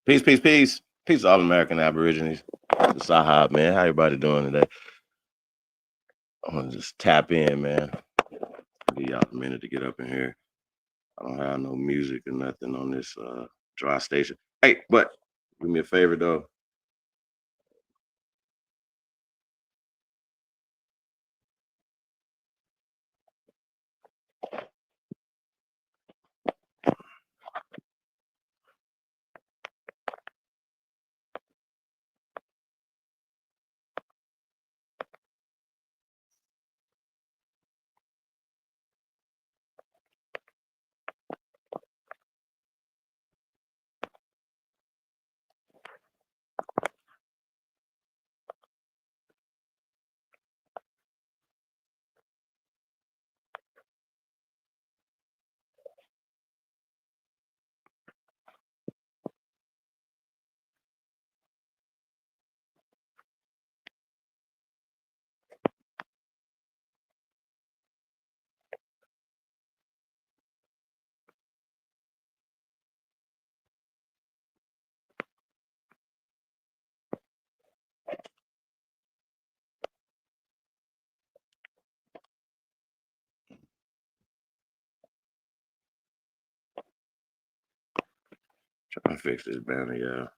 Peace, peace, peace. Peace to all American Aborigines. The Sahab, man. How everybody doing today? I'm gonna just tap in, man. Give y'all a minute to get up in here. I don't have no music or nothing on this dry station. Hey, but do me a favor though. Trying to fix this banner, y'all.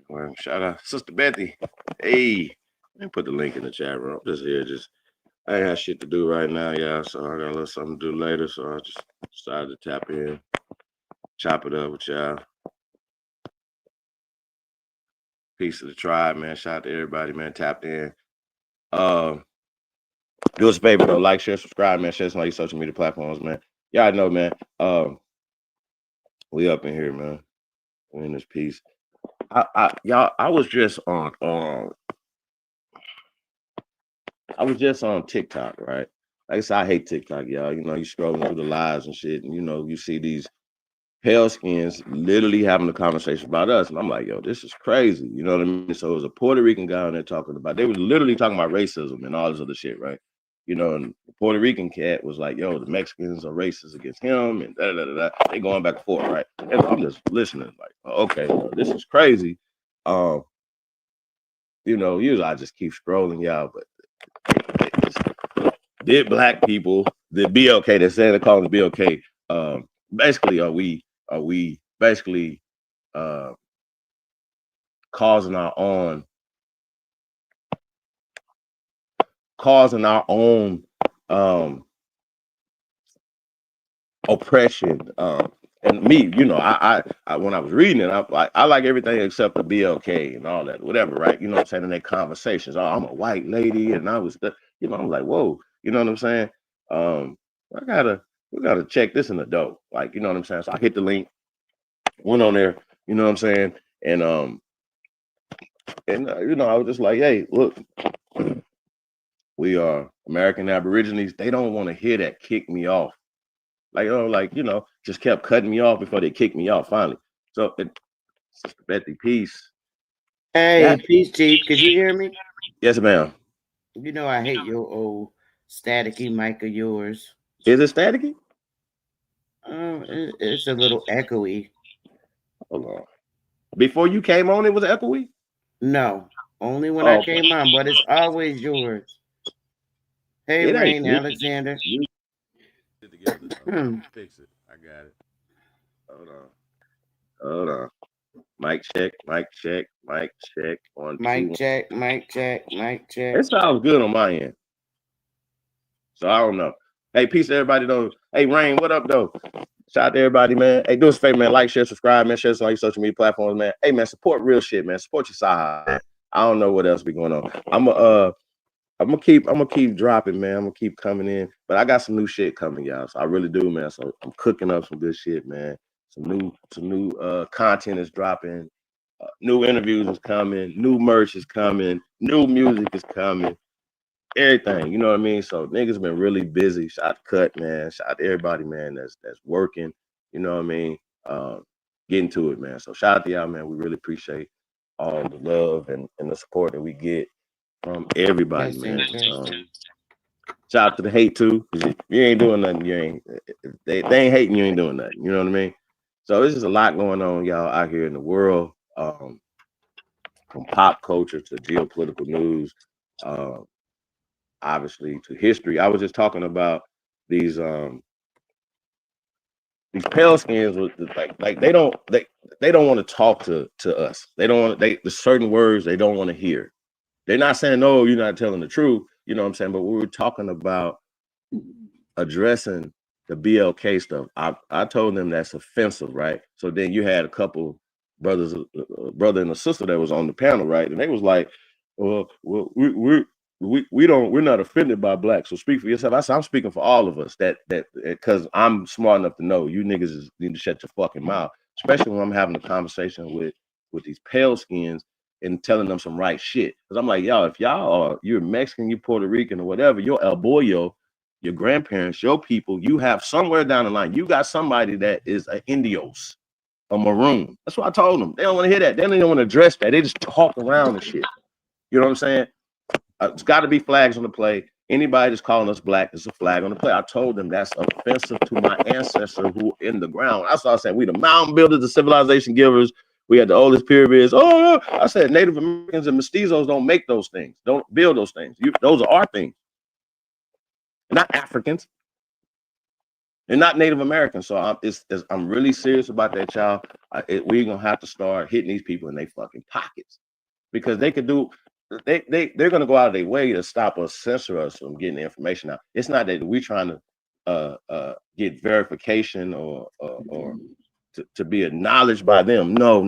Well, shout out Sister Betty. Hey, let me put the link in the chat room. I'm just here, I ain't got shit to do right now, y'all. So I got a little something to do later. So I just decided to tap in, chop it up with y'all. Peace to the tribe, man. Shout out to everybody, man. Tapped in. Do us a favor though, like, share, subscribe, man. Share some of your social media platforms, man. Y'all know, man. We up in here, man. We in this piece. I was just on I was just on TikTok, right? Like I said, I hate TikTok, y'all. You know, you scrolling through the lives and shit, and you know, you see these pale skins literally having a conversation about us. And I'm like, yo, this is crazy. You know what I mean? So it was a Puerto Rican guy on there talking about, they were literally talking about racism and all this other shit, right? You know, and the Puerto Rican cat was like, yo, the Mexicans are racist against him and da da da da. They going back and forth, right? And I'm just listening, like, okay, well, this is crazy. You know, usually I just keep scrolling, y'all, but did black people, the BLK, they're saying they're calling the BLK. Basically, are we basically uh, causing our own oppression? And me, you know, I when I was reading it, I like everything except the BLK and all that, whatever, right? You know what I'm saying? In their conversations, oh, I'm a white lady, and I was, you know, I'm like, whoa, you know what I'm saying? Um, I gotta, we gotta check this in the dope, like, you know what I'm saying? So I hit the link, went on there, you know what I'm saying? And you know, I was just like, hey, look, we are American Aborigines. They don't want to hear that kick me off. Like, oh, like, you know, just kept cutting me off before they kicked me off finally. So, Sister Betty, peace. Hey, peace, Chief. Could you hear me? Yes, ma'am. You know I hate your old staticky mic of yours. Is it staticky? It's a little echoey. Hold on. Before you came on, it was echoey? No, only when I Oh, came on, but it's always yours. Hey, it ain't. Rain Alexander. It together. Fix it. I got it. Hold on. Hold on. Mic check, mic check, mic check. One, two. Mic check, mic check, mic check. It sounds good on my end. So I don't know. Hey, peace to everybody though. Hey, Rain, what up though? Shout out to everybody, man. Hey, do us a favor, man. Like, share, subscribe, man. Share some on your social media platforms, man. Hey, man, support real shit, man. Support your side, man. I don't know what else be going on. I'm gonna keep dropping, man. I'm gonna keep coming in, but I got some new shit coming, y'all. So I really do, man. So I'm cooking up some good shit, man. Some new content is dropping. New interviews is coming. New merch is coming. New music is coming. everything. You know what I mean? So niggas been really busy. Shout out to Cut, man. Shout out to everybody, man. That's working. You know what I mean? Getting to it, man. So shout out to y'all, man. We really appreciate all the love and the support that we get from everybody, That's man. interesting. Shout out to the hate too. Cause you ain't doing nothing. You ain't. They ain't hating. You ain't doing nothing. You know what I mean? So there's just a lot going on, y'all, out here in the world. From pop culture to geopolitical news, obviously to history. I was just talking about these pale skins with like they don't want to talk to us. They don't want the certain words they don't want to hear. They're not saying no, you're not telling the truth. You know what I'm saying? But we were talking about addressing the BLK stuff. I told them that's offensive, right? So then you had a couple brothers, a brother and a sister that was on the panel, right? And they was like, well, we're not offended by black. So speak for yourself. I said, I'm speaking for all of us. That because I'm smart enough to know you niggas need to shut your fucking mouth, especially when I'm having a conversation with these pale skins and telling them some right shit. Because I'm like, y'all, if you're Mexican, you Puerto Rican or whatever, you're El Boyo, your grandparents, your people, you have somewhere down the line, you got somebody that is an Indios, a maroon. That's what I told them. They don't want to hear that. They don't even want to address that. They just talk around and shit. You know what I'm saying? It's got to be flags on the play. Anybody that's calling us black is a flag on the play. I told them that's offensive to my ancestor who in the ground. I started saying we the mountain builders, the civilization givers. We had the oldest pyramids. Oh, I said Native Americans and mestizos don't make those things. Don't build those things. Those are our things. They're not Africans. They're not Native Americans. So I'm really serious about that, child. We're gonna have to start hitting these people in their fucking pockets because they could do. They're gonna go out of their way to stop us, censor us from getting the information out. It's not that we're trying to get verification or to be acknowledged by them. No.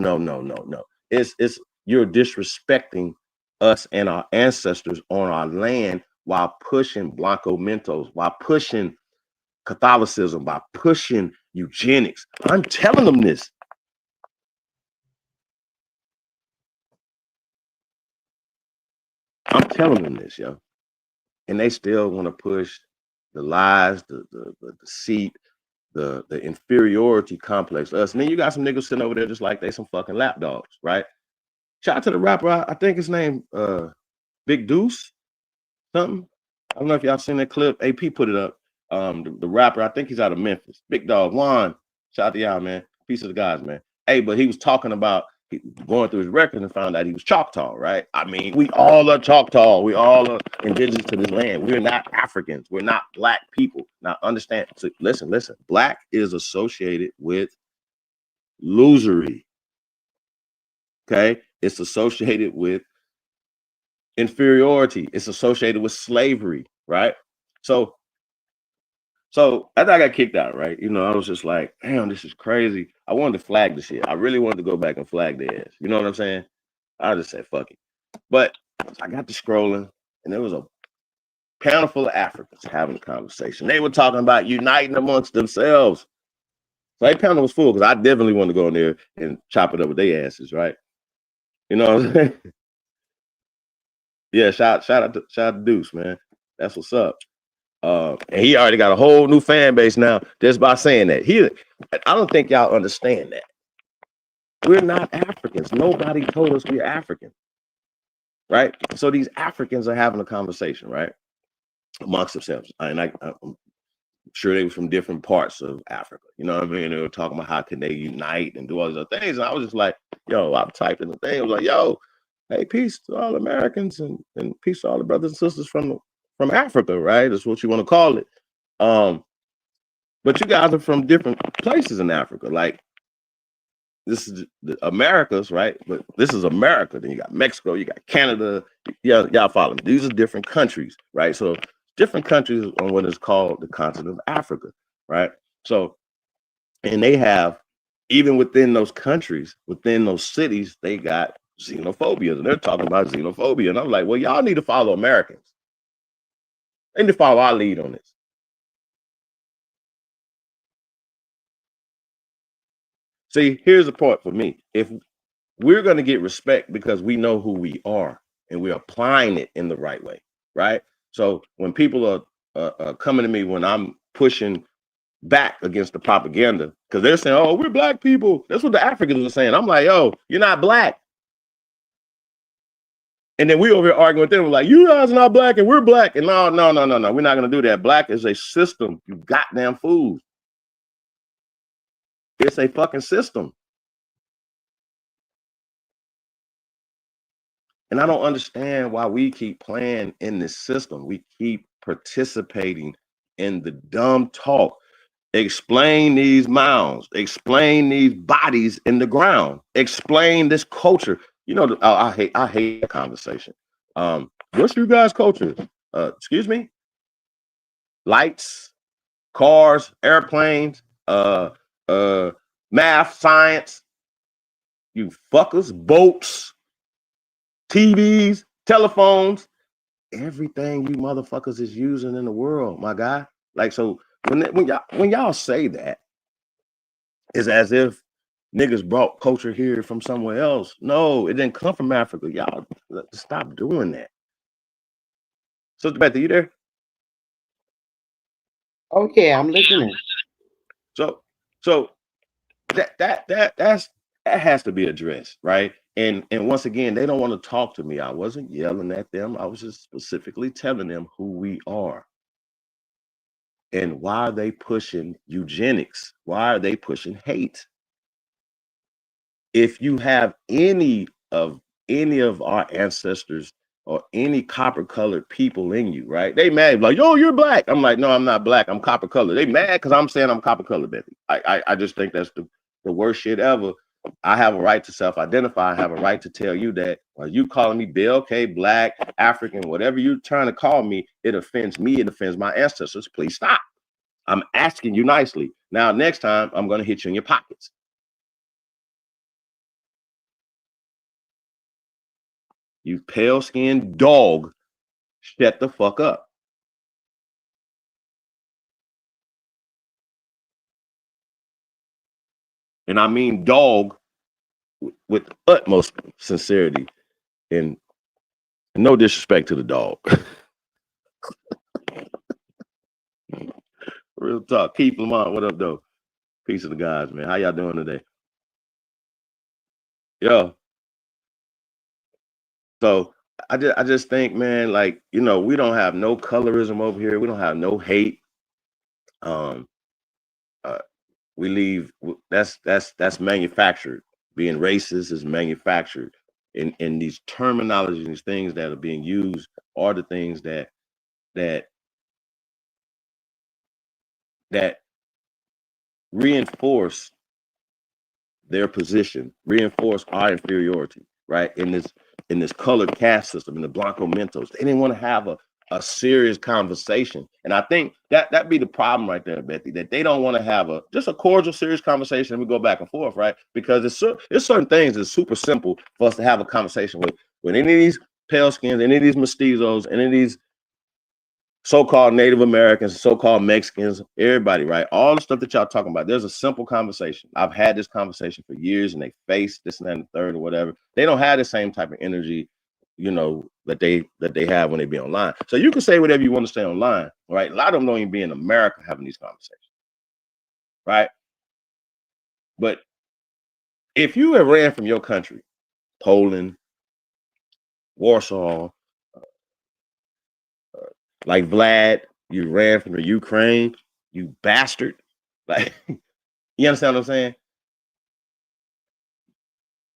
It's you're disrespecting us and our ancestors on our land while pushing Blanco Mentos, while pushing Catholicism, by pushing eugenics. I'm telling them this. I'm telling them this, yo. And they still want to push the lies, the deceit, the inferiority complex to us. And then you got some niggas sitting over there just like they some fucking lapdogs, right? Shout out to the rapper, I think his name Big Deuce, something. I don't know if y'all seen that clip. AP put it up. The rapper, I think he's out of Memphis. Big Dog Juan. Shout out to y'all, man. Peace of the gods, man. Hey, but he was talking about going through his records and found out he was Choctaw, right? I mean, we all are Choctaw. We all are indigenous to this land. We're not Africans. We're not black people. Now, understand. So listen. Black is associated with losery. Okay? It's associated with inferiority. It's associated with slavery, right? So after I got kicked out, right? You know, I was just like, damn, this is crazy. I wanted to flag the shit. I really wanted to go back and flag their ass. You know what I'm saying? I just said, fuck it. But I got to scrolling, and there was a panel full of Africans having a conversation. They were talking about uniting amongst themselves. So that panel was full because I definitely wanted to go in there and chop it up with their asses, right? You know what I'm saying? Yeah, shout out to Deuce, man. That's what's up. And he already got a whole new fan base now just by saying that. I don't think y'all understand that. We're not Africans. Nobody told us we're African, right? So these Africans are having a conversation, right, amongst themselves. And I'm sure they were from different parts of Africa. You know what I mean? They were talking about how can they unite and do all these other things. And I was just like, yo, I typed in the thing. I was like, yo, hey, peace to all Americans and peace to all the brothers and sisters from Africa, right? That's what you want to call it. But you guys are from different places in Africa. Like this is the Americas, right? But this is America. Then you got Mexico, you got Canada. Y'all follow me. These are different countries, right? So different countries on what is called the continent of Africa, right? So, and they have, even within those countries, within those cities, they got xenophobia. And they're talking about xenophobia. And I'm like, well, y'all need to follow Americans. They need to follow our lead on this. See, here's the part for me. If we're going to get respect because we know who we are and we're applying it in the right way, right? So when people are coming to me when I'm pushing back against the propaganda, because they're saying, "Oh, we're black people." That's what the Africans are saying. I'm like, "Yo, you're not black." And then we over here arguing with them, we're like, "You guys are not black and we're black." And no, we're not gonna do that. Black is a system. You goddamn fools. It's a fucking system. And I don't understand why we keep playing in this system. We keep participating in the dumb talk. Explain these mounds, explain these bodies in the ground, explain this culture. You know, I hate that conversation. What's you guys' culture? Excuse me? Lights, cars, airplanes, math, science, you fuckers, boats, TVs, telephones, everything you motherfuckers is using in the world, my guy. Like, so when y'all say that, it's as if niggas brought culture here from somewhere else. No, it didn't come from Africa. Y'all stop doing that. Sister Betty, you there? Oh yeah, I'm listening. So that has to be addressed, right? And once again, they don't want to talk to me. I wasn't yelling at them. I was just specifically telling them who we are. And why are they pushing eugenics? Why are they pushing hate? If you have any of our ancestors or any copper colored people in you, right? They mad like, yo, you're black. I'm like, no, I'm not black. I'm copper colored. They mad because I'm saying I'm copper colored, Betty. I just think that's the worst shit ever. I have a right to self-identify. I have a right to tell you that while you calling me BLK, black, African, whatever you're trying to call me, it offends me. It offends my ancestors. Please stop. I'm asking you nicely. Now, next time, I'm going to hit you in your pockets. You pale-skinned dog, shut the fuck up. And I mean dog with utmost sincerity and no disrespect to the dog. Real talk. Keith Lamont, what up, though? Peace of the guys, man. How y'all doing today? Yo. So I just think, man, like, you know, we don't have no colorism over here. We don't have no hate. Um, uh, we leave that's manufactured. Being racist is manufactured. In these terminologies, these things that are being used are the things that that reinforce their position, reinforce our inferiority, right? In this colored caste system, in the Blanco Mentos. They didn't want to have a serious conversation. And I think that be the problem right there, Betty, that they don't want to have just a cordial, serious conversation and we go back and forth, right? Because it's certain things that's super simple for us to have a conversation with any of these pale skins, any of these mestizos, any of these so-called Native Americans, so-called Mexicans, everybody, right? All the stuff that y'all talking about, there's a simple conversation. I've had this conversation for years and they face this and that and the third or whatever. They don't have the same type of energy, you know, that they have when they be online. So you can say whatever you want to say online, right? A lot of them don't even be in America having these conversations, right? But if you have ran from your country, Poland, Warsaw, like Vlad, you ran from the Ukraine, you bastard. Like, you understand what I'm saying?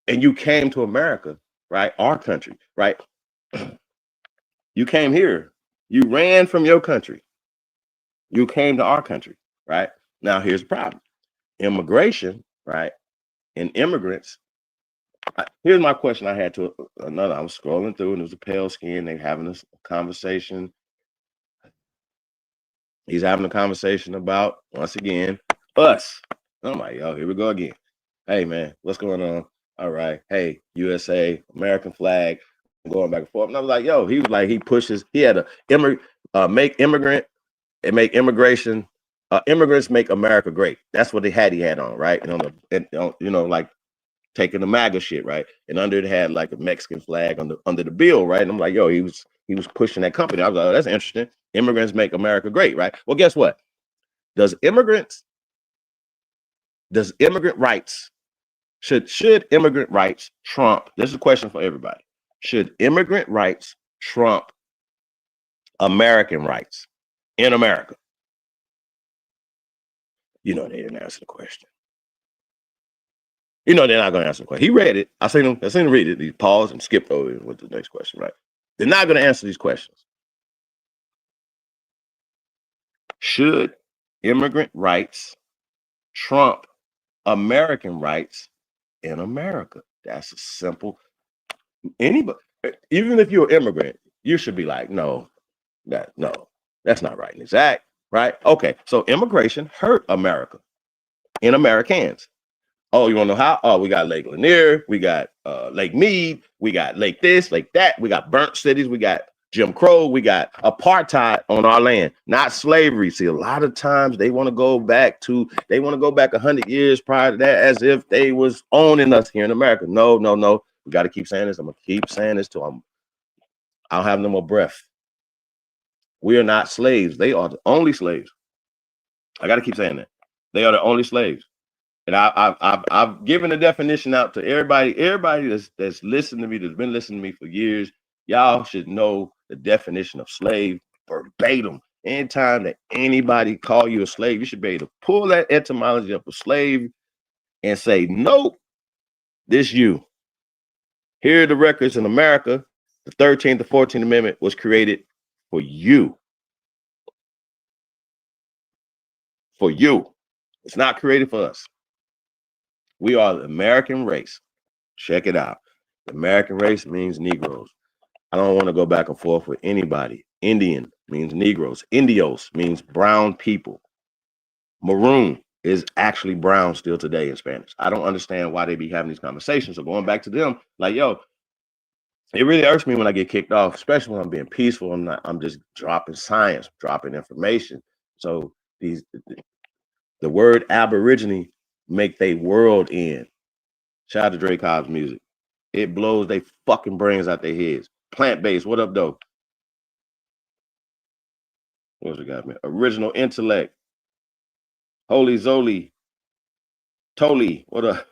And you came to America, right? Our country, right? You came here. You ran from your country. You came to our country, right? Now, here's the problem. Immigration, right? And immigrants. Here's my question I had to another. I was scrolling through and it was a pale skin. They having a conversation. He's having a conversation about, once again, us. I'm like, yo, here we go again. Hey, man, what's going on? All right. Hey, USA, American flag, going back and forth. And I was like, yo, he was like, he had a make immigrant and make immigration, immigrants make America great. That's what he had on, right? And you know, like taking the MAGA shit, right? And under it had like a Mexican flag under the bill, right? And I'm like, yo, he was He was pushing that company. I was like, oh, that's interesting. Immigrants make America great, right? Well, guess what? Does immigrant rights, should immigrant rights trump? This is a question for everybody. Should immigrant rights trump American rights in America? You know they didn't answer the question. You know they're not going to answer the question. He read it. I seen him read it. He paused and skipped over it with the next question, right? They're not going to answer these questions. Should immigrant rights trump American rights in America? That's a simple. Anybody, even if you're an immigrant, you should be like, no, that's not right and exact, right? Okay, so immigration hurt America and Americans. Oh, you want to know how? Oh, we got Lake Lanier, we got Lake Mead, we got Lake this, Lake that, we got burnt cities, we got Jim Crow, we got apartheid on our land, not slavery. See, a lot of times they want to go back 100 years prior to that as if they was owning us here in America. No. We got to keep saying this. I'm going to keep saying this till I don't have no more breath. We are not slaves. They are the only slaves. I got to keep saying that. They are the only slaves. And I've given a definition out to everybody that's listened to me, that's been listening to me for years. Y'all should know the definition of slave verbatim. Anytime that anybody call you a slave, you should be able to pull that etymology up of slave and say, nope, this you. Here are the records in America. The 13th, the 14th Amendment was created for you. For you. It's not created for us. We are the American race. Check it out. The American race means Negroes. I don't want to go back and forth with anybody. Indian means Negroes. Indios means brown people. Maroon is actually brown still today in Spanish. I don't understand why they be having these conversations. So going back to them, like, yo, it really irks me when I get kicked off, especially when I'm being peaceful. I'm just dropping science, dropping information. So the word Aborigine make they world end. Shout out to Dre Cobb's music. It blows they fucking brains out their heads. Plant-based, what up, though? What's it got, man? Original intellect. Holy Zoli. Toli, what up?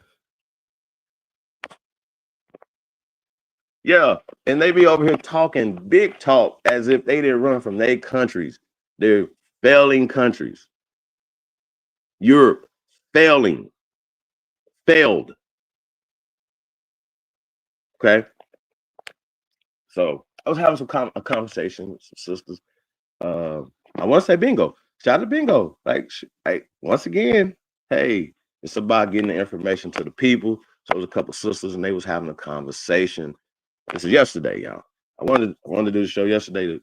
Yeah, and they be over here talking big talk as if they didn't run from their countries. They're failing countries. Europe, failed. Okay? So I was having a conversation with some sisters. I want to say bingo. Shout out to bingo. Like once again, hey, it's about getting the information to the people. So it was a couple sisters and they was having a conversation. This is yesterday, y'all. I wanted to do the show yesterday to,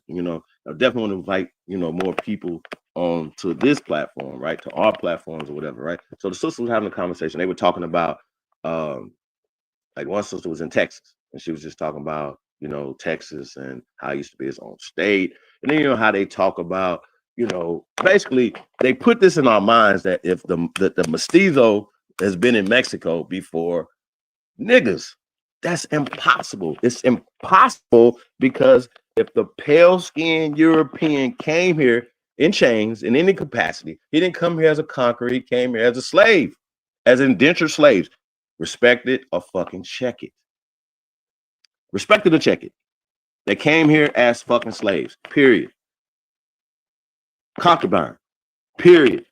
I definitely want to invite, more people on to this platform, right? To our platforms or whatever, right? So the sisters were having a conversation. They were talking about like one sister was in Texas and she was just talking about, Texas and how it used to be its own state. And then, how they talk about, basically they put this in our minds that if the mestizo has been in Mexico before niggas, that's impossible. It's impossible because if the pale-skinned European came here in chains in any capacity, he didn't come here as a conqueror, he came here as a slave, as indentured slaves. Respect it or fucking check it. Respect it or check it. They came here as fucking slaves, period. Concubine, period.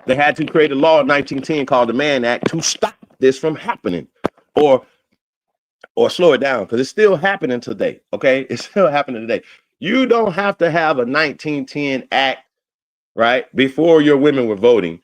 They had to create a law in 1910 called the Mann Act to stop this from happening or slow it down because it's still happening today, okay? It's still happening today. You don't have to have a 1910 act, right, before your women were voting,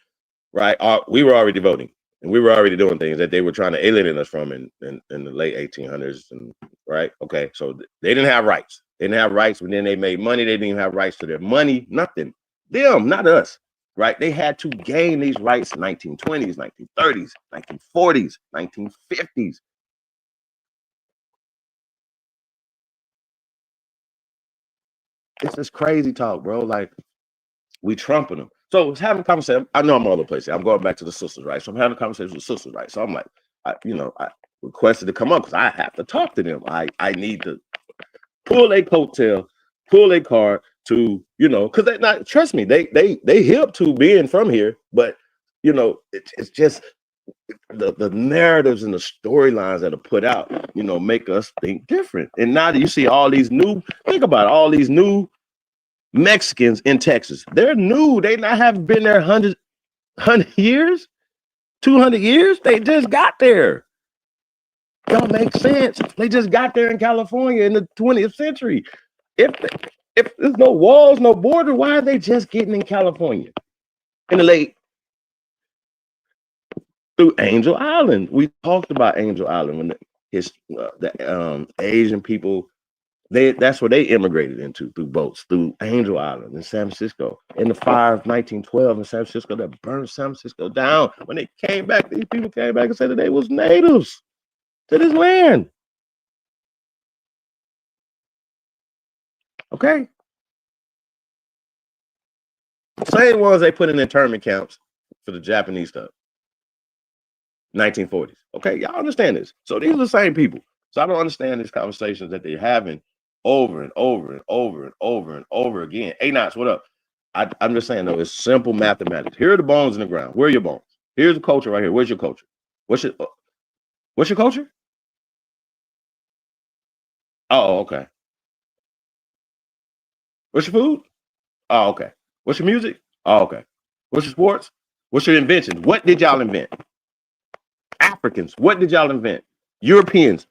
right? We were already voting. And we were already doing things that they were trying to alienate us from in the late 1800s, and right? Okay, so they didn't have rights. They didn't have rights, but then they made money. They didn't even have rights to their money, nothing. Them, not us, right? They had to gain these rights in 1920s, 1930s, 1940s, 1950s. It's just crazy talk, bro. Like, we trumping them. So I was having a conversation. I know I'm all over the place. I'm going back to the sisters, right? So I'm having a conversation with sisters, right? So I'm like, requested to come up because I have to talk to them. I need to pull a coattail, pull a card to, you know, because they not, trust me, they hip to being from here, but you know, it's just the narratives and the storylines that are put out, you know, make us think different. And now that you see all these new, think about it, all these new Mexicans in Texas, they're new. They not have been there 100 years, 200 years. They just got there. Don't make sense. They just got there in California in the 20th century. If there's no walls, no border, why are they just getting in California in the late? Through Angel Island. We talked about Angel Island when the Asian people, that's where they immigrated into, through boats, through Angel Island in San Francisco. In the fire of 1912 in San Francisco that burned San Francisco down. When they came back, these people came back and said that they was natives to this land. Okay. Same ones they put in internment camps for the Japanese stuff. 1940s. Okay, y'all understand this. So these are the same people. So I don't understand these conversations that they're having over and over and over and over and over again. Hey, Knots, what up? I'm just saying, though, it's simple mathematics. Here are the bones in the ground. Where are your bones? Here's the culture right here. Where's your culture? What's your culture? Oh, okay. What's your food? Oh, okay. What's your music? Oh, okay. What's your sports? What's your invention? What did y'all invent? Africans, what did y'all invent? Europeans,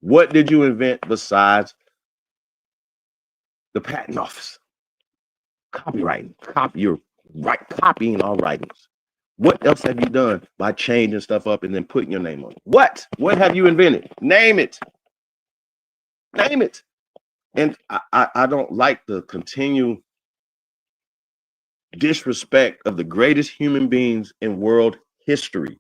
what did you invent besides the patent office? Copywriting, copying our writings. What else have you done by changing stuff up and then putting your name on it? What have you invented? Name it. Name it. And I don't like the continued disrespect of the greatest human beings in world history.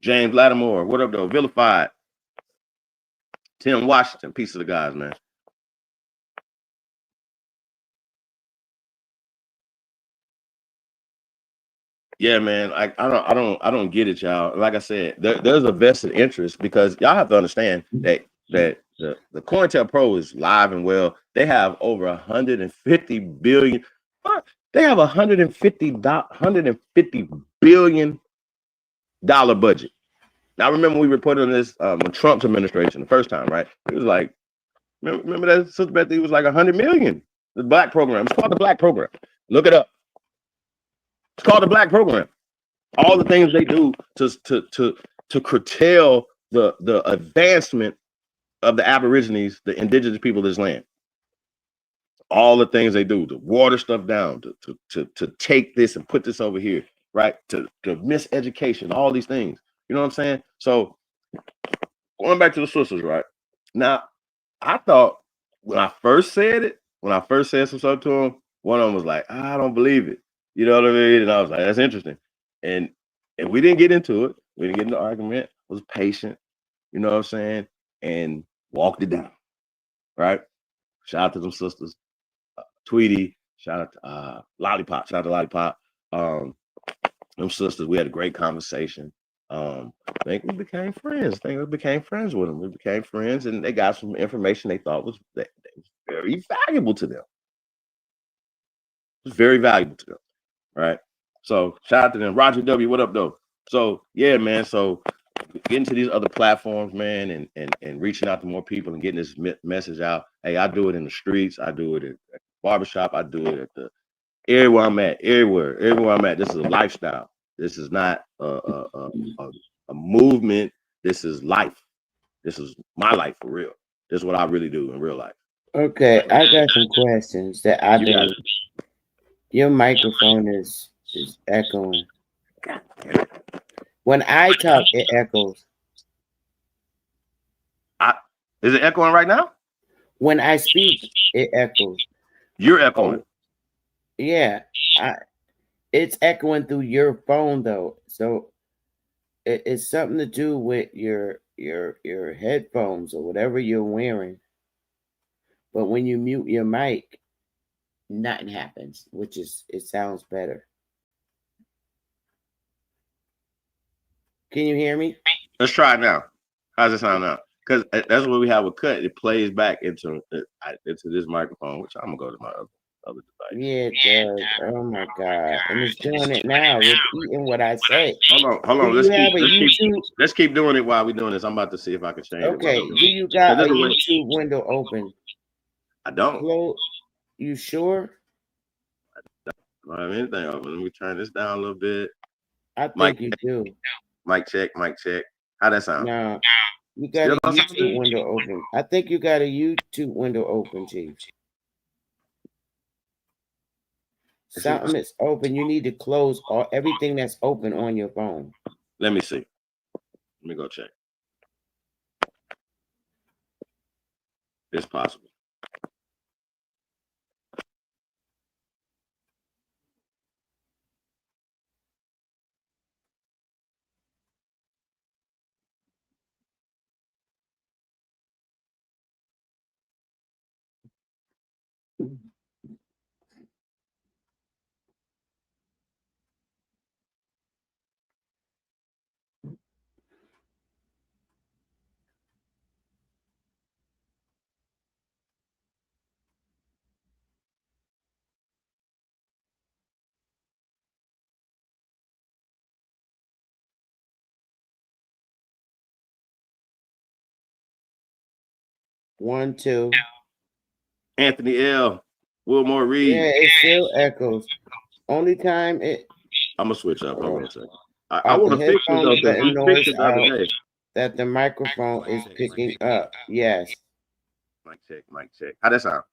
James Lattimore, what up though? Vilified. Tim Washington, peace of the guys, man. Yeah, man. I don't get it, y'all. Like I said, there's a vested interest because y'all have to understand that the COINTELPRO is live and well. They have over 150 billion. They have $150 billion budget. Now, remember we reported on this when Trump's administration the first time, right? It was like, remember that Sister Bethy was like 100 million. The Black program. It's called the Black program. Look it up. It's called the Black program. All the things they do to curtail the advancement of the Aborigines, the indigenous people of this land. All the things they do to water stuff down, to take this and put this over here, right? To miseducation, all these things. You know what I'm saying? So going back to the sisters, right? Now, I thought when I first said some stuff to them, one of them was like, I don't believe it. You know what I mean? And I was like, that's interesting. And we didn't get into it. We didn't get into the argument. I was patient, you know what I'm saying? And walked it down, right? Shout out to them sisters. Tweety, shout out to Lollipop, shout out to Lollipop. Them sisters, we had a great conversation. I think we became friends. with them. We became friends, and they got some information they thought was very valuable to them. It was very valuable to them, right? So shout out to them. Roger W, what up, though? So yeah, man. So getting to these other platforms, man, and reaching out to more people and getting this message out. Hey, I do it in the streets. I do it at the barbershop. I do it at everywhere I'm at. Everywhere I'm at. This is a lifestyle. This is not a movement. This is life. This is my life for real. This is what I really do in real life. Okay, I got some questions that I think your microphone is echoing. When I talk, it echoes. Is it echoing right now? When I speak, it echoes. You're echoing. Yeah, it's echoing through your phone though, so it's something to do with your headphones or whatever you're wearing. But when you mute your mic, nothing happens, which is, it sounds better. Can you hear me? Let's try it now. How's it sound now? Because that's what we have a cut. It plays back into this microphone, which I'm gonna go to my other device. Yeah, it does. Oh my God. And it's doing it now, repeating what I say. Hold on. Do you have a YouTube? Let's keep doing it while we're doing this. I'm about to see if I can change it. Okay. Do you got a YouTube window open? I don't. Close. You sure? I don't have anything open. Let me turn this down a little bit. I think you do. Mic check. How that sound? No. You got a YouTube window open. I think you got a YouTube window open, Chief. Something is open. You need to close everything that's open on your phone. Let me see. Let me go check. It's possible. One, two. Anthony L. Wilmore Reed. Yeah, it still echoes. Only time it. I'm gonna switch up. Hold on a second. I want to fix it though, because we fixed it the other day. That the microphone is picking up. Yes. Mic check. How that sound?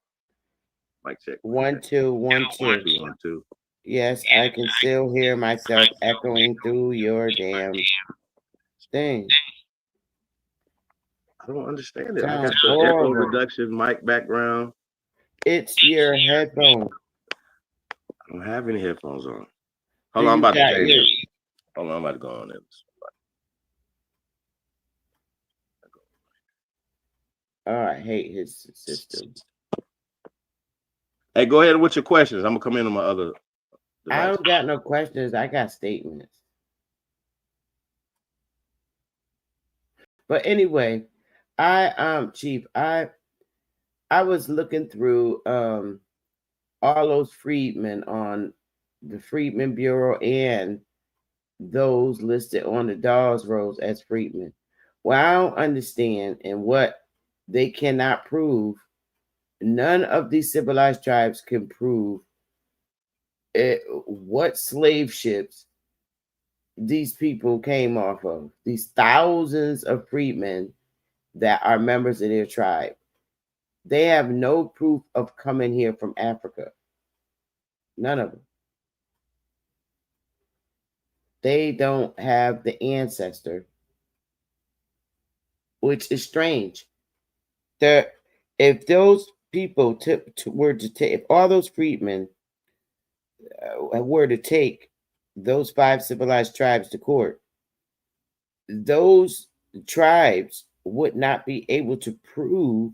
Mic check. 1, 2, 1, 2. 1, 2. Yes, I can still hear myself echoing through your damn thing. I don't understand it. I got the echo reduction, mic background. It's your headphone. I don't have any headphones on. Hold on, I'm about to change it. Hold on, I'm about to go on this. Oh, I hate his system. Hey, go ahead with your questions. I'm gonna come in on my other device. I don't got no questions. I got statements. But anyway, Chief, I was looking through all those freedmen on the Freedmen Bureau and those listed on the Dawes Rolls as freedmen. Well, I don't understand, and what they cannot prove, none of these civilized tribes can prove what slave ships these people came off of. These thousands of freedmen that are members of their tribe. They have no proof of coming here from Africa. None of them. They don't have the ancestor, which is strange. If those people if all those freedmen were to take those 5 civilized tribes to court, those tribes would not be able to prove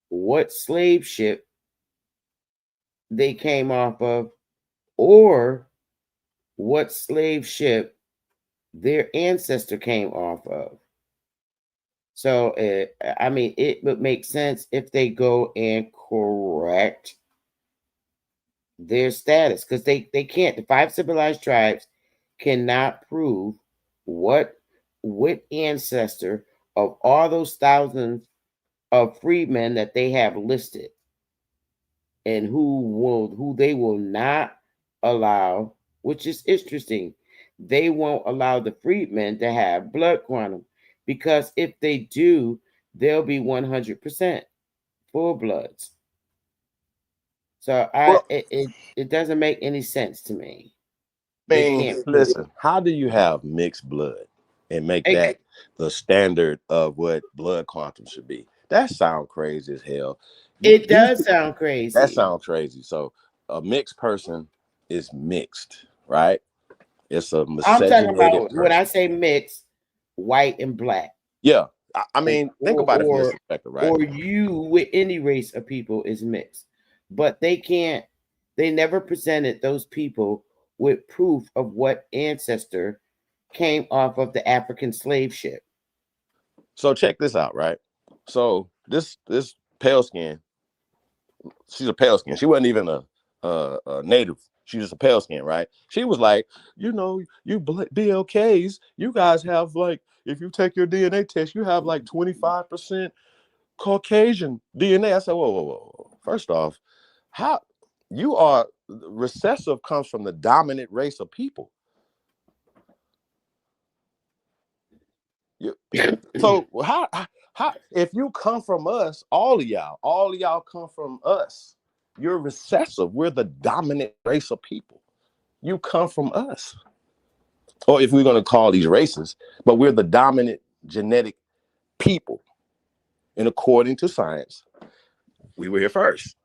what slave ship they came off of or what slave ship their ancestor came off of. So, I mean, it would make sense if they go and correct their status, because they can't. The 5 civilized tribes cannot prove what ancestor of all those thousands of freedmen that they have listed, and who they will not allow, which is interesting. They won't allow the freedmen to have blood quantum, because if they do, they'll be 100% full bloods. So it doesn't make any sense to me. Listen, how do you have mixed blood and make that the standard of what blood quantum should be? That sounds crazy as hell. It does sound crazy. That sounds crazy. So a mixed person is mixed, right? It's a miscegenated I'm talking about person. when I say mixed, white and black. Yeah. I mean, think about it from this perspective, right? Or you with any race of people is mixed. but they never presented those people with proof of what ancestor came off of the African slave ship. So check this out, right? So this pale skin, she's a pale skin. She wasn't even a native. She was a pale skin, right? She was like, you BLKs, you guys have like, if you take your DNA test, you have like 25% Caucasian DNA. I said, whoa. First off, how you are recessive comes from the dominant race of people. So how if you come from us, all of y'all come from us. You're recessive. We're the dominant race of people. You come from us. Or if we're going to call these races, but we're the dominant genetic people. And according to science, we were here first.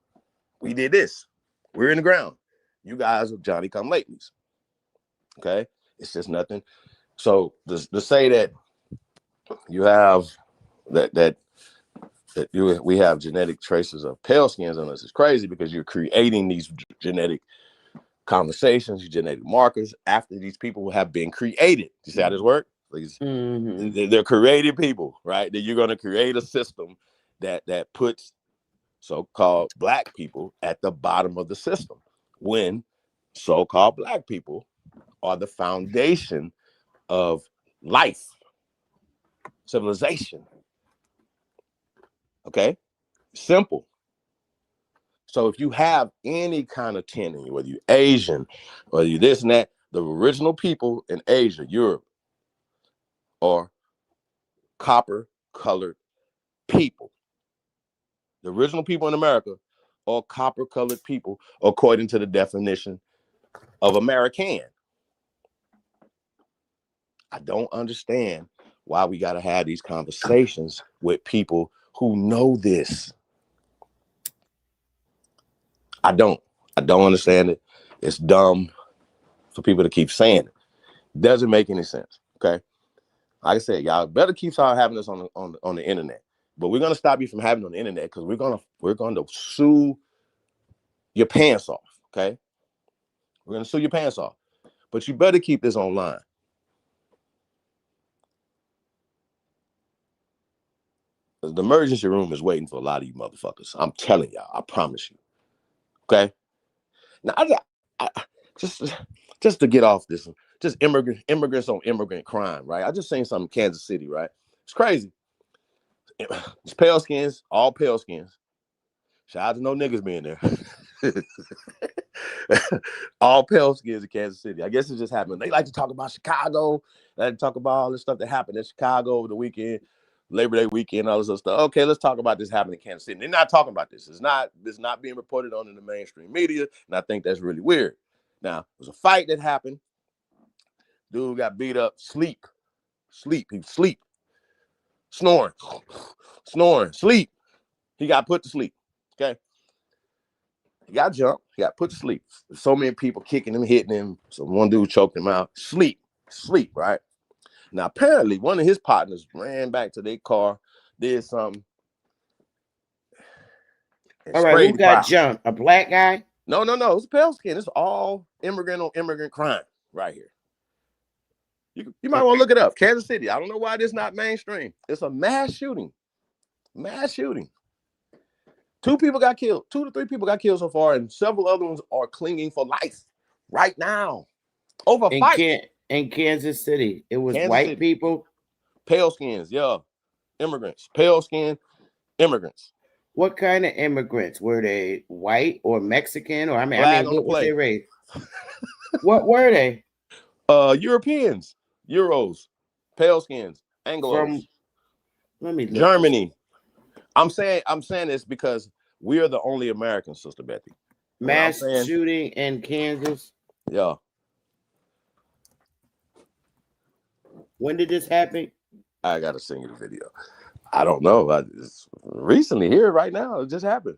We did this. We're in the ground. You guys are Johnny come latelys. Okay? It's just nothing. So to say that you have we have genetic traces of pale skins on us is crazy, because you're creating these genetic conversations, genetic markers after these people have been created. You see how this works? They're created people, right? That you're going to create a system that puts so-called black people at the bottom of the system, when so-called black people are the foundation of life, civilization. Okay? Simple. So if you have any kind of tendency, whether you're Asian, whether you this and that, the original people in Asia, Europe, are copper-colored people. The original people in America are copper-colored people, according to the definition of American. I don't understand why we got to have these conversations with people who know this. I don't understand it. It's dumb for people to keep saying it. Doesn't make any sense. Okay. Like I said, y'all better keep having this on the internet. But we're gonna stop you from having it on the internet, because we're gonna sue your pants off. Okay. We're gonna sue your pants off. But you better keep this online. The emergency room is waiting for a lot of you motherfuckers. I'm telling y'all. I promise you. Okay. Now, I just to get off this, just immigrants on immigrant crime, right? I just seen something in Kansas City, right? It's crazy. It's pale skins, all pale skins. Shout out to no niggas being there. All pale skins in Kansas City. I guess it just happened. They like to talk about Chicago. They like to talk about all this stuff that happened in Chicago over the weekend, Labor Day weekend, all this other stuff. Okay, let's talk about this happening in Kansas City. They're not talking about this. It's not being reported on in the mainstream media, and I think that's really weird. Now, there's a fight that happened. Dude got beat up. Sleep. He sleep. Snoring. Sleep. He got put to sleep. Okay. He got jumped. He got put to sleep. There's so many people kicking him, hitting him. So one dude choked him out. Sleep, right? Now, apparently, one of his partners ran back to their car, did something. All right, who got jumped? A black guy? No. It's a pale skin. It's all immigrant on immigrant crime right here. You might want to look it up. Kansas City. I don't know why this is not mainstream. It's a mass shooting. 2 people got killed. 2 to 3 people got killed so far, and several other ones are clinging for life right now over fights. In Kansas City, it was white City. People, pale skins, yeah, immigrants, pale skin immigrants. What kind of immigrants were they? White or Mexican, or what was their race? What were they? Europeans, Euros, pale skins, Anglos. From let me look Germany. I'm saying this because we are the only Americans, Sister Betty. Mass shooting in Kansas. Yeah. When did this happen? I gotta send you the video. I don't know. It's recently here, right now. It just happened.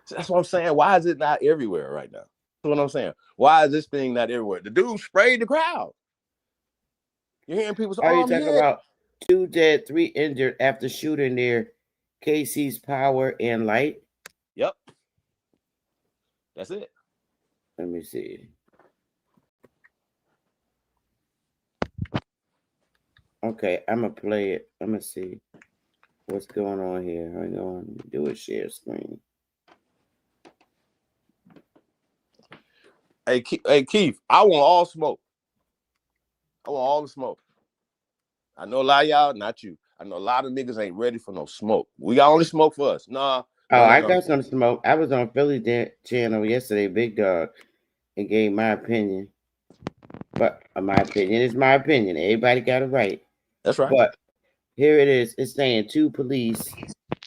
That's what I'm saying. Why is it not everywhere right now? That's what I'm saying. Why is this thing not everywhere? The dude sprayed the crowd. You're hearing people say, "Oh, you talking about 2 dead, 3 injured after shooting near Casey's Power and Light?" Yep. That's it. Let me see. Okay, I'm gonna play it. I'm gonna see what's going on here. Hang on, do a share screen. Hey, Keith, I want all smoke. I want all the smoke. I know a lot of y'all, not you. I know a lot of niggas ain't ready for no smoke. We got only smoke for us. Nah. Oh, I got some smoke. I was on Philly channel yesterday, Big Dog, and gave my opinion. But my opinion is my opinion. Everybody got a right. That's right. But here it is. It's saying 2 police.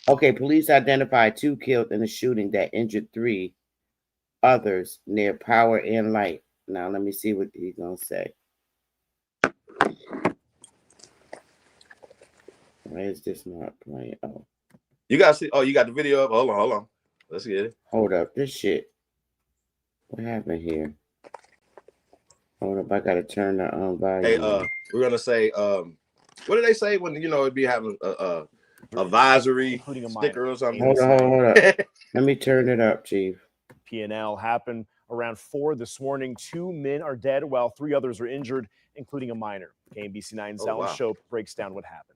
Okay, police identified 2 killed in a shooting that injured 3 others near Power and Light. Now let me see what he's gonna say. Why is this not playing? Oh, you gotta see. Oh, you got the video up. Hold on. Let's get it. Hold up, this shit. What happened here? Hold up, I gotta turn the volume. Hey, we're gonna say, what do they say when it'd be having a advisory sticker or something? Hold up. Let me turn it up, Chief. P&L happened around 4 this morning. 2 men are dead while 3 others are injured, including a minor. KMBC9's Alan Shope breaks down what happened.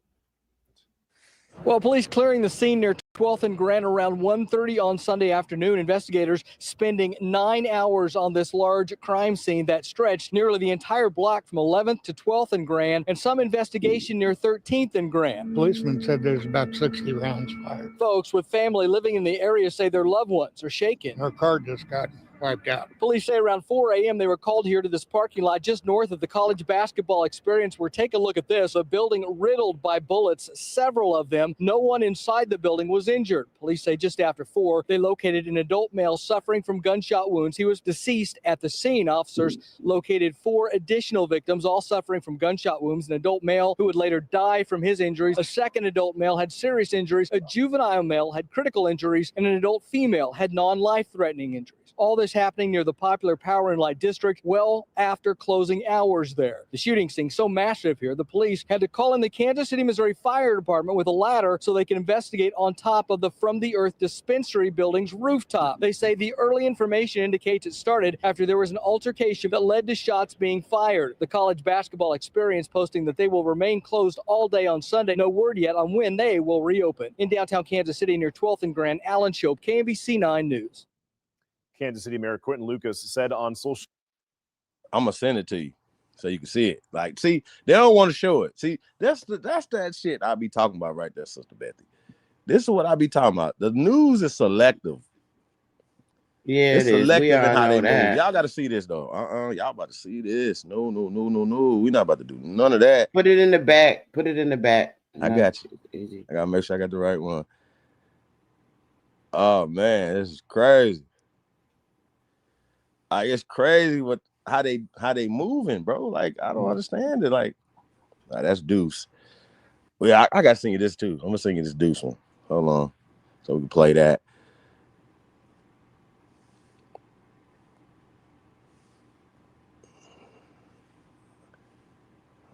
Well, police clearing the scene near 12th and Grand around 1:30 on Sunday afternoon. Investigators spending 9 hours on this large crime scene that stretched nearly the entire block from 11th to 12th and Grand, and some investigation near 13th and Grand. Policemen said there's about 60 rounds fired. Folks with family living in the area say their loved ones are shaken. Our car just got wiped out. Police say around 4 a.m. they were called here to this parking lot just north of the college basketball experience, where, take a look at this, a building riddled by bullets, several of them. No one inside the building was injured. Police say just after 4, they located an adult male suffering from gunshot wounds. He was deceased at the scene. Officers located 4 additional victims, all suffering from gunshot wounds. An adult male who would later die from his injuries. A second adult male had serious injuries. A juvenile male had critical injuries, and an adult female had non-life-threatening injuries. All this happening near the popular Power and Light district well after closing hours there. The shooting seems so massive here, the police had to call in the Kansas City, Missouri Fire Department with a ladder so they can investigate on top of the From the Earth dispensary building's rooftop. They say the early information indicates it started after there was an altercation that led to shots being fired. The college basketball experience posting that they will remain closed all day on Sunday. No word yet on when they will reopen. In downtown Kansas City near 12th and Grand, Alan Shope, KMBC 9 News. Kansas City Mayor Quentin Lucas said on social. I'm gonna send it to you so you can see it. Like, see, they don't want to show it. See, that's that shit I be talking about right there, Sister Betty. This is what I be talking about. The news is selective. Yeah, it's it is. selective We in all how know they that. move. Y'all got to see this though. Y'all about to see this. No. We're not about to do none of that. Put it in the back. Put it in the back. I got you. Easy. I gotta make sure I got the right one. Oh man, this is crazy. It's crazy what how they moving, bro. Like, I don't understand it. Like, that's Deuce. Well, yeah, I gotta sing you this too. I'm gonna sing you this Deuce one. Hold on, so we can play that.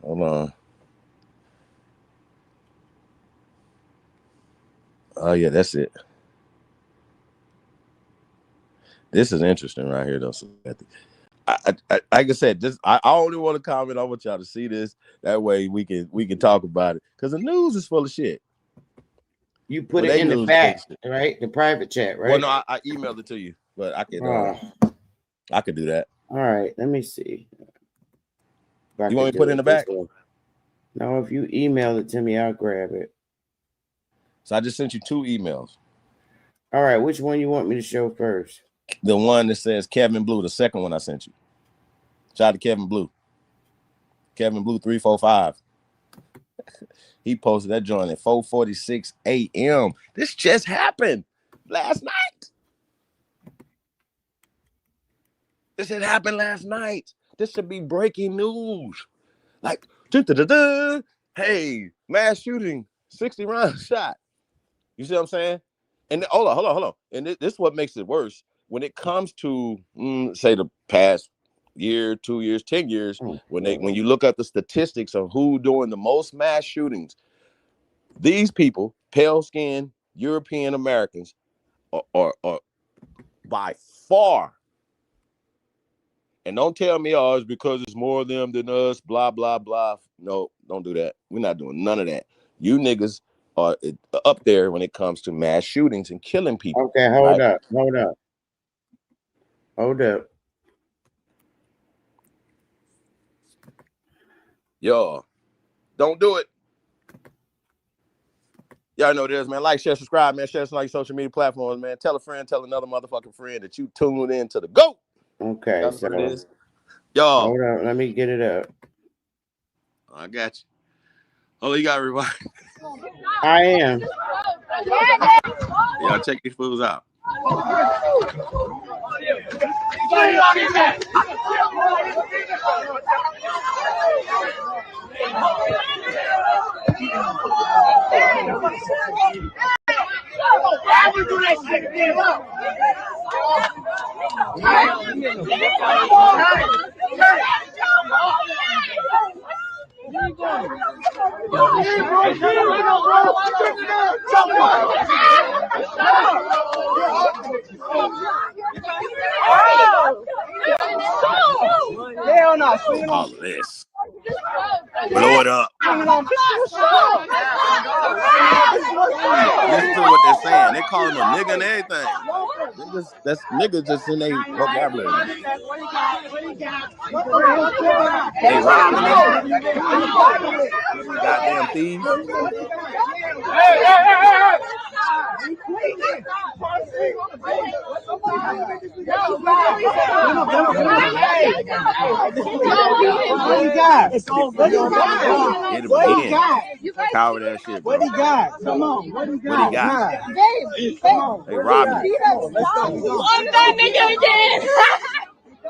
Hold on. Oh yeah, that's it. This is interesting right here, though. Like I said, I only want to comment. I want y'all to see this. That way we can talk about it, because the news is full of shit. You put it in the back, right? The private chat, right? Well, no, I emailed it to you, but I could do that. All right, let me see. You want me to put it in the back? No, if you email it to me, I'll grab it. So I just sent you 2 emails. All right, which one you want me to show first? The one that says Kevin Blue, the second one I sent you. Shout out to Kevin Blue. Kevin Blue 345. He posted that joint at 4:46 a.m. This just happened last night. This had happened last night. This should be breaking news. Like, hey, mass shooting, 60 rounds shot. You see what I'm saying? And hold on. And this is what makes it worse. When it comes to, say, the past year, 2 years, 10 years, when you look at the statistics of who doing the most mass shootings, these people, pale-skinned European Americans, are by far. And don't tell me, oh, it's because it's more of them than us, blah, blah, blah. No, don't do that. We're not doing none of that. You niggas are up there when it comes to mass shootings and killing people. Okay, hold up. Y'all, don't do it. Y'all know this, man. Like, share, subscribe, man. Share some like social media platforms, man. Tell a friend, tell another motherfucking friend that you tuned in to the GOAT. Okay, That's so what it is. Y'all. Hold up, let me get it up. I got you. Oh, you got to rewind. I am. Y'all check these fools out. All of this. Blow it up. Listen to what they're saying. They call him a nigga and everything. That's niggas just in their vocabulary. They robbing them. Goddamn thieves. Hit him again. Coward ass shit, bro. What he got? Come on. What he got? They robbing him. That nigga again.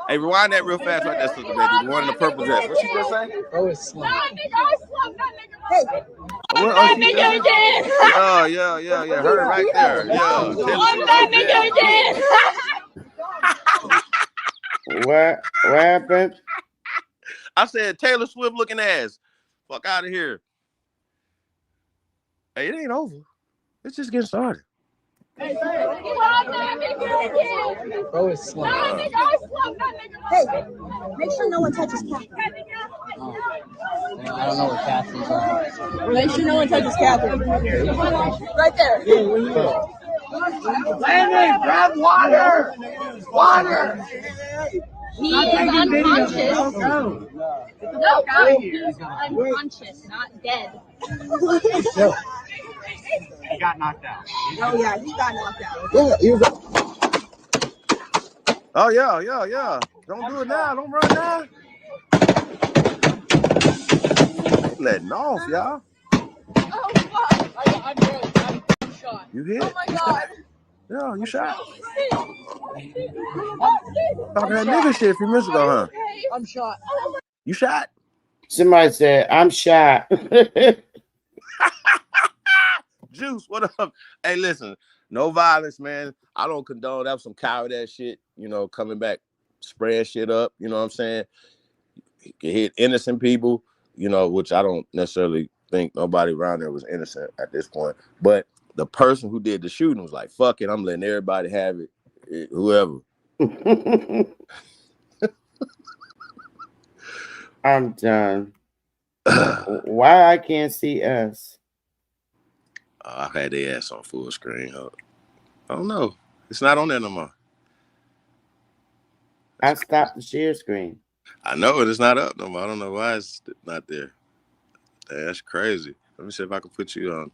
Hey, rewind that real fast right there, Sister Betty. The one in the purple dress. What she just say? Oh, it's slow. What? Oh, she just again. Yeah. Her right there. Yeah. That nigga again. What happened? I said Taylor Swift looking ass. Fuck out of here. Hey, it ain't over. It's just getting started. Oh, it's slow. Hey, make sure no one touches Catherine. I don't know where Catherine's at. Make sure no one touches Catherine. Right there. Landon, grab water! Water! He is unconscious. No, he's unconscious, not dead. He got knocked out. Oh yeah, he got knocked out. Oh, yeah. Don't do it now. Don't run now. They letting off, y'all. Oh fuck! I'm shot. You hit? Oh my god! Yeah, you shot. Talking that nigga shit a few minutes ago, huh? I'm shot. You shot? Somebody said, I'm shot. Juice, what up? Hey, listen, no violence, man. I don't condone that. Some coward ass shit, coming back, spraying shit up, you know what I'm saying? You can hit innocent people, which I don't necessarily think nobody around there was innocent at this point. But the person who did the shooting was like, fuck it, I'm letting everybody have it, whoever. I'm done. Why I can't see us? I had their ass on full screen. I don't know. It's not on there no more. I stopped the share screen. I know it is not up no more. I don't know why it's not there. That's crazy. Let me see if I can put you on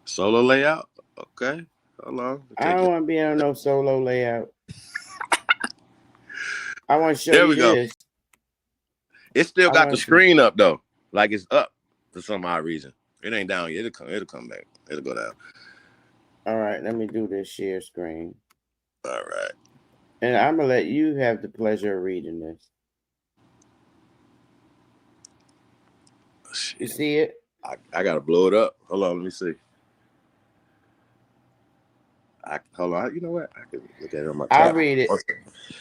solo layout. Okay. Hold on. I don't want to be on no solo layout. I want to show there you we go. this. It still got the screen up though. Like it's up for some odd reason. It ain't down yet. It'll come back. It'll go down. All right, let me do this share screen. All right. And I'm going to let you have the pleasure of reading this. Shit. You see it? I got to blow it up. Hold on, let me see. Hold on. You know what? I can look at it on my tab. I'll read it.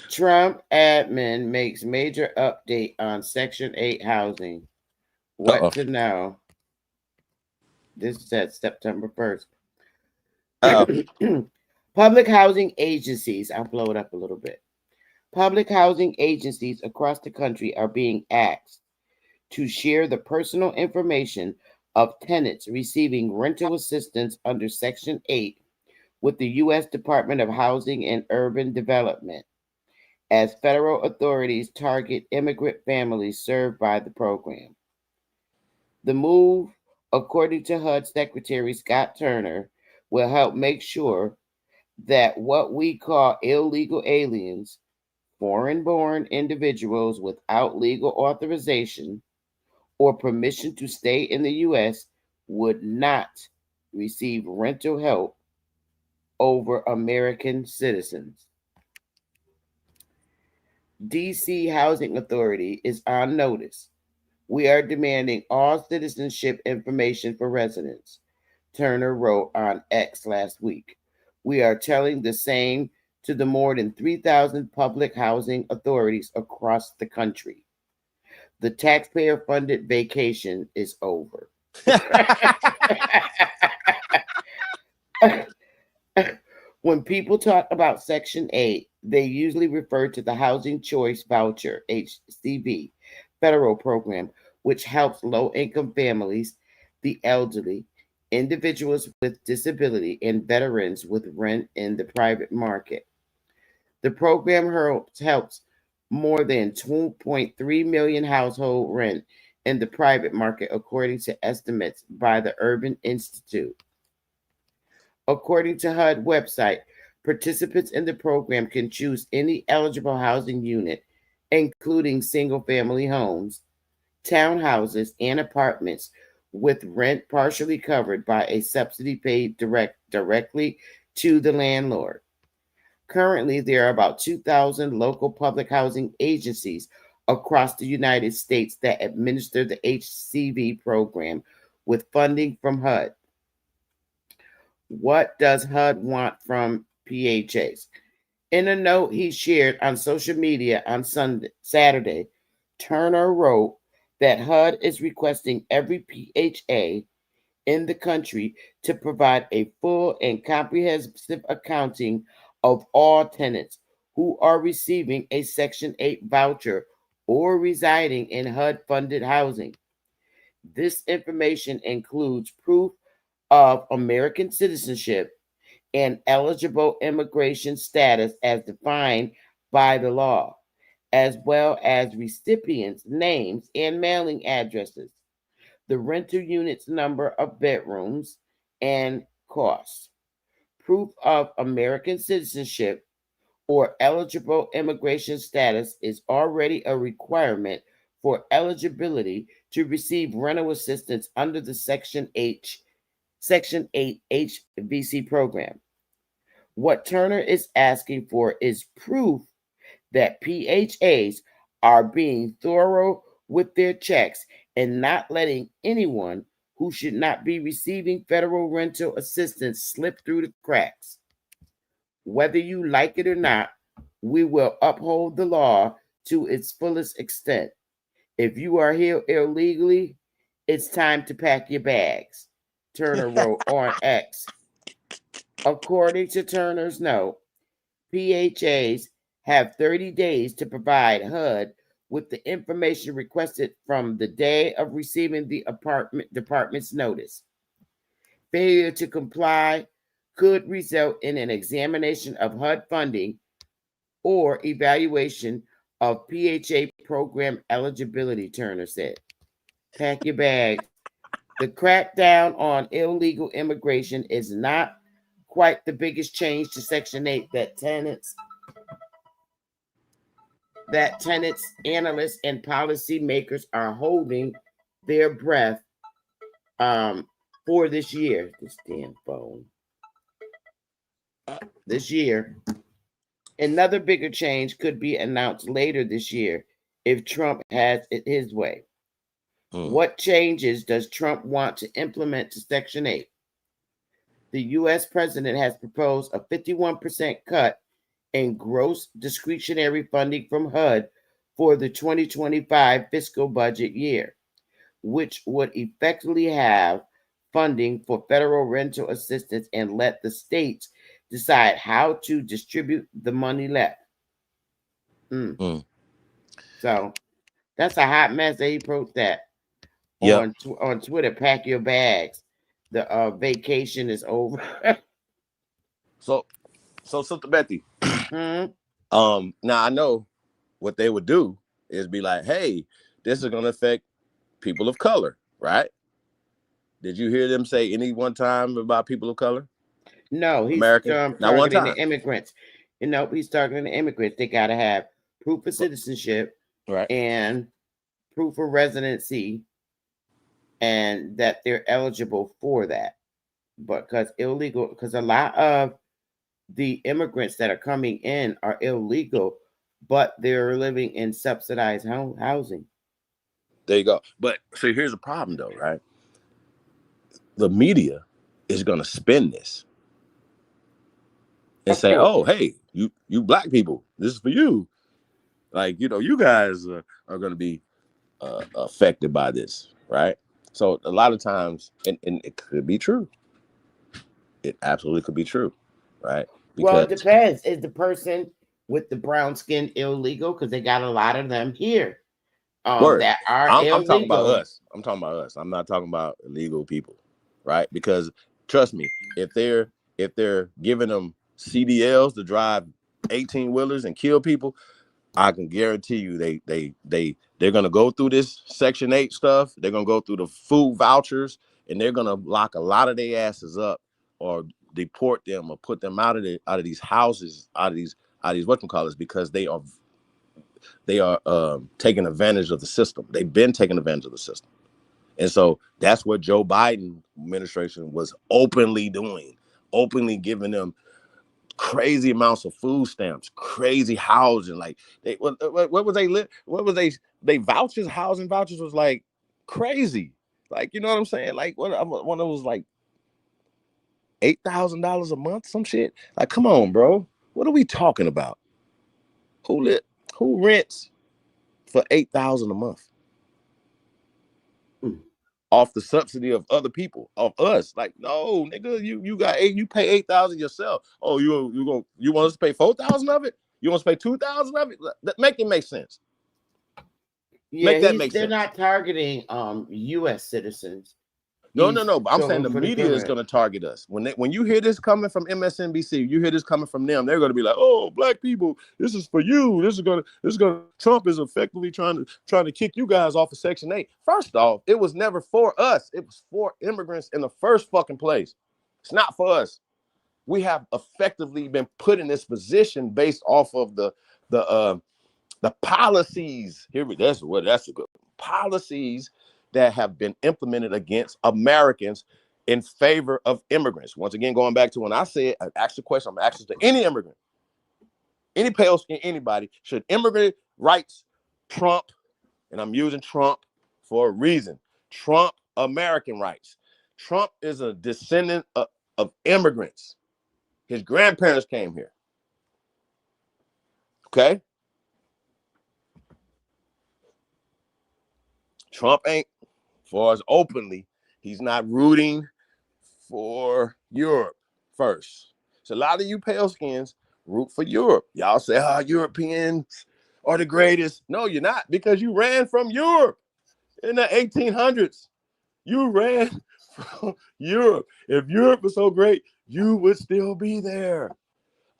Trump admin makes major update on Section 8 housing. What to know? This is at September 1st. Public housing agencies, I'll blow it up a little bit. Public housing agencies across the country are being asked to share the personal information of tenants receiving rental assistance under Section 8 with the U.S. Department of Housing and Urban Development, as federal authorities target immigrant families served by the program. The move, according to HUD Secretary Scott Turner, will help make sure that what we call illegal aliens, foreign-born individuals without legal authorization or permission to stay in the U.S., would not receive rental help over American citizens. D.C. Housing Authority is on notice. We are demanding all citizenship information for residents, Turner wrote on X last week. We are telling the same to the more than 3,000 public housing authorities across the country. The taxpayer-funded vacation is over. When people talk about Section 8, they usually refer to the Housing Choice Voucher, HCV, federal program, which helps low-income families, the elderly, individuals with disability, and veterans with rent in the private market. The program helps more than 2.3 million household rent in the private market, according to estimates by the Urban Institute. According to HUD website, participants in the program can choose any eligible housing unit, including single-family homes, townhouses, and apartments, with rent partially covered by a subsidy paid directly to the landlord. Currently, there are about 2,000 local public housing agencies across the United States that administer the HCV program with funding from HUD. What does HUD want from PHAs? In a note he shared on social media on Saturday, Turner wrote that HUD is requesting every PHA in the country to provide a full and comprehensive accounting of all tenants who are receiving a Section 8 voucher or residing in HUD-funded housing. This information includes proof of American citizenship and eligible immigration status as defined by the law, as well as recipients' names and mailing addresses, the rental unit's number of bedrooms and costs. Proof of American citizenship or eligible immigration status is already a requirement for eligibility to receive rental assistance under the Section 8 HVC program. What Turner is asking for is proof that PHAs are being thorough with their checks and not letting anyone who should not be receiving federal rental assistance slip through the cracks. Whether you like it or not, we will uphold the law to its fullest extent. If you are here illegally, it's time to pack your bags, Turner wrote on X. According to Turner's note, PHAs have 30 days to provide HUD with the information requested from the day of receiving the department's notice. Failure to comply could result in an examination of HUD funding or evaluation of PHA program eligibility, Turner said. Pack your bags. The crackdown on illegal immigration is not quite the biggest change to Section 8 that tenants, analysts, and policymakers are holding their breath for this year. This damn phone. This year. Another bigger change could be announced later this year if Trump has it his way. What changes does Trump want to implement to Section 8? The U.S. president has proposed a 51% cut in gross discretionary funding from HUD for the 2025 fiscal budget year, which would effectively have funding for federal rental assistance and let the states decide how to distribute the money left. So that's a hot mess. They wrote that on Twitter. Pack your bags. The vacation is over. So Sister Betty, now I know what they would do is be like, hey, this is going to affect people of color, right? Did you hear them say any one time about people of color? No, he's American, not one time. The immigrants. He's targeting the immigrants. They got to have proof of citizenship, right, and proof of residency, and that they're eligible for that. But because a lot of the immigrants that are coming in are illegal, but they're living in subsidized housing. There you go. But so here's the problem, though, right? The media is going to spin this and say, "Oh, hey, you black people, this is for you. Like, you guys are going to be affected by this, right?" So a lot of times, and it could be true. It absolutely could be true, right? Well, it depends. Is the person with the brown skin illegal? Because they got a lot of them here that are illegal. I'm talking about us. I'm talking about us. I'm not talking about illegal people, right? Because trust me, if they're giving them CDLs to drive 18-wheelers and kill people, I can guarantee you they're gonna go through this Section 8 stuff. They're gonna go through the food vouchers, and they're gonna lock a lot of their asses up, or deport them, or put them out of these houses, out of these whatchamacallits, because they are taking advantage of the system. They've been taking advantage of the system. And so that's what Joe Biden administration was openly doing, openly giving them crazy amounts of food stamps, crazy housing. Like what was they vouchers, housing vouchers was like crazy. Like, you know what I'm saying? Like one of them was like $8,000 a month, some shit. Like, come on, bro. What are we talking about? Who rents for $8,000 a month? Off the subsidy of other people, of us. Like, no, nigga, you pay 8,000 yourself. Oh, you want us to pay 4,000 of it? You want us to pay 2,000 of it? Make it make sense. Yeah, they're not targeting U.S. citizens. No. But I'm saying the media is going to target us. When you hear this coming from MSNBC, you hear this coming from them, they're going to be like, "Oh, black people, this is for you. This is going to Trump is effectively trying to kick you guys off of Section 8." First off, it was never for us. It was for immigrants in the first fucking place. It's not for us. We have effectively been put in this position based off of the policies. That's a good policies that have been implemented against Americans in favor of immigrants. Once again, going back to when I said, I asked the question, I'm asking to any immigrant, any pale skin, anybody, should immigrant rights trump, and I'm using Trump for a reason, Trump American rights. Trump is a descendant of immigrants. His grandparents came here. Okay? Trump ain't, for as openly, he's not rooting for Europe first. So a lot of you pale skins root for Europe. Y'all say, Europeans are the greatest. No, you're not, because you ran from Europe in the 1800s. You ran from Europe. If Europe was so great, you would still be there.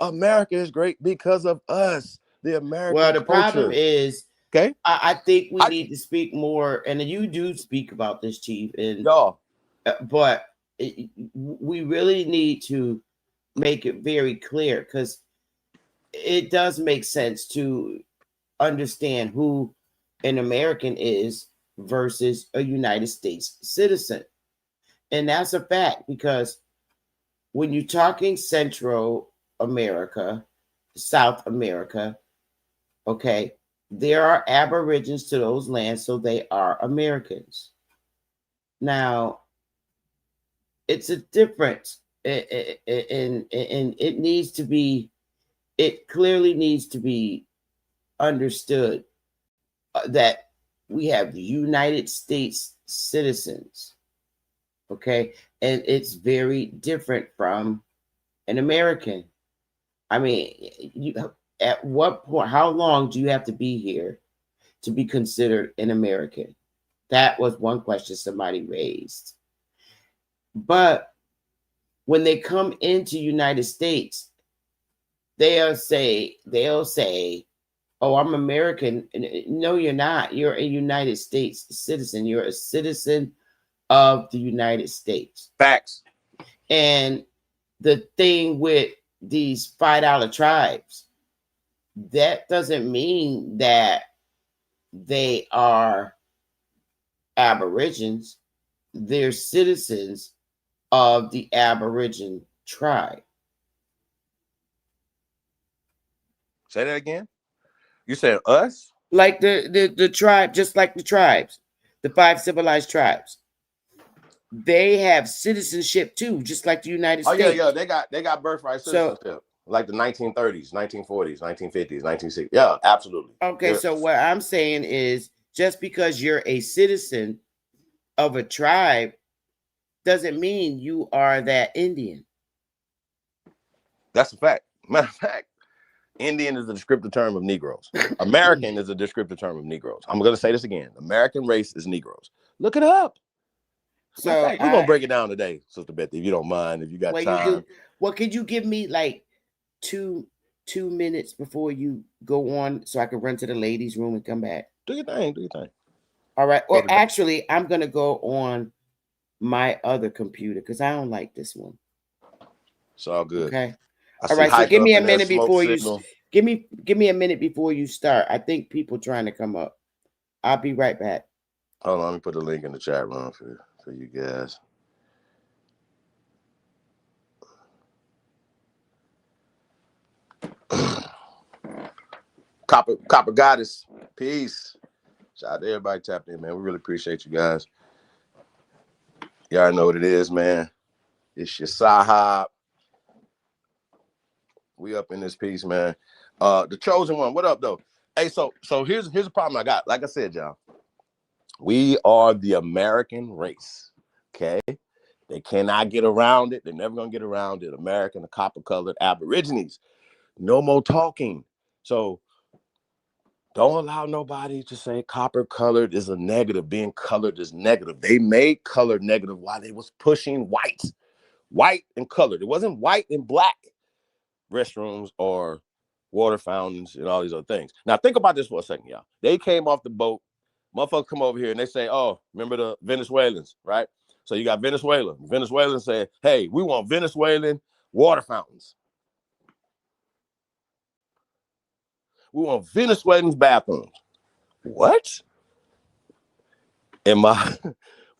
America is great because of us, the American culture. Well, the problem is, okay, I think we need to speak more, and you do speak about this, Chief, and but we really need to make it very clear, because it does make sense to understand who an American is versus a United States citizen. And that's a fact, because when you're talking Central America, South America, okay, there are aborigines to those lands, so they are Americans. Now, it's a difference, and it needs to be, it clearly needs to be understood that we have United States citizens, okay, and it's very different from an American. I mean, you, at what point, how long do you have to be here to be considered an American? That was one question somebody raised. But when they come into United States, they'll say, oh, I'm American. No, you're not. You're a United States citizen. You're a citizen of the United States. Facts. And the thing with these $5 tribes, that doesn't mean that they are Aborigines. They're citizens of the Aborigine tribe. Say that again. You said us? Like the tribe, just like the tribes, the 5 civilized tribes. They have citizenship too, just like the United States. Oh yeah, they got birthright citizenship, like the 1930s, 1940s, 1950s, 1960s. Yeah, absolutely. Okay, so what I'm saying is, just because you're a citizen of a tribe doesn't mean you are that Indian. That's a fact. Matter of fact, Indian is a descriptive term of Negroes. American is a descriptive term of Negroes. I'm going to say this again. American race is Negroes. Look it up. So fact, we're going to break it down today, Sister Betty, if you don't mind, if you got time. You do. Well, could you give me like two minutes before you go on so I can run to the ladies' room and come back? Do your thing. Do your thing. All right. Or actually, I'm going to go on my other computer because I don't like this one. It's all good. Okay. All right. So give me a minute before signal. give me a minute before you start. I think people trying to come up. I'll be right back. Hold on. Let me put the link in the chat room for you guys. Copper Goddess. Peace. Shout out to everybody tapped in, man. We really appreciate you guys. Y'all know what it is, man. It's your Sahab. We up in this piece, man. The chosen one. What up, though? Hey, so here's a problem I got. Like I said, y'all, we are the American race. Okay, they cannot get around it. They're never gonna get around it. American, the copper-colored Aborigines. No more talking. So don't allow nobody to say copper-colored is a negative. Being colored is negative. They made color negative while they was pushing white and colored. It wasn't white and black restrooms or water fountains and all these other things. Now think about this for a second, y'all. They came off the boat. Motherfuckers come over here and they say, oh, remember the Venezuelans, right? So you got Venezuela. Venezuelans say, hey, we want Venezuelan water fountains. We want Venezuelan bathrooms. What?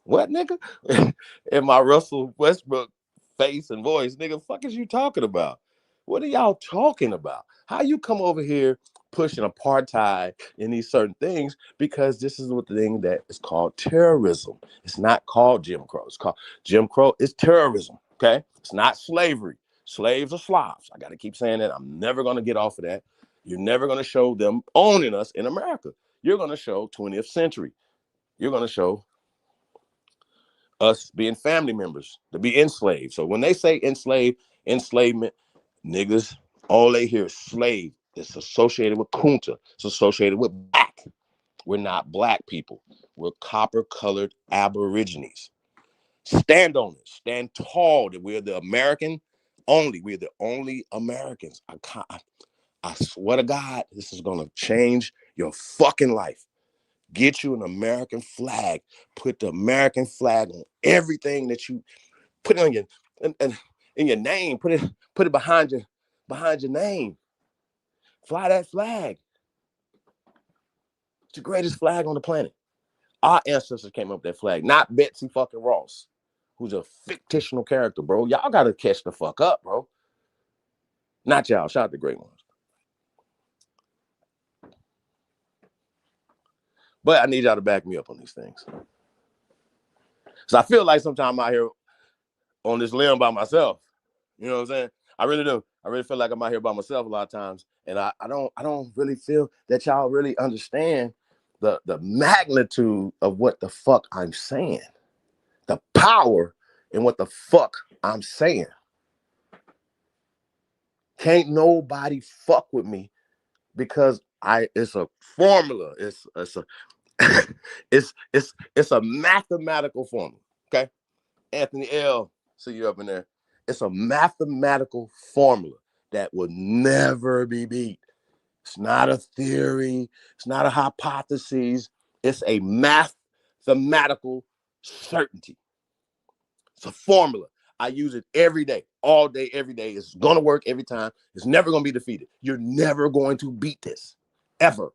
What, nigga? In my Russell Westbrook face and voice, nigga, fuck is you talking about? What are y'all talking about? How you come over here pushing apartheid in these certain things because this is what the thing that is called terrorism. It's not called Jim Crow. It's called Jim Crow. It's terrorism, okay? It's not slavery. Slaves are Slavs. I got to keep saying that. I'm never going to get off of that. You're never going to show them owning us in America. You're going to show 20th century. You're going to show us being family members, to be enslaved. So when they say enslavement, niggas, all they hear is slave. It's associated with Kunta. It's associated with black. We're not black people. We're copper-colored Aborigines. Stand on it. Stand tall that we're the American only. We're the only Americans. I swear to God, this is going to change your fucking life. Get you an American flag. Put the American flag on everything that you put on your in your name. Put it behind your name. Fly that flag. It's the greatest flag on the planet. Our ancestors came up with that flag, not Betsy fucking Ross, who's a fictional character, bro. Y'all gotta catch the fuck up, bro. Not y'all. Shout out the great ones. But I need y'all to back me up on these things. So I feel like sometimes I'm out here on this limb by myself. You know what I'm saying? I really do. I really feel like I'm out here by myself a lot of times. And I don't really feel that y'all really understand the magnitude of what the fuck I'm saying. The power in what the fuck I'm saying. Can't nobody fuck with me because it's a formula. It's a it's a mathematical formula. Okay. Anthony L. See you up in there. It's a mathematical formula that will never be beat. It's not a theory. It's not a hypothesis. It's a mathematical certainty. It's a formula. I use it every day, all day, every day. It's going to work every time. It's never going to be defeated. You're never going to beat this, ever.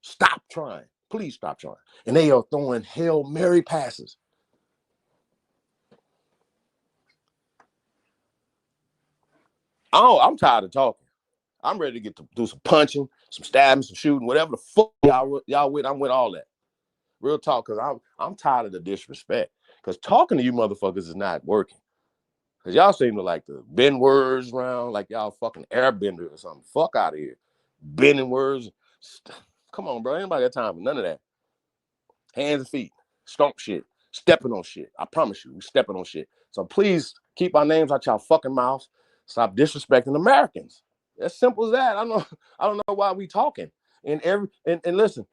Stop trying. Please stop trying. And they are throwing Hail Mary passes. Oh, I'm tired of talking. I'm ready to get to do some punching, some stabbing, some shooting, whatever the fuck y'all with. I'm with all that. Real talk, because I'm tired of the disrespect. Because talking to you motherfuckers is not working. Because y'all seem to like to bend words around like y'all fucking airbender or something. Fuck out of here. Bending words. Come on, bro. Anybody got time for none of that. Hands and feet. Stomp shit. Stepping on shit. I promise you, we stepping on shit. So please keep our names out y'all fucking mouths. Stop disrespecting Americans. As simple as that. I don't know why we talking. And listen,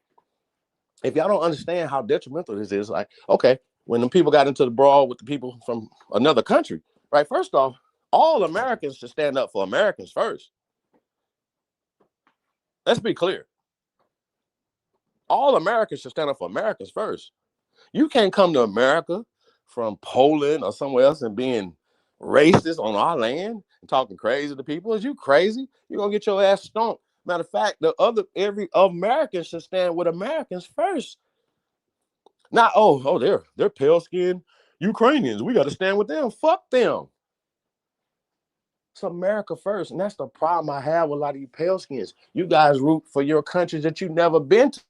if y'all don't understand how detrimental this is, like, okay, when the people got into the brawl with the people from another country, right? First off, all Americans should stand up for Americans first. Let's be clear. All Americans should stand up for Americans first. You can't come to America from Poland or somewhere else and being racist on our land and talking crazy to people. Is you crazy? You're going to get your ass stomped. Matter of fact, every American should stand with Americans first. Not, they're pale-skinned Ukrainians. We got to stand with them. Fuck them. It's America first. And that's the problem I have with a lot of you pale-skins. You guys root for your countries that you've never been to.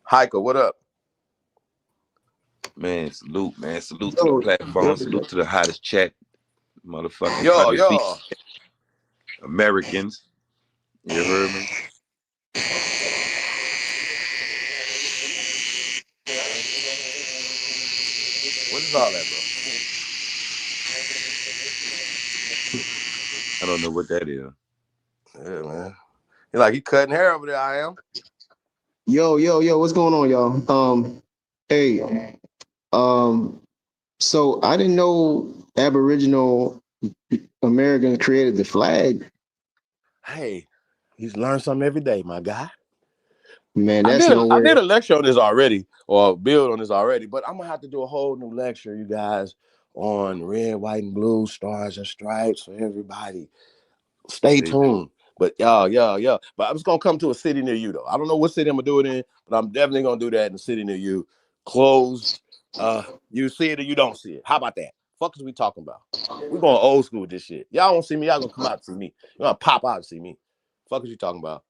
Hiker, what up? Man, salute, man. Salute to the platform. Salute to the hottest chat. Motherfucking Yo. Americans. You heard me? What is all that, I don't know what that is. bro? Yeah, man. You're like, he cutting hair over there, I am. Yo, what's going on, y'all? Hey, so I didn't know Aboriginal Americans created the flag. Hey, he's learned something every day, my guy. Man, I that's nowhere. did a lecture on this already, or build on this already, but I'm gonna have to do a whole new lecture, you guys, on red, white, and blue, stars and stripes for everybody. Stay tuned. But yeah. But I'm just gonna come to a city near you though. I don't know what city I'm gonna do it in, but I'm definitely gonna do that in a city near you. Closed. You see it or you don't see it. How about that? Fuck is we talking about? We're going old school with this shit. Y'all won't see me, y'all gonna come out to see me. You're gonna pop out and see me. Fuck is you talking about?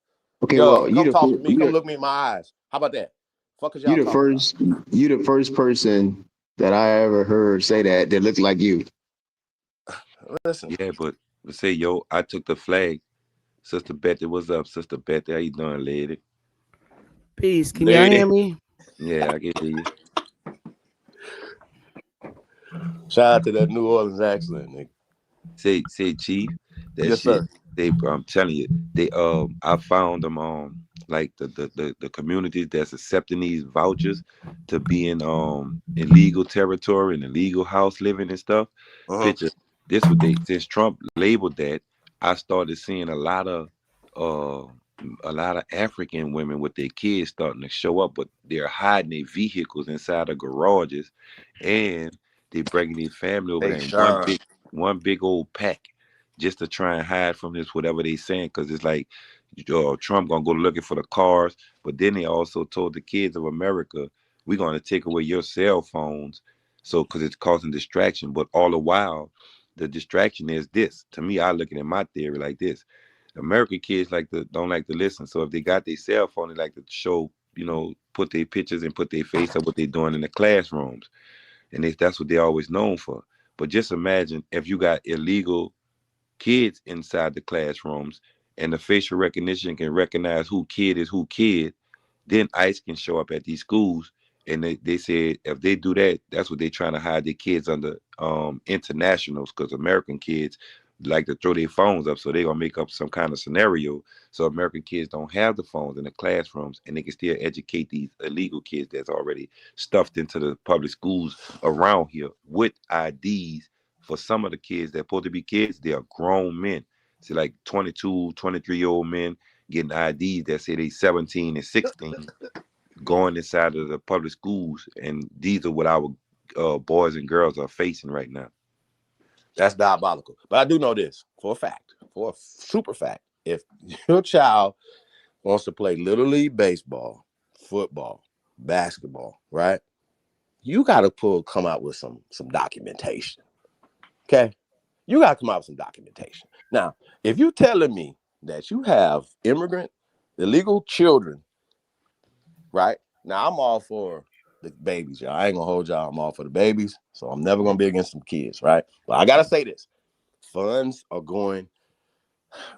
Okay, Yo, well, come talk to me. Come look me in my eyes. How about that? Fuck is y'all talking about? You the first person that I ever heard say that looked like you. Listen. Yeah, but say, yo, I took the flag. Sister Betty, what's up? Sister Betty, how you doing, lady? Peace. Can y'all hear me? Yeah, I can hear you. Shout out to that New Orleans accent, nigga. Say, Chief. That yes, shit. Sir. I'm telling you, I found them like the communities that's accepting these vouchers to be in illegal territory and illegal house living and stuff. Picture this what they, since Trump labeled that, I started seeing a lot of African women with their kids starting to show up, but they're hiding their vehicles inside of garages, and they bringing their family over there in one big old pack just to try and hide from this whatever they saying, because it's like Trump gonna go looking for the cars, but then they also told the kids of America, we're gonna take away your cell phones, so because it's causing distraction. But all the while, the distraction is this. To me, I looking at my theory like this: American kids don't like to listen. So if they got their cell phone, they like to show, put their pictures and put their face up what they're doing in the classrooms, and that's what they're always known for. But just imagine if you got illegal kids inside the classrooms, and the facial recognition can recognize who kid is who kid, then ICE can show up at these schools. And they said if they do that, that's what they're trying to hide their kids under internationals, because American kids like to throw their phones up, so they're gonna make up some kind of scenario so American kids don't have the phones in the classrooms, and they can still educate these illegal kids that's already stuffed into the public schools around here with IDs. For some of the kids that supposed to be kids, they are grown men. See, like 22, 23-year-old men getting IDs that say they 17 and 16, going inside of the public schools, and these are what our boys and girls are facing right now. That's diabolical. But I do know this for a fact, for a super fact. If your child wants to play Little League baseball, football, basketball, right? You got to come out with some documentation. Okay? You got to come out with some documentation. Now, if you telling me that you have immigrant, illegal children, right? Now, I'm all for the babies, y'all. I ain't going to hold y'all. I'm all for the babies. So I'm never going to be against some kids, right? But I got to say this. Funds are going.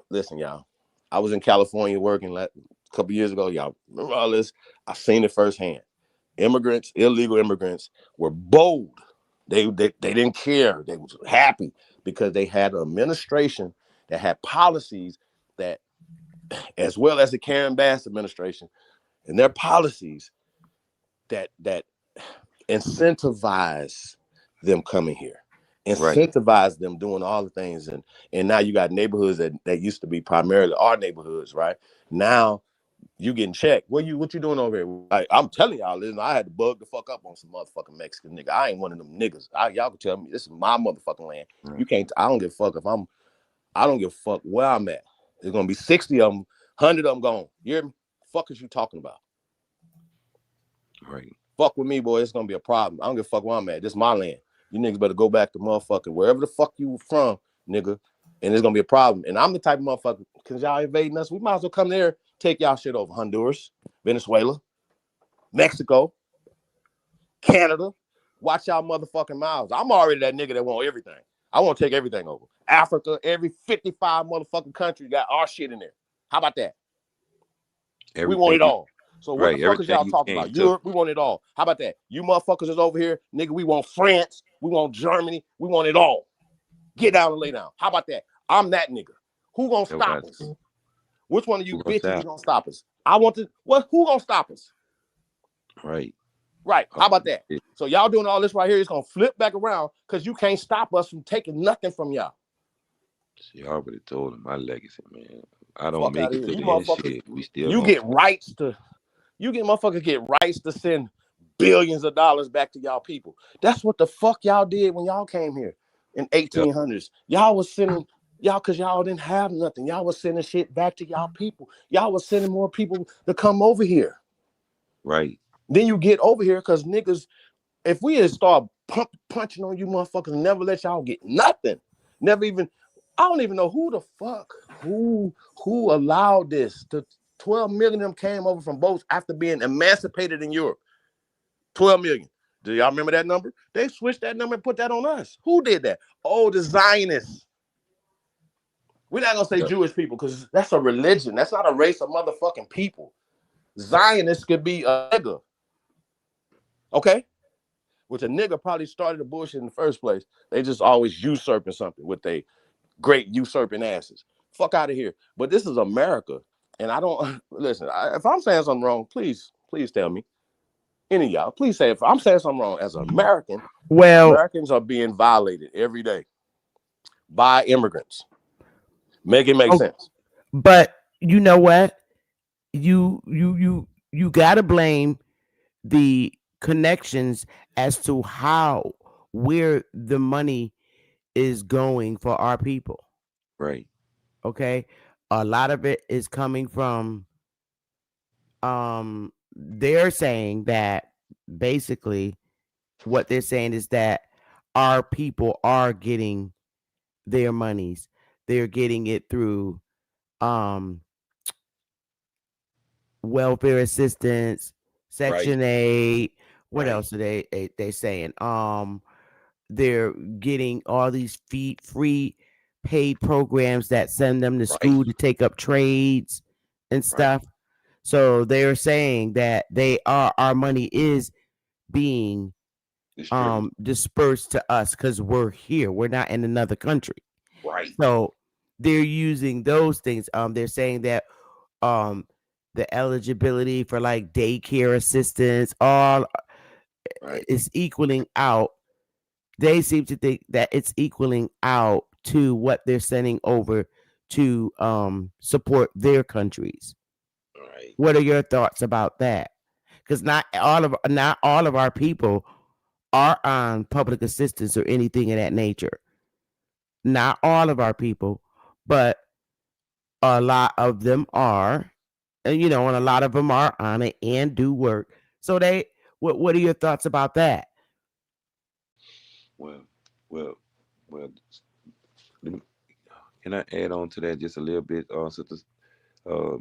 Listen, y'all. I was in California working a couple years ago. Y'all remember all this? I seen it firsthand. Immigrants, illegal immigrants, were bold. They didn't care. They was happy because they had an administration that had policies that, as well as the Karen Bass administration, and their policies that incentivize them coming here. Incentivize them doing all the things, and now you got neighborhoods that used to be primarily our neighborhoods, right? Now you getting checked. What you doing over here? I'm telling y'all, listen, I had to bug the fuck up on some motherfucking Mexican nigga. I ain't one of them niggas. Y'all can tell me this is my motherfucking land. You can't. I don't give a fuck I don't give a fuck where I'm at. There's gonna be 60 of them, 100 of them gone. You hear me? Fuck is you talking about? Right. Fuck with me, boy. It's gonna be a problem. I don't give a fuck where I'm at. This is my land. You niggas better go back to motherfucking wherever the fuck you from, nigga. And it's gonna be a problem. And I'm the type of motherfucker, because y'all invading us, we might as well come there, take y'all shit over. Honduras, Venezuela, Mexico, Canada. Watch y'all motherfucking mouths. I'm already that nigga that want everything. I want to take everything over. Africa, every 55 motherfucking country got our shit in there. How about that? We want it all. So what the fuck is y'all talking about? Europe, we want it all. How about that? You motherfuckers is over here, nigga, we want France, we want Germany, we want it all. Get down and lay down. How about that? I'm that nigga. Who gonna stop us? Which one of you bitches is gonna stop us? Who gonna stop us? Right. How about that? So y'all doing all this right here, it's gonna flip back around because you can't stop us from taking nothing from y'all. See, I already told him my legacy, man. I don't make it to the end shit. We still you get motherfuckers get rights to send billions of dollars back to y'all people. That's what the fuck y'all did when y'all came here in 1800s. Y'all was sending because y'all didn't have nothing. Y'all was sending shit back to y'all people. Y'all was sending more people to come over here. Right. Then you get over here because niggas, if we had start punching on you motherfuckers and never let y'all get nothing, never even, I don't even know who the fuck, who allowed this. The 12 million of them came over from boats after being emancipated in Europe. 12 million. Do y'all remember that number? They switched that number and put that on us. Who did that? Oh, the Zionists. We're not going to say Jewish people because that's a religion. That's not a race of motherfucking people. Zionists could be a nigga. Okay? Which a nigga probably started the bullshit in the first place. They just always usurping something with they great usurping asses. Fuck out of here. But this is America. And I don't, listen, if I'm saying something wrong, please tell me. Any of y'all, please say if I'm saying something wrong as an American, Americans are being violated every day by immigrants. Make it make sense. But you know what? You gotta blame the connections as to where the money is going for our people. Right. Okay. A lot of it is coming from they're saying that basically what they're saying is that our people are getting their monies. They're getting it through welfare assistance, Section 8. What else are they saying? They're getting all these free paid programs that send them to school to take up trades and stuff. So they're saying that our money is being dispersed to us because we're here. We're not in another country. Right. So they're using those things. They're saying that the eligibility for like daycare assistance all is equaling out. They seem to think that it's equaling out to what they're sending over to support their countries. Right. What are your thoughts about that? Because not all of our people are on public assistance or anything of that nature. Not all of our people, but a lot of them are, and and a lot of them are on it and do work. So what are your thoughts about that? Well, can I add on to that just a little bit, sisters?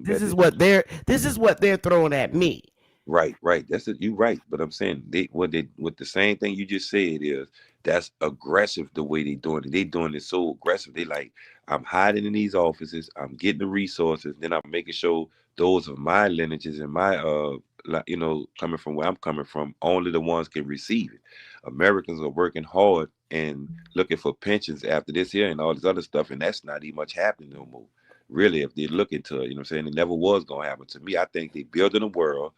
This is what they're throwing at me. Right. That's it. You right, but I'm saying what the same thing you just said is that's aggressive the way they doing it. They doing it so aggressive. They like, I'm hiding in these offices. I'm getting the resources. Then I'm making sure those of my lineages and my coming from where I'm coming from, only the ones can receive it. Americans are working hard and looking for pensions after this here and all this other stuff, and that's not even much happening no more. Really, if they look into it, what I'm saying, it never was gonna happen. To me, I think they building a world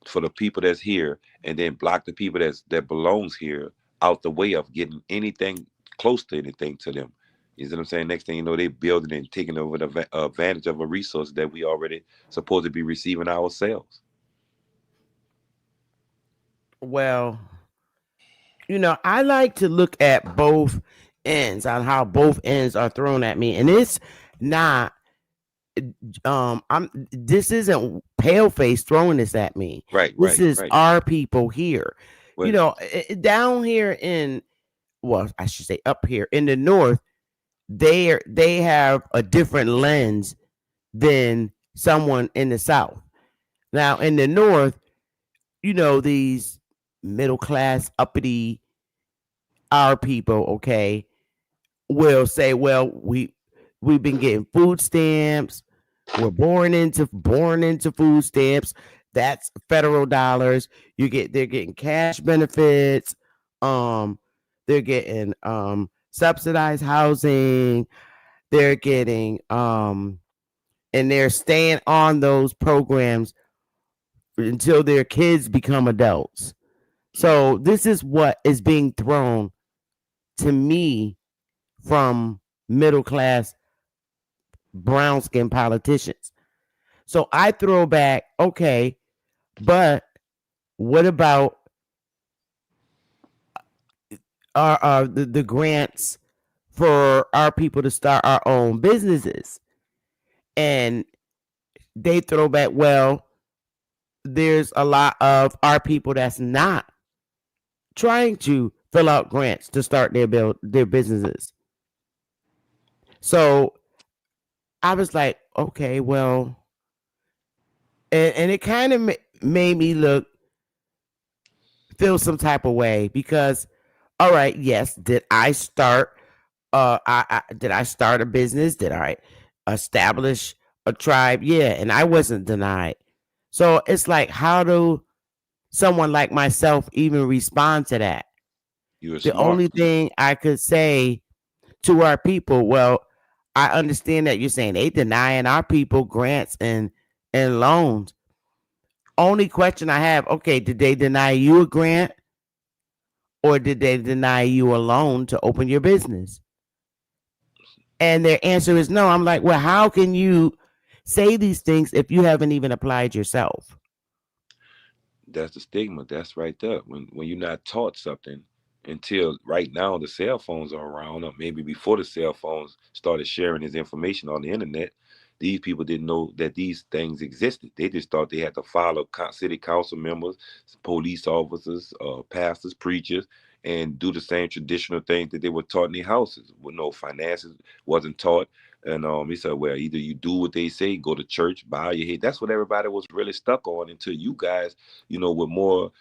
for the people that's here and then block the people that belongs here out the way of getting anything close to anything to them. You see what I'm saying? Next thing you know, they building and taking over the advantage of a resource that we already supposed to be receiving ourselves. Well, I like to look at both ends on how both ends are thrown at me, and it's not this isn't Paleface throwing this at me. This is our people here. Down here I should say up here in the north, they have a different lens than someone in the south. Now in the north, these middle class uppity our people, okay, will say, well, we've been getting food stamps. We're born into food stamps. That's federal dollars. They're getting cash benefits. They're getting subsidized housing. They're getting and they're staying on those programs until their kids become adults. So this is what is being thrown to me from middle class brown skinned politicians. So I throw back, okay, but what about the grants for our people to start our own businesses? And they throw back, well, there's a lot of our people that's not trying to fill out grants to start their businesses. So I was like, okay, well, and it kind of made me feel some type of way because, all right, yes, did I start? Did I start a business? Did I establish a tribe? Yeah, and I wasn't denied. So it's like, how do someone like myself even respond to that? The only thing I could say to our people, well, I understand that you're saying they denying our people grants and loans. Only question I have, okay, did they deny you a grant or did they deny you a loan to open your business? And their answer is no. I'm like, well, how can you say these things if you haven't even applied yourself? That's the stigma. That's right there. When you're not taught something until right now the cell phones are around, or maybe before the cell phones started sharing this information on the internet, these people didn't know that these things existed. They just thought they had to follow city council members, police officers, pastors, preachers, and do the same traditional things that they were taught in their houses. With no finances wasn't taught. And he said, well, either you do what they say, go to church, bow your head. That's what everybody was really stuck on until you guys, with more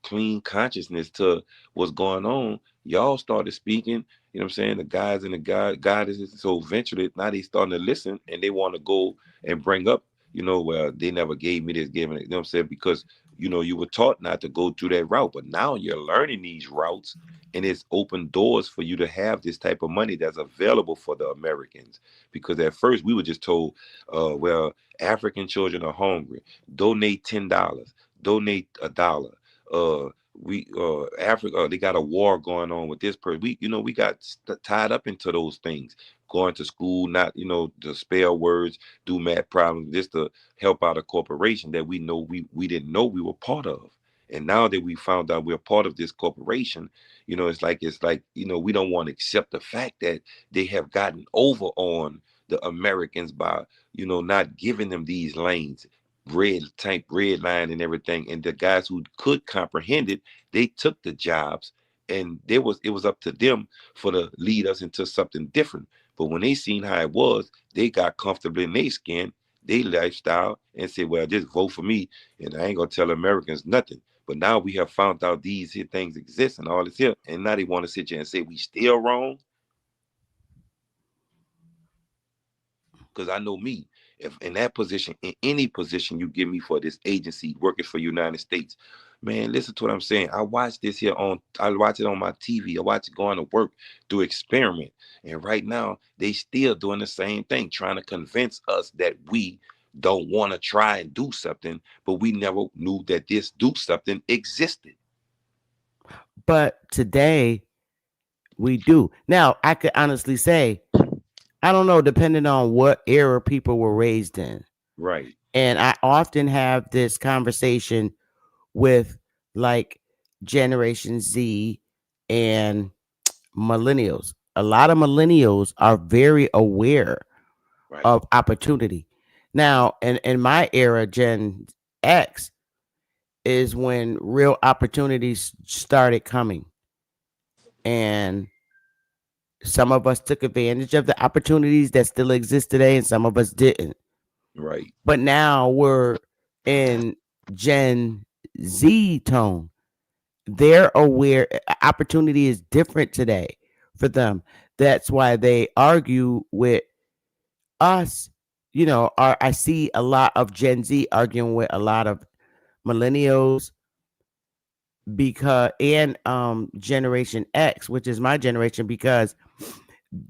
clean consciousness to what's going on. Y'all started speaking You know what I'm saying? The guys and the goddesses. So eventually, now they starting to listen and they want to go and bring up, well, they never gave me this, giving it. You know what I'm saying? Because you were taught not to go through that route, but now you're learning these routes, and it's open doors for you to have this type of money that's available for the Americans. Because at first we were just told, well, African children are hungry. Donate $10. Donate $1. We Africa, they got a war going on with this person. We got tied up into those things, going to school, not to spell words, do math problems, just to help out a corporation that we didn't know we were part of. And now that we found out we're part of this corporation, it's like we don't want to accept the fact that they have gotten over on the Americans by not giving them these lanes, red line and everything. And the guys who could comprehend it, they took the jobs, and it was up to them for to lead us into something different. But when they seen how it was, they got comfortable in their skin, their lifestyle, and said, well, just vote for me, and I ain't gonna tell Americans nothing. But now we have found out these here things exist and all this here, and now they want to sit here and say we still wrong. Because I know me, if in that position, in any position you give me for this agency working for United States, man, listen to what I'm saying. I watch it on my TV. I watch it going to work, do experiment. And right now, they still doing the same thing, trying to convince us that we don't want to try and do something, but we never knew that this do something existed. But today, we do. Now, I could honestly say, I don't know, depending on what era people were raised in. Right. And I often have this conversation with like Generation Z and millennials. A lot of millennials are very aware of opportunity. Now, in my era, Gen X is when real opportunities started coming. And some of us took advantage of the opportunities that still exist today, and some of us didn't. Right. But now we're in Gen Z tone. They're aware opportunity is different today for them. That's why they argue with us. I see a lot of Gen Z arguing with a lot of millennials and Generation X, which is my generation, because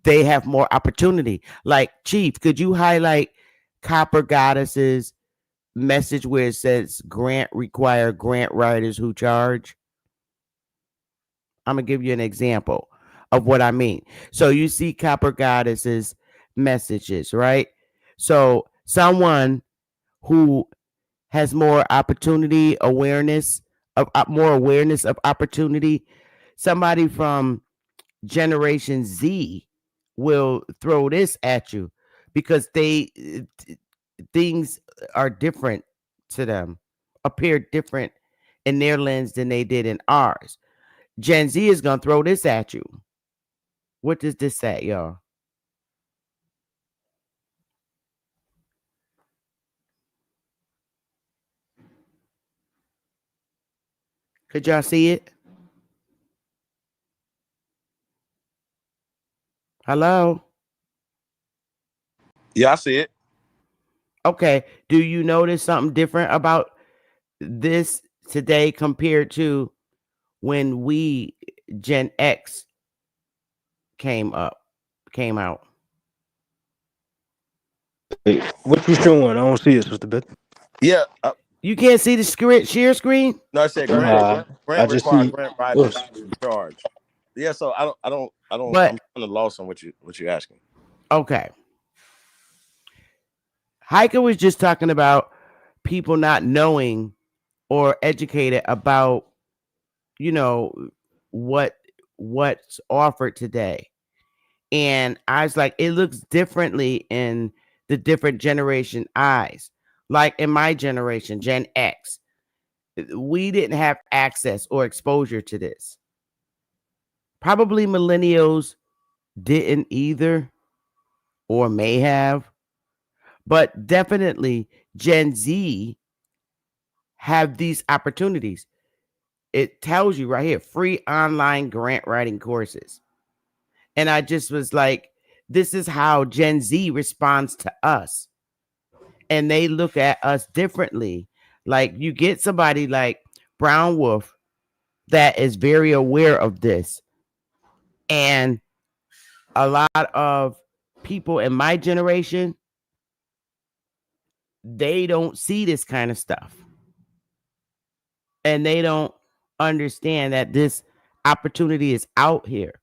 they have more opportunity. Like, Chief, could you highlight Copper Goddess's message where it says grant writers who charge? I'm gonna give you an example of what I mean. So you see Copper Goddess's messages, right? So someone who has more awareness of opportunity, somebody from Generation Z will throw this at you because things are different to them, appear different in their lens than they did in ours. Gen Z is gonna throw this at you. What does this say, y'all? Could y'all see it? Hello? Yeah, I see it. Okay. Do you notice something different about this today compared to when we Gen X came out? What you showing? I don't see it, Sister Beth. Yeah. You can't see the share screen? No, I said grant require grant writers to charge. Yeah, so I don't But I'm kind of lost on what you're asking. Okay. Heike was just talking about people not knowing or educated about, what's offered today. And I was like, it looks differently in the different generation eyes. Like in my generation, Gen X, we didn't have access or exposure to this. Probably millennials didn't either, or may have, but definitely Gen Z have these opportunities. It tells you right here, free online grant writing courses. And I just was like, this is how Gen Z responds to us. And they look at us differently. Like you get somebody like Brown Wolf that is very aware of this. And a lot of people in my generation, they don't see this kind of stuff. And they don't understand that this opportunity is out here.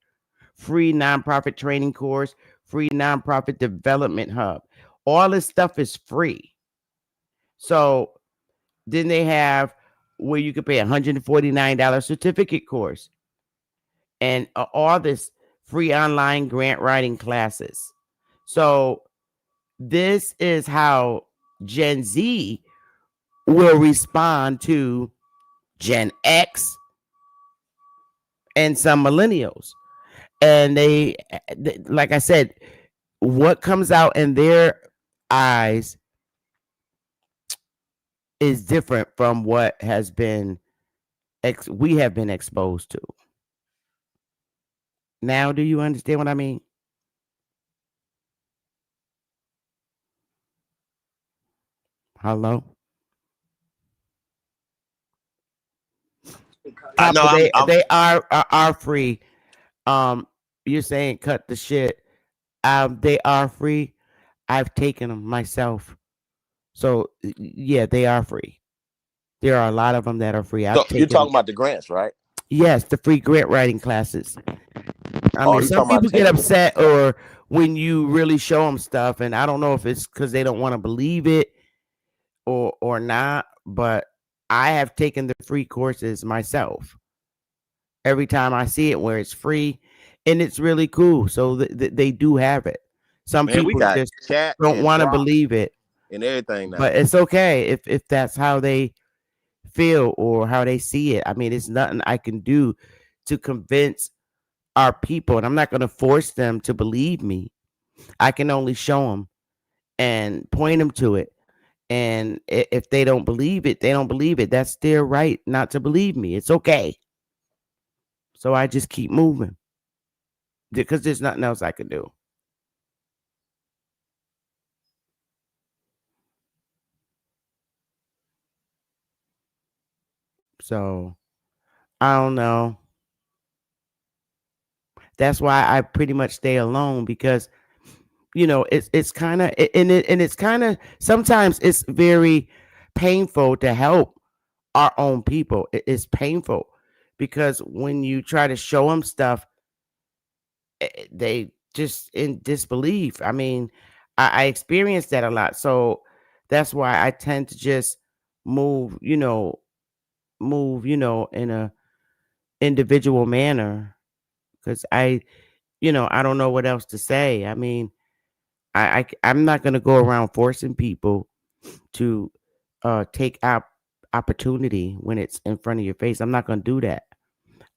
Free nonprofit training course, free nonprofit development hub. All this stuff is free. So then they have where you could pay $149 certificate course and all this free online grant writing classes. So this is how Gen Z will respond to Gen X and some millennials. And they, like I said, what comes out in their eyes is different from what has been we have been exposed to. Now, do you understand what I mean? Hello? No, They are free. You're saying cut the shit. They are free. I've taken them myself. So yeah, they are free. There are a lot of them that are free. So you're talking about the grants, right? Yes, the free grant writing classes. I mean, some people get upset or when you really show them stuff, and I don't know if it's because they don't want to believe it or not, but I have taken the free courses myself. Every time I see it where it's free, and it's really cool. So they do have it. Some people just don't want to believe it and everything now. But it's okay if that's how they feel or how they see it. I mean, it's nothing I can do to convince our people, and I'm not going to force them to believe me. I can only show them and point them to it. And if they don't believe it, they don't believe it. That's their right not to believe me. It's okay. So I just keep moving because there's nothing else I can do. So I don't know. That's why I pretty much stay alone because, you know, it's kind of and it's kind of sometimes it's very painful to help our own people. It's painful because when you try to show them stuff, they just in disbelief. I mean, I experienced that a lot, so that's why I tend to just move, in a individual manner because I don't know what else to say. I mean, I'm not going to go around forcing people to take opportunity when it's in front of your face. I'm not going to do that.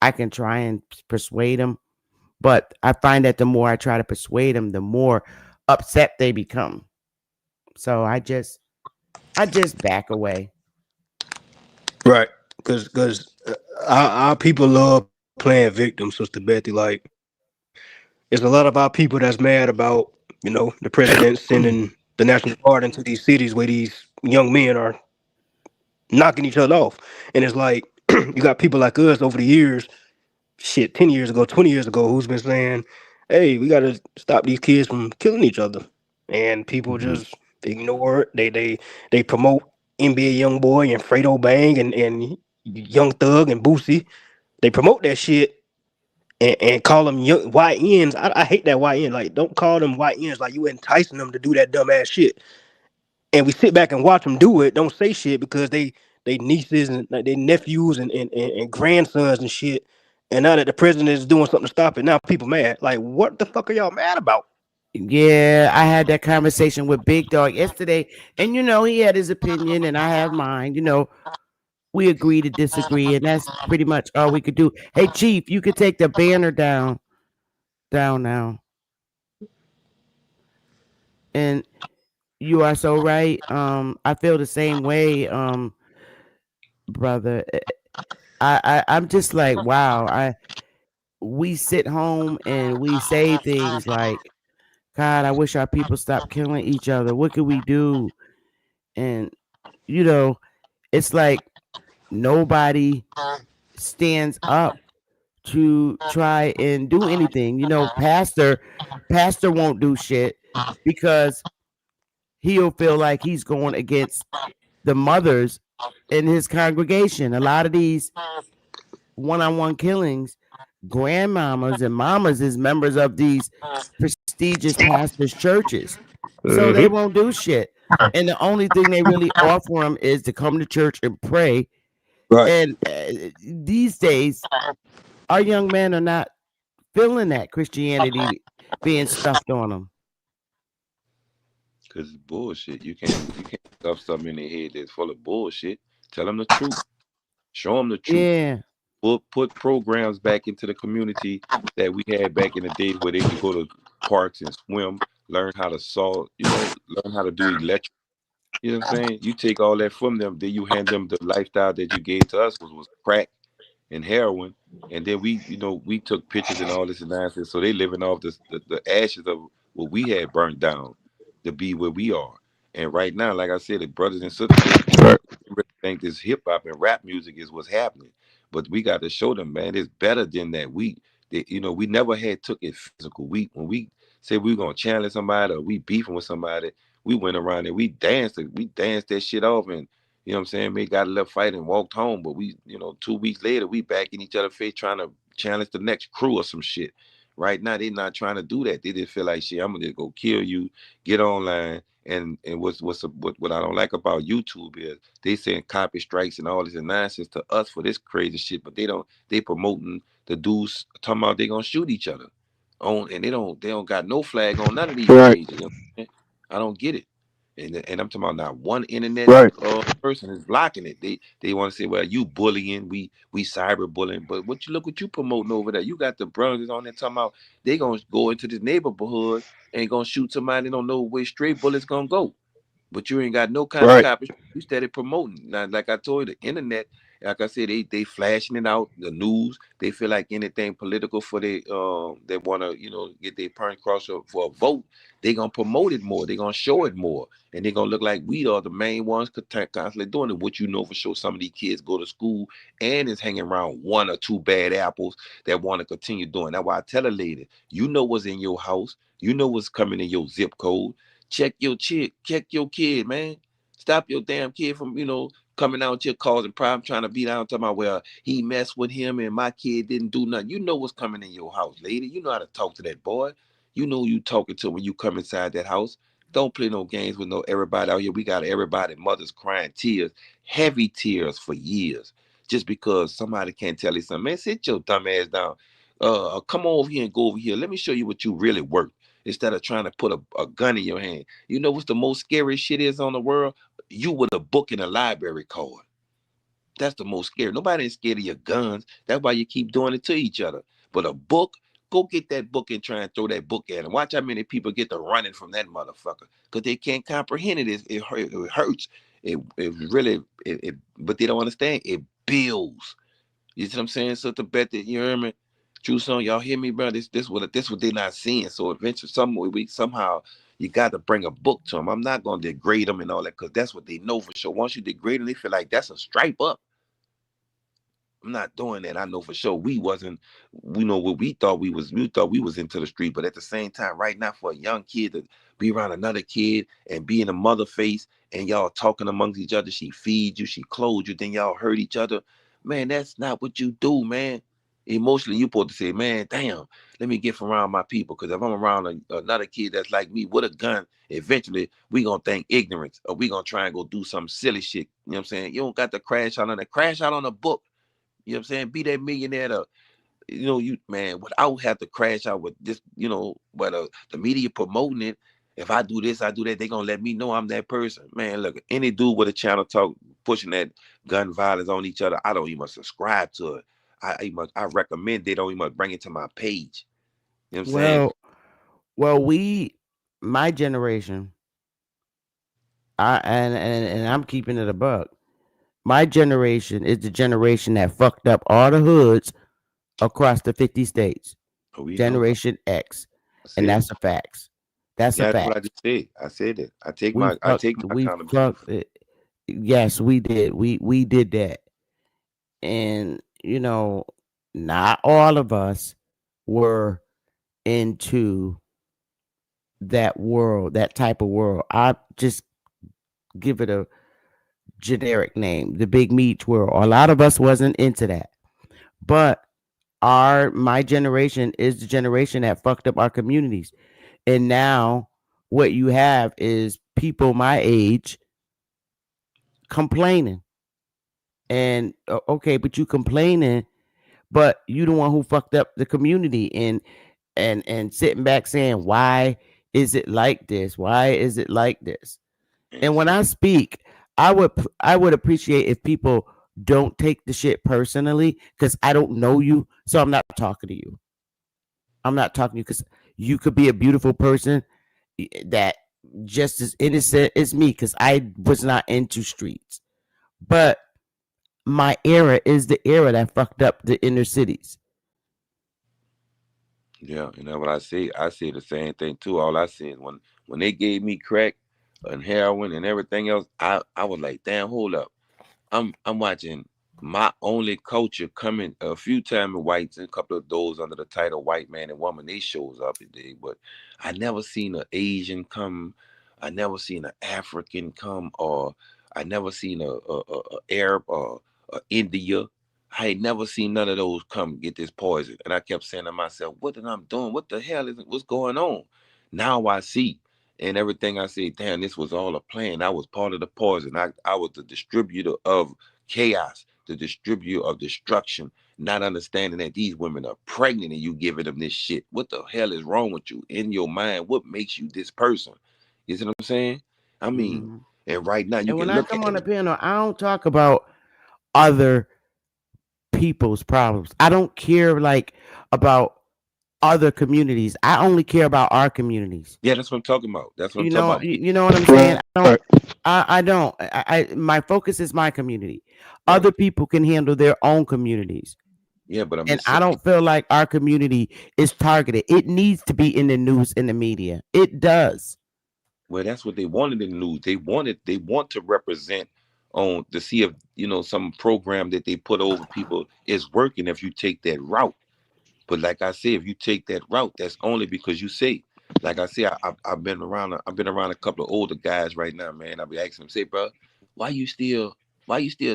I can try and persuade them, but I find that the more I try to persuade them, the more upset they become. So I just back away. Right, because our people love playing victim, Sister Betty. Like, there's a lot of our people that's mad about, the president sending the National Guard into these cities where these young men are knocking each other off. And it's like, you got people like us over the years, 10 years ago, 20 years ago, who's been saying, hey, we got to stop these kids from killing each other. And people just ignore it. They promote NBA Youngboy and Fredo Bang and Young Thug and Boosie. They promote that shit and call them young YNs. I hate that YN. Like, don't call them YNs. Like, you enticing them to do that dumb ass shit. And we sit back and watch them do it. Don't say shit because they nieces and like, they nephews and grandsons and shit. And now that the president is doing something to stop it, now people mad. Like, what the fuck are y'all mad about? Yeah, I had that conversation with Big Dog yesterday, and he had his opinion, and I have mine. We agree to disagree, and that's pretty much all we could do. Hey, Chief, you could take the banner down now. And you are so right. I feel the same way, brother. I'm just like, wow. we sit home and we say things like, God, I wish our people stopped killing each other. What could we do? And, it's like nobody stands up to try and do anything. Pastor won't do shit because he'll feel like he's going against the mothers in his congregation. A lot of these one-on-one killings, grandmamas and mamas is members of these prestigious pastors' churches. So they won't do shit. And the only thing they really offer them is to come to church and pray. Right. And these days, our young men are not feeling that Christianity being stuffed on them. Cause it's bullshit. You can't stuff something in their head that's full of bullshit. Tell them the truth. Show them the truth. Yeah. Put programs back into the community that we had back in the days where they could go to parks and swim, learn how to saw, learn how to do electric. You know what I'm saying? You take all that from them, then you hand them the lifestyle that you gave to us was crack and heroin, and then we took pictures and all this nonsense. So they living off the ashes of what we had burnt down to be where we are. And right now, like I said, the brothers and sisters, they really think this hip hop and rap music is what's happening, but we got to show them, man, it's better than that. We never had took it physical. When we said we were gonna challenge somebody or we beefing with somebody, we went around and we danced that shit off, and you know what I'm saying? We got a little fight and walked home, but we, 2 weeks later, we back in each other's face trying to challenge the next crew or some shit. Right now, they're not trying to do that. They just feel like, shit, I'm gonna just go kill you, get online. And what I don't like about YouTube is they saying copy strikes and all this nonsense to us for this crazy shit, but they promoting the dudes talking about they gonna shoot each other and they don't got no flag on none of these pages. I don't get it. And I'm talking about not one internet person is blocking it. They want to say, well, you bullying, we cyberbullying, but look what you promoting over there. You got the brothers on there talking about they gonna go into this neighborhood and gonna shoot somebody. They don't know where straight bullets gonna go. But you ain't got no kind of copy. You started promoting. Now, like I told you, the internet, like I said, they flashing it out, the news. They feel like anything political for they want to, get their point across for a vote. They gonna promote it more. They gonna show it more. And they gonna look like we are the main ones constantly doing it. What for sure, some of these kids go to school and is hanging around one or two bad apples that want to continue doing. That's why I tell a lady, you know what's in your house. You know what's coming in your zip code. Check your kid, man. Stop your damn kid from, coming out here causing problem, trying to beat out, talking about, well, he messed with him and my kid didn't do nothing. You know what's coming in your house, lady. You know how to talk to that boy. You know who you talking to when you come inside that house. Don't play no games with everybody out here. We got everybody, mothers crying tears, heavy tears for years, just because somebody can't tell you something. Man, sit your dumb ass down. Come over here and go over here. Let me show you what you really worth instead of trying to put a gun in your hand. You know what's the most scary shit is on the world? You with a book in a library card. That's the most scary. Nobody ain't scared of your guns. That's why you keep doing it to each other. But a book, go get that book and try and throw that book at them. Watch how many people get to running from that motherfucker because they can't comprehend it. It hurts. It really, but they don't understand. It builds. You see what I'm saying? So to bet that, you hear me? True song, y'all hear me, bro? This what they not seeing. So eventually, somehow you got to bring a book to them. I'm not gonna degrade them and all that because that's what they know for sure. Once you degrade them, they feel like that's a stripe up. I'm not doing that. I know for sure we wasn't. We know what we thought we was. We thought we was into the street, but at the same time, right now, for a young kid to be around another kid and be in a mother face and y'all talking amongst each other, she feeds you, she clothes you, then y'all hurt each other. Man, that's not what you do, man. Emotionally, you supposed to say, man, damn, let me get from around my people. Because if I'm around another kid that's like me with a gun, eventually we gonna think ignorance or we gonna try and go do some silly shit. You know what I'm saying? You don't got to crash out on a book. You know what I'm saying? Be that millionaire to, without have to crash out with this, but the media promoting it. If I do this, I do that, they gonna let me know I'm that person. Man, look, any dude with a channel talk pushing that gun violence on each other, I don't even subscribe to it. I recommend they don't even bring it to my page. You know what I'm saying? Well, my generation, and I'm keeping it a buck. My generation is the generation that fucked up all the hoods across the 50 states. We know. Generation X. And It. that's a fact. That's a Yeah, that's what I fact. just said. I said it. I take We my we accountability for fucked it. Yes, we did. We did that. And not all of us were into that world, that type of world. I just give it a generic name, the big meat world. A lot of us wasn't into that. But my generation is the generation that fucked up our communities. And now what you have is people my age complaining. And okay, but you complaining, but you the one who fucked up the community and sitting back saying, why is it like this? Why is it like this? And when I speak, I would appreciate if people don't take the shit personally, because I don't know you, so I'm not talking to you. I'm not talking to you because you could be a beautiful person that just as innocent as me, because I was not into streets. But my era is the era that fucked up the inner cities. Yeah, you know what I say? I say the same thing too. All I said when they gave me crack and heroin and everything else, I was like, damn, hold up. I'm watching my only culture coming a few times with whites and a couple of those under the title white man and woman. They shows up today, but I never seen an Asian come. I never seen an African come, or I never seen a Arab or a India. I ain't never seen none of those come get this poison. And I kept saying to myself, what did I'm doing? What the hell is what's going on? Now I see. And everything I said, damn, this was all a plan. I was part of the poison. I was the distributor of chaos, the distributor of destruction, not understanding that these women are pregnant and you giving them this shit. What the hell is wrong with you? In your mind, what makes you this person? You see what I'm saying? I mean, Mm-hmm. and right now you And when can I look come at on the it. panel, I don't talk about other people's problems. I don't care about other communities. I only care about our communities. Yeah, that's what I'm talking about. That's what I'm You talking know, about. you know what I'm saying? I don't. My focus is my community. Right. Other people can handle their own communities. Yeah, but I'm And just I saying. don't feel like our community is targeted. It needs to be in the news, in the media. It does. Well, that's what they wanted in the news. They want to represent on to see if some program that they put over people is working if you take that route. But like I say, if you take that route, that's only because you say, like I say, I've been around a couple of older guys right now, man. I'll be asking them, say, bro, why you still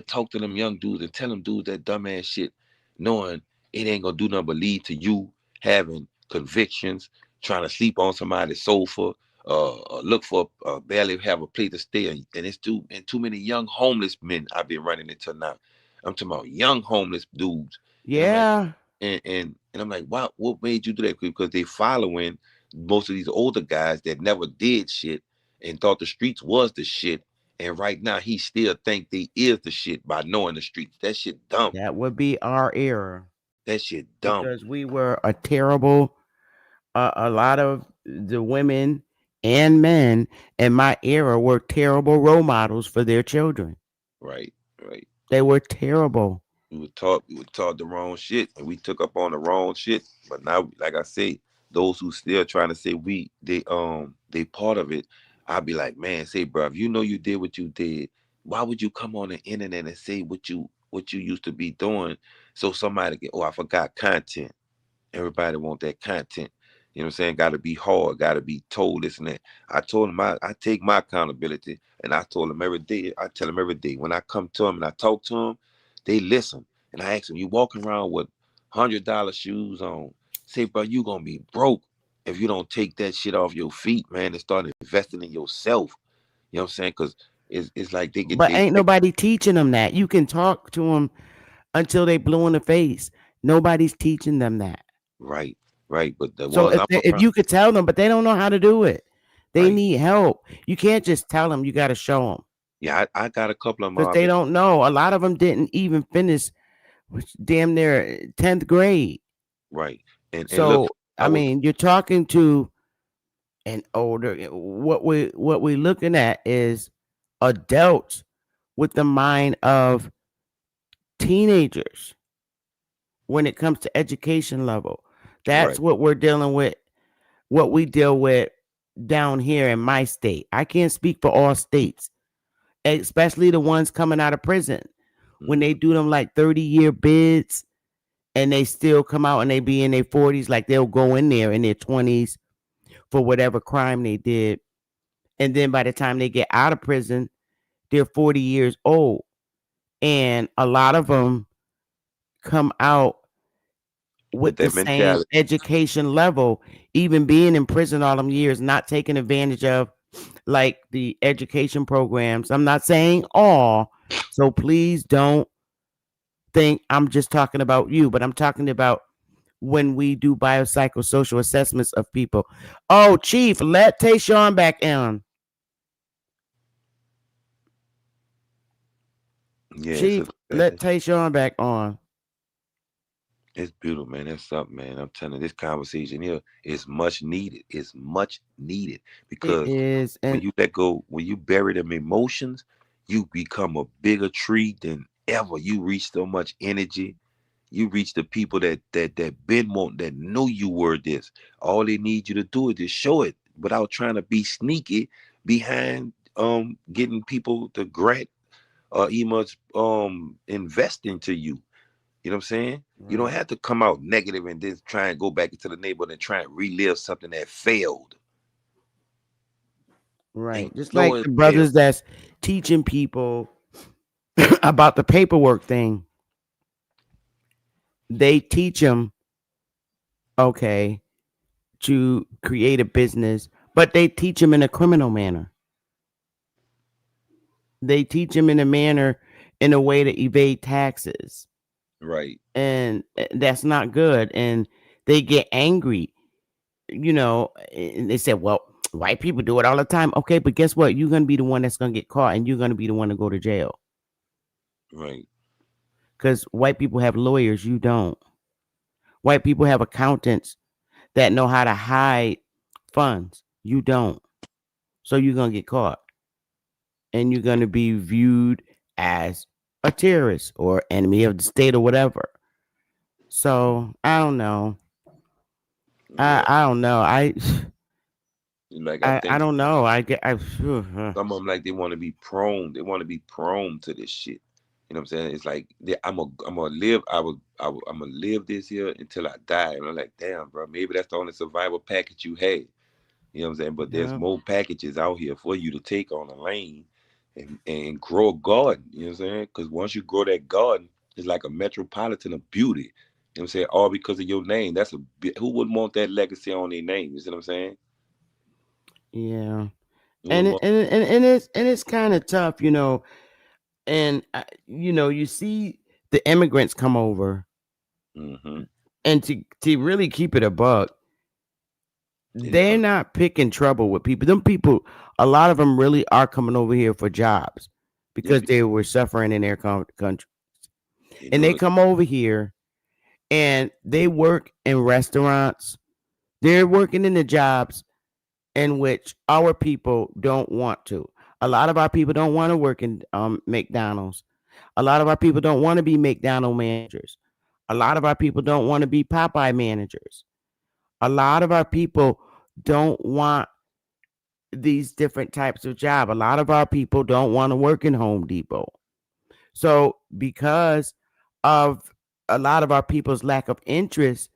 talk to them young dudes and tell them dudes that dumbass shit, knowing it ain't gonna do nothing but lead to you having convictions, trying to sleep on somebody's sofa, look for barely have a place to stay, and it's too many young homeless men I've been running into now. I'm talking about young homeless dudes, and I'm like. Yeah. And I'm like, wow, what made you do that? Because they following most of these older guys that never did shit and thought the streets was the shit. And right now he still think they is the shit by knowing the streets. That shit dumb. That would be our era, That shit dumb. because we were a terrible, a lot of the women and men in my era were terrible role models for their children. Right, right. They were terrible. We were taught the wrong shit and we took up on the wrong shit. But now, like I say, those who still trying to say they part of it, I'll be like, man, say, bro, if you know you did what you did, why would you come on the internet and say what you used to be doing so somebody get, oh, I forgot content. Everybody want that content. You know what I'm saying? Got to be hard. Got to be told this and that. I told him I take my accountability, and I told him every day. I tell them every day when I come to them and I talk to them, they listen. And I ask them, "You walking around with $100 shoes on? Say, bro, you gonna be broke if you don't take that shit off your feet, man, and start investing in yourself." You know what I'm saying? Because it's like they get But ain't nobody teaching them that. You can talk to them until they blue in the face. Nobody's teaching them that. right, right. But the So ones I'm if around, you could tell them, but they don't know how to do it. They right? need help. You can't just tell them. You got to show them, Yeah, I got a couple of them. because they don't know. A lot of them didn't even finish damn near 10th grade. Right. And look, So I I was mean, you're talking to an older. What we're looking at is adults with the mind of teenagers. when it comes to education level. That's Right. what we're dealing with, what we deal with down here in my state. I can't speak for all states, especially the ones coming out of prison. When they do them like 30-year bids and they still come out and they be in their 40s, like they'll go in there in their 20s for whatever crime they did. And then by the time they get out of prison, they're 40 years old. And a lot of them come out With with the that same mentality. education level, even being in prison all them years, not taking advantage of like the education programs. I'm not saying all, so please don't think I'm just talking about you, but I'm talking about when we do biopsychosocial assessments of people. Oh, Chief, let Tayshawn back in. Yeah, so Chief, let Tayshawn back on. it's beautiful, man. That's something, man. I'm telling you, this conversation here is much needed. It's much needed It because is, when and you let go, when you bury them emotions, you become a bigger tree than ever. You reach so much energy. You reach the people that been want, that know you were this. All they need you to do is just show it without trying to be sneaky behind getting people to grant or even invest into you. You know what I'm saying? You don't right, have to come out negative and then try and go back into the neighborhood and try and relive something that failed. And right. Just know like it the failed. brothers that's teaching people about the paperwork thing. They teach them, okay, to create a business, but they teach them in a criminal manner. They teach them in a manner, in a way to evade taxes, Right. and that's not good. And they get angry, and they said, well, white people do it all the time. Okay, but guess what? You're going to be the one that's going to get caught, and you're going to be the one to go to jail, Right. because white people have lawyers, you don't. White people have accountants that know how to hide funds, you don't. So you're going to get caught, and you're going to be viewed as a terrorist or enemy of the state or whatever. So I don't know. I Yeah. I don't know. I Like I I think don't know. I get I some of them like they want to be prone. They want to be prone to this shit. You know what I'm saying? It's like I'm gonna live. I'm gonna live this here until I die. And I'm like, damn, bro. Maybe that's the only survival package you had. You know what I'm saying? But there's yeah, more packages out here for you to take on a lane and grow a garden. You know what I'm saying? Because once you grow that garden, it's like a metropolitan of beauty. You know what I'm saying? All because of your name. Who wouldn't want that legacy on their name? You see what I'm saying? yeah. Who And wouldn't it, want? and it's kind of tough, and you see the immigrants come over, Mm-hmm. and to really keep it a buck, They didn't they're come. not picking trouble with people. Them people, a lot of them really are coming over here for jobs Yeah, because they were suffering in their country, they and know they the come over here and they work in restaurants. They're working in the jobs in which our people don't want to. A lot of our people don't want to work in McDonald's. A lot of our people don't want to be McDonald managers. A lot of our people don't want to be Popeye managers. A lot of our people don't want these different types of job. A lot of our people don't want to work in Home Depot. So because of a lot of our people's lack of interest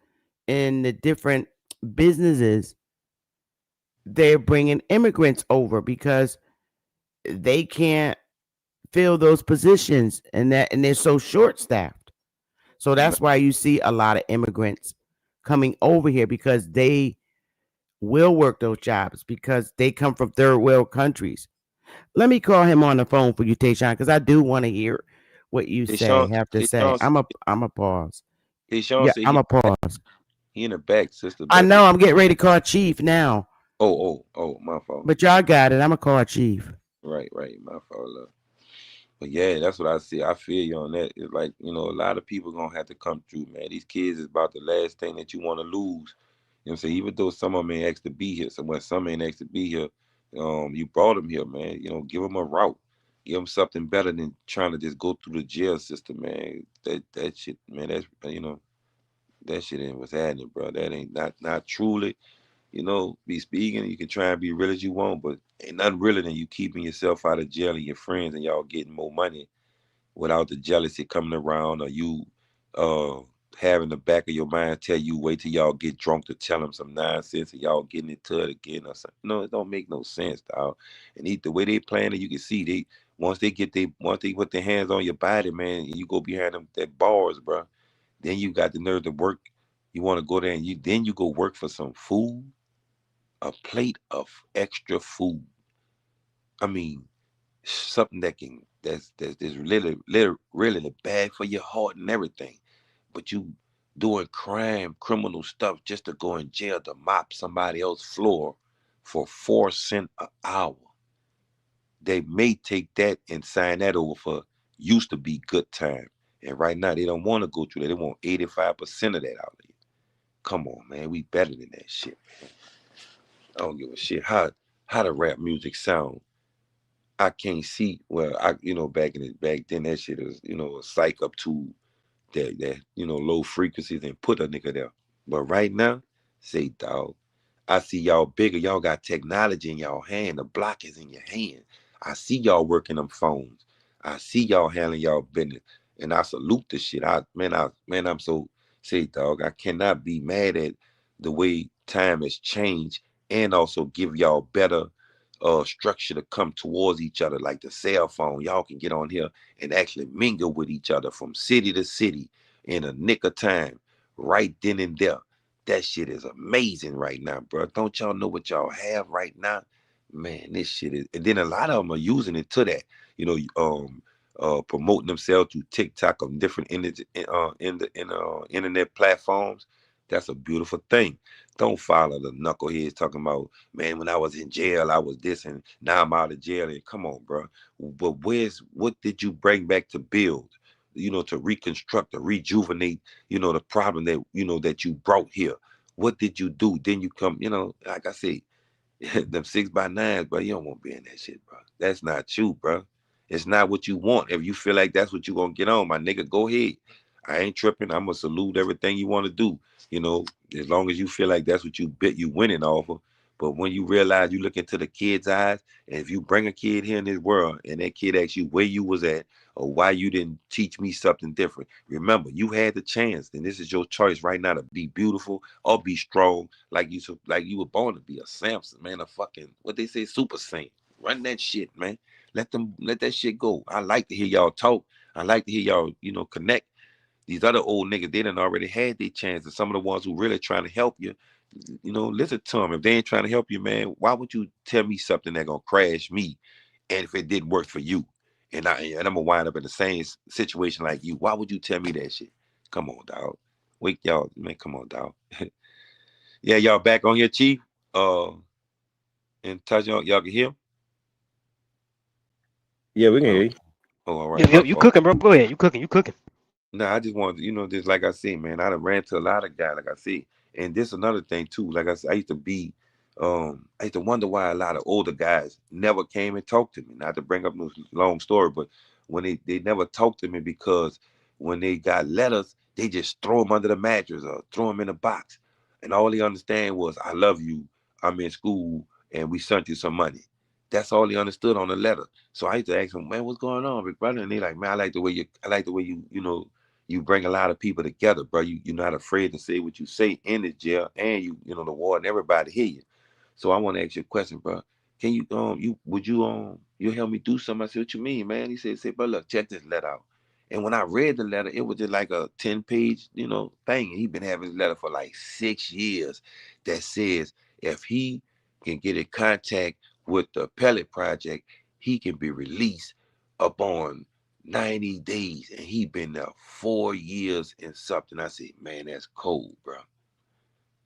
in the different businesses, they're bringing immigrants over because they can't fill those positions, and they're so short staffed. So man. that's why you see a lot of immigrants coming over here, because they will work those jobs because they come from third world countries. Let me call him on the phone for you, Tayshawn, because I do want to hear what you They Sean, have to they say. Sean, I'm a pause. they Sean Yeah, said I'm a pause. he in the back, Sister I Becky. know I'm getting ready to call Chief now, Oh, my fault. but y'all got it. I'm gonna call Chief. Right, my fault. Love. But yeah, that's what I see. I feel you on that. It's like, a lot of people gonna have to come through, man. These kids is about the last thing that you want to lose. You know what I'm saying? Even though some of them ain't asked to be here, some ain't asked to be here, you brought them here, man. Give them a route. Give them something better than trying to just go through the jail system, man. That shit, man, that's. That shit ain't what's happening, bro. That ain't not truly, be speaking. You can try and be real as you want, but ain't nothing realer than you keeping yourself out of jail and your friends and y'all getting more money without the jealousy coming around, or you having the back of your mind tell you wait till y'all get drunk to tell them some nonsense and y'all getting into it again or something. No, it don't make no sense, dog. And the way they playing it, you can see once they put their hands on your body, man, and you go behind them that bars, bro. Then you got the nerve to work. You want to go there and you go work for some food, a plate of extra food. I mean, something that's really bad for your heart and everything. But you doing criminal stuff just to go in jail to mop somebody else's floor for 4 cents an hour. They may take that and sign that over for used to be good time. And right now they don't want to go through that. They want 85% of that out of you. Come on, man. We better than that shit. I don't give a shit how the rap music sound. I can't see. Well, back then that shit was, a psych up to that low frequencies and put a nigga there. But right now, say dog, I see y'all bigger. Y'all got technology in y'all hand. The block is in your hand. I see y'all working them phones. I see y'all handling y'all business, and I salute this shit. I'm so say dog. I cannot be mad at the way time has changed, and also give y'all better structure to come towards each other, like the cell phone. Y'all can get on here and actually mingle with each other from city to city in a nick of time, right then and there. That shit is amazing right now, bro. Don't y'all know what y'all have right now? Man, this shit is, and then a lot of them are using it to that, promoting themselves through TikTok or different internet platforms. That's a beautiful thing. Don't follow the knuckleheads talking about, man, when I was in jail, I was this, and now I'm out of jail. And come on, bro. But what did you bring back to build? To reconstruct or rejuvenate, the problem that you brought here. What did you do? Then you come, like I say, them 6x9s, bro. You don't want to be in that shit, bro. That's not you, bro. It's not what you want. If you feel like that's what you gonna get on, my nigga, go ahead. I ain't tripping. I'm gonna salute everything you want to do. As long as you feel like that's what you winning off of. But when you realize you look into the kid's eyes, and if you bring a kid here in this world, and that kid asks you where you was at or why you didn't teach me something different, remember you had the chance, and this is your choice right now to be beautiful or be strong, like you were born to be a Samson, man, a fucking what they say, super saint. Run that shit, man. Let that shit go. I like to hear y'all talk. I like to hear y'all, connect. These other old niggas, they done already had their chance. And some of the ones who really trying to help you, listen to them. If they ain't trying to help you, man, why would you tell me something that gonna crash me? And if it didn't work for you, and I'm gonna wind up in the same situation like you, why would you tell me that shit? Come on, dog. Wake y'all, man. Come on, dog. Yeah, y'all back on your chief. And touch y'all can hear? Yeah, we can Oh, hear you. all right. Yeah, you cooking, bro? Go ahead. You cooking. You cooking. No, I just want just like I said, man, I done ran to a lot of guys, like I said. And this another thing too, like I said, I used to wonder why a lot of older guys never came and talked to me. Not to bring up no long story, but when they never talked to me, because when they got letters, they just throw them under the mattress or throw them in a box. And all they understand was, I love you, I'm in school, and we sent you some money. That's all he understood on the letter. So I used to ask him, man, what's going on, big brother? And they like, man, I like the way you bring a lot of people together, bro. You're not afraid to say what you say in the jail, and the warden, everybody hear you. So I want to ask you a question, bro. Can you help me do something? I said, what you mean, man? He said, bro, look, check this letter out. And when I read the letter, it was just like a 10-page, thing. And he been having his letter for like 6 years that says if he can get in contact with the Pellet Project, he can be released upon 90 days. And he been there 4 years and something. I said, man, that's cold, bro.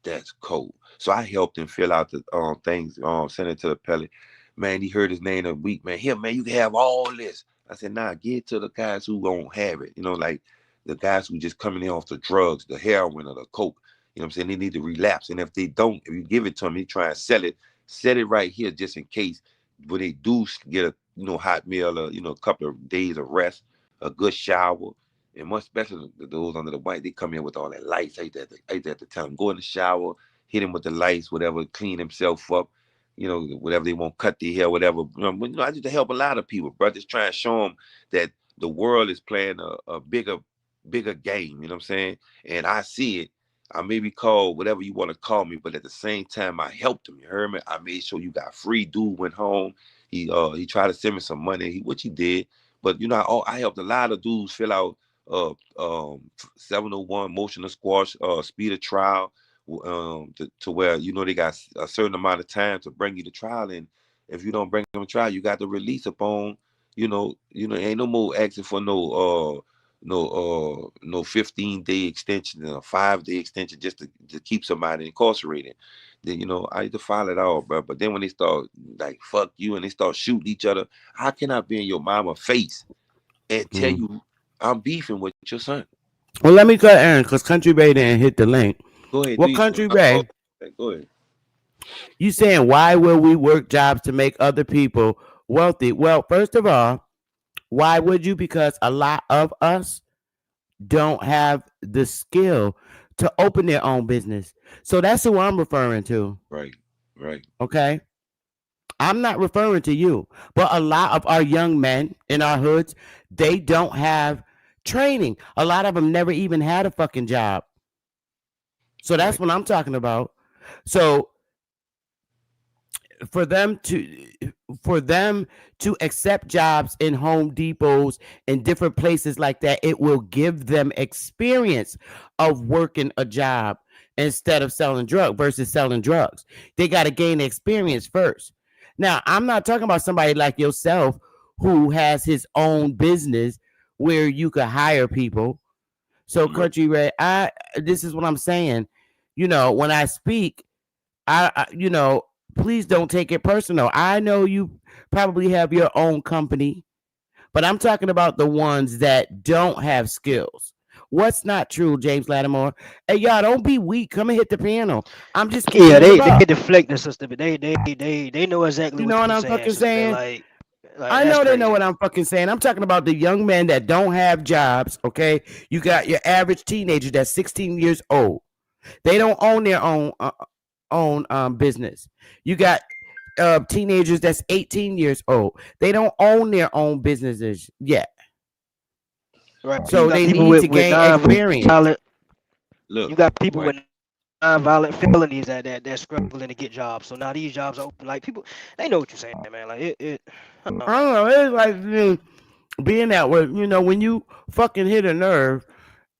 That's cold. So I helped him fill out the things, send it to the Pellet. Man, he heard his name a week, man. Here, man, you can have all this. I said, nah, get it to the guys who won't have it. Like the guys who just coming in off the drugs, the heroin or the coke. You know what I'm saying? They need to relapse. And if they don't, if you give it to them, he try and sell it. Set it right here just in case when they do get a hot meal or a couple of days of rest, a good shower. And much especially those under the white, they come in with all that lights. I used to have to tell them, go in the shower, hit him with the lights, whatever, clean himself up, whatever they want, cut their hair, whatever. I used to help a lot of people, brothers, trying to show them that the world is playing a bigger game, you know what I'm saying? And I see it. I may be called whatever you want to call me, but at the same time, I helped him. You heard me? I made sure you got free. Dude went home. He tried to send me some money, which he did. But I helped a lot of dudes fill out 701 motion to squash, speed of trial, to where they got a certain amount of time to bring you to trial, and if you don't bring them to trial, you got to release upon, ain't no more asking for no 15-day extension and a 5-day extension just to keep somebody incarcerated. Then I used to file it all, bro. But then when they start like fuck you and they start shooting each other, how can I be in your mama face and tell you I'm beefing with your son? Well, let me cut Aaron because Country Ray didn't hit the link. Go ahead. Well, Country Ray, go ahead. You saying why will we work jobs to make other people wealthy? Well, first of all, why would you? Because a lot of us don't have the skill to open their own business. So that's who I'm referring to. Right. Okay. I'm not referring to you, but a lot of our young men in our hoods, they don't have training. A lot of them never even had a fucking job. So that's what I'm talking about. So for them to accept jobs in Home Depots and different places like that, it will give them experience of working a job instead of selling drugs versus selling drugs. They got to gain experience first. Now, I'm not talking about somebody like yourself who has his own business where you could hire people. So, Country Ray, this is what I'm saying. When I speak, please don't take it personal. I know you probably have your own company, but I'm talking about the ones that don't have skills. What's not true, James Lattimore? Hey, y'all, don't be weak. Come and hit the piano. I'm just they deflect the system. They know exactly what I'm fucking saying. Like I know they know what I'm fucking saying. I'm talking about the young men that don't have jobs. Okay, you got your average teenager that's 16 years old. They don't own their own business. You got teenagers that's 18 years old. They don't own their own businesses yet. Right. So they need to gain experience. Look, you got people with non-violent felonies that struggling to get jobs. So now these jobs are open. Like people, they know what you're saying, man. Like I don't know. It's like being that way. When you fucking hit a nerve,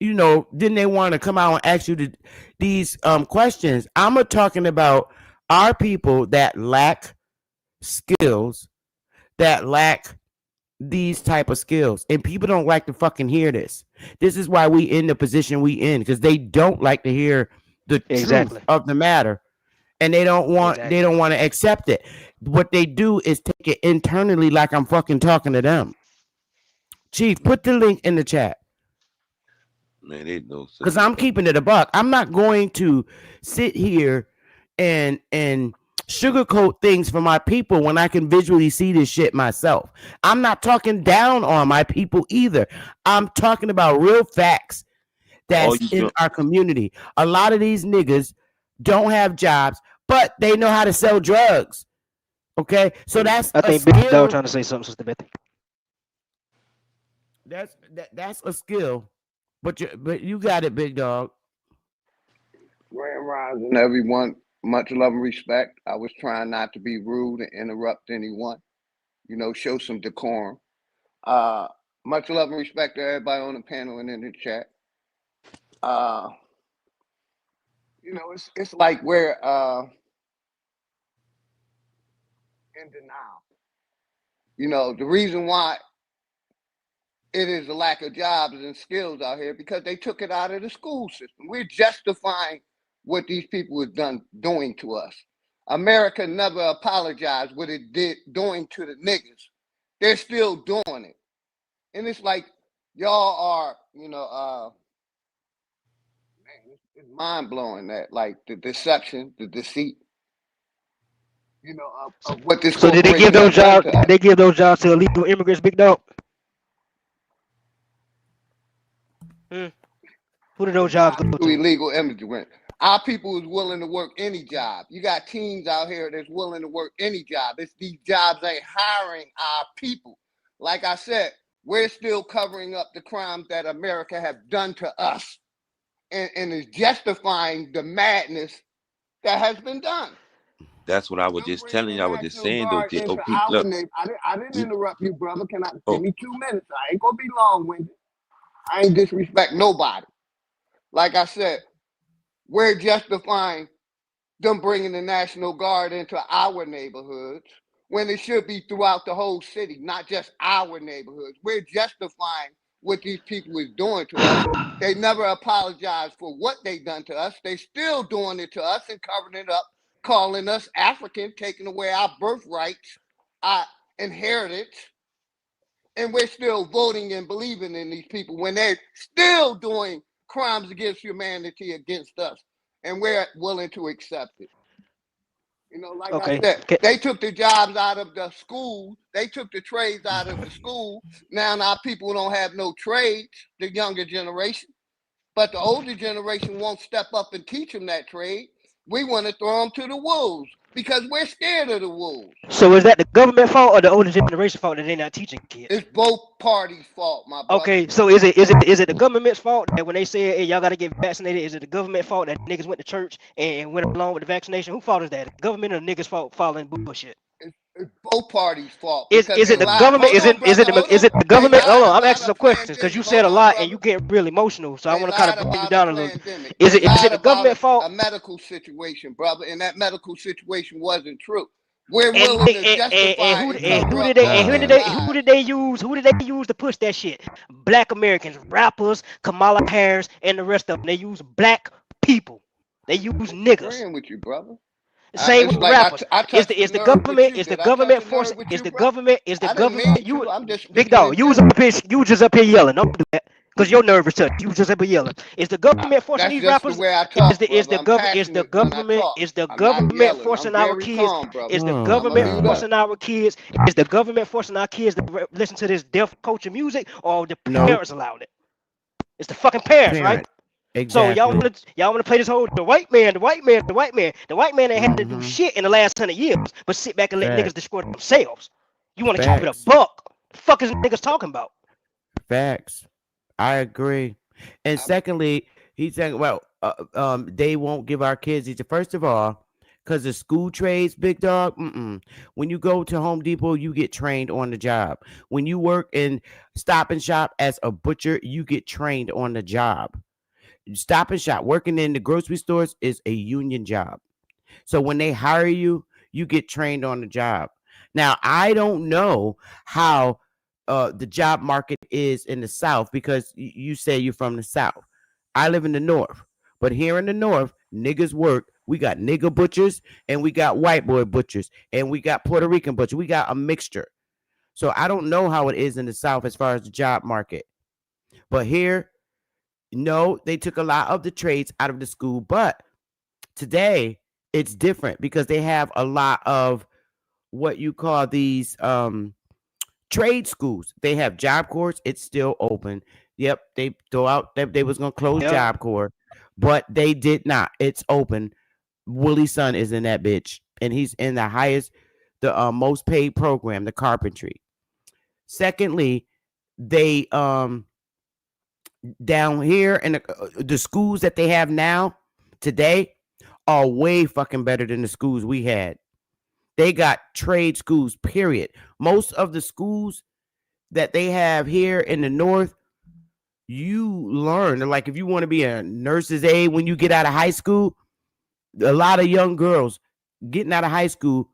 then they want to come out and ask you these questions. I'm talking about our people that lack skills, that lack these type of skills, and people don't like to fucking hear this. This is why we in the position we in, because they don't like to hear the truth of the matter, and they don't want to accept it. What they do is take it internally, like I'm fucking talking to them. Chief, put the link in the chat. Man, they know. Because I'm keeping it a buck. I'm not going to sit here and sugarcoat things for my people when I can visually see this shit myself. I'm not talking down on my people either. I'm talking about real facts that's in our community. A lot of these niggas don't have jobs, but they know how to sell drugs. Okay, so that's I think Big Dog trying to say something, Sister Betty. That's a skill, but you got it, Big Dog. Grand Rising, everyone. Much love and respect. I was trying not to be rude and interrupt anyone. Show some decorum. Much love and respect to everybody on the panel and in the chat. It's like we're in denial. The reason why it is a lack of jobs and skills out here because they took it out of the school system. We're justifying what these people are doing to us. America never apologized what it did doing to the niggas. They're still doing it. And it's like y'all are, it's mind-blowing that, like, the deception, the deceit, of what this. So did they give those jobs? Did they give those jobs to illegal immigrants, Big Dog? Who do those jobs go to? Illegal immigrants. Our people is willing to work any job. You got teams out here that's willing to work any job. It's these jobs ain't hiring our people. Like I said, we're still covering up the crimes that America have done to us, and is justifying the madness that has been done. That's what I was just telling you. I was just saying though. Look, I didn't interrupt you, brother. Can I give me 2 minutes? I ain't gonna be long-winded. I ain't disrespect nobody. Like I said, we're justifying them bringing the National Guard into our neighborhoods when it should be throughout the whole city, not just our neighborhoods. We're justifying what these people is doing to us. They never apologized for what they done to us. They still doing it to us and covering it up, calling us African, taking away our birthrights, our inheritance. And we're still voting and believing in these people when they're still doing crimes against humanity against us. And we're willing to accept it. You know, like I said, they took the jobs out of the school. They took the trades out of the school. Now our people don't have no trades, the younger generation. But the older generation won't step up and teach them that trade. We want to throw them to the wolves because we're scared of the wolves. So is that the government fault or the older generation fault that they're not teaching kids? It's both parties' fault, my brother. Okay, so is it the government's fault that when they say, hey, y'all got to get vaccinated, is it the government's fault that niggas went to church and went along with the vaccination? Who fault is that? The government or the niggas fault following bullshit? It's both parties' fault. Is it the government? Is it the government? Hold on, I'm asking some questions because you said a lot and you get real emotional. So I want to kind of bring you down a little. Is it the government fault? A medical situation, brother, and that medical situation wasn't true. We're willing to justify. Who did they use to push that shit? Black Americans, rappers, Kamala Harris, and the rest of them. They use black people. They use niggas. I'm agreeing with you, brother. Same with rappers. Is the government forcing? Big dog, you was just up here yelling. Don't do that. Because your nerve is touched. You was just up here yelling. Is the government forcing these rappers? Is the government forcing our kids? Is the government forcing our kids? Is the government forcing our kids to listen to this deaf culture music, or the parents allowed it? It's the fucking parents, right? Exactly. So y'all want to play this whole the white man ain't had to do shit in the last 100 years, but sit back and let niggas destroy themselves. You want to keep it a buck? The fuck is niggas talking about? Facts. I agree. And secondly, he's saying, well, they won't give our kids these. First of all, because the school trades, big dog. When you go to Home Depot, you get trained on the job. When you work in Stop and Shop as a butcher, you get trained on the job. Stop and Shop, working in the grocery stores is a union job. So when they hire you, you get trained on the job. Now, I don't know how the job market is in the South because you say you're from the South. I live in the North. But here in the North, niggas work. We got nigger butchers and we got white boy butchers and we got Puerto Rican butchers. We got a mixture. So I don't know how it is in the South as far as the job market. But here, no, they took a lot of the trades out of the school, but today it's different because they have a lot of what you call these trade schools. They have Job Corps. It's still open. Yep, they throw out that they was gonna close Job Corps, but they did not. It's open. Willie's son is in that bitch, and he's in the most paid program, the carpentry. Secondly, they down here and the schools that they have now today are way fucking better than the schools we had. They got trade schools, period. Most of the schools that they have here in the North, you learn, like if you want to be a nurse's aide when you get out of high school, a lot of young girls getting out of high school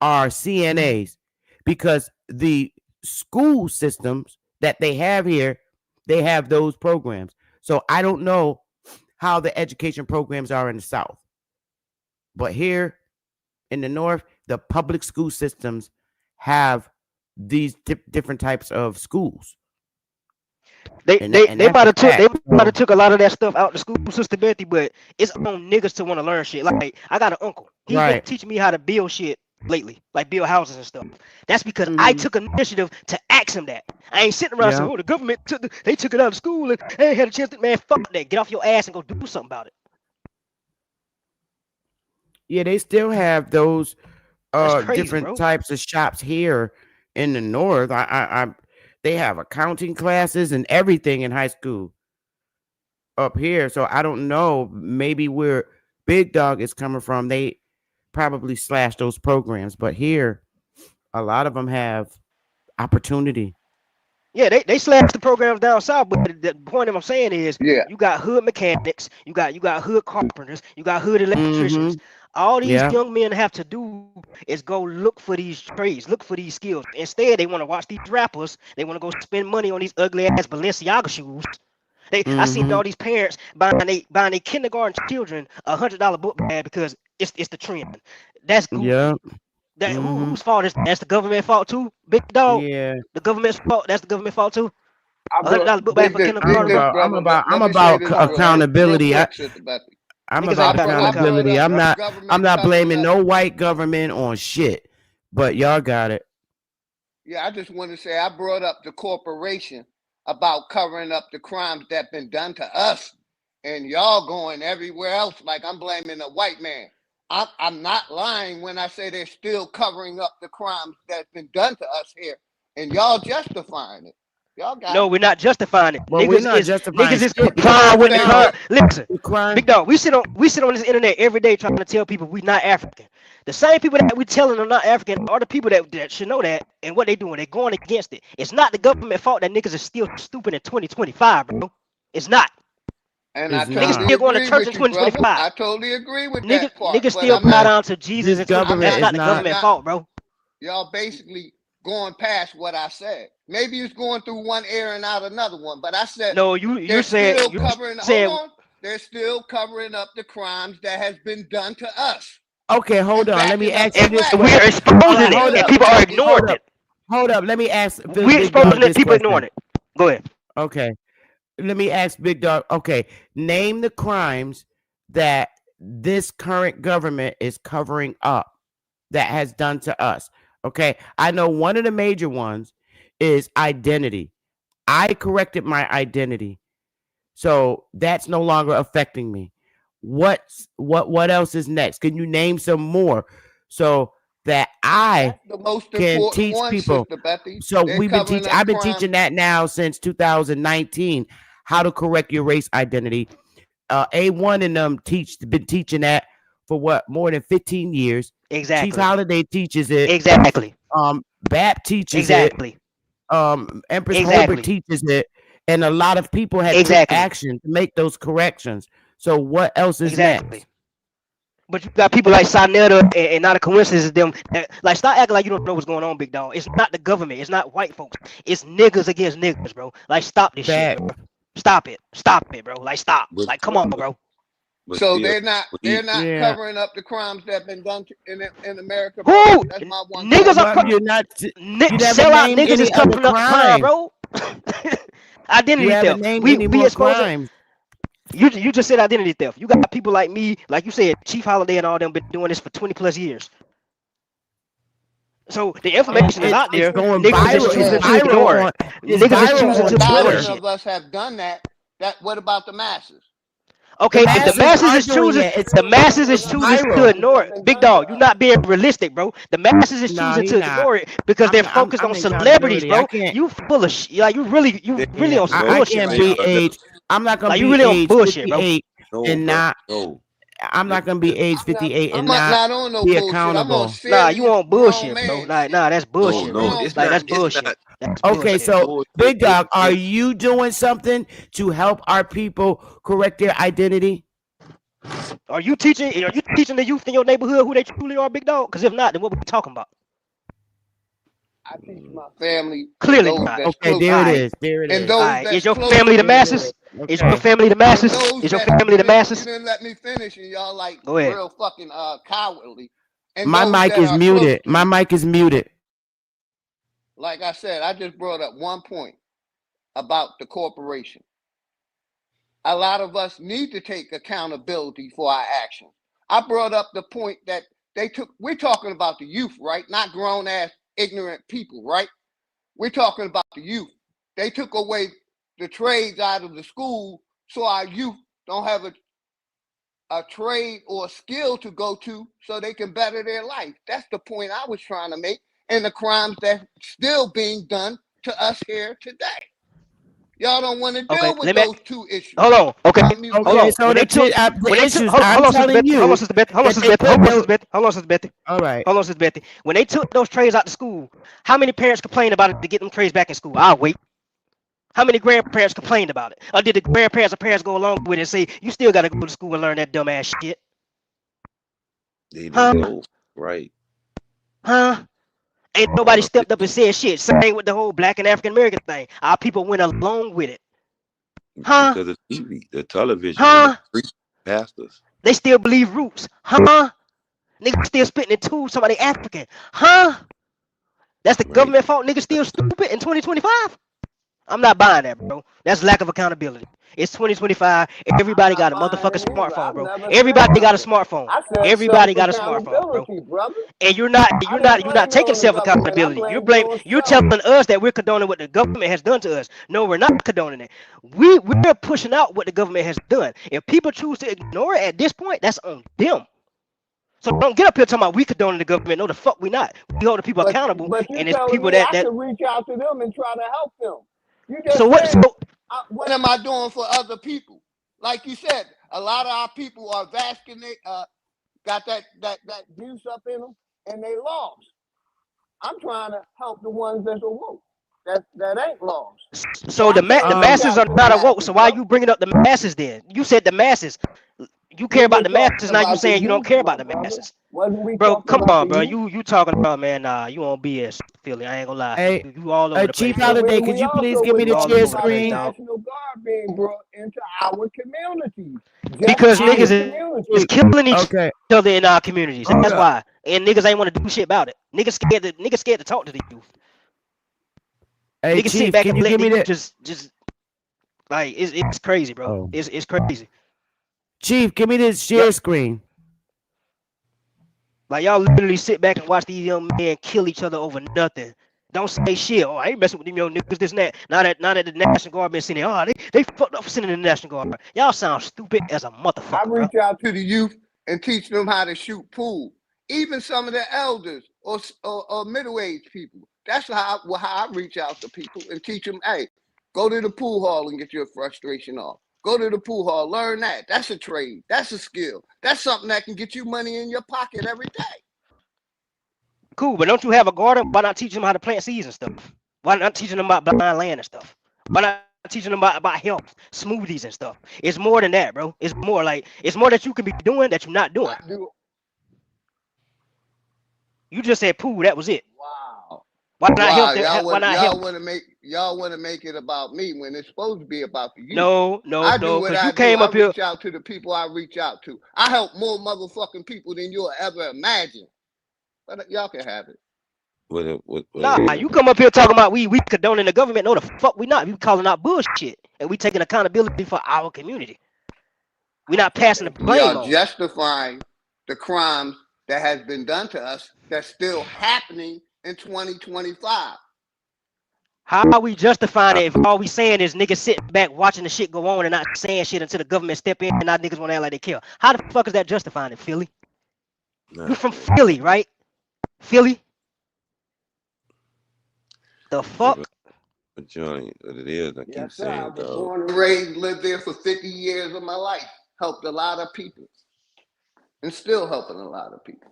are CNAs because the school systems that they have here, they have those programs. So I don't know how the education programs are in the South. But here in the North, the public school systems have these different types of schools. They might have took a lot of that stuff out the school system, Betty, but it's on niggas to want to learn shit. Like I got an uncle. He's been teaching me how to build shit lately, like build houses and stuff. That's because I took initiative to ask him that. I ain't sitting around saying, "Oh, the government took it out of school and they ain't had a chance to." Man, fuck that. Get off your ass and go do something about it. Yeah, they still have those Crazy, different bro. types of shops here in the north. They have accounting classes and everything in high school up here. So I don't know, maybe where Big Dog is coming from, they probably slashed those programs, but here a lot of them have opportunity. Yeah, they slashed the programs down south, but the point I'm saying is, Yeah. you got hood mechanics, you got hood carpenters, you got hood electricians. All these Yeah. young men have to do is go look for these trades, look for these skills. Instead, they want to watch these rappers. They want to go spend money on these ugly ass Balenciaga shoes. I seen all these parents buying their kindergarten children $100 book bag because it's the trend. That's goofy. Yeah. That whose fault is that? That's the government fault too, Big Dog. Yeah. The government's fault. That's the government fault too. Bro, $100 book bag for kindergarten. I'm about accountability. I'm about accountability. I'm not blaming no white government on shit, but y'all got it. Yeah, I just want to say I brought up the corporation about covering up the crimes that been done to us, and y'all going everywhere else like I'm blaming a white man. I'm not lying when I say they're still covering up the crimes that's been done to us here, and y'all justifying it. Y'all got No, we're not justifying it. Well, we're not justifying niggas is shit complying with the crime. Listen, crime. Big Dog, we sit on this internet every day trying to tell people we not African. The same people that we telling them not African are the people that should know that, and what they doing, they going against it. It's not the government fault that niggas are still stupid in 2025, bro. It's not. And I niggas still going to church in 2025. I totally agree with that part. Niggas still bow down to Jesus and government. That's not the government fault, bro. Y'all basically going past what I said. Maybe it's going through one ear and out another one, but I said no. You said hold on. They're still covering up the crimes that has been done to us. Okay, hold on. Let me ask you this. We're exposing it, and people are ignoring it. Hold up. Let me ask. We're exposing it. People ignoring it. Go ahead. Okay. Let me ask Big Dog. Okay, name the crimes that this current government is covering up that has done to us. Okay, I know one of the major ones is identity. I corrected my identity, so that's no longer affecting me. What else is next? Can you name some more so that I can teach people? So I've been teaching that now since 2019, how to correct your race identity. A1 and them been teaching that for more than 15 years. Exactly. Chief Holiday teaches it. Exactly. BAP teaches it. Empress Holbrook teaches it. And a lot of people had took action to make those corrections. So what else is next? But you got people like Sonetta and not a coincidence them. Like, stop acting like you don't know what's going on, Big Dog. It's not the government. It's not white folks. It's niggas against niggas, bro. Like, stop this shit, bro. Stop it, bro. Like, stop. Like, come on, bro. So they're not covering up the crimes that have been done in America. Who? That's my one. Niggas are sell out niggas is covering up crime, bro. Identity theft. We exposing. You just said identity theft. You got people like me, like you said, Chief Holiday and all them been doing this for 20+ years. So the information is out there. Niggas is choosing to ignore it. Niggas is choosing to ignore it. Of us have done that. What about the masses? Okay, if the masses is choosing to ignore it. Big Dog, you're not being realistic, bro. The masses is choosing to ignore it because they're focused on celebrities, bro. You full of shit. Like, you really on some bullshit. I can't be age. I'm not gonna be age 58 and not. I'm not gonna be age 58 and not be accountable. Nah, you on bullshit, bro. Nah, that's bullshit. Like, that's bullshit. Okay, so Big Dog, are you doing something to help our people correct their identity? Are you teaching the youth in your neighborhood who they truly are, Big Dog? Because if not, then what we talking about? I teach my family. Clearly not. Okay, there it is. And is your family the masses? Is your family the masses? Is your family the masses? You didn't let me finish, and y'all like Go ahead. Real fucking cowardly. And my mic is muted. My mic is muted. Like I said, I just brought up one point about the corporation. A lot of us need to take accountability for our actions. I brought up the point that we're talking about the youth, right? Not grown ass ignorant people, right? We're talking about the youth. They took away the trades out of the school so our youth don't have a trade or a skill to go to so they can better their life. That's the point I was trying to make. And the crimes that's still being done to us here today. Y'all don't want to deal with those two issues. Hold on. Okay. Hold on. So When they took, the issues, hold I'm on, Sister telling Betty. you, Hold on, Sister Betty. Hold on, Sister Betty. Hold on, Sister Betty. All right. Hold on, Sister Betty. When they took those trays out to school, how many parents complained about it to get them trays back in school? I'll wait. How many grandparents complained about it? Or did the grandparents or parents go along with it and say, you still got to go to school and learn that dumb ass shit? They didn't go. Right. Ain't nobody stepped up and said shit. Same with the whole black and African American thing. Our people went along with it. Because of TV, the television, and the pastors. They still believe roots. Niggas still spitting in tubes, somebody African. That's the government fault. Niggas still stupid in 2025? I'm not buying that, bro. That's lack of accountability. It's 2025. Everybody got a motherfucking smartphone, bro. Everybody got a smartphone. Everybody got a smartphone, bro. And you're not taking self-accountability. You're telling us that we're condoning what the government has done to us. No, we're not condoning it. We're pushing out what the government has done. If people choose to ignore it at this point, that's on them. So don't get up here talking about we condoning the government. No, the fuck we not. We hold the people accountable. But and it's people that I can reach out to them and try to help them. You just so what? What am I doing for other people? Like you said, a lot of our people are vascular, got that juice up in them, and they lost. I'm trying to help the ones that's awoke, that ain't lost. So the masses are not awoke. So why are you bringing up the masses then? You said the masses. You care about the masses, now you saying you don't care about the masses. Bro, come on, bro. You talking about, man, nah, you on BS, Philly. I ain't gonna lie. Hey, you all over the Chief place. Holiday, could you please give me the share screen? National Guard being brought into our communities. Because niggas is killing each other in our communities. That's why. And niggas ain't want to do shit about it. Niggas scared to talk to the youth. Hey, niggas Chief, sit back can and you let give me the that? youth just like it's crazy, bro. It's crazy. Chief, give me this share screen. Like y'all literally sit back and watch these young men kill each other over nothing. Don't say shit. Oh, I ain't messing with them young niggas, this and that. Now that the National Guard been sending, they fucked up for sending the National Guard. Y'all sound stupid as a motherfucker. I reach out to the youth and teach them how to shoot pool. Even some of the elders or middle-aged people. That's how I reach out to people and teach them, hey, go to the pool hall and get your frustration off. Go to the pool hall, learn that. That's a trade. That's a skill. That's something that can get you money in your pocket every day. Cool, but don't you have a garden? Why not teach them how to plant seeds and stuff? Why not teaching them about blind land and stuff? Why not teaching them about health, smoothies and stuff? It's more than that, bro. It's more that you can be doing that you're not doing. You just said pool, that was it. Wow. Why not help? Y'all want to make it about me when it's supposed to be about the youth. No. I do what I do. I reach out to the people I reach out to. I help more motherfucking people than you'll ever imagine. But y'all can have it. Nah, you come up here talking about we condoning the government. No, the fuck we not. We calling out bullshit, and we taking accountability for our community. We not passing the blame on. We are justifying the crimes that has been done to us that's still happening in 2025. How are we justifying it if all we saying is niggas sitting back watching the shit go on and not saying shit until the government step in and now niggas want to act like they care? How the fuck is that justifying it, Philly? You from Philly, right? Philly? The fuck? But Johnny, what it is, I keep saying, I was born and raised, lived there for 50 years of my life. Helped a lot of people. And still helping a lot of people.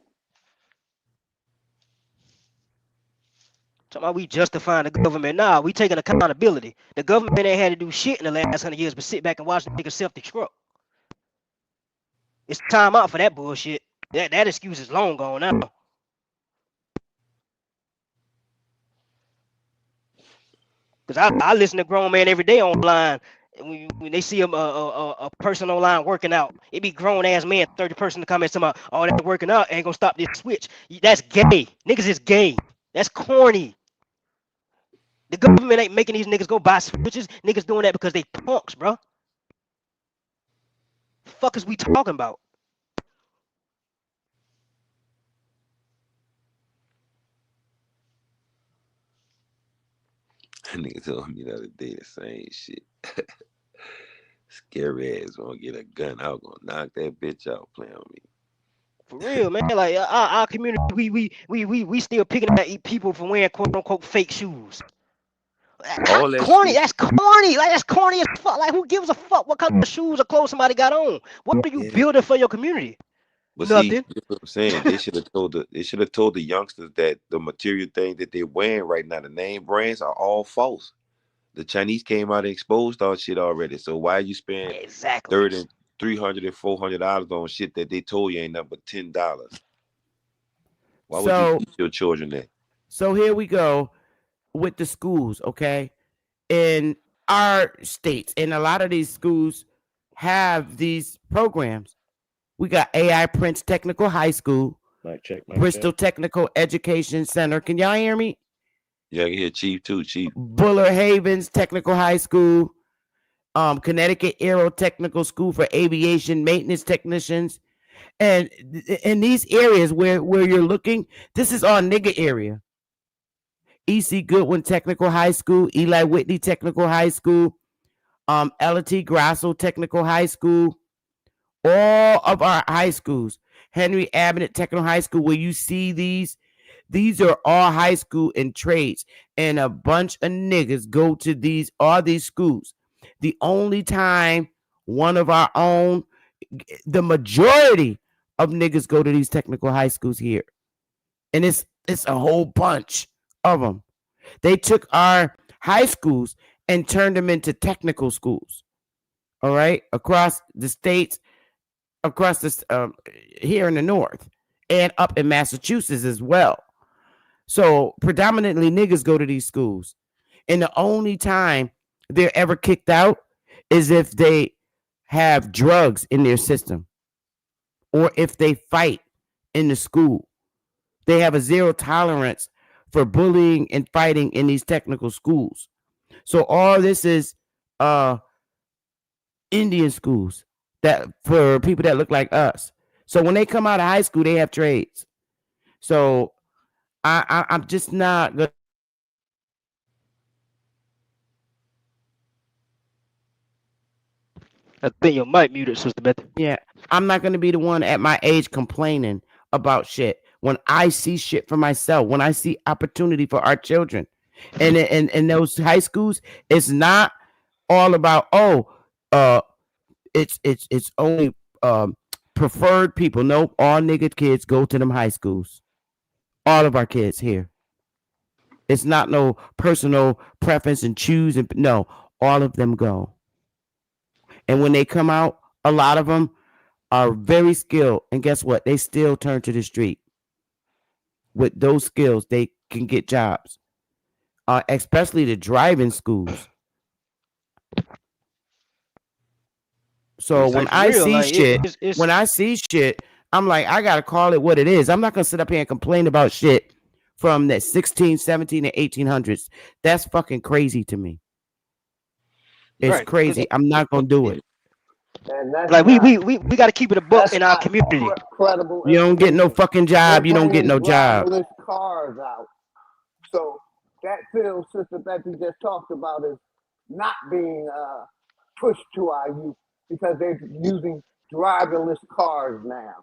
Talking about we justifying the government. Nah, we taking accountability. The government ain't had to do shit in the last 100 years but sit back and watch the niggas self-destruct. It's time out for that bullshit. That excuse is long gone now. Because I listen to grown men every day online. And when they see a person online working out, it be grown ass man, 30 person to comment about, oh, that working out ain't gonna stop this switch. That's gay. Niggas is gay. That's corny. The government ain't making these niggas go buy switches. Niggas doing that because they punks, bro. The fuck is we talking about? Nigga told me the other day the same shit. Scary ass gonna get a gun. I was gonna knock that bitch out playing with me. For real, man. Like our community, we still picking at people for wearing quote unquote fake shoes. All that Corny. shit. That's corny. Like that's corny as fuck. Like who gives a fuck what kind of shoes or clothes somebody got on? What are you Yeah. building for your community? But Nothing. see, that's what I'm saying. They should have told the youngsters that the material thing that they're wearing right now, the name brands are all false. The Chinese came out and exposed all shit already. So why you spend Exactly. $300 and $400 on shit that they told you ain't nothing but $10? Why would you teach your children that? So here we go with the schools, okay? In our states, and a lot of these schools have these programs. We got AI Prince Technical High School, Bristol Technical Education Center. Can y'all hear me? Yeah, I can hear Chief too, Chief. Buller Havens Technical High School, Connecticut Aero Technical School for Aviation Maintenance Technicians. And in these areas where you're looking, this is our nigga area. E.C. Goodwin Technical High School, Eli Whitney Technical High School, L.T. Grasso Technical High School, all of our high schools, Henry Abbott Technical High School, where you see these are all high school and trades, and a bunch of niggas go to all these schools. The only time one of our own, the majority of niggas go to these technical high schools here, and it's a whole bunch of them. They took our high schools and turned them into technical schools. All right, across the states, across this here in the north, and up in Massachusetts as well. So predominantly niggas go to these schools, and the only time they're ever kicked out is if they have drugs in their system, or if they fight in the school. They have a zero tolerance for bullying and fighting in these technical schools. So all this is Indian schools that for people that look like us. So when they come out of high school, they have trades. So I'm just not gonna. I think your mic muted, Sister Beth. Yeah, I'm not gonna be the one at my age complaining about shit when I see shit for myself. When I see opportunity for our children, and in those high schools, it's not all about it's only preferred people. Nope, all nigga kids go to them high schools. All of our kids here. It's not no personal preference and choose, and no, all of them go. And when they come out, a lot of them are very skilled. And guess what? They still turn to the street. With those skills, they can get jobs, especially the driving schools. So when I see shit, I see shit, I'm like, I got to call it what it is. I'm not going to sit up here and complain about shit from the 16, 17, and 1800s. That's fucking crazy to me. It's crazy. I'm not going to do it. Like we got to keep it a buck in our community. Credible. You don't get no fucking job. You don't get no job. Cars out. So that film Sister Betty just talked about is not being pushed to our youth because they're using driverless cars now.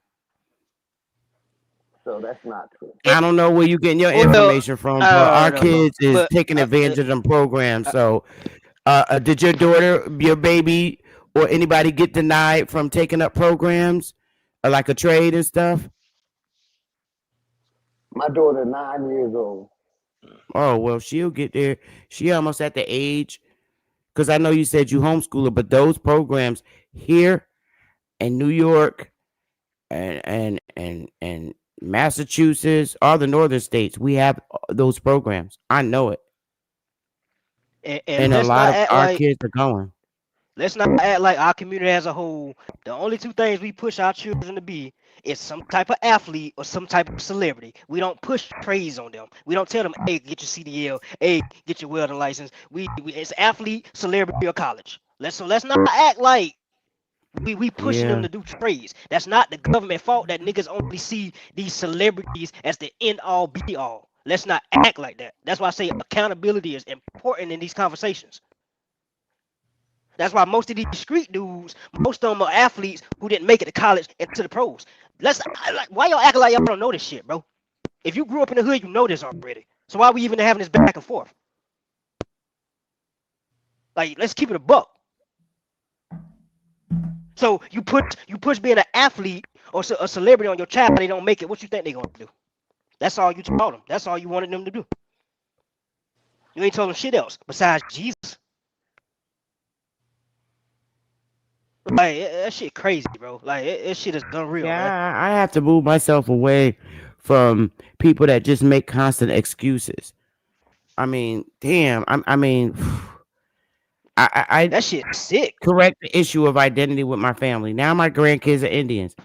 So that's not true. I don't know where you're getting your information from, but our kids is taking advantage of them programs. So did your daughter, your baby, or anybody get denied from taking up programs like a trade and stuff? My daughter 9 years old. Oh, well, she'll get there. She almost at the age, because I know you said you homeschool her, but those programs here in New York and Massachusetts, all the northern states, we have those programs. I know it. And a lot of our kids are going. Let's not act like our community as a whole, the only two things we push our children to be is some type of athlete or some type of celebrity. We don't push trades on them. We don't tell them, hey, get your CDL, hey, get your welding license. It's athlete, celebrity, or college. Let's not act like we pushing them to do trades. That's not the government fault that niggas only see these celebrities as the end all be all. Let's not act like that. That's why I say accountability is important in these conversations. That's why most of these street dudes, most of them are athletes who didn't make it to college and to the pros. Why y'all acting like y'all don't know this shit, bro? If you grew up in the hood, you know this already. So why are we even having this back and forth? Like, let's keep it a buck. So you push being an athlete or a celebrity on your child, they don't make it. What you think they gonna do? That's all you taught them. That's all you wanted them to do. You ain't told them shit else besides Jesus. Like that shit crazy, bro. Like that shit is unreal, man. Yeah, I have to move myself away from people that just make constant excuses. I mean, damn. I mean, I That shit sick. correct the issue of identity with my family. Now my grandkids are Indians.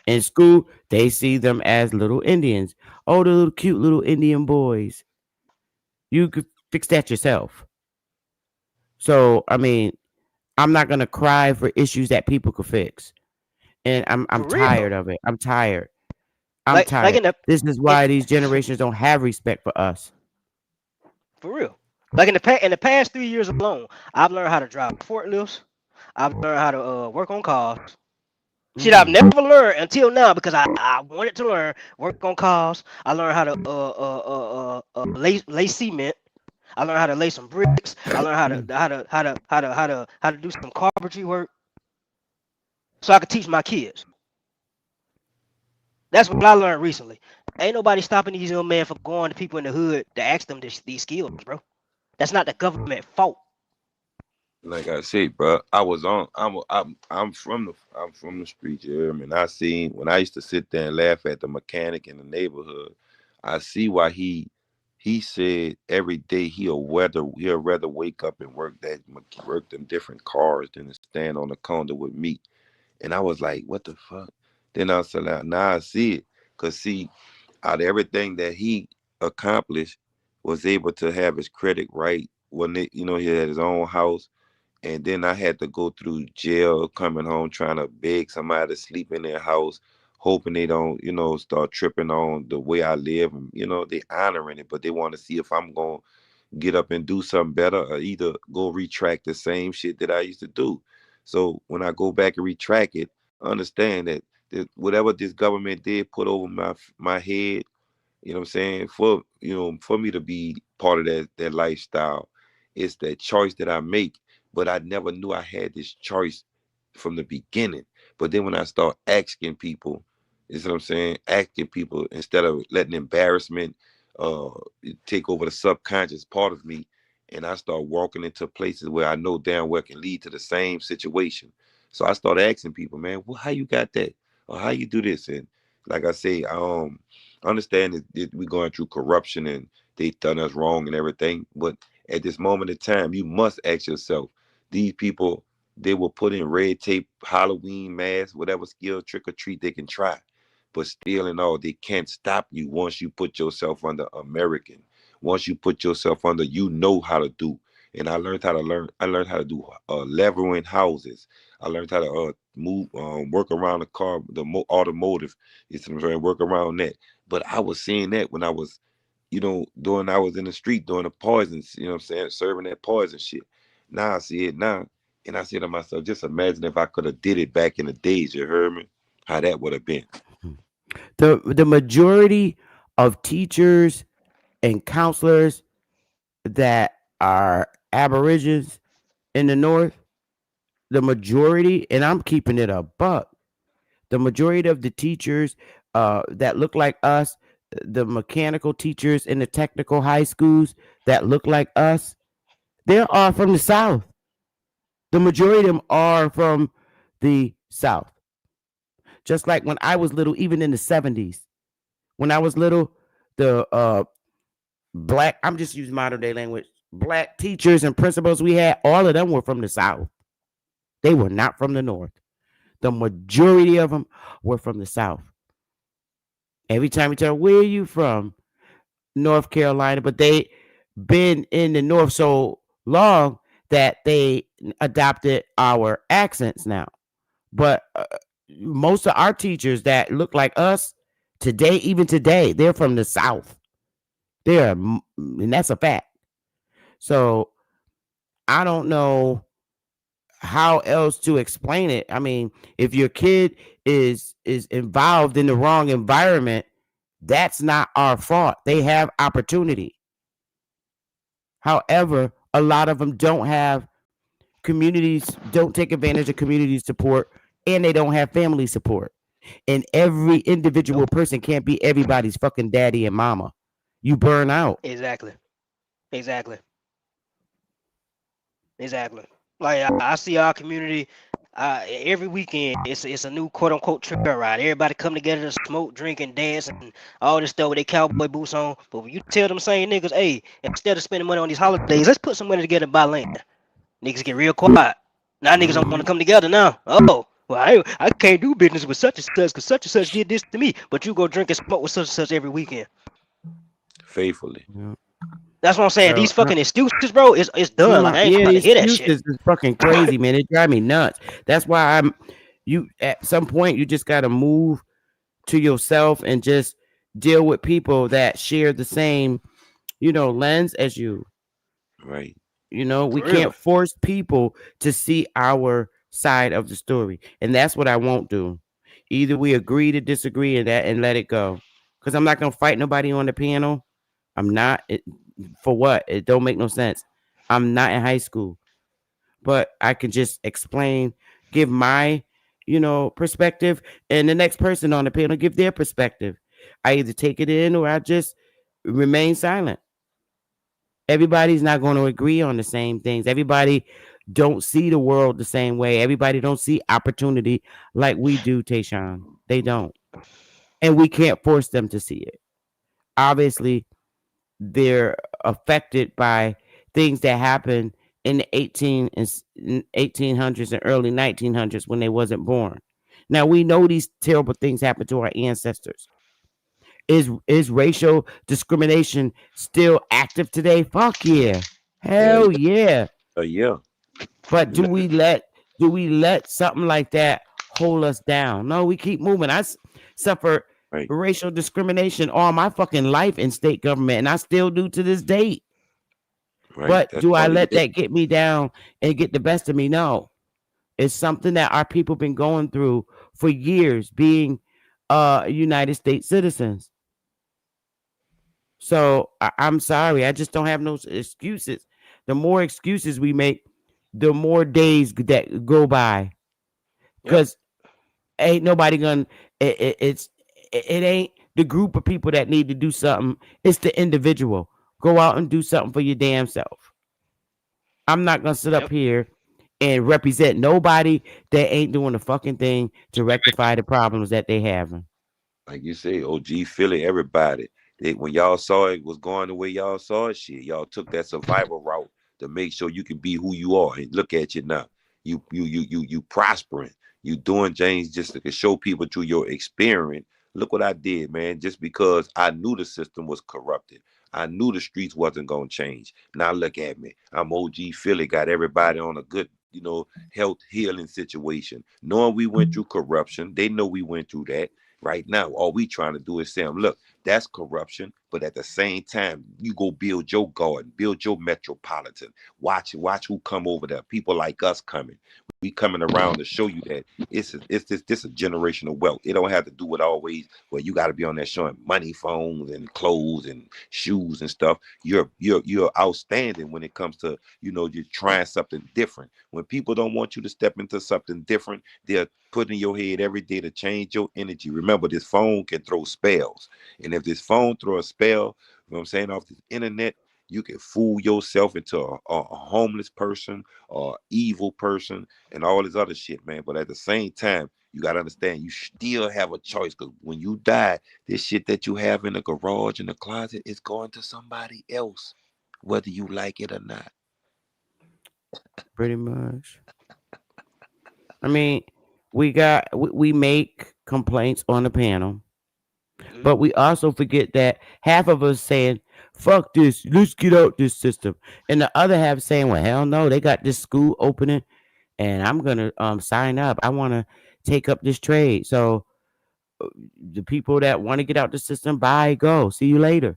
In school, they see them as little Indians. Oh, the little cute little Indian boys. You could fix that yourself. So, I mean, I'm not gonna cry for issues that people could fix. And I'm For tired real. of it. I'm tired. I'm Like tired. in the This is why these generations don't have respect for us. for real. Like in the past 3 years alone, I've learned how to drive forklifts. I've learned how to work on cars. Shit, I've never learned until now because I wanted to learn work on cars. I learned how to lay cement. I learned how to lay some bricks. I learned how to do some carpentry work so I could teach my kids. That's what I learned recently. Ain't nobody stopping these young men from going to people in the hood to ask them these skills, bro. That's not the government fault. Like I said, bro, I'm from the streets, you hear me? And I seen when I used to sit there and laugh at the mechanic in the neighborhood, I see why he said every day he'll rather wake up and work them different cars than to stand on the corner with me. And I was like, what the fuck? Then I said, now I see it. Cause see, out of everything that he accomplished, was able to have his credit right when he had his own house. And then I had to go through jail, coming home, trying to beg somebody to sleep in their house, hoping they don't, start tripping on the way I live. And, they honoring it, but they want to see if I'm going to get up and do something better or either go retract the same shit that I used to do. So when I go back and retract it, understand that whatever this government did put over my head, you know what I'm saying? For me to be part of that lifestyle, it's that choice that I make. But I never knew I had this choice from the beginning. But then when I start asking people, is what I'm saying? Asking people instead of letting embarrassment uh take over the subconscious part of me, and I start walking into places where I know damn well can lead to the same situation. So I start asking people, man, well, how you got that? Or how you do this? And like I say, understand that we're going through corruption and they done us wrong and everything. But at this moment in time, you must ask yourself, these people, they will put in red tape, Halloween masks, whatever skill, trick or treat they can try. But still and all, they can't stop you once you put yourself under American. Once you put yourself under, you know how to do. And I learned how to do leveling houses. I learned how to move, work around the car, automotive. It's work around that. But I was seeing that when I was, I was in the street doing the poisons, you know what I'm saying, serving that poison shit. Now I see it now. And I say to myself, just imagine if I could have did it back in the days, you heard me? How that would have been. The majority of teachers and counselors that are aborigines in the north, the majority, and I'm keeping it a buck, the majority of the teachers that look like us, the mechanical teachers in the technical high schools that look like us, they're all from the South. The majority of them are from the South. Just like when I was little, even in the 70s, when I was little, the black, I'm just using modern day language, black teachers and principals we had, all of them were from the South. They were not from the North. The majority of them were from the South. Every time we tell, where are you from? North Carolina, but they been in the North so long that they adopted our accents now. But most of our teachers that look like us today, even today, they're from the South. And that's a fact. So I don't know how else to explain it. I mean, if your kid is involved in the wrong environment, that's not our fault. They have opportunity. However, a lot of them don't have communities, don't take advantage of community support, and they don't have family support. And every individual person can't be everybody's fucking daddy and mama. You burn out. Exactly. Like I see our community every weekend. It's a new quote unquote trail ride. Everybody come together to smoke, drink, and dance, and all this stuff with their cowboy boots on. But when you tell them same niggas, hey, instead of spending money on these holidays, let's put some money together and buy land. Niggas get real quiet. Now niggas don't want to come together now. Oh, well, I can't do business with such and such because such and such did this to me. But you go drink and smoke with such and such every weekend. Faithfully. Yeah. That's what I'm saying. So, These fucking excuses, bro, it's done. Like I ain't yeah, about to these hear that shit. excuses is fucking crazy, man. It drive me nuts. That's why you at some point you just gotta move to yourself and just deal with people that share the same, lens as you. Right. We can't force people to see our side of the story. And that's what I won't do. Either we agree to disagree and let it go. Because I'm not gonna fight nobody on the panel. I'm not. For what? It don't make no sense. I'm not in high school. But I can just explain, give my, perspective, and the next person on the panel give their perspective. I either take it in or I just remain silent. Everybody's not going to agree on the same things. Everybody don't see the world the same way. Everybody don't see opportunity like we do, Tayshawn. They don't. And we can't force them to see it. Obviously, they're affected by things that happened in the 1800s and early 1900s when they wasn't born. Now we know these terrible things happened to our ancestors. Is racial discrimination still active today? Fuck yeah. Hell yeah. Yeah. But do we let something like that hold us down? No, we keep moving. I suffered racial discrimination all my fucking life in state government, and I still do to this date. Right. But That's do I let that get me down and get the best of me? No. It's something that our people been going through for years, being United States citizens. So I'm sorry, I just don't have no excuses. The more excuses we make, the more days that go by. Because ain't nobody gonna. It ain't the group of people that need to do something. It's the individual. Go out and do something for your damn self. I'm not gonna sit up here and represent nobody that ain't doing the fucking thing to rectify the problems that they having. Like you say, OG Philly, everybody. When y'all saw it was going the way y'all saw it, shit, y'all took that survival route to make sure you can be who you are. And look at you now. You prospering. You doing things just to show people through your experience. Look what I did, man. Just because I knew the system was corrupted. I knew the streets wasn't gonna change. Now look at me. I'm OG Philly, got everybody on a good, health healing situation. Knowing we went through corruption, they know we went through that. Right now, all we trying to do is say, look, that's corruption, but at the same time, you go build your garden, build your metropolitan. Watch who come over there. People like us coming. We coming around to show you that this a generational wealth. It don't have to do with always where you got to be on there showing money, phones, and clothes and shoes and stuff. You're outstanding when it comes to you're trying something different. When people don't want you to step into something different, they're putting in your head every day to change your energy. Remember, this phone can throw spells. And if this phone throw a spell, you know what I'm saying, off the internet, you can fool yourself into a homeless person or evil person and all this other shit, man. But at the same time, you got to understand, you still have a choice, because when you die, this shit that you have in the garage, in the closet, is going to somebody else, whether you like it or not. Pretty much. I mean, we make complaints on the panel, but we also forget that half of us saying, fuck this, let's get out this system. And the other half saying, well, hell no, they got this school opening and I'm gonna sign up. I wanna take up this trade. So the people that want to get out the system, bye, go. See you later.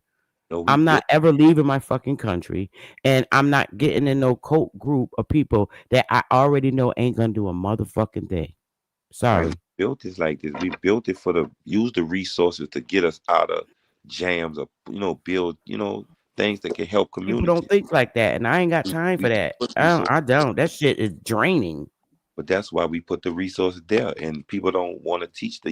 No, we I'm built. not ever leaving my fucking country, and I'm not getting in no cult group of people that I already know ain't gonna do a motherfucking thing. Right, we Sorry. built this like this. We built it for the use the resources to get us out of jams or build things that can help People don't communities. think like that, and I ain't got time for We that. put I don't. resources. I don't. That shit is draining. But that's why we put the resources there, and people don't want to teach the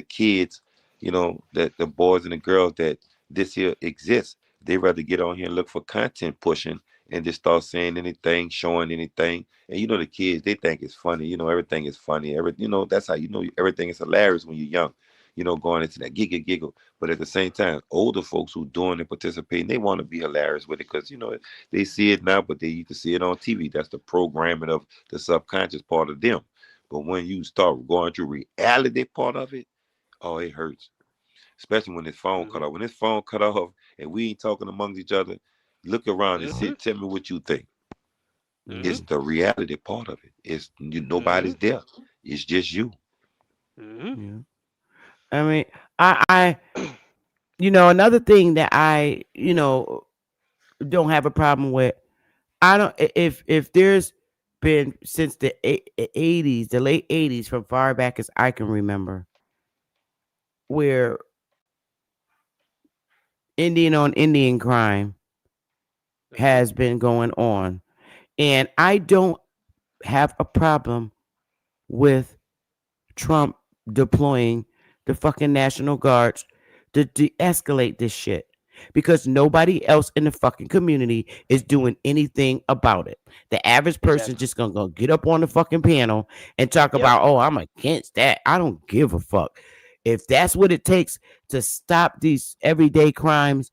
kids, that the boys and the girls that this here exists. They rather get on here and look for content pushing and just start saying anything, showing anything. And the kids, they think it's funny. Everything is funny. That's how everything is hilarious when you're young. Going into that giggle. But at the same time, older folks who doing and participating, they want to be hilarious with it because they see it now, but they used to see it on TV. That's the programming of the subconscious part of them. But when you start going through reality part of it, oh, it hurts. Especially when his phone cut off. When his phone cut off and we ain't talking amongst each other, look around and tell me what you think. It's the reality part of it. It's nobody's there. It's just you. Yeah. I mean, I another thing that I don't have a problem with. I don't if there's been since the 80s, the late 80s, from far back as I can remember, where Indian on Indian crime has been going on. And I don't have a problem with Trump deploying the fucking National Guards to de-escalate this shit. Because nobody else in the fucking community is doing anything about it. The average person just gonna go get up on the fucking panel and talk about, oh, I'm against that. I don't give a fuck. If that's what it takes to stop these everyday crimes,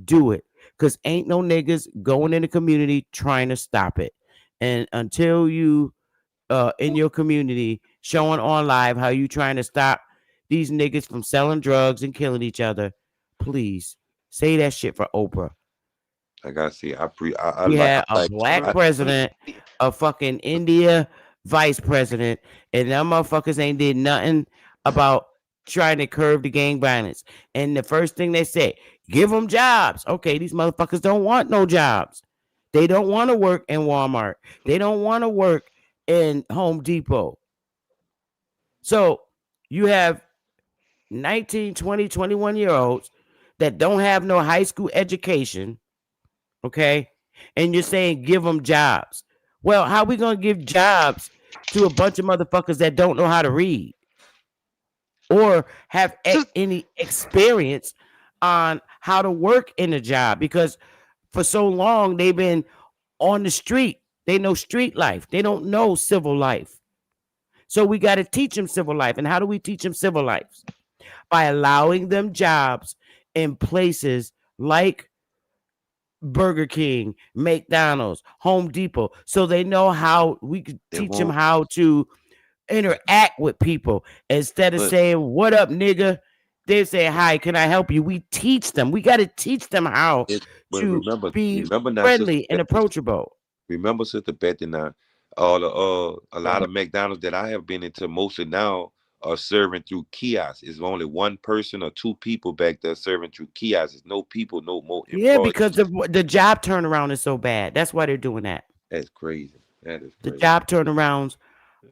do it. Because ain't no niggas going in the community trying to stop it. And until you in your community showing on live how you trying to stop these niggas from selling drugs and killing each other, please say that shit for Oprah. Like I see, I We like, had a black president, a fucking India vice president, and them motherfuckers ain't did nothing about trying to curb the gang violence. And the first thing they say, give them jobs. Okay, these motherfuckers don't want no jobs. They don't want to work in Walmart. They don't want to work in Home Depot. So you have 19, 20, 21-year-olds that don't have no high school education, okay? And you're saying give them jobs. Well, how we going to give jobs to a bunch of motherfuckers that don't know how to read or have any experience on how to work in a job? Because for so long they've been on the street. They know street life. They don't know civil life. So we got to teach them civil life. And how do we teach them civil life? By allowing them jobs in places like Burger King, McDonald's, Home Depot, so they know how we could teach them how to interact with people. Instead of saying, what up, nigga? They say, hi, can I help you? We teach them. We got to teach them how to be friendly and approachable. Remember, Sister Betty, now, a lot of McDonald's that I have been into mostly now are serving through kiosks. It's only one person or two people back there serving through kiosks. There's no people, no more employees. Yeah, because the job turnaround is so bad. That's why they're doing that. That's crazy. That is crazy. The job turnarounds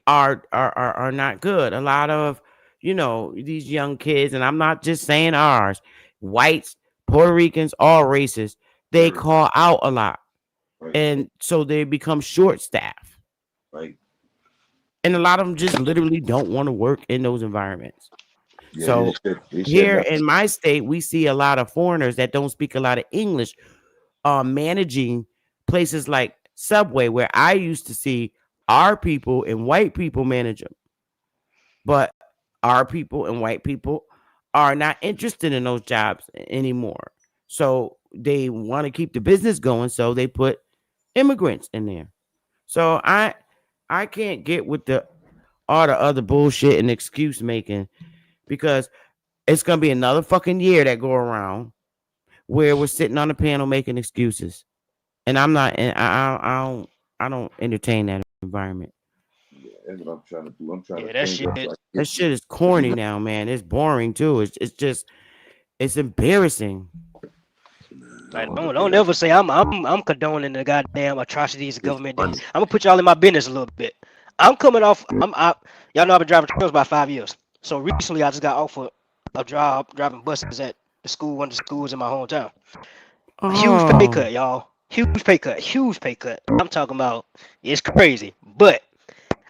are not good. A lot of these young kids, and I'm not just saying ours, whites, Puerto Ricans, all races, they call out a lot. Right. And so they become short staffed. Right. And a lot of them just literally don't want to work in those environments. Yeah, so here in my state, we see a lot of foreigners that don't speak a lot of English managing places like Subway, where I used to see our people and white people manage them. But our people and white people are not interested in those jobs anymore. So they want to keep the business going. So they put immigrants in there. So I can't get with all the other bullshit and excuse making, because it's gonna be another fucking year that go around where we're sitting on the panel making excuses. And I'm not, and I don't entertain that environment. Yeah, that's what I'm trying to do. I'm trying to that shit. That shit is corny now, man. It's boring too. It's just, it's embarrassing. Like, don't ever say I'm condoning the goddamn atrocities the government did. I'm gonna put y'all in my business a little bit. I'm coming off. Y'all know I've been driving trucks about 5 years. So recently I just got offered a job driving buses at one of the schools in my hometown. A huge pay cut, y'all. Huge pay cut. Huge pay cut. I'm talking about it's crazy. But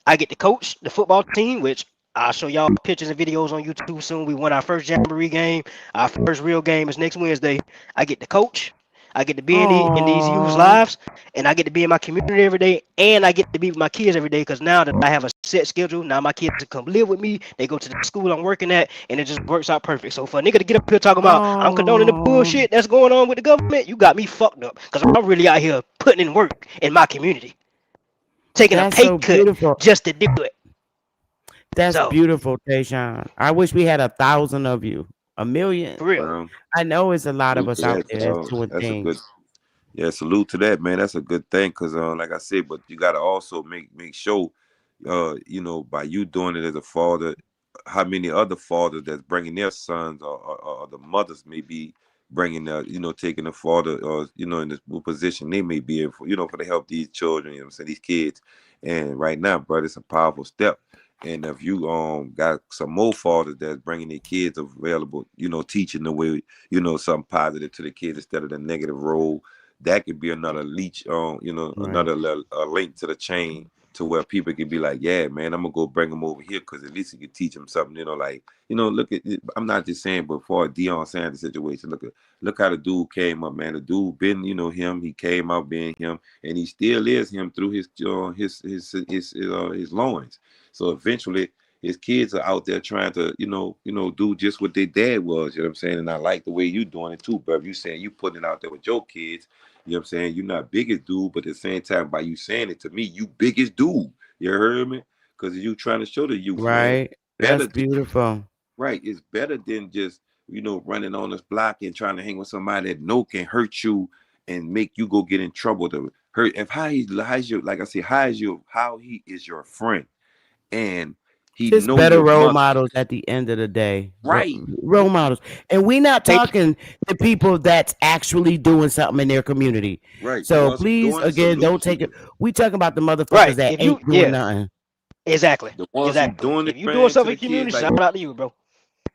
I get to coach the football team, which I'll show y'all pictures and videos on YouTube soon. We won our first Jamboree game. Our first real game is next Wednesday. I get to coach. I get to be in these youth's lives, and I get to be in my community every day, and I get to be with my kids every day because now that I have a set schedule, now my kids can come live with me. They go to the school I'm working at, and it just works out perfect. So for a nigga to get up here talking about I'm condoning the bullshit that's going on with the government, you got me fucked up because I'm really out here putting in work in my community, taking a pay cut just to do it. That's beautiful, Tayshawn. I wish we had 1,000 of you. 1,000,000. For real. I know it's a lot of us out there doing That's things. a good. Yeah, salute to that, man. That's a good thing, cause like I said, but you gotta also make sure, you know, by you doing it as a father, how many other fathers that's bringing their sons or the mothers may be bringing, you know, taking the father or you know in the position they may be in for, you know, for to help these children, you know, what I'm saying, these kids. And right now, brother, it's a powerful step. And if you got some more fathers that's bringing their kids available, you know, teaching the way, you know, something positive to the kids instead of the negative role, that could be another leech on, you know, another link to the chain to where people can be like, yeah, man, I'm gonna go bring them over here because at least you can teach them something, you know, like, you know, look at it. I'm not just saying, but for a Deion Sanders situation, look how the dude came up, man. The dude been, you know, he came out being him, and he still is him through his loins. So eventually his kids are out there trying to, you know, do just what their dad was, you know what I'm saying? And I like the way you doing it too, bro. You saying you putting it out there with your kids. You know what I'm saying? You're not biggest dude, but at the same time, by you saying it to me, you biggest dude. You heard me? Because you trying to show the youth, man. That's beautiful. Right. It's better than just, you know, running on this block and trying to hang with somebody that can hurt you and make you go get in trouble to hurt. If how he is your friend and he Just know better your role mother. models at the end of the day. Right. Role models. And we not talking to people that's actually doing something in their community. Right. So please, again, don't take it. We talking about the motherfuckers that ain't doing nothing. Exactly. The ones who doing if it, you doing to something the in the community, kids, shout out to you, bro.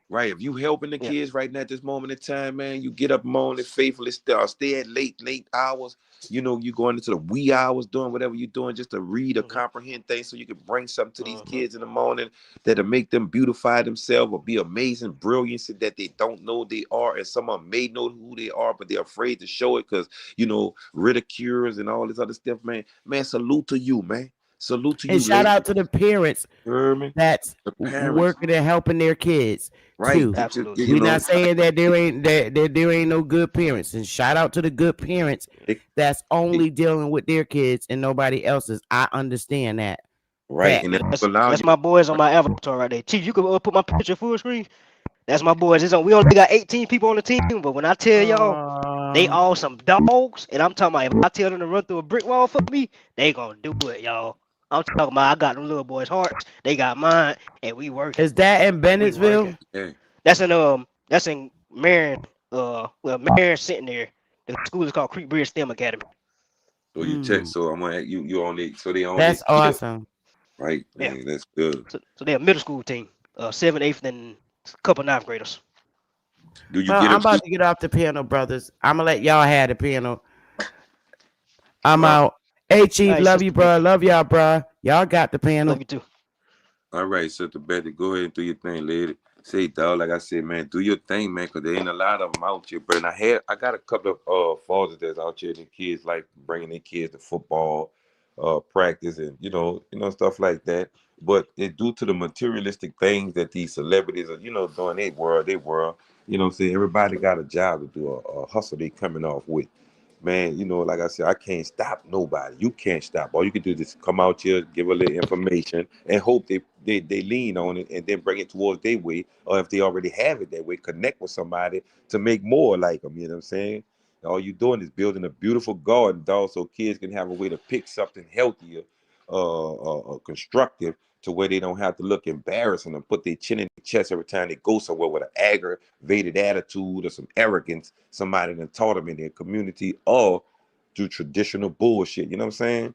Right. If you helping the kids right now at this moment in time, man, you get up morning faithfully, stay at late hours. You know, you going into the wee hours doing whatever you're doing just to read or comprehend things so you can bring something to these kids in the morning that'll make them beautify themselves or be amazing brilliance that they don't know they are. And some of them may know who they are, but they're afraid to show it because, you know, ridicules and all this other stuff, man. Man, salute to you, man. Salute to you, and shout out to the parents that's working and helping their kids too. Absolutely. We're not saying that there ain't no good parents, and shout out to the good parents that's only dealing with their kids and nobody else's. I understand that. Right. And that's my boys on my avatar right there. Chief, you can put my picture full screen. That's my boys. We only got 18 people on the team, but when I tell y'all, they all some dogs, and I'm talking about if I tell them to run through a brick wall for me, they gonna do it, y'all. I'm talking about I got them little boys' hearts, they got mine, and we working. Is that in Bennettsville? Yeah. That's in Marion. Marion sitting there. The school is called Creek Bridge STEM Academy. So you check. So I'm gonna you only. So they only. That's awesome. Right. Yeah. Man, that's good. So they're a middle school team. 7th, 8th, and a couple 9th graders. Do you I'm about to get off the piano, brothers. I'm gonna let y'all have the piano. I'm out. Hey, Chief, love you, bro. Love y'all, bro. Y'all got the piano. Love you too. All right, Sister Betty, go ahead and do your thing, lady. Say, dog, like I said, man, do your thing, man, because there ain't a lot of them out here. But I got a couple of fathers that's out here, and kids like bringing their kids to football practice and you know stuff like that. But it due to the materialistic things that these celebrities are, doing their world. You know what I'm saying? Everybody got a job to do, a hustle they coming off with. Man, like I said, I can't stop nobody. You can't stop. All you can do is just come out here, give a little information, and hope they lean on it and then bring it towards their way. Or if they already have it that way, connect with somebody to make more like them. You know what I'm saying? All you're doing is building a beautiful garden, dog, so kids can have a way to pick something healthier constructive to where they don't have to look embarrassing and put their chin in their chest every time they go somewhere with an aggravated attitude or some arrogance somebody done taught them in their community or through traditional bullshit. You know what I'm saying?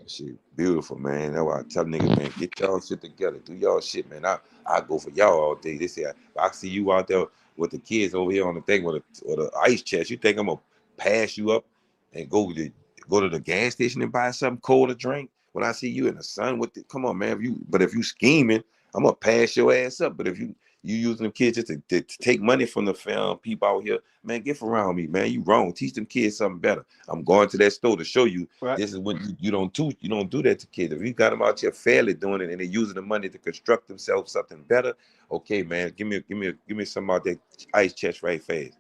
Shit, beautiful, man. That's why I tell niggas, man, get y'all shit together. Do y'all shit, man. I go for y'all all day. They say, I see you out there with the kids over here on the thing with the ice chest. You think I'm going to pass you up and go to the gas station and buy something cold to drink when I see you in the sun with it? Come on, man. If you scheming, I'm going to pass your ass up. But if you using them kids just to take money from the film people out here, man, get around me, man. You wrong. Teach them kids something better. I'm going to that store to show you this is what you don't do that to kids. If you got them out here fairly doing it and they're using the money to construct themselves something better, okay, man, give me some out that ice chest right fast.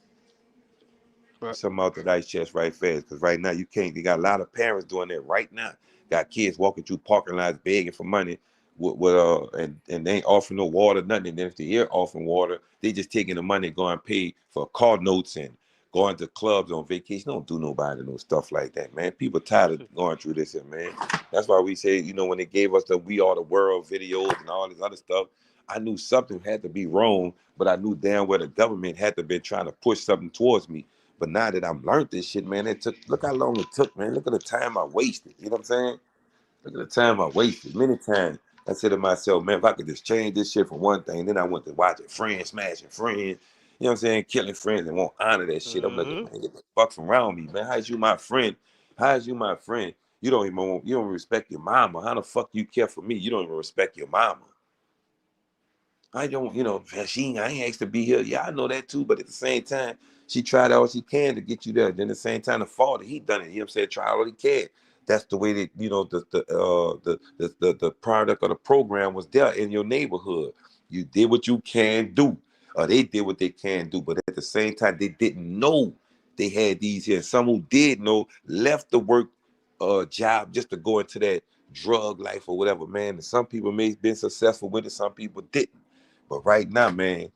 Something out that ice chest right fast. Because right now you can't. They got a lot of parents doing that right now. Got kids walking through parking lots begging for money and they ain't offering no water, nothing. And then if they are offering water, they just taking the money and going pay for car notes and going to clubs on vacation. Don't do nobody no stuff like that, man. People tired of going through this, man. That's why we say, when they gave us the We Are the World videos and all this other stuff, I knew something had to be wrong, but I knew damn well the government had to be trying to push something towards me. But now that I've learned this shit, man, look how long it took, man. Look at the time I wasted. You know what I'm saying? Look at the time I wasted. Many times I said to myself, man, if I could just change this shit for one thing, then I went to watching friends smashing friends, you know what I'm saying, killing friends and won't honor that shit. I'm like, man, get the fuck from around me, man. How's you my friend? How's you my friend? You don't respect your mama. How the fuck you care for me? You don't even respect your mama. I don't, I ain't asked to be here. Yeah, I know that too. But at the same time, she tried all she can to get you there. Then at the same time, the father, he done it. You know what I'm saying? Try all he can. That's the way that, the product of the program was there in your neighborhood. You did what you can do. They did what they can do. But at the same time, they didn't know they had these here. Some who did know left the work job just to go into that drug life or whatever, man. And some people may have been successful with it. Some people didn't. But right now, man,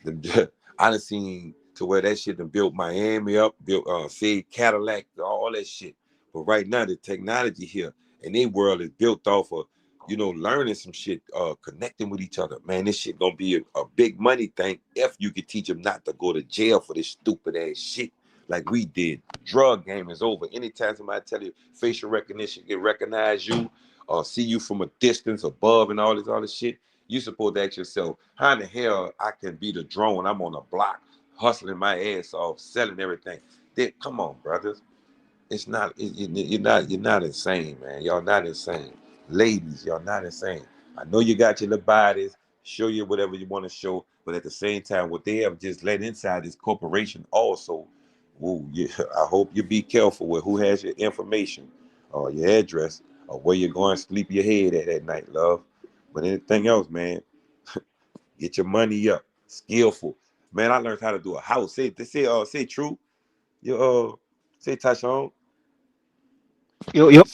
I done seen to where that shit done built Miami up, built saved Cadillac, all that shit. But right now, the technology here and their world is built off of, learning some shit, connecting with each other. Man, this shit gonna be a big money thing if you could teach them not to go to jail for this stupid ass shit like we did. Drug game is over. Anytime somebody tell you facial recognition can recognize you or see you from a distance above and all this other shit, you supposed to ask yourself, how in the hell I can be the drone? I'm on a block, hustling my ass off, selling everything. Come on, brothers. It's not. You're not insane, man. Y'all not insane, ladies. Y'all not insane. I know you got your little bodies. Show you whatever you want to show, but at the same time, what they have just let inside this corporation also. I hope you be careful with who has your information or your address or where you're going to sleep your head at night, love. But anything else, man, get your money up. Skillful. Man, I learned how to do a house. Say true. You say Tashon. Yep.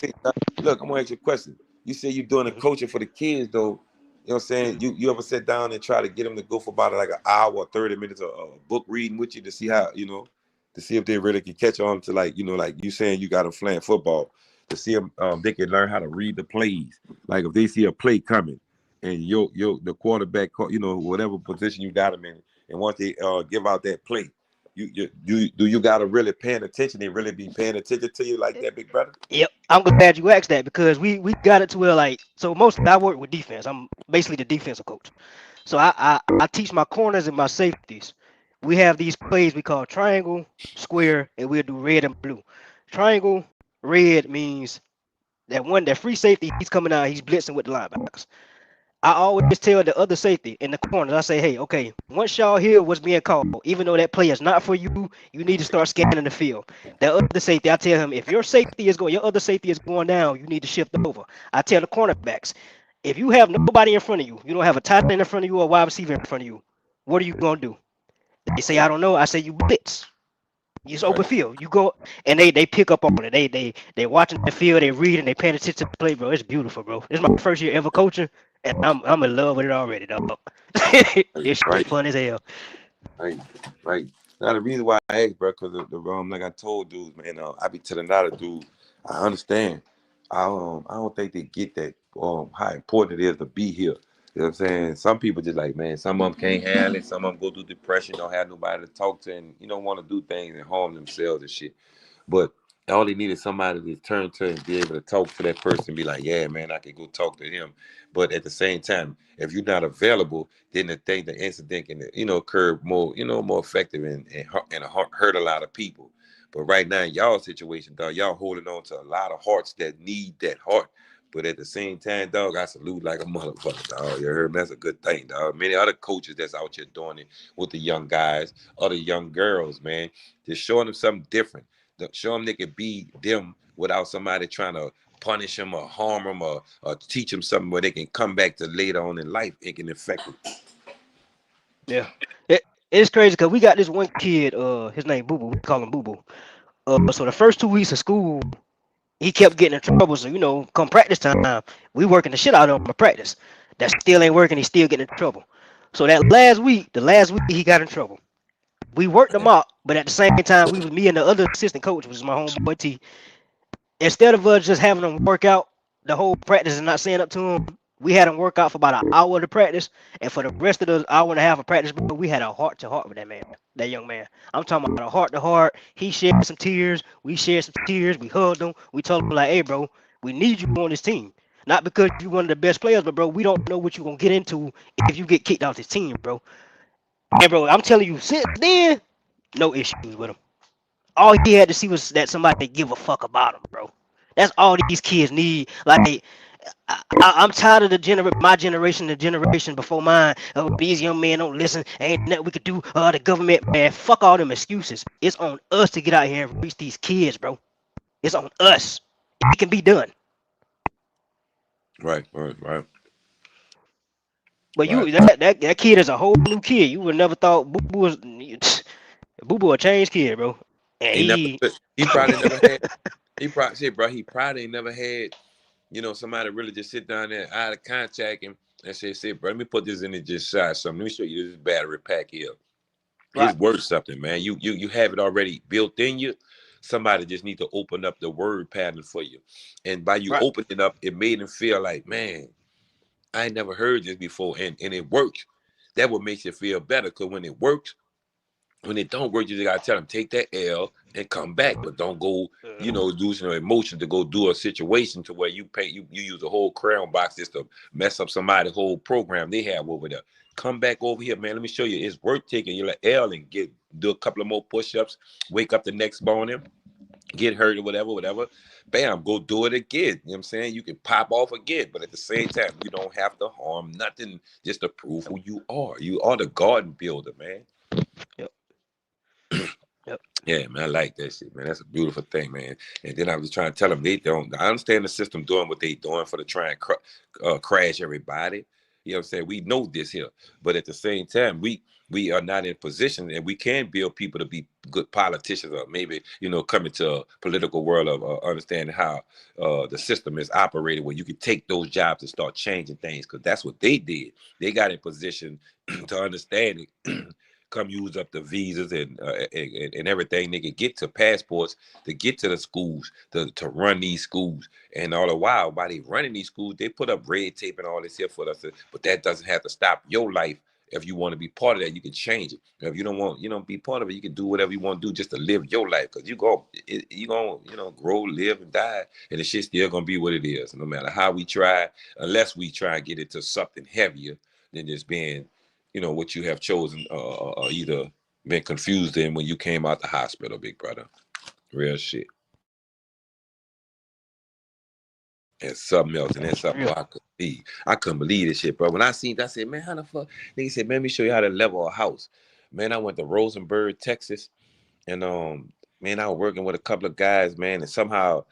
Look, I'm gonna ask you a question. You say you're doing a coaching for the kids though. You know what I'm saying? You ever sit down and try to get them to go for about like an hour or 30 minutes of book reading with you to see how, to see if they really can catch on to like you saying you got them playing football, to see them they can learn how to read the plays. Like if they see a play coming and the quarterback, whatever position you got them in, and once they give out that play, you got to really paying attention and really be paying attention to you like that, big brother? Yep. I'm glad you asked that because we got it to where so mostly I work with defense. I'm basically the defensive coach. So I teach my corners and my safeties. We have these plays we call triangle, square, and we'll do red and blue. Triangle, red means that free safety, he's coming out, he's blitzing with the linebackers. I always tell the other safety in the corners, I say, hey, okay, once y'all hear what's being called, even though that play is not for you, you need to start scanning the field. The other safety, I tell him, if your other safety is going down, you need to shift over. I tell the cornerbacks, if you have nobody in front of you, you don't have a tight end in front of you or a wide receiver in front of you, what are you going to do? They say, I don't know. I say, you blitz. It's open field. You go and they pick up on it. They watching the field, they reading, they paying attention to the play, bro. It's beautiful, bro. This is my first year ever coaching, and I'm in love with it already, dog. It's Right. fun as hell. Right. Now the reason why I asked, bro, because the like I told dudes, man, I be telling a lot of dudes, I understand. I don't think they get that how important it is to be here. You know what I'm saying? Some people just like, man, some of them can't handle it. Some of them go through depression, don't have nobody to talk to, and you don't want to do things and harm themselves and shit. But all they need is somebody to turn to and be able to talk to that person and be like, yeah, man, I can go talk to him. But at the same time, if you're not available, then the incident can, occur more, more effective and hurt a lot of people. But right now, in y'all situation, dog, y'all holding on to a lot of hearts that need that heart. But at the same time, dog, I salute like a motherfucker, dog. You heard me? That's a good thing, dog. Many other coaches that's out here doing it with the young guys, other young girls, man, just showing them something different. Show them they can be them without somebody trying to punish them or harm them or teach them something where they can come back to later on in life. It can affect them. Yeah, it's crazy because we got this one kid. His name Boo Boo. We call him Boo Boo. So the first 2 weeks of school, he kept getting in trouble. So come practice time, we working the shit out of him in practice. That still ain't working. He still getting in trouble. So that the last week he got in trouble. We worked him out, but at the same time, we was me and the other assistant coach, which is my homeboy T. Instead of us just having them work out the whole practice and not saying up to him, we had him work out for about an hour to practice, and for the rest of the hour and a half of practice, bro, we had a heart to heart with that young man. I'm talking about a heart to heart. He shared some tears, we shared some tears, we hugged him, we told him like, hey, bro, we need you on this team. Not because you're one of the best players, but bro, we don't know what you're gonna get into if you get kicked off this team, bro. And bro, I'm telling you, since then, no issues with him. All he had to see was that somebody give a fuck about him, bro. That's all these kids need. Like, I'm tired of my generation, the generation before mine. Oh, these young men don't listen. Ain't nothing we could do. The government, man, fuck all them excuses. It's on us to get out here and reach these kids, bro. It's on us. It can be done. Right. But that kid is a whole new kid. You would never thought Boo Boo was Boo Boo a changed kid, bro. And He probably never had. He probably ain't never had. Somebody really just sit down there out of contact and say, bro, let me put this in and just shot something. Let me show you this battery pack here. right. It's worth something, man. You have it already built in you. Somebody just need to open up the word pattern for you. And by you Right. opening it up, it made him feel like, man, I ain't never heard this before. And it works. That what makes you feel better. Because when it works, when it don't work, you just gotta tell them take that L and come back, but don't go, using emotion to go do a situation to where you use a whole crayon box just to mess up somebody's whole program they have over there. Come back over here, man. Let me show you. It's worth taking your L and do a couple of more push-ups. Wake up the next morning, get hurt or whatever. Bam, go do it again. You know what I'm saying? You can pop off again, but at the same time, you don't have to harm nothing just to prove who you are. You are the garden builder, man. Yep. Yep. Yeah, man, I like that shit, man. That's a beautiful thing, man. And then I was trying to tell them they don't. I understand the system doing what they doing for to try and crash everybody. You know what I'm saying? We know this here, but at the same time, we are not in position, and we can build people to be good politicians, or maybe come into a political world of understanding how the system is operated, where you can take those jobs and start changing things, because that's what they did. They got in position to understand it. Come use up the visas and everything they could get to passports to get to the schools to run these schools. And all the while they running these schools, they put up red tape and all this here for us. But that doesn't have to stop your life. If you want to be part of that, you can change it. If you don't want, be part of it, you can do whatever you want to do just to live your life. Because you gonna grow, live, and die, and the shit's still gonna be what it is. No matter how we try, unless we try and get it to something heavier than just being what you have chosen, either been confused in when you came out the hospital, big brother. Real shit. And something else, and that's something I couldn't believe this shit, bro. When I seen that, I said, man, how the fuck? Nigga said, man, let me show you how to level a house. Man, I went to Rosenberg, Texas, and man, I was working with a couple of guys, man, and somehow,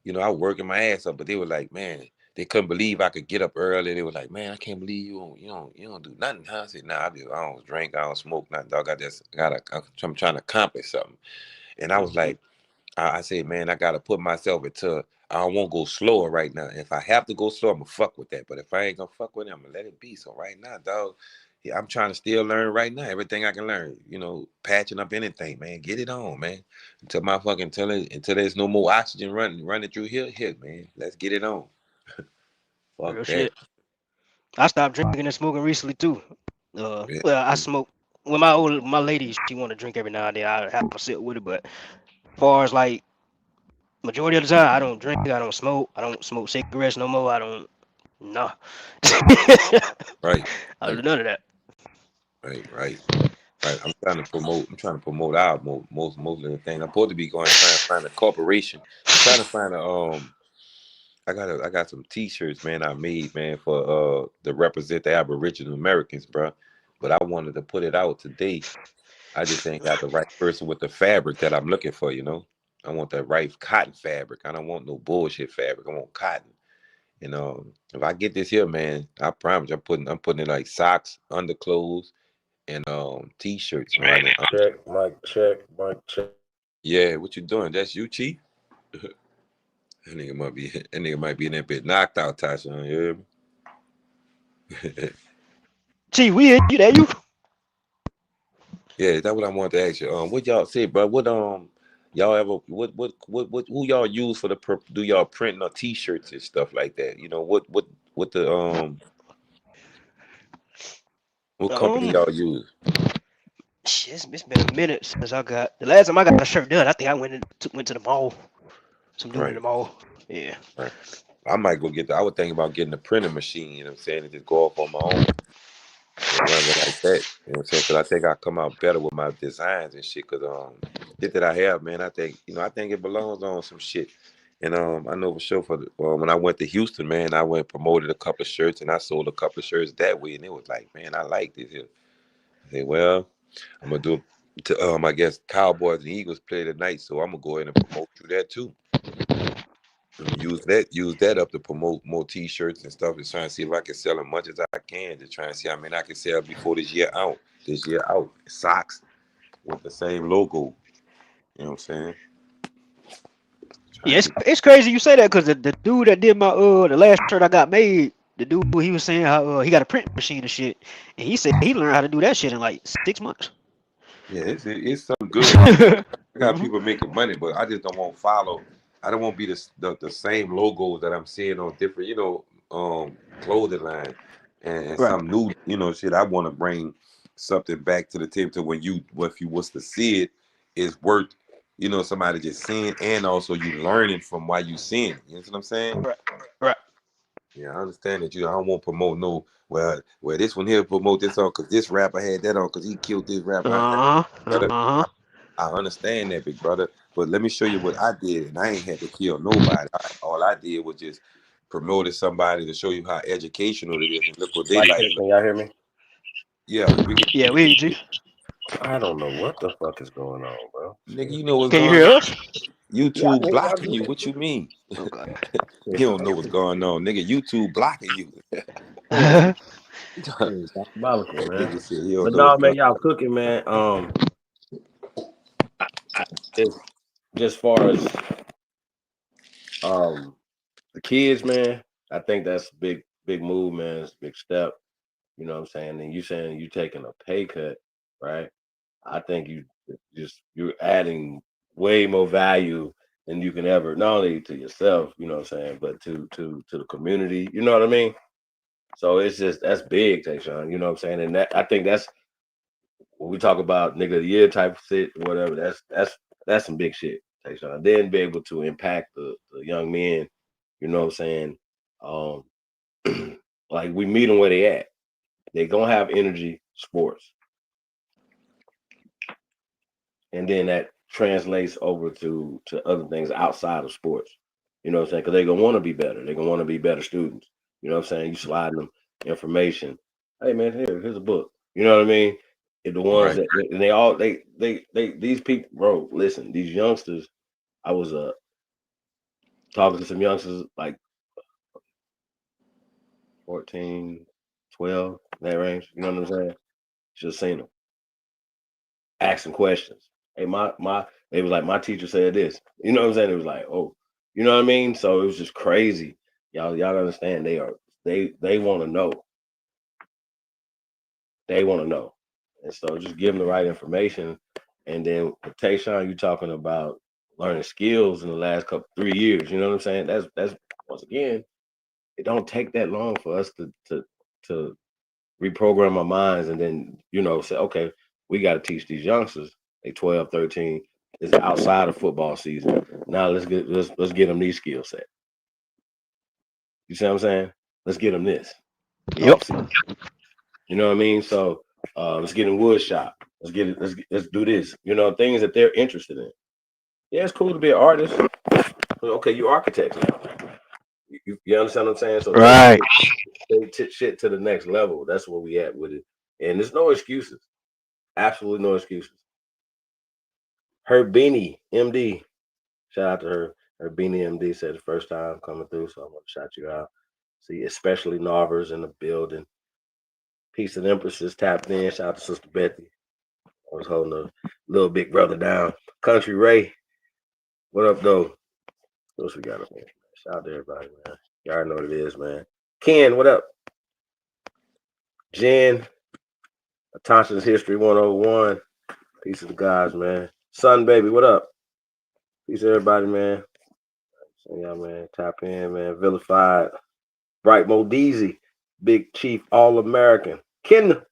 I was working my ass up, but they were like, man, they couldn't believe I could get up early. They were like, man, I can't believe you don't do nothing. Huh? I said, nah, I don't drink, I don't smoke nothing, dog. I'm trying to accomplish something. And I was like, I said, man, I gotta put myself into. I won't go slower right now. If I have to go slow, I'm gonna fuck with that. But if I ain't gonna fuck with it, I'm gonna let it be. So right now, dog, I'm trying to still learn right now. Everything I can learn, you know, patching up anything, man. Get it on, man. Until there's no more oxygen running through here, man. Let's get it on. Real Fuck that. shit. I stopped drinking and smoking recently too. Yeah. Well, I smoke. Well, my lady, she want to drink every now and then. I have a sip with her, but as far as like majority of the time, I don't drink. I don't smoke. I don't smoke cigarettes no more. I don't. Nah. Right. I do none of that. Right. I'm trying to promote our most of the thing. I'm supposed to be trying to find a corporation. I'm trying to find I got some T-shirts, man. I made, man, for to represent the Aboriginal Americans, bro. But I wanted to put it out today. I just ain't got the right person with the fabric that I'm looking for. You know, I want that right cotton fabric. I don't want no bullshit fabric. I want cotton. And if I get this here, man, I promise I'm putting in like socks, underclothes, and T-shirts, man. Mic check. Yeah, what you doing? That's you, Chief. That nigga might be in that bit knocked out, Tasha. You hear me? Gee, we hear you there, you. Yeah, that's what I wanted to ask you. What y'all say, bro? What y'all ever what who y'all use for do y'all print or T-shirts and stuff like that? You know what the what company y'all use? Shit, it's been a minute since I got the last time I got a shirt done. I think I went to the mall. Some dude in the Right, mall. Yeah. right. I might go I would think about getting a printing machine. You know what I'm saying? And just go off on my own. And run it like that. You know what I'm saying? Because I think I come out better with my designs and shit. Because shit that I have, man, I think it belongs on some shit. And I know for sure when I went to Houston, man, I went promoted a couple of shirts and I sold a couple of shirts that way. And it was like, man, I like this here. I said, well, I'm gonna do I guess Cowboys and Eagles play tonight, so I'm gonna go ahead and promote through that too. And use that up to promote more T-shirts and stuff. And trying to see if I can sell as much as I can to try and see how many I can sell before this year out. Socks with the same logo. You know what I'm saying? Yeah, it's crazy you say that because the dude that did my the last shirt I got made, the dude he was saying how he got a print machine and shit, and he said he learned how to do that shit in like 6 months. Yeah, it's something good. I got Mhm. people making money, but I just don't want to follow. I don't want to be the same logos that I'm seeing on different, clothing line and Right. some new, shit. I want to bring something back to the table to when if you was to see it, is worth, somebody just seeing and also you learning from why you seeing it. You know what I'm saying? Right. Right. Yeah, I understand that I don't want to promote well this one here promote this on because this rapper had that on because he killed this rapper. I understand that, big brother, but let me show you what I did, and I ain't had to kill nobody. All I did was just promoted somebody to show you how educational it is, and look what they Mic like. check. Can y'all hear me? Yeah, we can. Yeah, we hear you. I don't know what the fuck is going on, bro. Nigga, you know what's Can you going hear on. us? Yeah, I YouTube can hear y'all blocking you. good. What you mean? Okay. You don't know what's going on, nigga. YouTube blocking you. It's diabolical, man. Nigga said he don't But know what's no, man, going y'all cooking, man. It's just far as the kids, man. I think that's a big move, man. It's a big step. You know what I'm saying? And you saying you taking a pay cut, right? I think you're adding way more value than you can ever, not only to yourself, you know what I'm saying, but to the community. You know what I mean? So it's just that's big, Tayshaun. You know what I'm saying? And that I think that's when we talk about nigga of the year type of shit, whatever. That's some big shit, Tayshaun. Then be able to impact the young men. You know what I'm saying? Um, like we meet them where they at. They gonna have energy, sports, and then that translates over to other things outside of sports. You know what I'm saying? Because they're gonna want to be better. They're gonna want to be better students. You know what I'm saying? You sliding them information. Hey man, here's a book. You know what I mean? And the on. ones Right. that and they all they these people, bro. Listen, these youngsters. I was talking to some youngsters like 14, 12, that range. You know what I'm saying? Just seen them asking questions. Hey, they was like, my teacher said this. You know what I'm saying? It was like, oh, you know what I mean? So it was just crazy. Y'all understand they want to know. they want to know. And so just give them the right information. And then Tayshaun, you talking about learning skills in the last 3 years. You know what I'm saying? That's once again, it don't take that long for us to reprogram our minds and then, say, okay, we got to teach these youngsters, they 12, 13, is outside of football season. Now let's get them these skill sets. You see what I'm saying? Let's get them this. Yep. You know what I mean? So let's get in wood shop. Let's do this. Things that they're interested in. Yeah, it's cool to be an artist. Okay, you architects now. You understand what I'm saying? So right. take shit to the next level. That's where we at with it. And there's no excuses. Absolutely no excuses. Her Beanie MD. Shout out to her. Her Beanie MD said the first time coming through, so I'm gonna shout you out. See, especially Narvers in the building. Peace and Empresses tapped in. Shout out to Sister Betty. I was holding a little big brother down. Country Ray. What up, though? What else we got up there? Shout out to everybody, man. Y'all already know what it is, man. Ken, what up? Jen. Atasha's History 101. Peace of the guys, man. Sun Baby, what up? Peace to everybody, man. So yeah, man. Tap in, man. Vilified. Bright Modeezy. Big Chief All-American. Keena.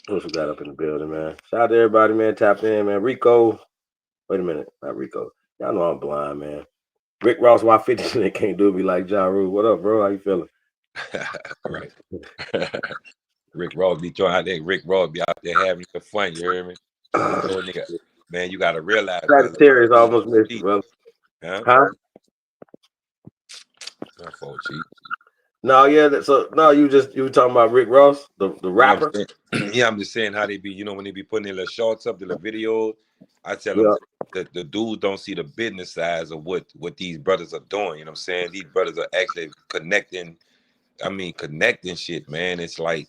What we got up in the building, man? Shout out to everybody, man. Tap in, man. Rico. Wait a minute. Not Rico. Y'all know I'm blind, man. Rick Ross, why 50 can't do me like Ja Rule? What up, bro? How you feeling? Right. Rick Ross be trying out there. Rick Ross be out there having some fun. You hear me? So, nigga, man, you gotta realize. Sagittarius almost missed you, bro. Huh? My fault, Chief. No, yeah. You were talking about Rick Ross, the rapper. I'm just saying how they be. When they be putting their little shorts up, their little videos. I tell them that the dudes don't see the business size of what these brothers are doing. You know what I'm saying? These brothers are actually connecting shit, man. It's like,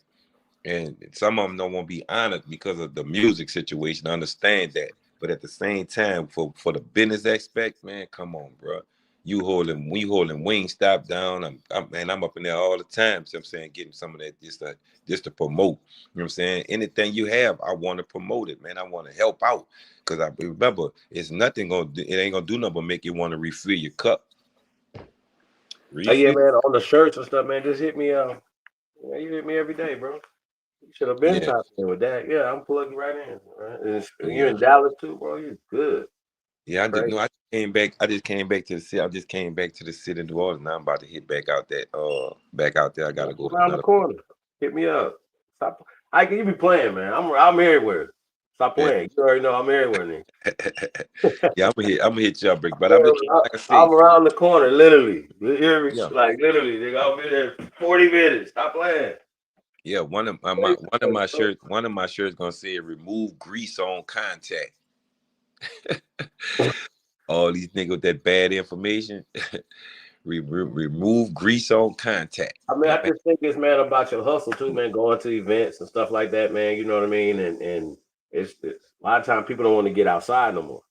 and some of them don't want to be honored because of the music situation. I understand that, but at the same time, for the business aspect, man, come on, bro. We holding Wingstop down. I'm up in there all the time. So I'm saying, getting some of that just to promote. You know what I'm saying? Anything you have, I want to promote it, man. I want to help out because I remember it ain't gonna do nothing but make you want to refill your cup. Oh yeah, man. On the shirts and stuff, man. Just hit me. You hit me every day, bro. You should have been tapping in with that. Yeah, I'm plugging right in. Right? And you're in Dallas too, bro. You're good. Yeah, I just came back. I just came back to the city. I just came back to the city in New Orleans. Now I'm about to hit back out there. I gotta go around the corner. Hit me up. Stop. You be playing, man. I'm everywhere. Stop playing. You already know I'm everywhere, nigga. Yeah, I'm gonna hit you up, Brick. But I'm around the corner, literally. You hear me? Like literally, nigga. I'll be there 40 minutes. Stop playing. Yeah, one of my shirts gonna say remove grease on contact. All these niggas with that bad information. Remove grease on contact. I mean, I just think it's, man, about your hustle too, man. Going to events and stuff like that, man. You know what I mean? And it's a lot of times people don't want to get outside no more.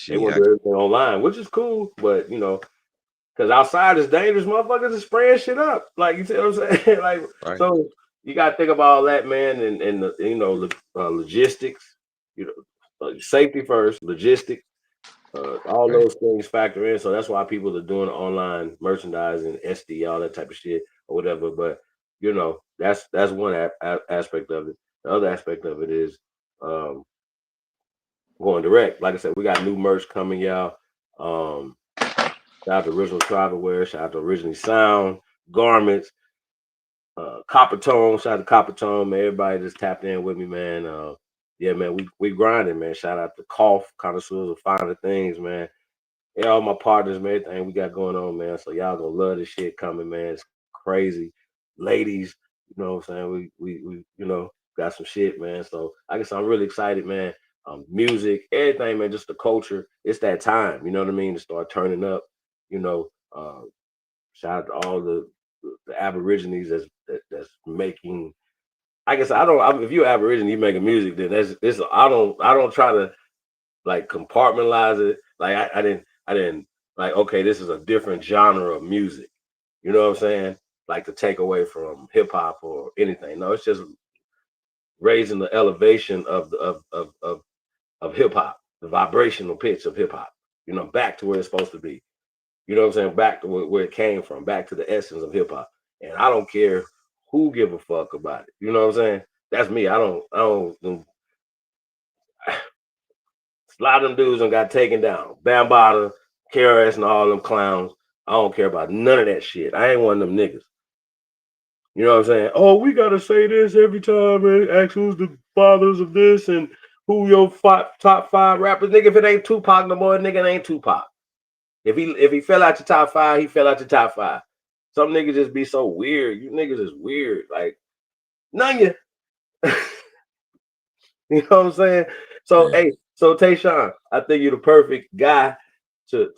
They want to do everything online, which is cool, but because outside is dangerous. Motherfuckers is spraying shit up. Like, you see what I'm saying? Like, so you got to think about all that, man, and the logistics. Safety first, logistics. All those things factor in. So that's why people are doing online merchandising, SD, all that type of shit or whatever. But that's one aspect of it. The other aspect of it is going direct. Like I said, we got new merch coming, y'all. Shout out to Original Tribal Wear. Shout out to Originally Sound Garments. Copper Tone. Shout out to Copper Tone, man. Everybody just tapped in with me, man. Yeah, man, we grinding, man. Shout out to Cough Connoisseurs of Finer Things, man. Yeah, all my partners, man, everything we got going on, man. So y'all gonna love this shit coming, man. It's crazy. Ladies, you know what I'm saying? We got some shit, man. So I guess I'm really excited, man. Music, everything, man, just the culture. It's that time, you know what I mean, to start turning up, shout out to all the Aborigines that's making. I guess if you're Aborigine, you making music, then that's I don't try to like compartmentalize it. Like I didn't like, okay, this is a different genre of music. You know what I'm saying? like to take away from hip hop or anything. No, it's just raising the elevation of hip hop, the vibrational pitch of hip hop. You know, back to where it's supposed to be. You know what I'm saying? Back to where it came from, back to the essence of hip hop. And I don't care who give a fuck about it. You know what I'm saying? That's me. I don't. A lot of them dudes done got taken down. Bambaataa, KRS, and all them clowns. I don't care about none of that shit. I ain't one of them niggas. You know what I'm saying? Oh, we gotta say this every time and ask who's the fathers of this and who your top 5 rappers. Nigga, if it ain't Tupac no more, nigga, it ain't Tupac. If he fell out your top 5, he fell out your top 5. Some niggas just be so weird. You niggas is weird. Like, none of you. You know what I'm saying? So, hey, so Tayshawn, I think you're the perfect guy to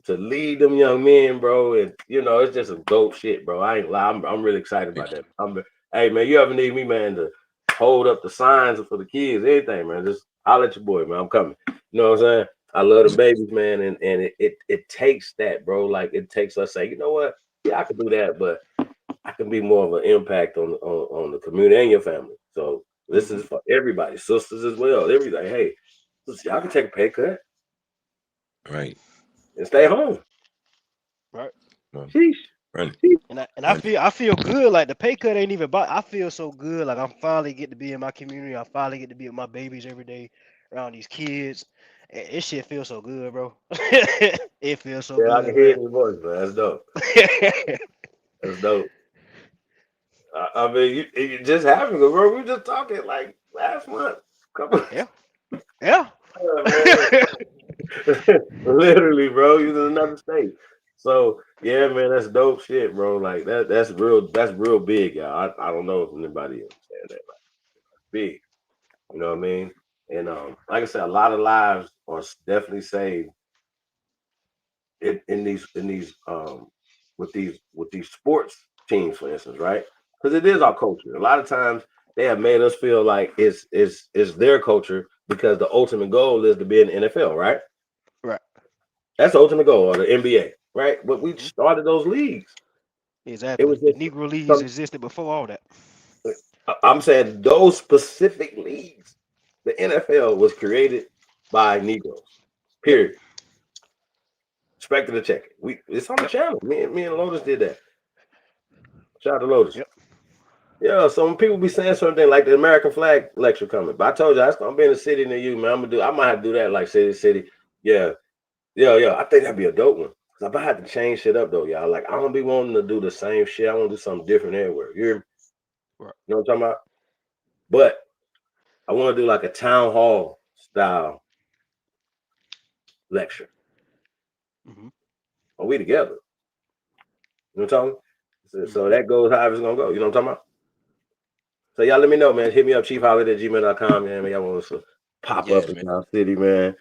lead them young men, bro. And you know, it's just a dope shit, bro. I ain't lie. I'm really excited about that. Hey man, you ever need me, man, to hold up the signs for the kids, anything, man, just holler at your boy, man. I'm coming. You know what I'm saying? I love the babies, man, and it takes that, bro. Like it takes us say, you know what? Yeah, I can do that, but I can be more of an impact on the community and your family. So this is for everybody, sisters as well. Everything. Hey, y'all can take a pay cut. Right. And stay home. Right. Sheesh. Right. And I feel good. Like the pay cut ain't even about. I feel so good. Like I'm finally get to be in my community. I finally get to be with my babies every day around these kids. And it shit feels so good, bro. It feels so good, I can hear it man. in your voice, man. That's dope. That's dope. I mean, you just happened, bro. We were just talking like last month. Come on. Yeah. Literally, bro. You're in another state. So yeah, man, that's dope shit, bro. Like that's real big, y'all. I don't know if anybody understand that. Like, big. You know what I mean? And like I said, a lot of lives are definitely saved in these with these sports teams, for instance, right? Because it is our culture. A lot of times they have made us feel like it's their culture because the ultimate goal is to be in the NFL, right? Right. That's the ultimate goal, or the NBA, right? But we started those leagues. Exactly. It was The just Negro Leagues existed before all that. I'm saying those specific leagues. The NFL was created by Negroes. Period. Expected to check it. It's on the channel. Me and Lotus did that. Shout out to Lotus. Yep. Yeah, so when people be saying something like the American flag lecture coming, but I told you I'm be in the city near you, man. I might have to do that like city. Yeah. I think that'd be a dope one. Cause I'm about to have to change shit up though, y'all. Like I don't be wanting to do the same shit. I want to do something different everywhere. You know what I'm talking about? But I want to do like a town hall style lecture. Are we together? You know what I'm talking? So that goes however it's gonna go. You know what I'm talking about? So y'all let me know, man. Hit me up, chiefholiday@gmail.com, man. Y'all want us to pop up in our city, man.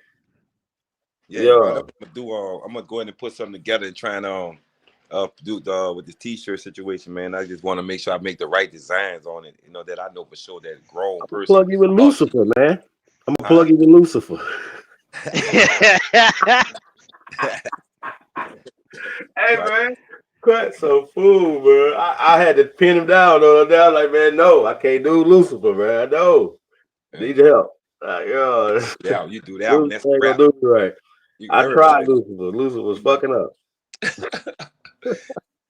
Yeah. I'm gonna go ahead and put something together and try and do with the t-shirt situation, man. I just want to make sure I make the right designs on it. You know that I know for sure that grown I'm person. plug you with Lucifer, man. I'm gonna plug you with Lucifer. Hey, man. Cut some fool, man. I had to pin him down on down. Like, man, no, I can't do Lucifer, man. No, need your help. Yeah, you do that. Lucifer That's ain't rap. gonna do it right. I tried Everybody. Lucifer. Lucifer was fucking up.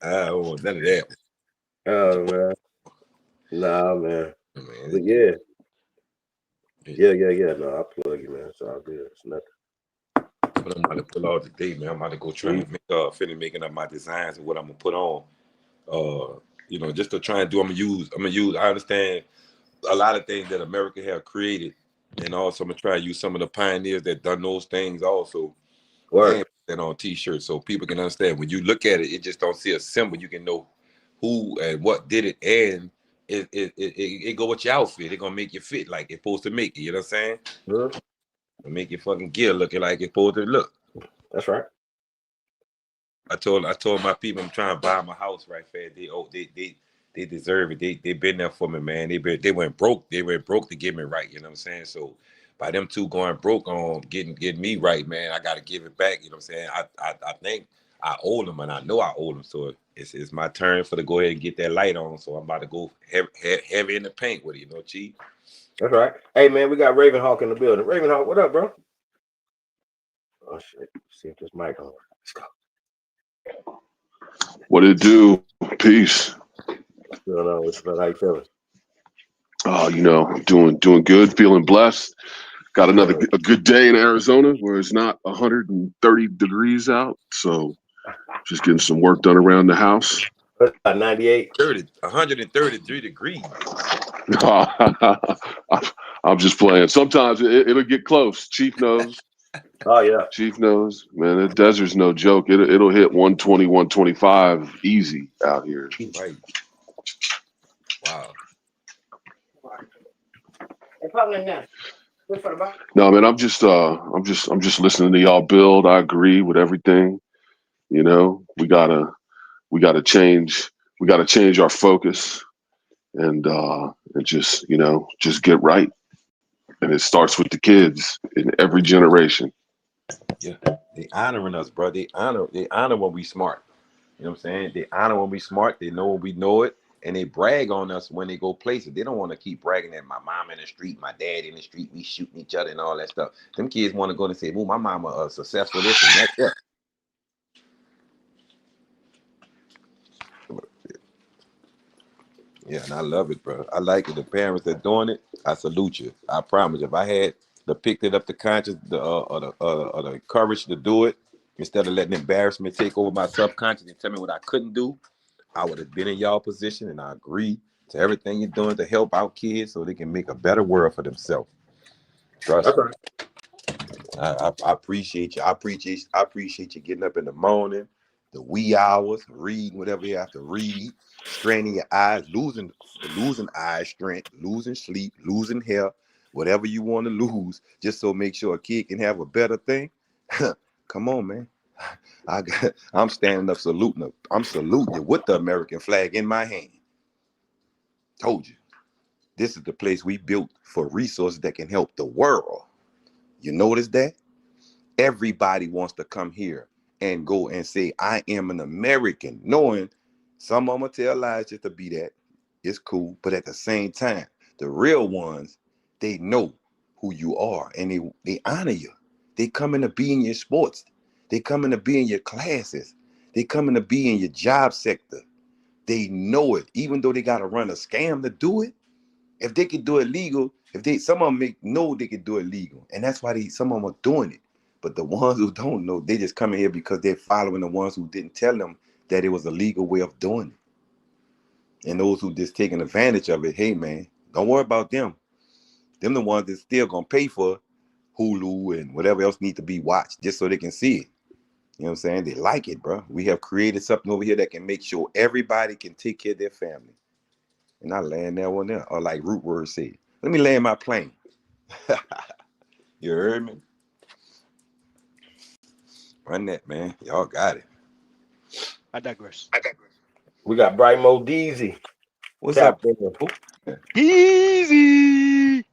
I don't want none of that. Oh man, nah, man. But yeah. No, I plug you, man. It's all good. It's nothing. But I'm about to pull out today, man. I'm about to go try and finish making up my designs and what I'm gonna put on. You know, just to try and do. I'm gonna use. I understand a lot of things that America have created, and also I'm gonna try to use some of the pioneers that done those things also. And put that on t-shirts so people can understand. When you look at it, it just don't see a symbol. You can know who and what did it, and it go with your outfit. It gonna make you fit like it's supposed to make it. You know what I'm saying? It'll make your fucking gear looking like it's supposed to look. That's right. I told my people I'm trying to buy my house right fast. They deserve it. They been there for me, man. They went broke. They went broke to get me right. You know what I'm saying? So by them two going broke on getting me right, man, I got to give it back. You know what I'm saying? I think I owe them, and I know I owe them. So it's my turn to go ahead and get that light on. So I'm about to go heavy in the paint with it, you know, Chief. That's right. Hey man, we got Ravenhawk in the building. Ravenhawk, what up, bro? Oh shit. Let's see if this mic on. Let's go. What it do? Peace. What's going on? What's going on? How you feeling? Oh, you know, doing good, feeling blessed. Got a good day in Arizona where it's not 130 degrees out. So just getting some work done around the house. 98. 133 degrees. I'm just playing. Sometimes it'll get close. Chief knows. Oh yeah. Chief knows. Man, the desert's no joke. It'll hit 120, 125 easy out here. Right. Wow. No, man, I'm just listening to y'all build. I agree with everything. You know, we gotta change our focus and just, you know, just get right. And it starts with the kids in every generation. Yeah, they honoring us, bro. They honor when we smart. You know what I'm saying? They honor when we smart. They know when we know it, and they brag on us when they go places. They don't want to keep bragging that my mom in the street, my dad in the street, we shooting each other and all that stuff. Them kids want to go and say, "Well, my mama successful this and that." Yeah. Yeah, and I love it, bro. I like it. The parents that doing it, I salute you. I promise. If I had picked it up the conscience, the courage to do it, instead of letting embarrassment take over my subconscious and tell me what I couldn't do, I would have been in y'all position. And I agree to everything you're doing to help out kids so they can make a better world for themselves. Trust me. I appreciate you. I appreciate you getting up in the morning, the wee hours, reading whatever you have to read, straining your eyes, losing eye strength, losing sleep, losing hair, whatever you want to lose, just so make sure a kid can have a better thing. Come on, man. I'm standing up saluting. I'm saluting you with the American flag in my hand. Told you. This is the place we built for resources that can help the world. You notice that? Everybody wants to come here and go and say, I am an American, knowing some of them tell lies just to be that. It's cool. But at the same time, the real ones, they know who you are and they honor you. They coming to be in your sports. They coming to be in your classes. They coming to be in your job sector. They know it, even though they got to run a scam to do it. If they could do it legal, some of them know they could do it legal. And that's why some of them are doing it. But the ones who don't know, they just come in here because they're following the ones who didn't tell them that it was a legal way of doing it. And those who just taking advantage of it, hey man, don't worry about them. Them the ones that still gonna pay for Hulu and whatever else need to be watched just so they can see it. You know what I'm saying? They like it, bro. We have created something over here that can make sure everybody can take care of their family. And I land that one there, or like Root Word said, let me land my plane. You heard me? Run that, man. Y'all got it. I digress. We got Bright Mo Deezy. What's up? Easy.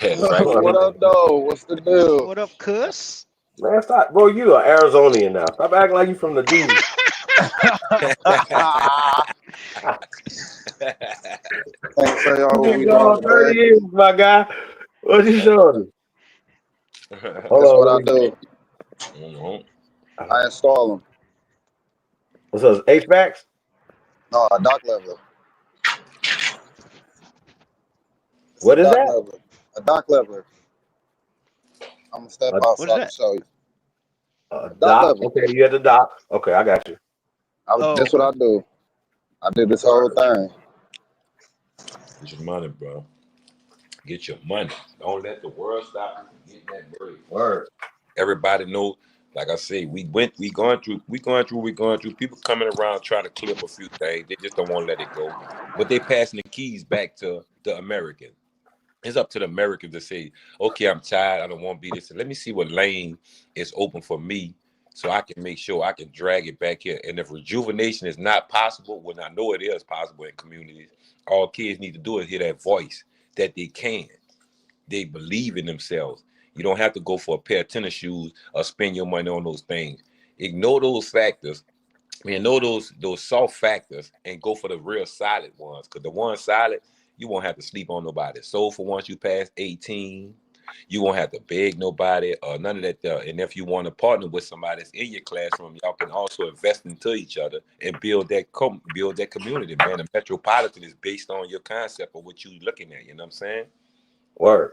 What up, though? What's the deal? What up, cuss? Man, stop, bro. You are Arizonian now. Stop acting like you from the D. Can't say all what we Y'all doing 30 today. years, my guy. What you showing? That's what I do. I install them. What's up? HVACs? No, a dock leveler. What is dock that? leveler. A dock leveler. I'm gonna step outside to show you. Dock. leveler. Okay, you at the dock. Okay, I got you. That's what I do. I did this whole thing. Get your money, bro. Get your money. Don't let the world stop you from getting that bread. Word. Everybody know, like I say, we going through. People coming around trying to clear up a few things. They just don't want to let it go. But they passing the keys back to the American. It's up to the Americans to say, okay, I'm tired. I don't want to be this. Let me see what lane is open for me so I can make sure I can drag it back here. And if rejuvenation is not possible, when I know it is possible in communities, all kids need to do is hear that voice that they can. They believe in themselves. You don't have to go for a pair of tennis shoes or spend your money on those things. Ignore those factors Man, know those soft factors and go for the real solid ones. Because the one solid, you won't have to sleep on nobody. So for once you pass 18, you won't have to beg nobody or none of that. And if you want to partner with somebody that's in your classroom, y'all can also invest into each other and build that community, man. The metropolitan is based on your concept of what you're looking at. You know what I'm saying? Word.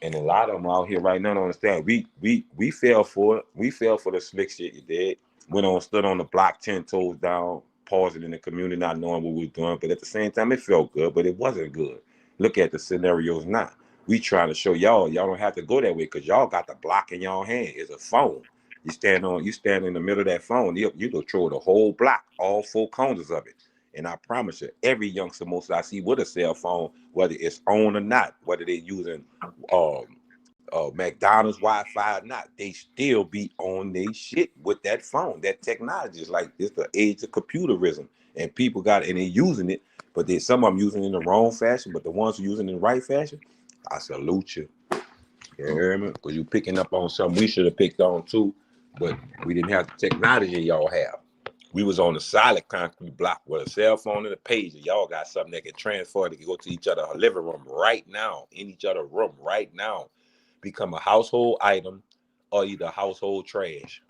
And a lot of them out here right now don't understand. We fell for it. We fell for the slick shit you did. Stood on the block 10 toes down, pausing in the community, not knowing what we were doing. But at the same time, it felt good, but it wasn't good. Look at the scenarios now. We trying to show y'all don't have to go that way because y'all got the block in y'all hand. It's a phone. You stand in the middle of that phone, you can throw the whole block, all four corners of it. And I promise you, every youngster most I see with a cell phone, whether it's on or not, whether they're using McDonald's Wi-Fi or not, they still be on their shit with that phone. That technology is like it's the age of computerism, and people got it and they're using it, but some of them using it in the wrong fashion. But the ones who using it in the right fashion, I salute you. You hear me? Because you picking up on something we should have picked on too, but we didn't have the technology y'all have. We was on a solid concrete block with a cell phone and a pager. Y'all got something that can transfer, that can go to each other's living room right now, in each other's room right now, become a household item or either household trash.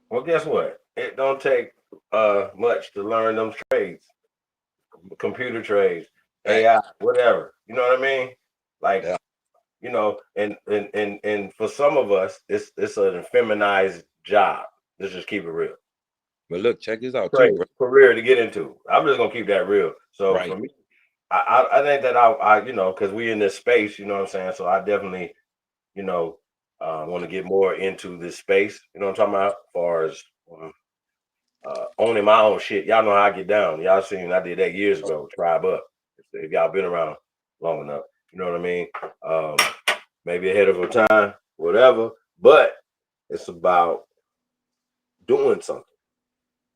Well, guess what? It don't take much to learn them trades, computer trades, AI, whatever. You know what I mean? Like, yeah. You know, and for some of us, it's an feminized job. Let's just keep it real. But look, check this out Great too, bro. career to get into. I'm just gonna keep that real. So Right. for me, I think that I you know, because we in this space, you know what I'm saying. So I definitely, you know, want to get more into this space. You know what I'm talking about? As far as owning my own shit. Y'all know how I get down. Y'all seen I did that years ago. Tribe Up. If y'all been around long enough, you know what I mean. Maybe ahead of a time, whatever. But it's about doing something.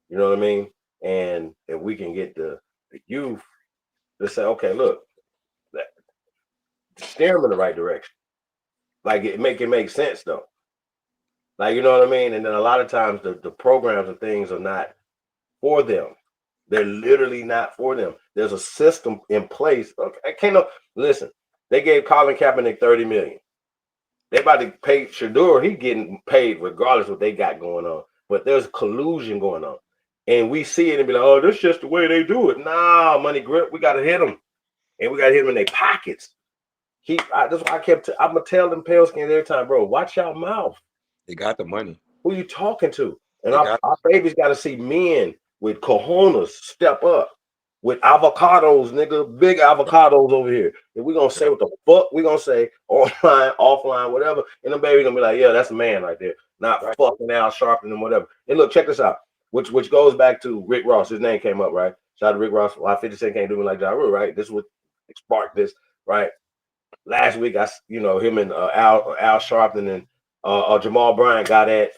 You know what I mean? And if we can get the youth to say, okay, look, steer them in the right direction. Like it make sense though. Like, you know what I mean? And then a lot of times the programs and things are not for them. They're literally not for them. There's a system in place. Okay, listen, they gave Colin Kaepernick 30 million. They about to pay Shador, he getting paid regardless of what they got going on. But there's collusion going on. And we see it and be like, oh, that's just the way they do it. Nah, money grip, we got to hit them. And we got to hit them in their pockets. That's why I'm going to tell them pale skins every time, bro, watch your mouth. They got the money. Who you talking to? And our babies got to see men with cojones step up. With avocados, nigga, big avocados over here. And we're going to say what the fuck we're going to say online, offline, whatever. And the baby going to be like, yeah, that's a man right there. Not fucking Al Sharpton and whatever. And look, check this out. Which goes back to Rick Ross. His name came up, right? Shout out to Rick Ross. Why 50 Cent can't do me like Ja Rule, right? This is what sparked this, right? Last week, him and Al Sharpton and Jamal Bryant got at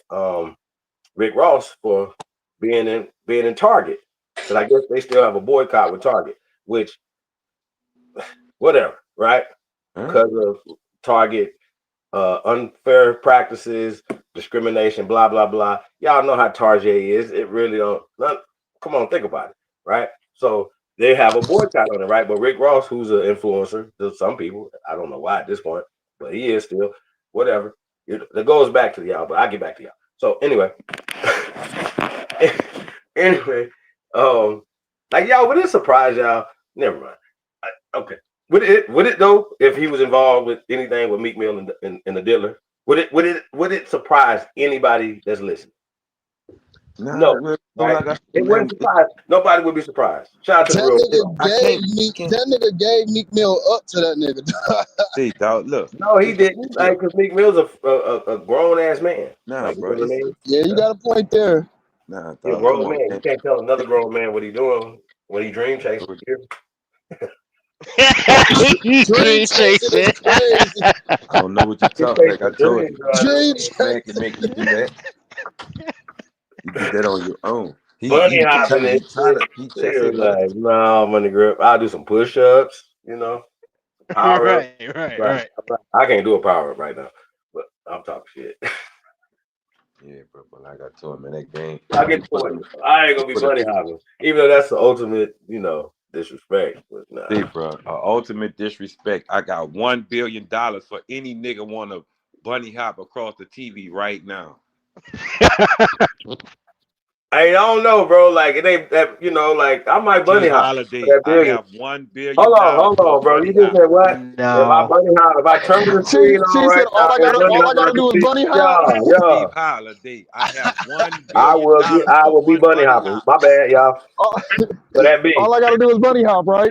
Rick Ross for being in Target. But I guess they still have a boycott with Target, which, whatever, right? Because of Target unfair practices, discrimination, blah, blah, blah. Y'all know how Target is. It really come on, think about it, right? So they have a boycott on it, right? But Rick Ross, who's an influencer to some people, I don't know why at this point, but he is still, whatever. It goes back to y'all, but I'll get back to y'all. So anyway, like y'all, would it surprise y'all? Never mind. Okay. Would it though, if he was involved with anything with Meek Mill and the Diddler? Would it surprise anybody that's listening? No, right? It wouldn't surprise. Nobody would be surprised. Shout out to the real. That nigga gave Meek Mill up to that nigga. See, dog, look. No, he didn't. Like, because Meek Mill's a grown ass man. Nah, like, bro. You know what I mean? Yeah, you got a point there. Nah, He's a grown man. You can't tell another grown man what he doing when he dream chasing. Dream chasing is crazy. I don't know what you're talking. Like I told you, dream man can make you do that. You did that on your own. Bunny hopping and shit. Like, no, money grip. I'll do some push-ups. You know, power up. Right. I can't do a power up right now, but I'm talking shit. Yeah, bro. But like I told him in that game, I get the point. I ain't gonna be bunny hopping, even though that's the ultimate, disrespect. But nah. See, bro, ultimate disrespect. I got $1 billion for any nigga want to bunny hop across the TV right now. I don't know, bro. Like it ain't that, like I might bunny hop. Holiday, That I billion. have $1 billion. Hold on, bro. You just said what? No. If I bunny hop, if I turn the screen on She right said now, all I gotta do is bunny hop. Steve Holiday, I have $1 I billion. will be bunny hopping. My bad, y'all. For that big. All I gotta do is bunny hop, right?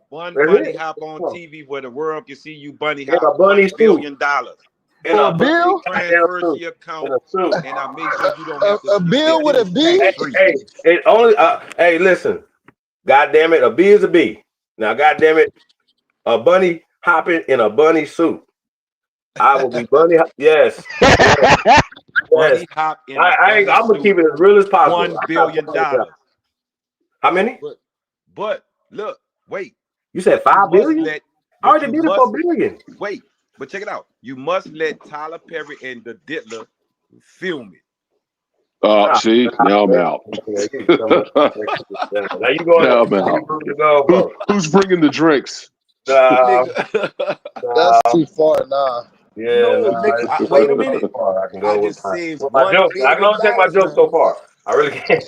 One bunny hop on TV where the world can see you bunny hop. In a bunny $1 billion. For a bill? Transfer to your account, and I make sure you don't have to. A bill with a B? Hey, it only. Hey, listen. God damn it, a bee is a bee. Now, God damn it, a bunny hopping in a bunny suit. I will be bunny. Yes. Bunny hop in I'm gonna keep it as real as possible. $1 billion. How many? But look, wait. You said 5 billion? I already did it for $1 billion. Wait, but check it out. You must let Tyler Perry and the Diddler film it. See, now I'm out. Now you going? Now I'm out. Who's bringing the drinks? That's too far, nah. Yeah, no, nigga. Wait a minute. I can go I with just said my jokes. I can only take my jokes so far. I really can't.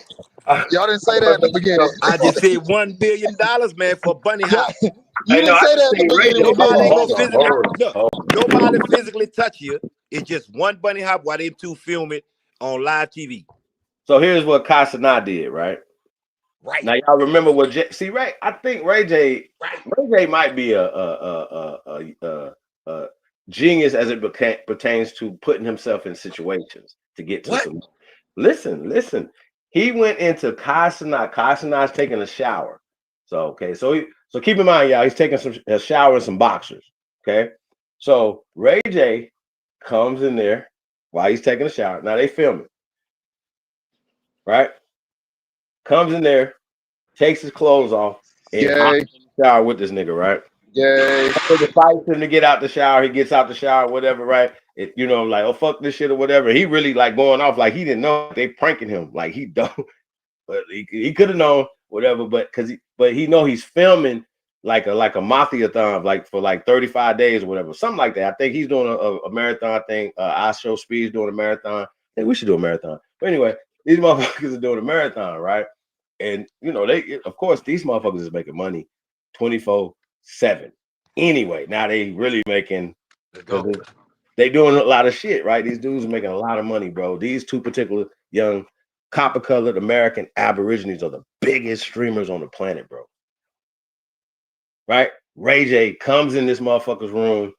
Y'all didn't say that in the beginning. I just said $1 billion, man, for bunny hop. You didn't say that in the beginning. Nobody ain't gonna nobody physically touch you. It's just one bunny hop while them two film it on live TV. So here's what Kasana did, right? Right. Now y'all remember what Ray? I think Ray J might be a genius as it pertains to putting himself in situations to get to some. Listen. He went into Kasana. Kasana's taking a shower. So keep in mind, y'all, he's taking a shower in some boxers. Okay. So Ray J comes in there while he's taking a shower. Now they film it. Right? Comes in there, takes his clothes off, and hops in the shower with this nigga, right? Yay. It fights him to get out the shower. He gets out the shower, whatever, right? Like, oh, fuck this shit or whatever. He really like going off like he didn't know they pranking him. Like he don't, but he could have known, whatever, but he know he's filming like a mafia-thon, like for like 35 days or whatever, something like that. I think he's doing a marathon thing. I Show Speed's doing a marathon. I think we should do a marathon. But anyway, these motherfuckers are doing a marathon, right? And of course, these motherfuckers is making money 24/7. Anyway, now they really making. They doing a lot of shit, right? These dudes are making a lot of money, bro. These two particular young copper-colored American Aborigines are the biggest streamers on the planet, bro. Right? Ray J comes in this motherfucker's room,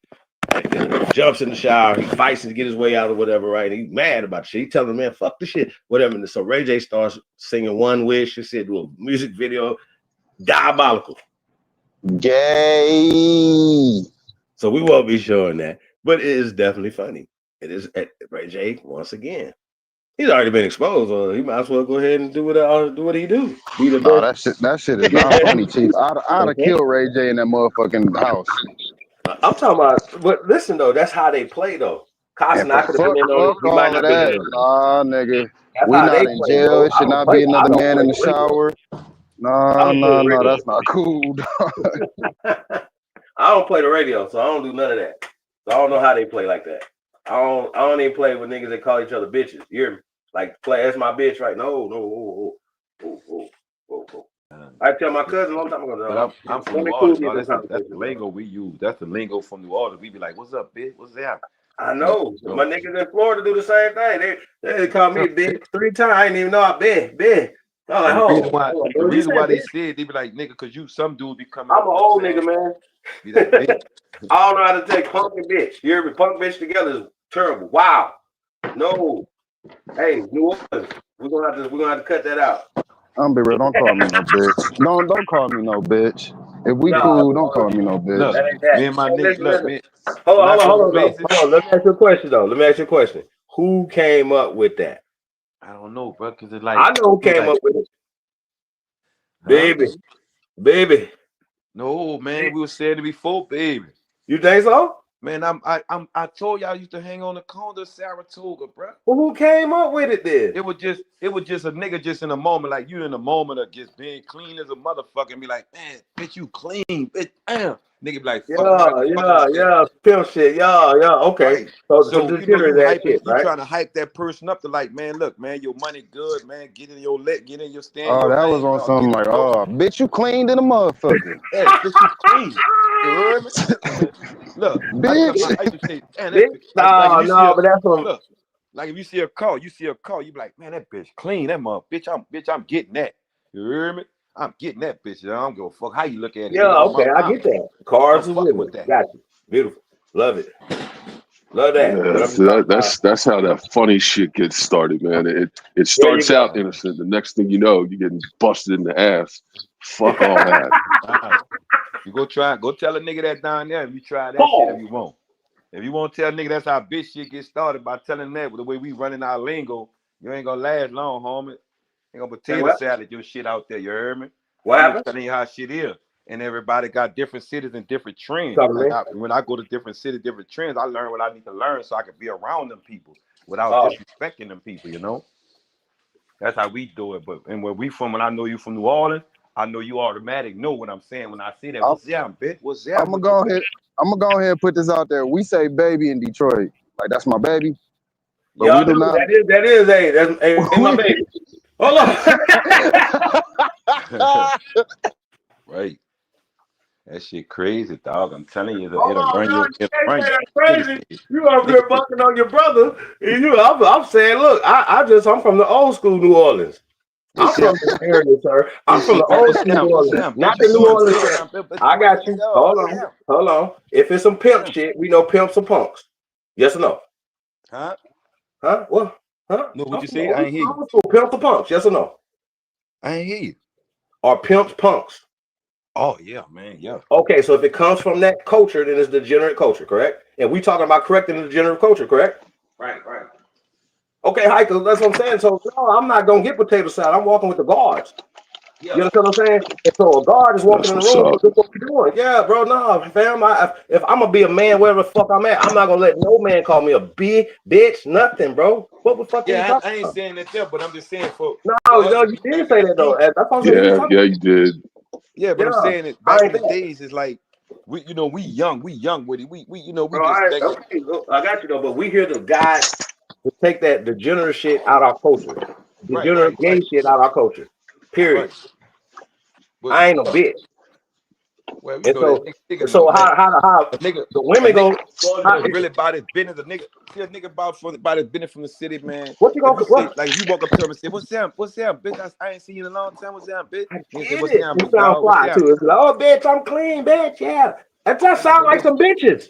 jumps in the shower, he fights to get his way out or whatever, right? He's mad about shit. He telling him, man, fuck the shit, whatever. And so Ray J starts singing One Wish. He said, do a music video, diabolical. Gay. So we won't be showing that, but it is definitely funny. It is Ray J once again. He's already been exposed, or he might as well go ahead and do what he do. No, that shit is not funny, Chief. I'd have killed Ray J in that motherfucking house. I'm talking about, but listen though, that's how they play though. Kasana could have been on. He might not been. Nah, nigga. We not in jail. It should not be another man in the shower. No, that's not cool. I don't play the radio, so I don't do none of that. So I don't know how they play like that. I don't even play with niggas that call each other bitches. You're like, play that's my bitch, right? No. I tell my cousin long time ago. But I'm from New Orleans. That's the lingo we use. That's the lingo from New Orleans. We be like, "What's up, bitch? What's that?" I know. My niggas in Florida do the same thing. They call me bitch 3 times. I didn't even know I been. The reason why they said they be like, nigga, because some dudes be coming. I'm an old nigga, man. Be like, I don't know how to take punk and bitch. You hear me? Punk bitch together is terrible. Wow. No. Hey, New Orleans. We're gonna have to cut that out. I'm be real. Don't call me no bitch. Don't call me no bitch. If we cool, don't call me no bitch. Look, that ain't that. Me and my niggas, look, man. Hold on. Let me ask you a question though. Who came up with that? I don't know, bro. Because it's like I know who came up with it. Baby. No, man. We were saying it before, baby. You think so? Man, I told y'all I used to hang on the corner of Saratoga, bro. Well, who came up with it then? It was just a nigga just in a moment, like you in the moment of just being clean as a motherfucker and be like, man, bitch, you clean, bitch, damn. Nigga be like, Yeah, pimp shit, yeah, okay. Right. So you know you hyping, you trying to hype that person up to like, man, look, man, your money good, man, get in your stand. Oh, your that lane, was on something like, oh, bitch, you cleaned in a motherfucker. Hey, bitch, you clean. You heard me? Look, bitch. I used to say, man, that bitch, like if you see but that's what. Look, like if you see a car, you be like, man, that bitch clean, that mother, bitch, I'm getting that. You hear me? I'm getting that bitch. I don't give a fuck how you look at it. Yeah, okay, I get that. Cars and women. with that. Got you. Beautiful. Love it. Love that. Yeah, But I'm just that's how that funny shit gets started, man. It starts out innocent. The next thing you know, you're getting busted in the ass. Fuck all that. You go tell a nigga that down there if you try that shit if you want. If you won't tell a nigga that's how bitch shit get started by telling that with the way we running our lingo, you ain't gonna last long, homie. Ain't gonna potato salad your shit out there, you heard me? I'm just telling you how shit is. And everybody got different cities and different trends. When I go to different cities, different trends, I learn what I need to learn so I can be around them people without disrespecting them people, you know? That's how we do it. But and where we from, when I know you from New Orleans, I know you automatic know what I'm saying when I say that. What's that, bitch? What's that? I'm gonna go ahead and put this out there. We say baby in Detroit. Like that's my baby. But y'all do not. That is that's my baby. Hold on. Right. That shit crazy, dog. I'm telling you, Hold on, crazy. You up here bucking on your brother. And I'm saying, look, I'm from the old school New Orleans. I'm from this area, sir. I'm from the old school New Orleans, not the New Orleans. I got you. Hold on. If it's some pimp shit, we know pimps or punks. Yes or no? Huh? What? Huh? No, what you say? I ain't hear you. Pimps or punks? Yes or no? I ain't hear you. Are pimps punks? Oh yeah, man, yeah. Okay, so if it comes from that culture, then it's degenerate culture, correct? And we talking about correcting the degenerate culture, correct? Right. Okay, Heike, that's what I'm saying. So no, I'm not gonna get potato salad. I'm walking with the guards. Yeah. You understand what I'm saying? And so a guard is walking in the room. Look what you're doing. Yeah, bro. No, fam. If I'm gonna be a man, wherever the fuck I'm at, I'm not gonna let no man call me a bitch, nothing, bro. What the fuck? Yeah, I ain't saying that there, but I'm just saying for. No, you did say that though. That's what I'm saying. Yeah, you did. Yeah, but I'm saying it back in the days is like we young with it. We bro, I got you though, but we here to guide to take that degenerate shit out our culture. Degenerate gay shit out our culture. Period. Right. I ain't no bitch. Well, you know so how the women go really about his business. A nigga about his business from the city, man. What you gonna say, like you walk up to him and say, "What's up, bitch? I ain't seen you in a long time. What's up, bitch?" You sound fly too. It's like, oh, bitch, I'm clean, bitch. Yeah, that just sound like some bitches.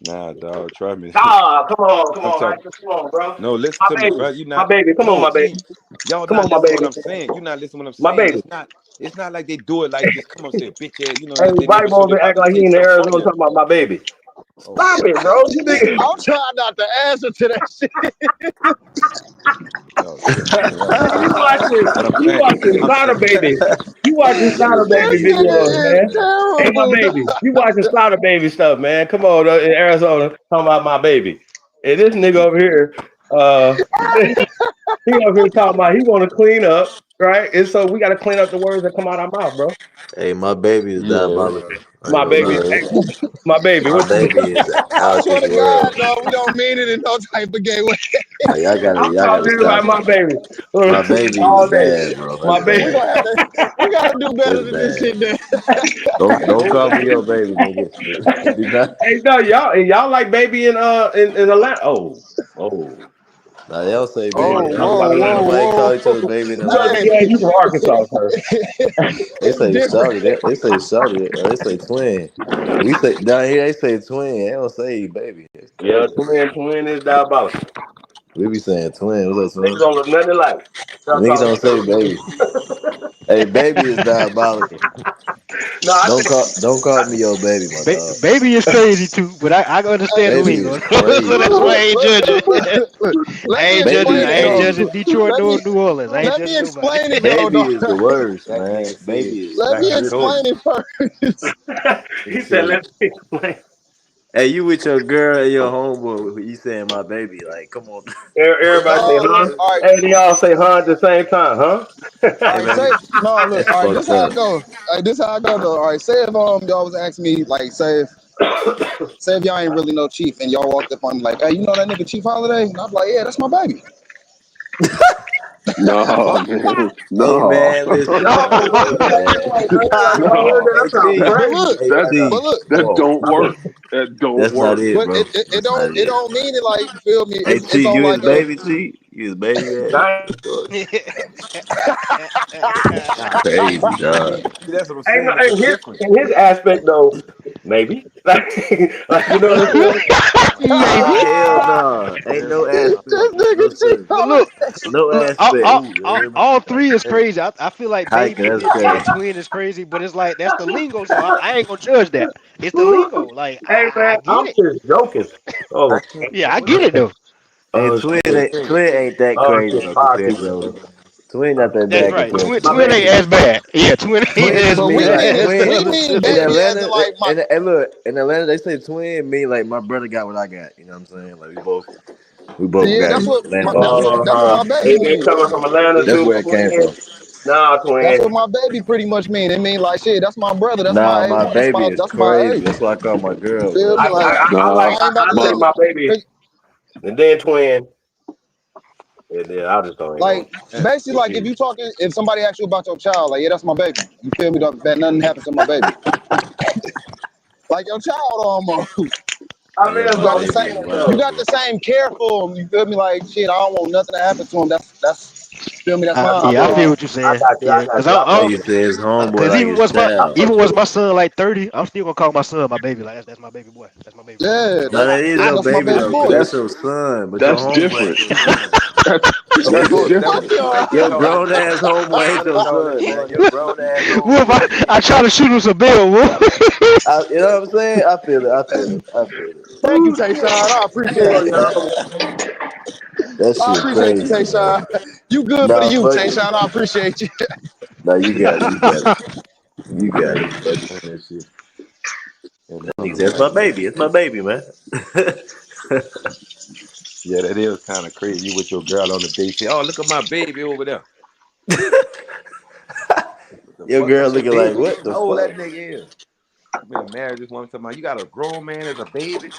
Nah, dog, try me. Nah, come on, bro. No, listen to me, bro. You not my baby. Come on, my baby. Y'all not listening to what I'm saying. You not listening to what I'm saying. My baby. It's not like they do it like just come on, say bitch ass. You know, hey, white boy been acting like he in Arizona talking about my baby. Stop it, bro. I'm trying not to answer to that shit. You watching Slaughter Baby. You watching Slaughter Baby videos, man. Hey, my baby. You watching Slaughter Baby stuff, man. Come on, in Arizona, talking about my baby. And this nigga over here, he over here talking about he want to clean up, right? And so we got to clean up the words that come out of our mouth, bro. Hey, my baby is diabolical. My baby. My baby. My baby is I swear to God, dog, we don't mean it in no type of gay way. Hey, y'all gotta stop. My baby. My baby is bad, bro. My baby. We gotta do better than this shit, man. Don't call me your baby, nigga. Do not. Hey, no, y'all like baby in Atlanta. Oh. Nah, they don't say baby. Whoa. Call each other baby in Atlanta. Yeah, you from Arkansas, sir. They say shawty. They say shawty. Or they say twin. We say down here they say twin. They don't say baby. Yeah, twin is diabolical. We be saying twin. What's up, twin? Niggas don't look nothing alike. Niggas don't say baby. Hey, baby is diabolical. No, don't call me your baby, my dog. Baby is crazy too, but I understand the lingo. So that's why I ain't judging. I ain't judging Detroit nor New Orleans. I ain't let me judging explain it, baby is the worst, man. Baby is. Let me explain it first. He said, "Let me explain." Hey, you with your girl and your homeboy? You saying my baby? Like, come on. Everybody say, No, huh? look, all right, Hey, they all say, huh, at the same time, huh? Hey, say man, no, look, that's all right. fucked This how up. I go. All right, this how I go though. All right, say if y'all was asking me like, say if y'all ain't really no Chief and y'all walked up on me like, hey, you know that nigga Chief Holiday? And I'm like, yeah, that's my baby. No, man. Hey, No. man, listen, No, bro. Hey, man. like when I heard No. that, Hey, that sounds T. But crazy. look, Hey, That but T. look, that Whoa, don't work. That don't That's not work. it, but bro. it That's not don't it. mean it like you feel me. Hey, It's T, on you his like a baby, T? You his baby, man? nice. Crazy, dog. See, that's what I'm Hey, no, saying. It's different. in his aspect though, maybe. Like you know what I'm saying? Maybe. Hell no. Ain't no this aspect. No, nigga Chief sir. But Holiday. look, No look, aspect. You hear me? all three is Hey, crazy. I feel like hiking, baby that's and crazy. twin is crazy, but it's like that's the lingo, so I ain't gonna judge that. It's the lingo. Like Hey I man, get I'm it. just joking. I Oh, can't. Yeah, I get it though. Hey, oh shit. twin ain't that Oh crazy, shit. bro, Bye, compared to people. those. Twin not that That's bad right. compared to My Twin those. ain't baby. as bad. Yeah, twin ain't Twin to as But me, we bad. like, mean twin in baby as in Atlanta, like my and look, in Atlanta, they say twin mean like my brother got what I got. You know what I'm saying? Like, we both yeah. got That's it. what Atlanta got it. that's what my baby They mean. coming from Atlanta That's too, where it came twin. from. Nah, That's twin. what my baby pretty much mean. It mean like shit. That's my brother. That's Nah, my my A1. baby is That's my crazy. A. That's why I call my You girl, feel bro. me? Like I Nah. I ain't about to like say My my baby, and then twin. And then I just don't even like want. basically like if somebody asks you about your child, like yeah, that's my baby. You feel me? That nothing happened to my baby. Like your child almost. I mean, Yeah, that's You my got what the I'm baby same. is saying You wild, though. got bro. the same care for him. You feel me? Like shit. I don't want nothing to happen to him. That's feel me? That's I, mine. yeah, I feel what you're I saying. got you. I Yeah, got cause you. I Hey, fuck you with say his homeboy cause like his child. you. even was my son like 30, I'm still gonna call my son my baby. Like that's my baby boy. That's my baby boy. Yeah, No, that is your that's my baby baby though, cause boy. that's that's your son. But your that's homeboy ain't different. your son. That's That's that's bull. Fuck different. y'all. Your grown ass homeboy ain't What they your call that, son, man. boy? Your grown ass Wolf, homeboy. I try to shoot him some bail, Wolf. You know what I'm saying? I feel it. I feel it. I feel it. Thank you, Tayshawn. I appreciate it, man. That I shit appreciate you, crazy, man. Tayshawn. You good for the Nah, youth, fuck it. Tayshawn. I appreciate you. Nah, you got it. You got it. You got it. Crazy on that shit. And That nigga I'm said, it's like, my baby. It's my baby, man. yeah, that is kind of crazy. You with your girl on the date, say, "Oh, look at my baby over there." What the Your fuck? girl That's your looking like, baby. what the How old fuck? that nigga is? I've been married this one time. You got a grown man as a baby.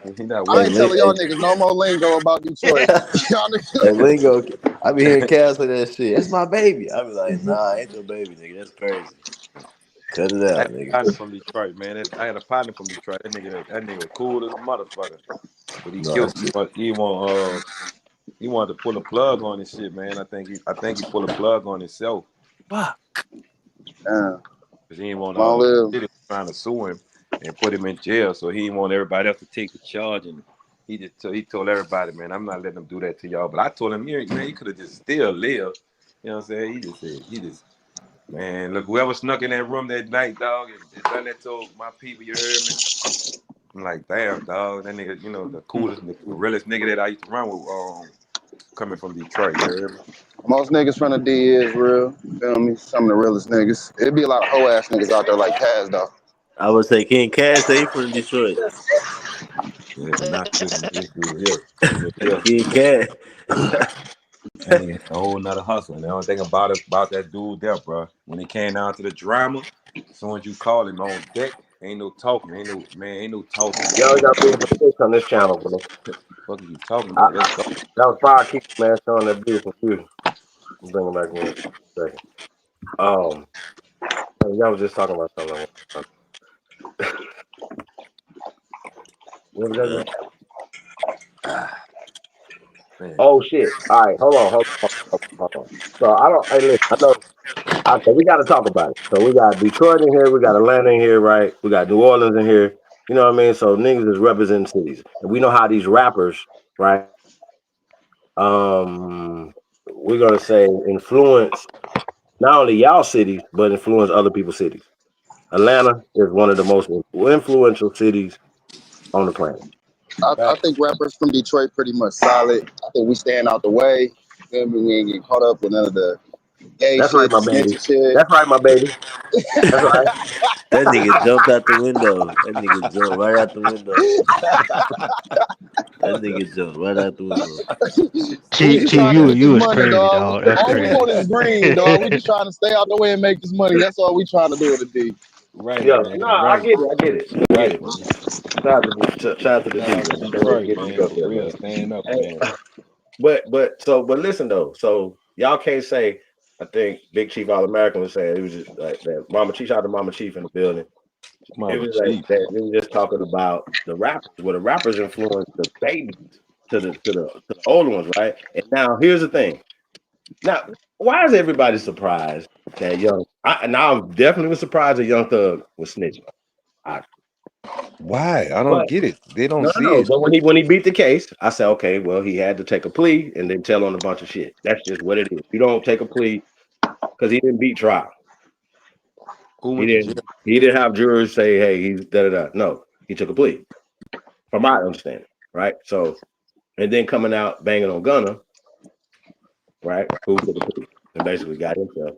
And he not I Hey, with ain't you. telling hey, y'all niggas no more lingo about Detroit. Y'all niggas, hey, Lingo, I be hearing Cass say that shit. That's my baby. I be like, nah, ain't your baby, nigga. That's crazy. Cut it I had out, a nigga. partner from Detroit, man. I had a partner from Detroit. That nigga cool as a motherfucker. But he No, killed. shit. He wanted to pull a plug on his shit, man. I think he pulled a plug on himself Fuck. damn, because he didn't want long live. city trying to sue him and put him in jail. So he didn't want everybody else to take the charge, and he told everybody, man, I'm not letting him do that to y'all. But I told him, man, you could have just still lived. You know what I'm saying? Man, look, whoever snuck in that room that night, dog, and done that to my people, you heard me? I'm like, damn, dog, that nigga, the coolest, the realest nigga that I used to run with, coming from Detroit, you heard me? Most niggas from the D is real. You feel me? Some of the realest niggas. It'd be a lot of hoe ass niggas out there like Kaz though. I would say King Cass say he from Detroit. Yeah, but not this dude here. This nigga here, King Cass. that nigga had a whole nother hustle. And the only thing about that dude there, bro, when it came down to the drama, as soon as you call him on deck, ain't no talking, ain't no talking. Y'all got beautiful chicks on this channel, bro. What are you talking I, about? Let's go. that was fire keep man showing that beautiful beauty. I'm bringing back in a second. Y'all was just talking about something. What was that? Uh, Again? Man, Oh shit! All right, hold on. So I don't. Hey, listen. I know. So we got to talk about it. So we got Detroit in here. We got Atlanta in here, right? We got New Orleans in here. You know what I mean? So niggas is representing cities, and we know how these rappers, right? We're gonna say influence not only y'all cities, but influence other people's cities. Atlanta is one of the most influential cities on the planet. I think rappers from Detroit pretty much solid. I think we stand out the way. You feel me? We ain't getting caught up with none of the Gay That's right, shit, my the baby. snitching shit. That's right, my baby. That's right. That nigga jumped out the window. That nigga jumped right out the window. That nigga jumped right out the window. We Chief, just trying to get this you was money, crazy, dog. dog. That's All we crazy. want is green, dog. We just trying to stay out the way and make this money. That's all we trying to do today. Right, Yeah. man. No, I Right. get it. I get it. I get Right, it. man. Shout out to the Shout D, out to man. Stay ready to Detroit, get these man. up For there, real. man. Stand up, Hey, man. but listen though. So y'all can't say. I think Big Chief All American was saying it was just like that. Mama Chief, shout out to Mama Chief in the building. It Mama was like cheap. that. It was just talking about the rappers, where the rappers influenced the babies to the older ones, right? And now here's the thing. Now, why is everybody surprised that I'm definitely surprised that Young Thug was snitching. Why? I don't But get it. They don't see no. it. But when he beat the case, I said, okay, well, he had to take a plea and then tell on a bunch of shit. That's just what it is. You don't take a plea because he didn't beat trial. Who He went to jail? didn't. He didn't have jurors say, "Hey, he's da da da." No, he took a plea, from my understanding, right? So, and then coming out banging on Gunna, right? Who took a plea and basically got himself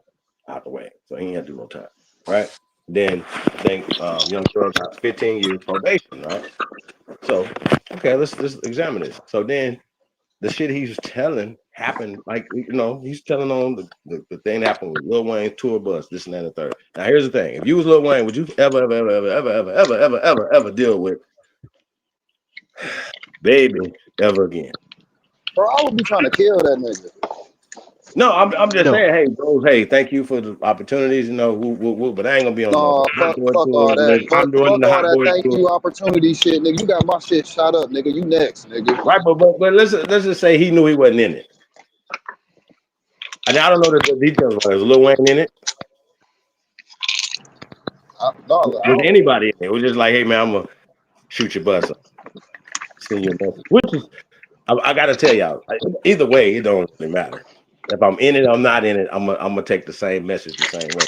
out the way, so he ain't had to do no time, right? Then I think Young Thug got 15 years probation, right? So, okay, let's examine this. So then the shit he's telling happened, like, he's telling on the thing that happened with Lil Wayne tour bus, this and that and the third. Now here's the thing: if you was Lil Wayne, would you ever deal with Baby ever again? Bro, I would be trying to kill that nigga. No, I'm just No. saying, hey, bros, hey, thank you for the opportunities, but I ain't gonna be on No, no hot fuck boy all tour. that. I'm doing Fuck the all hot that boy thank tour, you opportunity shit, nigga. You got my shit shot up, nigga. You next, nigga. right? But let's just say he knew he wasn't in it. And I don't know the details. Was Lil Wayne in it? Was anybody in it? It was just like, hey man, I'm gonna shoot your bus up, send you a message. Which is, I gotta tell y'all, either way, it don't really matter. If I'm in it, I'm not in it. I'm gonna take the same message the same way.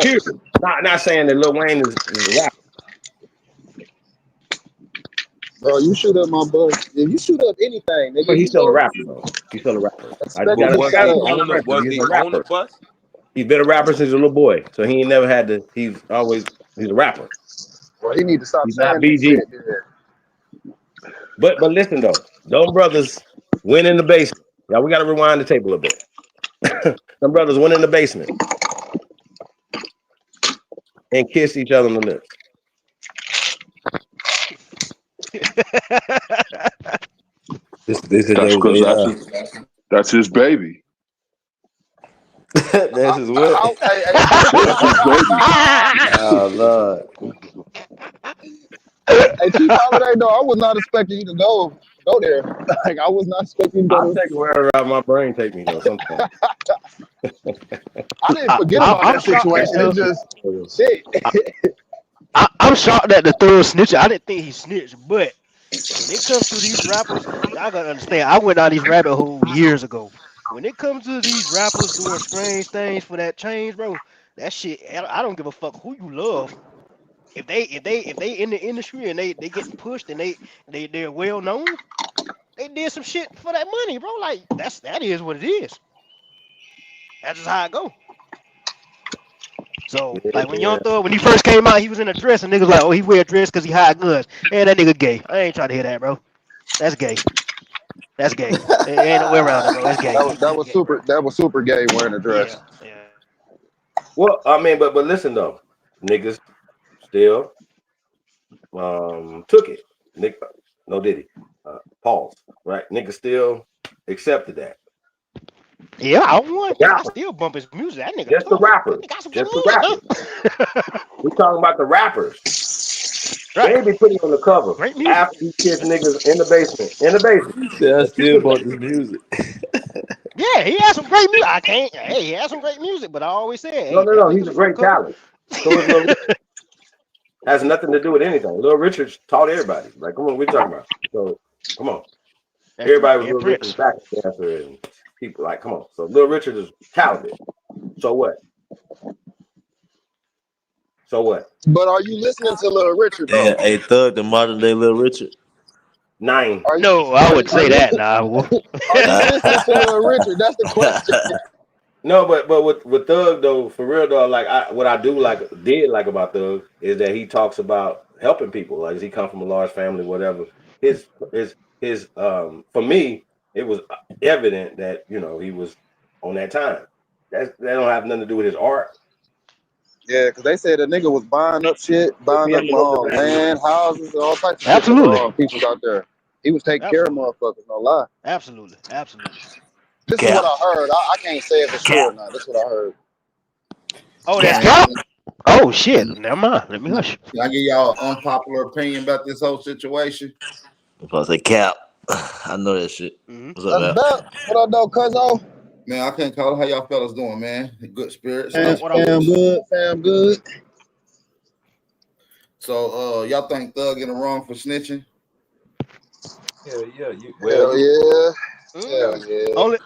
Period. Not saying that Lil Wayne is a rapper. Bro, you shoot up my bus. If you shoot up anything, nigga, But he's you still a know, rapper though. He's still a rapper. I expect But me to was gotta he shut put up. on on the the record. was He's he a on the rapper. bus? He's been a rapper since a little boy, so he ain't never had to. He's a rapper. Bro, he need to stop He's not saying that BG. shit, man. But listen though, them brothers went in the basement. Now we gotta rewind the tape a little bit. Them brothers went in the basement and kissed each other on the lips. They said That's that was because AI. that's his baby. That's his what? That's his baby. Oh Lord. Hey, Chief Holiday, no, I was not expecting you to go there. Like, I was not expecting you to I'll go take it wherever my brain take me though. Sometimes. I didn't forget about I'm that shocked that situation. It's just shit. I'm shocked that the third snitch. I didn't think he snitched, but when it comes to these rappers, y'all gotta understand. I went down these rabbit hole years ago. When it comes to these rappers doing strange things for that change, bro, that shit. I don't give a fuck who you love. If they in the industry and they getting pushed and they're well known, they did some shit for that money, bro. Like that is what it is. That's just how it go. So like when Young Thug, when he first came out, he was in a dress and niggas like, oh, he wear a dress because he hide guns. And that nigga gay. I ain't trying to hear that, bro. That's gay. That's gay. Ain't no way around it, bro. That's gay. That was Gay, super. bro. That was super gay wearing a dress. Yeah. Well, I mean, but listen though, niggas still took it. Nick, no did he? Pause. Right? Niggas still accepted that. Yeah, I won. Yeah. I still bump his music. That nigga Just the tough. rappers. He got some Just good the music, rappers. We're talking about the rappers. Right. Baby put him on the cover Great music. after he kissed niggas in the basement. In the basement. He said I still bought this music. Yeah, he has some great music. I can't. Hey, he has some great music, but I always say, hey, that No. nigga's He's a a front great cover. talent. So is Lil Richard. Has nothing to do with anything. Lil Richard taught everybody. Like, come on, we're talking about. So, come on. Everybody was Lil Richard's back dancer and people like, come on. So Lil Richard is talented. So what? So what? But are you listening to Little Richard though? And a Thug, the modern day Little Richard. 9. No, I would say that now. Are you listening to Little Richard? That's the question. No, but with Thug though, for real though, like what I do did like about Thug is that he talks about helping people. Like he come from a large family, whatever. His for me, it was evident that he was on that time. That don't have nothing to do with his art. Yeah, because they said the nigga was buying up shit, buying up land, houses, and all types of Absolutely. shit for people out there. He was taking care of motherfuckers, no lie. Absolutely. This is what I heard. I can't say it for sure now. This is what I heard. Oh, that's cap? Oh, shit. Never mind. Let me hush. Can I give y'all an unpopular opinion about this whole situation? If I say cap, I know that shit. What's up, man? What up, though, cuzzo? Man, I can't call it. How y'all fellas doing, man? Good spirits. Fam good. So, y'all think Thug in the wrong for snitching? Hell yeah. Hell yeah.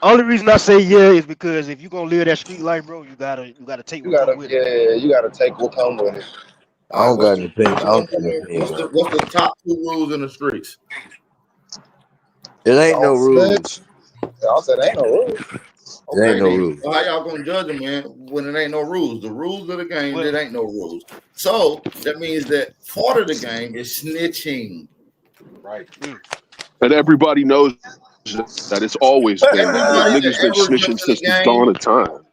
Only reason I say yeah is because if you gonna live that street life, bro, you gotta take what comes with it. Yeah, you gotta take what comes with it. I don't got an opinion. What's the top 2 rules in the streets? It ain't no rules. I said ain't no rules. It ain't no rules. So how y'all gonna judge them, man, when it ain't no rules? The rules of the game, it ain't no rules. So that means that part of the game is snitching. Right. And everybody knows that it's always been that. Niggas been snitching since the dawn of time.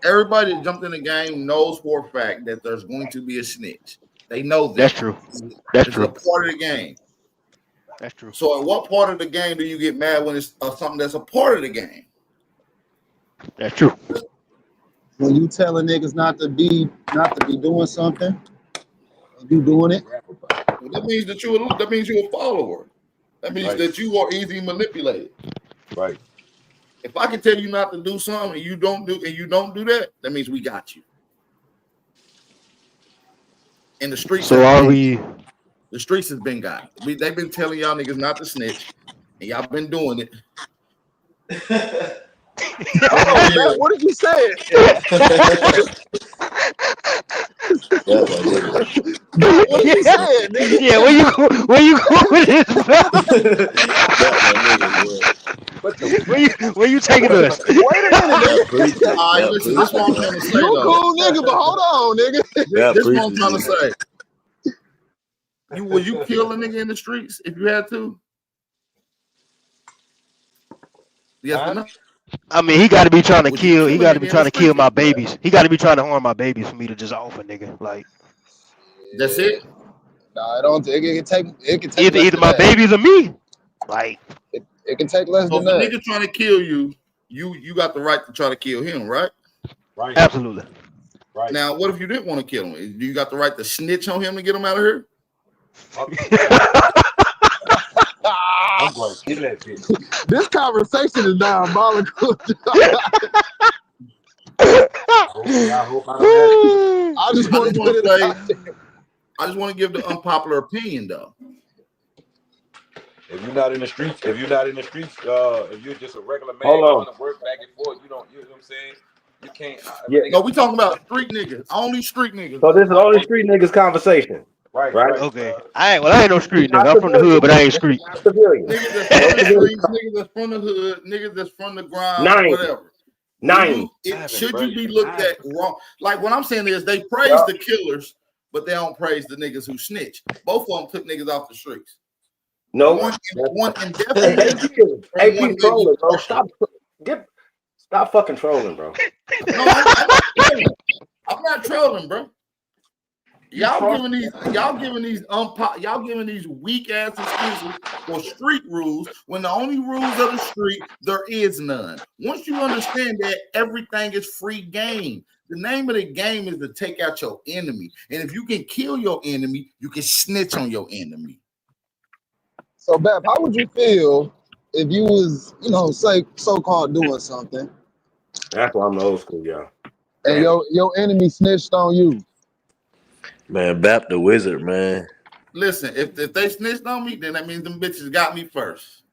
Everybody that jumped in the game knows for a fact that there's going to be a snitch. They know that. That's true. That's true. It's a part of the game. That's true. So at what part of the game do you get mad when it's something that's a part of the game? That's true. When you telling niggas not to be doing something, and you doing it. Well, that means that you're a follower. That means that you are easily manipulated. Right. If I can tell you not to do something and you don't do that, that means we got you. In the streets. So are we? The streets has been got. They've been telling y'all niggas not to snitch, and y'all been doing it. What did you say? What did you say, nigga? Yeah, where you go with this? Where you taking us? Wait a minute, nigga. All right, listen, this is what I'm trying to say. You a cool nigga, but hold on, nigga. This is what I'm trying to say. Would you kill a nigga in the streets if you had to? Yes or no? I mean, he got to be trying to kill. He got to be trying to kill my babies. He got to be trying to harm my babies for me to just offer, nigga. Like, that's it. Nah, I don't. It can take. Either my babies or me. Like, it can take less than that. that. If a nigga trying to kill you, you got the right to try to kill him, right? Right. Absolutely. Right. Now, what if you didn't want to kill him? Do you got the right to snitch on him to get him out of here? I'm going to kill that bitch. This conversation is diabolical. I just want to give the unpopular opinion though. If you're not in the streets, if you're just a regular man, Hold on. to work back and forth, you know what I'm saying? You can't. No, we talking about street niggas, only street niggas. So this is only street niggas conversation. Right. Okay. I ain't no street nigga. I'm from the hood, but I ain't street. Niggas that's from the hood, niggas that's from the grind, whatever. Should you be looked at wrong? Like what I'm saying is they praise the killers, but they don't praise the niggas who snitch. Both of them took niggas off the streets. No. One indefinitely. Hey, trolling, bro. Stop fucking trolling, bro. No, I'm not trolling, bro. Y'all giving these weak ass excuses for street rules when the only rules of the street there is none. Once you understand that, everything is free game. The name of the game is to take out your enemy, and if you can kill your enemy, you can snitch on your enemy. So, Bap, how would you feel if you was, say so-called doing something? That's why I'm old school, y'all. And your enemy snitched on you. Man, Bap the wizard, man. Listen, if they snitched on me, then that means them bitches got me first.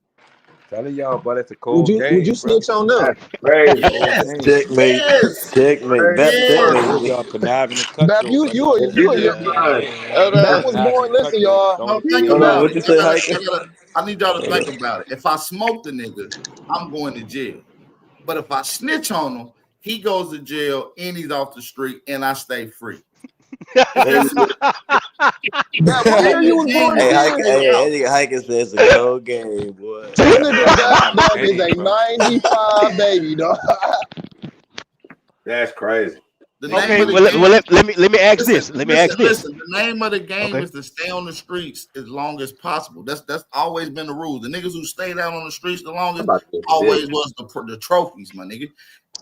Telling y'all, but it's a cold game. Would you snitch on them? Yes. Checkmate. Yes. Checkmate. Bap, checkmate. Y'all conniving and cut. Bap, you that was born. Listen, y'all. Think about what you say, Hike? I need y'all to think about it. If I smoke the nigga, I'm going to jail. But if I snitch on him, he goes to jail and he's off the street, and I stay free. What year you was born? Hey, That nigga Hiker says it's a cold game, boy. nigga dog is a 95 baby, dog. That's crazy. Okay, well, let me ask this. Let me ask this. Listen, the name of the game is to stay on the streets as long as possible. That's always been the rule. The niggas who stayed out on the streets the longest always was the trophies, my nigga.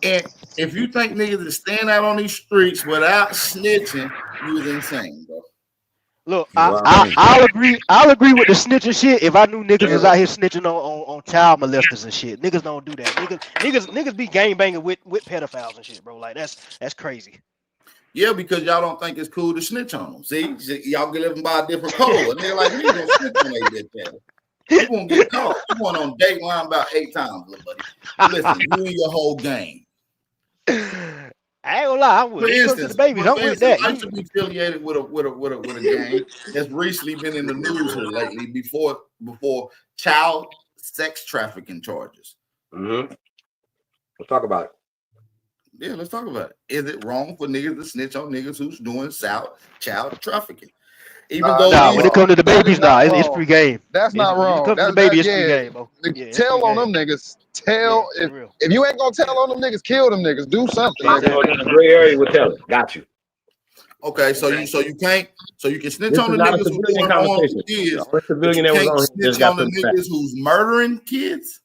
And if you think niggas is staying out on these streets without snitching, you was insane, bro. Look, I'll agree with the snitching shit if I knew niggas was out here snitching on child molesters and shit. Niggas don't do that. Niggas be gang banging with pedophiles and shit, bro. Like that's crazy. Yeah, because y'all don't think it's cool to snitch on them. See, y'all get living by a different code. And they're like, we gonna snitch on they bitch. You won't get caught. You went on Dateline about 8 times, little buddy. Listen, you and your whole gang. I ain't gonna lie, I would. For instance, the babies, I'm with that. I used to be affiliated with a gang that's recently been in the news here lately before child sex trafficking charges. Mm-hmm. We'll talk about it. Yeah, let's talk about it. Is it wrong for niggas to snitch on niggas who's doing child trafficking? Even though when it comes to the babies, it's free game. That's not wrong. When it comes to the baby, it's free game, bro. Tell on them niggas. Tell if you ain't gonna tell on them niggas, kill them niggas. Do something. Nigga. Gray area will tell it. Got you. Okay, so you can snitch on the niggas who doing harm to kids. Civilian you can't snitch on the niggas who's murdering kids.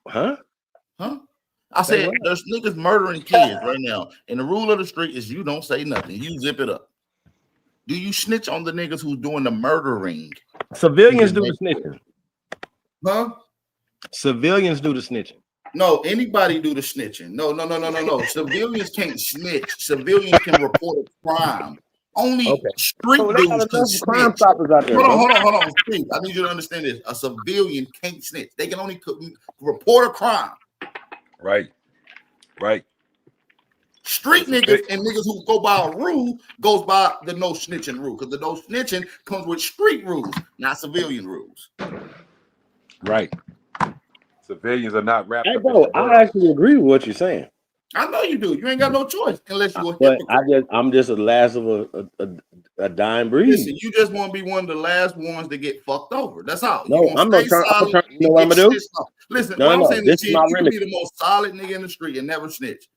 Huh? I said there's niggas murdering kids right now, and the rule of the street is you don't say nothing. You zip it up. Do you snitch on the niggas who's doing the murdering? Civilians do the snitching. Huh? Civilians do the snitching. No, anybody do the snitching. No. Civilians can't snitch. Civilians can report a crime. Only street dudes can snitch. Crime stoppers out there. Hold on. Steve, I need you to understand this. A civilian can't snitch. They can only report a crime. Right. Street niggas and niggas who go by a rule goes by the no snitching rule, because the no snitching comes with street rules, not civilian rules. Right. Civilians are not wrapped up. Bro, I actually agree with what you're saying. I know you do. You ain't got no choice unless you're a but hypocrite. I'm just the last of a dying breed. Listen, you just want to be one of the last ones to get fucked over. That's all. No, I'm not trying. You know what I'm gonna do? Listen, what I'm saying is, you can be the most solid nigga in the street and never snitch.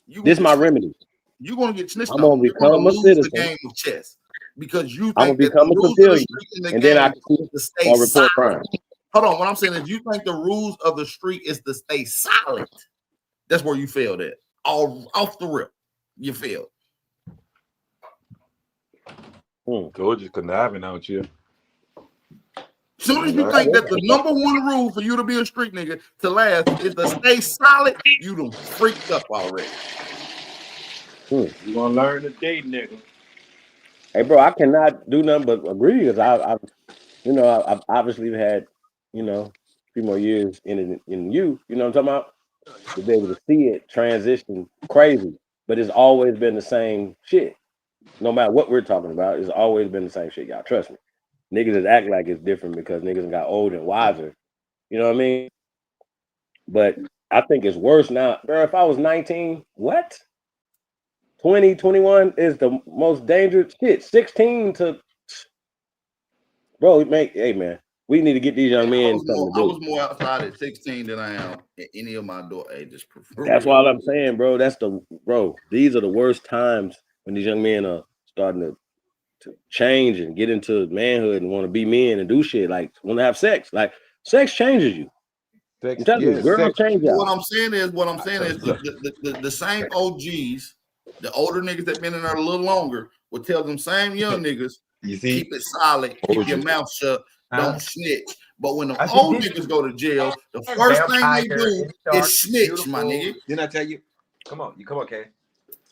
This is my remedy. You're gonna get snitched on. I'm gonna become a citizen. The game of chess because you think I'm gonna become a civilian, and then I can stay or report crime. Hold on, what I'm saying is, you think the rules of the street is to stay silent. That's where you failed at. All off the rip, you failed. Told you conniving out here. Soon as you think that the number one rule for you to be a street nigga to last is to stay solid, you done freaked up already. You gonna learn today, nigga. Hey, bro, I cannot do nothing but agree, because I've obviously had, a few more years in you. You know what I'm talking about? To be able to see it transition crazy, but it's always been the same shit. No matter what we're talking about, it's always been the same shit. Y'all trust me. Niggas just act like it's different because niggas got older and wiser. You know what I mean? But I think it's worse now. Bro, if I was 19, what? 20, 21 is the most dangerous shit. 16 to... Bro, hey, man. We need to get these young men something to do. I was more outside at 16 than I am at any of my door ages. That's why I'm saying, bro. These are the worst times when these young men are starting to change and get into manhood and want to be men and do shit, like want to have sex. Like, sex changes you. Girls change you. What I'm saying is the same OGs, the older niggas that been in there a little longer, will tell them same young niggas, keep it solid, keep your mouth shut. Don't snitch. But when the old niggas go to jail, the first thing they do is snitch, my nigga. Didn't I tell you? Come on, Kay.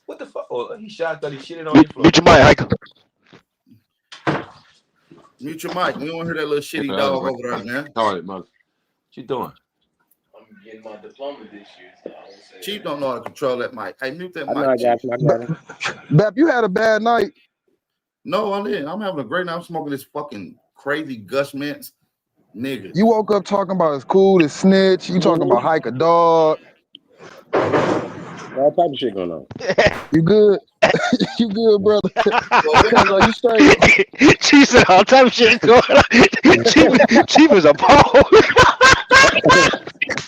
What the fuck? Oh, he shot, thought he shitted on your floor. Mute your mic, Hiker. Mute your mic. We don't hear that little shitty dog over there, man. All right, mother. What you doing? I'm getting my diploma this year. So Chief don't know how to control that mic. Hey, mute that mic. I got you. Bap, you had a bad night. No, I didn't. I'm having a great night. I'm smoking this fucking crazy Gus Mints, nigga. You woke up talking about it's cool to snitch. You talking about hike a dog. All type of shit going on. You good? You good, brother? Are you straight? She said all type of shit going on. Chief is appalled.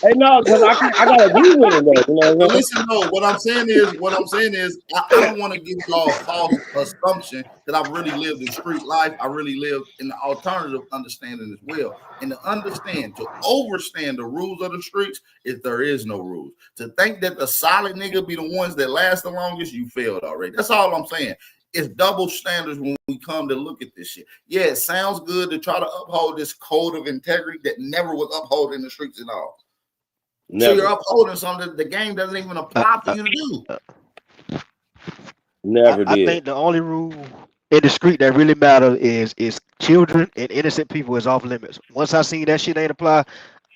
Hey, no, because I gotta agree with him though. You know what I'm saying? Listen, no. What I'm saying is, I don't want to give y'all a false assumption that I've really lived in street life. I really lived in the alternative understanding as well. And to understand, to overstand the rules of the streets, if there is no rules. To think that the solid nigga be the ones that last the longest, you failed already. That's all I'm saying. It's double standards when we come to look at this shit. Yeah, it sounds good to try to uphold this code of integrity that never was upheld in the streets at all. Never. So you're upholding something the game doesn't even apply for you to do. Never I did. think the only rule in the street that really matters is children and innocent people is off limits. Once I see that shit ain't apply,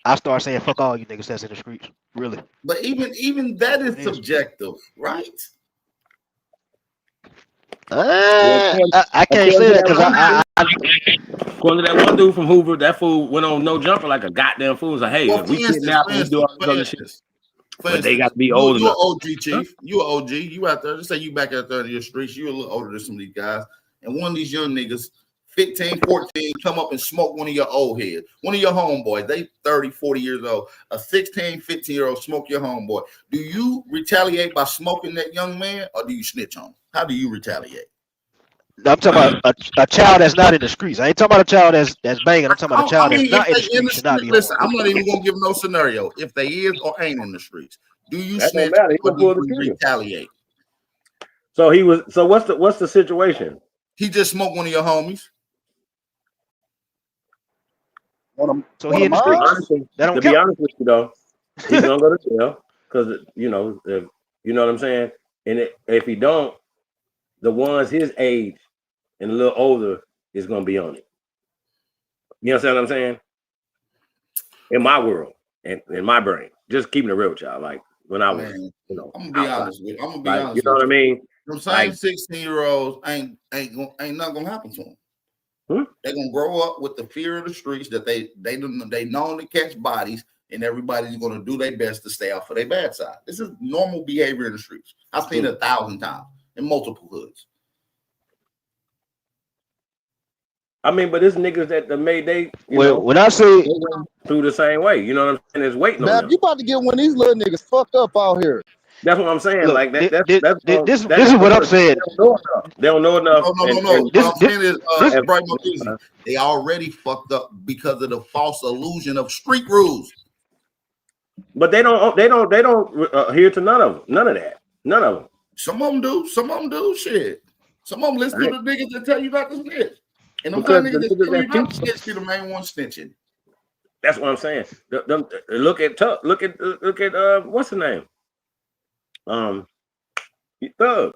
I start saying fuck all you niggas that's in the streets. Really. But even that is subjective, right? I can't say that because according to that one dude from Hoover, that fool went on no jumper like a goddamn fool. Was like, hey, Well, if we kidnap and we do all this other shit, but they got to be old enough. You're OG, Chief. You an OG. You out there. Just say you back out there in your streets. You're a little older than some of these guys. And one of these young niggas, 15, 14, come up and smoke one of your old heads. One of your homeboys. They 30, 40 years old. A 16, 15-year-old smoke your homeboy. Do you retaliate by smoking that young man or do you snitch on him? How do you retaliate? I'm talking about a child that's not in the streets. I ain't talking about a child that's banging. I'm talking about a child that's not in the streets. Should not be listen, I'm not even gonna give no scenario. If they is or ain't in the streets, do you snitch or do you retaliate? So he was. So what's the situation? He just smoked one of your homies. So he in the streets. To be honest with you, though, he's gonna go to jail because you know what I'm saying. And if he don't, the ones his age and a little older is gonna be on it. You understand what I'm saying? In my world and in my brain, just keeping it real with y'all. Like when I was, I'm gonna be honest with you. I'm gonna be honest. You know what I mean? Them same 16-year-olds ain't nothing gonna happen to them. They're gonna grow up with the fear of the streets that they know to catch bodies, and everybody's gonna do their best to stay off of their bad side. This is normal behavior in the streets. I've seen it 1,000 times in multiple hoods. I mean, but it's niggas that made they when I say through the same way, you know what I'm saying? It's waiting on them. You about to get one of these little niggas fucked up out here. That's what I'm saying. Look, like this is what I'm saying. They don't know enough. No. What I'm saying is, they already fucked up because of the false illusion of street rules. But they don't adhere to none of that. None of them. Some of them do. Some of them do. Shit. Some of them listen to the niggas that tell you not to snitch. And them kind of niggas that tell you not to snitch be the main one snitching. That's what I'm saying. Look at what's the name? Thug. Thug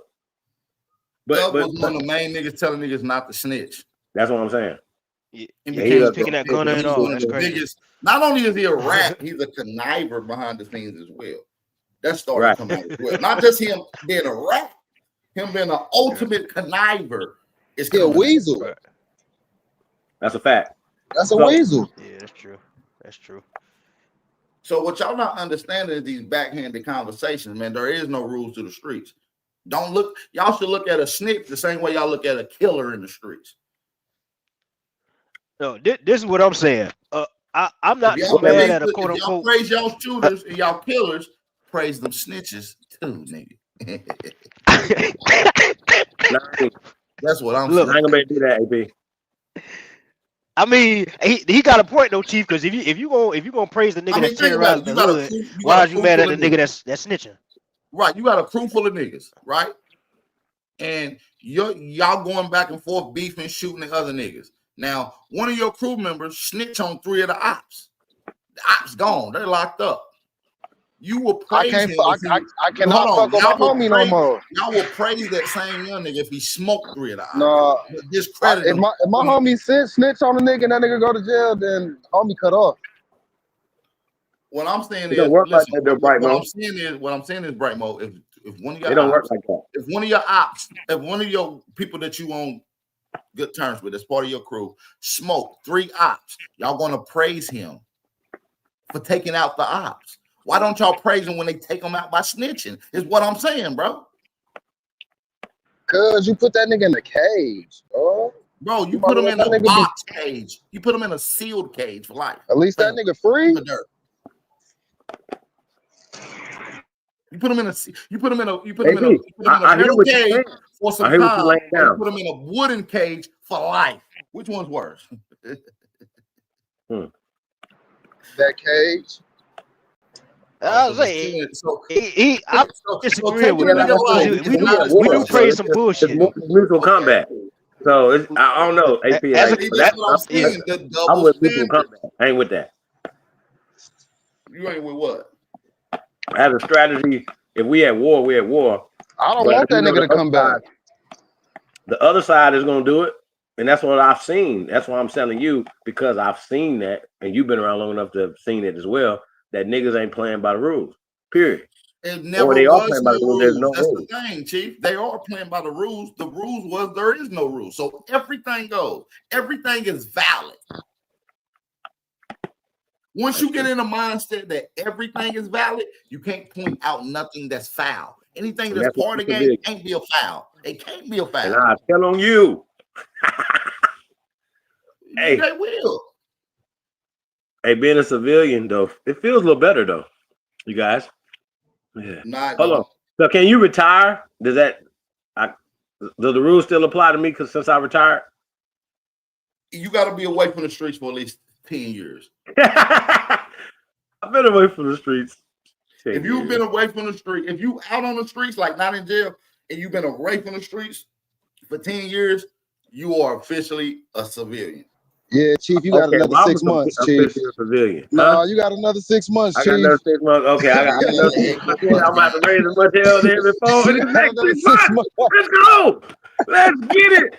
was one of the main niggas telling niggas not to snitch. That's what I'm saying. He's picking that gun and all. That's crazy. Not only is he a rat, he's a conniver behind the scenes as well. That started coming out as well. Not just him being a rat, him being an ultimate conniver. It's a weasel. Right. That's a fact. That's a weasel. Yeah, that's true. That's true. So what y'all not understanding is these backhanded conversations, man. There is no rules to the streets. Y'all should look at a snitch the same way y'all look at a killer in the streets. No, this is what I'm saying. I'm not so mad at a quote unquote. Y'all praise y'all shooters and y'all killers, praise them snitches too, nigga. That's what I'm saying. I ain't gonna do that, AP. I mean, he got a point though, Chief. Because if you gonna praise the nigga that's terrorizing the hood, why are you mad at the nigga that's snitching? Right, you got a crew full of niggas, right? And y'all going back and forth, beefing, shooting at other niggas. Now, one of your crew members snitch on 3 of the ops. The ops gone; they're locked up. You will praise him. I cannot fuck with my homie no more. Y'all will praise that same young nigga if he smoked 3 of the ops. No, discredit if my homie snitch on a nigga and that nigga go to jail, then homie cut off. What I'm saying is, what I'm saying is, Brightmo, if one of your don't work like that. If one of your ops, if one of your people that you on good terms with, as part of your crew, smoke 3 ops, y'all gonna praise him for taking out the ops. Why don't y'all praise them when they take them out by snitching? Is what I'm saying, bro. Cause you put that nigga in the cage, bro. Bro, you put him in a box cage. You put him in a sealed cage for life. At least that nigga free. You put him in a cage for some time. You put him in a wooden cage for life. Which one's worse? That cage. I was saying, I'm disagreeing with that. We do praise some bullshit. It's mutual combat. So it's, I don't know. AP, I'm with mutual combat. I ain't with that. You ain't with what? As a strategy, if we at war, we at war. I don't want that nigga to come back. The other side is gonna do it, and that's what I've seen. That's why I'm telling you, because I've seen that, and you've been around long enough to have seen it as well. That niggas ain't playing by the rules. Period. It never was no rules. That's the thing, Chief. They are playing by the rules. The rules was there is no rules. So everything goes. Everything is valid. Once you get in a mindset that everything is valid, you can't point out nothing that's foul. Anything that's part of the game can't be a foul. It can't be a foul. And I tell on you. Hey, they will. Hey, being a civilian though, it feels a little better though. You guys. Yeah. Hold on. So can you retire? Does the rules still apply to me because since I retired? You got to be away from the streets for at least 10 years. I've been away from the streets. If you've been away from the street, if you out on the streets, like not in jail, and you've been away from the streets for 10 years, you are officially a civilian. Yeah, Chief, you got another 6 months, Chief. No, you got another 6 months, Chief. I got another 6 months. Okay, I got another 6 months. I'm gonna have to raise as much hell there before in the next 6 months. Let's go. Let's get it.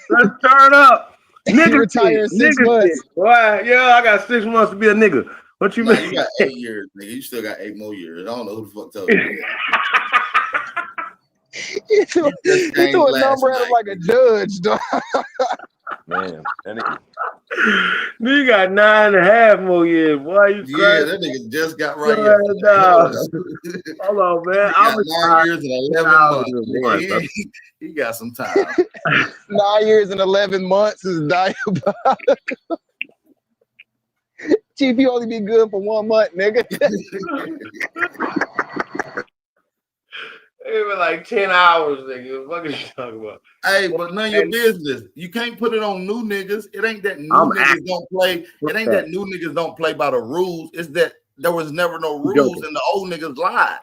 Let's turn up. Nigga retire 6 months. Boy, yeah, I got 6 months to be a nigga. What you mean? You got 8 years, nigga. You still got 8 more years. I don't know who the fuck told you. You threw a number at him like a judge, dog. Man, you got 9.5 more years. Boy, you crazy. Yeah, that nigga just got right. Hold on, man. I'm 9 years and 11 months. He got some time. 9 years and 11 months is diabolical. Chief, you only be good for 1 month, nigga. It was like 10 hours, nigga. What are you talking about? Hey, but none of your business. You can't put it on new niggas. It ain't that new niggas don't play. It ain't that new niggas don't play by the rules. It's that there was never no rules and the old niggas lied.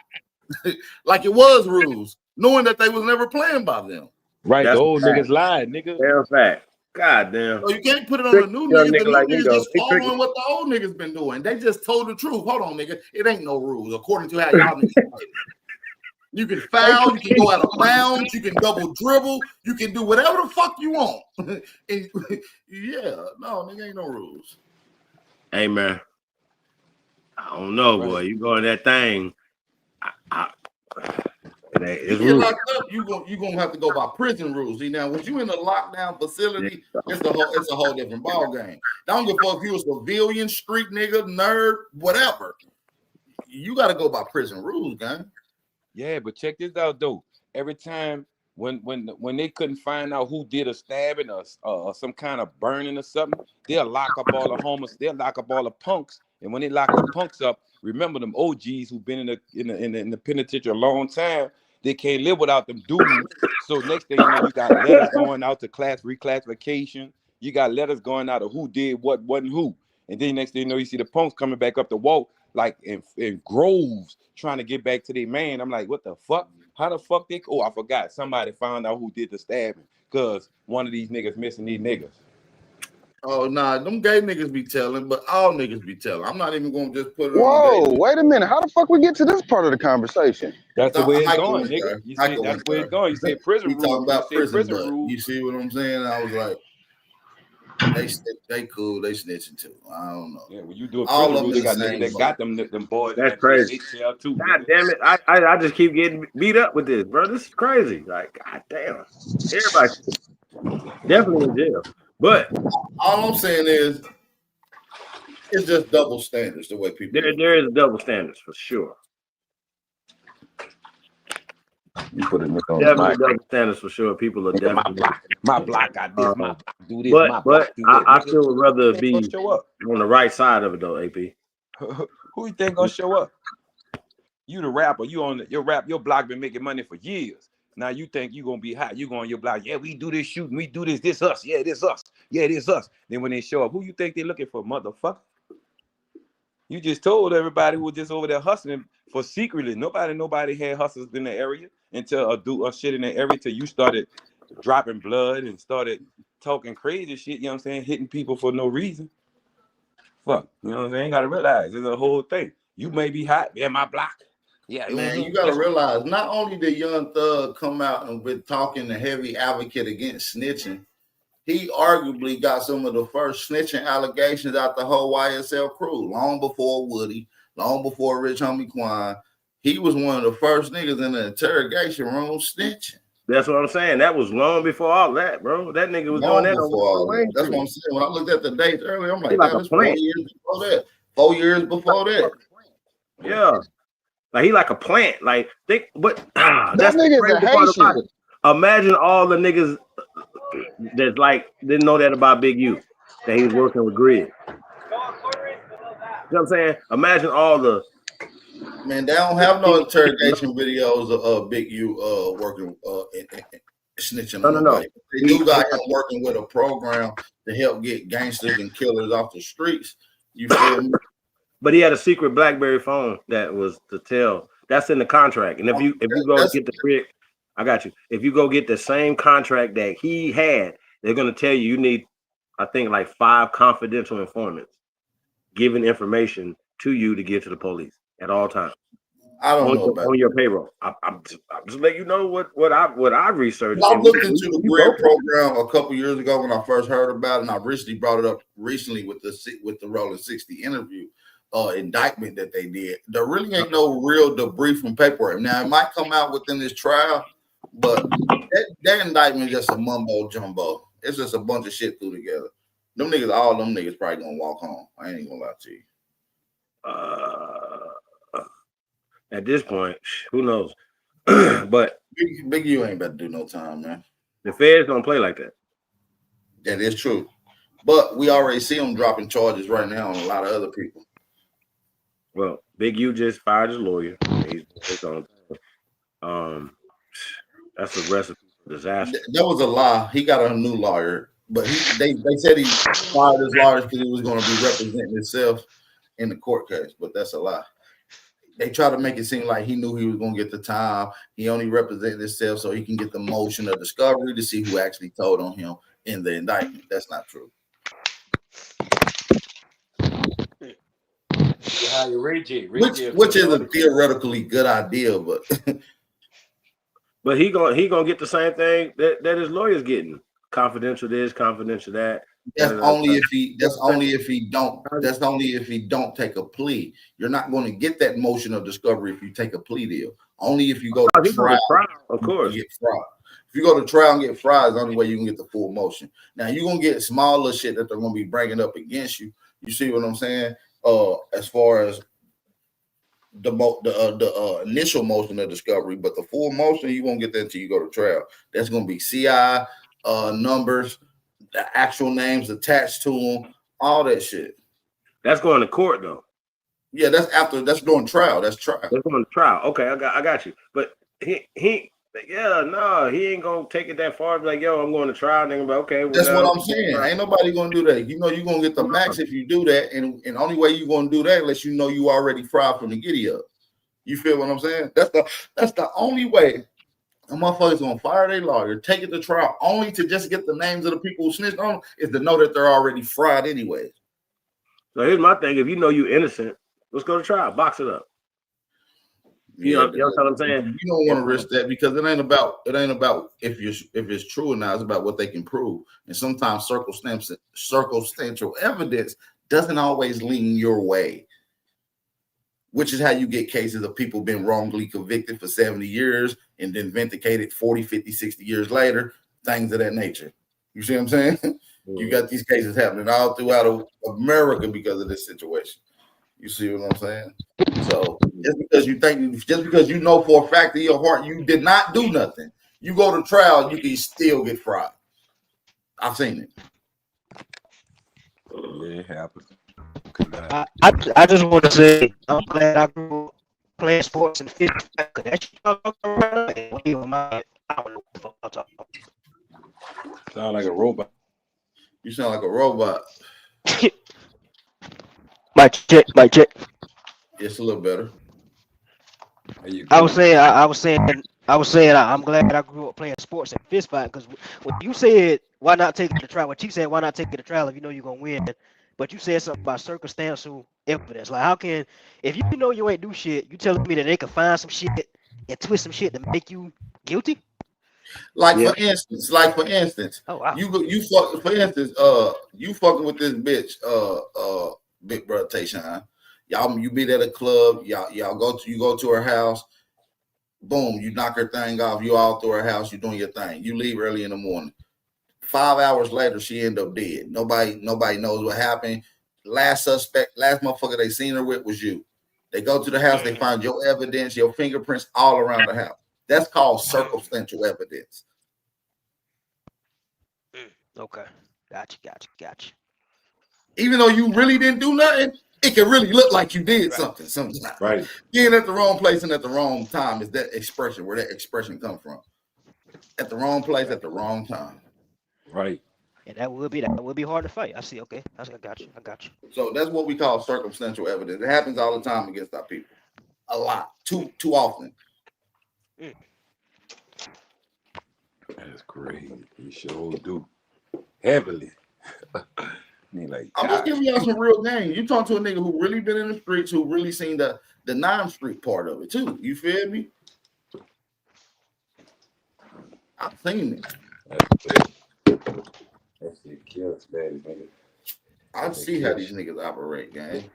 Like it was rules, knowing that they was never playing by them. Right, the old niggas lied, nigga. Damn fact. God damn. So you can't put it on the new niggas. The new niggas just following what the old niggas been doing. They just told the truth. Hold on, nigga. It ain't no rules according to how y'all niggas play. You can foul, you can go out of bounds, you can double dribble, you can do whatever the fuck you want. Yeah, no, nigga, ain't no rules. Hey, man. I don't know, boy. You go in that thing. You get locked up, you gonna have to go by prison rules. See, now when you in a lockdown facility, it's a whole different ball game. Don't give a fuck if you a civilian, street nigga, nerd, whatever. You got to go by prison rules, gang. Yeah, but check this out though. Every time when they couldn't find out who did a stabbing or some kind of burning or something, they'll lock up all the homeless. They'll lock up all the punks. And when they lock the punks up, remember them OGs who've been in the penitentiary a long time. They can't live without them dudes. So next thing you know, you got letters going out to class reclassification. You got letters going out of who did what, wasn't who. And then next thing you know, you see the punks coming back up the walk like in groves trying to get back to their man. I'm like, what the fuck? How the fuck they? Oh, I forgot. Somebody found out who did the stabbing because one of these niggas missing these niggas. Oh, nah, them gay niggas be telling, but all niggas be telling. I'm not even going to just put it on. Whoa, wait a minute. How the fuck we get to this part of the conversation? That's the way it's going, nigga. You see, that's the way it's going. You say prison rules. Talking about prison rules. You see what I'm saying? I was like, they cool, they snitching too. I don't know. Yeah, when you do a prison rule, they got niggas that got them boys. That's crazy. Too, God damn it. I just keep getting beat up with this, bro. This is crazy. Like, god damn. Everybody definitely in jail. But all I'm saying is It's just double standards the way people. There is double standards for sure. You put a nigga on Definitely the mic. double standards for sure. People are Nigga, definitely my block got this, my block do this, but my block do that. I still would rather Who be show up? on the right side of it though, AP. Who you think gonna show up? You the rapper, you on your block been making money for years. Now you think you gonna be hot, you go on your block, yeah, we do this shooting, we do this us, yeah, this us, yeah, this us. Then when they show up, who you think they looking for, motherfucker? You just told everybody who was just over there hustling for secretly. Nobody had hustlers in the area until a shit in the area till you started dropping blood and started talking crazy shit, you know what I'm saying? Hitting people for no reason. Fuck, you know what I'm saying? Gotta realize it's a whole thing. You may be hot, yeah, my block. Yeah, man, you gotta realize not only did Young Thug come out and been talking a heavy advocate against snitching, he arguably got some of the first snitching allegations out the whole YSL crew, long before Woody, long before Rich Homie Quan. He was one of the first niggas in the interrogation room snitching. That's what I'm saying. That was long before all that, bro. That nigga was doing that before all that. That's what I'm saying. When I looked at the dates earlier, I'm like, like damn, it's 4 years before that. 4 years before that. Yeah. Like he like a plant. Like that's the nigga's crazy a part about Haitian. it. Imagine all the niggas that like didn't know that about Big U, that he was working with Grid. You know what I'm saying? Imagine all the man, they don't have no interrogation videos of Big U working snitching on nobody. They do got him working with a program to help get gangsters and killers off the streets. You feel me? But he had a secret BlackBerry phone that was to tell. That's in the contract. And if you go get the Grid, I got you. If you go get the same contract that he had, they're gonna tell you need, I think, like 5 confidential informants giving information to you to give to the police at all times. I don't know about on your payroll. I'm just letting you know what I researched. I looked into the Grid program a couple years ago when I first heard about it, and I recently brought it up with the Rolling 60 interview indictment that they did. There really ain't no real debris from paperwork. Now it might come out within this trial, but that indictment is just a mumbo jumbo. It's just a bunch of shit threw together. All them niggas probably gonna walk home. I ain't gonna lie to you. At this point, who knows? But Big U ain't about to do no time, man. The feds don't play like that. That is true. But we already see them dropping charges right now on a lot of other people. Well, Big U just fired his lawyer. That's a recipe for disaster. That was a lie. He got a new lawyer, but they said he fired his lawyers because he was going to be representing himself in the court case, but that's a lie. They try to make it seem like he knew he was going to get the time. He only represented himself so he can get the motion of discovery to see who actually told on him in the indictment. That's not true. Which is a theoretically good idea, but but he gonna get the same thing that his lawyer's getting. Confidential this, confidential that. That's only if he don't take a plea. You're not going to get that motion of discovery if you take a plea deal. Only if you go to trial, of course. You get fraud. If you go to trial and get fraud, is the only way you can get the full motion. Now you're gonna get smaller shit that they're gonna be bringing up against you. You see what I'm saying? As far as the initial motion of discovery, but the full motion you won't get that until you go to trial. That's gonna be CI numbers, the actual names attached to them, all that shit. That's going to court though. Yeah, that's during trial. That's trial. That's going to trial. Okay, I got you. But he ain't gonna take it that far. Like, yo, I'm going to trial. And they're gonna be okay. Well, that's what I'm saying. Ain't nobody gonna do that. You know, you're gonna get the max if you do that, and the only way you're gonna do that unless you know you already fried from the giddy up. You feel what I'm saying? That's the only way. A motherfucker's gonna fire their lawyer, take it to trial, only to just get the names of the people who snitched on them, is to know that they're already fried anyway. So here's my thing: if you know you're innocent, let's go to trial, box it up. You know what I'm saying? You don't want to risk that because it ain't about if it's true or not. It's about what they can prove. And sometimes circumstantial evidence doesn't always lean your way, which is how you get cases of people being wrongly convicted for 70 years and then vindicated 40, 50, 60 years later, things of that nature. You see what I'm saying? You got these cases happening all throughout America because of this situation. You see what I'm saying? So just because you know for a fact in your heart you did not do nothing, you go to trial, you can still get fried. I've seen it. Yeah, it happens. I just want to say I'm glad I grew up playing sports and fit. That shit I don't know what the fuck I'm talking about. Sound like a robot. You sound like a robot. Mic check. It's a little better. There you I go. was saying I'm glad I grew up playing sports and fist fight because when you said why not take it to trial, what you said why not take it to trial if you know you're gonna win, but you said something about circumstantial evidence. Like how can if you know you ain't do shit, you telling me that they can find some shit and twist some shit to make you guilty? For instance, oh wow, you fucking with this bitch, big brother Tayshawn. You meet at a club, y'all go to her house, boom, you knock her thing off, you all through her house, you doing your thing. You leave early in the morning. 5 hours later, she end up dead. Nobody knows what happened. Last motherfucker they seen her with was you. They go to the house, they find your evidence, your fingerprints all around the house. That's called circumstantial evidence. Okay, gotcha. Even though you really didn't do nothing, it can really look like you did something sometimes. Right. Being at the wrong place and at the wrong time is that expression, where that expression comes from. At the wrong place at the wrong time. Right. And that would be hard to fight. I see. Okay, I got you. So that's what we call circumstantial evidence. It happens all the time against our people. A lot. Too often. That's crazy. You sure do. Heavily. I'm just giving y'all some real game. You talk to a nigga who really been in the streets, who really seen the non-street part of it too. You feel me? I've seen it. That's the kills, bad nigga. I see how these niggas operate, gang.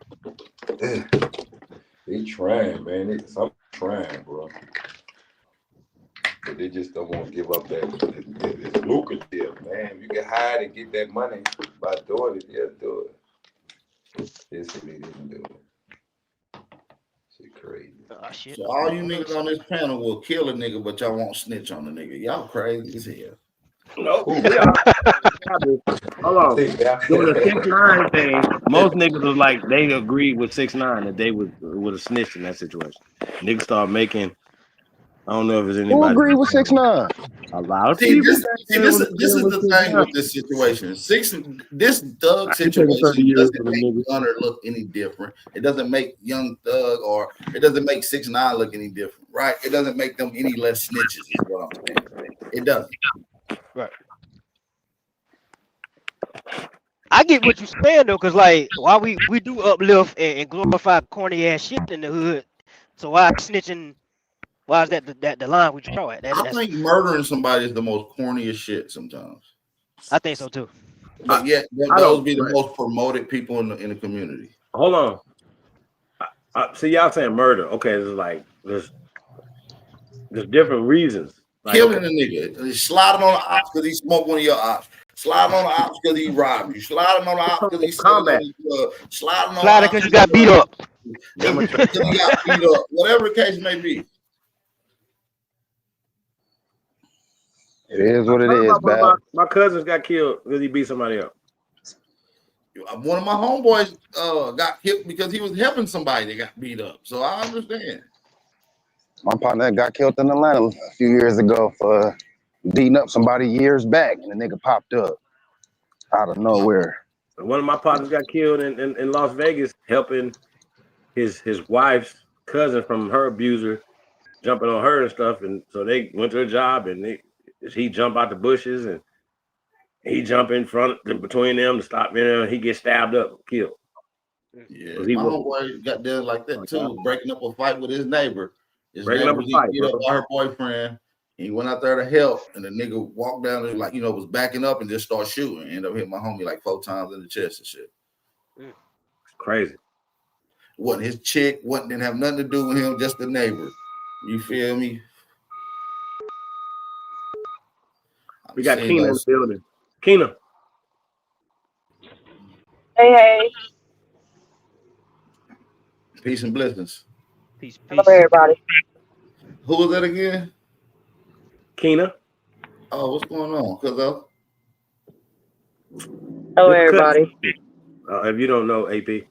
They trying, man. I'm trying, bro. But they just don't want to give up that. It's lucrative, man. You can hide and get that money by doing it. Yeah, do it. They didn't do it. Shit crazy. Shit. So all you niggas on this panel will kill a nigga, but y'all won't snitch on the nigga. Y'all crazy as hell. No, hold on. Doing the 6ix9ine thing, most niggas was like they agreed with 6ix9ine that they would have snitched in that situation. Niggas start making. I don't know if there's anybody. Who agree with 6ix9ine? A lot of See, people. This is the thing with this situation. This Thug situation doesn't make Gunner look any different. It doesn't make Young Thug or it doesn't make 6ix9ine look any different, right? It doesn't make them any less snitches, is what I'm saying. It doesn't. Right. I get what you're saying though, cause like why we do uplift and glorify corny ass shit in the hood. So why snitching? Why is that the line we draw at? I think murdering somebody is the most corniest shit sometimes. I think so too. But yet those be the most promoted people in the community. Hold on. See, y'all saying murder. Okay, it's like there's different reasons. Like, killing a nigga, sliding on the ops because he smoked one of your ops. Sliding on the ops because he robbed you. Sliding on the ops because he combat. Sliding because you got beat up. Because he got beat up. Whatever the case may be. It is what it is, man. My cousins got killed because he beat somebody up. One of my homeboys got killed because he was helping somebody that got beat up. So I understand. My partner got killed in Atlanta a few years ago for beating up somebody years back, and the nigga popped up out of nowhere. One of my partners got killed in Las Vegas helping his wife's cousin from her abuser jumping on her and stuff. And so they went to a job and he jumped out the bushes and he jumped in front between them to stop him. He gets stabbed up, killed. Yeah, my homeboy got done like that too, breaking up a fight with his neighbor. His neighbor was beat up by her boyfriend. He went out there to help, and the nigga walked down and was backing up and just started shooting. Ended up hitting my homie like 4 times in the chest and shit. It's crazy. Wasn't his chick, didn't have nothing to do with him, just the neighbor. You feel me? We got Keena in the building. Keena. Hey. Peace and blessings. Peace, Hello, peace. everybody. Who was that again? Keena. Oh, what's going on? Cuz Hello, This cut. everybody. If you don't know, AP.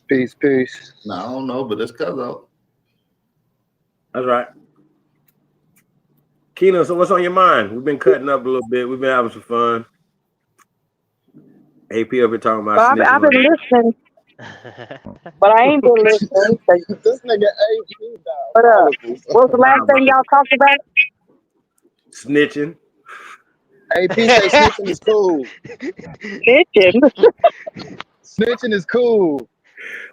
Peace, peace. no, I don't know, but that's cuz That's right. Keena, so what's on your mind? We've been cutting up a little bit. We've been having some fun. AP over talking about Well, I've snitching. been listening, but I ain't been listening. This nigga AP But diabolical. what was the last thing y'all talked about? Snitching. AP say snitching is cool. Snitching. Snitching is cool.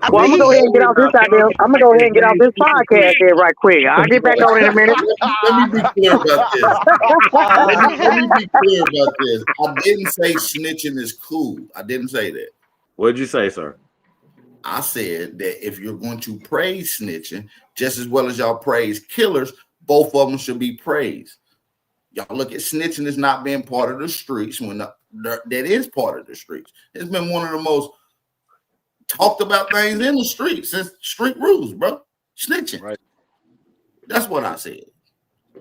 I Well, I'm think gonna go he. ahead and get off this out there. I'm gonna go ahead and get off this podcast here right quick. I'll get back on in a minute. Let me be clear about this. Let me be clear about this. I didn't say snitching is cool. I didn't say that. What did you say, sir? I said that if you're going to praise snitching, just as well as y'all praise killers, both of them should be praised. Y'all look at snitching as not being part of the streets when that is part of the streets. It's been one of the most talked about things in the streets since street rules, bro. Snitching. Right. That's what I said.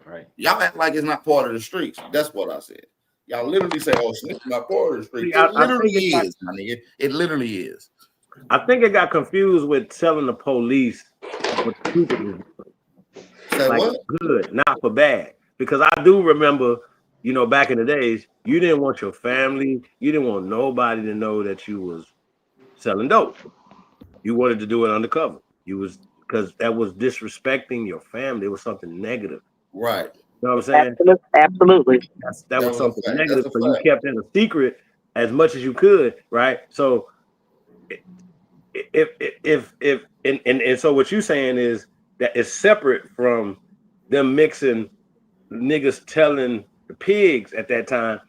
Right. Y'all act like it's not part of the streets. That's what I said. Y'all literally say, "Oh, snitching not part of the streets." See, It literally is, my nigga. It literally is. I think it got confused with telling the police what stupid was Say like what? good, not for bad. Because I do remember, back in the days, you didn't want your family, you didn't want nobody to know that you was selling dope. You wanted to do it undercover. You was because that was disrespecting your family. It was something negative. Right. You know what I'm saying? Absolutely. That was a something fact. negative. That's a So you fact. kept it a secret as much as you could, right? So if so what you're saying is that it's separate from them mixing niggas telling the pigs at that time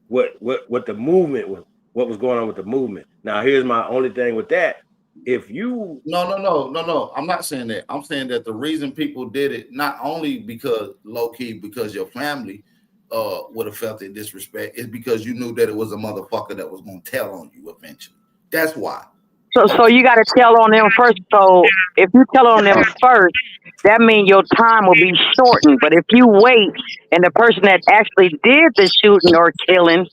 what the movement was, what was going on with the movement. Now here's my only thing with that. If you No. I'm not saying that. I'm saying that the reason people did it not only because low key because your family would have felt it disrespect is because you knew that it was a motherfucker that was gonna tell on you eventually. That's why. So you got to tell on them first. So if you tell on them first, that means your time will be shortened. But if you wait and the person that actually did the shooting or killing,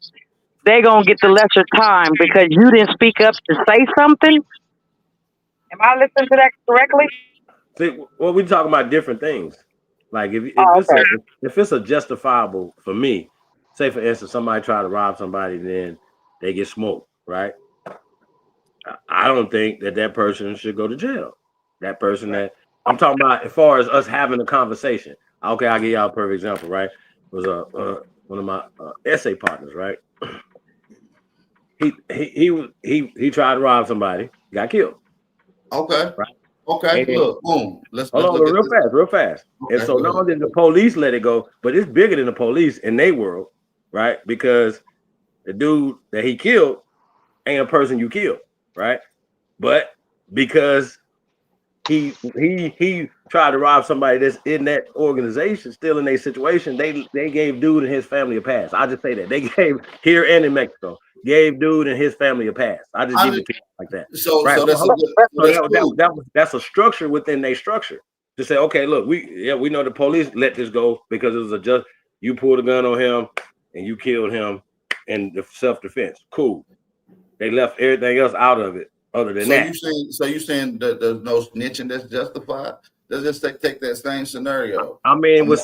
they're going to get the lesser time because you didn't speak up to say something. Am I listening to that correctly? see, well, we talking about different things. Like if Oh, okay. it's a justifiable for me, say for instance, somebody try to rob somebody, then they get smoked, right? I don't think that person should go to jail. That person that I'm talking about, as far as us having a conversation. Okay, I'll give y'all a perfect example, right? It was one of my essay partners, right? He tried to rob somebody, got killed. Okay. Right. Okay. And Look, boom. Let's hold on, look at real fast. And Okay, so not only did the police let it go, but it's bigger than the police in their world, right? Because the dude that he killed ain't a person you killed, right? But because he tried to rob somebody that's in that organization, still in a situation, they gave dude and his family a pass. I just say that they gave here and in Mexico gave dude and his family a pass. I just give it to you like that. So Right? that's a good, That's a structure within their structure to say, okay, look, we know the police let this go because it was you pulled a gun on him and you killed him in the self-defense. Cool. They left everything else out of it other than that. You saying that there's no snitching that's justified? Let's just take that same scenario. I mean, right.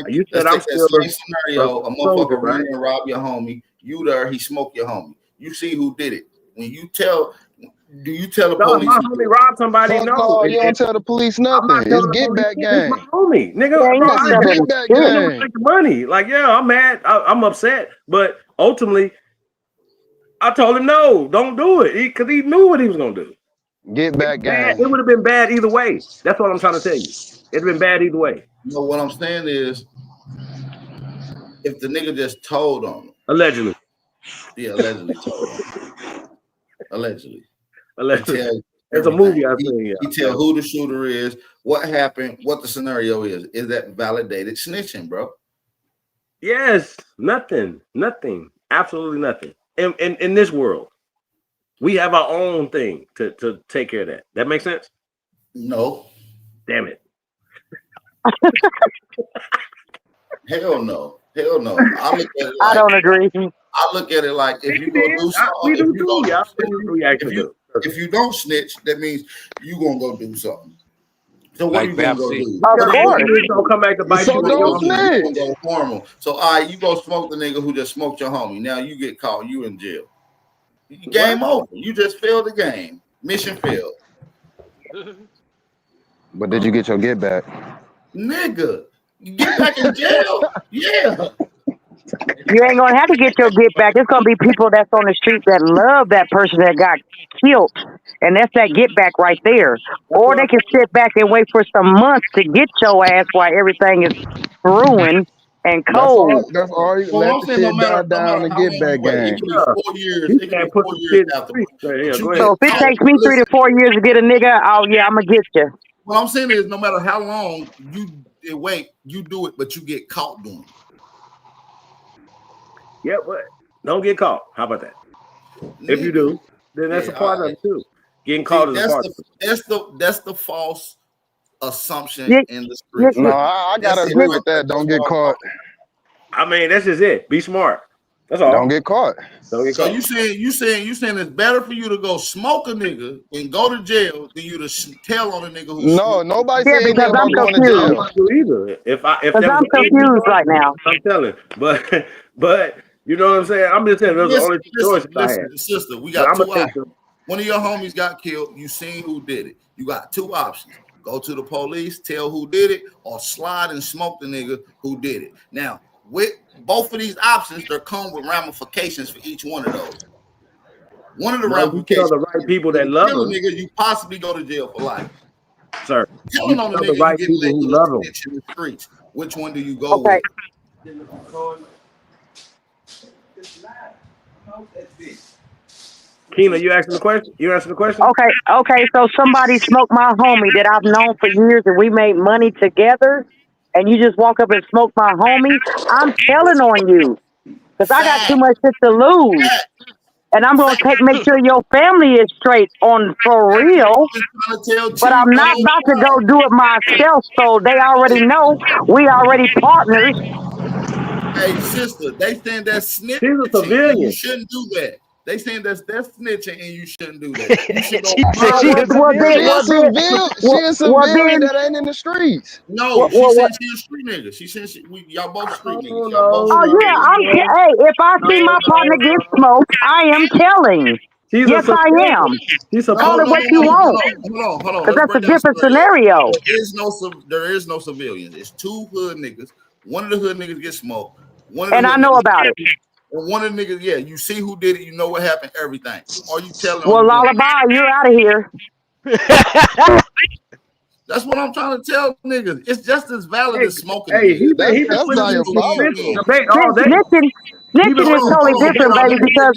You said Let's I'm take still that same scenario. A soldier, motherfucker right? run and rob your homie. You there? He smoked your homie. You see who did it? When you tell, do you tell the police? My homie robbed somebody. Fuck No, all, you don't tell the police nothing. It's get back it's my gang. homie, nigga. Yeah, Bro, That's I a ain't get back gang. take the money. Like, yeah, I'm mad. I'm upset, but ultimately, I told him no, don't do it, because he knew what he was gonna do. Get back gang. It would have been bad either way. That's what I'm trying to tell you. It'd been bad either way. No, what I'm saying is, if the nigga just told on him, allegedly, allegedly told on him, allegedly. It's a movie I've seen. He tell who the shooter is, what happened, what the scenario is. Is that validated snitching, bro? Yes, nothing, absolutely nothing in this world. We have our own thing to take care of that. That makes sense? No. Damn it. Hell no. Hell no. I look at it I like don't agree. I look at it like if you go do We something, do too, y'all. We actually do. if you don't snitch, that means you gonna go do something. So what Like are you gonna Bap go said. do? Of course. Don't come back to bite So you. don't You snitch. gonna go harm 'em. So all right, you go smoke the nigga who just smoked your homie. Now you get caught, you in jail. Game over. You just failed the game. Mission failed. But did you get your get back? Nigga, you get back in jail? Yeah. You ain't gonna have to get your get back. It's gonna be people that's on the street that love that person that got killed, and that's that get back right there. Or they can sit back and wait for some months to get your ass while everything is ruined and That's all. cold. That's all. You Well, let I'm the saying shit die down and how get long back you wait. It game. could be 4 years. You It could be can't put 4 the years shit in the after. street. Yeah, But you go get ahead. So if it caught. takes me 3 Listen, to 4 years to get a nigga, oh yeah, I'm gonna get you. what I'm saying is no matter how long you wait, you do it, but you get caught doing it. Yeah, but don't get caught. How about that? If you do, then that's a part of it too. Getting caught is a part of it. That's the false assumption You, in the you, streets. No, I gotta That's it agree right with that. there. Don't get caught. I mean, that's just it. Be smart. That's all. Don't get caught. Don't get So caught. you saying it's better for you to go smoke a nigga and go to jail than you to tell on a nigga who No, nobody yeah, said anything because I'm about going to confused. I'm jail. not sure either. If that Because was I'm the only two confused right choices, now. I'm telling. But you know what I'm saying? I'm just saying those are the only two choices I had. Listen, sister, we But got I'm two gonna take options. them. One of your homies got killed. You seen who did it. You got two options. Go to the police, tell who did it, or slide and smoke the nigga who did it. Now, with both of these options, there come with ramifications for each one of those. One of the No, you tell ramifications the right people when that you love kill a them, nigga, you possibly go to jail for life. sir. Killing You on a tell the nigga, you right get people who labeled love a them. snitch in the streets. Which one do you go Okay. with? Keena, you asking the question? You answering the question? Okay. So somebody smoked my homie that I've known for years, and we made money together. And you just walk up and smoke my homie. I'm telling on you because I got too Fact. much shit to lose, Fact. and I'm gonna make sure your family is straight on for real. I'm trying to tell But Chief I'm the not whole about to go time. do it myself, so they already know we already partners. Hey, sister, they saying that's She's a snitching and you civilian. shouldn't do that. They saying that's snitching and you shouldn't do that. You should go She said murder. she a civilian. She a civilian Then, that ain't in the streets. No, she what? said she a street nigga. She said y'all both street niggas. Oh Y'all both no, Oh street yeah, no, niggas. no, hey, if I see my partner get no. smoked, I am telling. She's a Yes, I civilian. am. She's No, Call supposed it to what be. you want, Hold on. because Let's that's a break down the different scenario. scenario. There is no civilians. It's two hood niggas. One of the hood niggas get smoked. One of And the I hood know niggas about it. and one of the niggas, yeah, you see who did it, you know what happened, everything. Are you telling on Well, the one? lullaby, you're out of here. That's what I'm trying to tell niggas. It's just as valid as smoking a Hey, nigga. he been That's putting this in diabolical. debate all day. Snitching, He been snitching is putting totally different, baby, because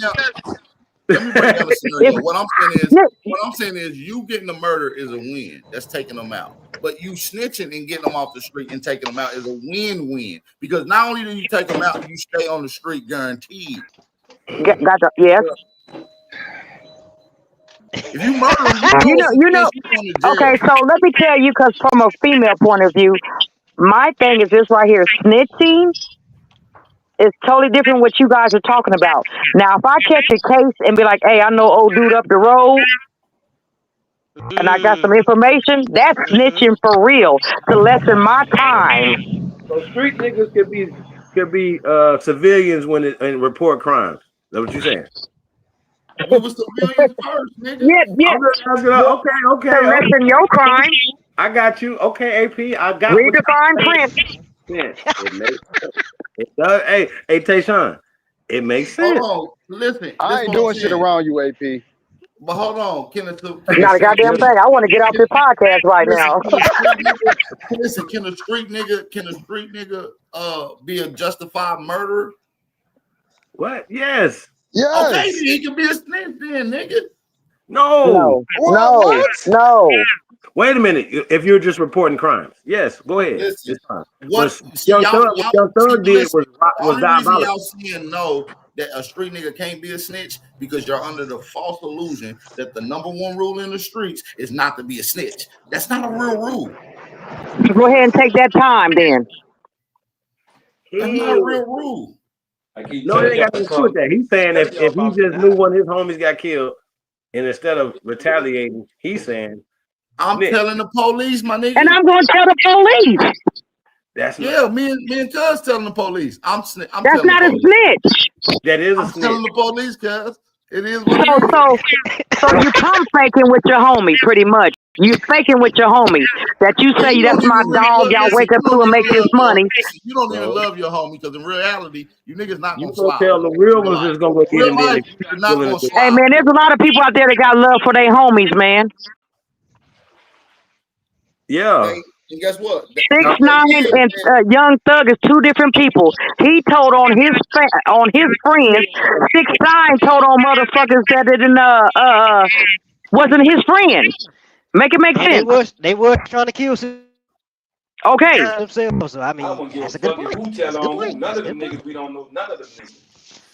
Let me break down the if scenario. What I'm saying is you getting the murder is a win. That's taking them out. But you snitching and getting them off the street and taking them out is a win-win. Because not only do you take them out, you stay on the street guaranteed. yes. If you murder them, You know. going to jail. Okay, so let me tell you, because from a female point of view, my thing is this right here: snitching is totally different what you guys are talking about. Now, if I catch a case and be like, "Hey, I know old dude up the road," and I got some information, that's snitching for real to lessen my time. So street niggas could be civilians when and report crimes. Is that what you saying? We was civilians first, nigga. Yeah. I'm just asking, okay. To lessen your crime. I got you. Okay, AP. I got Read what the fine print. It does. Hey, Tayshaun, it makes sense. Hold on, listen. I ain't doing shit around you, AP. But hold on, Kenneth. Not a goddamn thing. I want to get off this podcast right now. Listen, can a street nigga be a justified murderer? What? Yes. Yes. Okay, he can be a snitch then, nigga. No. No. Wait a minute. If you're just reporting crimes, yes, go ahead. Listen, it's fine. what Young Thug did was the only reason diabolical. y'all saying no that a street nigga can't be a snitch because you're under the false illusion that the number one rule in the streets is not to be a snitch. That's not a real rule. Go ahead and take that time then. That's not a real rule. No, it ain't got nothing to do with that. He's saying if he just knew one of his homies got killed, and instead of retaliating, he's saying, I'm telling the police, my nigga. And I'm going to tell the police. That's me and Cuz telling the police. That's not a snitch. That is a I'm snitch. telling the police, Cuz. It is what it is. So you pump faking with your homie, pretty much. You faking with your homie that you say that's my dog. Y'all wake up to and make this money. You don't even love your homie because in reality, you niggas not gonna So slide. tell the real ones is gonna go get Real him. life, you're not gonna slide. Hey man, there's a lot of people out there that got love for their homies, man. Yeah. And guess what? 6ix9ine and Young Thug is two different people. He told on his friends. 6ix9ine told on motherfuckers that didn't wasn't his friend. Make it make sense. They were trying to kill okay themselves. So I mean, that's a good point. Who tell on who? None of them niggas. We don't know none of them niggas.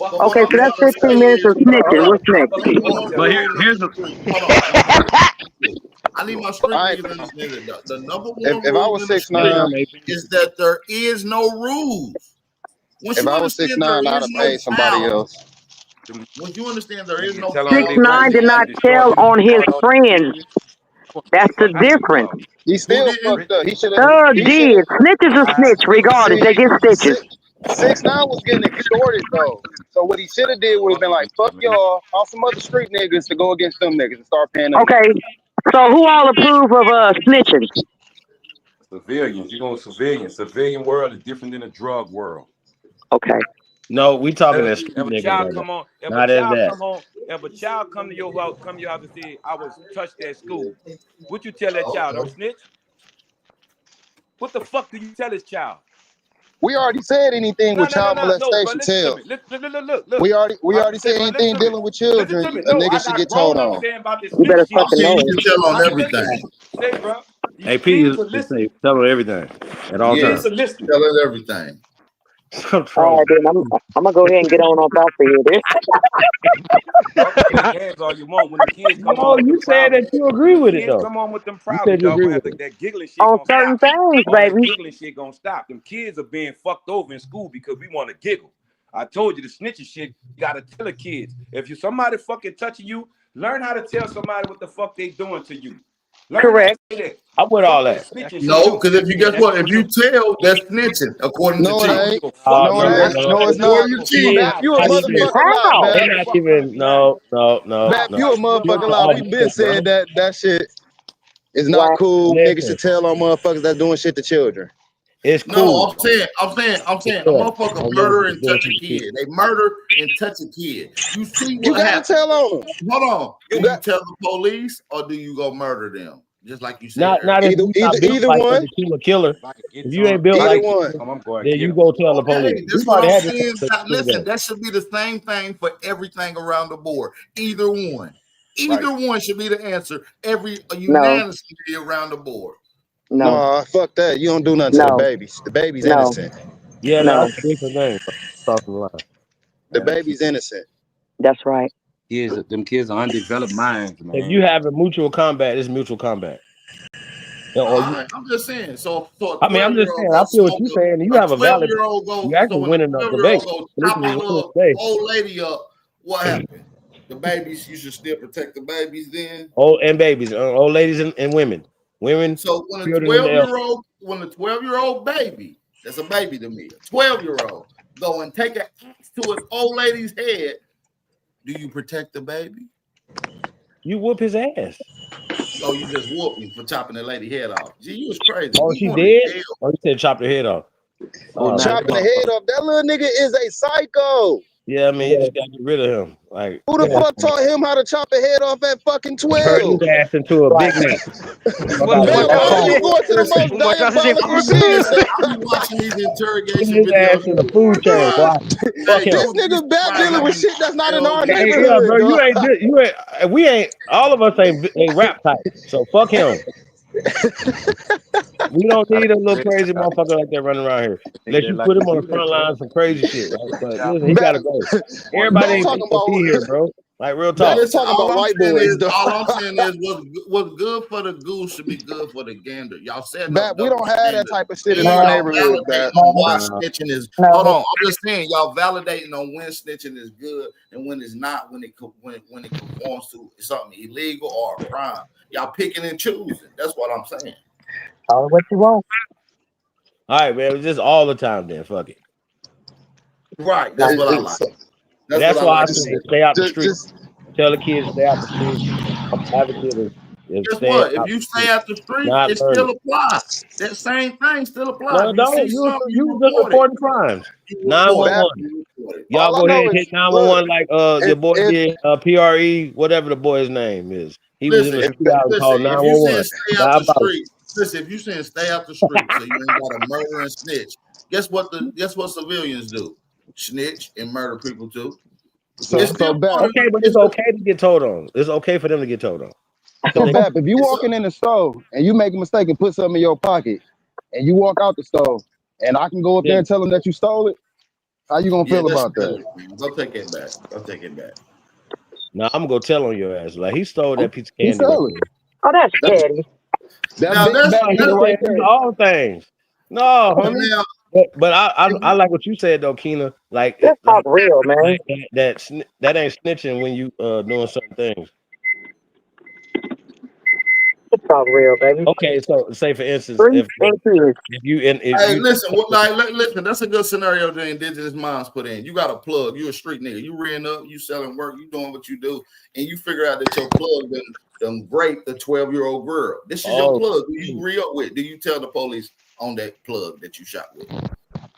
Okay, so that's 15 minutes of snitching. What's next? But here's the. I need my street niggas to understand that the number one If I rule was in the 6ix9ine, street is that there is no rules. if I was 6ix9ine, I'd have paid somebody else. When you understand there is no 6ix9ine did not tell on his friends. That's the difference. He still fucked up. He should have. Thug did. Snitch is a snitch, regardless. They get stitches. 6ix9ine was getting extorted though. So what he should have did would have been like, fuck y'all, on some other street niggas to go against them niggas and start paying them. Okay. So who all approve of snitching? Civilians. You go civilians. Civilian world is different than a drug world. Okay. No, we talking that If street a niggas. child Right come now. on, if Not a as child that. come on, if a child come to your house, and say, I was touched at school, what you tell that child? Don't snitch? What the fuck do you tell this child? We already said anything with child molestation tell. Look. We already said anything dealing with children, a nigga should get told on. You better fucking know. You can tell on everything. Say, bro. Hey, P is say tell her everything at all times. Tell her everything. All right, then I'm gonna go ahead and get on top of here. Hands all you want when the kids come No, on. you said that you agree with it though. Come on with them You problems, said you dog. agree with it. That giggling shit On gonna certain stop. things, All that baby. giggling shit gonna stop. Them kids are being fucked over in school because we want to giggle. I told you the snitching shit. You gotta tell the kids. If somebody fucking touching you, learn how to tell somebody what the fuck they doing to you. Correct. I'm with all that. No, because if you guess what, if you tell, that's snitching according to No, it ain't. Chief. No, it ain't. No, it's not. Bap, you a motherfucking lie. They're not even. No. Bap, you a motherfucking lie. We been said that shit is not cool. Niggas should tell on motherfuckers that's doing shit to children. It's cool. No, I'm saying, a motherfucker murder and touch a kid. They murder and touch a kid. You see what You gotta happens. tell on them. Hold on. Do you tell the police or do you go murder them? Just like you said. Not if you not built like one. a killer. If you ain't built Either like one. then you go tell the police. That's what I'm saying. Listen, that should be the same thing for everything around the board. Either one. Either one should be the answer. Unanimously around the board. No, fuck that. You don't do nothing to the babies. The baby's innocent. Yeah, no, that's a different thing. Talking line. The baby's innocent. That's right. Them kids are undeveloped minds, man. If you have a mutual combat, it's mutual combat. I'm just saying. So I mean, I'm just saying. I feel what you're saying. You have a valid. You actually winning the debate. Old lady up. What happened? The babies. You should still protect the babies. Then. Old babies, old ladies and women. Women. So when a 12-year-old baby, that's a baby to me. A 12-year-old go and take an axe to an old lady's head. Do you protect the baby? You whoop his ass. Oh, you just whooped me for chopping the lady head off. Gee, you was crazy. Oh, she dead? Oh, you said chop her head off. Chopping the head off. That little nigga is a psycho. Yeah, I mean, you just gotta get rid of him. Like, who the fuck taught him how to chop a head off at fucking 12? Turn his ass into a big man. Why you going to the most diabolical shit? I'm watching these interrogation his ass in the food chain. Fuck him. This nigga back dealing with shit that's not in our Yeah, neighborhood. bro, you ain't. We ain't. All of us ain't rap type. So fuck him. We don't need a little crazy motherfucker like that running around here. Unless you put him on the front line of some crazy shit, right? But listen, he gotta go. Everybody ain't talking supposed to be about here, bro. Like real Bap talk. is talking about white boys, dog. all I'm saying is what's good for the goose should be good for the gander. Y'all setting up Bap, we double don't have that standards. type of shit And in our y'all neighborhood, validating Bap. on why snitching is. Hold on, I'm just saying y'all validating on when snitching is good and when it's not, when it conforms to something illegal or a crime. Y'all picking and choosing. That's what I'm saying. Call it what you want. All right, man. It's just all the time then. Fuck it. Right. That's what I like. That's what why I like. say stay out the street. Tell the kids stay out the street. I'm advocate is Guess stay what? If out you the stay street. out the street, Not it learning. still applies. That same thing still applies. No, If you don't. see something, You just report it. reporting crimes. 911. Y'all All I go ahead know and hit is, 911 like your boy if- did PRE, whatever the boy's name is. He was in the Listen, shootout and called if you saying 911. stay out the street, listen, if you saying stay out the street so you ain't got to murder and snitch, guess what civilians do? Snitch and murder people too. Okay, but it's okay to get told on. It's okay for them to get told on. So, Bap, if you walking in the store and you make a mistake and put something in your pocket, and you walk out the store, and I can go up there and tell them that you stole it, how you gonna feel about that? Go take it back. I'll take it back. Now I'm gonna go tell on your ass. Like he stole that piece of He candy. stole it. Oh, that's petty. Now that's right there. All things. No, homie. But I like what you said though, Keena. Like Let's talk real, man. that ain't snitching when you doing certain things. Let's talk real, baby. Okay, so say for instance, if you listen, that's a good scenario the Indigenous moms put in. You got a plug, you a street nigga, you rearing up, you selling work, you doing what you do, and you figure out that your plug done raped the 12-year-old girl. This is your plug. Who you re up with? Do you tell the police on that plug that you shot with?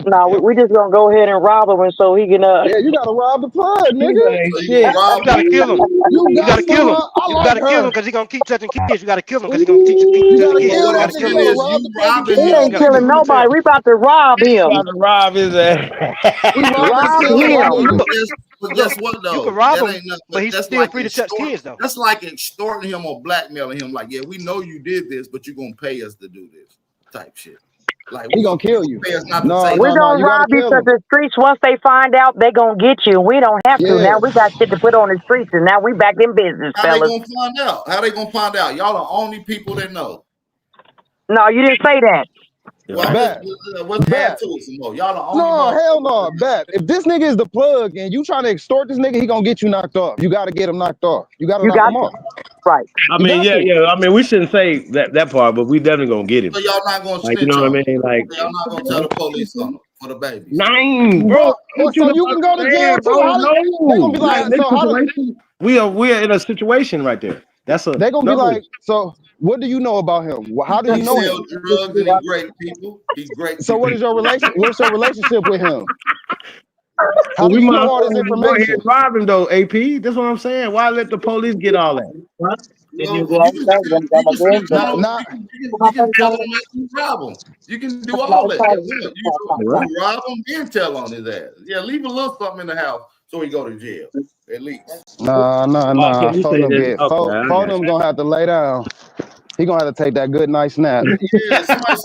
No, we just gonna go ahead and rob him, and so he can. Yeah, you gotta rob the plug, nigga. You gotta kill him. You gotta kill him. You gotta kill him because he gonna keep touching kids. You gotta kill him because he gonna keep touching kids. You gotta kill him. He ain't killing nobody. We about to rob him. About to rob his ass. Rob him. But guess what though? You can rob That him, ain't nothing, but he's that's still like free to touch kids though. That's like extorting him or blackmailing him. Like, yeah, we know you did this, but you're gonna pay us to do this type shit. Like he gonna kill you. We gonna rob you because the streets, once they find out, they gonna get you. We don't have to. Now we got shit to put on the streets, and now we back in business, How they fellas. gonna find out? How they gonna find out? Y'all the only people that know. No, you didn't say that. Well, let's add to it some more. Y'all the only No, hell no, Bap. If this nigga is the plug and you trying to extort this nigga, he gonna get you knocked off. You gotta get him knocked off. You gotta knock him off. Right. I mean, yeah. I mean, we shouldn't say that part, but we definitely gonna get him. So y'all not gonna like, snitch you know on what I mean? Like, y'all not gonna tell the police on them for the babies. Nine, bro. So you can go to jail too. How they gonna be like, so how we are in a situation right there. That's a they gonna be like, so what do you know about him? How do you know him? Drugs and he great people. He great. So what is your relation? What's your relationship with him? How do we you might know all this go ahead information? and rob him though, AP. That's what I'm saying. Why let the police get all that? You can tell them you rob them. You can do all that. You rob him, then tell on his ass. Yeah, leave a little something in the house so he go to jail. At least. Nah. Okay, Fandom gonna have to lay down. He gonna have to take that good night snap. Yeah, somebody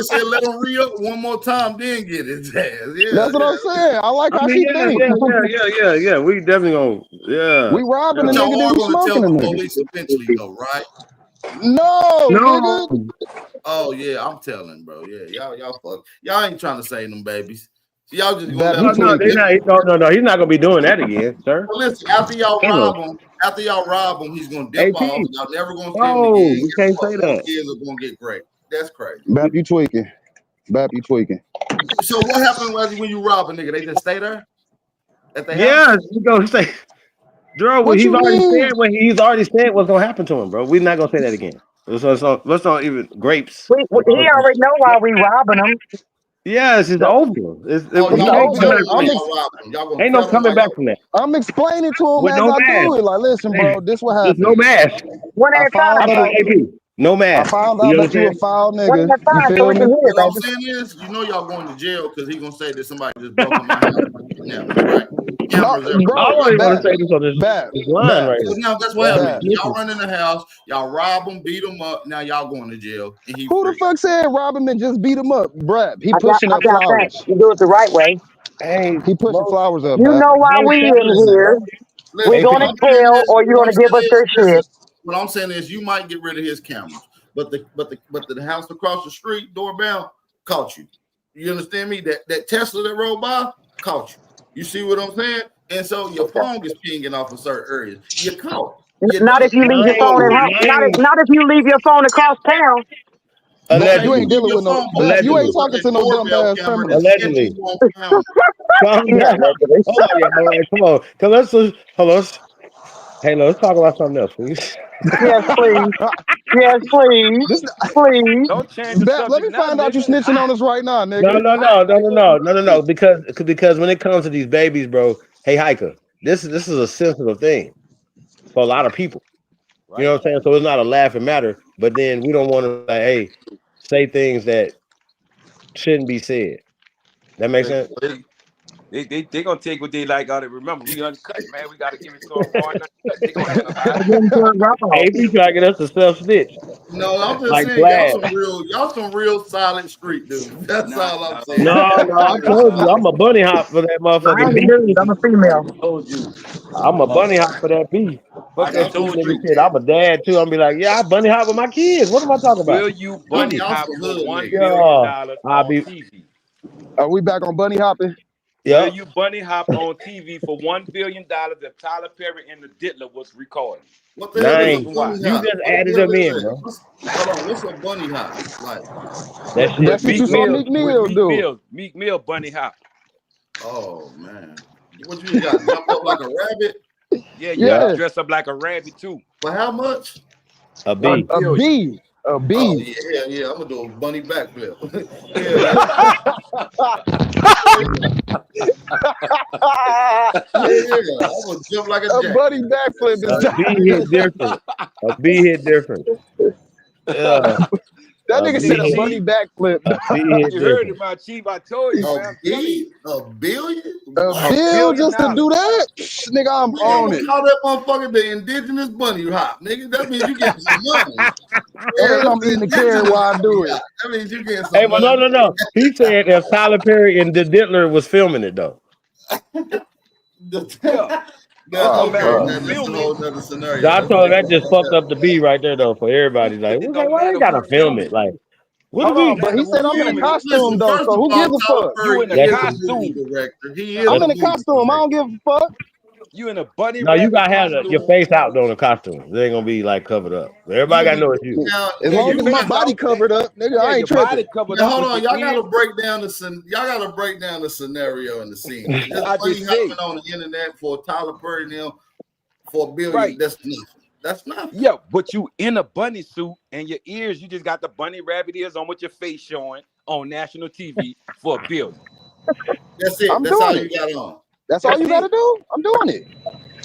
said let him re-up one more time, then get his ass. Yeah, that's what I'm saying. I like how she thinks. Yeah. We definitely gonna, yeah. We robbing the But nigga, then we y'all gonna tell smoking the the nigga. police eventually, though, right? No, nigga. Oh yeah, I'm telling, bro. Yeah, y'all fuck. Y'all ain't trying to save them babies. So y'all just No, gonna he's not gonna be doing that again, sir. Well, listen, after y'all rob him, he's gonna dip AP. off. Y'all never gonna see him Oh, again. you can't say that. Kids are gonna get great. That's crazy. Bap, you tweaking. Bap, you tweaking. So what happened when you rob a nigga? They just stay there at the house? Yeah, you go say, Drew. He's already said what's gonna happen to him, bro. We're not gonna say that again. Let's not even grapes. He already know why we robbing him. Yes, it's over. Ain't no coming back from that. I'm explaining to him With as no I mask. do it. Like, listen, bro, this what There's happened. no mask. One at a time. Nomad. I found You out know that what I'm you a saying? foul One nigga. at a You time, so feel we can me? hear, All I'm baby. saying is, you know, y'all going to jail because he gonna say that somebody just broke in my house and kidnapped me, right? No, Cameras everywhere, bro, I don't right? even want Bap, to say this on Bap, this line Bap, right So here. now that's what Y'all be happened. Bap. Y'all snitching. run in the house, y'all rob him, beat him up. Now y'all going to jail and he Who the free. fuck said rob him and just beat him up? Brap, he I pushing got up that. flowers. You do it the right way. Hey, He pushing flowers up, You Bap. know why most we in felons, Listen, here. bro. We're Hey, listen. gonna What P, I'm saying tell, is, or you're what I'm gonna give saying us is, your listen. shit. What I'm saying is, you might get rid of his cameras, but the house across the street, doorbell, caught you. You understand me? That Tesla that rolled by caught you. You see what I'm saying? And so your phone is pinging off of certain areas. You caught. You Not if done. you leave your phone at home. Not if you leave your phone across town. Bap, Okay, you you allegedly, ain't leave dealing your with no phone, but Bap. You you ain't allegedly, put talking that to no dumb doorbell ass camera criminal. to catch allegedly. you on camera. Calm Yeah, down. Hold on, y'all. All right, come on. Hold on. Hey, let's talk about something else, please. yes, please. Yes, please. This Please. Don't change the Bap, let subject me now, find out you nigga. It's snitching hot. on us right now, No, nigga. no, Hot. no, no, Like, no, what no, you no, no, no. Because when it comes to these babies, bro, hey, hiker, this is a sensitive thing for a lot of people. You know right? what I'm saying? So it's not a laughing matter, but then we don't want to like, hey, say things that shouldn't be said. That makes But sense? they gonna take what they like out of it. Remember, we uncut, man. We gotta give it to them raw and uncut. They gonna analyze it. Hey, if you try to get us to self snitch, No, I'm just like saying Vlad. y'all some real solid street dudes. That's Nah, all I'm no, saying. No, no, I I'm just told you I'm a bunny hop for that I motherfucking ain't a beef. dude. I'm a I female. just told you. I'm a bunny hop for that beef. I Fuck that just y'all street some told nigga street you. shit. I'm a dad too. I'm be like, yeah, I bunny hop with my kids. What am I talking about? Will you bunny Easy. y'all hop some for hood $1 niggas. billion Yeah, I'll on be. TV? Are we back on bunny hopping? Will Yep. you bunny hop on TV for $1 billion if Tyler Perry and the Diddler was recording? What the hell And the is a Nine. reason why. bunny You hop? just What the added hell them is in, that? bro. Hold on, what's a bunny hop? Like, That shit. That's what Meek you saw Mill Meek with Mill do. Meek Mill bunny hop. oh man, what you got? Jump up like a rabbit? Yeah, you got to Yeah. Yeah, dress up like a rabbit too. For how much? A $1 B. a billion. bee, a Oh bee. yeah. I'm gonna do a bunny backflip. Hell yeah. Yeah. I'm gonna jump like a A jack. buddy backflip is A B hit different. A B hit different. Yeah. that A nigga B said Hey, a hit. buddy Chief, backflip. A B hit you heard it, different. my chief. I told you, man. I'm telling you. A billion? A $1 What? bill billion. just to do that? Nigga, I'm Man, I'm on gonna it. call that motherfucker the indigenous bunny hop, nigga. That means you getting some money. Yeah, And that's I'm the eating the carrot indigenous while I bunny do it. hop. That means you getting Hey, some but no, money. no, no. He said if Tyler Perry and the Diddler was filming it though. Yeah. That, It's Oh no matter okay, fuck. who that's a filming it. whole other So scenario. I Okay, told him that just fucked yeah. up the B right there though for everybody. Like, It what's like, don't why they matter gotta who film film it? it. Like, what do Hold on, we? But matter he who said I'm in a filming it. costume Listen, though, first so of who all, gives a Tyler fuck? You Perry in a That's is a it. movie costume. director. He is I'm a That's in a it. movie costume. I don't director. give a fuck. You in a bunny No, you rabbit gotta have your costume. face out during the costume. They ain't gonna be like covered up. Everybody You gotta know it's you. now, As Yeah, now your long you as my face got body out. That, covered up, nigga, yeah, I ain't your body tripping. covered now up, hold but on. your Y'all ears. gotta break down y'all gotta break down the scenario and the scene. Just I bunny just say, hopping on the internet for Tyler Perry now for $1 billion. right. That's nothing. That's nothing. Yeah, but you in a bunny suit and your ears, you just got the bunny rabbit ears on with your face showing on national TV for $1 billion. That's it. I'm That's all doing you it. got on. That's all That's you gotta it. do. I'm doing it.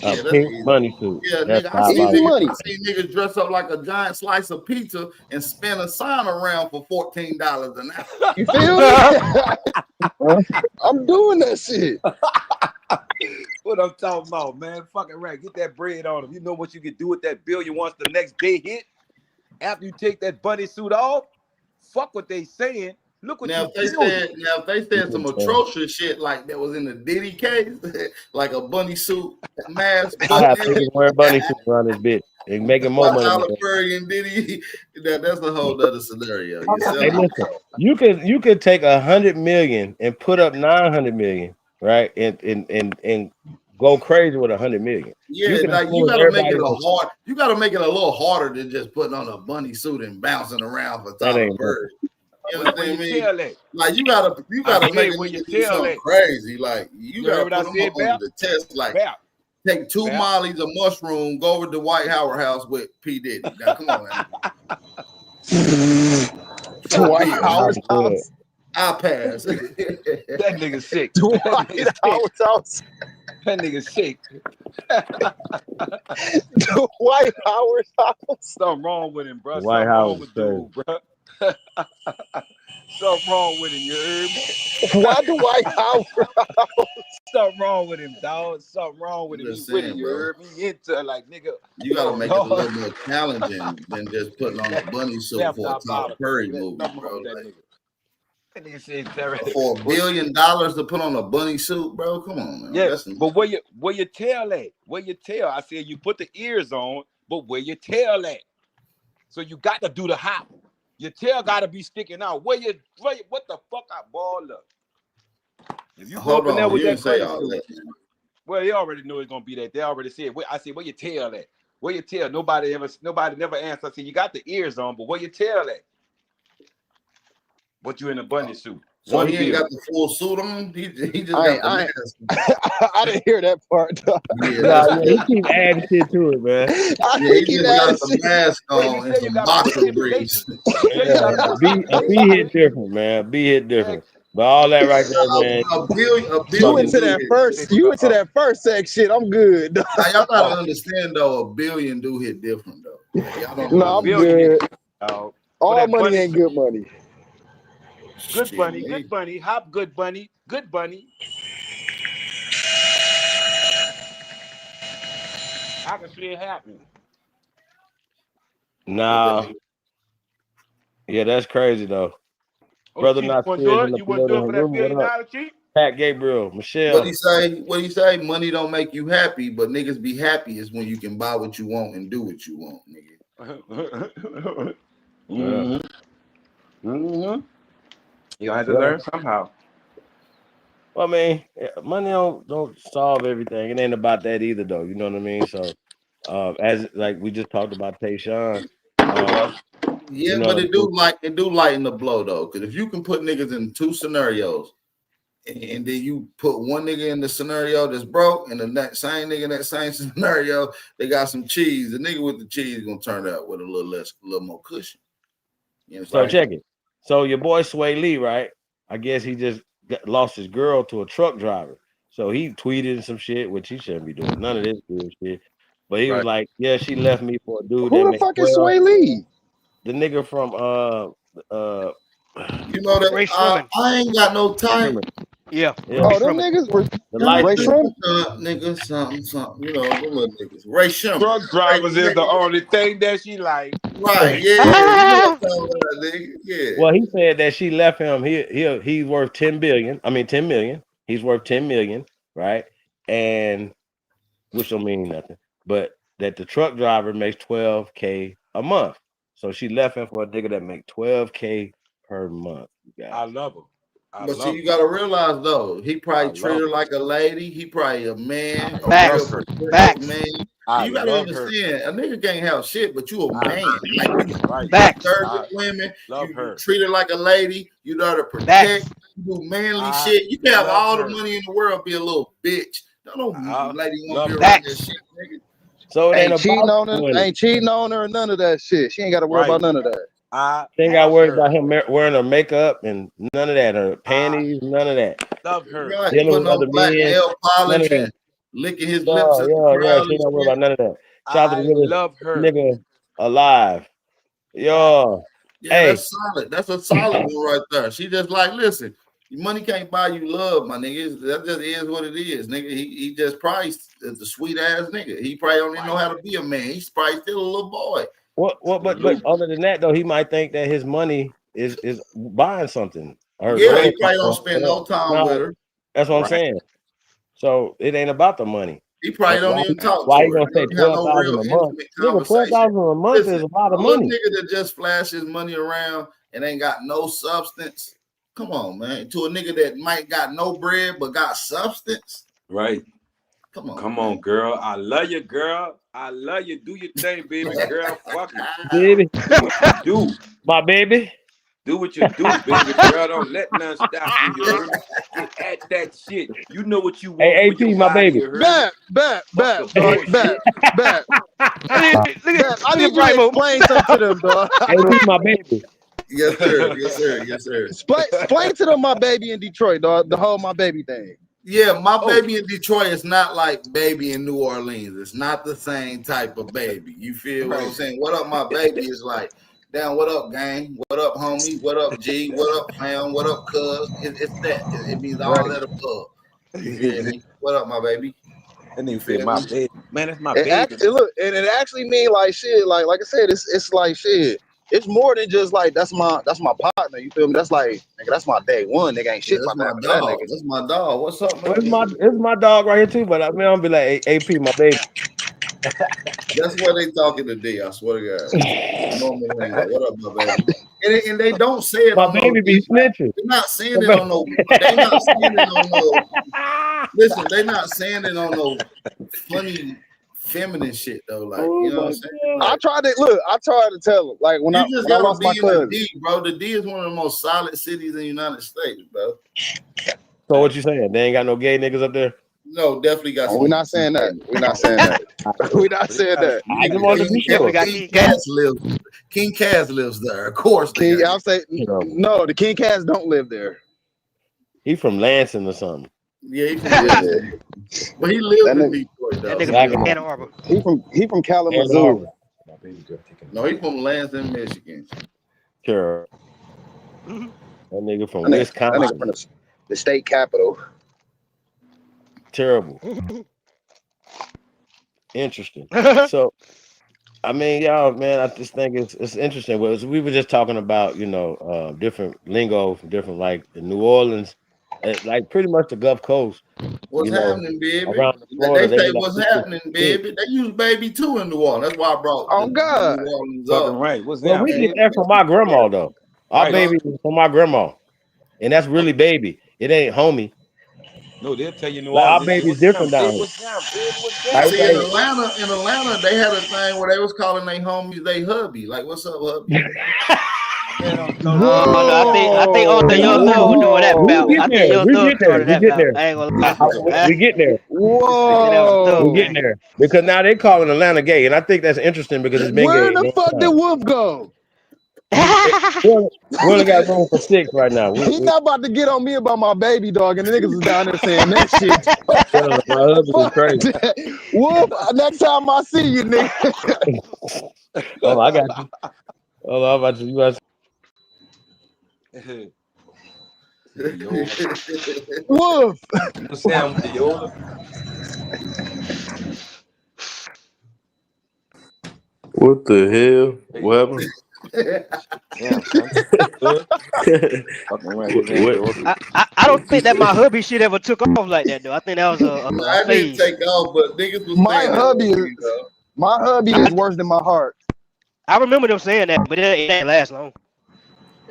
A Yeah, that's pink easy. bunny suit. Yeah, That's nigga, Easy diabolical. money. I seen niggas dress up like a giant slice of pizza and spin a sign around for $14 an hour. You feel me? I'm doing that shit. What I'm talking about, man. Fucking right. Get that bread on them. You know what you can do with that $1 billion once the next day hit? After you take that bunny suit off, fuck what they saying. Look what Now you if building. they said some atrocious shit like that was in the Diddy case, like a bunny suit mask, I butt have naked, niggas wearing bunny suits around this bitch and making more by money than Tyler that. Perry and Diddy, that's a whole other scenario. You Hey, selling listen, you could take 100 million and put up 900 million, right? And go crazy with 100 million. You yeah, can like you influence gotta make everybody it a else. hard, you gotta make it a little harder than just putting on a bunny suit and bouncing around for That Tyler ain't Perry. nothing. You Where you understand me? tell that? Like you I gotta make said a where you nigga do tell something that. crazy. Like you You heard gotta what I put them up said, under Bap? the test. Like Bap. take 2 Bap. mollies of mushroom, go over to White House with P. Diddy. Now come on, man. For a Dwight bill. Howard's Good. house. I pass. That nigga sick. That Dwight nigga sick. Howard's house. That nigga shake. Dwight Howard's house. Something wrong with him, bro. The White Something House wrong is with crazy. dude, bro. Something wrong with him, you heard me? Why Dwight Howard? Something wrong with him, dog. Something wrong with him. Just He with it, saying, you bro. heard me? He into it like, nigga. You got to Oh, make it a Lord. little more challenging than just putting on a bunny suit Left for a our Tyler bottom. Perry There's movie, something bro. wrong with that Like, nigga. That nigga said Terry. for $1 billion to put on a bunny suit, bro. Come on, man. Yeah, That's but where your tail at? Where your tail? I said you put the ears on, but where your tail at? So you got to do the hop. Your tail got to be sticking out. What the fuck I balled up? If you go up in there with you that didn't say crazy all suit, that, man. well, they already knew it's gonna be that. They already said. I said, where your tail at? Where your tail? Nobody never answered. I said, you got the ears on, but where your tail at? But you in a bunny suit. So $1 he ain't billion. got the full suit on. He just got the mask. I didn't hear that part. Yeah, Nah, yeah, he keep adding shit to it, man. Yeah, he just got the mask on and some boxer briefs. A B hit different, man. B hit different. But all that right there, man. A billion You into do that hit. first? You into that first sex shit? I'm good. Now, y'all gotta understand though, $1 billion do hit different though. Like, y'all don't No, I'm good. All money ain't good money. Good bunny, good bunny, hop, good bunny, good bunny. I can see it happening. Nah. Yeah, that's crazy though. Oh, Brother Chief, not you serious in the wouldn't do it for that $1 What billion, up? Chief? Pat Gabriel, Michelle. What he say? Money don't make you happy, but niggas be happy is when you can buy what you want and do what you want, nigga. You have to learn somehow. Well, I mean, money don't solve everything. It ain't about that either, though. You know what I mean? So, as like we just talked about Tayshaun. Yeah, but it do lighten the blow though, because if you can put niggas in two scenarios, and then you put one nigga in the scenario that's broke, and the same nigga in that same scenario they got some cheese. The nigga with the cheese gonna turn out with a little more cushion. You know, so check it. So your boy Sway Lee, right? I guess he just lost his girl to a truck driver. So he tweeted some shit, which he shouldn't be doing none of this bullshit. But he was like, "Yeah, she left me for a dude Who that the made fuck is Sway Lee? The nigga from you know that I ain't got no time. Yeah. Oh, them niggas were Ray Shrimp. Nigga, something. You know, them little niggas. Ray Shrimp. Truck drivers is the only thing that she like. Right, yeah. You know what I'm talking about, nigga. Yeah. Well, he said that she left him. He's worth 10 billion. I mean 10 million. He's worth 10 million, right? And which don't mean nothing. But that the truck driver makes $12K a month. So she left him for a nigga that make $12K per month. I love him. But see, you gotta realize though, he probably treated her like a lady. He probably a man, a real protective man. You gotta understand, a nigga can't have shit, but you a man. Like you serve women, you treat her like a lady. You know how to protect. You do manly shit. You can have all the money in the world, be a little bitch. No lady want to be around that shit, nigga. So it ain't cheating on her, ain't cheating on her, or none of that shit. She ain't got to worry about none of that. She ain't got to worry about him wearing her makeup and none of that, her panties, none of that. Love her. Right, Dealing putting with other on black men, nail polish none of that. and licking his lips at the Yeah, crowd. she don't worry about none of that. Shout out to the I realest love her. nigga alive. Yo, Yeah, that's solid. That's a solid one right there. She just like, listen, money can't buy you love, my nigga. That just is what it is, nigga. He just priced as a sweet ass nigga. He probably don't even know how to be a man. He's probably still a little boy. But other than that though, he might think that his money is buying something. Yeah, he probably don't spend no time with her. That's what I'm saying. So it ain't about the money. He probably don't even talk why to he her. gonna say 12,000 a month? Nigga, 12,000 a month is a lot of money. Nigga that just flashes money around and ain't got no substance. Come on, man. To a nigga that might got no bread but got substance. Right. Come on, girl. I love you, girl. I love you. Do your thing, baby girl. Fuck it. Baby. Do what you do. My baby. Do what you do, baby girl. Don't let none stop you. You heard me? Get at that shit. You know what you want for your my body. baby. You heard Bet. I need you to explain something to them, dog. my baby. Yes, sir. Explain to them my baby in Detroit, dog. The whole my baby thing. Yeah, my baby in Detroit is not like baby in New Orleans. It's not the same type of baby. You feel what I'm saying? What up, my baby is like, damn, what up, gang? What up, homie? What up, G? What up, fam? What up, cuz? It's that. It means all that above. You feel me? What up, my baby? And You then say feel my me? baby. Man, that's my It baby. look, and it actually mean like shit. Like I said, it's like shit. It's more than just like that's my partner. You feel me? That's like nigga, that's my day one. Nigga ain't Yeah, shit that's about my that for that dog. nigga. That's my dog. What's up, Well, man? it's my dog right here too. But I mean, I'll be like, hey, AP, my baby. That's why they talking today. I swear to God. Normally, like, what up, my baby? And they don't say it My on no baby be deep. Like, snitching. they're not saying it on no. They not saying it on no. Listen, they not saying it on no funny feminine shit though. Like, you know what I'm saying? Like, I tried to tell him like when you I just when I gotta lost be my in the cousin. D, bro. The D is one of the most solid cities in the United States, bro. So what you saying? They ain't got no gay niggas up there? No, definitely got Oh, some. we're not saying that. We're not saying that. We're not saying that. I just wanted to be sure. King Cass lives there. Of course, they got. I'll say no. The King Cats don't live there. He from Lansing or something. Yeah, he from Lansing. But he lives in Detroit though. That nigga from Ann Arbor. He from Kalamazoo. No, he from Lansing, Michigan. Sure. That nigga from That Wisconsin. nigga from the state capital. Terrible. Interesting. So, I mean, y'all, man, I just think it's interesting. We were just talking about, different lingo from different, like the New Orleans, like pretty much the Gulf Coast. What's happening, baby? Around the Florida, They say be like, what's happening, baby. They use baby too in New Orleans. That's why I brought Oh God. New Orleans Fucking up. right. What's well, that, we baby? get that from my grandma though. Our baby is from my grandma, and that's really baby. It ain't homie. No, they'll tell you New Like our Orleans. baby's What's down, different baby? down here. What's down, baby? What's Like, down? See, in Atlanta, they had a thing where they was calling their homies they hubby. Like, what's up, hubby? No, I think Arthur Young Thug was doing that bout. I think Young Thug started that bout. I ain't gonna lie. We get there. Whoa. We getting there because now they calling Atlanta gay, and I think that's interesting because it's been Where gay. the fuck did Wolf go? We only got room for 6 right now. He not about to get on me about my baby dog, and the niggas is down there saying that shit. My husband is crazy. Wolf, next time I see you, nigga. Oh, I got you. Oh, how about you? You guys. Wolf. What's down with the Yoda? What the hell? What happened? Damn, son. Fucking right. What's down, Yoda? I don't think that my hubby shit ever took off like that though. I think that was a I didn't phase. take off, but niggas was My saying hubby is worse than my heart. I remember them saying that, but it ain't last long.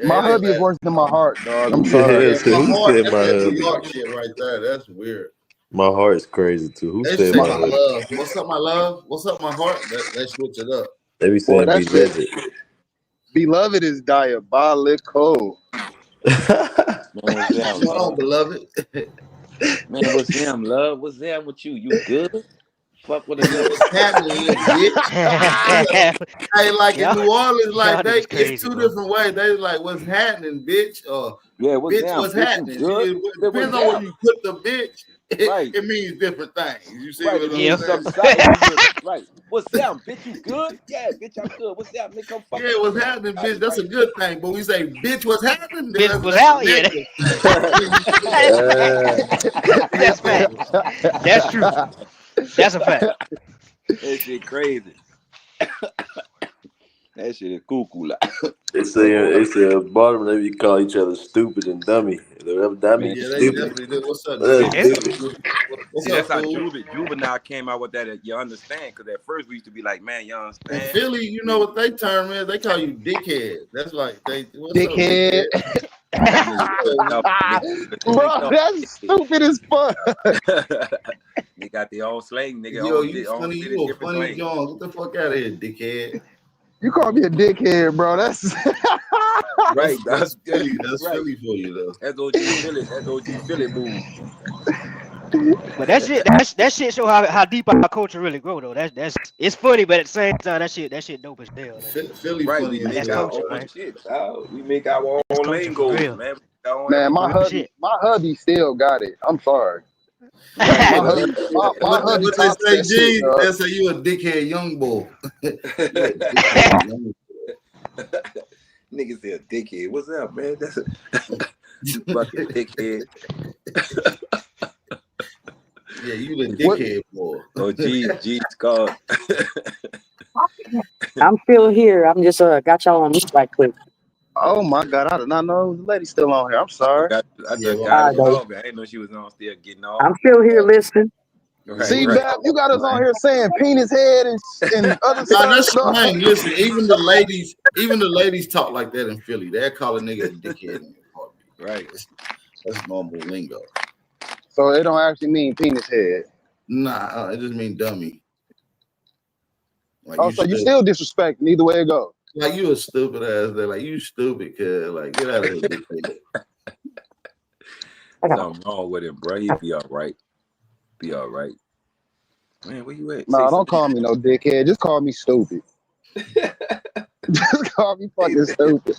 My hubby is worse than my heart, dog. I'm sorry. Yeah, so My who heart, said that's my that New hubby? York shit right there. That's weird. My heart's crazy too. Who They said say my my hubby? love. What's up, my love? What's up, my heart? They switch it up. They be Boy, saying that shit. beloved. Beloved is diabolical. Man, what's down, What's going on, love? beloved? Man, what's down, love? What's down with you? You good? Fuck with a nigga. What's happening, bitch? Hey, like in New Orleans, like it's two different ways. They like, what's happening, bitch? Or yeah, what's bitch, down? what's Bitch, happening? you good? It depends on where you put the bitch. It means different things. You see right, what it I'm means saying? right. What's down, bitch? You good? Yeah, bitch, I'm good. What's down? Nigga, come fuck. Yeah, what's happening, bitch? That's a good thing. But we say, bitch, what's happening? Bitch was out, yeah. That's fact. That's true. That's a fact. That shit crazy. That shit is cuckoo. They say bottom they be call each other stupid and dummy. Dummy, Yeah, they stupid. definitely do. What's up, Stupid. What's See, up, that's how fool? Juvenile came out with that. You understand? Because at first we used to be like, man, you In understand? Philly, you know what they term is? They call you dickhead. That's like what's Dickhead. up, dickhead? Bro, that's stupid as fuck. They got their own slang, nigga. Yo, you funny, you a funny John. Get the fuck out of here, dickhead. You call me a dickhead, bro. That's right. That's Philly. That's right. Philly for you, though. That's OG Philly. That's OG Philly move. But that shit show how deep our culture really grow though. That's it's funny, but at the same time that shit dope as hell. Philly right, funny. we make our own shit, child. We make our own lingo, man. Man, my hubby still got it. I'm sorry. My hubby What they tops say, that shit, G? dog. They say you a dickhead young boy. You a dickhead young Niggas say a dickhead. What's up, man? That's a you fucking dickhead. Yeah, you the dickhead boy. Oh, G's called. I'm still here. I'm just got y'all on mute right quick. Oh my God, I did not know the lady's still on here. I'm sorry. I just well, got All right, off. I didn't know she was on still getting off. I'm still here listening. Right, See, right. Bab, you got us on here saying penis head and other Nah, stuff. that's man. Listen, even the ladies talk like that in Philly. They call a nigga a dickhead. Right. That's normal lingo. So it don't actually mean penis head. Nah, it just mean dummy. Like Oh, so you still disrespect either way it go. Like you a stupid ass. They're like you stupid kid. Like get out of here, dickhead. Something wrong with him, bro. He'll be all right. Be all right. Man, where you at? No, don't call me no dickhead. Just call me stupid. Just call me fucking stupid.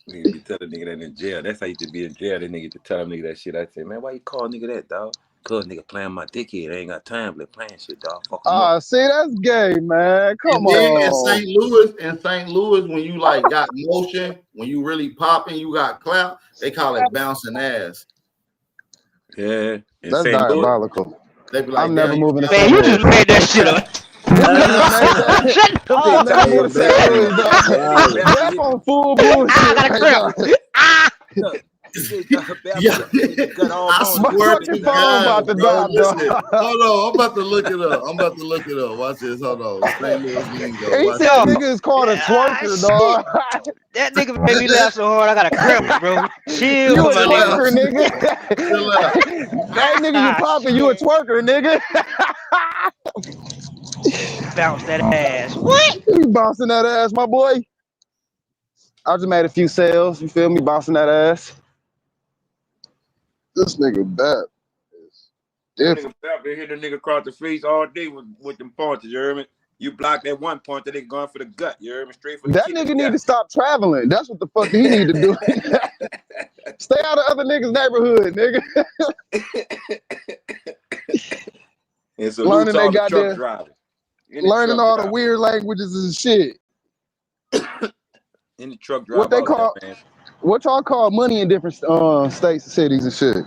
Nigga be telling nigga that in jail. That's how you to be in jail. That nigga to tell him nigga that shit. I say, man, why you call nigga that, dog? Cause nigga playing my dickhead. I ain't got time to playing shit, dog. Fuck him up. See, that's gay, man. Come and then on. in St. Louis, when you like got motion, when you really popping, you got clap, they call it bouncing ass. Yeah. That's diabolical. They be like, I'm never moving to Man, St. you Louis. just made that shit up. I'm never moving to St. Louis, dog. That's on full bullshit. I got a I swear to God, bro. Listen, hold on, I'm about to look it up. Watch this. Hold on. St. Louis lingo. He said nigga is called a twerker, dog. That nigga made me laugh so hard. I got a cramp, bro. Chill, You a my twerker, nigga. That nigga you popping, you a twerker, nigga. Bounce that ass. What? You bouncing that ass, my boy. I just made a few sales. You feel me? Bouncing that ass. This nigga bad. Nigga out there hit the nigga across the face all day with them punches, you hear me? You block that one punch that they going for the gut, you hear me? Straight for the That kidney. nigga need to stop traveling. That's what the fuck he need to do. Stay out of other niggas' neighborhood, nigga. And so Learning they all the got truck there. drivers. Learning all the weird languages and shit. In the truck driver. What they call, what y'all call money in different states and cities and shit?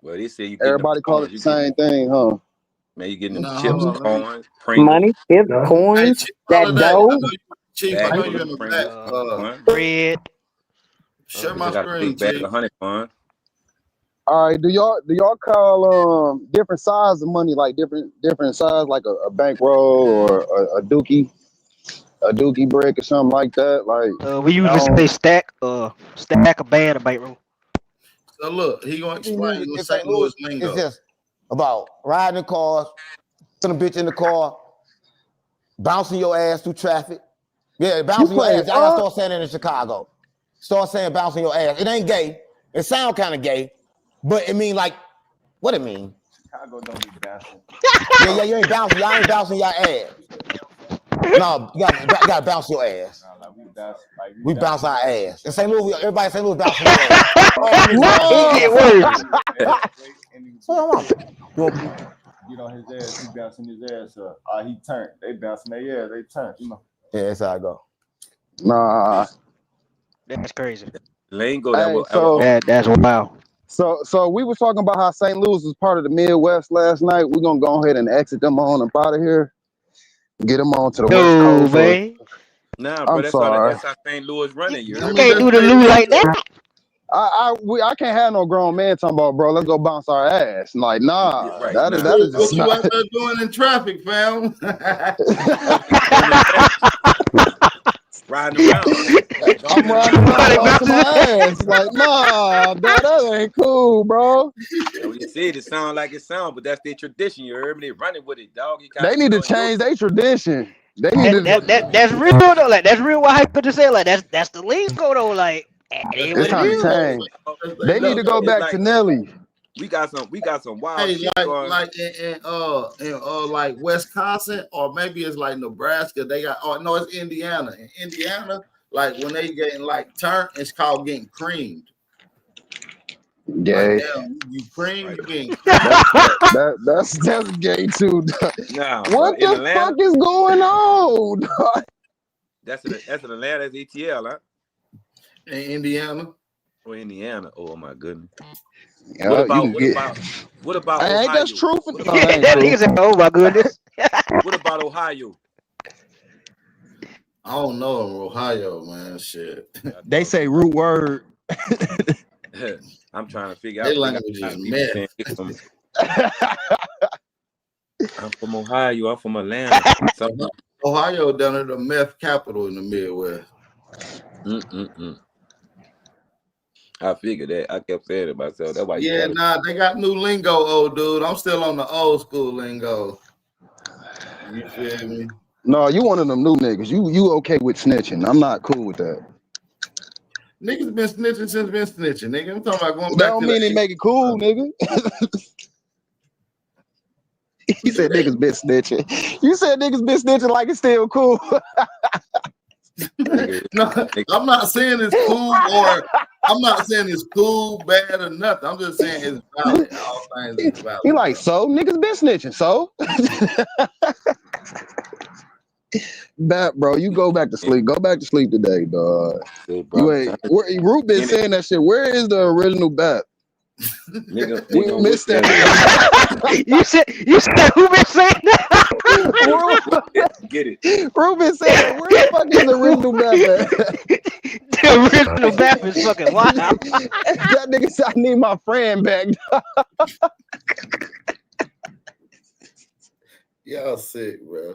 Well, they say you everybody call it the same thing, huh? Man, you getting them chips, coins, money, chips, coins, that dough. Chief, I know you're in the back. Bread. Share my got screen, a big bag Chief. of honey bun. All right, do y'all call different size of money like different size, like a bankroll or a dookie brick or something like that? Like We usually say stack a band, a bankroll. So look, he gonna explain In the St. St. Louis Louis, lingo. it's just about riding in cars, putting a bitch in the car, bouncing your ass through traffic. Yeah, bouncing your ass. I gotta start saying it in Chicago. Start saying bouncing your ass. It ain't gay. It sound kind of gay, but it mean like, what it mean? Chicago don't be bouncing. Yeah, you ain't bouncing. Y'all ain't bouncing your ass. No, you gotta bounce your ass. Nah, like we bounce our ass. In St. Louis, everybody in St. Louis bouncing their ass. Get on his ass, he bouncing his ass up. He turned. They bouncing their ass, they turn. You know. Yeah, that's how I go. Nah. That's crazy. Lingo that's wild. So we were talking about how St. Louis was part of the Midwest last night. We're gonna go ahead and exit them on up out of here. Get them on to the West Coast. Man. Nah, bro, that's how St. Louis running. You can't do the Lou like that. I can't have no grown man talking about, bro, let's go bounce our ass. Like, nah, right, that is what you out there doing in traffic, fam? Riding around. I'm riding around bouncing my ass. Like, nah, that ain't cool, bro. You said it sound like it sound, but that's their tradition. You heard me? They running with it, dog. They need to change their tradition. They need that's real though. Like that's real. What I could just say. Like that's the lingo though. Like it's time to change. They need to go back to Nelly. We got some wild hey, shit going. like in like Wisconsin, or maybe it's like Nebraska. They got no, it's Indiana. In Indiana, like when they getting like turned, it's called getting creamed. Gay. Damn, you cream, you getting That's gay too. Nah, What but in the Atlanta, fuck is going on? that's in Atlanta, that's ATL, huh? in Indiana. Or Indiana. Oh my goodness. Yeah, What you about can get. Ohio? Ain't that's true for That nigga said, "Oh my goodness." What about Ohio? I don't know in Ohio, man. Shit. They say root word. I'm trying to figure Their out. language is meth. I'm from Ohio. I'm from Atlanta. Ohio down at the meth capital in the Midwest. I figured that. I kept saying it myself. That's why you they got new lingo, old dude. I'm still on the old school lingo. You feel me? No, you one of them new niggas. You okay with snitching? I'm not cool with that. Niggas been snitching since been snitching, nigga. I'm talking about going That back don't to mean the they make it cool, nigga. He said niggas been snitching. You said niggas been snitching like it's still cool. No, I'm not saying it's cool or I'm not saying it's cool, bad, or nothing. I'm just saying it's valid. All things is valid. He like, so niggas been snitching, so that bro, you go back to sleep. Go back to sleep today, dog. You ain't Root been saying that shit. Where is the original bat? Nigga, we missed that. You said who been saying that? Get it. Ruben said, where the fuck is the original map at? The original map is fucking wild. That nigga said, I need my friend back. Y'all sick, bro.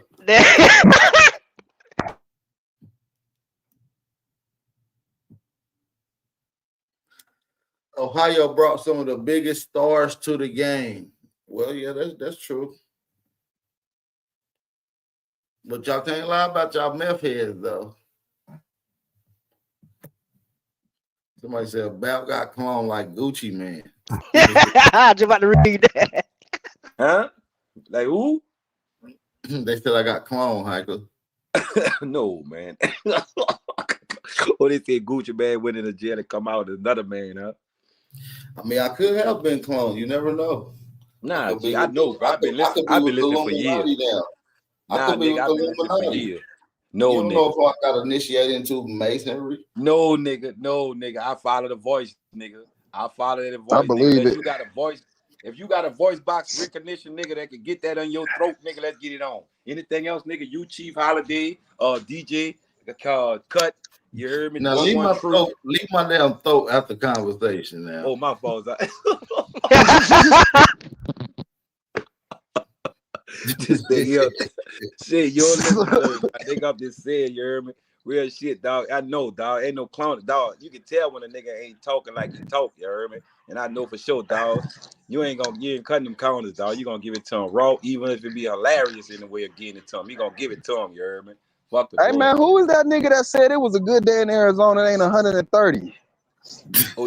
Ohio brought some of the biggest stars to the game. Well, yeah, that's true. But y'all can't lie about y'all meth heads, though. Somebody said Bap got cloned like Gucci Man. I was about to read that. Huh? Like who? They said I got cloned, Hiker. No, man. Or they said Gucci Man went into jail and come out as another man, huh? I mean, I could have been cloned. You never know. Nah, I know, bro. I've been listening for years. Nah, nigga, I've been listening for years. No, you don't nigga. know if I got initiated into Masonry? No, nigga. I follow the voice, nigga. I follow the voice. I believe nigga. it. You got a voice. If you got a voice box recognition, nigga, that can get that on your throat, nigga, let's get it on. Anything else, nigga, you Chief Holiday, DJ, Cut. You heard me? Now leave my damn throat after conversation now. Oh, my fault. This thing here. Shit, you're listening. I think I'm just saying, you heard me? Real shit, dog. I know, dog. Ain't no clown, dog. You can tell when a nigga ain't talking like he talk, you heard me? And I know for sure, dog. You ain't cutting them corners, dog. You gonna give it to him raw, even if it be hilarious in the way of getting it to him. You gonna give it to him, you heard me? Fuck the Hey man, who was that nigga that said it was a good day in Arizona? It ain't 130. Oh,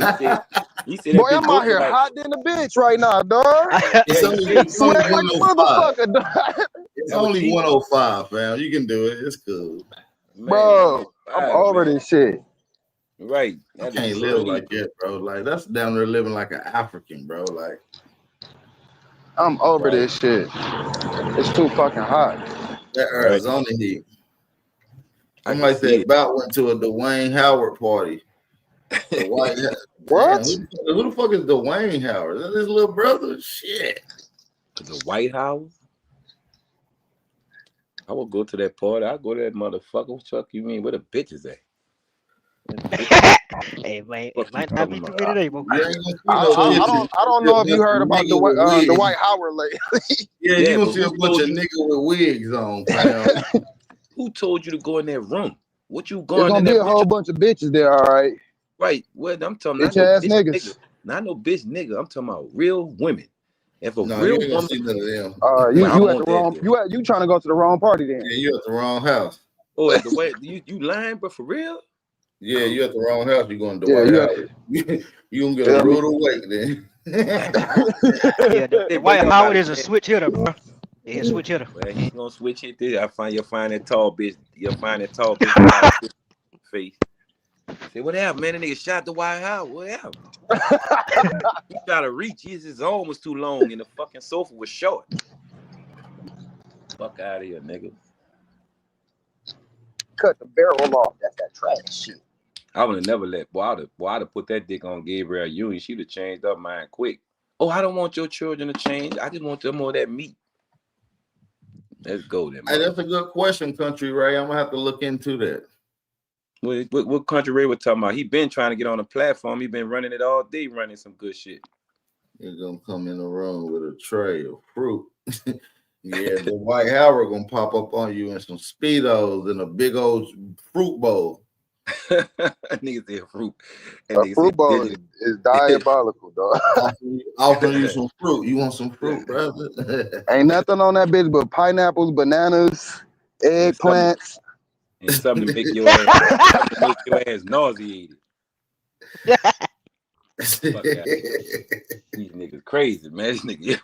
he said boy, I'm out here hot than a bitch right now, dog. It's only 105. Dog. It's only 105, fam. You can do it. It's cool. Man, bro, I'm over this shit. Right. I can't live like that, bro. Like, that's down there living like an African, bro. Like, I'm over this shit. It's too fucking hot. That Arizona heat. Somebody said Bout went to a Dwayne Howard party. What? Damn, who the fuck is Dwayne Howard? Is that his little brother? Shit. The White House? I will go to that party. I'll go to that motherfucker. What the fuck you mean? Where the bitches at? Hey man, it might not be too many today, bro. I don't know if you heard about the White Howard lately. Yeah, you gonna see a bunch of niggas with wigs on. Who told you to go in that room? What you There's going gonna in be that a whole bunch of bitches there, all right. Right. Well, I'm talking bitch ass niggas. Nigga. Not no bitch nigga. I'm talking about real women. If a No, real you ain't woman, see none of them. You at the wrong. You trying to go to the wrong party then? Yeah, you at the wrong house. Oh, at the way you lying, but for real? Yeah, you at the wrong house. You going to the White House. You gonna get a rude awake then. Yeah, the White Howard is a switch hitter, bro. Yeah, switch hitter. Well, he ain't gonna switch it there. You'll find that tall bitch. You'll find that tall bitch face. Say, what happened, man? The nigga shot the White House. What happened? He tried to reach. His arm was too long and the fucking sofa was short. Fuck out of here, nigga. Cut the barrel off. That's that trash shit. I would have never let. Boy, I'd have put that dick on Gabrielle Union. She'd have changed up mine quick. Oh, I don't want your children to change. I just want them more of that meat. Let's go then. Hey, that's a good question, Country Ray. I'm gonna have to look into that. What Country Ray was talking about? He been trying to get on the platform. He been running it all day, running some good shit. He's gonna come in the room with a tray of fruit. Yeah, the White Howard gonna pop up on you in some Speedos and a big old fruit bowl. Niggas say fruit. And a fruit bowl is diabolical, dog. Offering you some fruit. You want some fruit, brother? Ain't nothing on that bitch but pineapples, bananas, eggplants. And something to make your ass, nauseated. Fuck out. These niggas crazy, man. This nigga,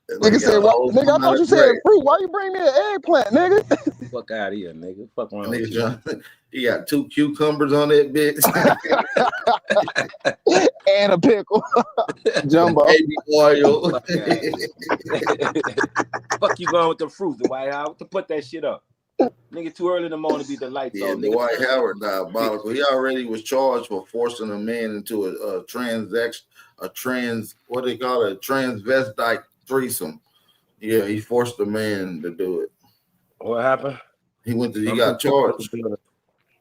Nigga said, nigga, I thought you said fruit. Why you bring me an eggplant, nigga? Fuck out of here, nigga. Fuck around with you. He got 2 cucumbers on that bitch. And a pickle. Jumbo. Baby oil. Fuck you going with the fruits, the White House. To put that shit up. Nigga, too early in the morning to be the lights on. The White Howard diabolical. He already was charged for forcing a man into a transvestite threesome. Yeah, he forced a man to do it. What happened? He got charged.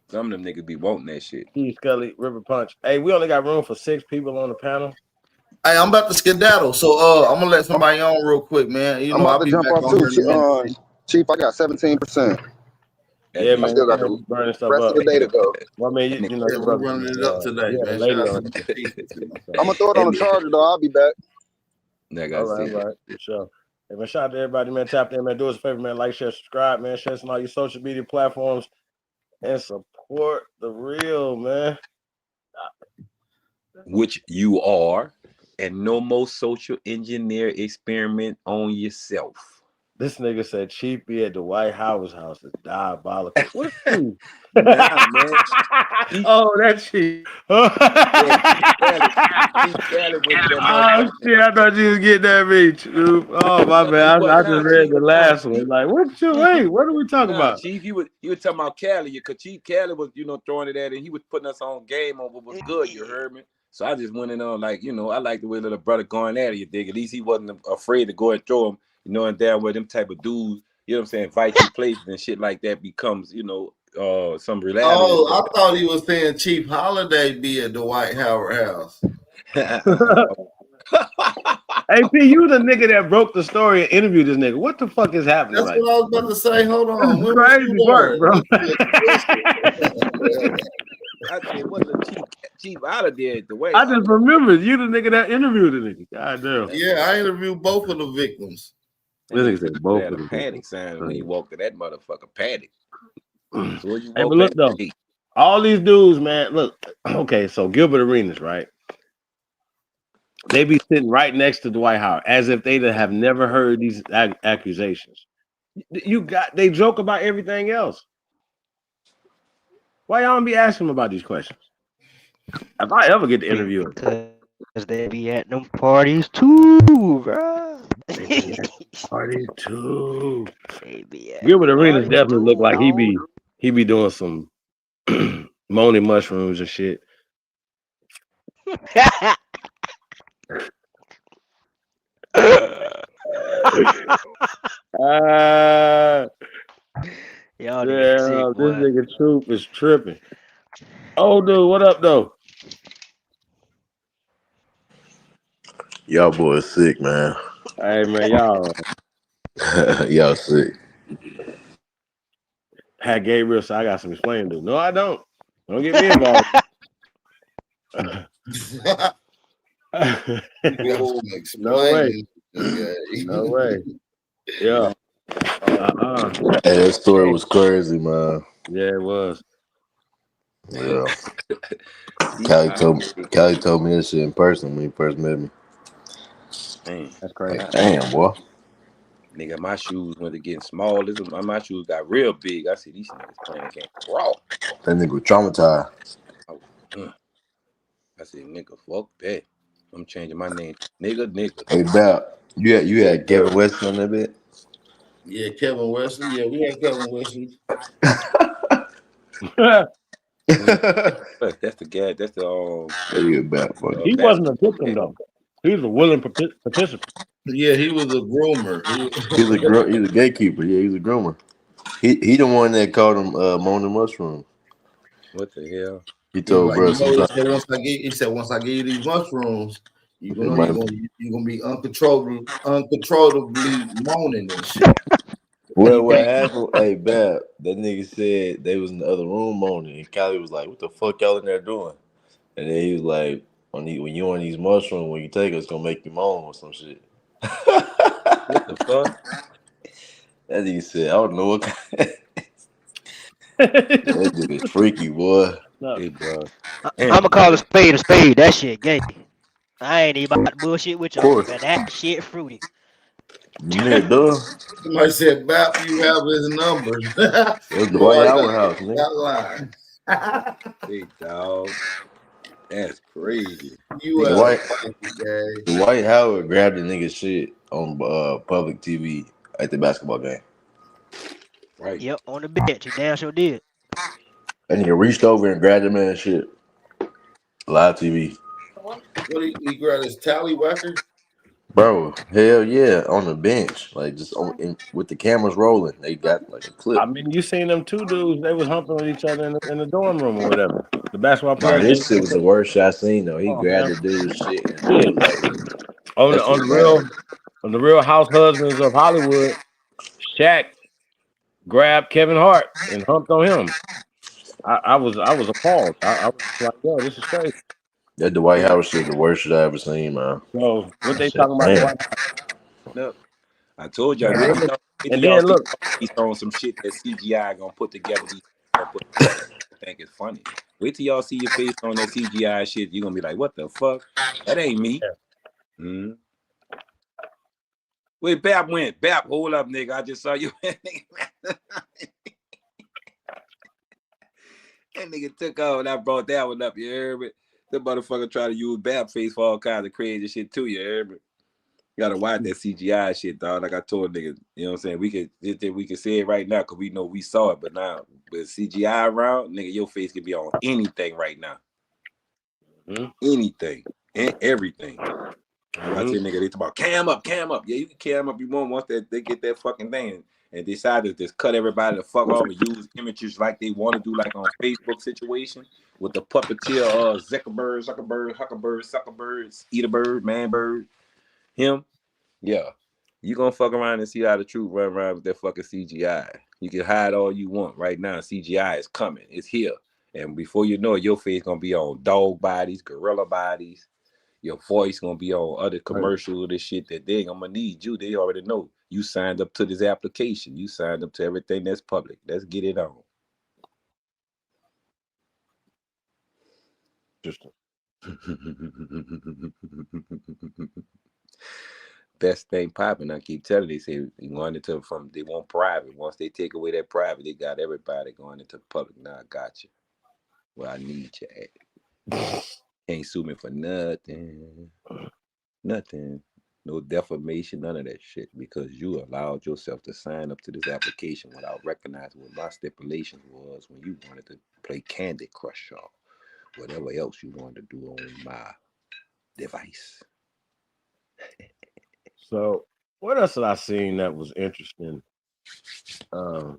Some of them niggas be wanting that shit. Steve Scully, River Punch. Hey, we only got room for 6 people on the panel. Hey, I'm about to skedaddle, so I'm gonna let somebody on real quick, man. I'm about to jump off too. Chief, I got 17%. Yeah, man. I still got the burning stuff rest up. of the day to go. Well, man, we're running it up today, man. I'm gonna throw it on the charger though. I'll be back. All right, for sure. Hey, man, shout out to everybody, man. Tap in, man. Do us a favor, man. Like, share, subscribe, man. Share us on all your social media platforms and support the real, man. Which you are, and no more social engineer experiment on yourself. This nigga said Chief be at the White House is diabolical. What? Nah, man. Oh, that's Chief. Oh shit! I thought you was getting that reach. Oh my bad. I just read the last one. Like, what are we talking about? Chief, he was talking about Cali, because Chief Cali was, throwing it at it, and he was putting us on game on what was good. You heard me? So I just went in on, like, I like the way little brother going at it. You dig? At least he wasn't afraid to go and throw him. And damn well them type of dudes, you know what I'm saying, invite you places and shit like that becomes, some reality. Oh, I thought he was saying Chief Holiday be at the White Howard house. Hey, P, you the nigga that broke the story and interviewed this nigga. What the fuck is happening? That's what I was about to say. Hold on. This crazy work, bro. I said, what's the Chief Holiday at the way? I just remembered you the nigga that interviewed the nigga. God damn. Yeah, I interviewed both of the victims. This nigga said both of them. Panic sign when he walked to that motherfucker panic. So Hey, but look though, all these dudes, man. Look, okay, so Gilbert Arenas, right? They be sitting right next to Dwight Howard as if they have never heard these accusations. They joke about everything else. Why y'all don't be asking them about these questions? If I ever get to interview them, because they be at them parties too, bro. Party too. Gilbert Arenas definitely look like he be doing some moaning mushrooms and shit. Y'all this nigga Troop is tripping. Oh, dude, what up, though? Y'all boys sick, man. Hey, man, y'all. Y'all sick. Had Gabriel, so I got some explaining to do. No, I don't. Don't get me involved. No way. No way. Yeah. Hey, that story was crazy, man. Yeah, it was. Yeah. Callie told me that shit in person when he first met me. That's crazy. Like, damn, boy. Nigga, my shoes went to getting small. My shoes got real big. I see these niggas playing game raw. That nigga was traumatized. I said, nigga, fuck that. I'm changing my name. Nigga. Hey, Bap, you had Kevin Weston on that bit? Yeah, Kevin Wesley. Yeah, we had Kevin Wesley. That's the guy. That's the He wasn't a victim though. He was a willing participant. Yeah, he was a groomer. He's a gatekeeper. Yeah, he's a groomer. He the one that called him Mona Mushroom. What the hell? He told bro sometimes. He said once I give you these mushrooms, you're gonna be uncontrollably moaning and shit. Well, what happened? Hey, Bab, that nigga said they was in the other room moaning, and Callie was like, "What the fuck y'all in there doing?" And then he was like, "When you on these mushrooms, when you take it, it's gonna make you moan or some shit." What the fuck? That nigga said, "I don't know what." That nigga freaky, boy. Hey, bro. I'ma call a spade a spade. That shit gay. I ain't even about to bullshit with y'all, course. man. That shit fruity. You nigga done. Somebody said, "Bap, you have his numbers." That's the White Howard house, nigga. That line. Hey, dog. That's crazy. The White Howard grabbed the nigga shit on public TV at the basketball game. Right. Yep, on the bench. He damn sure did. And he reached over and grabbed him and shit. Live TV. What he grabbed his tallywhacker? Bro, hell yeah, on the bench, like just with the cameras rolling, they got like a clip. I mean, you seen them two dudes? They was humping with each other in the dorm room or whatever. The basketball Bro, players. this shit was the worst shit I seen though. He grabbed the dude's shit and the dude like on the real House Husbands of Hollywood, Shaq grabbed Kevin Hart and humped on him. I was appalled. I was like, yo, this is crazy. That Dwight Howard shit the worst shit I ever seen, man. So what they talking about? Man. Look, I told y'all. And then look, he's throwing some shit that CGI gonna put together. I think it's funny. Wait till y'all see your face on that CGI shit. You're gonna be like, what the fuck? That ain't me. Mm-hmm. Wait, Bap went. Bap, hold up, nigga. I just saw you. That nigga took off and I brought that one up. You heard me? The motherfucker try to use Bap face for all kinds of crazy shit too. You heard me? You gotta watch that CGI shit, dog. Like I told niggas, you know what I'm saying? We could say it right now because we know we saw it, but now with CGI around, nigga, your face can be on anything right now. Anything and everything. I tell nigga, they talk about cam up. Yeah, you can cam up you want once that they get that fucking thing and decide to just cut everybody the fuck off and use images like they want to do, like on Facebook situation with the puppeteer Zuckerberg, Suckerbirds, Eat a Bird, Man Bird, him. Yeah. You gonna fuck around and see how the truth run around with that fucking CGI. You can hide all you want. Right now, CGI is coming. It's here. And before you know it, your face gonna be on dog bodies, gorilla bodies. Your voice gonna be on other commercials of this shit that they ain't gonna need you. They already know. You signed up to this application. You signed up to everything that's public. Let's get it on. Best thing popping. I keep telling they say going into they want private. Once they take away that private, they got everybody going into public. Now I got you. Well, I need you at. Can't sue me for nothing. Nothing. No defamation, none of that shit. Because you allowed yourself to sign up to this application without recognizing what my stipulations was when you wanted to play Candy Crush or whatever else you wanted to do on my device. So what else had I seen that was interesting? That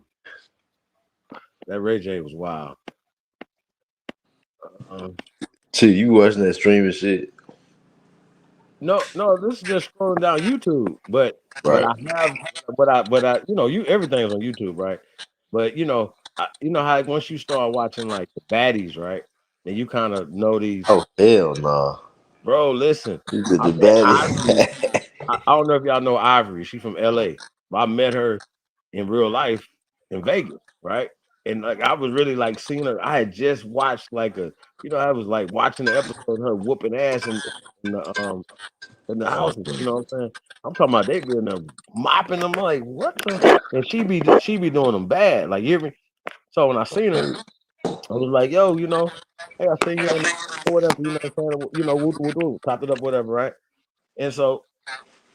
Ray J was wild. You watching that streaming shit? No, this is just scrolling down YouTube. But I have, everything is on YouTube, right? But you know how once you start watching like the baddies, right? Then you kind of know these. Oh hell no, bro! Listen, the baddies. I don't know if y'all know Ivory. She's from LA. But I met her in real life in Vegas, right? and like I was really like seeing her. I had just watched like I was like watching the episode of her whooping ass in the houses. You know what I'm saying? I'm talking about they be in there mopping them. Like what the? And she be doing them bad. Like you hear me? So when I seen her, I was like, yo, hey, I seen you on whatever. You know what I'm saying? Woo, top it up, whatever, right? And so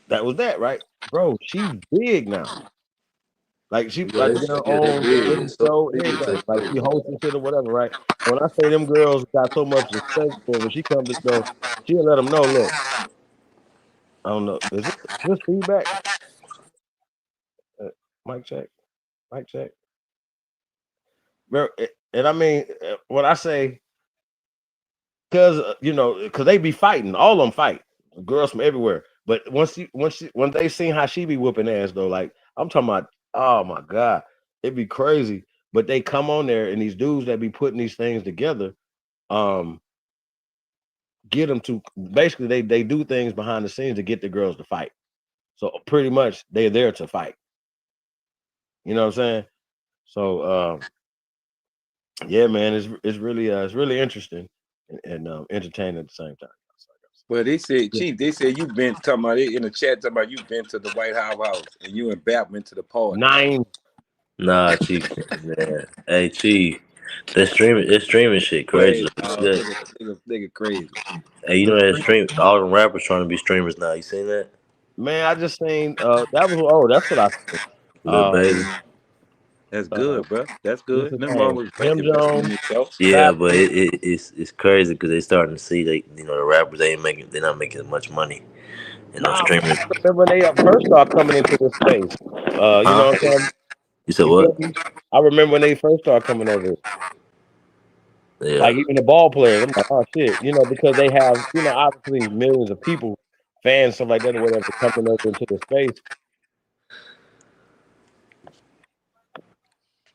that was that, right, bro? She's big now. Like she like get her they own big. dating It's so show, big. It's everything. like Like she crazy. hosting shit or whatever, right? When I say them girls got so much respect for her, when she comes to the door, she'll let them know. Look, I don't know. Is this feedback? Uh, mic check. Mic check. Bro, and I mean, when I say, because they be fighting, all of them fight, girls from everywhere. But when they seen how she be whooping ass though, like I'm talking about, oh my god, it'd be crazy. But they come on there and these dudes that be putting these things together, um, get them to basically they do things behind the scenes to get the girls to fight. So pretty much they're there to fight. You know what I'm saying? So yeah, man, it's really interesting and entertaining at the same time. Well, they said, Yeah. Chief, they said you've been talking about it in the chat, talking about you've been to the White House and you and Bap went to the party. 9. Nah, Chief, man. Hey, Chief, that streaming shit crazy. Crazy, nigga crazy. Hey, you know that stream? All the rappers trying to be streamers now. You seen that? Man, I just seen that's what I seen. Lil Baby. That's Uh, good, bro. That's what's good. his Nothing wrong name? with Jim investing in Jones, yourself. Yeah, but Trapper. it's crazy because they starting to see that the rappers they're not making as much money, and I'm Nah, streaming. I remember when they first started coming into this space. You know Huh? what I'm saying? You said You feel what? me? I remember when they first started coming over. Yeah. Like even the ball players, I'm like, oh shit, because they have, obviously millions of people, fans, stuff like that, or whatever, coming over into the space.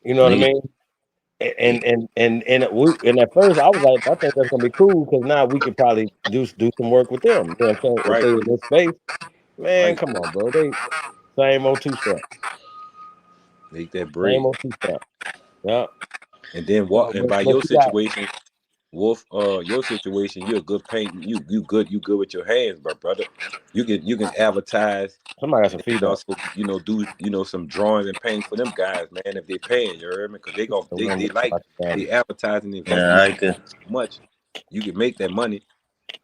You know what I Niggas, mean? And at first I was like, I think that's gonna be cool because now we could probably do some work with them. You know what I'm saying? If Right, they in this space, man, right. come on, bro. They same old two step, Make that same bread. old two step. Yeah. And then what? And by But your you got situation, Wolf, your situation, you're a good painting. You good with your hands, bro, brother. You can advertise somebody got some and feedback. also do some drawings and paint for them guys, man. If they paying, you heard me? Because they advertising and yeah, investing I can. so much. You can make that money.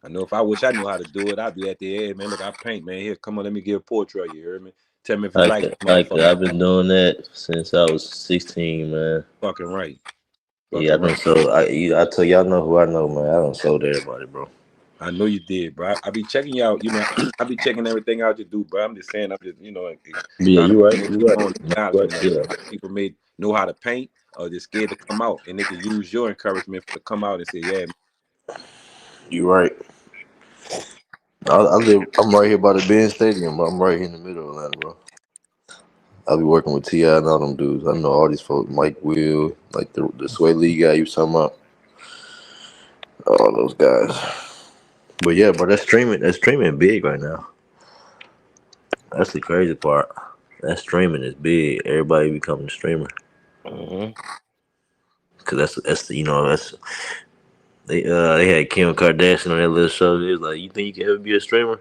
I know if I wish I knew how to do it, I'd be at the end, man. Look, I paint, man. Here, come on, let me get a portrait of you. Heard me? Tell me if you like this motherfucker. I've been doing that since I was 16, man. Fucking right. Yeah, I Fucking done right. so I tell y'all know who I know, man. I done sold everybody, bro. I know you did, bro. I be checking you out. I be checking everything out you do, bro. I'm just saying, I'm just, Yeah, trying to you right, promote you your right, own you knowledge. right. Yeah, People may know how to paint or they're scared to come out, and they can use your encouragement to come out and say, yeah, you right. I'm right here by the Ben Stadium, but I'm right here in the middle of Atlanta, bro. I be working with T.I. and all them dudes. I know all these folks, Mike Will, like the Sway Lee guy you was talking about, all those guys. But yeah, bro, that's streaming big right now. That's the crazy part. That streaming is big. Everybody becoming a streamer. Mm-hmm. Cause that's that's they had Kim Kardashian on that little show. It was like, you think you can ever be a streamer?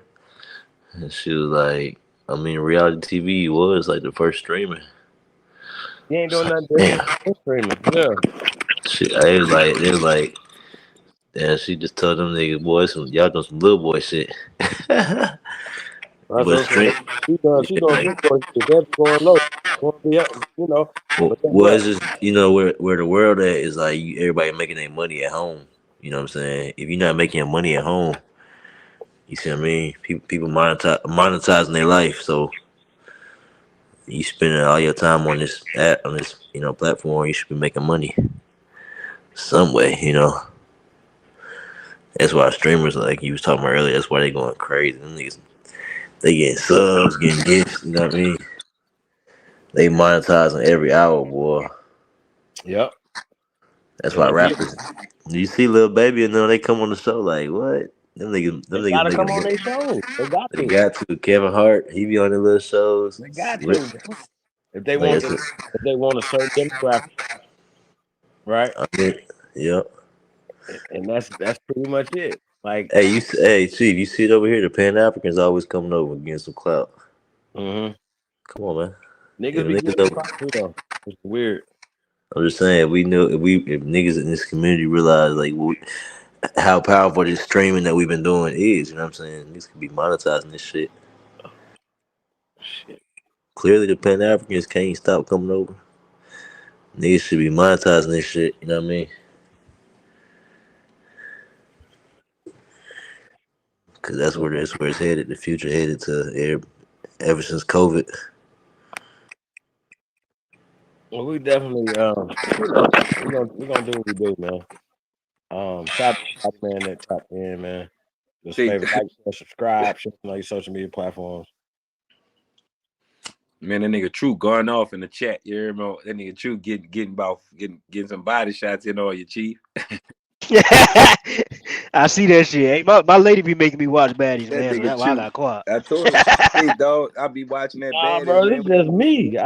And she was like, I mean, reality TV was like the first streamer. You ain't It's doing like, nothing damn. different. It's streaming. Yeah. It was like, damn. She just told them niggas, boys, y'all doing some little boy shit. That's But what I'm saying. stream, She yeah, doing like, big boy shit. They're going low. Going to be but guess well, what? it's just where the world at is like everybody making their money at home. You know what I'm saying? If you're not making your money at home, you see what I mean? People monetizing their life, so you spending all your time on this app on this platform. You should be making money some way. That's why streamers like you was talking about earlier. That's why they going crazy. Them niggas, they getting subs, getting gifts. You know what I mean? They monetizing every hour, boy. Yep. That's And why they get it. rappers. You see, little baby, and then they come on the show like, what? Them They niggas gotta making. come on their shows. They got They to. got to. Kevin Hart, he be on the little shows. They got Like to, bro. If they like want it's if they want a certain demographic. right? I mean, yep. And that's pretty much it. Like, Hey, Chief, you see it over here? The Pan Africans always coming over and getting some clout. mm-hmm. Come on, man. Niggas If be niggas getting over, caught too though. It's weird. I'm just saying, we know if niggas in this community realize like how powerful this streaming that we've been doing is, you know what I'm saying? Niggas could be monetizing this shit. Shit. Clearly, the Pan Africans can't stop coming over. Niggas should be monetizing this shit. You know what I mean? Because that's where it's headed. The future headed to ever since COVID. Well, we definitely you know, we're gonna do what we do, man. Shout out to the man that tapped in, man. Just See, favorite, like, share, subscribe, share on all your social media platforms. man, that nigga True going off in the chat. You hear me? That nigga True getting some body shots in on you, Chief. I see that shit. Hey, my lady be making me watch baddies, That man. So nigga that's why I True. got quiet. I told him, hey dog, I be watching that Nah, baddies, bro, man. this just me.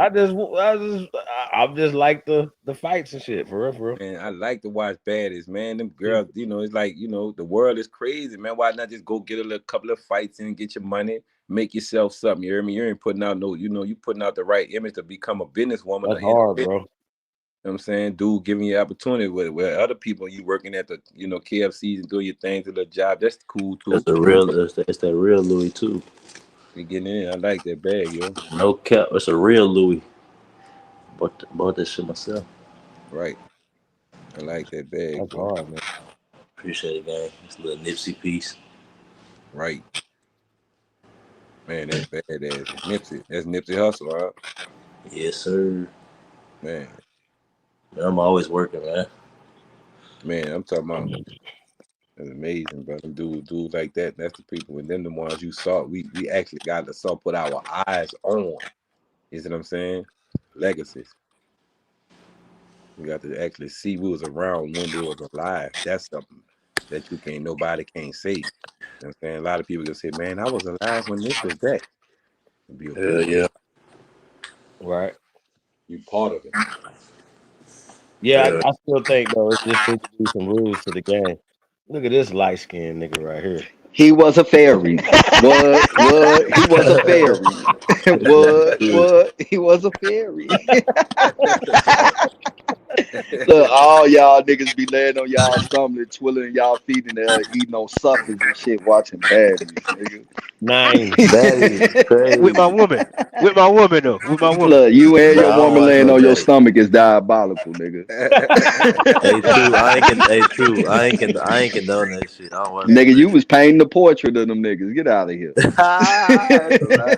I'm just like the fights and shit, for real, for real. Man, I like to watch baddies, man. Them girls, it's like, the world is crazy, man. Why not just go get a little couple of fights and get your money, make yourself something? You hear me? You ain't putting out you putting out the right image to become a businesswoman. That's hard, bro. You know what I'm saying? Dude giving you opportunity where other people you working at the KFCs and doing your thing to the job. That's cool too. It's that real Louis too. You getting in. I like that bag, yo. No cap. It's a real Louis. Bought that shit myself. Right. I like that bag, That's bro. hard, man. Appreciate it, gang. It's a little Nipsey piece. Right. Man, that's badass. Nipsey. That's Nipsey Hustle, huh? Yes, sir. Man, I'm always working, man. I'm talking about that's amazing, bro. Them dudes like that. That's the people. And then the ones you saw, we actually got to put our eyes on. You see what I'm saying? Legacies. We got to actually see we was around when they was alive. That's something that nobody can't say. You know what I'm saying? A lot of people can say, man, I was alive when this was that. It'd be Hell appreciated. yeah. Right. You part of it. Yeah, I still think though it's just need to be some rules to the game. Look at this light skinned nigga right here. He was a fairy. What? He was a fairy. What? He was a fairy. Look, all y'all niggas be laying on y'all stomach, twiddling y'all feet in there, eating on suppers and shit, watching baddies, nigga. Nine. Baddies is crazy. With my woman. With my woman though. With my woman. Look, you and Nah, your I don't woman watch laying no on your baddies. stomach is diabolical, nigga. Hey, true. I ain't condone that shit. I don't watch no Nigga, you baddies. was painting the portrait of them niggas. Get out of here. That's a lie.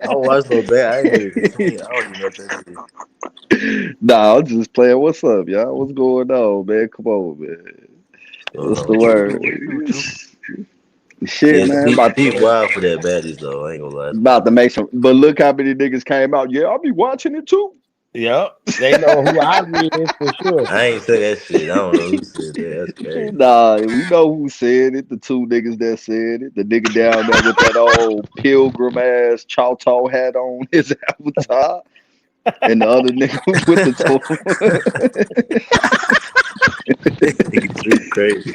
I don't watch no bad. I ain't even seen. I don't even know what that is. Nah, I'm just playing. What's up, y'all? What's going on, man? Come on, man. What's the What you word? do? What you do, True? Shit, Yeah, man. he wild for that baddies though. I ain't gonna lie. About to make some. But look how many niggas came out. Yeah, I'll be watching it too. Yep. They know who Ivy is for sure. I ain't say that shit. I don't know who said that. That's crazy. Nah, we know who said it. The two niggas that said it. The nigga down there with that old pilgrim ass Choctaw hat on his avatar. And the other nigga with the Nigga too crazy.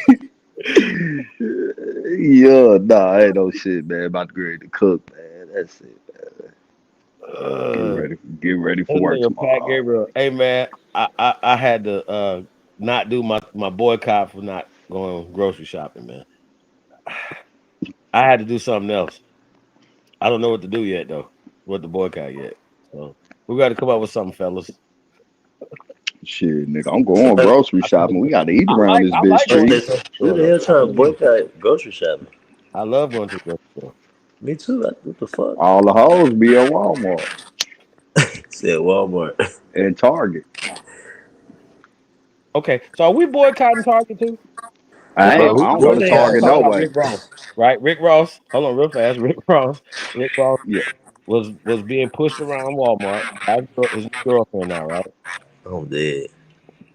Yeah, nah, ain't no shit, man. About to get ready to cook, man. That's it, man. Get ready for This work nigga Pat tomorrow. Gabriel. Hey man, I had to not do my boycott for not going grocery shopping, man. I had to do something else. I don't know what to do yet though. What the boycott yet. So we got to come up with something, fellas. Shit, nigga, I'm going grocery shopping. We got to eat around this I bitch like going to tree. the grocery Who store the though. hell trying to boycott grocery shopping? I love going to the grocery store. Me too. What the fuck? All the hoes be at Walmart Said Walmart. and Target. Okay, so are we boycotting Target too? I Because ain't. Who I don't go to one thing I Target call no out way. Rick Ross, right? Rick Ross, hold on real fast. Rick Ross Yeah. was being pushed around Walmart by his girlfriend now, right? I'm dead.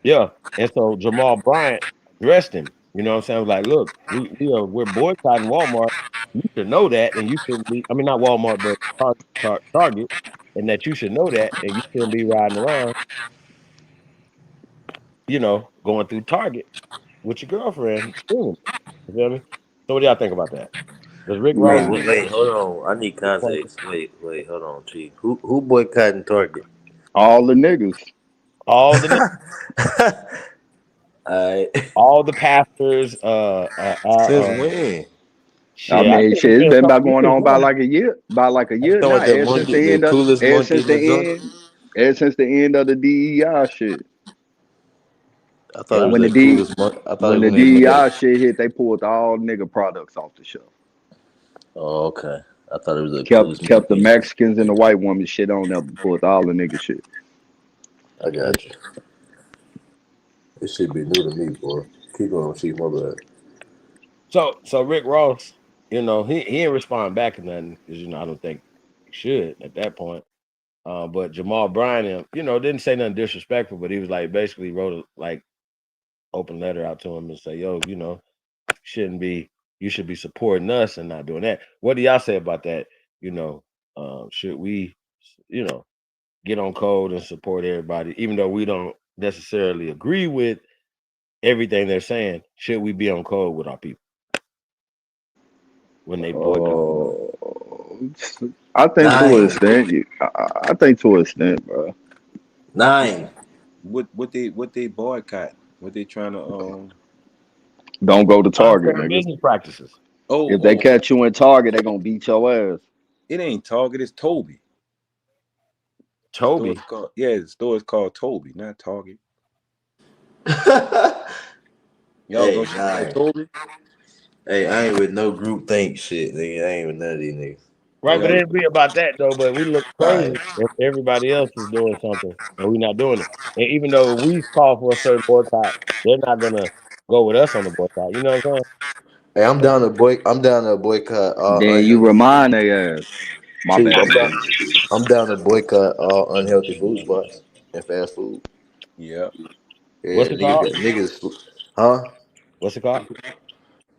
Yeah. And so Jamal Bryant dressed him. You know what I'm saying? I was like, look, we're boycotting Walmart. You should know that, and you shouldn't be. I mean, not Walmart, but Target, and that you should know that, and you shouldn't be riding around. going through Target with your girlfriend. You feel me? So what do y'all think about that? Does Rick Hey, Ross? Nah, wait, hold on. I need context. Wait, hold on, Chief. Who boycotting Target? all the niggas. All the Alright. all the pastors, Since when? I shit. I mean, think shit, it's it's been a been couple about going years on now. by like a You year talking now. about that monkey, the coolest monkey in the joint? Ever since the end of the DEI shit. I thought it Yeah. was that coolest monkey. I thought it When was the when they made. DEI shit hit, they pulled all nigga products off the shelf. Oh, okay. I thought it was the Kept coolest kept the monkey. Mexicans and the white woman shit on there, but pulled all the nigga shit. I got you. This should be new to me, boy. Keep on, Chief. My bad. So Rick Ross, he didn't respond back to nothing because I don't think he should at that point. But Jamal Bryant, didn't say nothing disrespectful, but he was like basically wrote a open letter out to him and say, yo, you should be supporting us and not doing that. What do y'all say about that? Should we, get on code and support everybody, even though we don't necessarily agree with everything they're saying? Should we be on code with our people when they boycott? I think to an 9. extent, I think to an extent, bro. 9. What they boycott? What they trying to Don't go to Target, Unfair nigga. business practices. If they oh catch you in Target, they gonna beat your ass. it ain't Target, it's Toby. Toby. The store is called Toby, not Target. Y'all Hey, go to 9. Toby? Hey, I ain't with no group think shit, nigga. I ain't with none of these niggas. Right, but it'd be about that though. But we look Alright. crazy if everybody else is doing something and we're not doing it. And even though we call for a certain boycott, they're not gonna go with us on the boycott. You know what I'm saying? Hey, I'm down to boycott all Then you unhealthy. remind their ass. My Chief, bad, nigga. I'm down to boycott all unhealthy food spots and fast food. Yeah. Yeah, What's it called? huh? What's it called?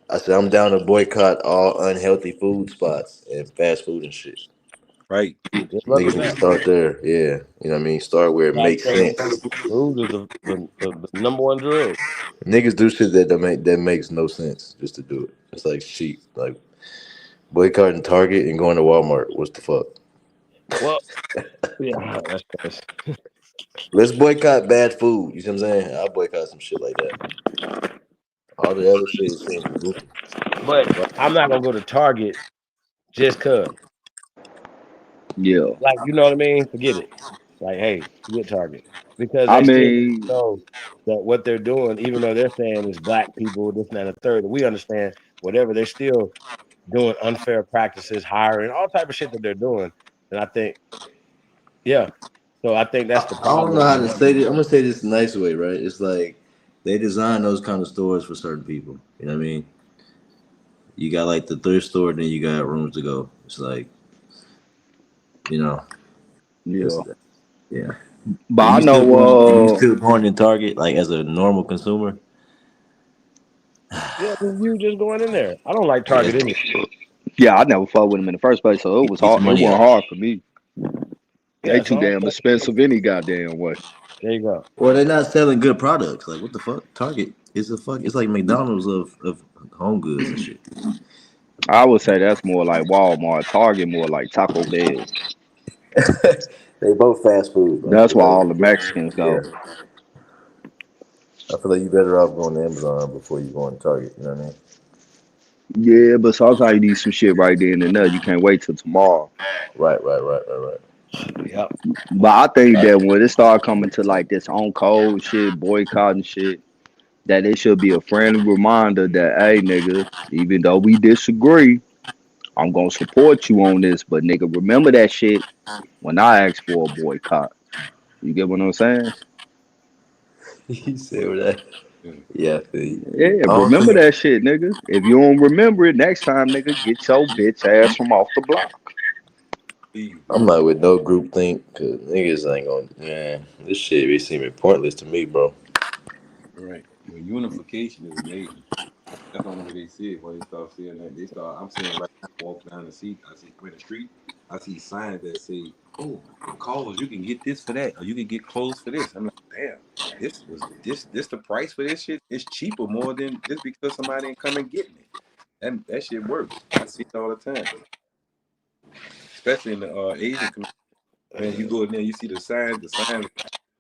I said I'm down to boycott all unhealthy food spots and fast food and shit. Right. Just Niggas need to represent. start there. Yeah, you know what I mean. Start where it Like makes saying sense. food is the number one drug. Niggas do shit that makes no sense just to do it. It's like cheap, like boycotting Target and going to Walmart. What's the fuck? Well, yeah, that's crazy. Let's boycott bad food. You see what I'm saying? I'll boycott some shit like that. All the other shit seems goofy. But I'm not gonna go to Target just cause. Yeah. Like, you know what I mean? Forget it. Like, hey, forget Target. Because I they still mean, know that what they're doing, even though they're saying it's black people, this and that, and the third, we understand whatever, they're still doing unfair practices, hiring, all type of shit that they're doing. And I think, yeah. So I think that's the I don't know problem. how to say this. I'm gonna say this a nice way, right? It's like they design those kind of stores for certain people. You know what I mean? You got like the thrift store, then you got rooms to go. It's like, you know, it's yeah. yeah. But Are I you still going? Are you know, still going in Target like as a normal consumer? Yeah, you just going in there. I don't like Yeah, Target anyway. yeah, I never fought with them in the first place, so it was get hard. your It money wasn't up. hard for me. They Yeah, too so I don't damn fuck with expensive any goddamn way. there you go. Well, they're not selling good products. Like what the fuck? Target is a fuck. It's like McDonald's of home goods and shit. I would say that's more like Walmart. Target more like Taco Bell. They both fast food, bro. That's It's where like all the Mexicans yeah. go. I feel like you better off going to Amazon before you go to Target. You know what I mean? Yeah, but sometimes you need some shit right then and there. You can't wait till tomorrow. Right. Yep. But I think that when it start coming to like this on code shit, boycotting shit, that it should be a friendly reminder that, hey, nigga, even though we disagree, I'm gonna support you on this. But nigga, remember that shit when I asked for a boycott. You get what I'm saying? You said what that? Yeah, I feel you. Yeah, I don't remember think. that shit, nigga. If you don't remember it next time, nigga, get your bitch ass from off the block. I'm not with no group think because niggas ain't gonna. Yeah, this shit be seeming pointless to me, bro. Right. Well, unification is amazing. That's the only way they see it. When they start seeing that, I'm seeing right now, walking down the street, I see in the street, I see signs that say, "Oh, cause you can get this for that, or you can get clothes for this." I'm like, damn, this the price for this shit is cheaper more than just because somebody ain't come and get me. And that shit works. I see it all the time, especially in the Asian community. Man, you go in there, you see the signs. The signs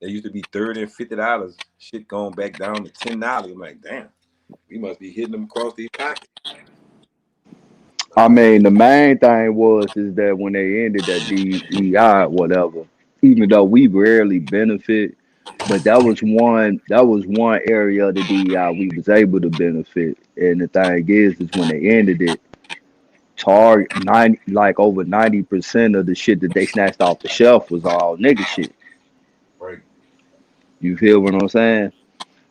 that used to be $30 and $50, shit going back down to $10. I'm like, damn, we must be hitting them across these pockets. I mean, the main thing is that when they ended that DEI or whatever, even though we rarely benefit, but that was one area of the DEI we was able to benefit. And the thing is when they ended it, like over 90% of the shit that they snatched off the shelf was all nigga shit. Right. You feel what I'm saying?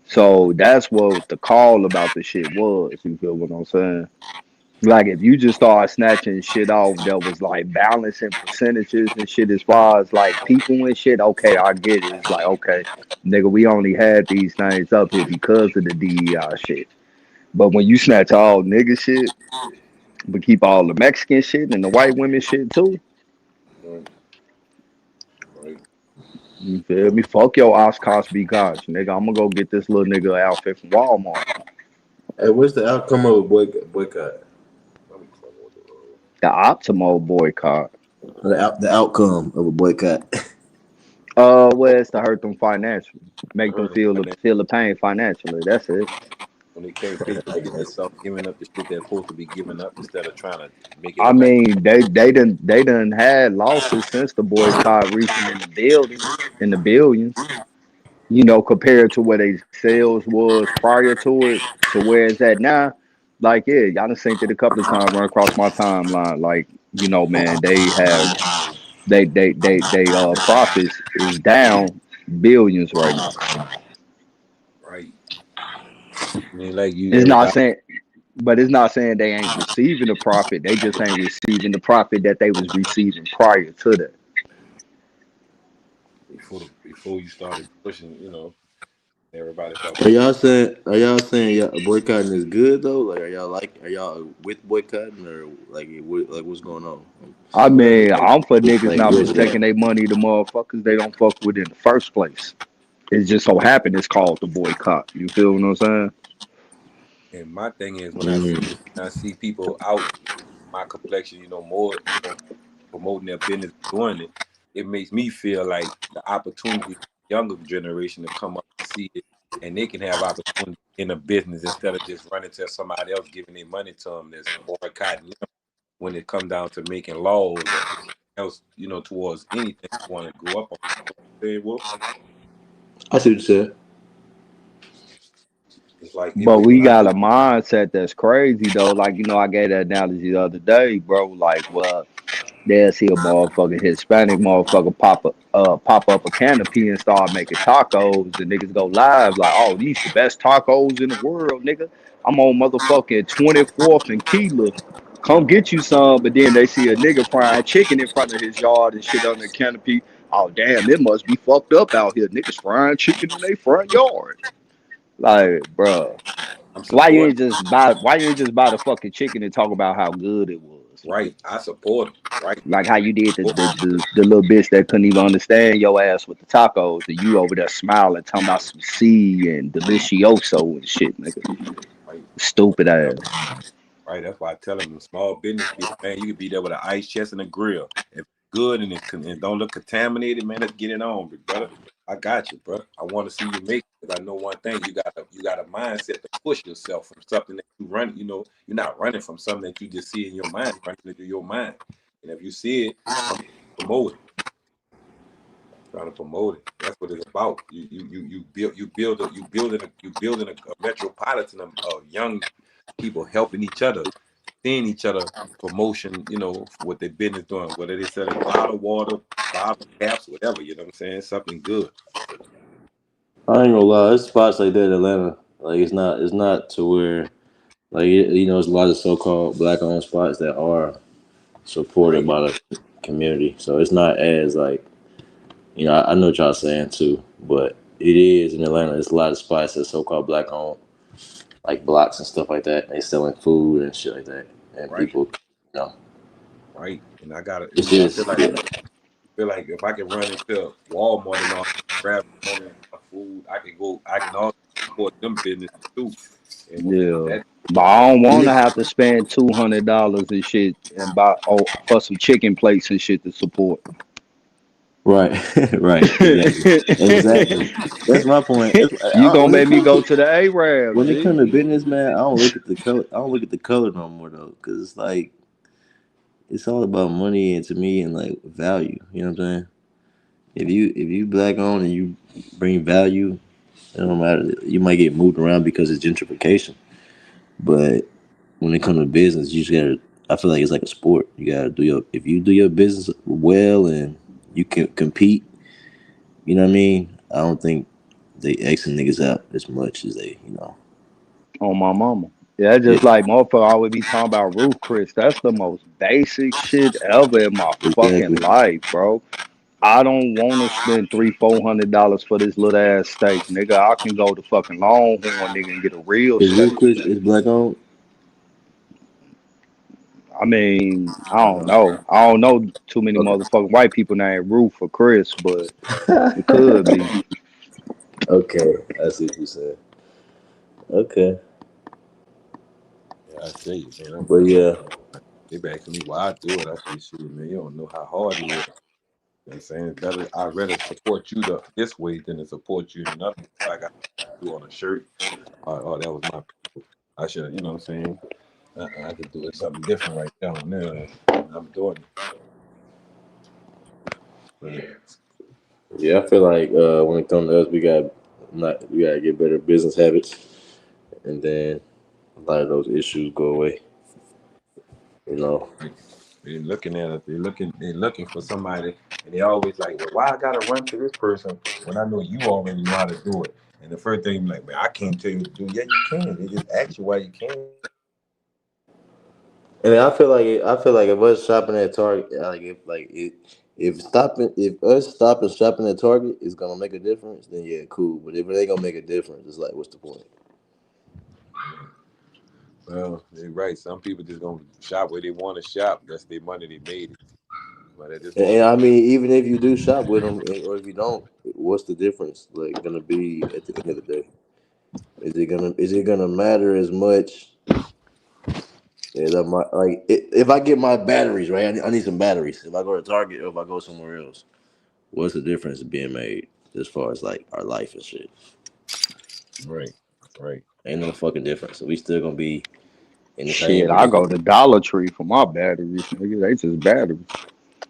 So that's what the call about the shit was. You feel what I'm saying? Like if you just start snatching shit off that was like balancing percentages and shit as far as like people and shit, okay, I get it. It's like, okay, nigga, we only had these things up here because of the DEI shit. But when you snatch all nigga shit, but keep all the Mexican shit and the white women shit too, Right. Right. you feel me? Fuck your Oshkosh be gosh, nigga. I'm gonna go get this little nigga outfit from Walmart. Hey, what's the outcome of a boycott? The optimal boycott. The outcome of a boycott. Well, it's to hurt them financially, make them feel the pain financially. That's it. When they can't picture themselves giving up the shit they're supposed to be giving up instead of trying to make it I look like. mean, they done had losses since the boycott, reaching in the billions. You know, compared to where their sales was prior to it to where it's at now. Like, yeah, y'all done seen it a couple of times run across my timeline. Like, you know, man, they have profits is down billions right now. Right. I mean, like you, It's not everybody saying, but it's not saying they ain't receiving the profit. They just ain't receiving the profit that they was receiving prior to that. before you started pushing, everybody thought Are they. y'all saying boycotting is good though? Like, are y'all with boycotting or what's going on? I mean, I'm for Just niggas like not with for taking their money to motherfuckers they don't fuck with in the first place. It just so happened it's called the boycott. You feel what I'm saying? And my thing is when Mm. I see people out my complexion, more, promoting their business, doing it, it makes me feel like the opportunity for the younger generation to come up and see it, and they can have opportunity in a business instead of just running to somebody else giving their money to them that's boycotting them when it comes down to making laws or anything else, towards anything you want to go up on. Say, well, I see what you said. it's like But when we I got look, a mindset that's crazy though. Like, I gave that analogy the other day, bro. Like, well, they'll see a motherfucking Hispanic motherfucker pop up a canopy and start making tacos, and niggas go live like, oh, these the best tacos in the world, nigga. I'm on motherfucking 24th and Keeler. Come get you some. But then they see a nigga frying chicken in front of his yard and shit on the canopy. Oh damn, it must be fucked up out here. Niggas frying chicken in their front yard. Like, bruh. I'm Why you supporting. ain't just buy the fucking chicken and talk about how good it was? Like, Right, I support them. Right, how you did the little bitch that couldn't even understand your ass with the tacos, and you over there smiling, talking about some C and delicioso and shit, nigga. right. Stupid ass. Right, that's why I tell them small business people, man, you could be there with an ice chest and a grill. If it's good and it don't look contaminated, man, let's get it on, big brother. I got you, bro. I want to see you make it because I know one thing: you got a mindset to push yourself from something that you run. You're not running from something that you just see in your mind, running into your mind. And if you see it, I'm promote it. Trying to promote it. That's what it's about. You building a metropolitan of young people helping each other, seeing each other promotion, for what their business doing, whether they selling bottled water, bottle caps, whatever, you know what I'm saying? Something good. I ain't gonna lie, there's spots like that in Atlanta. Like it's not to where there's a lot of so-called black-owned spots that are supported Right. by the community. So it's not as like I know what y'all saying too, but it is in Atlanta. There's a lot of spots that so-called black-owned, like blocks and stuff like that. They selling food and shit like that, and Right. people, you know, Right. And I gotta it's I just feel like if I can run into Walmart and all grab morning food. I can also support them businesses too. And Yeah. that But I don't want to have to spend $200 and shit and buy for some chicken plates and shit to support. Right, right, exactly. That's my point. You gonna When it make me comes go to to the Arabs, when it G? comes to business, man, I don't look at the color. I don't look at the color no more though, because it's like it's all about money and to me and like value. You know what I'm saying? If you black owned and you bring value, it don't matter. You might get moved around because it's gentrification, but when it comes to business, you just gotta. I feel like it's like a sport. You gotta do your. If you do your business well and you can compete, you know what I mean. I don't think they Xing niggas out as much as they, you know. On my mama. Yeah, Yeah, just like motherfucker always be talking about roof Chris. That's the most basic shit ever in my fucking exactly. life, bro. I don't want to spend $300-400 for this little ass steak, nigga. I can go to fucking Longhorn, nigga, and get a real Is Real steak. Chris is black owned? I mean, I don't know. I don't know too many Okay. motherfucking white people named Ruth or Chris, but it could be. Okay, I see what you said. Okay, I tell you, man, but yeah, they be asking me why I do it. I say, shit, man, you don't know how hard it is. You know what I'm saying? It's better. I'd rather support you this way than to support you in another way. I got you on a shirt. Oh, that was my people. I should, you know what I'm saying? I could do it something different right now and there. And I'm doing it. yeah. I feel like when it comes to us, we gotta get better business habits, and then a lot of those issues go away. You know. They're looking at it. They're looking for somebody, and they always like, well, why I gotta run to this person when I know you already know how to do it? And the first thing, like, man, I can't tell you what to do. Yeah, you can. They just ask you why you can. And then I feel like if us shopping at Target, if us stopping shopping at Target is gonna make a difference, then yeah, cool. But if it ain't gonna make a difference, it's like, what's the point? Well, they're right. Some people just gonna shop where they want to shop. That's their money. They made it. But at this And moment, I mean, even if you do shop with them, or if you don't, what's the difference? Like, gonna be at the end of the day? Is it gonna matter as much as if I get my batteries right? I need some batteries. If I go to Target or if I go somewhere else, what's the difference being made as far as like our life and shit? right, right. Ain't no fucking difference. So we still gonna be in the same Shit, I go to position. Dollar Tree for my batteries, nigga. They just batteries.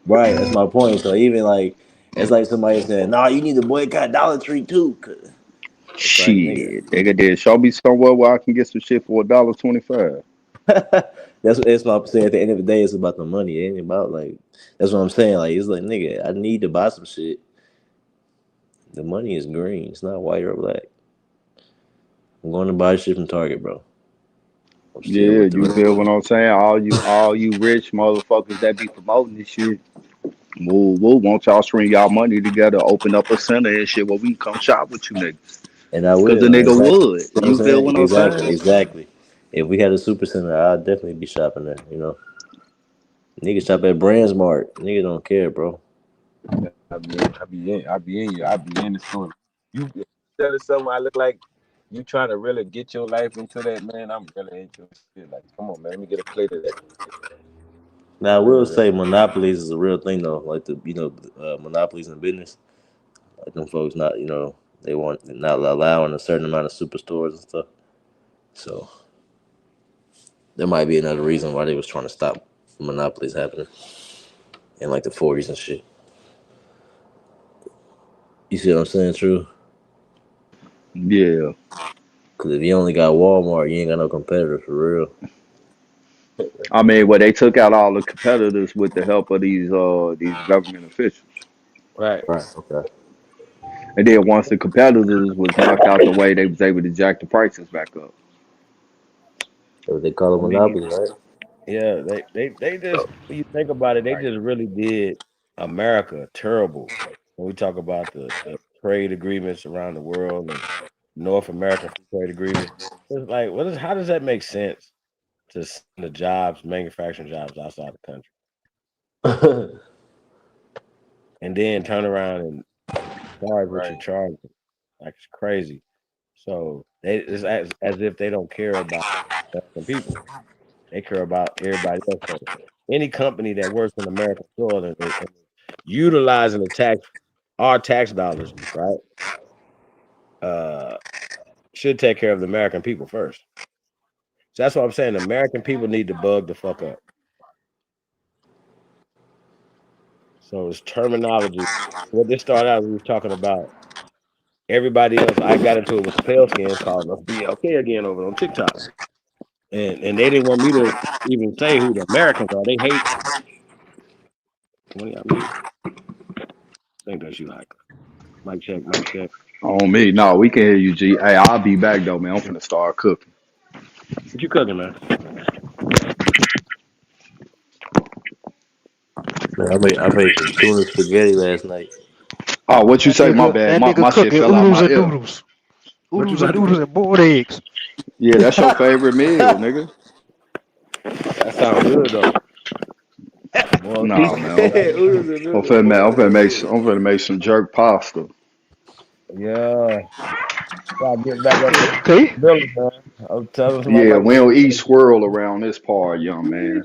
Right, that's my point. So even like it's like somebody saying, "Nah, you need to boycott Dollar Tree too." 'Cause it's like, nigga, Shit, nigga, did show me somewhere where I can get some shit for $1.25. that's what I'm saying. At the end of the day, it's about the money. It ain't about like that's what I'm saying. Like it's like, nigga, I need to buy some shit. The money is green. It's not white or black. I'm going to buy shit from Target, bro. I'm still Yeah, with the you rest feel of what it. I'm saying? All you rich motherfuckers that be promoting this shit. We'll want y'all string y'all money together, open up a center and shit where we can come shop with you niggas. And I Cause the will. nigga Exactly. would. You know what I'm You feel saying? what I'm Exactly. saying? Exactly. If we had a super center, I'd definitely be shopping there. You know, niggas shop at Brandsmart. Niggas don't care, bro. I be in the store. You tell us something. I look like you trying to really get your life into that, man. I'm really into it. Like, come on, man. Let me get a plate of that. Now I will Really. say monopolies is a real thing though. Like monopolies in business. Like them folks not they want not allowing a certain amount of superstores and stuff. So there might be another reason why they was trying to stop monopolies happening in like the 40s and shit. You see what I'm saying? True. Yeah. Because if you only got Walmart, you ain't got no competitor for real. I mean, well, they took out all the competitors with the help of these government officials. Right. Right. Okay. And then once the competitors was knocked out the way, they was able to jack the prices back up. That's what they call a I mean, monopoly, right? yeah, they just when you think about it, they just really did America terrible. When we talk about the trade agreements around the world and North American free trade agreement, it's like how does that make sense to send the jobs, manufacturing jobs outside the country, and then turn around and charge what you're Right. charging? Like it's crazy. So it's as if they don't care about American people. They care about everybody else. So any company that works in American soil and utilizing our tax dollars, right, should take care of the American people first. So that's what I'm saying. The American people need to bug the fuck up. So it's terminology. What this started out, we was talking about everybody else. I got into it with the pale skins calling us BLK again over on TikTok. And they didn't want me to even say who the Americans are. They hate. What do y'all mean? I think that's you, Hiker. Mic check, mic check. On me. No, we can hear you, G. Hey, I'll be back though, man. I'm finna start cooking. What you cooking, man? Man, I made some tuna spaghetti last night. Oh, what you say? My bad. That My nigga shit cooking fell out oodles my and ear. noodles. What you Oodles and about to noodles do? and boiled eggs. Yeah, that's your favorite meal, nigga. That sounds good though. Boy, He Nah, man. said oodles and I'm noodles. finna make, Boy, I'm finna that make, shit. some, I'm finna make some jerk pasta. yeah. Gotta get back up to Okay. Billy, man. I was telling somebody Yeah, like we me. don't eat squirrel around this part, young man.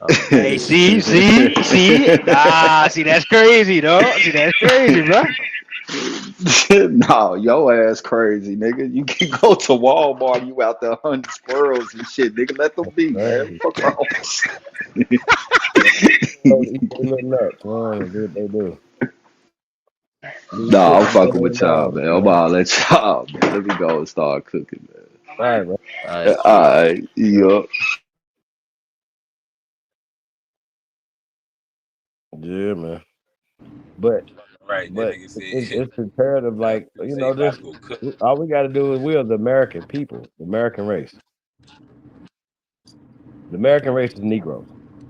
Oh Hey, shit. see. Nah, see, that's crazy, dog. See, that's crazy, bro. No, your ass crazy, nigga. You can go to Walmart, you out there hunting squirrels and shit, nigga. Let them be, man. Crazy. Fuck wrong. Eat their little nuts, man, and do what they do. Leave Nah, shit I'm to their fucking little with y'all, dogs, man. I'm man. about to let y'all, man. Let me go and start cooking, man. All right, man. All right. Alright, yup. Yeah, man. But Right, that but nigga said, it's imperative, I like say he about this. to go cook. All we got to do is we are the American people, the American race. The American race is Negroes.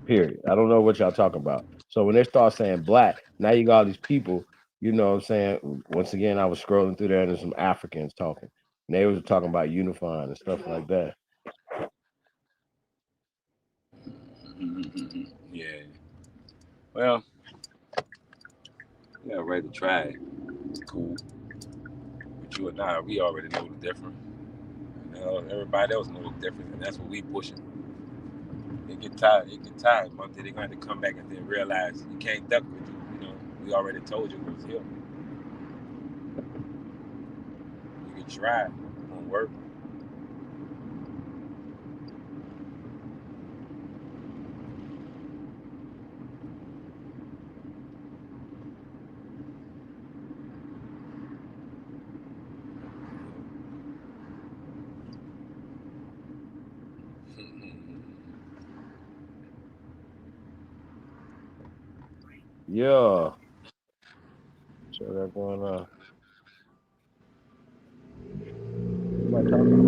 Period. I don't know what y'all talking about. So when they start saying black, now you got all these people. You know what I'm saying? Once again, I was scrolling through there and there's some Africans talking. And they was talking about unifying and stuff like that. Yeah. Well, yeah, ready to try it. Cool. But you and I, we already know the difference. You know, everybody else knows the difference, and that's what we pushing. They get tired. They get tired. One day they're going to come back and then realize you can't duck with you. You know, we already told you it was here. You can try. It won't work. Yeah. So that going on. What am I talking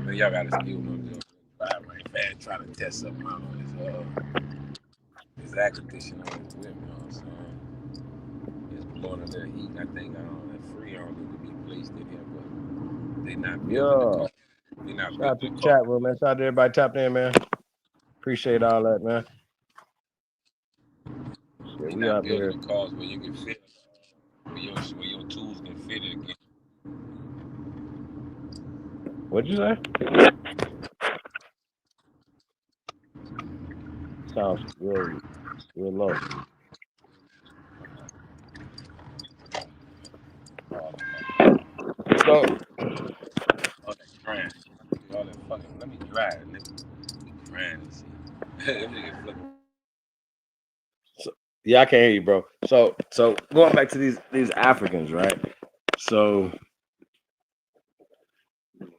Man, y'all got to still know the drive right fast, trying to test something out on his air conditioner on his whip. You know what I'm saying? It's blowing a little heat. I think I don't know that Freon need to be placed in here, but they not building the Yeah. car. They're not Shout out to building the the car. chat room, man. Shout out to everybody tapped in, man. Appreciate all that, man. Shit, They're we not out building there. the cars where you can fit, where your tools can fit it again. What'd you say? Sounds real low. So All that crying. All that fucking. Let me drive, nigga. Crying and shit. Nigga flipping. yeah, I can't hear you, bro. So going back to these Africans, right? So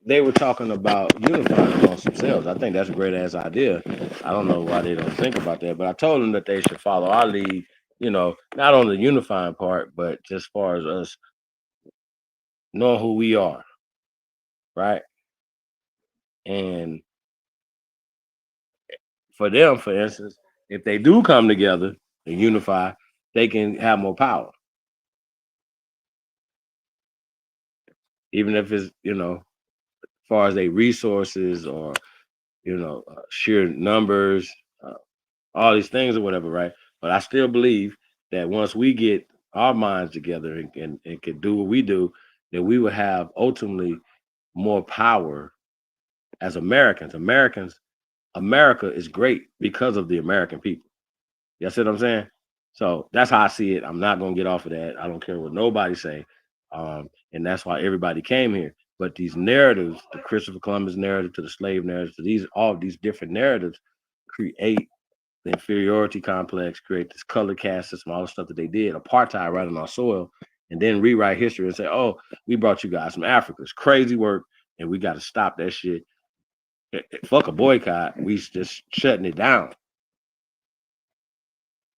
they were talking about unifying amongst themselves. I think that's a great ass idea. I don't know why they don't think about that, but I told them that they should follow our lead, not on the unifying part, but just as far as us knowing who we are, right? And for them, for instance, if they do come together and unify, they can have more power. Even if it's, as far as their resources or, sheer numbers, all these things or whatever, right? But I still believe that once we get our minds together and could do what we do, then we would have ultimately more power as Americans. America is great because of the American people. You see what I'm saying? So that's how I see it. I'm not gonna get off of that. I don't care what nobody say. And that's why everybody came here. But these narratives, the Christopher Columbus narrative to the slave narrative, to these all these different narratives create the inferiority complex, create this color caste system, all the stuff that they did, apartheid right on our soil, and then rewrite history and say, oh, we brought you guys from Africa. It's crazy work, and we got to stop that shit. Fuck a boycott. We just shutting it down.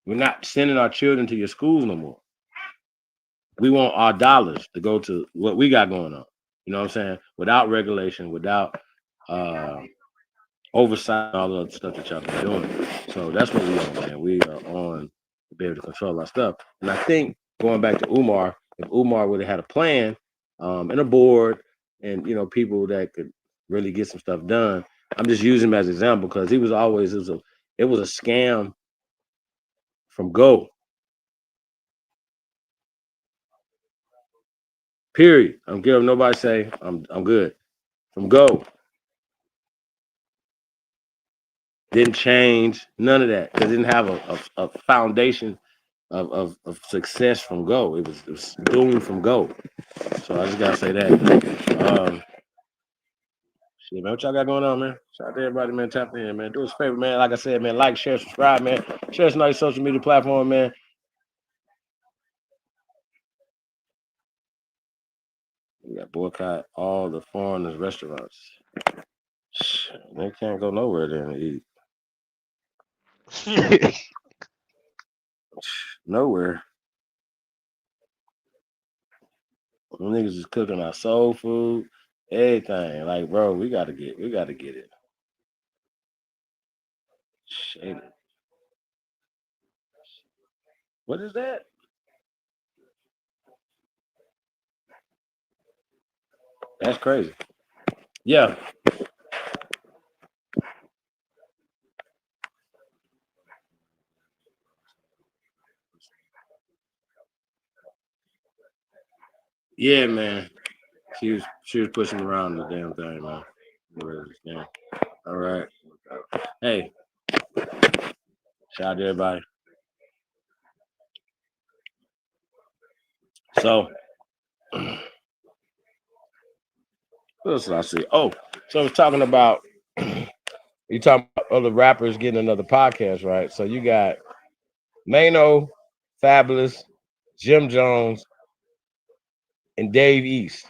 We're not sending our children to your schools no more. We want our dollars to go to what we got going on. You know what I'm saying? Without regulation, without oversight, all the other stuff that y'all been doing. So that's what we on, man. We are on to be able to control our stuff. And I think going back to Umar, if Umar would have had a plan and a board and people that could really get some stuff done. I'm just using him as an example because he was always it was a scam from Go. Period. I don't care if nobody say I'm good. From Go. Didn't change none of that because it didn't have a foundation of success from Go. It was doomed from Go. So I just gotta say that. Shit, man, what y'all got going on, man? Shout out to everybody, man. Tap in, man. Do us a favor, man. Like I said, man, like, share, subscribe, man. Share us on all your social media platform, man. We got boycott all the foreigners' restaurants. They can't go nowhere then to eat. Nowhere. Them niggas is cooking our soul food, everything. Like, bro, we gotta get it. Shit. What is that? That's crazy. Yeah. Yeah, man. She was pushing around the damn thing, man. Yeah. All right. Hey. Shout out to everybody. So what else did I see? Oh, so I was talking about you talking about other rappers getting another podcast, right? So you got Mano, Fabulous, Jim Jones, and Dave East.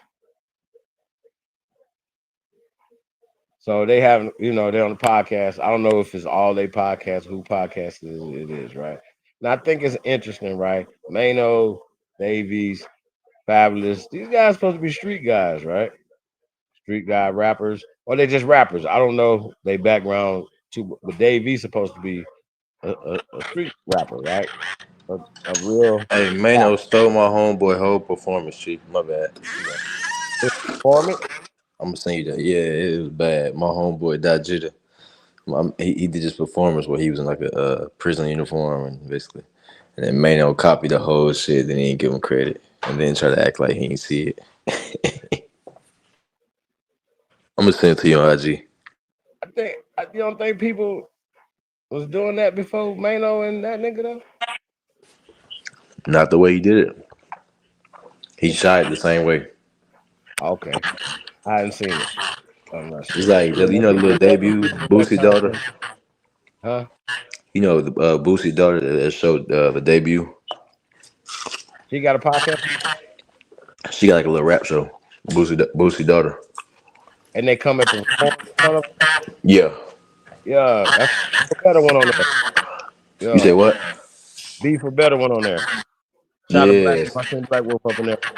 So they have, they're on the podcast. I don't know if it's all they podcast, who podcast it is, right? And I think it's interesting, right? Mano, Davies, Fabulous. These guys supposed to be street guys, right? Street guy rappers, or they just rappers. I don't know their background too, but Davies supposed to be a street rapper, right? A real Hey, Mano stole my homeboy whole performance, chief. My bad. performance. I'm gonna send you that. Yeah, it was bad. My homeboy Dajita. He did his performance where he was in like a prison uniform and basically, and then Mano copied the whole shit. Then he didn't give him credit, and then try to act like he didn't see it. I'm gonna send it to you on IG. You don't think people was doing that before Mano and that nigga though? Not the way he did it. He shot it the same way. Okay, I hadn't seen it. I'm not It's sure. like the little debut Boosie daughter. Huh? The Boosie daughter that showed the debut. She got a podcast, She got like a little rap show. Boosie daughter. and they come at the Yeah. yeah. That's a better one on there. You say Yeah, what? B for better one on there. Shout out to Black Yeah. Wolf. I seen Black Wolf up in there. My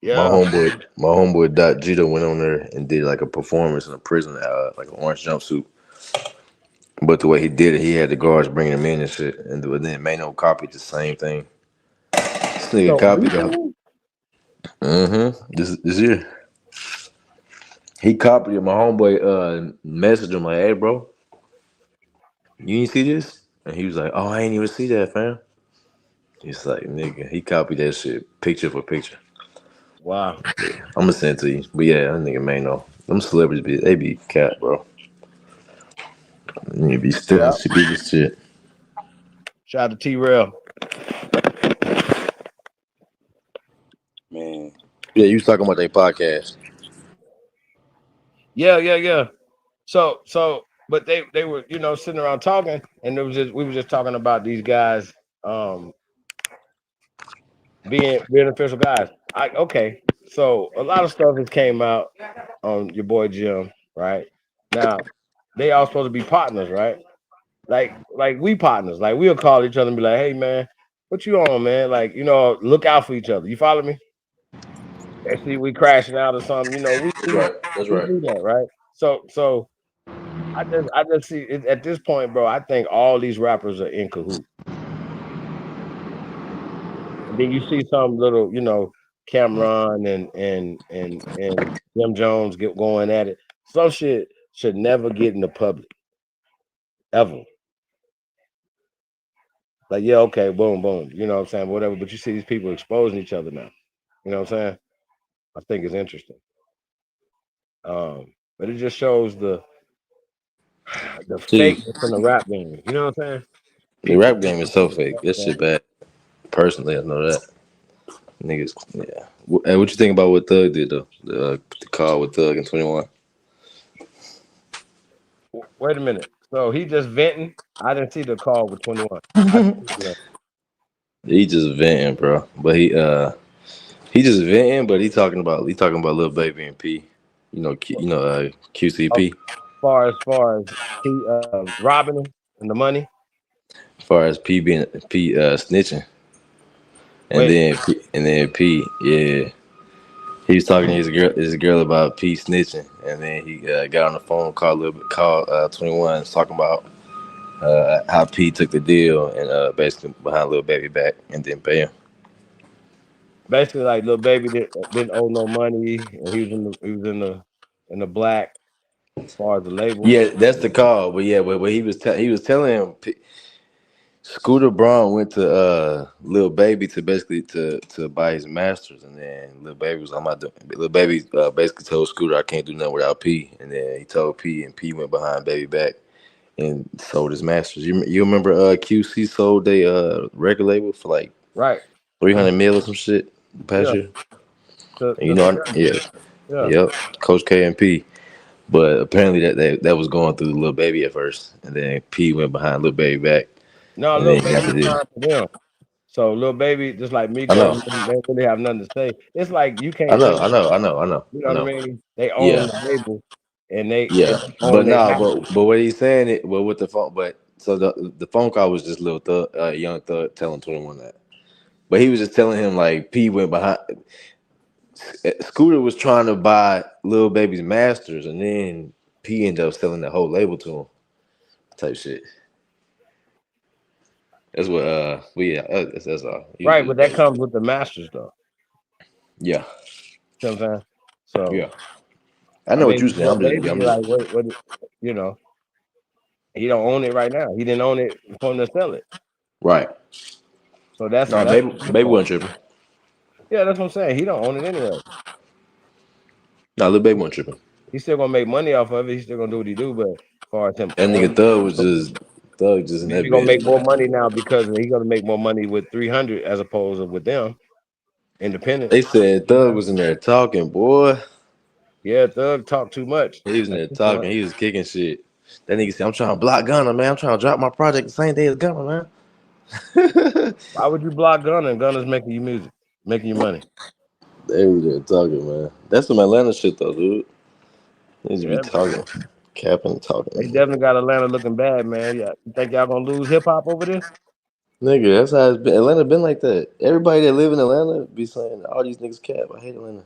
Yeah. homeboy Dot Jeter went on there and did like a performance in a prison, like an orange jumpsuit. But the way he did it, he had the guards bringing him in and shit. And then Mano copied the same thing. This nigga So copied the. This year. He copied it. My homeboy messaged him like, "Hey, bro, you didn't see this?" And he was like, "Oh, I ain't even see that, fam." It's like, nigga, he copied that shit picture for picture. Wow. Yeah, I'm gonna send it to you. But yeah, that nigga may know. Them celebrities they be cat, bro. Nigga be stealing Yeah. shit, people's shit. Shout out to T-Rail. Man. Yeah, you was talking about their podcast. Yeah. So, but they were, sitting around talking, and we were just talking about these guys, being official guys. Okay. So a lot of stuff has came out on your boy Jim, right? Now, they all supposed to be partners, right? Like we partners. Like we'll call each other and be like, "Hey man, what you on, man?" Like, look out for each other. You follow me? And see, we crashing out or something. That's right. That's We right. do that, right? So I just see it, at this point, bro. I think all these rappers are in cahoots. And then you see some little, Cameron and Jim Jones get going at it. Some shit should never get in the public ever. Like, yeah, okay, boom, boom. You know what I'm saying? Whatever. But you see these people exposing each other now. You know what I'm saying? I think it's interesting. But it just shows the See, fakeness in the rap game. You know what I'm saying? the People rap game is so fake. That shit bad. Personally, I know that. Niggas, yeah. Hey, what you think about what Thug did though? The call with Thug and 21. Wait a minute. So he just venting. I didn't see the call with 21. He just venting, bro. But he just venting, but he talking about Lil Baby and P. QCP. Far as he robbing him and the money. As far as P snitching, and Wait, then P, yeah, he was talking to his girl about P snitching, and then he got on the phone, called 21, talking about how P took the deal and basically behind Lil Baby back and didn't pay him. basically like Lil Baby didn't owe no money, and he was in the black as far as the label. Yeah, that's the call. But yeah, but he was telling him Scooter Braun went to Lil Baby to basically to buy his masters, and then Lil Baby was, I'm not doing. Lil Baby basically told Scooter, I can't do nothing without P, and then he told P, and P went behind Baby back and sold his masters. You remember QC sold they record label for like Right. 300 mil or some shit past Yeah. year. To And yeah, Yeah. yep, Coach K and P. But apparently that was going through Lil Baby at first, and then P went behind Lil Baby back, No, and Lil then he got Baby the deal. signed for them. So Lil Baby, just like I Migos, know, they don't really have nothing to say. It's like you I can't know, say, I know, I know, I know, you I know what I know. mean? They own Yeah, the label, and they yeah, own but their no, masters. but what he's saying it, well, with the phone, but so the phone call was just Lil Thug, Young Thug telling 21 that, but he was just telling him like P went behind. Scooter was trying to buy Lil Baby's masters, and then P ended up selling the whole label to him, type shit. That's what we that's all. He was Right, but just that comes with the masters, though. yeah, You know what I'm saying? So, yeah. I I know what you're mean, saying. Lil Baby, like, what, you know, he don't own it right now. He didn't own it for him to sell it. right. So that's No, that's baby wasn't tripping. yeah, that's what I'm saying. He don't own it anyway. No, Lil Baby wasn't tripping. He's still gonna make money off of it. He's still gonna do what he do, but as far as him That nigga owning, Thug just in that maybe gonna bitch. make more money now because he's gonna make more money with 300 as opposed to with them independent. They said Thug was in there talking, boy. Yeah, Thug talk too much He was in at there this point. talking. He was kicking shit. That nigga said, "I'm trying to block Gunna, man. I'm trying to drop my project the same day as Gunna, man." Why would you block Gunna and Gunna's making you music, making you money? They was there talking, man. That's some Atlanta shit though, dude. They need to be Yeah, talking, capping, and they talking. definitely got Atlanta looking bad, man. Yeah, you think y'all gonna lose hip hop over this? Nigga, that's how it's been. Atlanta been like that. Everybody that live in Atlanta be saying all these niggas cap. I hate Atlanta.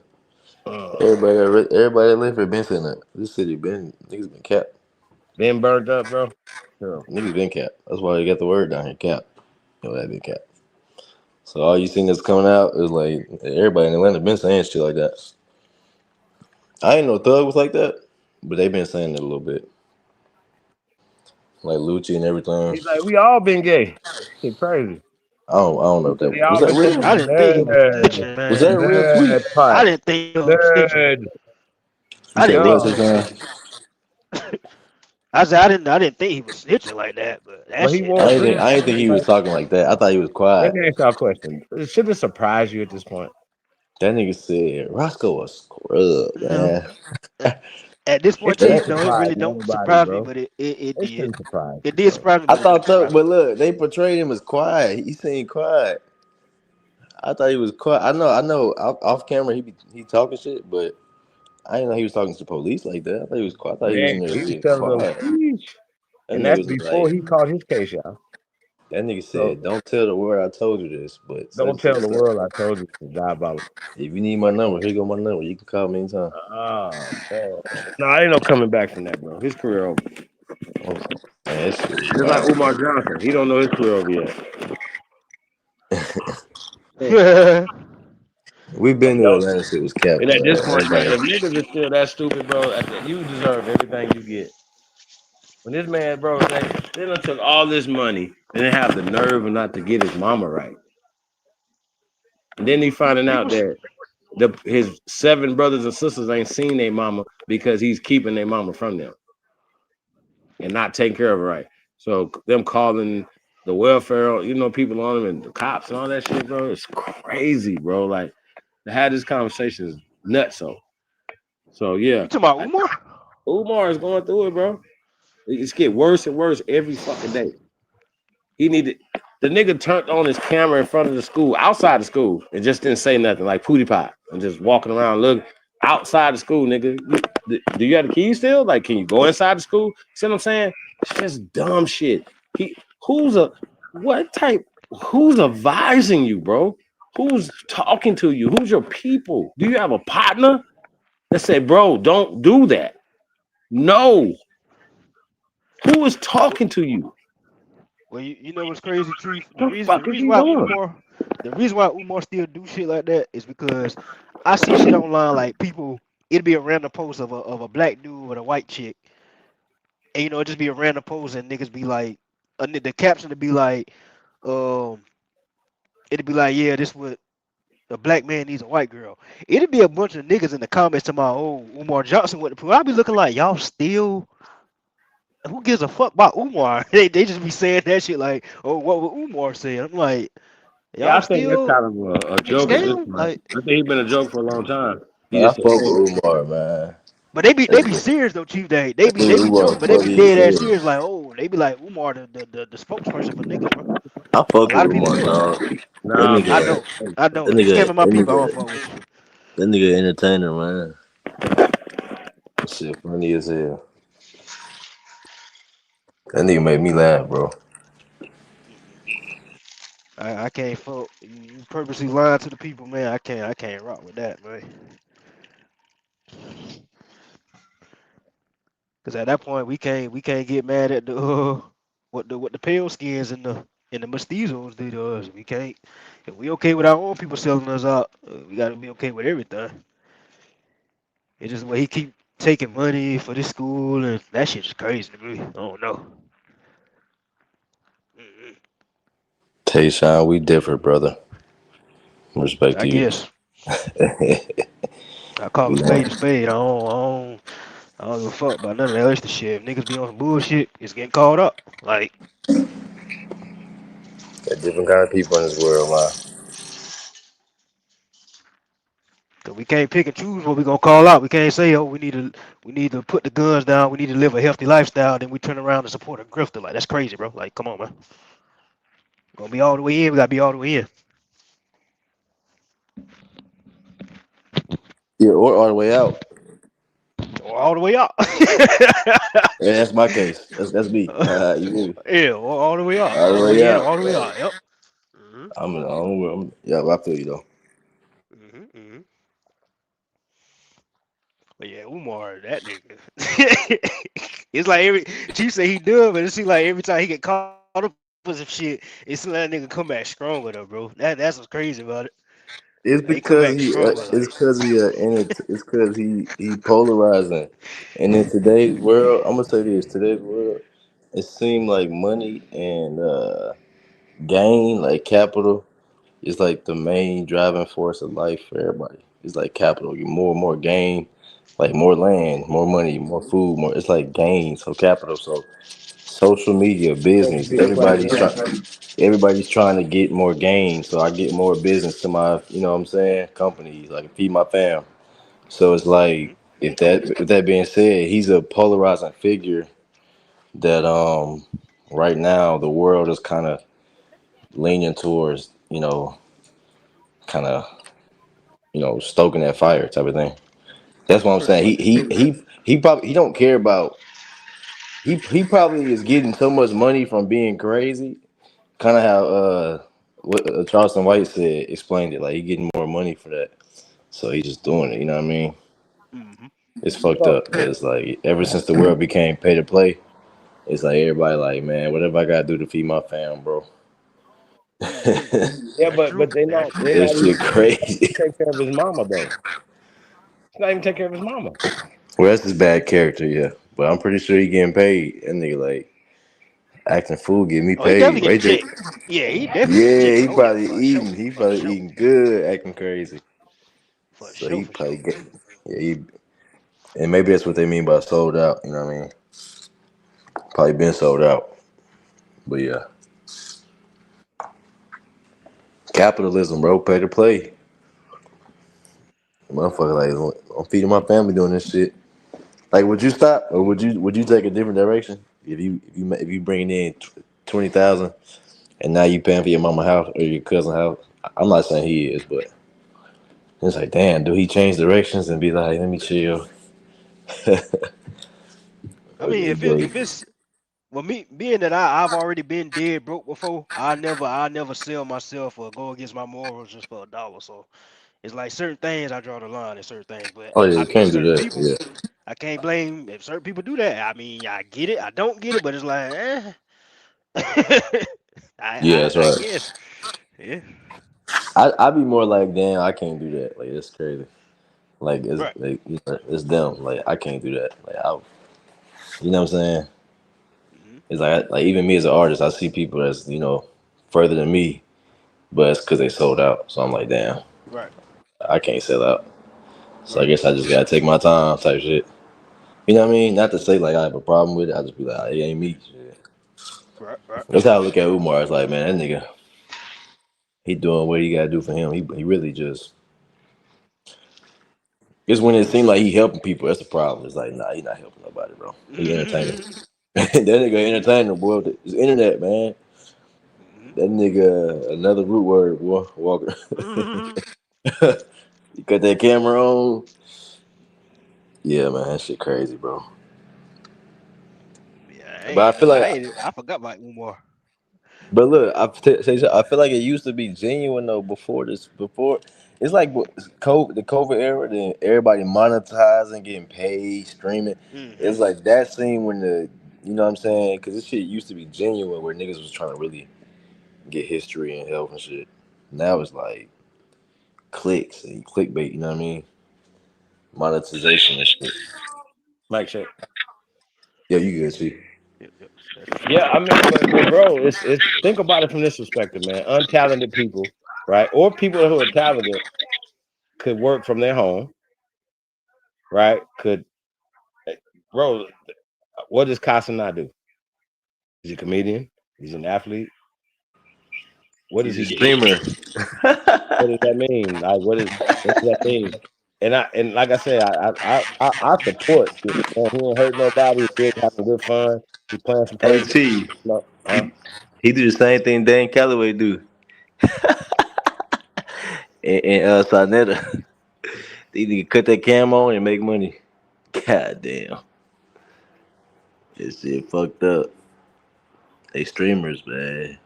Everybody that live here been saying that. This city been niggas been capped. Been burnt up, bro. Sure. Niggas been capped. That's why they got the word down here, cap. You know that been capped. So all you seen that's coming out is like everybody in Atlanta been saying shit like that. I ain't know Thug was like that, but they been saying it a little bit. Like Lucci and everything. He's like, we all been gay. Shit crazy. I don't know if that They was that always say, real. I didn't think he was nerd, snitching, Was that a man. real tweet? nerd part, I didn't think he was snitching. nerd. You I said didn't think what, he was Dog. Suzanne? snitching. I said I didn't think he was snitching like that, but that But he shit won't. though. I didn't think he was talking like that. I thought he was Let quiet. me ask y'all a question. Should it surprise you at this point? That nigga said Roscoe was scrub, No, man. uh, at this It point, shouldn't Chief, no, it surprise really don't nobody, surprise me, bro. but it It did. shouldn't surprise It you, did bro. surprise me, I but it don't thought that, surprise me. but look, they portrayed him as quiet. He seemed quiet. I thought he was quiet. I know. Off camera, he talking shit, but I didn't know he was talking to police like that. I thought he was quiet. I thought he was Man, in there he was being telling them, quiet. sheesh. That And nigga that's was before like, he caught his case, y'all. that nigga So said, "Don't tell the world I told you this, but such don't and such tell and the such. world I told you it's diabolical. If you need my number, here go my number. You can call me anytime." Oh man. No, I ain't no coming back from that, bro. His career over. Man, that shit was Just like wild. Umar Johnson. He don't know his career over yet. Yeah. We been to Don't. Atlanta. Shit was capped, And at this man. point, man, Everybody. if niggas is still that stupid, bro, you deserve everything you get. When this man, bro, they done took all this money and they have the nerve not to get his mama right. And then he finding out People, that his 7 brothers and sisters ain't seen their mama because he's keeping their mama from them and not taking care of her right. So them calling the welfare, people on them and the cops and all that shit, bro, it's crazy, bro. Like to have this conversation is nuts. So yeah, you talking about Umar? Umar is going through it, bro. It's get worse and worse every fucking day. He needed the nigga turned on his camera in front of the school, outside the school, and just didn't say nothing, like Pootie Pie, and just walking around looking outside the school, nigga. Do you have the keys still? Like, can you go inside the school? See what I'm saying? It's just dumb shit. Who's advising you, bro? Who's talking to you? Who's your people? Do you have a partner that say, bro, don't do that? No. Who is talking to you? Well, you know what's crazy, Chief? The What the reason the fuck is reason he why doing? Umar the reason why Umar still do shit like that is because I see shit online like people. It'd be a random post of a black dude with a white chick, and it'd just be a random post, and niggas be like, the caption would be like, um, it'd be like, yeah, this what a black man needs a white girl. It'd be a bunch of niggas in the comments to my Umar Johnson with the proof. I'd be looking like y'all still. Who gives a fuck about Umar? They just be saying that shit like, oh, what would Umar say? I'm like, Yeah, I y'all think that's still kind of a in the joke at this scam? point. Like, I think he's been a joke for a long time. He Man, I just fuck said, with Umar, man. but they be That serious though, Chief. They be Umar joking, but they be funny as dead ass hell. serious. Like, oh, they be like Umar, the spokesperson for niggas, bro. I A fuck lot with of people Umar, do it. dog. That nah, I nigga, know, I that know. You nigga, scamming my that people, I nigga, don't fuck with you. that nigga entertainer, man. That shit funny as hell. That nigga made me laugh, bro. I can't fuck. You purposely lying to the people, man. I can't rock with that, man. Cause at that point we can't get mad at the what the pale skins and the mestizos do to us. We can't. If we okay with our own people selling us out, we gotta be okay with everything. It's just the way he keep taking money for this school and that shit is crazy to me. I don't know. Mm-mm. Tayshawn, we different, brother. Respect I to you. guess I call We a spade a not spade. I don't give a fuck about none of that extra shit. If niggas be on some bullshit, it's getting called up. Like, a different kind of people in this world, man. 'cause we can't pick and choose what we gonna call out. We can't say, oh, we need to put the guns down. We need to live a healthy lifestyle. Then we turn around and support a grifter. Like that's crazy, bro. Like, come on, man. Gonna be all the way in. We gotta be all the way in. Yeah, or all the way out. Or all the way out. Yeah, that's my case. That's me. You hear me? Yeah, or all the way out. All All the the way way in. out. All the way Like, out. Yep. hmm yeah, I feel you though. hmm But yeah, Umar, that nigga. It's like Chief say he do, but it seems like every time he get caught up with some shit, it seems like that nigga come back stronger though, bro. That's what's crazy about it. It's Like he come because back stronger. it's Like because it's because he polarizing. And in today's world, I'm gonna say this: today's world, it seemed like money and gain, like capital, is like the main driving force of life for everybody. It's like capital, you more and more gain, like more land, more money, more food, more. It's like gain, so capital. So social media, Let me business, see the question. everybody's trying to get more gain. So I get more business to my, you know what I'm saying, companies. I can feed my fam. So it's like if that with that being said, he's a polarizing figure that right now the world is kind of leaning towards, kind of, stoking that fire type of thing. That's what I'm Pretty saying. much. He probably he don't care about he probably is getting so much money from being crazy. Kind of how what Charleston White said explained it, like he getting more money for that. So he's just doing it, you know what I mean? Mm-hmm. It's fucked So, up because like ever since the world became pay to play, it's like everybody like, man, whatever I gotta do to feed my fam, bro. Mm-hmm. yeah, That's but true. they're That's not true. they're not This even shit crazy. take care of his mama though. He's not even taking care of his mama. Well, that's his bad character, yeah. But I'm pretty sure he getting paid. And nigga like acting fool, get me Oh, he paid. definitely Ray getting J, checked. Yeah, he definitely getting yeah, checked. he Oh yeah, probably for sure, eating. He for probably sure, eating good, acting crazy. for So sure, he for sure. probably get, yeah. And maybe that's what they mean by sold out. You know what I mean? Probably been sold out. But yeah, capitalism, bro. Pay to play. Motherfucker, like I'm feeding my family doing this shit. Like, would you stop or would you take a different direction if you bringing in 20,000 and now you paying for your mama house or your cousin house? I'm not saying he is, but it's like, damn, do he change directions and be like, let me chill? I Or do mean, he if go, it's well, me being that I've already been dead broke before, I never sell myself or go against my morals just for a dollar. So it's like certain things I draw the line in certain things, but oh yeah, I you mean can't do certain that. people Yeah. I can't blame if certain people do that. I mean I get it, I don't get it, but it's like Yeah, I that's I right. guess yeah I'd be more like, damn, I can't do that. Like, it's crazy. Like, right. it's them. Like, I can't do that. Like, you know what I'm saying? Hmm. It's like even me as an artist, I see people that's, further than me, but it's because they sold out. So I'm like, damn, Right. I can't sell out. So I Right. guess I just gotta take my time type shit. You know what I mean? Not to say like I have a problem with it. I just be like, it ain't me. Shit. Right. Right. That's how I look at Umar. It's like, man, that nigga, he doing what he gotta do for him. He really just. It's when it seems like he helping people. That's the problem. It's like, nah, he not helping nobody, bro. He entertaining. That nigga entertainer, boy. It's internet, man. That nigga, another root word, boy. Walker. You got that camera on. Yeah, man, that shit crazy, bro. Yeah, But I feel like, I forgot about Umar. but look, I feel like it used to be genuine though before this. Before it's like the COVID era, then everybody monetizing, getting paid, streaming. Hmm. It's like that scene when you know what I'm saying? Because this shit used to be genuine, where niggas was trying to really get history and health and shit. Now it's like clicks and clickbait. You know what I mean? Monetization and shit. Mike check. Yeah, you good, see? Yep, yep. That's for sure. Yeah, I mean, but bro, it's think about it from this perspective, man. Untalented people, right, or people who are talented could work from their home, right? Bro, what does Casanat do? He's a comedian. He's an athlete. What does He's he a do? streamer. What does that mean? Like, what does that mean? And like I said, I support shit. Man, he ain't hurt nobody. He's still having good fun. He's playing some Hey personal. T, No, he do the same thing Dan Calloway do. And Sonetta. They need to cut that cam on and make money. God damn. This shit fucked up. They streamers, man.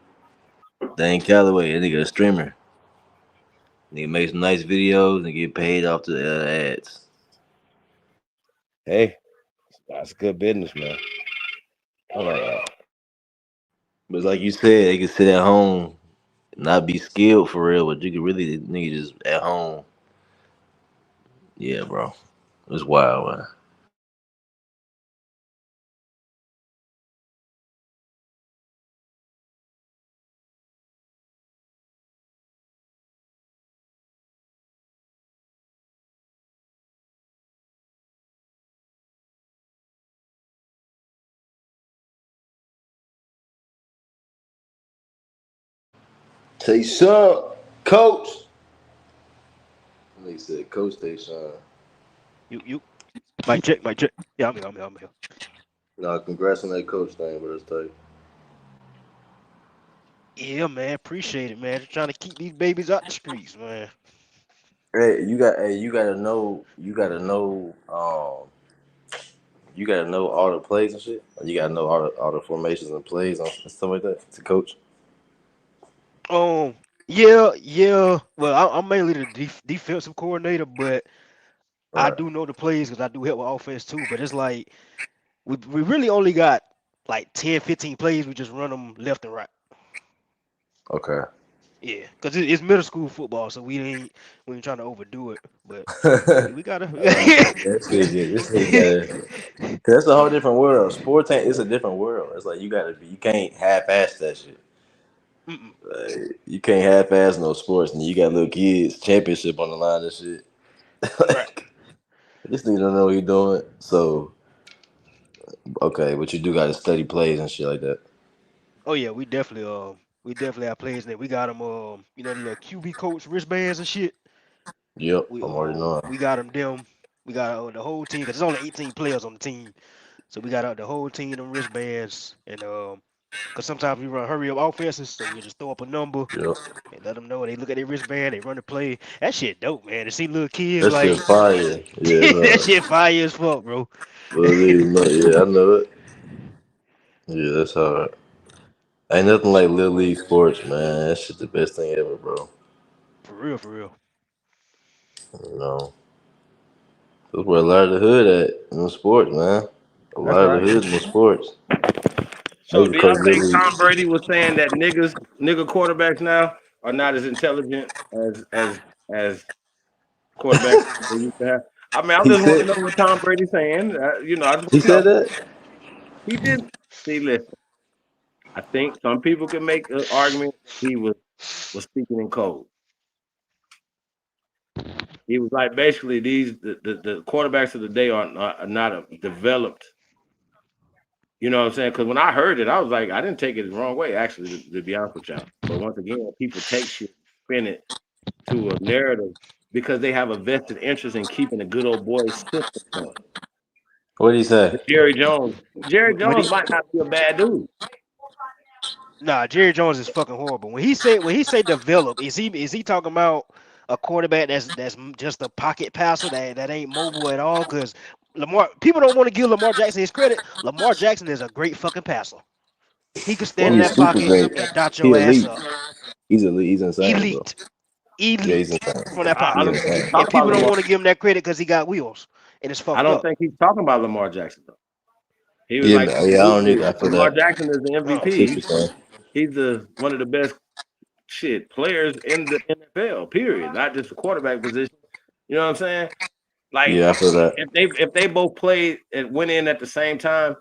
Dan Calloway, that nigga a streamer. Nigga make some nice videos and get paid off the ads. hey, that's good business, man. I like that. But it's like you said, they can sit at home, not be skilled for real, but you can really nigga just at home. Yeah, bro. It's wild, man. Say some, coach. They said, Coach Tayshawn. You. Mic check, mic check. Yeah, I'm here. No, congrats on that coach thing, but it's tight. Yeah, man, appreciate it, man. Just trying to keep these babies out the streets, man. Hey, you gotta know, you gotta know all the plays and shit. You gotta know all the formations and plays and stuff like that to coach. Yeah. Well, I'm mainly the defensive coordinator, but I Right. do know the plays because I do help with offense too. But it's like we really only got like 10, 15 plays. We just run them left and right. Okay. Yeah, because it's middle school football, so we ain't trying to overdo it. But we gotta. This nigga gotta. Cause that's a whole different world. Sports ain't. It's a different world. It's like you gotta be. You can't half-ass that shit. Mm-mm. Like, you can't half-ass no sports, and you got little kids championship on the line and shit. Right. This nigga don't know what he doing. So okay, but you do gotta study plays and shit like that. Oh yeah, we definitely have plays in there. We got them the little QB coach wristbands and shit. Yep, We I'm already knowing. we got them. We got the whole team because there's only 18 players on the team, so we got the whole team them wristbands and because sometimes we run hurry up offenses, so we just throw up a number Yep. and let them know. They look at their wristband, they run the play. That shit dope, man. To see little kids That like shit fire. Yeah, that no. shit fire as fuck, bro. Believe me, yeah, I know it. Yeah, that's hard. Ain't nothing like Little League sports, man. That shit the best thing ever, bro. For real, for real. You know, that's where a lot of the hood at in the sports, man. A That's lot of the right. hood in the sports. I So used to do y'all coach think Little League. Tom Brady was saying that nigga quarterbacks now are not as intelligent as quarterbacks they used to have? I mean, I He just want said to know what Tom Brady's saying. I just he want to know. said that. He didn't. See, listen. I think some people can make an argument he was speaking in code. He was like basically the quarterbacks of the day are not developed. You know what I'm saying? Because when I heard it, I was like, I didn't take it the wrong way, actually, to be honest with y'all. But once again, people take shit, spin it to a narrative because they have a vested interest in keeping a good old boy system going. What did he say? Jerry When Jones might not be a bad dude. Nah, Jerry Jones is fucking horrible. When he say develop, is he talking about a quarterback that's just a pocket passer that ain't mobile at all? Because people don't want to give Lamar Jackson his credit. Lamar Jackson is a great fucking passer. He could stand in He's that super pocket great. and dot He your ass elite. up. He's elite. He's insane, bro. Elite, Yeah, he's elite insane. from that I He's pocket. don't think he's insane. talking And about people don't Lamar. want to give him that credit because he got wheels and it's I fucked don't up. think he's talking about Lamar Jackson though. He was Yeah, like, I don't need that for Lamar that. Jackson is the Oh. I see what MVP. you're saying. He's the one of the best players in the NFL. Period. Not just the quarterback position. You know what I'm saying? Like Yeah, I feel that. if they both played and went in at the same time,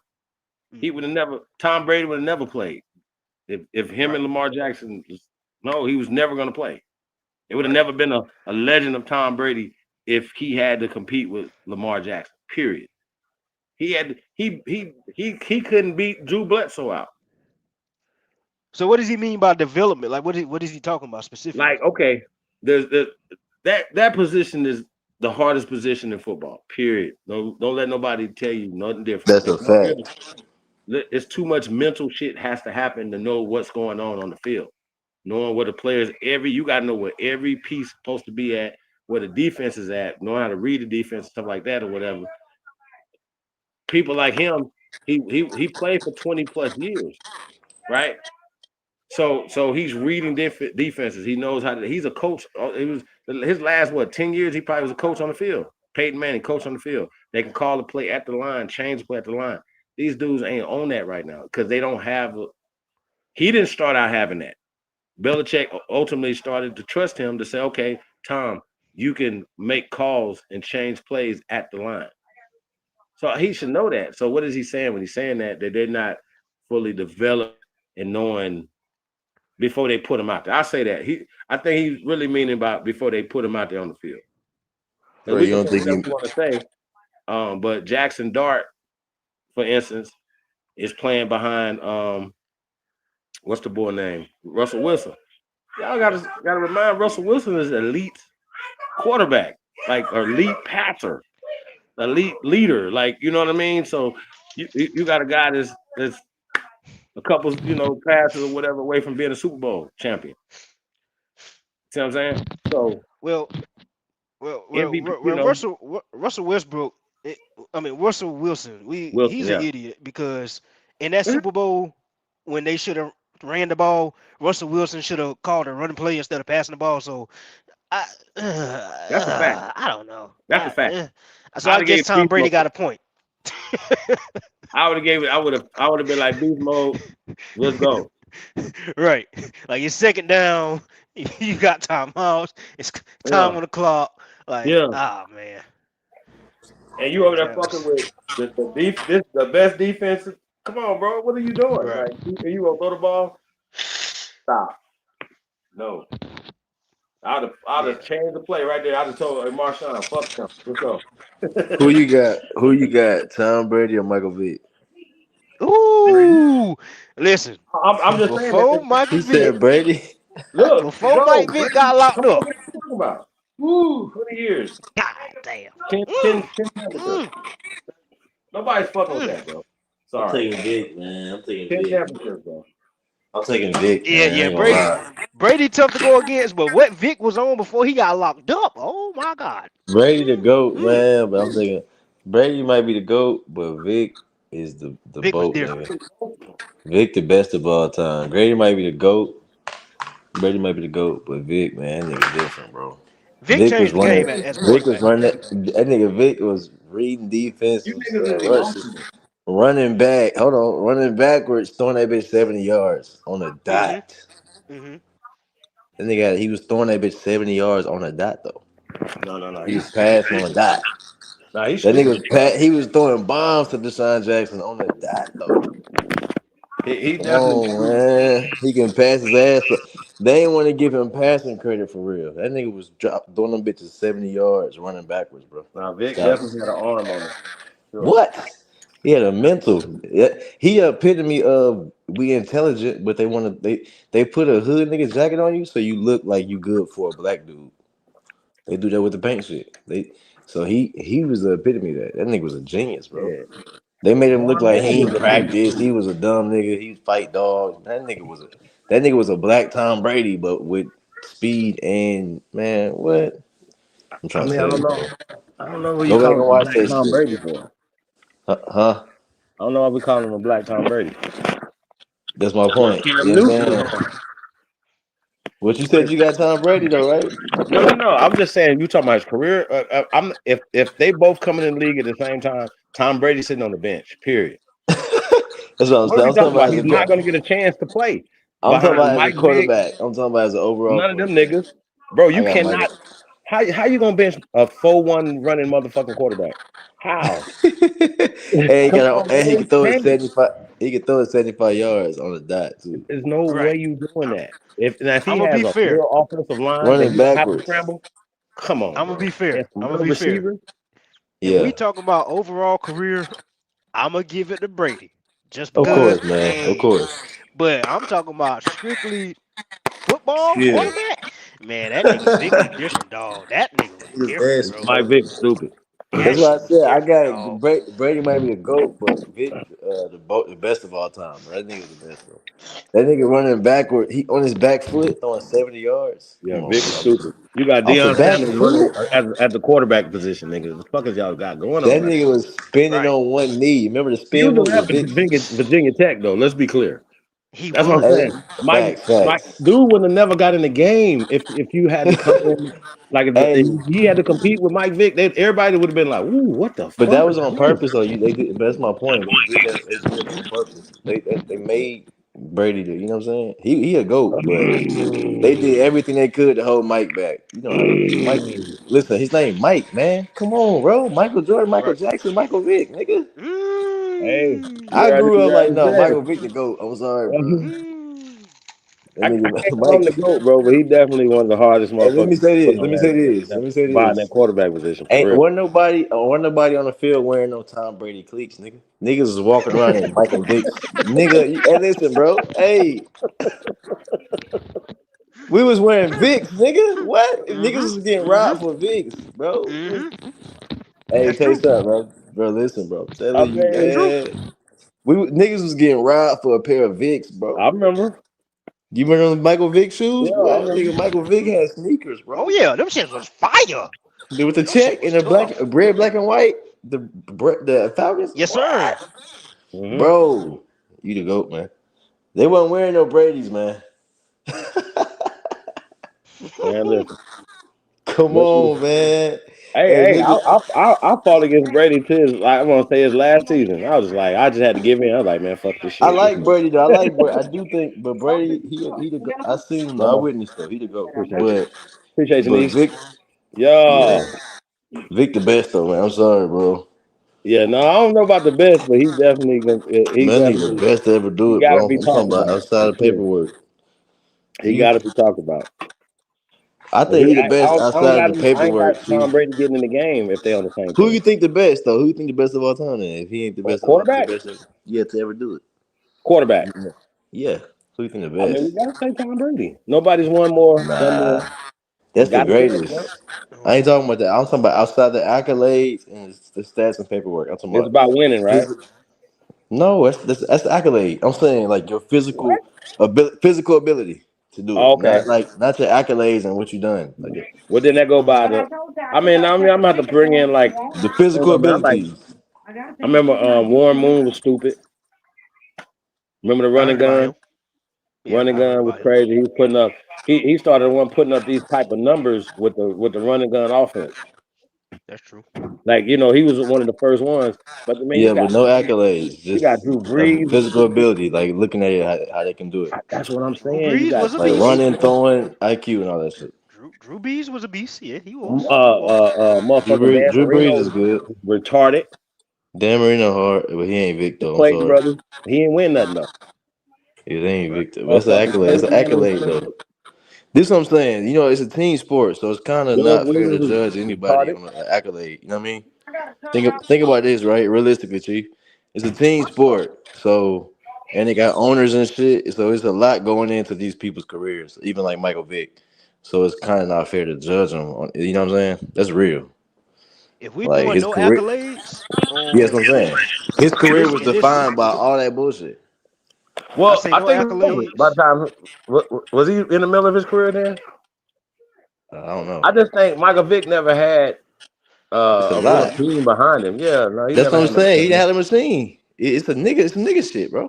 he Mhm. would have never. Tom Brady would have never played. If him Right, and Lamar Jackson, no, he was never going to play. It would have right. never been a legend of Tom Brady if he had to compete with Lamar Jackson. Period. He couldn't beat Drew Bledsoe out. So what does he mean by development? Like what is he talking about specifically? Like, okay, there's that position is the hardest position in football. Period. Don't let nobody tell you nothing different. That's a fact. It's too much mental shit has to happen to know what's going on the field. Knowing where the players you got to know where every piece is supposed to be at, where the defense is at, knowing how to read the defense, stuff like that or whatever. People like him, he played for 20 plus years, right? So he's reading defenses. He knows how to. He's a coach. It was his last 10 years. He probably was a coach on the field. Peyton Manning, coach on the field. They can call the play at the line, change the play at the line. These dudes ain't on that right now because they don't have. He didn't start out having that. Belichick ultimately started to trust him to say, "Okay, Tom, you can make calls and change plays at the line." So he should know that. So what is he saying when he's saying that they're not fully developed and knowing before they put him out there? I say that I think he's really meaning about before they put him out there on the field. Because Bro, we you can don't say think whatever he we want to say, but Jackson Dart, for instance, is playing behind what's the boy name? Russell Wilson. Y'all gotta remind Russell Wilson is elite quarterback, like elite passer, elite leader, like you know what I mean. So you got a guy that's a couple passes or whatever away from being a Super Bowl champion. See what I'm saying? So Well, well, MVP, Russell Westbrook. Russell Wilson. Wilson, He's an yeah. idiot because in that Super Bowl when they should have ran the ball, Russell Wilson should have called a running play instead of passing the ball. So I, That's a fact. I don't know. That's a fact. So I guess Tom Brady got a point. I would have gave it. I would have been like beast mode. Let's go. Right. Like it's second down. You got timeouts. It's time on the clock. Like, man. And you over there fucking with the best defense. Come on, bro. What are you doing? Right. Like, you gonna throw the ball? Stop. No. I'd have changed the play right there. I'd have told Marshawn, fuck him. Let's go. Who you got? Who you got? Tom Brady or Michael Vick? Ooh, listen. I'm just saying before that. Michael He Vick. said Brady. Look, before Mike Vick got locked come on, up. what are you talking about? Woo, 20 years. God damn. 10 championships. Nobody's fucking with that, bro. Sorry. I'm taking Vick, man. I'm taking 10 Vick. championships, bro. I'm taking Vick. Yeah, man. yeah, I ain't gonna lie. Brady tough to go against, but what Vic was on before he got locked up? Oh my God. Brady the GOAT, man, but I'm thinking Brady might be the GOAT, but Vic is the Vic was boat, different. nigga. Vic the best of all time. Brady might be the GOAT. Brady might be the GOAT, but Vic, man, that nigga different, bro. Vic Vic was changed the game running. as a Vic was quarterback. running. That nigga Vic was reading You defenses, niggas is rushing, emotional. running back. Hold on, running backwards, throwing that bitch 70 yards on a dot. Mm-hmm. That nigga, he was throwing that bitch 70 yards on a dot though. No. He was passing on a dot. Nah, he's That nigga stupid. was he was throwing bombs to Deshaun Jackson on the dot though. He Come definitely. on, man. He can pass his ass. They ain't want to give him passing credit for real. That nigga was throwing them bitches 70 yards running backwards, bro. Nah, Vic Stop. definitely had an arm on him. Sure. What? He had a mental. He epitome of we intelligent, but they put a hood nigga jacket on you so you look like you good for a black dude. They do that with the paint shit. So he was the epitome of that. That nigga was a genius, bro. Yeah. They made him look Von like Miller he was ain't a beast. practiced. He was a dumb nigga. He fight dogs. That nigga was a black Tom Brady, but with speed and man, what? I'm I trying to mean, I tell don't you, know. bro. I don't know what you Go back call and him a watch black that Tom shit. Brady for. Huh? I don't know why we call him a black Tom Brady. That's my Well, point. Cam You know Newton what I'm was saying? on. What you said you got Tom Brady though, right? No. I'm just saying you talking about his career. If they both coming in the league at the same time, Tom Brady sitting on the bench. Period. That's what I'm What are saying. we I'm talking talking about about? as He's not going to get a chance to play I'm talking behind about as a Mike Vick. quarterback. I'm talking about as an overall None of them quarterback. niggas, bro. I You got cannot. Michael. How you gonna bench a 4-1 running motherfucking quarterback? How? And Come on, he bro. can throw it Can't. 75. He can throw it 75 yards on the dot too. There's no way Right. you doing that. If I'm he gonna has be a fair. real offensive line that Running he don't have to backwards. scramble, come on, I'm gonna bro. be fair. And some I'm gonna real be fair. receivers. If we Yeah. talking about overall career, I'm gonna give it to Brady, just Of because. course, man. Of Hey, course. but I'm talking about strictly football Yeah. quarterback. Man, that nigga Vic was different, dog. That nigga was He was different, nasty, bro. Mike bro. Vick, stupid. That That's why I shit was said I different, got dog. Brady might be the GOAT, but Vic the best of all time, bro. That nigga was the best, bro. That nigga running backward, he on his back foot throwing 70 yards. Yeah, Come on, Vick is bro. stupid. You got Off the Deion back Sanders running foot? at the quarterback position, nigga. The fuck is y'all got going on That right nigga was spinning Right. on one knee. Remember the He spin was move? at The big Virginia Tech, though. Let's be clear. He That's what I'm was. hey, saying. Mike, facts. dude would have never got in the game if you had to come in like if Hey, he had to compete with Mike Vick. Everybody would have been like, "Ooh, what the but fuck that is was on this?" purpose, though. They did. But that's my point. They did it on purpose. They made Brady do. You know what I'm saying? He a goat, but they did everything they could to hold Mike back. You know how it is. Mike, listen, his name Mike, man. Come on, bro. Michael Jordan, Michael Right. Jackson, Michael Vick, nigga. Hey, I grew you up like already no said. Michael Vick the goat. I'm sorry, bro. That I nigga can't call him Mike. the GOAT, bro, but he definitely one of the hardest Hey, let me motherfuckers say put this. on Let me say this. Let me say buying that this. quarterback position for Ain't real. wasn't nobody on the field wearing no Tom Brady cleats, nigga. Niggas was walking around in Michael Vick's. Nigga, hey, listen, bro. Hey, We was wearing Vicks, nigga. What? Niggas was getting robbed for Vicks, bro. Hey, That's tell you true. something, bro. Bro, listen, bro. I'm I telling you, That's mean, true. man. Niggas was getting robbed for a pair of Vicks, bro. I remember. You remember Michael Vick shoes? Yeah, I What? remember. Nigga, Michael Vick had sneakers, Oh bro. yeah, them shits was fire. With the Them shit check was and the black, tough. red, black, and white. The Falcons. Yes, sir. What? Mm-hmm. Bro, you the goat, man. They wasn't wearing no Brady's, man. Man, listen. Come on, man. Hey, Hey, nigga. I fought against Brady too. Like I'm gonna say his last season. I was like, I just had to give in. I was like, man, fuck this I shit. like Brady though. I like Brady. I do think, but Brady, he the goat. I seen him. No I more. witnessed though. He the goat. Appreciate you. Appreciate you, But niece. Vic, Yeah. yeah, Vic the best though, man. I'm sorry, bro. Yeah, no, I don't know about the best, but he's definitely Man, that nigga the best to ever do he it, gotta bro. be I'm talking talked about about outside for of sure. paperwork. He gotta be talked about. I But think he the best I outside of the ain't got paperwork too. Tom Brady getting in the game if they on the same Who team. you think the best though? Who you think the best of all time? Then, if he ain't the best of all, the Quarterback? best yet to ever do it. Quarterback. Yeah. Who you think the I mean, we best? gotta say Tom Brady. Nobody's won more, done more. Nah, that's the Gotta say it, bro. greatest. I ain't talking about that. I'm talking about outside the accolades and the stats and paperwork. I'm talking It's about about winning, right? no, that's the accolade. I'm saying like your What? physical ability to do Oh, it, okay. not your accolades and what you done. Like Well, then that go by the. I mean, I'm gonna have to bring in like. the I don't physical know, man. abilities. I remember Warren Moon was stupid. Remember the I running heard about gun? him. Yeah, Running I heard gun was about him. crazy. He was putting up. He started putting up these type of numbers with the running gun offense. That's true. Like he was one of the first ones. But I mean, Yeah, but no accolades, you got just Drew a Brees. physical ability, like looking at it, how they can do it, That's what I'm Drew saying. You Brees got was a like beast. running, throwing, IQ, and all that shit. Drew Brees was a beast. Yeah, he was. motherfucker Dan Drew Brees Marino is good. retarded. Dan Marino hard, but he ain't The Victor. I'm Clayton sorry, brothers. He ain't win nothing though. it ain't Victor. But that's an Motherfucker accolade. It's an Clayton brothers. accolade though. This is what I'm saying. You know, it's a team sport, so it's kind of Doug not fair to Williams judge was anybody retarded. on an accolade. You know what I mean? Think about this, right? Realistically, Chief, it's a team sport, so and they got owners and shit, so it's a lot going into these people's careers, even like Michael Vick. So it's kind of not fair to judge them. You know what I'm saying? That's real. If we Like doing his no career. accolades, Yeah, that's what I'm saying. His career was in this, defined by all that bullshit. I Well, say I no think it was over by the accolades. time. Was he in the middle of his career then? I don't know. I just think Michael Vick never had It's a a real lot. team behind him. Yeah, no, he That's never what I'm had no saying. He didn't team. have a machine. It's a nigga. It's a nigga shit, bro.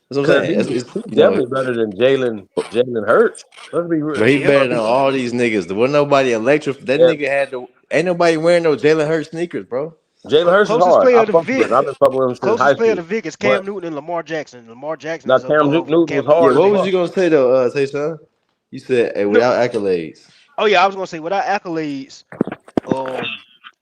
That's what I'm Because saying. It's he's you know. definitely better than Jalen Hurts. Let's be real. But he You know, better than all these niggas. There wasn't nobody electric. That yeah, nigga had to. Ain't nobody wearing no Jalen Hurts sneakers, bro. Jalen Hurts is Closest hard. I player to fuck with him. Vic, I've been fucking with him since high closest player to school. Vic is But Cam Newton and Lamar Jackson. Lamar Jackson now is above Newton was Cam Newton Yeah. hard and as What was fuck. you Vic. gonna say though, say son? You said hey, No, without accolades. oh yeah, I was gonna say without accolades,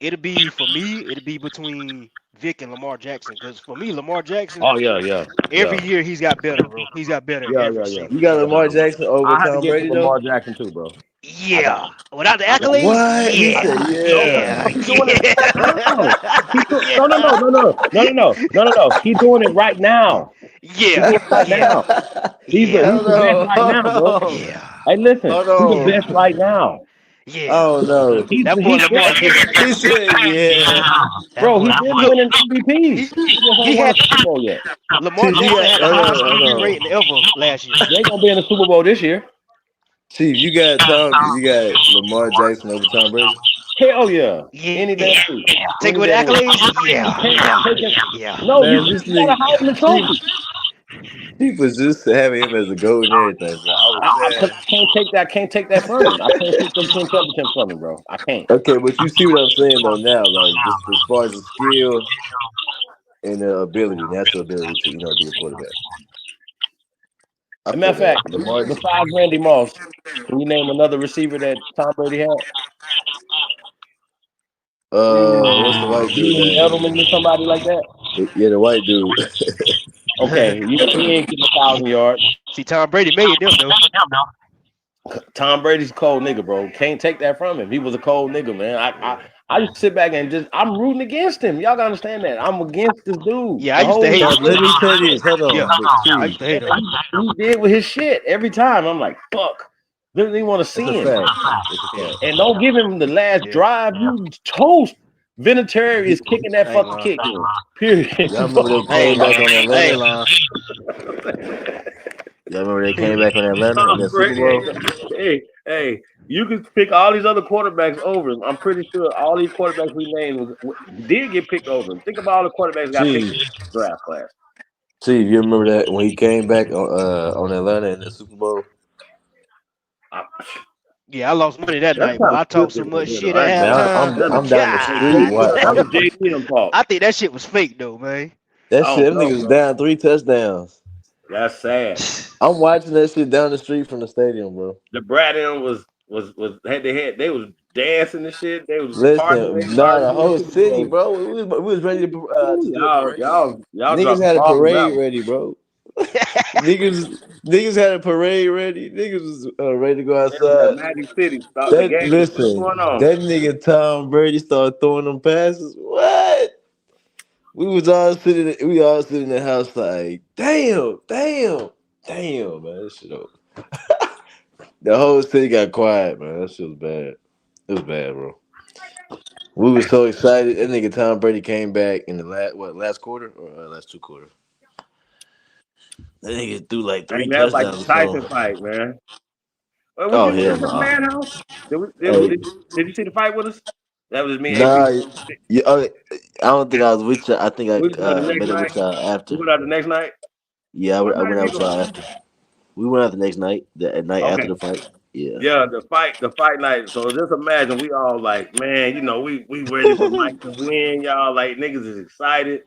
it'd be for me, it'd be between Vic and Lamar Jackson. Because for me, Lamar Jackson, Oh yeah. every year he's got better, bro. He's got better every Yeah. You single got year, Lamar bro. Jackson over I had to Tom give it Brady to though. Lamar Jackson too, bro. I got Yeah. to. Without the I got to. accolades, What he yeah. said? No, Yeah. Yeah. he's doing it right now. Yeah. He's doing it right now. He's Yeah. doing it right Yeah. now. Yeah. He's Hold the best on. right Hold now, bro. on. Yeah. Hey, listen, Hold he's the best on. right now. Yeah. Oh no. That boy Lamar different. He said yeah. That Bro, boy he's been look, winning MVPs. He just he ain't won a had Super Bowl yet. Lamar Chief, you Jackson got had the highest QB rating ever last year. They ain't gonna be in the Super Bowl this year. Chief, you got Lamar Jackson over Tom Brady. Hell yeah. Any damn Yeah. week. Take Any away the damn week. accolades? You Yeah. can't Yeah. take it. Yeah. No, Man, this you gotta nigga hold the Chief, trophy. Chief was just having him as a goat and everything, bro. I was saying Can't take that from him. I can't take them 10 championships from him, bro. I can't. okay, but you see what I'm saying though now, like just as far as the skill and the ability, natural ability to, be a quarterback. I As a matter feel of fact, that. Lamar besides Randy Moss, can you name another receiver that Tom Brady had? what's the white dude Julian name? Edelman or somebody like that? Yeah, the white dude. Okay, he ain't getting 1,000 yards. See, Tom Brady made them though. Tom Brady's a cold nigga, bro. Can't take that from him. He was a cold nigga, man. I just sit back and I'm rooting against him. Y'all gotta understand that. I'm against this dude. Yeah, I The used to whole hate him. Let me say this. Hold Yeah. on, but I Chief. used to hate him. he did with his shit every time. I'm like, fuck. Didn't even want to see It's a him. fact. It's a fact. And don't give him the last drive. You toast. Vinatieri is kicking that I ain't fucking lying. kick in. Period. Y'all remember they I ain't came back lying. on I Atlanta? ain't lying. Y'all remember they came back on Atlanta in Tom the Super Brady ain't Bowl? hey, you can pick all these other quarterbacks over him. I'm pretty sure all these quarterbacks we named did get picked over him. Think about all the quarterbacks that got picked in Chief, the draft class. Chief, you remember that when he came back on Atlanta in the Super Bowl? Yeah, I lost money that That's night, boy. kind of I talked so stupid much right there, shit though. I ain't at gonna lie. Man, halftime. I'm down the street. That was JDM fault. I think that shit was fake though, man. That I shit, don't them know, niggas was bro. down 3 touchdowns. That's sad. I'm watching that shit down the street from the stadium, bro. The Bradham was they was dancing and shit. They was partying. They Listen, nah, started the doing whole Super city, Bowl. bro. We was ready to do a parade. Y'all Niggas dropped the had a ball on that parade one. ready, bro. niggas had a parade ready. Niggas was ready to go They was at outside. Magic City. The That game was still listen, going on. that nigga Tom Brady started throwing them passes. What? We all sitting in the house like, damn, man. That shit over. The whole city got quiet, man. That shit was bad. It was bad, bro. We were so excited. That nigga Tom Brady came back in the last quarter or last 2 quarters. That nigga threw like Hey 3 man, that's like the touchdowns or Tyson something. fight, man. Was Oh you hell in the no. madhouse? Hey, Did you see the fight with us? That was just me and AP. nah, yeah, I don't think I was with you. I think We was going the I next met up night. with y'all We after. went out the next night. Yeah, What I night went did out we with go out? y'all after. We went out the next night, at night after Okay. the fight. Yeah. Yeah, the fight night. So just imagine we all like, man, we ready for Mike to win, y'all. Like niggas is excited.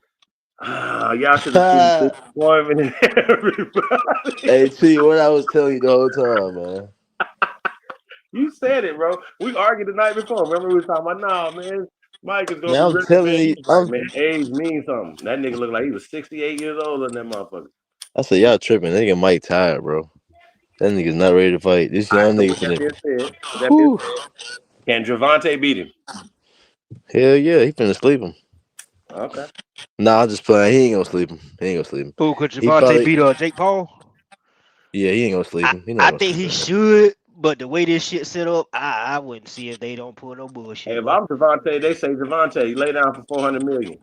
Y'all should have seen the disappointment in everybody. Hey T, what I was telling you the whole time, man. You said it, bro. We argued the night before. Remember we was talking about, nah, man, Mike is gonna Man, be I'm ready, telling man. He you, was like, man, age means something. That nigga looked like he was 68 years old in that motherfucker. I said y'all tripping. That nigga Mike tired, bro. That nigga's not ready to fight. This All right, young so nigga with that being finna. said, Whew. can Javante beat him? Hell yeah, he finna sleep him. Okay. Nah, I'm just playing. He ain't gonna sleep him. Who could He Javante probably. beat Jake Paul? Yeah, he ain't gonna sleep him. He not I gonna think sleep he him. should, but the way this shit set up, I wouldn't see if they don't pull no bullshit. Hey, if But I'm Javante, they say Javante, lay down for 400 million.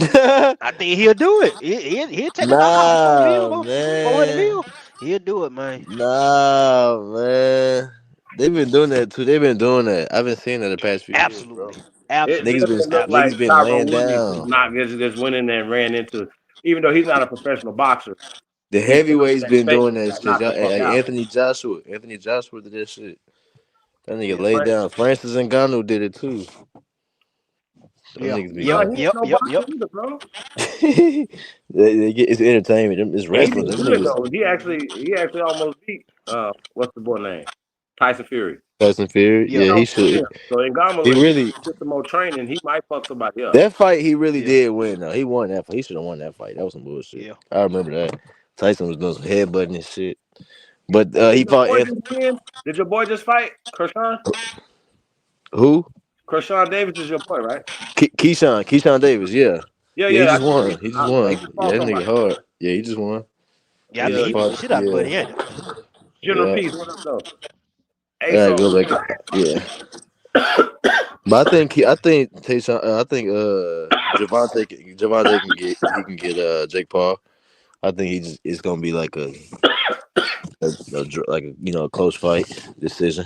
I think he'll do it. He'll take a knockout for 4 mil, Nah, 400 man. mil. He'll do it, man. Nah, man. They've been doing that too. They've been doing that. I've been seeing that the past few years, bro. Absolutely, It absolutely, definitely looked like Niggas been Tyron laying Woodley down. just went in there and ran into, even though he's not a professional boxer, The he put him in heavyweights that been space doing and that got shit. knocked Y'all, the fuck like out. Anthony Joshua did that shit. That nigga Yeah, laid Frank. down. Francis Ngannou did it too. Them yeah, niggas be No, yep, going. he ain't yep, no yep, boxer yep. either, bro. They get it's entertainment. It's And he wrestling. did Them good niggas. though. He actually almost beat what's the boy name? Tyson Fury. Tyson Fury. Yeah, Yeah, he Almost beat should. him. So Ngannou, He if he really get some more training, he might fuck somebody up. that fight. He really yeah, did win though. He won that fight. He should have won that fight. That was some bullshit. yeah. I remember that. Tyson was doing some headbutting and shit. But Hey, did he your fought boy just win? Did your boy just fight? Kershawn? who? Kershawn Davis is your boy, right? Keyshawn Davis. Yeah, Yeah. yeah. He I just think won. He just he won. just Yeah, fought that nigga somebody. hard. Yeah, he just won. Yeah, I He think just he beat fought. the shit out of Yeah, Buddy, ain't it? General yeah. Peace, what up though? I Hey, gotta so go back. Yeah, but I think Tayshawn, I think Javante can get Jake Paul. I think it's gonna be like a close fight decision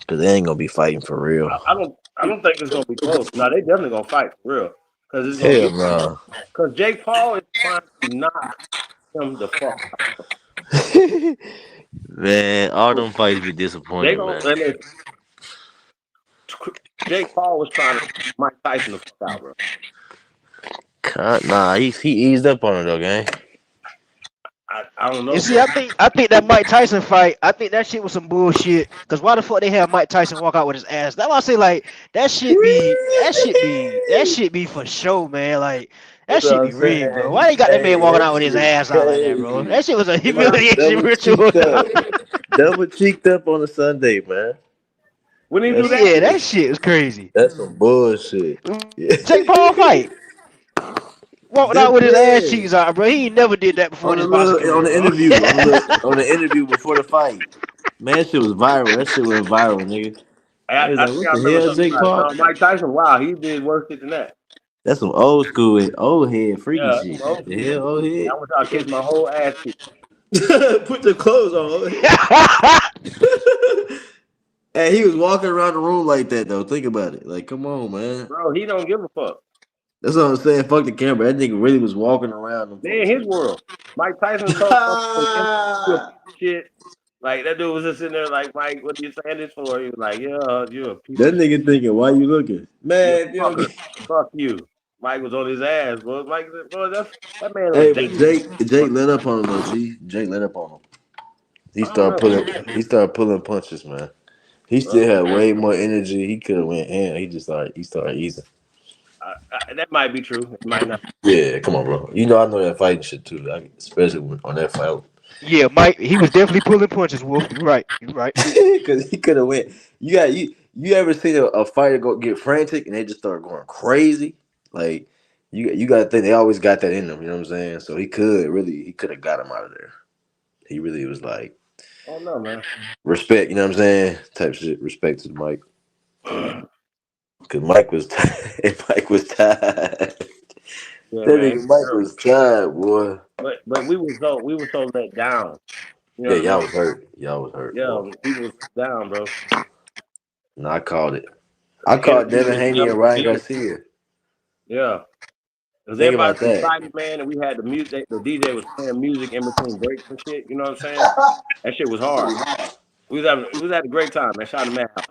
because they ain't gonna be fighting for real. I don't think it's gonna be close. No, they definitely gonna fight for real. Cause it's gonna Hell get no. because Jake Paul is trying to knock him the fuck out. Man, all them fights be They disappointing, gonna man. and Jake Paul was trying to knock Mike Tyson the fuck out, bro. Nah, he eased up on it though, gang. I don't You know, see, bro. I think that Mike Tyson fight, I think that shit was some bullshit. Cause why the fuck they have Mike Tyson walk out with his ass? That's why I say like that shit be for show, man. Like that That's what shit I'm be rigged, bro. Why saying. they got that man Hey, walking that out with his shit ass out like that, bro? crazy. That shit was a They got him humiliation double ritual. cheeked up. Double cheeked up on a Sunday, man. When he do That's that, Yeah, that shit is crazy. that's some bullshit. Yeah. Jake Paul fight. Walked out with his ass cheeks out, bro. He ain't never did that before in his boxing career, on the bro. interview, on the interview before the fight. Man, that shit was viral. That shit went viral, nigga. I was I like, think what I the remember hell, something Jake about it. Paul? No, Mike Tyson. Wow, he did worse shit than that. That's some old school and old head freaky Yeah, shit. some old The school hell, shit. old head? I want y'all to kiss my whole ass cheek. Put the clothes on, old head. And he was walking around the room like that though. Think about it. Like, come on, man. Bro, he don't give a fuck. That's what I'm saying. Fuck the camera. That nigga really was walking around them They in folks. his world. Mike Tyson told you a piece of shit. Like that dude was just sitting there like, Mike, what are you saying this for? He was like, yeah, you're a piece That of shit. nigga thinking, why you looking? You're Man, a you know, fucker. Fuck you. Mike was on his ass, bro. Mike said, bro, that man was hey, but dangerous. Jake let up on him though, G. Jake let up on him. I don't know. He started pulling punches, man. He still had way more energy. He could have went in. He started easing. That might be true. It might not. Yeah, come on, bro. You know I know that fighting shit too. Especially on that fight. Yeah, Mike, he was definitely pulling punches, Wolf. You're right. You're right. Because he could have went. You ever seen a fighter go get frantic and they just start going crazy? Like you got to think they always got that in them. You know what I'm saying? So he could have got him out of there. He really was like I don't know, man. respect. You know what I'm saying? Type shit. Respect to Mike. Because Mike was Mike was tired. Yeah, That man. nigga Mike was tired, boy. But we were so let down. You know Yeah, what I'm saying? y'all was hurt. Y'all was hurt, Yeah, boy. people was down, bro. No, I called it. I The called energy Devin was Haney and never Ryan good. Garcia. Yeah. Because Think everybody about was that. excited, man, and we had the music. The DJ was playing music in between breaks and shit. You know what I'm saying? That shit was hard. We was having a great time, man. Shout out to Madhouse.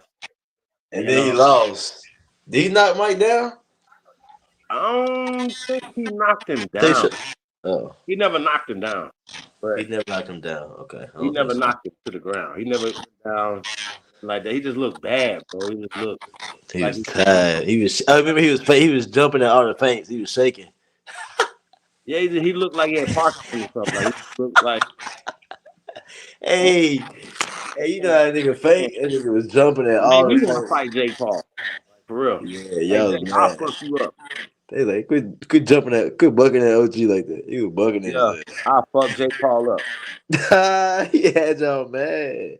And You then he know, lost. Did he knock Mike down? I don't think he knocked him They down. should. Oh, He never knocked him down, he but never knocked him down. Okay, I he don't think never so. knocked him to the ground. He never went down like that. He just looked bad, bro. He just looked He like was tired. He was. I remember he was jumping at all the feints. He was shaking. yeah, he looked like he had Parkinson's or something. Like he looked like Hey, you know how that nigga man, faint? That nigga was jumping at it made all the me want to feints. fight Jake Paul. Like, for real. Yeah, Hey y'all was Jake, I'll mad. fuck you up. They like quit jumping at quit bucking at OG like that. He was bugging at Yeah, his I'll fuck Jake Paul up. ass. He had y'all mad.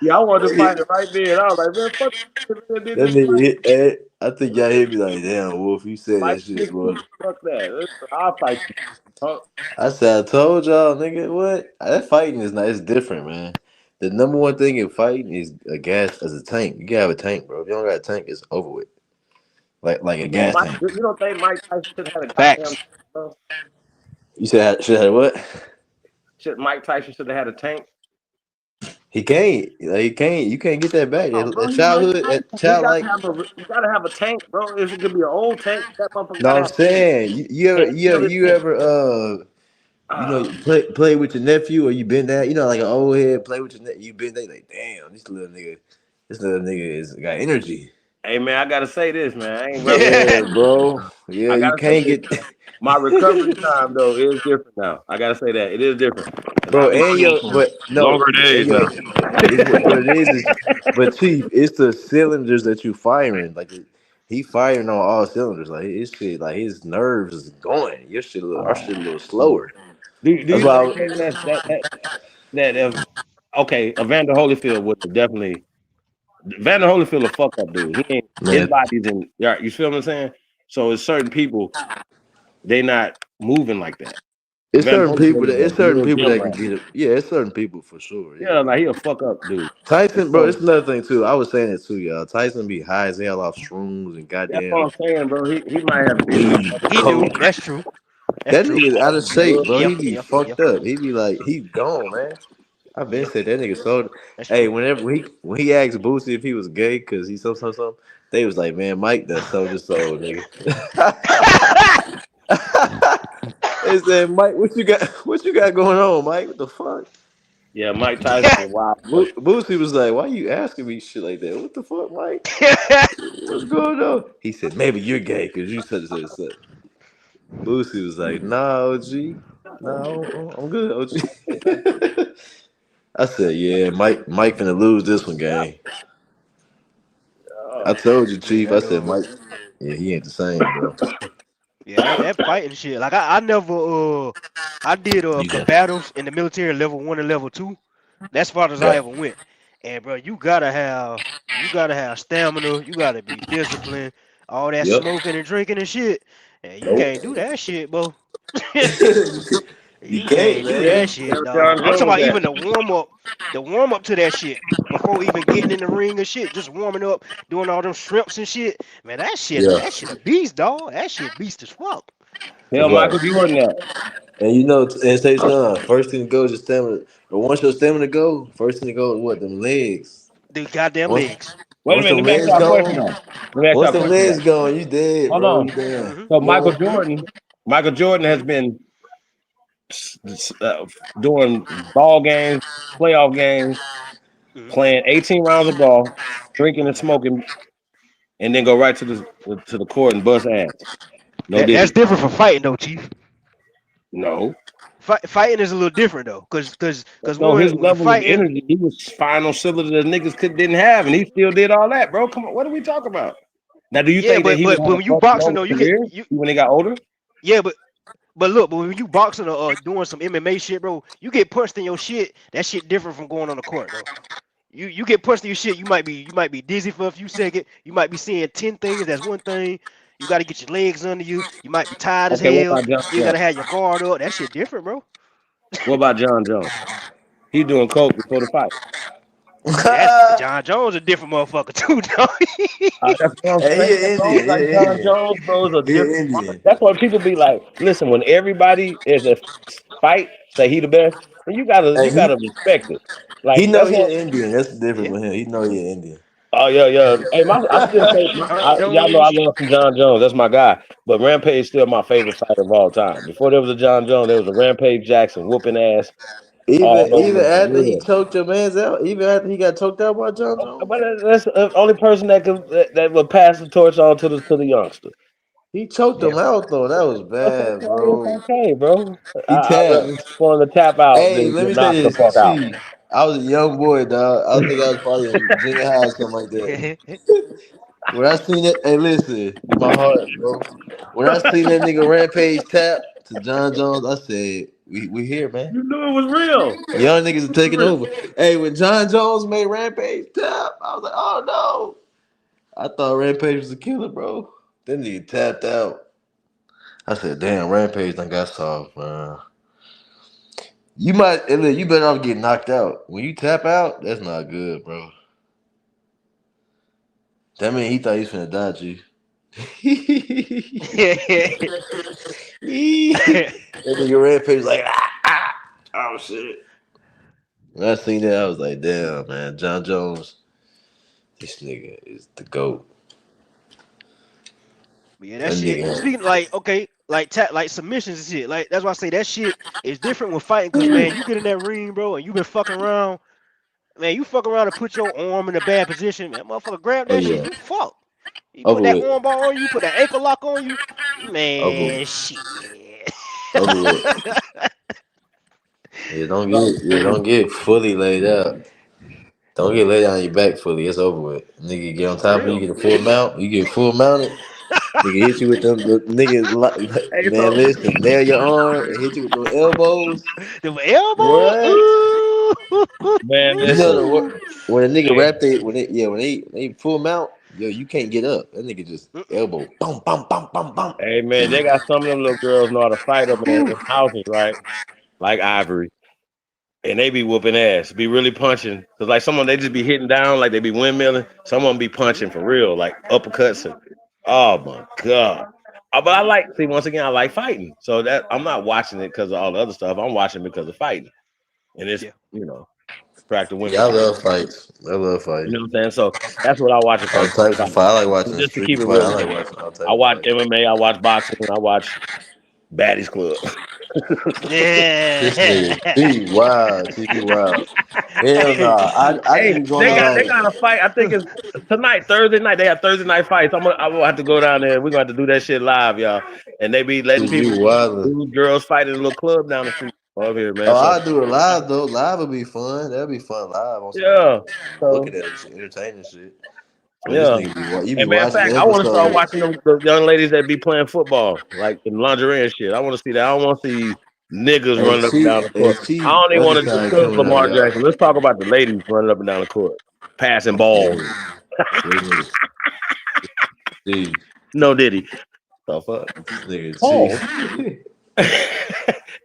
Yeah, I wanted to fight it right there. I was like, man, fuck this man did That this nigga fight. hit. I think y'all hit me like, damn, Wolf, you said Fight that shit, this boy. shit. Fuck that. I'll fight you. Punk. I said, I told y'all, nigga, what? That fighting is not. It's different, man. The number one thing in fighting is a gas as a tank. You gotta have a tank, bro. If you don't got a tank, it's over with. Like a gas tank. You don't think Mike Tyson should have had a goddamn Facts. tank, bro? You said should have what? Mike Tyson should have had a tank? He can't. Like, he can't. You can't get that back. Oh, bro, That he's Mike childhood, Tyson. that childlike. You gotta have a tank, bro. It could be an old tank. That motherfucker No, gotta I'm have saying can't feel his you tank. ever play with your nephew or you been that like an old head play with your nephew. You been there like damn this little nigga is got energy. Hey man, I gotta say this, man. I ain't rubbing. Yeah, bro. Yeah, I you gotta say can't this, get man. My recovery time though is different now. I gotta say that it is different. Cause bro. I've been And chilling your for but no, Longer and days your now. it's what it is but Chief, it's the cylinders that you firing like. He firing on all cylinders. Like his shit, like his nerves is going. Our shit a little slower. Do That's you why think man, that if okay, Evander Holyfield would have definitely Evander Holyfield a fuck up dude. He ain't his man. body's in yeah, you feel what I'm saying? So it's certain people they not moving like that. Evander Holyfield is a It's certain real people gym that can rat. get it. Yeah, it's certain people for sure. Yeah, Yeah. like he a fuck up dude. And Tyson, bro, it's so another thing too. I was saying it too, y'all. Tyson be high as hell off shrooms and that's what goddamn I'm saying, bro. He might have weed, He do. coke. That's true. That's That true. nigga's out of shape, bro. Yep. He be Yep. Yep. fucked up. He be like, he gone, man. I been Yep. said that nigga sold. That's Hey, true. whenever when he asked Boosie if he was gay because he something, they was like, man, Mike that sold his soul, nigga. They said, Mike, what you got? What you got going on, Mike? What the fuck? yeah, Mike Tyson is wild. Boosie was like, why you asking me shit like that? What the fuck, Mike? What's going on? He said, maybe you're gay because you said such. Boosie was like, nah, OG. No, I'm good, OG. I said, yeah, Mike finna lose this one, gang. I told you, Chief. I said, Mike, yeah, he ain't the same, bro. Yeah, that fighting shit. Like I never I did You got combatives in the military level 1 and level 2. That's far as I yeah. ever went. And bro, you gotta have stamina, you gotta be disciplined, all that Yep. smoking and drinking and shit. And you Nope. can't do that shit, bro. You You can't, can't do that man. shit, dog. John I'm talking Jones about at? even the warm up to that shit before even getting in the ring and shit, just warming up, doing all them shrimps and shit. Man, Yeah. that shit a beast, dog. That shit beast as fuck. Tell Right. Michael Jordan that. And you know, and say son, first thing to go is your stamina. But once your stamina go, first thing to go is what? Them legs. The goddamn Once legs. Wait a once minute, them let me ask legs y'all a question gone, though. Let me ask y'all once a them question legs though. gone, you dead, Hold bro. on. You done. Mm-hmm. So You know Michael Jordan has Mm-hmm. been doing ball games, playoff games, Mm-hmm. playing 18 rounds of ball, drinking and smoking, and then go right to the court and bust ass. No That's diddy. different from fighting though, Chief. No. Fighting is a little different though, cause No, his when level of fighting, energy, he was firing on cylinders that niggas didn't have, and he still did all that, bro. Come on, what are we talking about? Now, do you yeah, think that he would but have a when you much boxing longer though, career when he got older? yeah, but look, but when you boxing or doing some MMA shit, bro, you get punched in your shit. That shit different from going on the court though. You get punched in your shit, you might be dizzy for a few seconds. You might be seeing 10 things. That's one thing. You got to get your legs under you. You might be tired as Okay, what hell. about John Still got Jones? to have your guard up. That shit different, bro. What about John Jones? He doing coke before the fight. That's what I'm saying? John Jones, a different motherfucker too, dog. That's what I'm Hey, he saying, an bro. Indian. He Like an John Indian. Jones, bro, is a He an different. Indian. That's why people be like, listen, when everybody is a fight, say he the best, then Hey, you gotta respect it. he Like know that's he an what. Indian. That's the difference Yeah. with him. He know he an Indian. Oh yeah, yeah. Hey, I still say John y'all know I Jones. love some John Jones. That's my guy. But Rampage is still my favorite fighter of all time. Before there was a John Jones, there was a Rampage Jackson whooping ass all Even over after he the choked your man's out, even after he got choked out by John world. Jones, But that's the only person that would pass the torch on to the youngster. he choked Yeah. him out though. That was That's bad, okay. It's bro. okay, bro. He I tapped. rather for him to tap out Hey, than let me knock say the this, fuck out. Chief. I was a young boy, dog. I think I was probably in junior high or something like that. When I seen it, hey, listen, to my heart, bro. When I seen that nigga Rampage tap to John Jones, I said, we here, man. You knew it was real. Young niggas are taking over. Hey, when John Jones made Rampage tap, I was like, oh no. I thought Rampage was a killer, bro. Then he tapped out. I said, damn, Rampage done got soft, man. You might, and look, you better off getting knocked out. When you tap out, that's not good, bro. That mean he thought he was finna die, G. That nigga Rampage was like, oh shit. When I seen that, I was like, damn, man, John Jones, this nigga is the GOAT. But yeah, that That shit. nigga. Speaking like okay, like submissions and shit. Like that's why I say that shit is different when fighting. Cause man, you get in that ring, bro, and you been fucking around. Man, you fuck around and put your arm in a bad position. Man, motherfucker, grab Oh that shit. yeah. You fuck. You put Over that with. arm bar on you. Put that ankle lock on you. Over Man, with. shit. Over with. Don't get fully laid out. Don't get laid out on your back fully. It's over with. Nigga get on For top of you, real. get a full mount. You get full mounted. Nigga hit you with them. The nigga, Hey, man, so listen. Nail your arm and hit you with them elbows. The elbows. What? man, You know listen. the what? When a nigga Hey, rap they when they full mount, yo, you can't get up. That nigga just elbow, bum bum bum bum bum. hey, man, they got some of them little girls know how to fight up in houses, right? Like Ivory. And they be whooping ass, be really punching. Cause like someone they just be hitting down, like they be windmilling. Someone be punching for real, like uppercuts. And, oh my god! But I like see once again I like fighting, so that I'm not watching it because of all the other stuff. I'm watching because of fighting, and it's Yeah. attract the women. Yeah, I love fights. I love You fights. know what I'm saying? So that's what I watch it All for. types of Fight. fight. I like watching Just to street keep it fight. real I with like you. watching all I type of watch fights. MMA, I watch boxing, I watch Baddies Club. This nigga, be wild, TP wild. Hell Yeah. nah. I just Hey, be going to they like, got a fight. I think it's tonight, Thursday night. They have Thursday night fights. I'm gonna have to go down there. We're gonna have to do that shit live, y'all. And they be letting just be people, wild. dudes, girls fight in a little club down the street over here, man. Oh, So I do it live though. Live would be fun. That'd be fun live on some yeah, like so looking at it, shit, entertaining shit. Yeah. You Hey, be matter of watching fact, I want to start episodes. watching the young ladies that be playing football, like in lingerie and shit. I want to see that. I don't want to see niggas running up and down the court. I don't even want to discuss Lamar Jackson. Let's talk about the ladies running up and down the court, passing balls. No Diddy. The fuck? Paul.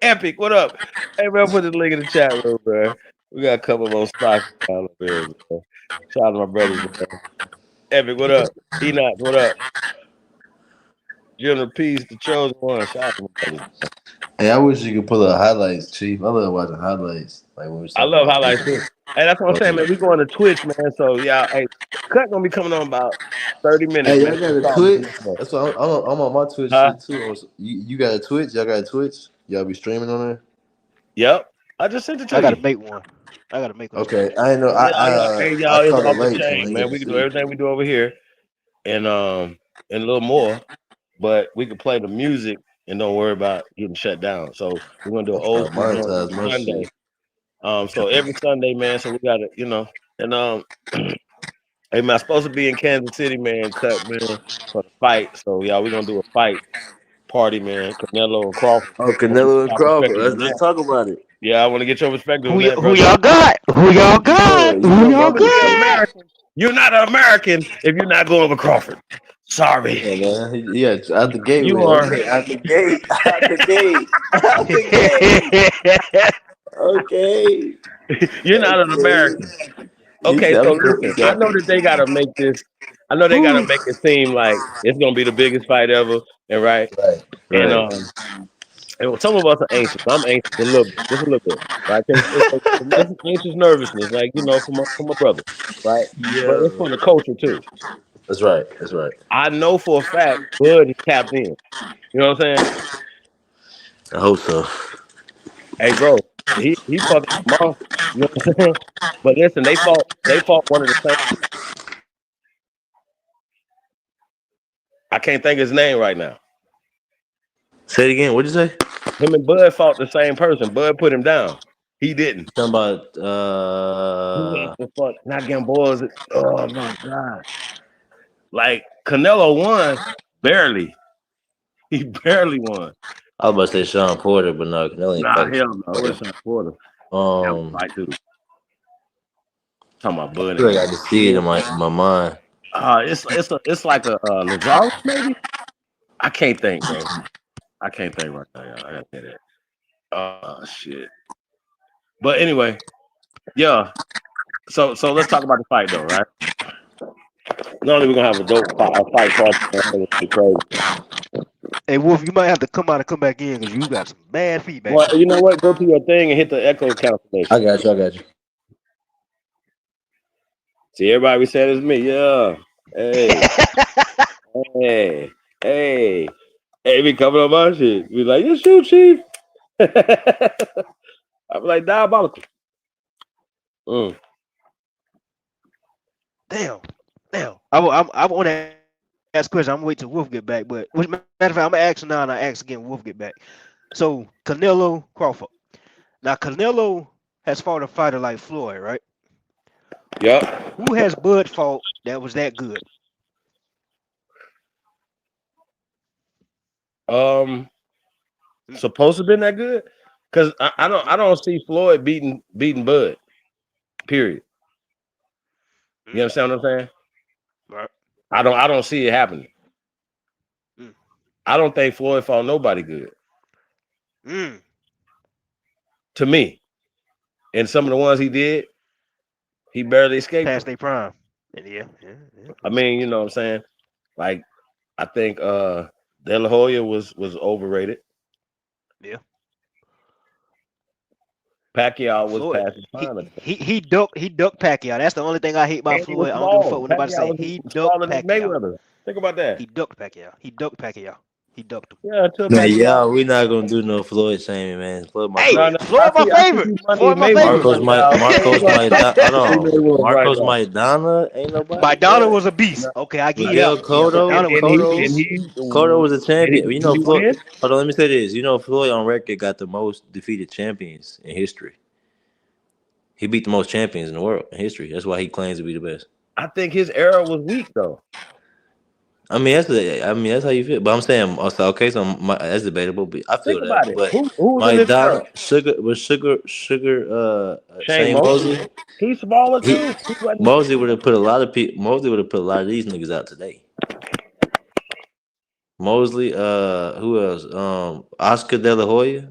Epic, what up? Hey, man, put this link in the chat room, man. We got a couple more stocks down up here, man. Shout out to my brothers, man. Epic, what up? Enoch, what up? General Peace, the chosen one. Shout out to my brothers, man. Hey, I wish you could pull up highlights, Chief. I love watching highlights. Like when we I talking love about highlights too. Hey, that's what I'm saying, man. We going to Twitch, man. So yeah, hey, Cut gonna be coming on about 30 minutes, Hey, man. y'all got a Twitch? That's why I'm on my Twitch shit too. You got a Twitch? Y'all got a Twitch? Y'all be streaming on there? Yep. I just sent it to I you. gotta make one. I gotta make one. Okay, I know. Hey, I y'all, it's saw the off the link, so I chain, ain't man. get to We can see do it. everything we do over here, and a little more. But we can play the music and don't worry about getting shut down. So we're gonna do an old school joint Monetize every my Sunday. shit. So every Sunday, man. So we got to, and hey man, I'm supposed to be in Kansas City, man. Cut, man, for the fight. So y'all, we're gonna do a fight party, man. Canelo and Crawford. Oh, I want to Canelo get and y'all Crawford. perspective on Let's that. talk about it. Yeah, I want to get your perspective on Who that, who brother. y'all got? Who y'all got? You Who know, y'all Brother, you're got? American. You're not an American if you're not going with Crawford. Sorry. Yeah, man. Yeah, out the gate You with it. are. Okay, out the gate. Out the gate. Out the gate. Okay. You're not an Okay. American. He Okay, said, so I'm listen, different. I know that they gotta make this. I know they gotta Whew. make it seem like it's gonna be the biggest fight ever, and right. And Right. and some of us are anxious. I'm anxious a little bit, just a little bit, right? 'Cause it's anxious nervousness, like from my brother, right? But Yeah. it's for the culture too. That's right. That's right. I know for a fact Bud is tapped in. You know what I'm saying? I hope so. Hey, bro, he fucking mom. You know what I'm saying? But listen, they fought one of the same. I can't think of his name right now. Say it again. What'd you say? Him and Bud fought the same person. Bud put him down. He didn't. Talking about Who else the fuck? Not Gamboa's. Oh my god! Like Canelo won barely. He barely won. I was about to say Sean Porter, but no, Canelo ain't Nah, fighting hell Sean no. It Porter. was Sean Porter. That was fight too. Talking about I Bud feel and like I just see it in my mind. it's like a Lazaro maybe. I can't think, bro. I can't think right now. Y'all. I gotta say that. Shit. But anyway, yeah. So let's talk about the fight though, right? Not only we're gonna have a dope fight party, it's be crazy. Hey Wolf, you might have to come out and come back in because you got some bad feedback. Well, you know what? Go to your thing and hit the echo cancellation. I got you. See, everybody said it's me. Yeah. Hey, hey, be coming on my shit. Be like, you shoot, Chief. I be like, diabolical. Damn. I want to ask a question. I'm gonna wait till Wolf get back. But matter of fact, I'm gonna ask now and I ask again. Wolf get back. So Canelo Crawford. Now Canelo has fought a fighter like Floyd, right? Yep. Who has Bud fought that was that good? Supposed to been that good? Because I don't see Floyd beating Bud. Period. You understand what I'm saying? Right. I don't see it happening. I don't think Floyd fought nobody good. To me. And some of the ones he did, he barely escaped Past them. their prime. Yeah. I mean, you know what I'm saying? Like, I think De La Hoya was overrated. Yeah. Pacquiao was Floyd, past his prime. he ducked Pacquiao. That's the only thing I hate about And he was Floyd. I don't give a fuck small. what nobody Pacquiao say. was He ducked smaller than Pacquiao. Mayweather. Think about that. He ducked Pacquiao. He ducked him. Yeah, until Man, Pacquiao. we're not gonna do no Floyd shaming, man. Floyd my Hey, brother. Floyd my I see favorite. you money Floyd my Mayweather favorite. right now. Okay, Marcos Maidana. Hold on. right Marcos now. Maidana ain't nobody. Maidana Bro. was a beast. Okay, I give you that Miguel one. Yeah, Maidana was a beast. Cotto was a champion. You did know, he Floyd. win? Hold on, let me say this. You know, Floyd on record got the most defeated champions in history. He beat the most champions in the world in history. That's why he claims to be the best. I think his era was weak though. I mean, that's how you feel. But I'm saying, also, okay, so that's debatable. But I Think feel that. about it. But Who was in Mike this era? Donald, Shane Shane Mosley. Mosley, He's smaller he too. He wasn't. Mosley would have put a lot of people. Mosley would have put a lot of these niggas out today. Mosley, who else? Oscar De La Hoya.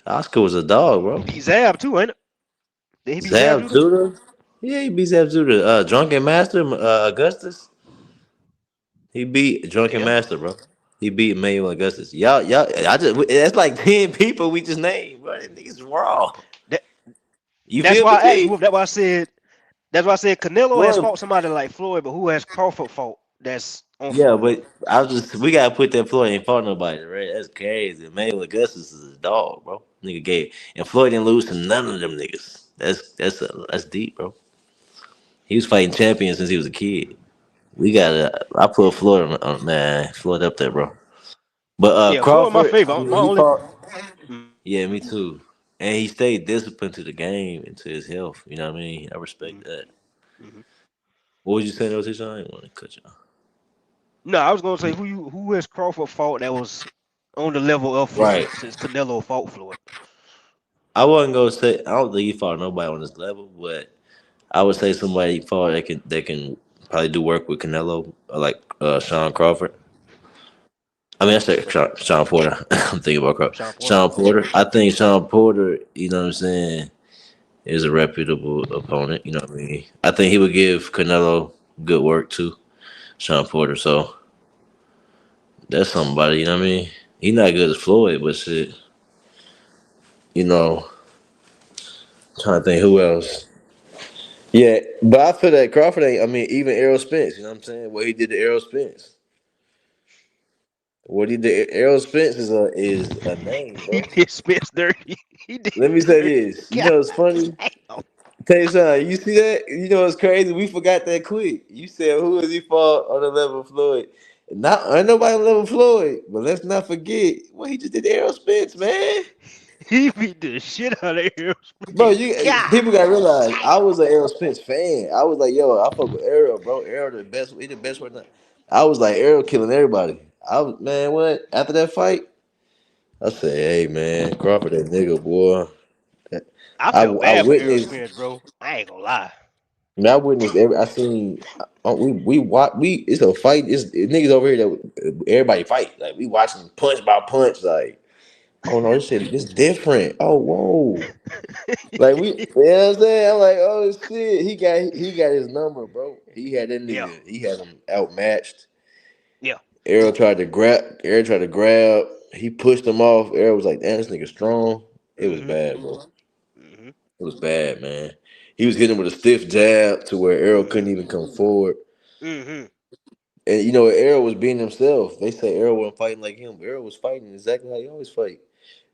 Oscar was a dog, He bro. beat Zab too, ain't it? Did he beat Zab Zab Judah? Judah. Yeah, he beat Zab Judah. Drunken Master, Augustus. He beat Drunken Yeah. Master, bro. He beat Emmanuel Augustus. Y'all. That's like 10 people we just named, bro. That niggas raw. That, You that's feel why me, I asked Keith? Wolf. That's why I said. That's why I said Canelo has Floyd. fought somebody like Floyd, but who has Crawford fought? That's on Yeah, Floyd. but we gotta put that Floyd ain't fought nobody, right? That's crazy. Emmanuel Augustus is a dog, bro. Nigga gave and Floyd didn't lose to none of them niggas. That's deep, bro. He was fighting champions since he was a kid. I put Floyd on man, Floyd up there, bro. But Yeah, Floyd my Crawford, I favorite. mean, My when he only. fought, Mm. yeah, me too. And he stayed disciplined to the game and to his health. You know what I mean? I respect that. Mm-hmm. What was you saying, Rotation? I didn't want to cut you off. No, I was gonna say who has Crawford fought that was on the level of Floyd Right. since Canelo fought Floyd. I wasn't gonna say I don't think he fought nobody on this level, but I would say somebody he fought that can probably do work with Canelo, like Sean Crawford. I mean, I said Sean Porter. I'm thinking about Crawford. Sean Porter. Sean Porter. I think Sean Porter. You know what I'm saying? Is a reputable opponent. You know what I mean? I think he would give Canelo good work too, Sean Porter. So that's somebody. You know what I mean? He not good as Floyd, but shit. You know, trying to think who else. Yeah, but I feel that Crawford ain't. I mean, even Errol Spence. You know what I'm saying? What he did to Errol Spence. What he did, Errol Spence is a name, He bro. did Spence dirty. He did Let me him say dirty. this. You God know it's funny. damn. Tell you something. You see that? You know it's crazy. We forgot that quick. You said who is he for on the level of Floyd? Not ain't nobody on the level of Floyd. But let's not forget what he just did to Errol Spence, man. He beat the shit out of Errol Bro, Spence. you God people gotta realize I was an Errol Spence fan. I was like, yo, I fuck with Errol, bro. Errol the best. He the best right now. I was like Errol killing everybody. I was man. What after that fight? I said, hey man, Crawford that nigga boy. I I felt I bad for Errol witnessed. Spence, bro. I ain't gonna lie. I mean, I witnessed every. I seen. We watch. It's a fight. It's niggas over here that everybody fight. Like we watching punch by punch. Like oh no, this shit. This different. Oh whoa. Like we. You know what I'm saying? I'm like oh shit. He got his number, bro. He had that Yeah, nigga. He had him outmatched. yeah. Errol tried to grab. Errol tried to grab. He pushed him off. Errol was like, damn, this nigga strong. It was Mm-hmm. bad, bro. Mm-hmm. It was bad, man. He was hitting him with a stiff jab to where Errol couldn't even come forward. Mm-hmm. And you know, Errol was being himself. They say Errol wasn't fighting like him. Errol was fighting exactly how he always fight.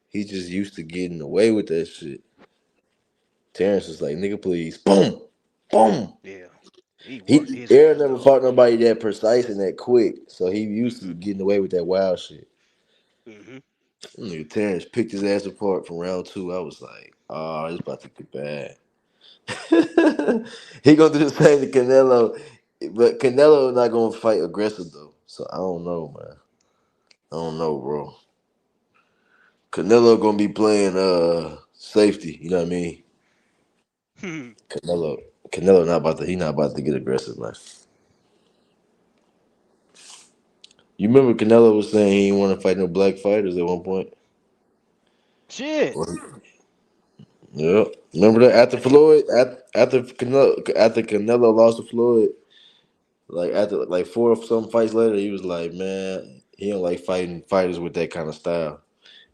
He just used to getting away with that shit. Terrence was like, nigga, please. Boom. Boom. Yeah. He worked his Errol ass, never dog. fought nobody that precise and that quick. So he used to getting away with that wild shit. Mm-hmm. Nigga, Terrence picked his ass apart from round two. I was like, oh, it's about to get bad. He gonna do the same to Canelo. But Canelo not gonna fight aggressive though. So I don't know, man. I don't know, bro. Canelo gonna be playing safety. You know what I mean? Canelo, Canelo not about to. He not about to get aggressive, man. You remember Canelo was saying he didn't want to fight no black fighters at one point. Shit. Yeah, remember that after Floyd, after Canelo lost to Floyd, like after like four or some fights later, he was like, man, he don't like fighting fighters with that kind of style.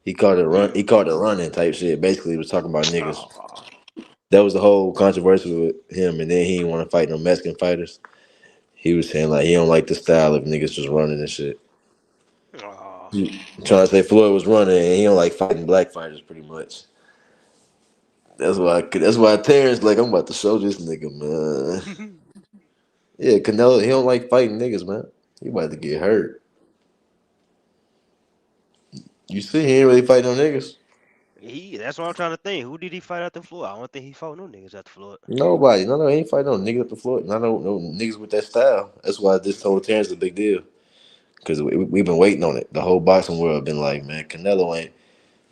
He called it run. He called it running type shit. Basically, he was talking about niggas. Oh. That was the whole controversy with him, and then he didn't want to fight no Mexican fighters. He was saying like he don't like the style of niggas just running and shit. Oh. Trying to say Floyd was running, and he don't like fighting black fighters pretty much. That's why Terrence like I'm about to show this nigga man. Yeah, Canelo he don't like fighting niggas man. He about to get hurt. You see, he ain't really fighting no niggas. That's what I'm trying to think. Who did he fight at the floor? I don't think he fought no niggas at the floor. Nobody. No, he ain't fighting no niggas up the floor. No niggas with that style. That's why I just told Terrence a big deal. Because we've been waiting on it. The whole boxing world been like, man, Canelo ain't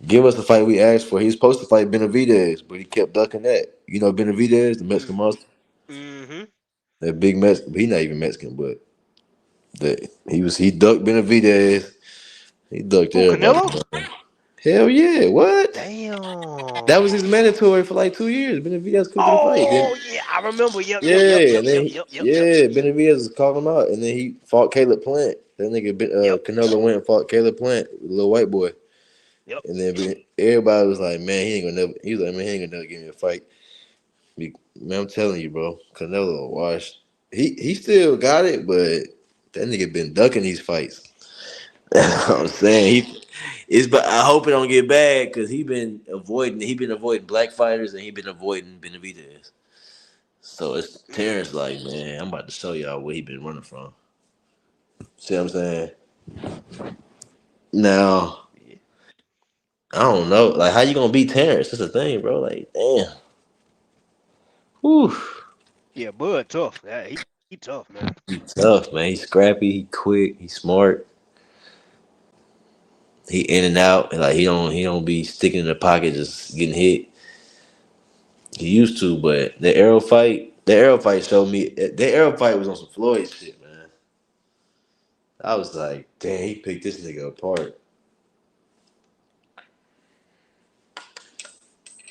give us the fight we asked for. He was supposed to fight Benavidez, but he kept ducking that. You know Benavidez, the Mexican monster? Mm-hmm. That big Mexican. He not even Mexican, but he ducked Benavidez. He ducked Who, everybody. Canelo? Man. Hell yeah, what? That was his Damn. mandatory for like 2 years. Benavidez couldn't get a fight. Then Oh yeah, I remember. Yep, yep, yep, yeah, yep, and then yep, yep, yep, yep, Benavidez called him out, and then he fought Caleb Plant. That nigga yep, Canelo went and fought Caleb Plant, the little white boy. yep. And then everybody was like, man, he ain't gonna never. He was like, man, he ain't gonna never give me a fight. Man, I'm telling you, bro, Canelo washed. He still got it, but that nigga been ducking these fights. That's what I'm saying. But I hope it don't get bad because he been avoiding black fighters and he been avoiding Benavidez. So it's Terrence like, man, I'm about to show y'all where he been running from. See what I'm saying? Now, I don't know. Like, how you gonna beat Terrence? That's the thing, bro. Like, damn. Whew. Yeah, Bud tough. Yeah, he tough, man. He tough, man. He's scrappy, he quick, he's smart. He in and out. And like he don't be sticking in the pocket just getting hit. He used to, but the arrow fight showed me the arrow fight was on some Floyd shit, man. I was like, damn, he picked this nigga apart.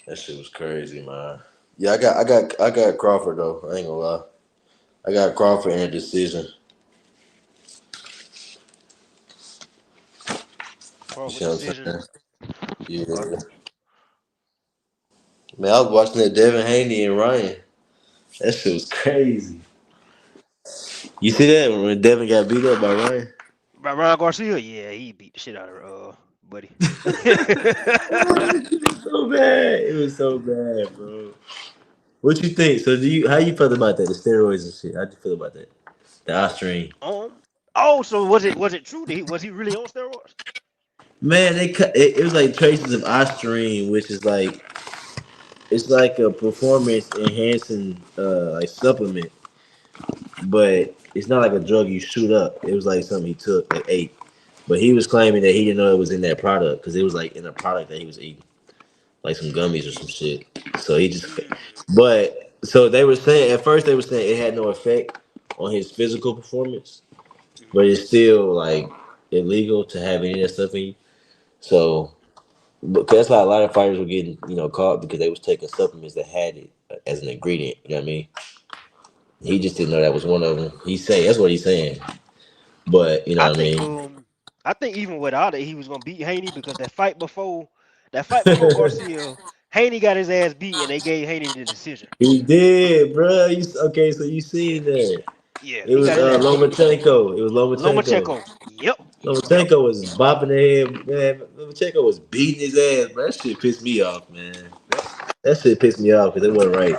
That shit was crazy, man. Yeah, I got Crawford though. I ain't gonna lie. I got Crawford in a decision. You Crawford see what I'm decision. saying? Yeah. Okay. Man, I was watching that Devin Haney and Ryan. That shit was crazy. You see that when Devin got beat up by Ryan? By Ryan Garcia, yeah, he beat the shit out of buddy. It was so bad. It was so bad, bro. What you think? So how you feel about that? The steroids and shit. How you feel about that? The Austrian. So was it true? Was he really on steroids? Man, they cut it was like traces of Austrian, which is like it's like a performance enhancing like supplement, but it's not like a drug you shoot up. It was like something he took, like ate. But he was claiming that he didn't know it was in that product because it was like in a product that he was eating, like some gummies or some shit. So he just, but so they were saying at first they were saying it had no effect on his physical performance, but it's still like illegal to have any of that stuff in you. So, but that's why a lot of fighters were getting caught because they was taking supplements that had it as an ingredient. You know what I mean? He just didn't know that was one of them. He's saying that's what he's saying, but you know I what I think mean. I think even without it, he was gonna beat Haney because that fight before Garcia, Haney got his ass beat and they gave Haney the decision. He did, bro. Okay, so you Yeah, seen that? yeah, It he was got his ass beat. Lomachenko. It was Lomachenko. Lomachenko. Yep, yep, Lomachenko was bopping the head, man. Lomachenko was beating his ass, bro. That shit pissed me off, man. yep. That shit pissed me off because it wasn't right.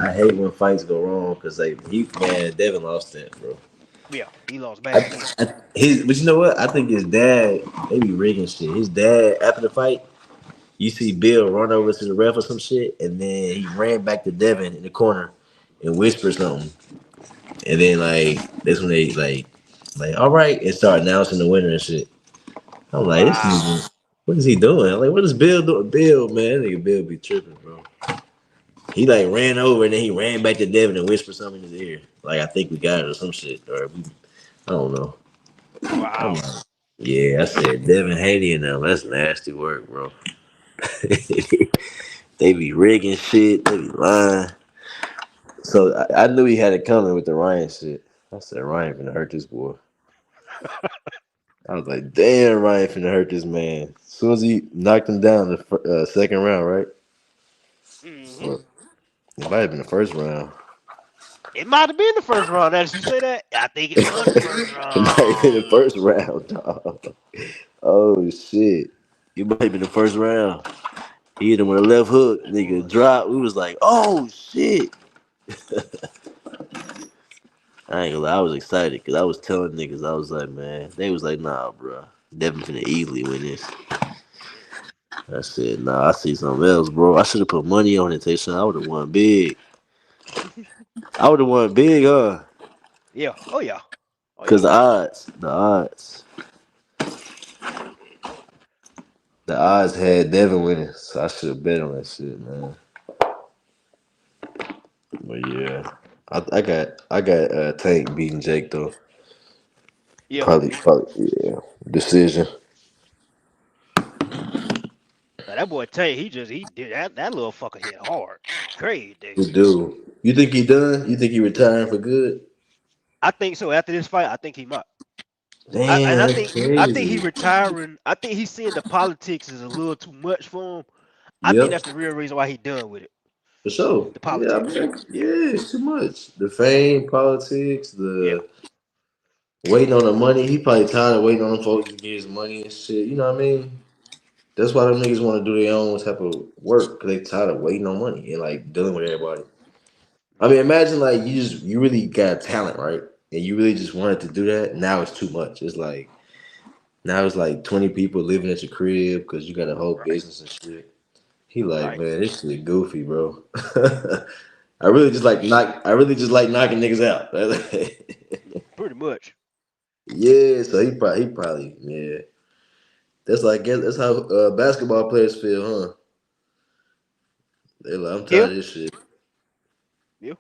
I hate when fights go wrong because Devin lost that, bro. Yeah, he lost bad too. But you know what? I think his dad, they be rigging shit. His dad, after the fight, you see Bill run over to the ref or some shit, and then he ran back to Devin in the corner and whispered something. And then that's when they all right, and start announcing the winner and shit. I'm like, this Wow. nigga, what is he doing? I'm like, what is Bill doing? Bill, man, that nigga Bill be tripping, bro. He ran over and then he ran back to Devin and whispered something in his ear. Like, I think we got it or some shit. I don't know. I'm Wow. like, yeah, I said Devin Haney and them, that's nasty work, bro. They be rigging shit, they be lying. So I knew he had it coming with the Ryan shit. I said, Ryan finna hurt this boy. I was like, damn, Ryan finna hurt this man. As soon as he knocked him down the second round, right? Hmm. Or it might have been the first round. It might have been the first round. As you say that, I think it was the first It might have been the round. first round, dog. Oh, shit. It might have been the first round. He hit him with a left hook. It Nigga was. dropped. We was like, oh, shit. I ain't gonna lie. I was excited because I was telling niggas, I was like, man. They was like, nah, bro. Devin finna easily win this. I said, nah, I see something else, bro. I should have put money on it, Tayshawn. I would have won big. I would have won big, huh? Yeah. Oh yeah. Oh Cause yeah. the odds had Devin winning, so I should have bet on that shit, man. But yeah, I got Tank beating Jake though. Yeah. Probably, yeah. Decision. Now that boy Tay, he did that little fucker hit hard. Crazy, dude. Good dude. You think he done? You think he retiring for good? I think so. After this fight, I think he might. And Damn, that's I think he crazy. retiring. I think he's seeing the politics is a little too much for him. I think Yep, that's the real reason why he done with it. for sure. The Yeah, I politics. mean, Yeah. yeah, it's too much. The fame, politics, Yeah. the waiting on the money. He probably tired of waiting on them folks to get his money and shit. You know what I mean? That's why them niggas want to do their own type of work because they tired of waiting on money and like dealing with everybody. I mean, imagine like you really got talent, right? And you really just wanted to do that. Now it's too much. It's like now it's like 20 people living at your crib because you got a whole Right. business and shit. He like, Right. man, this shit goofy, bro. I really just like knocking niggas out. Pretty much. Yeah, so he probably yeah. That's like that's how basketball players feel, huh? They're like, I'm Yeah. tired of this shit. Yeah.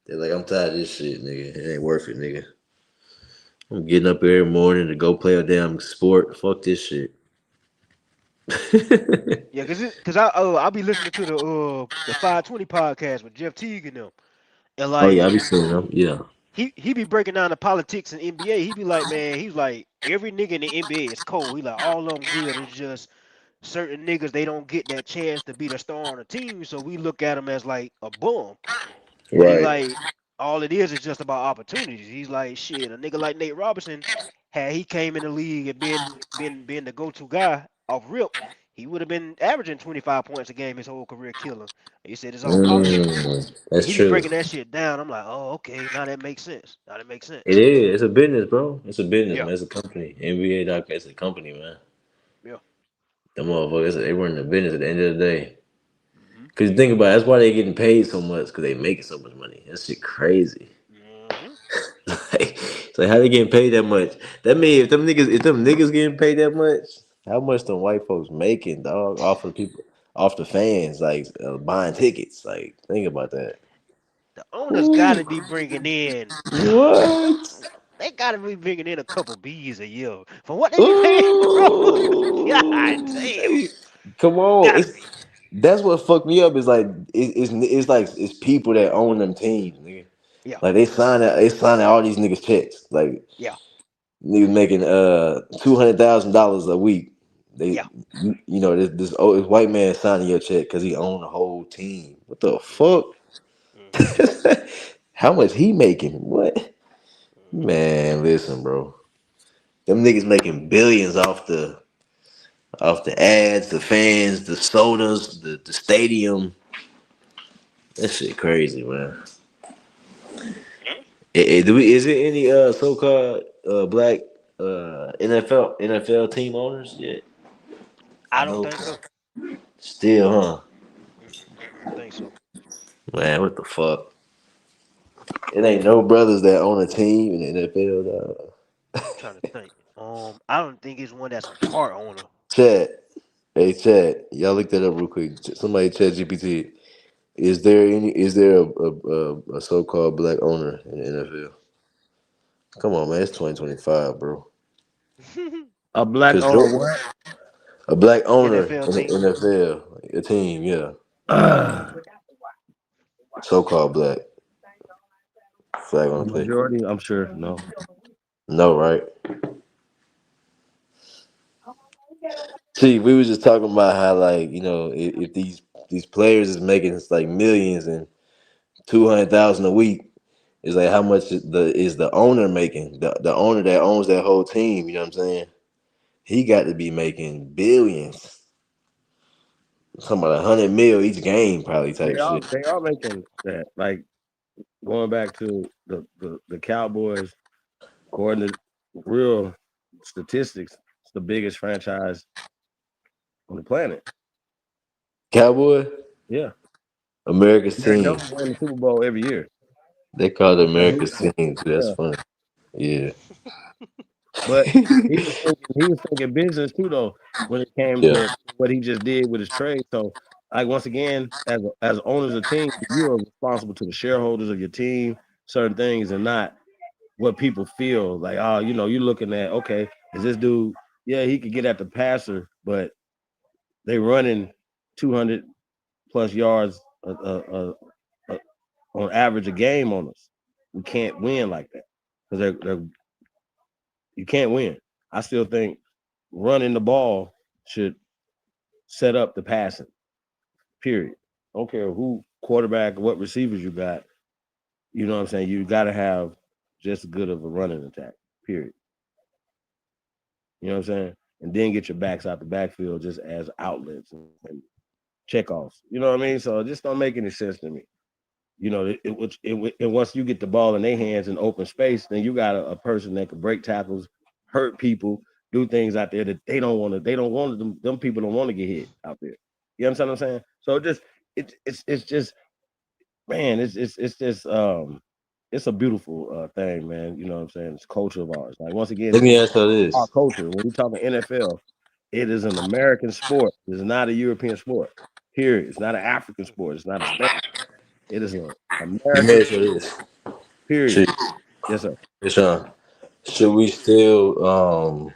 They're like, I'm tired of this shit, nigga. It ain't worth it, nigga. I'm getting up every morning to go play a damn sport. Fuck this shit. Yeah. Cause I be listening to the 520 podcast with Jeff Teague and them, and Oh yeah, like I be seeing them. Yeah. he be breaking down the politics in NBA. He be like, man, he's like every nigga in the NBA is cold. He like all of them good. It's just certain niggas they don't get that chance to be the star on the team, so we look at them as like a bum. But he Right. like all it is just about opportunities. He's like shit. A nigga like Nate Robinson, had he came in the league and been the go to guy off rip, he would have been averaging 25 points a game his whole career killing. He said it's all politics. And That's he be true. breaking that shit down. I'm like, oh okay, now that makes sense. Now that makes It sense. is. It's a business, bro. It's a business, Yeah, man. It's a company. NBA.com. It's a company, man. yeah. The motherfuckers, they run the business at the end of the day. Mm-hmm. Cause you think about it, that's why they getting paid so much. Cause they making so much money. That shit crazy. Mm-hmm. Like, so how they getting paid that much? That mean if them niggas getting paid that much, how much them white folks making, dog, off of people, off the fans, like buying tickets? Like, think about that. The owners got Ooh, to be bringing in. what? They got to be bringing in a couple B's a year for what they be paying, bro. God Ooh, damn, come on, gotta it's be. that's what fucked me up. Is like it's like it's people that own them teams, nigga. Yeah, Like they signing all these niggas checks. Like yeah, niggas making $200,000 a week. They yeah. this white man signing your check because he owned the whole team. What the Mm-hmm. fuck? Mm-hmm. How much he making? What? Mm-hmm. Man, listen, bro. Them niggas making billions off the ads, the fans, the sodas, the stadium. That shit crazy, man. Is it any so-called black NFL team owners yet? I I don't know. think so. Still, huh? I don't think so. Man, what the fuck? It ain't no brothers that own a team in the NFL. Dog. I'm trying to think. I don't think it's one that's a part owner. Chat. Hey, chat. Y'all look that up real quick. Somebody chat GPT. Is there a so-called black owner in the NFL? Come on, man. It's 2025, bro. A black Cause owner what? a black owner NFL in the team. NFL, a team, yeah, so-called black flag on the play. Majority, I'm sure. No. No, right? See, we was just talking about how like if these players is making like millions and 200,000 a week, is like how much is the owner making? The owner that owns that whole team. You know what I'm saying? He got to be making billions. Talking about 100 mil each game, probably They type are shit. they are making that. Like going back to the Cowboys, according to real statistics, it's the biggest franchise on the planet. Cowboy? Yeah. America's They're team. win the Super Bowl every year. They call it So America's team. That's yeah. funny. Yeah. But he was thinking business too, though, when it came Yeah. to what he just did with his trade. So, like once again, as owners of teams, you are responsible to the shareholders of your team, certain things, and not what people feel like. Oh, you're looking at, okay, is this dude? Yeah, he could get at the passer, but they running 200 plus yards on average a game on us. We can't win like that because you can't win. I still think running the ball should set up the passing. Period. I don't care who quarterback, what receivers you got. You know what I'm saying? You got to have just as good of a running attack. Period. You know what I'm saying? And then get your backs out the backfield just as outlets and checkoffs. You know what I mean? So it just don't make any sense to me. And once you get the ball in their hands in open space, then you got a person that can break tackles, hurt people, do things out there that they don't want to. They don't want them people don't want to get hit out there. You understand what I'm saying? So it's just man, it's just it's a beautiful thing, man. You know what I'm saying? It's culture of ours. Like once again, Let this me is ask you our this. culture. When we talk about NFL, it is an American sport. It's not a European sport. Period. It's not an African sport. It's not a Spanish. It is an Let me American ask you this. period. Should, Yes, sir. should we still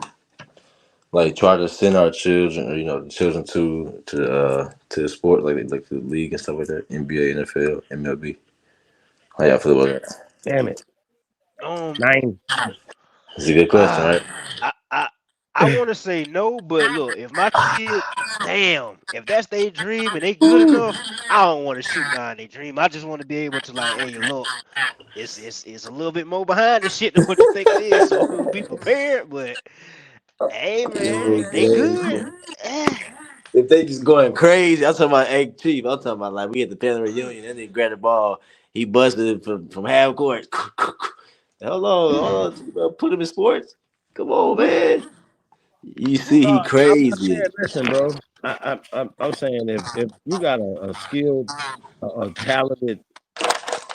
like try to send our children, or the children to the sport, like the league and stuff like that, NBA, NFL, MLB? How y'all feel about that? Damn it. Um, 9. It's a good question, right? I I I want to say no, but look, if my kid, damn, if that's their dream and they good enough, I don't want to shoot down their dream. I just want to be able to like, hey, look, it's a little bit more behind this shit than what you think it is, so be prepared. But hey, man, they good. Eh. If they just going crazy, I'm talking about Egg Chief. I'm talking about like we at the family reunion and they grab the ball, he busted it from half court. Hold on, put him in sports. Come on, man. You see, No, he I'm crazy. saying, listen, bro. I'm saying if you got a skilled, a talented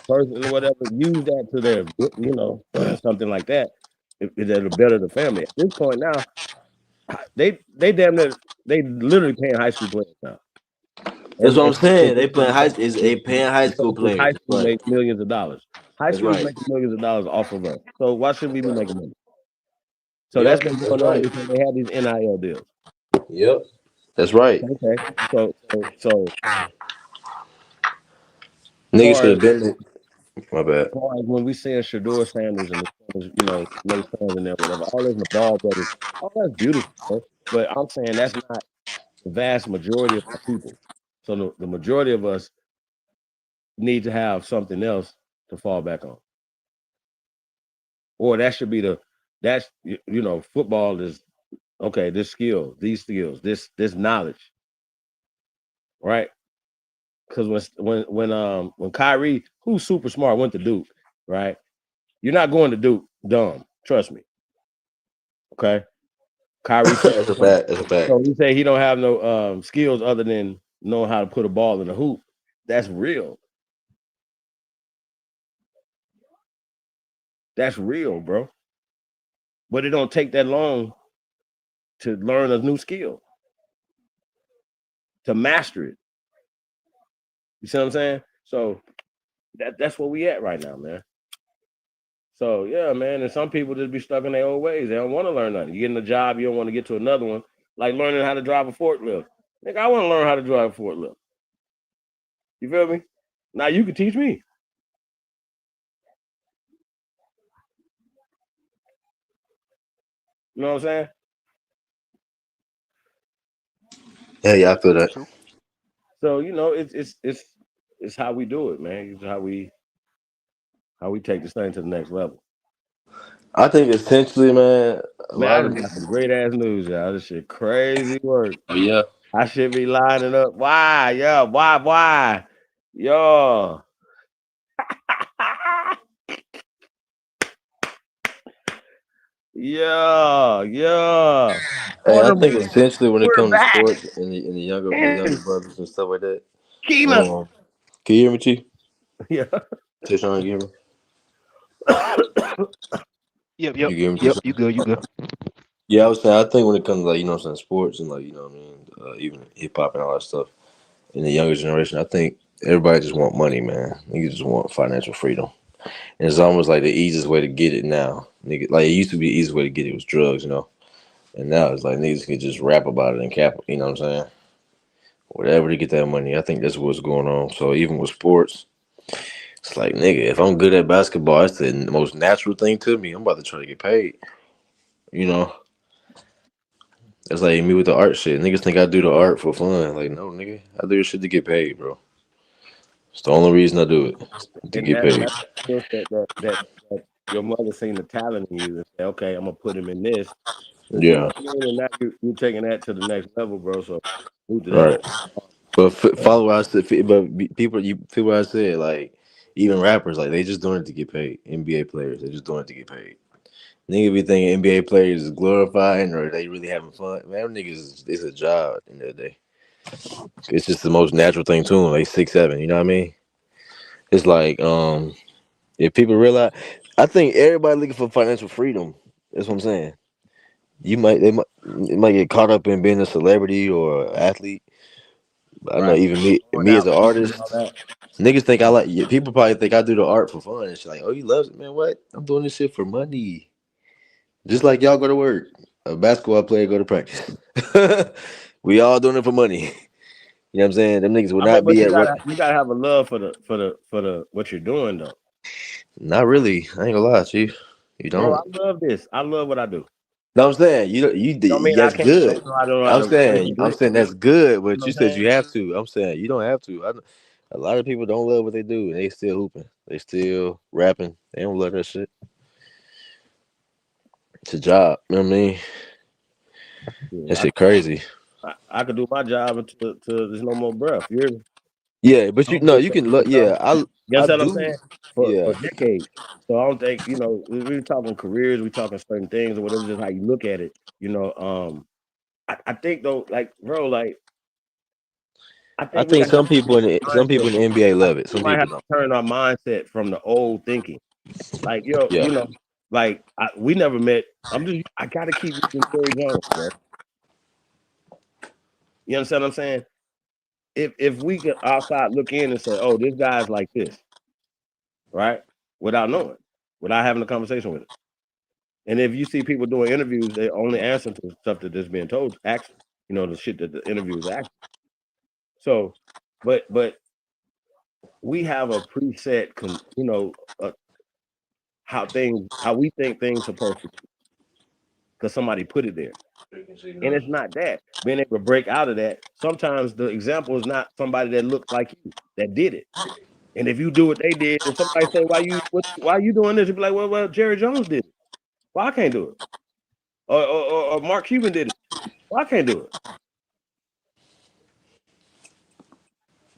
person or whatever, use that to their, something like that. That'll better the family. At this point now, they damn near they literally paying high school players now. That's And what I'm saying. They playing high. They paying high school because players. high That's school right. makes millions of dollars. High That's school is right. making millions of dollars off of us. So why shouldn't we be making money? So that's Yep. been That's going on right. because they have these NIL deals. Yep. That's right. Okay. So Niggas far should as have been. My bad. far as when we see Shador Sanders and the Sanders, no sons in there, whatever, all those in the ball brothers, all that's beautiful, bro. But I'm saying that's not the vast majority of our people. So the majority of us need to have something else to fall back on. Or that should be football is okay, this skill, these skills, this knowledge, right? Because when Kyrie, who's super smart, went to Duke, right? You're not going to Duke dumb. Trust me. Okay. Kyrie said That's a fact. That's a fact. so he said he don't have no skills other than knowing how to put a ball in a hoop. That's real. That's real, bro. But it don't take that long to learn a new skill, to master it. You see what I'm saying? So that's where we at right now, man. So yeah, man. And some people just be stuck in their old ways. They don't want to learn nothing. You get in a job, you don't want to get to another one. Like learning how to drive a forklift. Nigga, I want to learn how to drive a forklift. You feel me? Now you can teach me. You know what I'm saying? Yeah, I feel that. True. So it's how we do it, man. It's how we take this thing to the next level. I think essentially, man, a Man, I lot of just got some great ass news, y'all. This shit crazy work. oh yeah. I should be lining up. Why? Yeah, why? Yo. Yeah, yeah. Hey, I Order think essentially when it we're comes to back. sports and the younger And brothers and stuff like that. Keena. Can you hear me, Chief? Yeah. Tishon, you hear me? Yep, You yep, can hear me, yep. Tishon? You good? You good? Yeah, I was saying I think when it comes to like what I'm saying sports and like what I mean even hip hop and all that stuff in the younger generation, I think everybody just want money, man. Niggas just want financial freedom, and it's almost like the easiest way to get it now. Nigga, like it used to be the easiest way to get it was drugs. And now it's like niggas can just rap about it and cap. You know what I'm saying? Whatever to get that money. I think that's what's going on. So even with sports, it's like nigga, if I'm good at basketball, it's the most natural thing to me. I'm about to try to get paid. You know. That's like me with the art shit. Niggas think I do the art for fun. Like, no, nigga. I do this shit to get paid, bro. It's the only reason I do it. To get And paid. that's the skill set that your mother seen the talent in you and say, okay, I'm gonna put him in this. You know Yeah. what I mean? And now you taking that to the next level, bro. So move to that. Right. But follow what I said. People what I said, like, even rappers, like, they just doing it to get paid. NBA players, they just doing it to get paid. Nigga be thinking NBA players is glorifying or they really having fun. Man, them niggas, it's a job at the end of the day. It's just the most natural thing to them. Like 6'7", you know what I mean? It's like, if people realize, I think everybody looking for financial freedom. That's what I'm saying. They might get caught up in being a celebrity or an athlete. But I know Right. even Going me as out an and artist, all that. niggas think I like. Yeah, people probably think I do the art for fun and shit. Like, oh, you love it, man. What? I'm doing this shit for money. Just like y'all go to work. A basketball player go to practice. We all doing it for money. You know what I'm saying? Them niggas would I mean, not but be at work. you gotta have a love for the what you're doing though. Not really. I ain't gonna lie, chief. You Bro, I don't. love this. I love what I do. No, I'm saying Don't mean I that's can't good. I don't know how to pay the I'm bills. saying that's good, You but know you what I'm said saying? you have to. I'm saying you don't have to. A lot of people don't love what they do, and they still hooping. They still rapping. They don't love that shit. It's a job. You know what I mean? That Yeah, shit crazy. I could do my job until there's no more breath. You hear me? Yeah, but I don't think you that, can look. you know, Yeah, you I understand what I'm do. saying? For Yeah, decades. So I don't think, we're talking careers, we're talking certain things or whatever, just how you look at it. I think though, like, bro, like I I think we think got to some people in the NBA I love think it. we Some might people have to don't. turn our mindset from the old thinking. Like, Yeah, like we never met. I gotta keep using Jerry Jones, bro. You understand what I'm saying? If we could outside look in and say, oh, this guy's like this, right? Without knowing, without having a conversation with him. And if you see people doing interviews, they only answer to stuff that is being told, actually, the shit that the interviews ask. So, but we have a preset, uh, how we think things supposed to be, because somebody put it there. And it's not that. Being able to break out of that, sometimes the example is not somebody that looks like you that did it. And if you do what they did, and somebody say, why you doing this? You be like, well, Jerry Jones did it. Well, I can't do it. Or Mark Cuban did it. Well, I can't do it.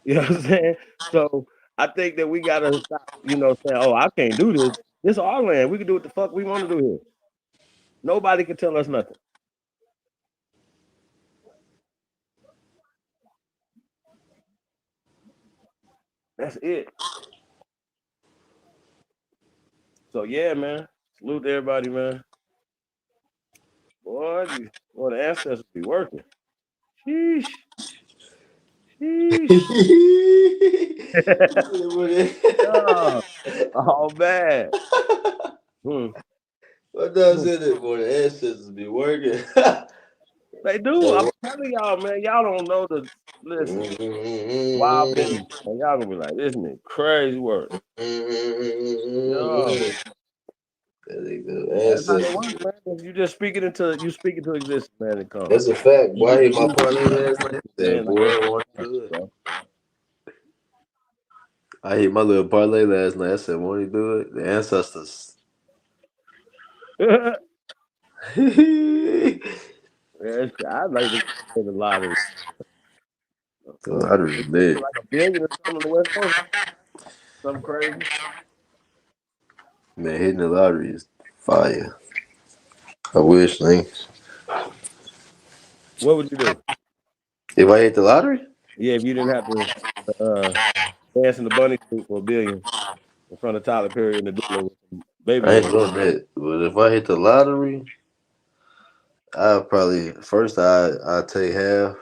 You know what I'm saying? So I think that we gotta stop, saying, oh, I can't do this. This is our land. We can do what the fuck we want to do here. Nobody can tell us nothing. That's it. So yeah, man. Salute to everybody, man. Boy, the ancestors be working. Sheesh. Sheesh. Oh, all bad. Hmm. what does Hmm. it? Boy, the ancestors be working. They do. I'm telling y'all, man. Y'all don't know the listen. Wild business. Man. Y'all gonna be like, this nigga crazy work. Yeah. That's how they Ancestors. work, man. If you just speak it into existence, man. It comes. That's a fact. You Boy, I just hit my believe parlay it, last night. man. Said, Like, boy, I want to do it. I hit my little parlay last night. I said, won't he do it? The ancestors. yeah, I'd like to play the lottery. The lottery lit. Like a billion or something on the West Coast. Something crazy. Man, hitting the lottery is fire. I wish, man. What would you do? If I hit the lottery, Yeah, if you didn't have to dance in the bunny suit for $1 billion in front of Tyler Perry and the doula with some baby I ain't oil. doing that. But if I hit the lottery, I'll probably first I take half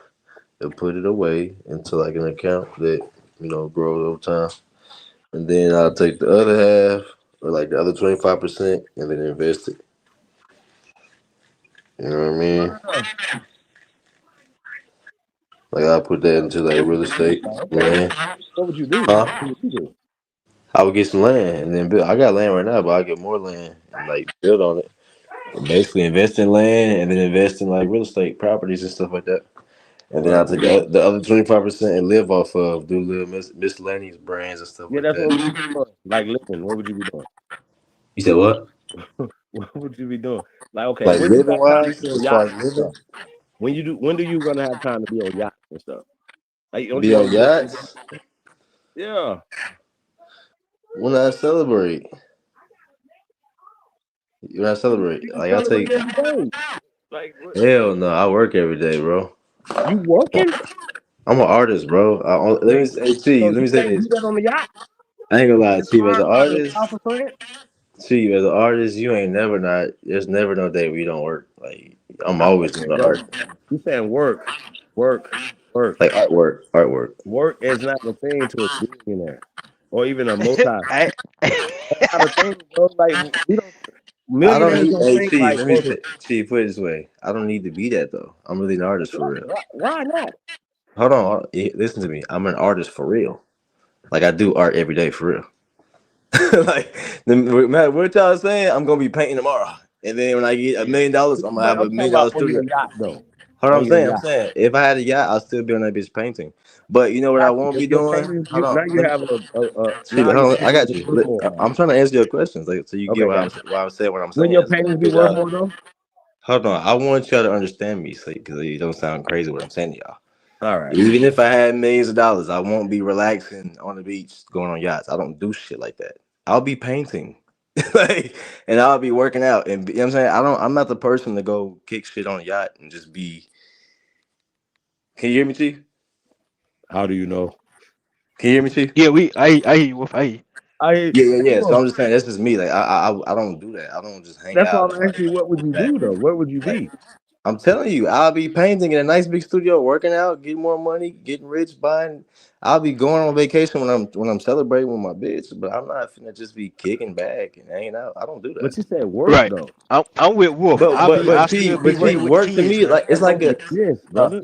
and put it away into like an account that grows over time, and then I'll take the other half or like the other 25% and then invest it. You know what I mean? Ah, Like I'll put that into like real estate okay. land. What would you do? Huh? What would you do? I would get some land and then build. I got land right now, but I'll get more land and like build on it. And basically invest in land and then invest in like real estate properties and stuff like that. And then Right. I'll take the other 25% and live off of do little miscellaneous brands and stuff Yeah, like that's what would you be that. doing? Like living, what would you be doing? You said what? What would you be doing? Like, okay, Like when you living got time to wise, be on as far yachts as and stuff? living, When do you gonna have time to be on yachts and stuff? Like, don't you be want on to be on those yachts yachts? Yeah. when I celebrate. When I celebrate, You like I celebrate take. every day. Like, what? Hell no, I work every day, bro. You working? I'm an artist, bro. Let Yeah. me say, Chief, So let me you say can't this. do that on the yacht? I ain't gonna lie, Just Chief. As flying an by the artist, south of France? Chief, as an artist, you ain't never not. There's never no day where you don't work. Like I'm I, always okay, doing the bro. art, You saying work, work, work. like artwork. Work is not a thing to a billionaire or even a multi. I, That's not a thing, bro. Like we don't I don't millionaires need. don't Hey, think Chief, like let me bro. say, Chief, put it this way. I don't need to be that though. I'm really an artist for real. Why not? Hold on, listen to me. I'm an artist for real. Like I do art every day for real. Like man, what y'all saying? I'm gonna be painting tomorrow, and then when I get $1 million, I'm gonna But have I'm a talking million about dollar on studio. your yacht though. Hold on, On your I'm yacht. saying, if I had a yacht, I'll still be on that bitch painting. But you know what I Got you. won't But be your doing? paintings, Hold now on, you have a see, now your hold on, I paintings got be you. worth more now. I'm trying to answer your questions, like so you get Okay, what got you. why I'm saying what I'm Will saying. your So paintings be figure worth out. more though? Hold on, I want y'all to understand me, so because it don't sound crazy what I'm saying to y'all. All right. Even if I had millions of dollars, I won't be relaxing on the beach, going on yachts. I don't do shit like that. I'll be painting, like, and I'll be working out, and you know what I'm saying. I'm not the person to go kick shit on a yacht and just be. Can you hear me, Chief? How do you know? Can you hear me, Chief? yeah, I hear you, Wolf. I hear you. Yeah. So Well, I'm just saying that's just me. Like I don't do that. I don't just hang that's why out I'm and like asking you, what would you that. do though? What would you Like be? I'm telling you, I'll be painting in a nice big studio, working out, getting more money, getting rich, buying. I'll be going on vacation when I'm celebrating with my bitch, but I'm not finna just be kicking back and hanging out. I don't do that. But you said work Right. though. I'm with Wolf. But I still be see, working with the work to kids, me man. like it's That like don't a. exist, Huh? brother.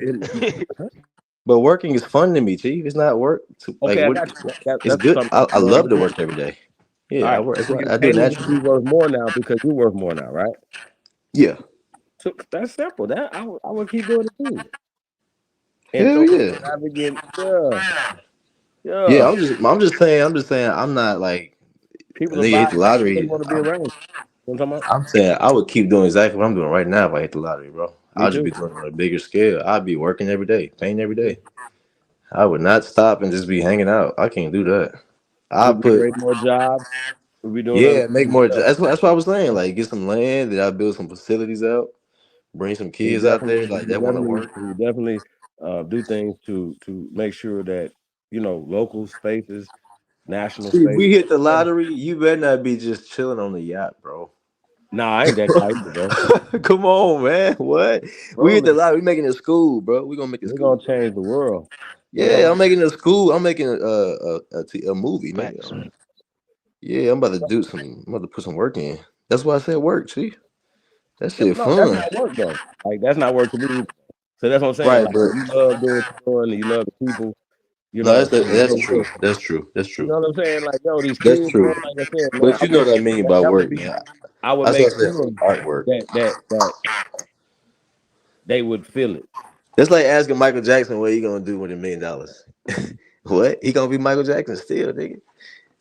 But working is fun to me, Chief. It's not work. Like Okay, I what? got you. It's That's good. something that I you love love to to do. work every day. All Yeah, I right. work. So your I do it paintings would be naturally. worth more now because you're worth more now, right? Yeah. So that's simple. That I would keep doing it too. And Hell throw yeah. extravagant, yeah, Yeah, yeah. I'm just saying I'm not like a People will nigga buy hit it the because they lottery. want to be around. You know what I'm talking about? I'm saying I would keep doing exactly what I'm doing right now if I hit the lottery, bro. Me I'll just too. be doing it on a bigger scale. I'd be working every day, painting every day. I would not stop and just be hanging out. I can't do that. I We'll be put creating more jobs. We'll be doing other yeah, make things. more. Yeah. That's what I was saying. Like get some land, then I build some facilities out, bring some kids out there like that want to work. We definitely do things to make sure that local spaces, national See, if we spaces. hit the lottery, you better not be just chilling on the yacht, bro. Nah, I ain't that guy either, bro. Come on, man. What? We Bro, hit the listen, lottery. We making a school, bro. We gonna make a we're school, gonna bro. change the world. You know what Yeah, I'm I'm making a school. I'm making a movie, Facts. nigga. Yeah, I'm about to do some. I'm about to put some work in. That's why I said work. See, that Yeah, shit no, that's fun. not work though. Like that's not work to me either. So that's what I'm saying. Right, Like but you love doing what you're doing and you love the people, no, it's that's real true. work. That's true. That's You true. know what I'm saying? Like, yo, these That's kids, man, true. like I said, man, But you know what I mean by that would work, be man. I would That's make what I said. sure Artwork. that they would feel it. That's like asking Michael Jackson what he gonna do with $1 million. What? He gonna be Michael Jackson still, nigga.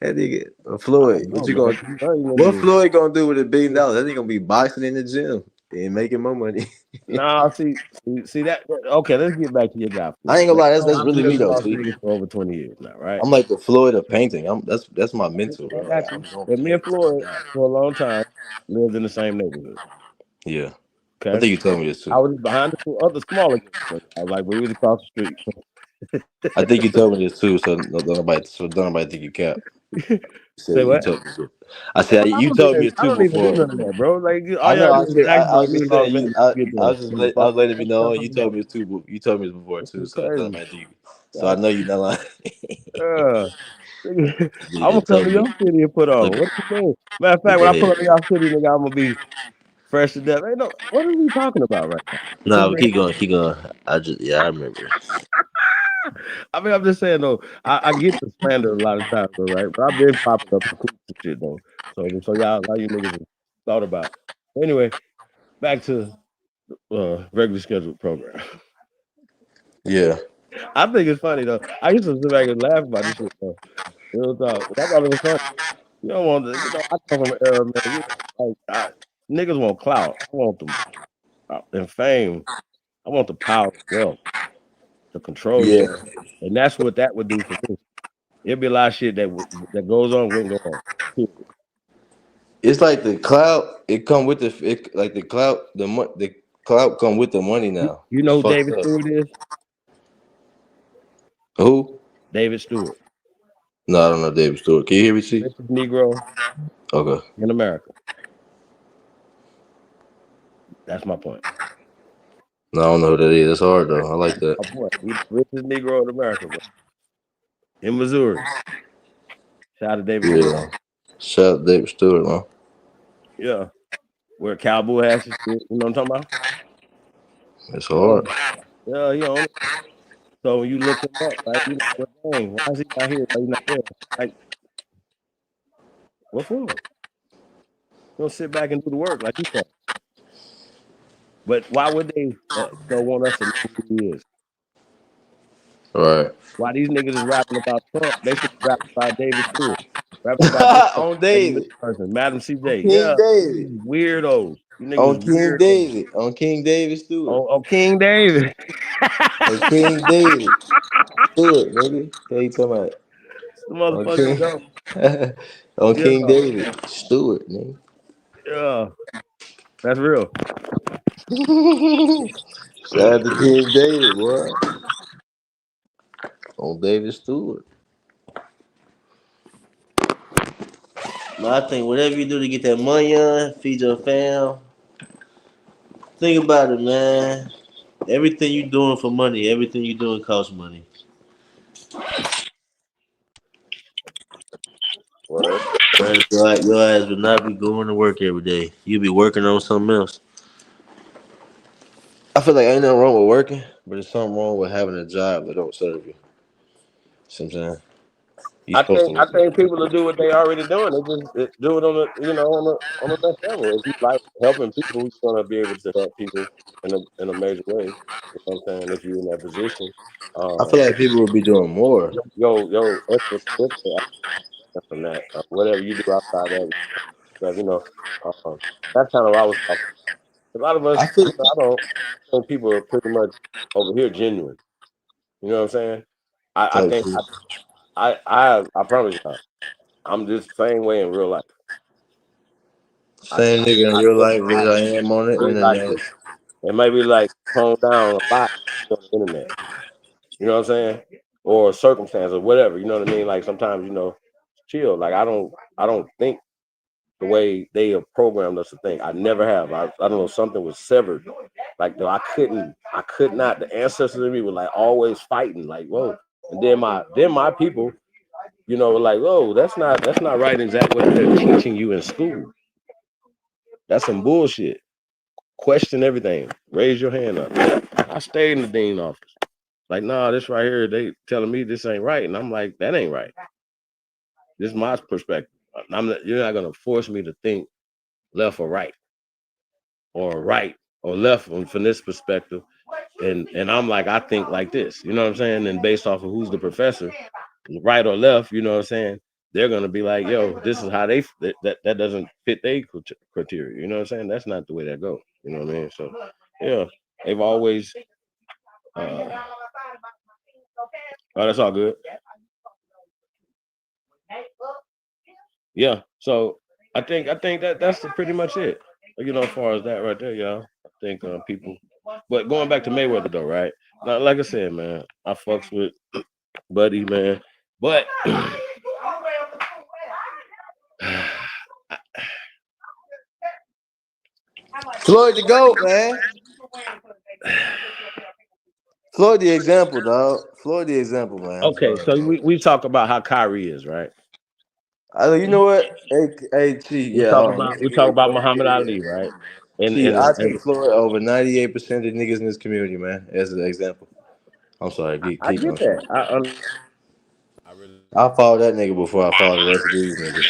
That nigga I Floyd. don't What know, you man. gonna? You know, you What niggas Floyd gonna do with $1 billion? That nigga gonna be boxing in the gym and making more money. nah, see okay, let's get back to your guy, I Floyd. ain't gonna Man, lie. That's I've really lived me in though. Las See, Vegas for over 20 years now, right? I'm like the Floyd of painting. That's my mentor, I bro. Like got I'm you. going And for me and that. Floyd for a long time lived in the same neighborhood. Yeah. I Okay. think you told me this I too. was behind the other smaller games. I was like, we was across the street. I think you told me this too, don't nobody think you cap. You Say said you what? told me this. I said I you don't told me even, this I too don't even do before. none of that, bro. Like all I know. y'all do is ask I about was me just and Las saying Vegas. you. Get I the was just I motherfucker. was letting you know Stuff you like that. told me this too. You told me this before This too. is So don't crazy. nobody think you. So I God, know you're not lying. yeah. You I'm gonna just come told to me. your city and put Look, on. What you mean? Matter of fact, look when I pull ahead. up to y'all city, nigga, I'm gonna be fresh to death. Ain't no, what are we talking about right now? Nah, but keep going. Keep going. I remember. I mean, I'm just saying though. I get the slander a lot of times, though, right? But I've been popping up in tweets and shit though. So y'all, a lot of you niggas have thought about. Anyway, back to regular scheduled program. Yeah. I think it's funny though. I used to sit back and laugh about this shit though. Real talk. I thought it was funny. You don't want to, I come from an era, man. Niggas want clout. I want them and fame. I want the power, wealth, the control shit, Yeah. and that's what that would do for me. It'd be a lot of shit that goes on, wouldn't go on. Period. It's like the clout. It come with like the clout. The clout come with the money now. You It's know who fucked David up. Stewart is? Who? David Stewart, No, I don't know David Stewart. Can you hear me, see? richest Negro Okay. in America. That's my point. No, I don't know who that is. That's hard though. I like that. My point. He's the richest Negro in America, bro. In Missouri. Shout out to David Stewart. Yeah. Shout out David Stewart, man. Yeah. Where cowboy hats and shit. You know what I'm talking about? It's Yeah. hard. Yeah, he on it. So when you look him up, right? You like, what dang, why is he not here? Why he not there? Like, what for? He'll sit back and do the work like you said. But why would they don't want us to know who he is? Right. Why these niggas is rapping about Trump? They should rap about David Stewart. Rapping about this person, On maybe this David. person, Madam On CJ. King Yeah, David. weirdos. You niggas On is King weirdos. David. On King David Stewart. Oh, King David. On King David Stewart, nigga. What you talking about? The On motherfucker King. go. On Yeah, King David Stewart, nigga. yeah. That's real. Shout out to King David, boy. On David Stewart. No, I think whatever you do to get that money on, feed your fam. Think about it, man. Everything you doing for money, everything you doing costs money. Word. Right? Your ass would not be going to work every day. You'd be working on something else. I feel like ain't nothing wrong with working, but there's something wrong with having a job that don't serve you. See what I'm saying? You supposed to I make it. think people will do what they already doing. They just do it on the on the next level. If you like helping people, you're gonna be able to help people in a major way. You know what I'm saying? If you're in that position, I feel like people would be doing more. extra from that, whatever you do outside that stuff, that's kind of what I was talking. A lot of us, I feel I don't think people are pretty much over here genuine. You know what I'm saying? I type think shit. I promise you, I'm just the same way in real life. I Same nigga in I real think life as I am on the really like internet. it may be like toned down a lot on the internet. You know what I'm saying? Or circumstance or whatever. You know what I mean? Like sometimes chill. Like I don't think the way they have programmed us to think. I never have. I don't know, something was severed. Like though I could not. The ancestors in me were like always fighting, like, whoa. And then my people, were like, whoa, that's not right exactly what they're teaching you in school. That's some bullshit. Question everything. Raise your hand up. I stayed in the dean office. Like, nah, this right here, they telling me this ain't right. And I'm like, that ain't right. This is my perspective. You're not gonna force me to think left or right or left from this perspective. And I'm like, I think like this. You know what I'm saying? And based off of who's the professor, right or left, you know what I'm saying? They're gonna be like, yo, this is how that doesn't fit their criteria. You know what I'm saying? That's not the way that goes. You know what I mean? So yeah, they've always oh, that's all good. Yeah. So I think that's pretty much it. As far as that right there, y'all, I think people. But going back to Mayweather though, right? Now, like I said, man, I fucks with Buddy, man, but Floyd the GOAT, man. Floyd the example, dog. Floyd the example, man. I'm okay, sorry, so bro. we talk about how Kyrie is, right? You know what? Hey, Chief. We Yeah, talk hold on. about Let we me get talk it. about Go ahead, Muhammad get it Ali, in. right? Chief, I take Floyd over 98% of niggas in this community, man, as an example. I'm sorry. I Keep get going, that. Chief. I really I follow that nigga before I follow the rest of these niggas.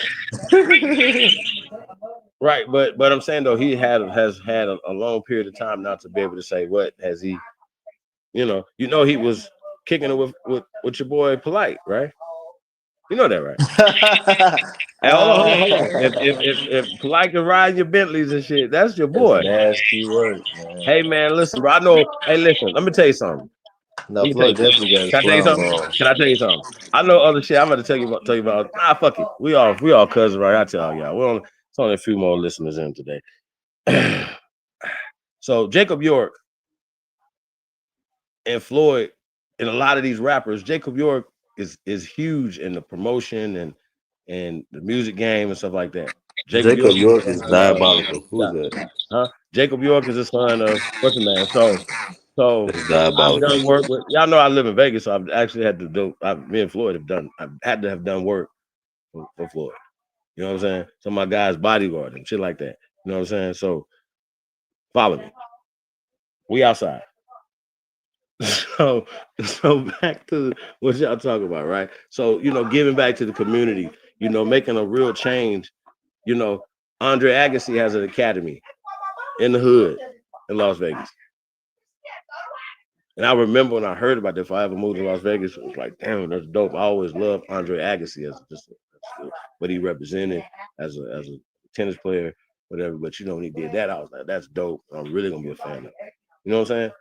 right, but I'm saying though has had a long period of time not to be able to say what has he, he was kicking it with your boy Polite, right? You know that, right? Hey, hold on. If Polite can ride your Bentleys and shit, that's your That's boy. nasty work, man. Hey man, listen, bro. I know. Hey, listen. Let me tell you something. No, Floyd definitely got his Can I tell you clown something? ball. Can I tell you something? I know other shit. I'm about to tell you about. Nah, fuck it. We all cousins, right? I tell y'all. It's only a few more listeners in today. So Jacob York and Floyd and a lot of these rappers, Jacob York is huge in the promotion and the music game and stuff like that. Jacob York Jacob is the York is son of diabolical. Who is that? Jacob York is the son of what's the name? So That's I've done diabolical. work with y'all know I live in Vegas, so I've actually had to do me and Floyd I've had to have done work for Floyd. You know what I'm saying? So my guys bodyguard and shit like that. You know what I'm saying? So follow me. We outside. So back to what y'all talking about, right? So, giving back to the community, making a real change. Andre Agassi has an academy in the hood in Las Vegas. And I remember when I heard about that, if I ever moved to Las Vegas, it was like, damn, that's dope. I always loved Andre Agassi as just what he represented as a tennis player, whatever. But when he did that, I was like, that's dope. I'm really gonna be a fan of it. You know what I'm saying?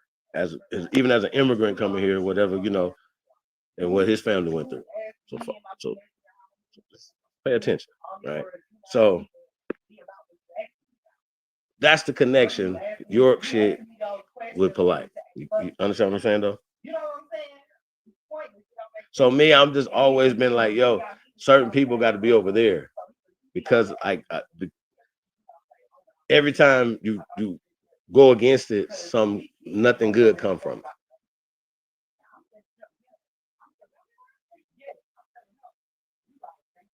Even as an immigrant coming here, whatever, and what his family went through. So just pay attention, right? So that's the connection, York shit with Polite. You understand what I'm saying though? So me, I'm just always been like, yo, certain people got to be over there because every time you go against it, nothing good come from it.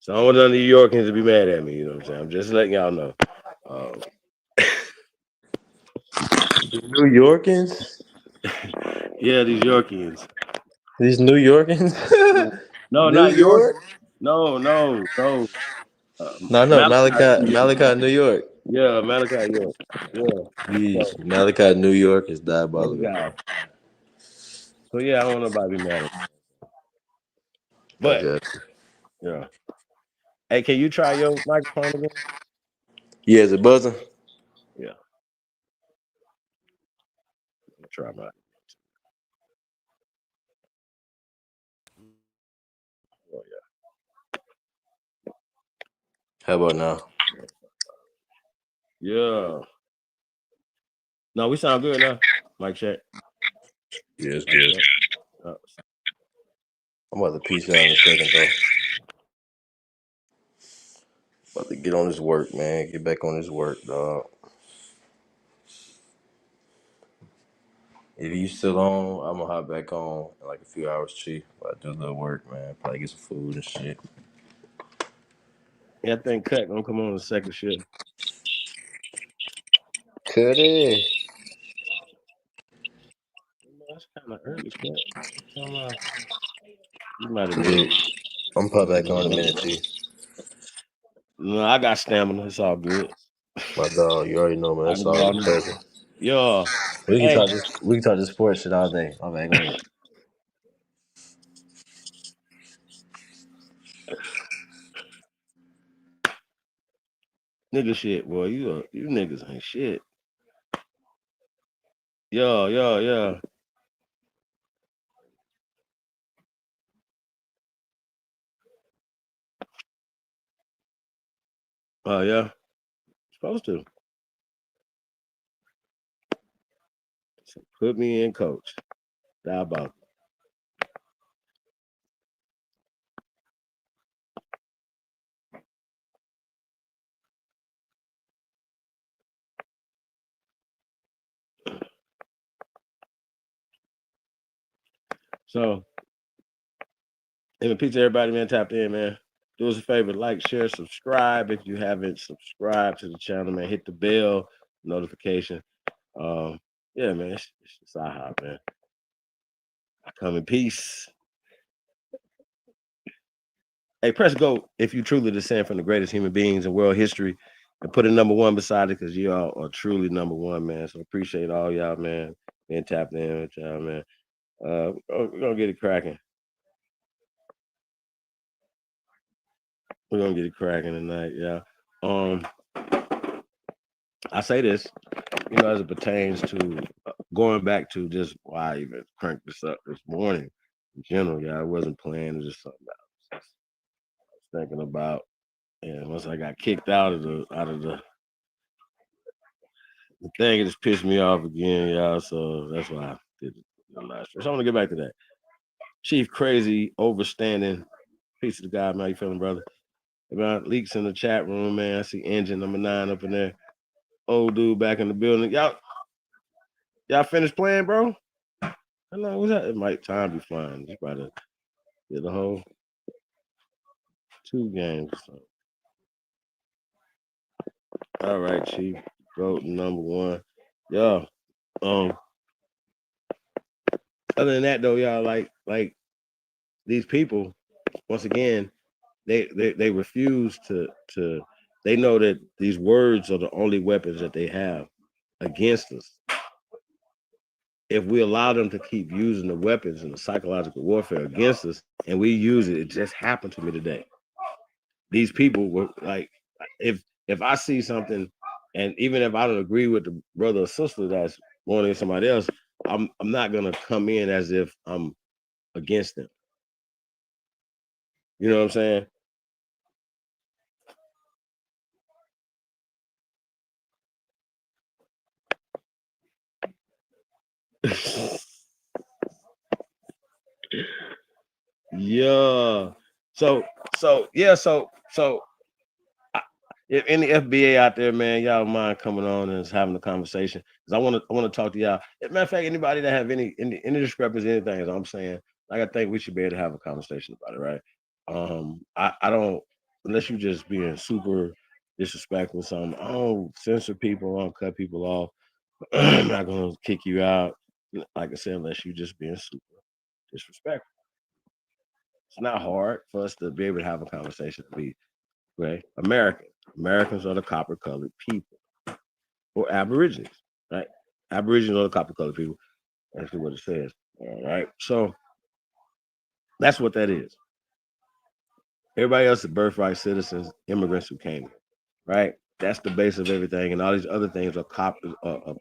So I don't want none of New Yorkers to be mad at me. You know what I'm saying? I'm just letting y'all know. New Yorkers? Yeah, these Yorkians. These New Yorkers? No, New not York. York? No. No, Malachi. Malachi, New York. Yeah, Malachi York. Yeah. Jeez, So Malachi, New York is those diabolical. guys. So yeah, I don't want nobody to be mad at me. I But got you. yeah. Hey, can you try your microphone again? Yeah, is it buzzing? Yeah. Try mine. Oh How about now? yeah. Yeah. No, we sound good now. Mic check. Yeah, it's good. Yeah. I'm about to peace out in a second, though. About to get on this work, man. Get back on this work, dog. If you still on, I'm gonna hop back on in like a few hours, Chief. I do a little work, man. Probably get some food and shit. Yeah, I think Cut gonna come on the second shift. Kuttack. That's kind of early, Cut. You might have Yeah, been. I'm pop back on in a minute, Chief. No, I got stamina. It's all good. My dog, you already know, man. I That's can go all always a night. pleasure. Yeah. We can Hey, talk this. We can talk this sports shit all day. My bad. Go ahead. nigga shit, boy. You niggas ain't shit. Yeah. Oh yeah. Supposed to. Put me in, coach. How about so? And a pizza, everybody, man, tapped in, man. Do us a favor, like, share, subscribe. If you haven't subscribed to the channel, man, hit the bell notification. Yeah, man, it's IHOP, man. I come in peace. Hey, press go if you truly descend from the greatest human beings in world history, and put a number one beside it because y'all are truly number one, man. So appreciate all y'all, man, being tapped in with y'all, man. We're gonna get it cracking. We're gonna get it cracking tonight, yeah. I say this, as it pertains to going back to just why I even cranked this up this morning. In general, yeah, I wasn't playing. It was just something I was thinking about. And once I got kicked out of the thing, it just pissed me off again, y'all. So that's why I did the last. So I want to get back to that. Chief Crazy overstanding. Peace of the God, man. How you feeling, brother? About leaks in the chat room, man. I see engine number 9 up in there. Old dude back in the building. Y'all finished playing, bro? How long was that? It might time be flying. Just about to get the whole 2 games. So. All right, Chief. Vote number 1. Yeah. Other than that, though, y'all, like these people, once again, they refuse to they know that these words are the only weapons that they have against us. If we allow them to keep using the weapons and the psychological warfare against us, and we use it, it just happened to me today. These people were like, if I see something, and even if I don't agree with the brother or sister that's wanting somebody else, I'm not gonna come in as if I'm against them. You know what I'm saying? Yeah. So if any FBA out there, man, y'all mind coming on and having a conversation? Because I want to talk to y'all. As a matter of fact, anybody that have any discrepancies, anything, as I'm saying, like I think we should be able to have a conversation about it, right? I don't, unless you just being super disrespectful or something. I don't censor people. I don't cut people off. I'm not gonna kick you out, like I said, unless you just being super disrespectful. It's not hard for us to be able to have a conversation to be right. Americans are the copper colored people, or Aborigines, right? Aborigines are the copper colored people. That's what it says. All right. So that's what that is. Everybody else is birthright citizens, immigrants who came here, right? That's the base of everything, and all these other things are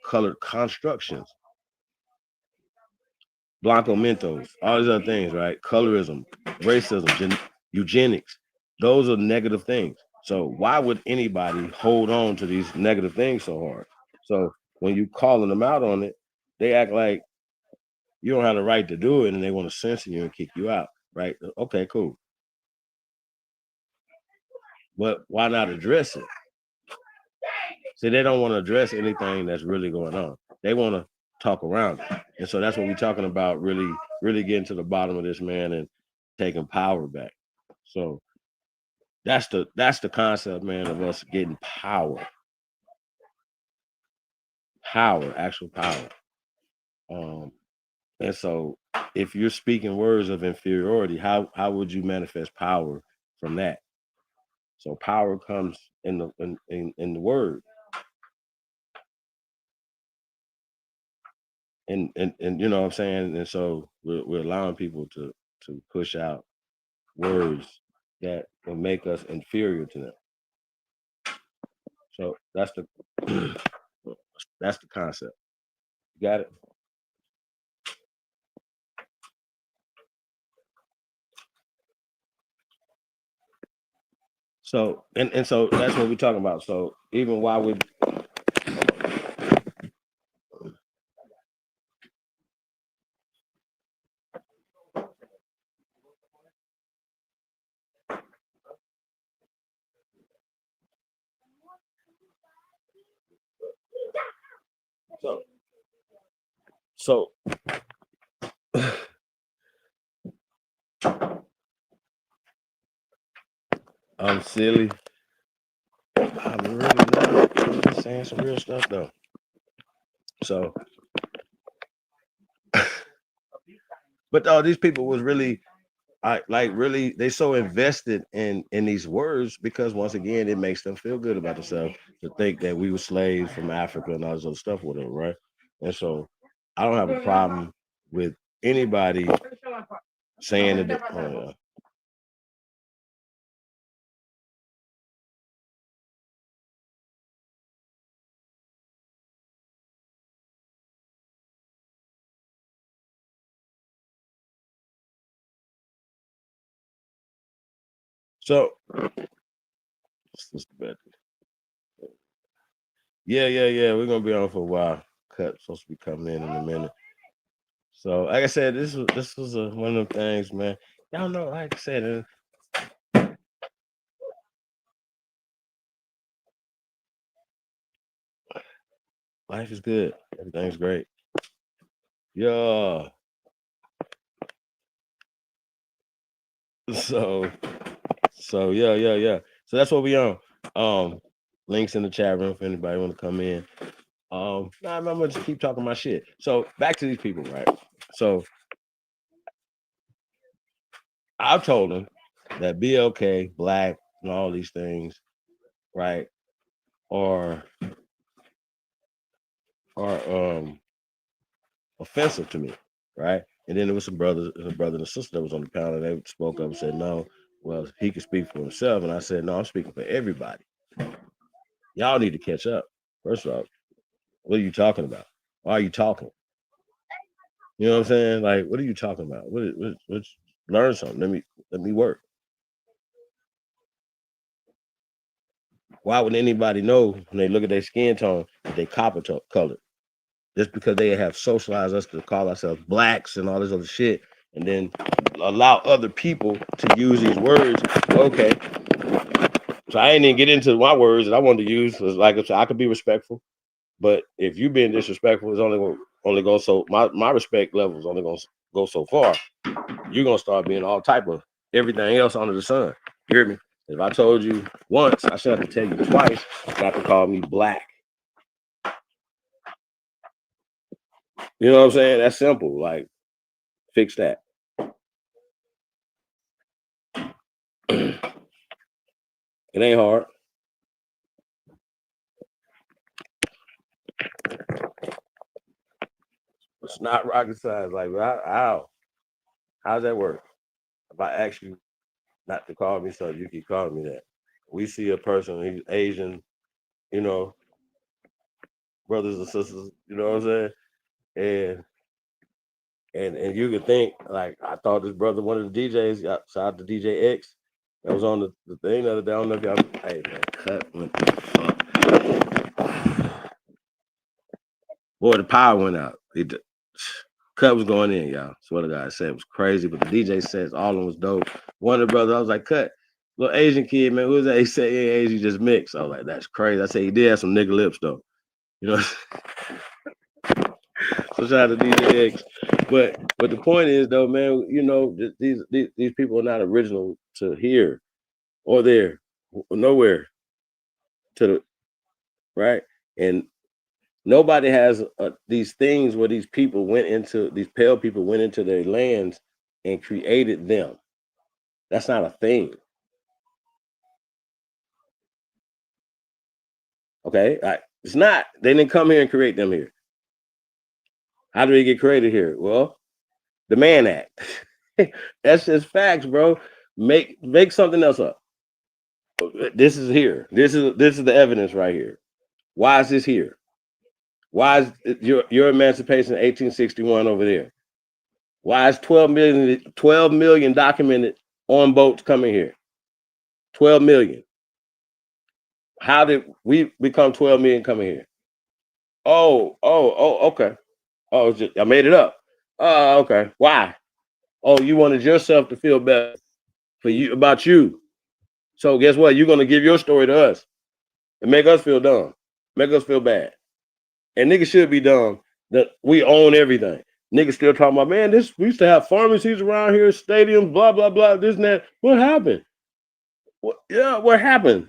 colored constructions. Blanco Mentos, all these other things, right? Colorism, racism, eugenics. Those are negative things. So why would anybody hold on to these negative things so hard? So when you calling them out on it, they act like you don't have the right to do it, and they want to censor you and kick you out, right? Okay, cool. But why not address it? See, they don't want to address anything that's really going on. They want to talk around it. And so that's what we're talking about, really getting to the bottom of this, man, and taking power back. So that's the concept, man, of us getting power. Actual power. And so if you're speaking words of inferiority, how would you manifest power from that? So power comes in the word. And you know what I'm saying? And so we're allowing people to push out words that will make us inferior to them. So that's the that's the concept. You got it? So and so that's what we're talking about. So even while we So I'm silly. I'm really not. I'm just saying some real stuff though. So, but these people was really, really, they so invested in these words because once again, it makes them feel good about themselves to think that we were slaves from Africa and all this other stuff with them, right? And so, I don't have a problem with anybody saying that. So, yeah. We're gonna be on for a while. Cut supposed to be coming in a minute. So, like I said, this was one of them things, man. Y'all know, like I said, life is good. Everything's great. Yeah. So yeah. So that's what we on. Links in the chat room if anybody want to come in. I'm gonna just keep talking my shit. So back to these people, right? So I've told them that BLK, black, and all these things, right, are offensive to me, right? And then there was a brother and a sister that was on the panel, and they spoke up and said, no, well, he could speak for himself. And I said, no, I'm speaking for everybody. Y'all need to catch up. First of all, what are you talking about? Why are you talking? You know what I'm saying? Like, what are you talking about? Let's learn something. Let me work. Why would anybody know when they look at their skin tone that they copper colored? Just because they have socialized us to call ourselves blacks and all this other shit, and then allow other people to use these words. Okay. So I ain't even get into my words that I wanted to use. Like I could be respectful, but if you being disrespectful, it's only go so my respect level is only gonna go so far. You're gonna start being all type of everything else under the sun. You hear me? If I told you once, I should have to tell you twice not to call me black. You know what I'm saying? That's simple. Like, fix that. It ain't hard. It's not rocket science. Like, how's that work? If I ask you not to call me something, you keep calling me that. We see a person, he's Asian, you know, brothers and sisters, you know what I'm saying? And you could think, like, I thought this brother, one of the DJs, shout out to DJ X, that was on the thing the other day. I don't know if y'all, hey man, cut, what the fuck? Boy, the power went out. Cut was going in, y'all. Swear to God, I said it was crazy, but the DJ says all of them was dope. One of the brothers, I was like, cut, little Asian kid, man, who was that? He said, yeah, Asian just mixed. I was like, that's crazy. I said, he did have some nigga lips, though. You know? So shout out to DJ X. But the point is, though, man, you know, these people are not original to here or there, or nowhere to the, right? And nobody has these things where these pale people went into their lands and created them. That's not a thing. Okay, it's not. They didn't come here and create them here. How do they get created here? Well, the Mann Act. That's just facts, bro. Make something else up. This is here. This is the evidence right here. Why is this here? Why is your emancipation in 1861 over there? Why is 12 million documented on boats coming here? 12 million. How did we become 12 million coming here? Oh, okay. Oh, I made it up. Oh, okay. Why? Oh, you wanted yourself to feel better about you. So guess what? You're gonna give your story to us and make us feel dumb, make us feel bad. And niggas should be dumb that we own everything. Niggas still talking about, man, we used to have pharmacies around here, stadiums, blah, blah, blah, this and that. What happened? What happened?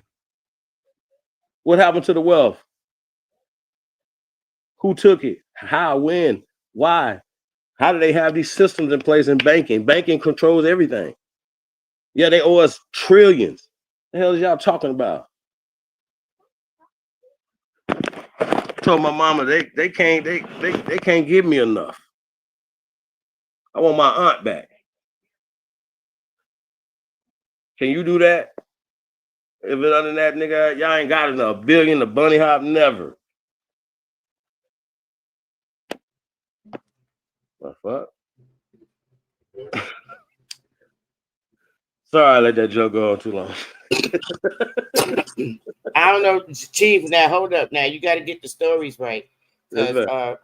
What happened to the wealth? Who took it? How? When? Why? How do they have these systems in place in banking? Banking controls everything. Yeah, they owe us trillions. The hell is y'all talking about? Told my mama they can't give me enough. I want my aunt back. Can you do that? If it other than that, nigga, y'all ain't got enough. Billion, the bunny hop, never. What the fuck? Sorry, I let that joke go on too long. I don't know, Chief. Now hold up. Now you got to get the stories right, because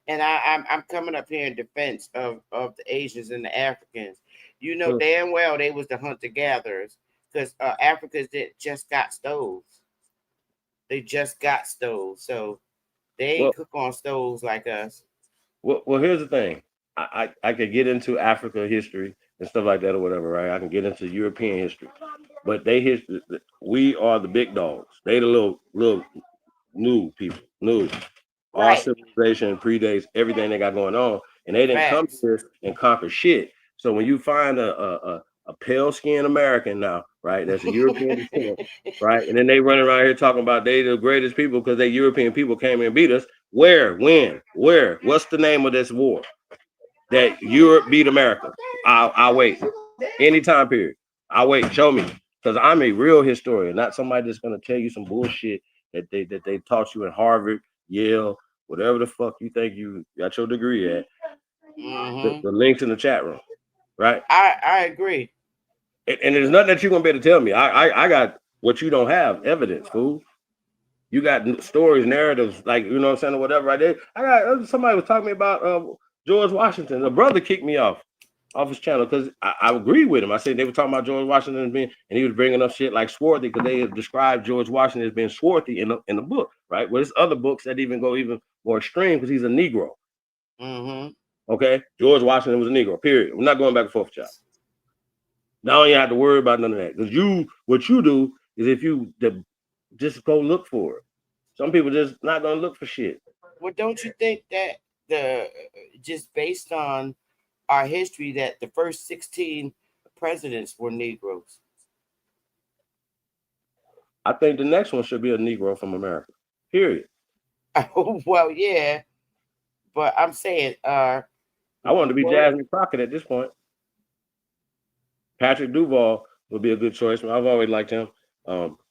and I'm coming up here in defense of the Asians and the Africans. You know damn well they was the hunter gatherers, because Africans just got stoves. They just got stoves, so they ain't cook on stoves like us. Well, here's the thing. I could get into Africa history and stuff like that or whatever, right? I can get into European history, but we are the big dogs. They the little new people, new. Our civilization predates everything they got going on, and they didn't come here and conquer shit. So when you find a pale skinned American now, right, that's a European descent, right, and then they run around here talking about they the greatest people because they European people came and beat us. Where? When? Where? What's the name of this war that Europe beat America? I'll wait. Any time period. I'll wait. Show me, because I'm a real historian, not somebody that's gonna tell you some bullshit that they taught you in Harvard, Yale, whatever the fuck you think you got your degree at. The links in the chat room, right? I agree. And there's nothing that you're gonna be able to tell me. I got what you don't have, evidence, fool. You got stories, narratives, like, you know what I'm saying, or whatever, right there. I got somebody was talking to me about George Washington. A brother kicked me off his channel because I agree with him. I said they were talking about George Washington and he was bringing up shit like swarthy, because they have described George Washington as being swarthy in the book, right? Well, there's other books that even go even more extreme because he's a Negro. Okay, George Washington was a Negro. Period. We're not going back and forth, child. Now you have to worry about none of that, because what you do is if you just go look for it. Some people just not gonna look for shit. Well, don't you think that just based on our history that the first 16 presidents were Negroes? I think the next one should be a Negro from America. Period. Well, yeah, but I'm saying I want to be Jasmine Crockett at this point. Patrick Duval would be a good choice. I've always liked him.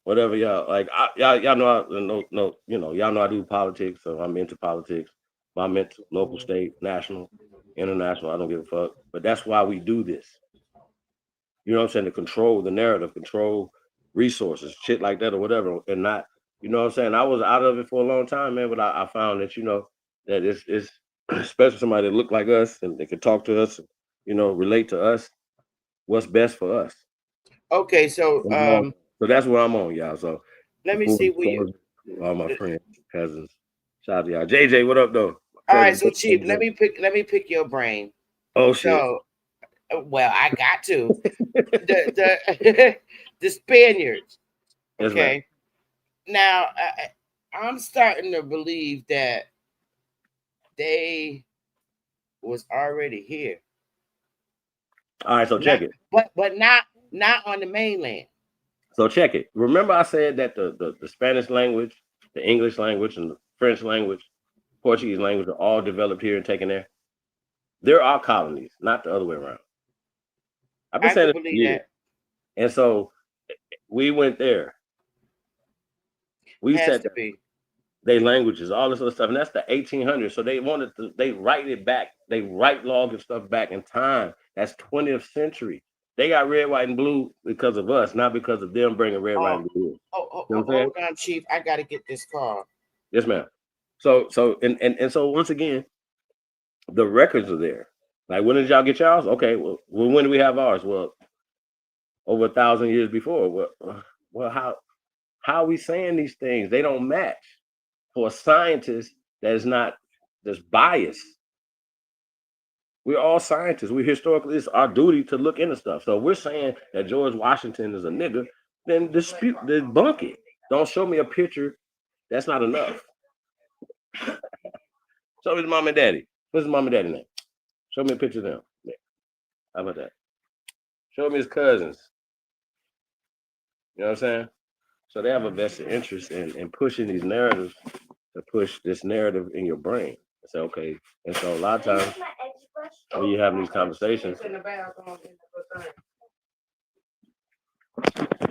Whatever y'all like, y'all know y'all know I do politics, so I'm into politics. I'm into local, state, national, international. I don't give a fuck. But that's why we do this. You know what I'm saying? To control the narrative, control resources, shit like that or whatever, and not, you know what I'm saying? I was out of it for a long time, man, but I found that, that it's especially somebody that look like us and they can talk to us, relate to us, what's best for us. Okay, so so that's where I'm on, y'all. So let me see where you all my friends, cousins. Shout out to y'all. JJ, what up though? All right, so Chief, let me pick your brain. Oh shit. So, well, I got to the Spaniards. Okay. Now I'm starting to believe that they was already here. All right, so check it. But not on the mainland. So check it. Remember I said that the Spanish language, the English language, and the French language, Portuguese language are all developed here and taken there? There are colonies, not the other way around. I've been saying this for years. And so we went there. We said they languages, all this other stuff, and that's the 1800s. So they write it back. They write log and stuff back in time. That's 20th century. They got red, white, and blue because of us, not because of them bringing red, white, and blue. Hold on, Chief. I got to get this call. Yes, ma'am. So so once again, the records are there. Like, when did y'all get y'all's? Okay, well, when do we have ours? Well, over 1,000 years before. Well, how are we saying these things? They don't match. for a scientist that is not that's biased. We're all scientists. We historically, it's our duty to look into stuff. So if we're saying that George Washington is a nigga, then debunk it. Don't show me a picture. That's not enough. Show me his mom and daddy. What's his mom and daddy name? Show me a picture of them. How about that? Show me his cousins. You know what I'm saying? So they have a vested interest in pushing these narratives to push this narrative in your brain. Say, okay. And so a lot of times when you have these conversations,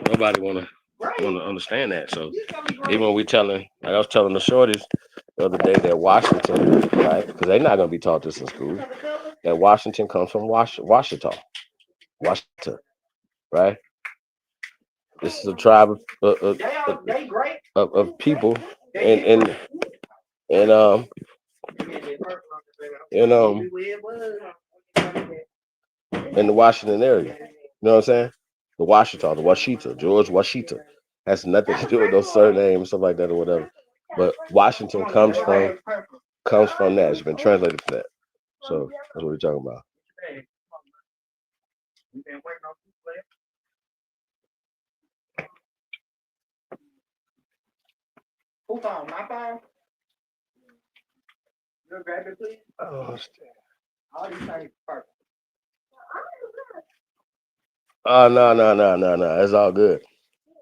nobody wanna understand that. So even when we telling, like I was telling the shorties the other day that Washington, right? Because they're not gonna be taught this in school. That Washington comes from Washita, right? This is a tribe of people and in the Washington area. You know what I'm saying? The Washita, George Washita. Has nothing to do with those surnames, stuff like that or whatever. But Washington comes from that. It's been translated from that. So that's what we're talking about. Who phone? My phone? You grab it, please? Oh, All these things first. No. It's all good.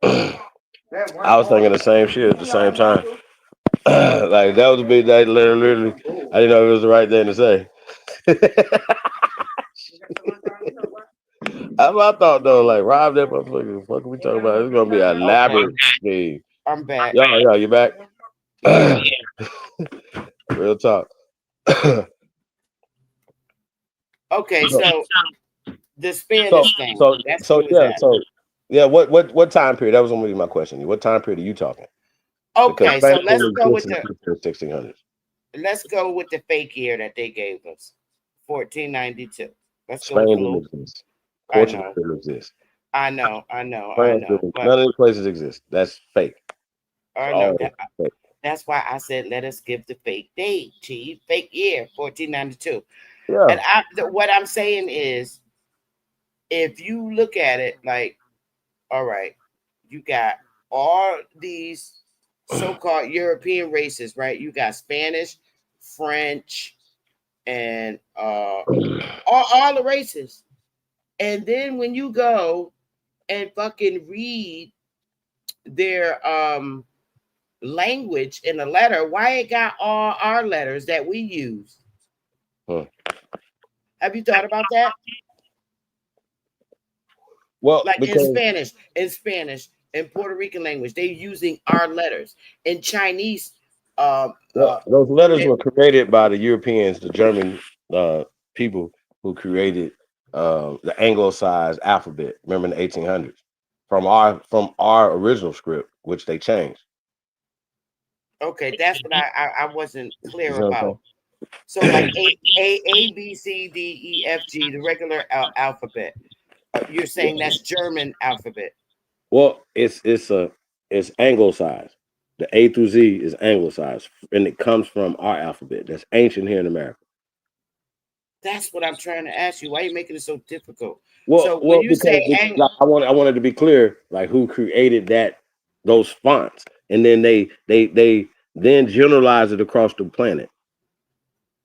I was thinking the same shit at the same time. Like that was a big day, literally. I didn't know it was the right thing to say. I thought though, like rob that motherfucker. What are we talking about? It's gonna be an elaborate scheme. I'm back. Yeah, you back? Yeah. Real talk. Okay, so the Spanish thing. That's who is that? What time period? That was gonna be my question. What time period are you talking? Okay, so let's go with the 1600s. Let's go with the fake year that they gave us, 1492. Let's go Spain with a didn't little. exist. I Portugal know. didn't exist. I know. France But none of these places exist. That's fake. I know that. That's why I said let us give the fake date, Chief. Fake year, 1492. Yeah. And what I'm saying is, if you look at it like, all right, you got all these so-called European races, right? You got Spanish, French, and all the races. And then when you go and fucking read their language in a letter, why it got all our letters that we use? Have you thought about that? Well, like because in Spanish, in Puerto Rican language, they're using our letters. In Chinese, those letters were created by the Europeans, the German people who created the Anglicized alphabet. Remember in the 1800s, from our original script, which they changed. Okay, that's what I wasn't clear You know about. So like A B C D E F G, the regular alphabet. You're saying that's German alphabet. Well, it's anglicized. The A through Z is anglicized, and it comes from our alphabet. That's ancient here in America. That's what I'm trying to ask you. Why are you making it so difficult? Well, when you say I wanted to be clear, like who created those fonts, and then they then generalize it across the planet.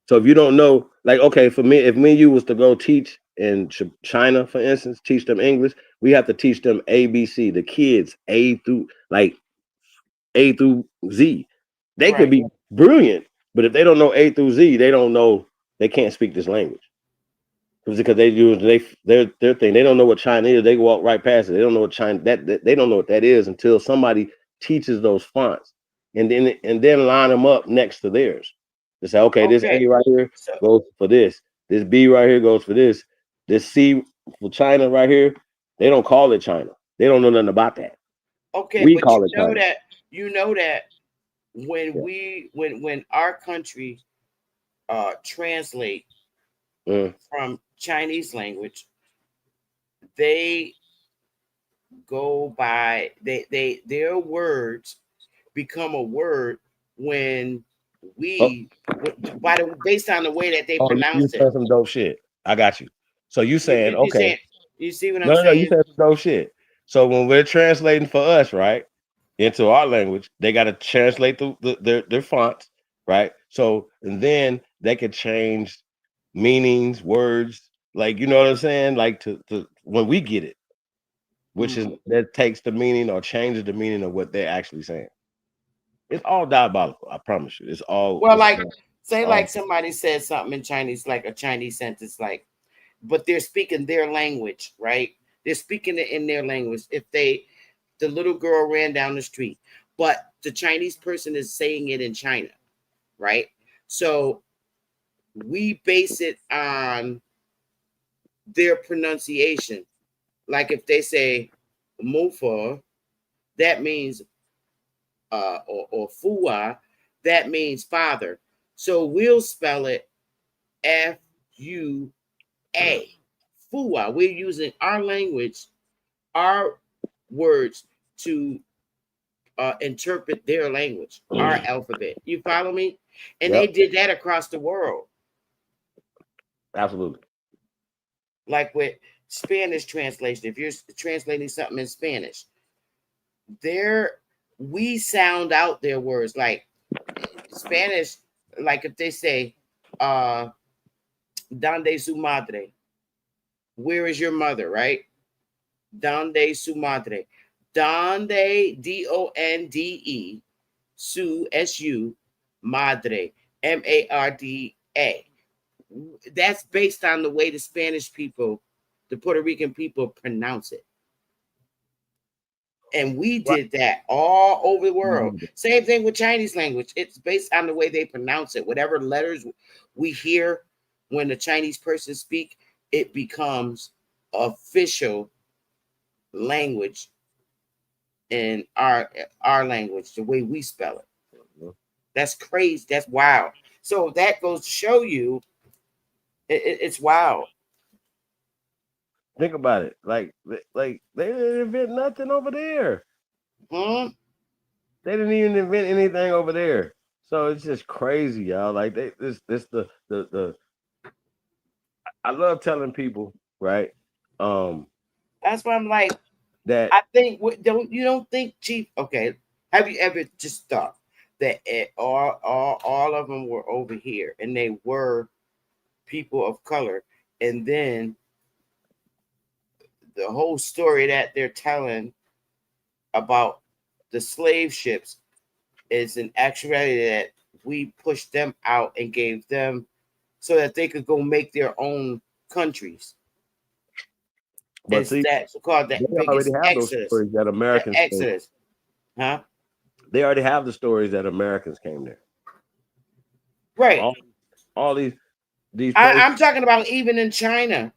So if you don't know, like, okay, for me, if me and you was to go teach in China, for instance, teach them English, we have to teach them ABC, the kids A through Z. They could be brilliant, but if they don't know A through Z, they can't speak this language. Because they use their thing. They don't know what China is. They walk right past it. They don't know what China that they don't know what that is until somebody teaches those fonts and then line them up next to theirs. They say, okay, this A right here goes for this. This B right here goes for this. This C for China right here. They don't call it China. They don't know nothing about that. Okay, we but call it China. You know that when when our country translate from Chinese language, they go by their words become a word when we based on the way that they Oh, you pronounce it. saying some dope shit. I got you. So you saying, You okay. saying, you see what I'm No, you saying? said some dope shit. So when we're translating for us, right, into our language, they got to translate their fonts, right? So and then they could change meanings, words, like you know what I'm saying, like to when we get it, which is that takes the meaning or changes the meaning of what they're actually saying. It's all diabolical. I promise you. It's all. Well, It's like all, say all like somebody says something in Chinese, like a Chinese sentence, like, but they're speaking their language, right? They're speaking it in their language. If the little girl ran down the street, but the Chinese person is saying it in China, right? So we base it on their pronunciation. Like if they say "mofa," that means or "fua," that means father. So we'll spell it F-U-A. Fua. We're using our language, our words to interpret their language, our alphabet. You follow me? And they Yep. did that across the world. Absolutely. Like with Spanish translation, if you're translating something in Spanish, we sound out their words. Like Spanish, like if they say, "Donde su madre?" Where is your mother, right? Donde su madre? Donde, D-O-N-D-E, su, S-U, madre, M-A-R-D-A. That's based on the way the Spanish people, the Puerto Rican people pronounce it. And we did that all over the world. Same thing with Chinese language. It's based on the way they pronounce it. Whatever letters we hear when the Chinese person speak, it becomes official language in our language, the way we spell it. That's crazy. That's wild. So that goes to show you, it's wild. Think about it. Like they didn't invent nothing over there. They didn't even invent anything over there. So it's just crazy, y'all. Like this the I love telling people, right? That's why I'm like, that I think you don't think, Chief? Okay, have you ever just thought that all of them were over here and they were people of color, and then the whole story that they're telling about the slave ships is an actuality that we pushed them out and gave them so that they could go make their own countries. But It's see, that's called the they already biggest have those exodus. stories that The Americans came. exodus, huh? They already have the stories that Americans came there. Right. All these places. I'm talking about even in China.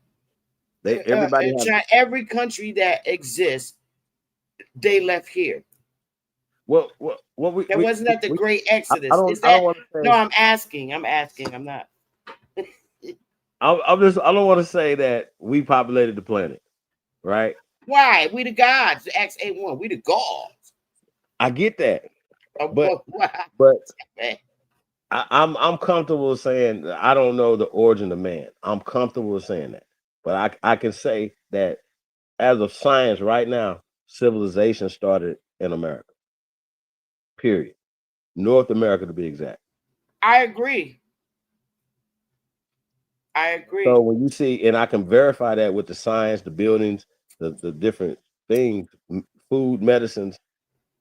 Everybody In has. China, every country that exists, they left here. What we That wasn't that the great I exodus. Is I that don't want to say. no? I'm asking. I'm not. I don't want to say that we populated the planet, right? Why? We the gods. Acts 8:1. We the gods. I get that, but Wow. I'm comfortable saying that I don't know the origin of man. I'm comfortable with saying that, but I can say that as of science right now, civilization started in America. Period. North America to be exact. I agree. I agree. So when you see, and I can verify that with the science, the buildings, the different things, food, medicines,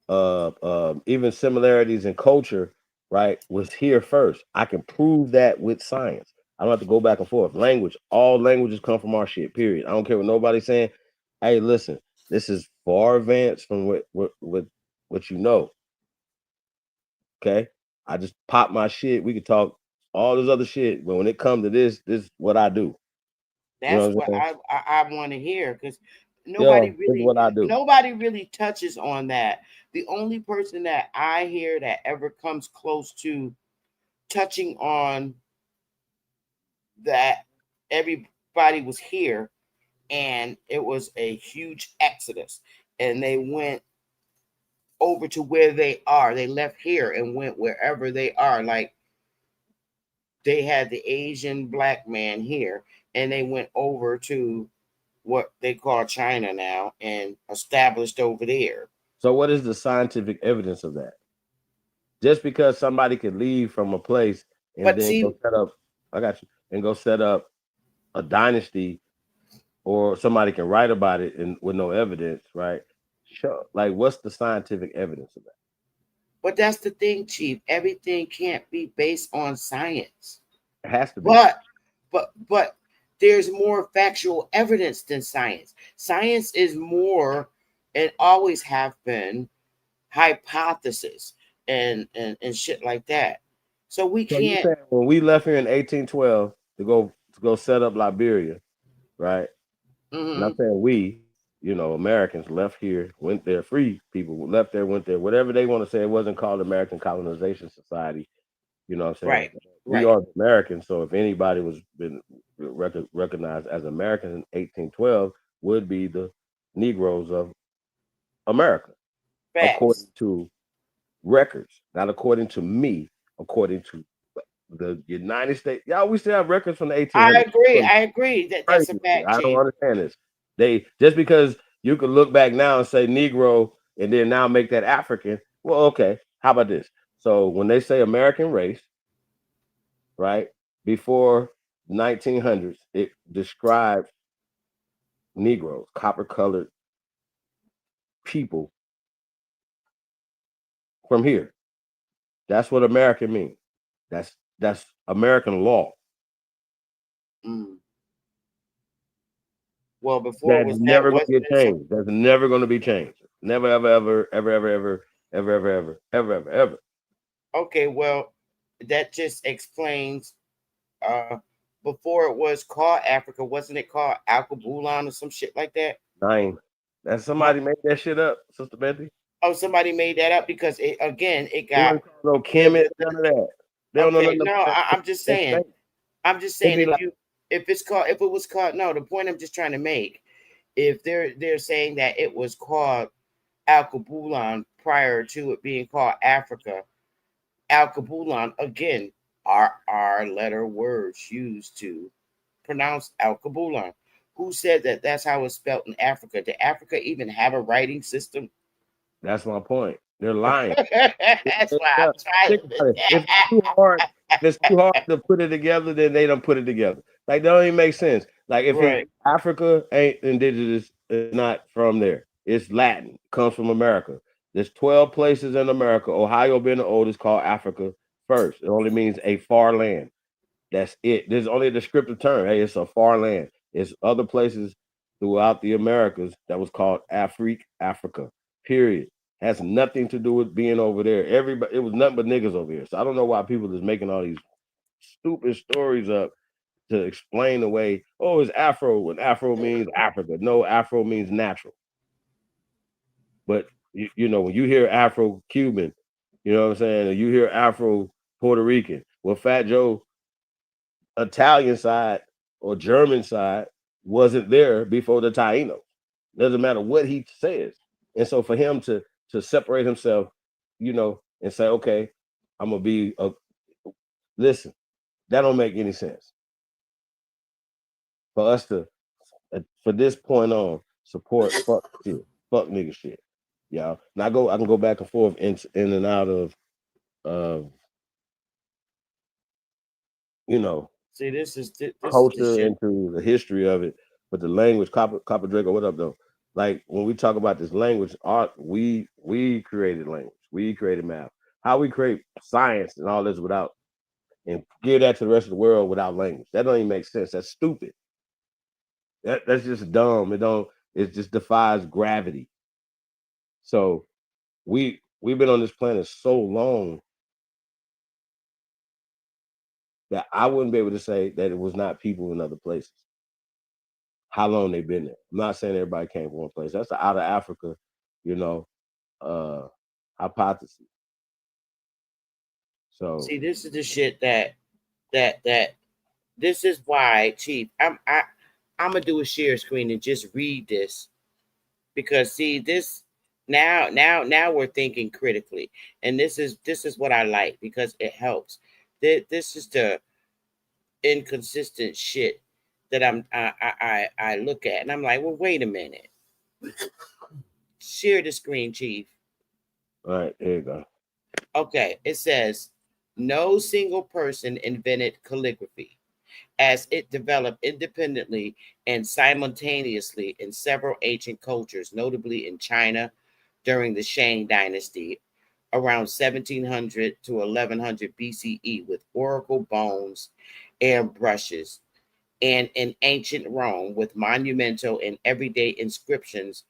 even similarities in culture, right, was here first. I can prove that with science. I don't have to go back and forth. Language, all languages come from our shit, period. I don't care what nobody's saying. Hey, listen, this is far advanced from what you know. Okay. I just pop my shit. We could talk all this other shit, but when it comes to this is what I do. You know That's what what I'm saying? I want to hear, because Yeah, this is what I do. nobody really touches on that. The only person that I hear that ever comes close to touching on that, everybody was here and it was a huge exodus and they went over to where they are. They left here and went wherever they are. Like they had the Asian black man here, and they went over to what they call China now and established over there. So what is the scientific evidence of that? Just because somebody could leave from a place and But then go see, set up, I got you, and go set up a dynasty, or somebody can write about it and with no evidence, right? Sure. Like, what's the scientific evidence of that? but that's the thing, Chief. Everything can't be based on science. It has to be. But there's more factual evidence than science. Science is more, and always have been, hypothesis and shit like that. So we So you can't. saying when we left here in 1812 to go set up Liberia, right? And I'm saying we, Americans left here, went there, free people left there, went there, whatever they want to say. It wasn't called American Colonization Society. You know what I'm saying? We are Americans. So if anybody was been recognized as American in 1812, would be the Negroes of America, according to records, not according to me, according to the United States. Y'all, we still have records from the 1800s. I agree that that's a fact, I don't Chief. understand this. They just because you could look back now and say Negro and then now make that African. Well, okay. How about this? So when they say American race, right, before 1900s, it described Negroes, copper-colored people from here. That's what American means. That's American law. Well, before That's was that never going to get changed. That's never going to be changed. Never, ever, ever, ever, ever, ever, ever, ever, ever, ever, ever, ever. Okay, well, that just explains. Before it was called Africa, wasn't it called Alkebulan or some shit like that? That somebody made that shit up, Sister Betty. Oh, somebody made that up because it It wasn't called no Kemet, none of that. They don't know Okay, nothing no, about that. I'm just saying. It'd be like, If it was called, no, the point I'm just trying to make, if they're saying that it was called Alkebulan prior to it being called Africa, Alkebulan again are letter words used to pronounce Alkebulan. Who said that that's how it's spelled in Africa? Did Africa even have a writing system? that's my point. They're lying. That's why I'm trying to. If it's too hard to put it together, then they don't put it together. Like that don't even make sense. Like if it's Africa ain't indigenous, it's not from there. It's Latin, comes from America. There's 12 places in America. Ohio being the oldest, called Africa first. It only means a far land. That's it. There's only a descriptive term. Hey, it's a far land. It's other places throughout the Americas that was called Africa. Period. Has nothing to do with being over there. Everybody, it was nothing but niggas over here. So I don't know why people is making all these stupid stories up to explain away. Oh, it's Afro when Afro means Africa. No, Afro means natural. But you know, when you hear Afro Cuban, you know what I'm saying, and you hear Afro Puerto Rican, well, Fat Joe Italian side or German side wasn't there before the Taínos. Doesn't matter what he says. And so for him to separate himself, and say, okay, I'm gonna be listen, that don't make any sense. For us to for this point on support fuck shit, fuck nigga shit. Y'all. And I can go back and forth in and out of See, this is the culture shit. into the history of it, but the language, Copper Draco, what up though? Like when we talk about this language, art, we created language, we created math. How we create science and all this without and give that to the rest of the world without language? That don't even make sense. That's stupid. That's just dumb. It just defies gravity. So we've been on this planet so long that I wouldn't be able to say that it was not people in other places. How long they've been there. I'm not saying everybody came from one place. That's the out of Africa, hypothesis. So see, this is the shit that this is why, Chief. I'm gonna do a share screen and just read this because see this Now we're thinking critically, and this is what I like because it helps. This is the inconsistent shit that I look at, and I'm like, well, wait a minute. Share the screen, Chief. All right, there you go. Okay, it says no single person invented calligraphy, as it developed independently and simultaneously in several ancient cultures, notably in China during the Shang Dynasty around 1700 to 1100 BCE with oracle bones and brushes, and in ancient Rome with monumental and everyday inscriptions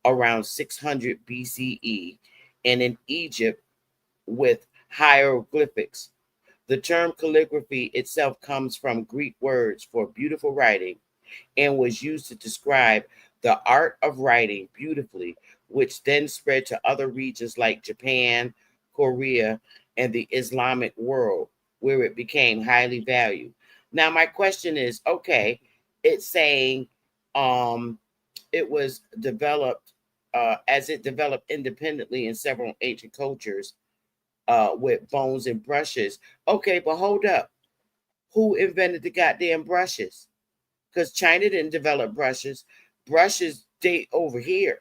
around 600 BCE, and in Egypt with hieroglyphics. The term calligraphy itself comes from Greek words for beautiful writing and was used to describe the art of writing beautifully, which then spread to other regions like Japan, Korea, and the Islamic world, where it became highly valued. Now, my question is, okay, it's saying it was developed as it developed independently in several ancient cultures with bones and brushes. Okay, but hold up. Who invented the goddamn brushes? Because China didn't develop brushes. Brushes date over here.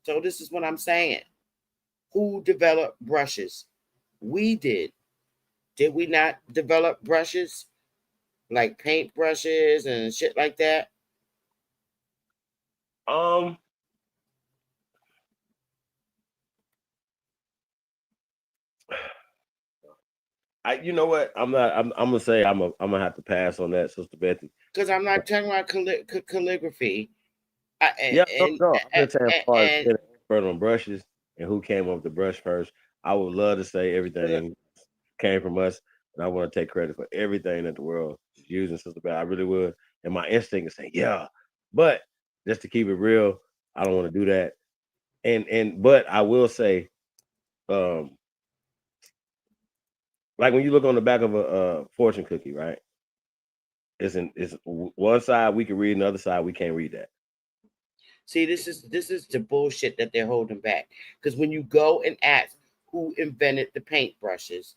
So this is what I'm saying. Who developed brushes? We did. Did we not develop brushes? Like paint brushes and shit like that? You know what? I'm gonna say I'm gonna have to pass on that, Sister Betty. Because I'm not talking about calligraphy. No. I'm just saying, as far as being an expert on brushes and who came up with the brush first, I would love to say everything came from us, and I want to take credit for everything that the world is using, Sister Betty. I really would, and my instinct is saying, yeah, but just to keep it real, I don't want to do that. But I will say, like when you look on the back of a fortune cookie, right? It's one side we can read, and the other side we can't read that. See, this is the bullshit that they're holding back. Because when you go and ask who invented the paintbrushes,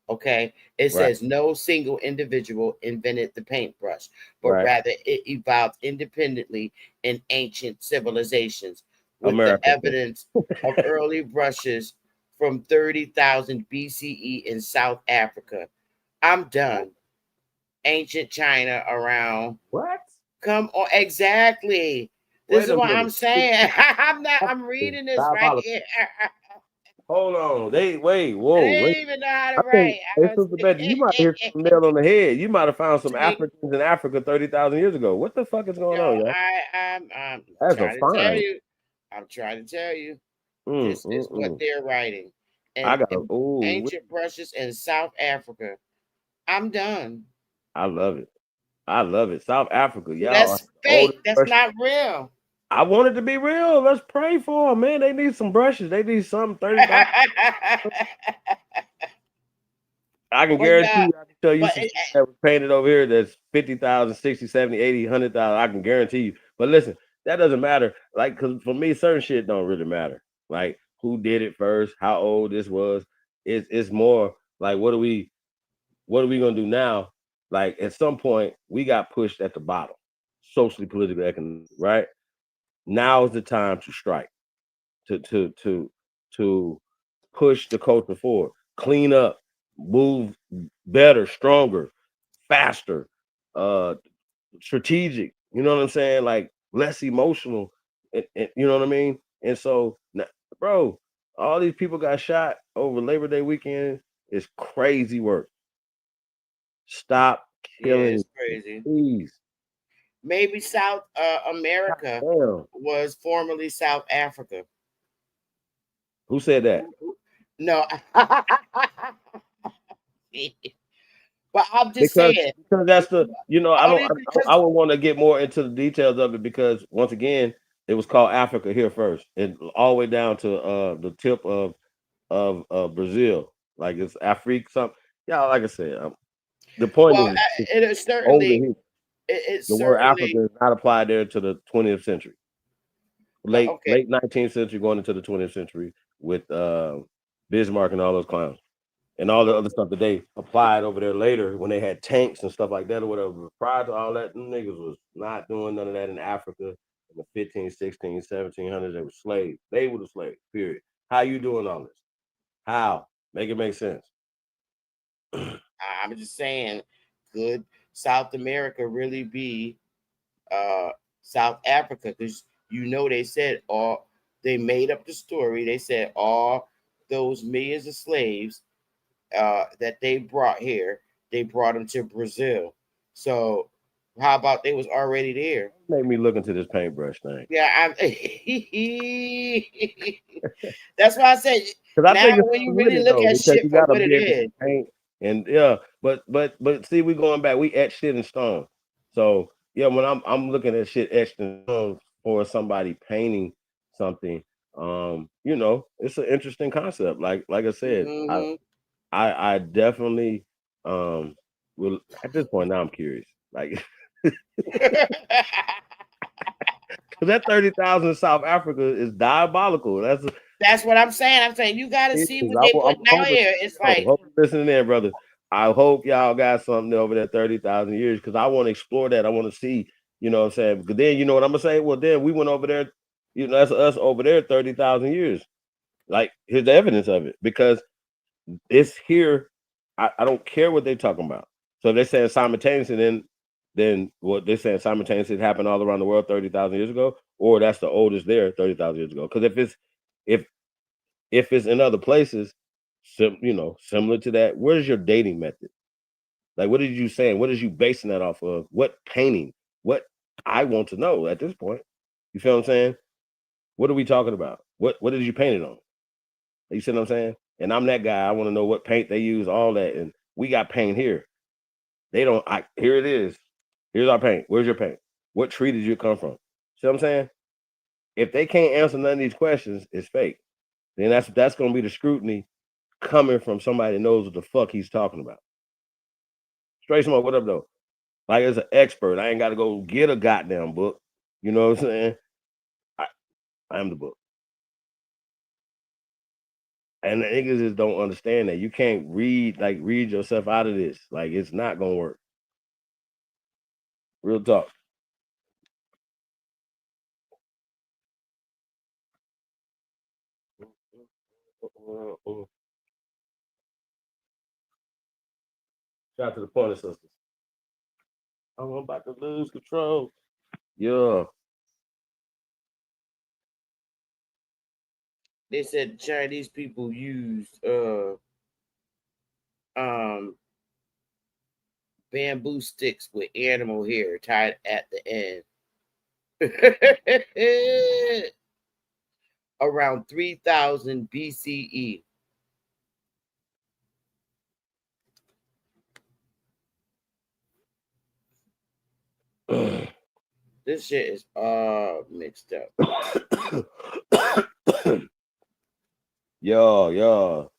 okay, it says no single individual invented the paintbrush, but rather it evolved independently in ancient civilizations with the evidence of early brushes from 30,000 BCE in South Africa. I'm done. Ancient China around. What? Come on, exactly. This is what I'm saying. I'm reading this right here. Hold on. Whoa. They didn't even know how to I think, write. Sister Betty, you might have hit some nail on the head. You might have found some Africans in Africa 30,000 years ago. What the fuck is going on, y'all? I'm That's trying a to tell fine. you. I'm trying to tell you. This is what they're writing. I got ancient brushes in South Africa. I'm done. I love it. I love it. South Africa, y'all. That's fake. That's not real. I want it to be real. Let's pray for them, man. They need some brushes. They need something 30,000. I can guarantee you, I can tell you some shit that was painted over here that's 50,000, 60, 70, 80, 100,000. I can guarantee you. But listen, that doesn't matter. Like, because for me, certain shit don't really matter. Like, who did it first, how old this was. It's more like, what are we gonna do now? Like, at some point, we got pushed at the bottom, socially, politically, economically, right? Now is the time to strike, to push the culture forward, clean up, move better, stronger, faster, strategic. You know what I'm saying? Like less emotional. And you know what I mean? And so, bro, all these people got shot over Labor Day weekend. Is crazy work. Stop killing. It's crazy. Please. Maybe South America was formerly South Africa. Who said that? No. But I'm just saying. Because that's the, I would want to get more into the details of it because once again, it was called Africa here first and all the way down to the tip of Brazil. Like it's Afrique something. Yeah, like I said, the point is it is certainly the word Africa is not applied there to the 20th century. late 19th century going into the 20th century with Bismarck and all those clowns. And all the other stuff that they applied over there later when they had tanks and stuff like that or whatever. Prior to all that, them niggas was not doing none of that in Africa in the 15, 16, 1700s. They were slaves. They were the slaves, period. How you doing all this? How? Make it make sense. I'm just saying, could South America really be South Africa? Because they said they made up the story. They said all those millions of slaves that they brought here, they brought them to Brazil. So how about they was already there? Make me look into this paintbrush thing. Yeah, that's why I said because I now think it's when you with really it look though, at because shit you for gotta what it be able to is. paint and yeah, but see, we going back, we etch shit in stone. So yeah, when I'm looking at shit etched in stone for somebody painting something, it's an interesting concept. Like I said, Mm-hmm. I definitely will at this point now I'm curious. Like because that 30,000 in South Africa is diabolical. That's what I'm saying. I'm saying you got to see what they I'm putting out hoping, here. It's like hope you're listening in, brother. I hope y'all got something over there 30,000 years because I want to explore that. I want to see, you know what I'm saying? Because then you know what I'm gonna say? Well, then we went over there, that's us over there 30,000 years. Like, here's the evidence of it because it's here. I don't care what they're talking about. So they're saying simultaneously, then what they're saying simultaneously happened all around the world 30,000 years ago, or that's the oldest there 30,000 years ago. Because if it's in other places, similar to that, where's your dating method? Like, what are you saying? What is you basing that off of? What painting? What I want to know at this point. You feel what I'm saying? What are we talking about? What did you paint it on? You see what I'm saying? And I'm that guy. I want to know what paint they use, all that. And we got paint here. They don't. Here it is. Here's our paint. Where's your paint? What tree did you come from? See what I'm saying? If they can't answer none of these questions, it's fake. Then that's gonna be the scrutiny coming from somebody that knows what the fuck he's talking about. Straight Smoke, what up though? Like as an expert, I ain't got to go get a goddamn book. You know what I'm saying? I am the book. And the niggas just don't understand that. You can't read yourself out of this. Like it's not gonna work. Real talk. Shout out to the Pointer Sisters. I'm about to lose control. Yeah. they said Chinese people used bamboo sticks with animal hair tied at the end. Around 3000 BCE. This shit is all mixed up. Yo.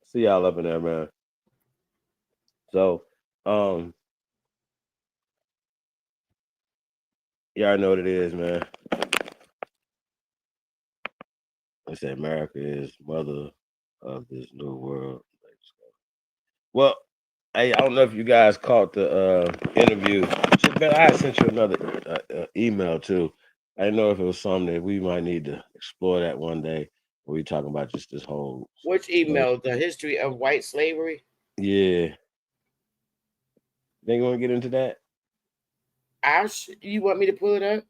See y'all up in there, man. So, y'all know what it is, man. They say America is mother of this new world. Well, hey, I don't know if you guys caught the interview. I sent you another email too. I didn't know if it was something that we might need to explore that one day. We talking about just this whole. Which email? The history of white slavery? Yeah. They gonna get into that? You want me to pull it up?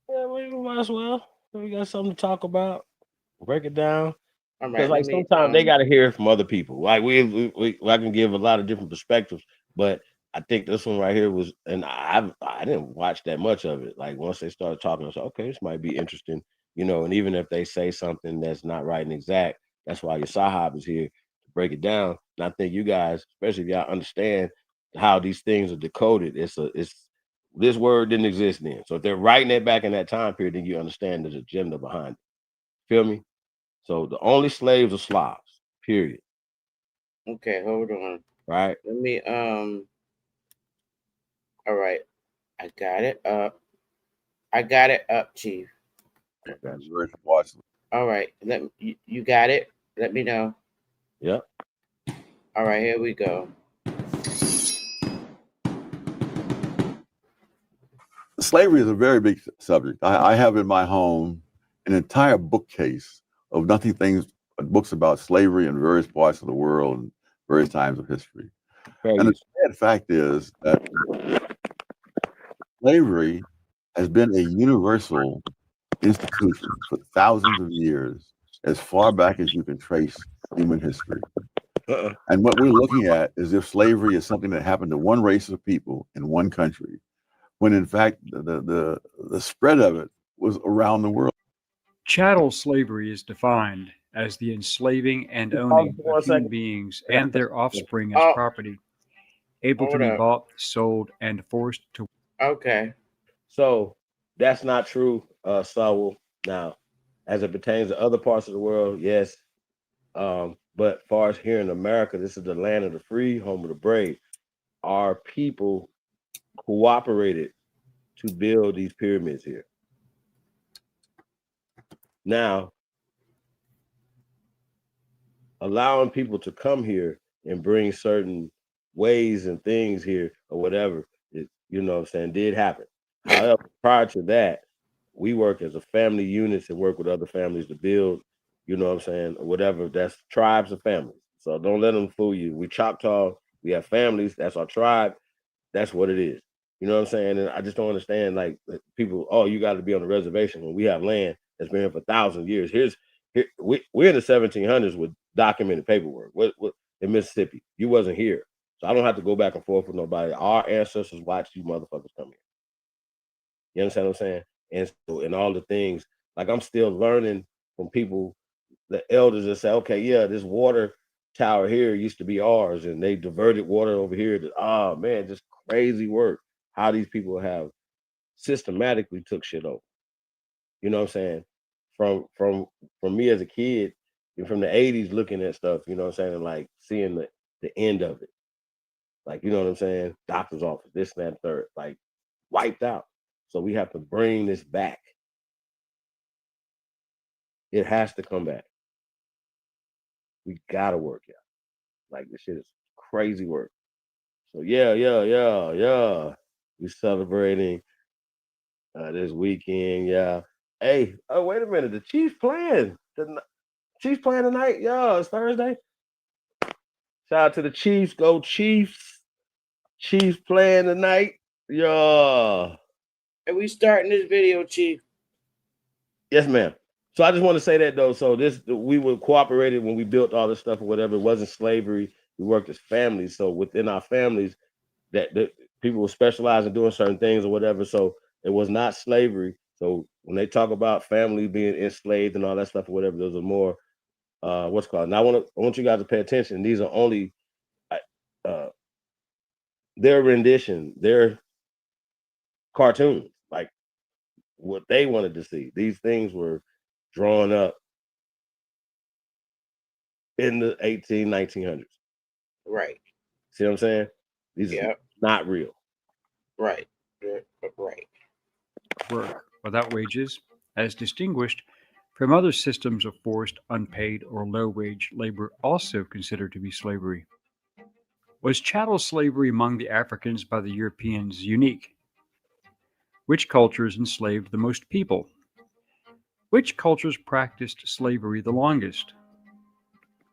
Yeah, we might as well. We got something to talk about. Break it down. Because Right, sometimes they got to hear it from other people. Like I can give a lot of different perspectives, but I think this one right here was, and I didn't watch that much of it. Like once they started talking, I said, okay, this might be interesting, And even if they say something that's not right and exact, that's why your Sahab is here to break it down. And I think you guys, especially if y'all understand how these things are decoded, it's this word didn't exist then. So if they're writing it back in that time period, then you understand the agenda behind it. Feel me? So the only slaves are Slavs, period. Okay, hold on. Right. Let me all right. I got it up. Chief. All right, you got it. Let me know. Yep. All right, here we go. Slavery is a very big subject. I have in my home an entire bookcase of nothing things, books about slavery in various parts of the world and various times of history. And the sad fact is that slavery has been a universal institution for thousands of years, as far back as you can trace human history. And what we're looking at is if slavery is something that happened to one race of people in one country, when in fact the spread of it was around the world. Chattel slavery is defined as the enslaving and owning of human beings and their offspring as property, able to be bought, sold, and forced to. Okay. So that's not true, Saul. Now, as it pertains to other parts of the world, yes. But as far as here in America, this is the land of the free, home of the brave. Our people cooperated to build these pyramids here. Now, allowing people to come here and bring certain ways and things here or whatever, you know what I'm saying, did happen. However, prior to that, we work as a family unit and work with other families to build, you know what I'm saying, or whatever. That's tribes of families. So don't let them fool you. We Choctaw, we have families, that's our tribe, that's what it is. You know what I'm saying? And I just don't understand, like, people, oh, you got to be on the reservation when we have land that's been here for thousands of years. We're in the 1700s with documented paperwork. What in Mississippi? You wasn't here. So I don't have to go back and forth with nobody. Our ancestors watched you motherfuckers come here. You understand what I'm saying? And so, and all the things, like I'm still learning from people, the elders that say, okay, yeah, this water tower here used to be ours, and they diverted water over here. Oh man, just crazy work. How these people have systematically took shit over. You know what I'm saying? From me as a kid, and from the 80s looking at stuff, you know what I'm saying, and like seeing the end of it. Like, you know what I'm saying? Doctor's office, this, and that, third, like wiped out. So we have to bring this back. It has to come back. We gotta work out. Like this shit is crazy work. So yeah. We celebrating this weekend, yeah. Hey, oh wait a minute, the Chiefs playing. The Chiefs playing tonight, yeah. It's Thursday. Shout out to the Chiefs. Go Chiefs. Chiefs playing tonight. Yeah. And we starting this video, Chief. Yes, ma'am. So I just want to say that though. So we were cooperated when we built all this stuff or whatever. It wasn't slavery. We worked as families. So within our families, that people were specialized in doing certain things or whatever. So it was not slavery. So when they talk about family being enslaved and all that stuff or whatever, those are more what's called. Now I want you guys to pay attention. These are only their rendition, their cartoons, like what they wanted to see. These things were drawn up in the 1900s. Right. See what I'm saying? These are not real. Right. Right. Work without wages, as distinguished from other systems of forced, unpaid, or low-wage labor also considered to be slavery. Was chattel slavery among the Africans by the Europeans unique? Which cultures enslaved the most people? Which cultures practiced slavery the longest?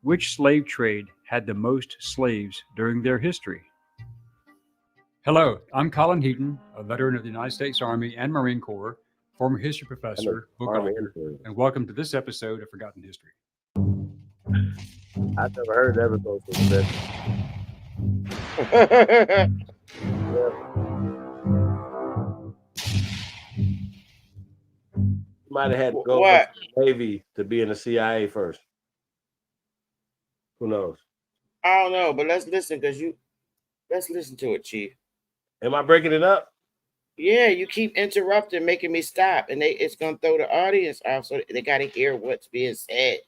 Which slave trade had the most slaves during their history? Hello, I'm Colin Heaton, a veteran of the United States Army and Marine Corps, former history professor, book author, and welcome to this episode of Forgotten History. I've never heard that episode You might have had to go to the Navy to be in the CIA first. Who knows? I don't know, but let's listen let's listen to it, Chief. Am I breaking it up? Yeah, you keep interrupting, making me stop, and it's gonna throw the audience off, so they gotta hear what's being said.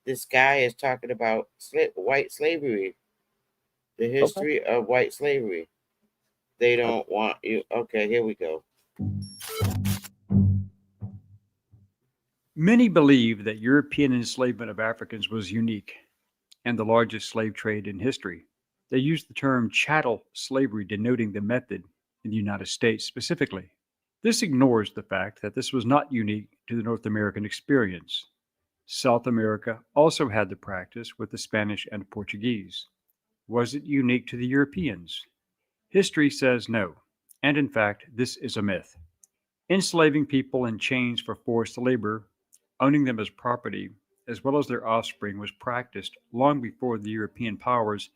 This guy is talking about white slavery, the history of white slavery. They don't want you. Okay, here we go. Many believe that European enslavement of Africans was unique and the largest slave trade in history. They use the term chattel slavery denoting the method in the United States specifically. This ignores the fact that this was not unique to the North American experience. South America also had the practice with the Spanish and Portuguese. Was it unique to the Europeans? History says no, and in fact, this is a myth. Enslaving people in chains for forced labor, owning them as property, as well as their offspring, was practiced long before the European powers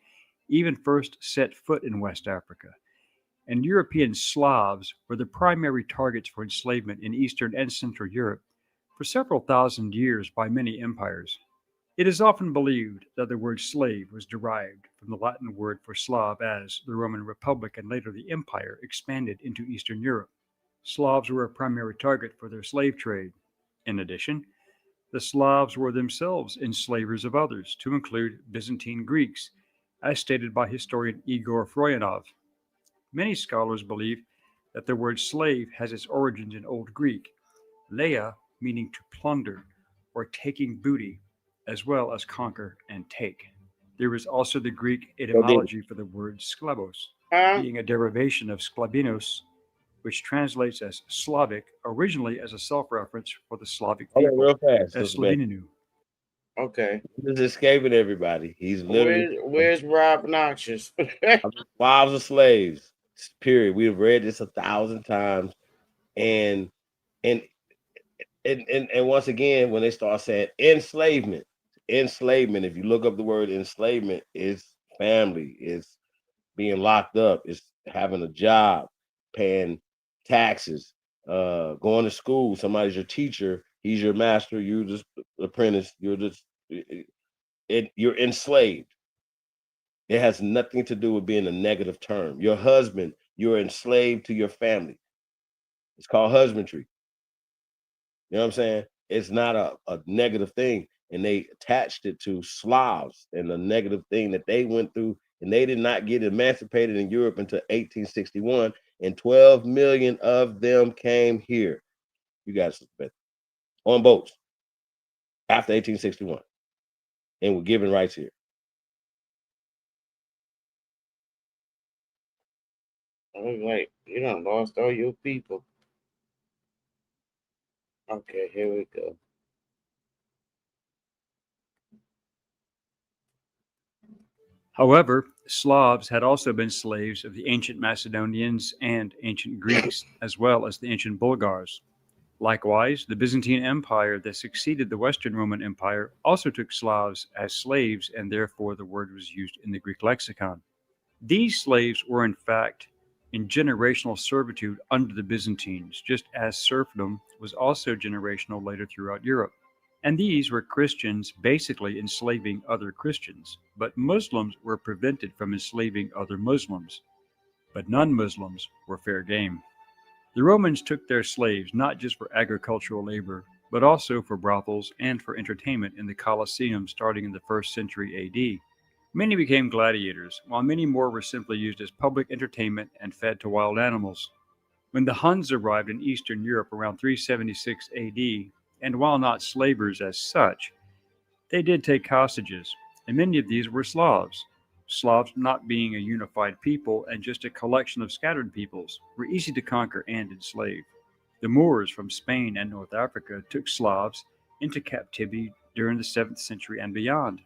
even first set foot in West Africa, and European Slavs were the primary targets for enslavement in Eastern and Central Europe for several thousand years by many empires. It is often believed that the word slave was derived from the Latin word for Slav as the Roman Republic and later the Empire expanded into Eastern Europe. Slavs were a primary target for their slave trade. In addition, the Slavs were themselves enslavers of others, to include Byzantine Greeks, as stated by historian Igor Froyanov. Many scholars believe that the word slave has its origins in Old Greek, leia meaning to plunder or taking booty, as well as conquer and take. There is also the Greek etymology for the word sklavos, being a derivation of sklavinos, which translates as Slavic, originally as a self-reference for the Slavic Hold on, people, real fast, as Mr. Beck. Sloveninu. Okay. He's escaping everybody. He's literally Where's Rob Noxious? wives are slaves. Period. We've read this 1,000 times, and and and once again, when they start saying enslavement, if you look up the word enslavement, it's family, it's being locked up, it's having a job, paying taxes, going to school. Somebody's your teacher, he's your master, you're just apprentice, you're enslaved. It has nothing to do with being a negative term. Your husband, you're enslaved to your family. It's called husbandry. You know what I'm saying? It's not a negative thing. And they attached it to Slavs and the negative thing that they went through. And they did not get emancipated in Europe until 1861. And 12 million of them came here. You guys on boats after 1861 and were given rights here. I was like, you done lost all your people. Okay, here we go. However, Slavs had also been slaves of the ancient Macedonians and ancient Greeks, as well as the ancient Bulgars. Likewise, the Byzantine Empire that succeeded the Western Roman Empire also took Slavs as slaves, and therefore the word was used in the Greek lexicon. These slaves were, in fact, in generational servitude under the Byzantines, just as serfdom was also generational later throughout Europe. And these were Christians basically enslaving other Christians, but Muslims were prevented from enslaving other Muslims. But non Muslims were fair game. The Romans took their slaves not just for agricultural labor, but also for brothels and for entertainment in the Colosseum starting in the 1st century AD. Many became gladiators, while many more were simply used as public entertainment and fed to wild animals. When the Huns arrived in Eastern Europe around 376 AD, and while not slavers as such, they did take hostages, and many of these were Slavs. Slavs, not being a unified people and just a collection of scattered peoples, were easy to conquer and enslave. The Moors from Spain and North Africa took Slavs into captivity during the 7th century and beyond.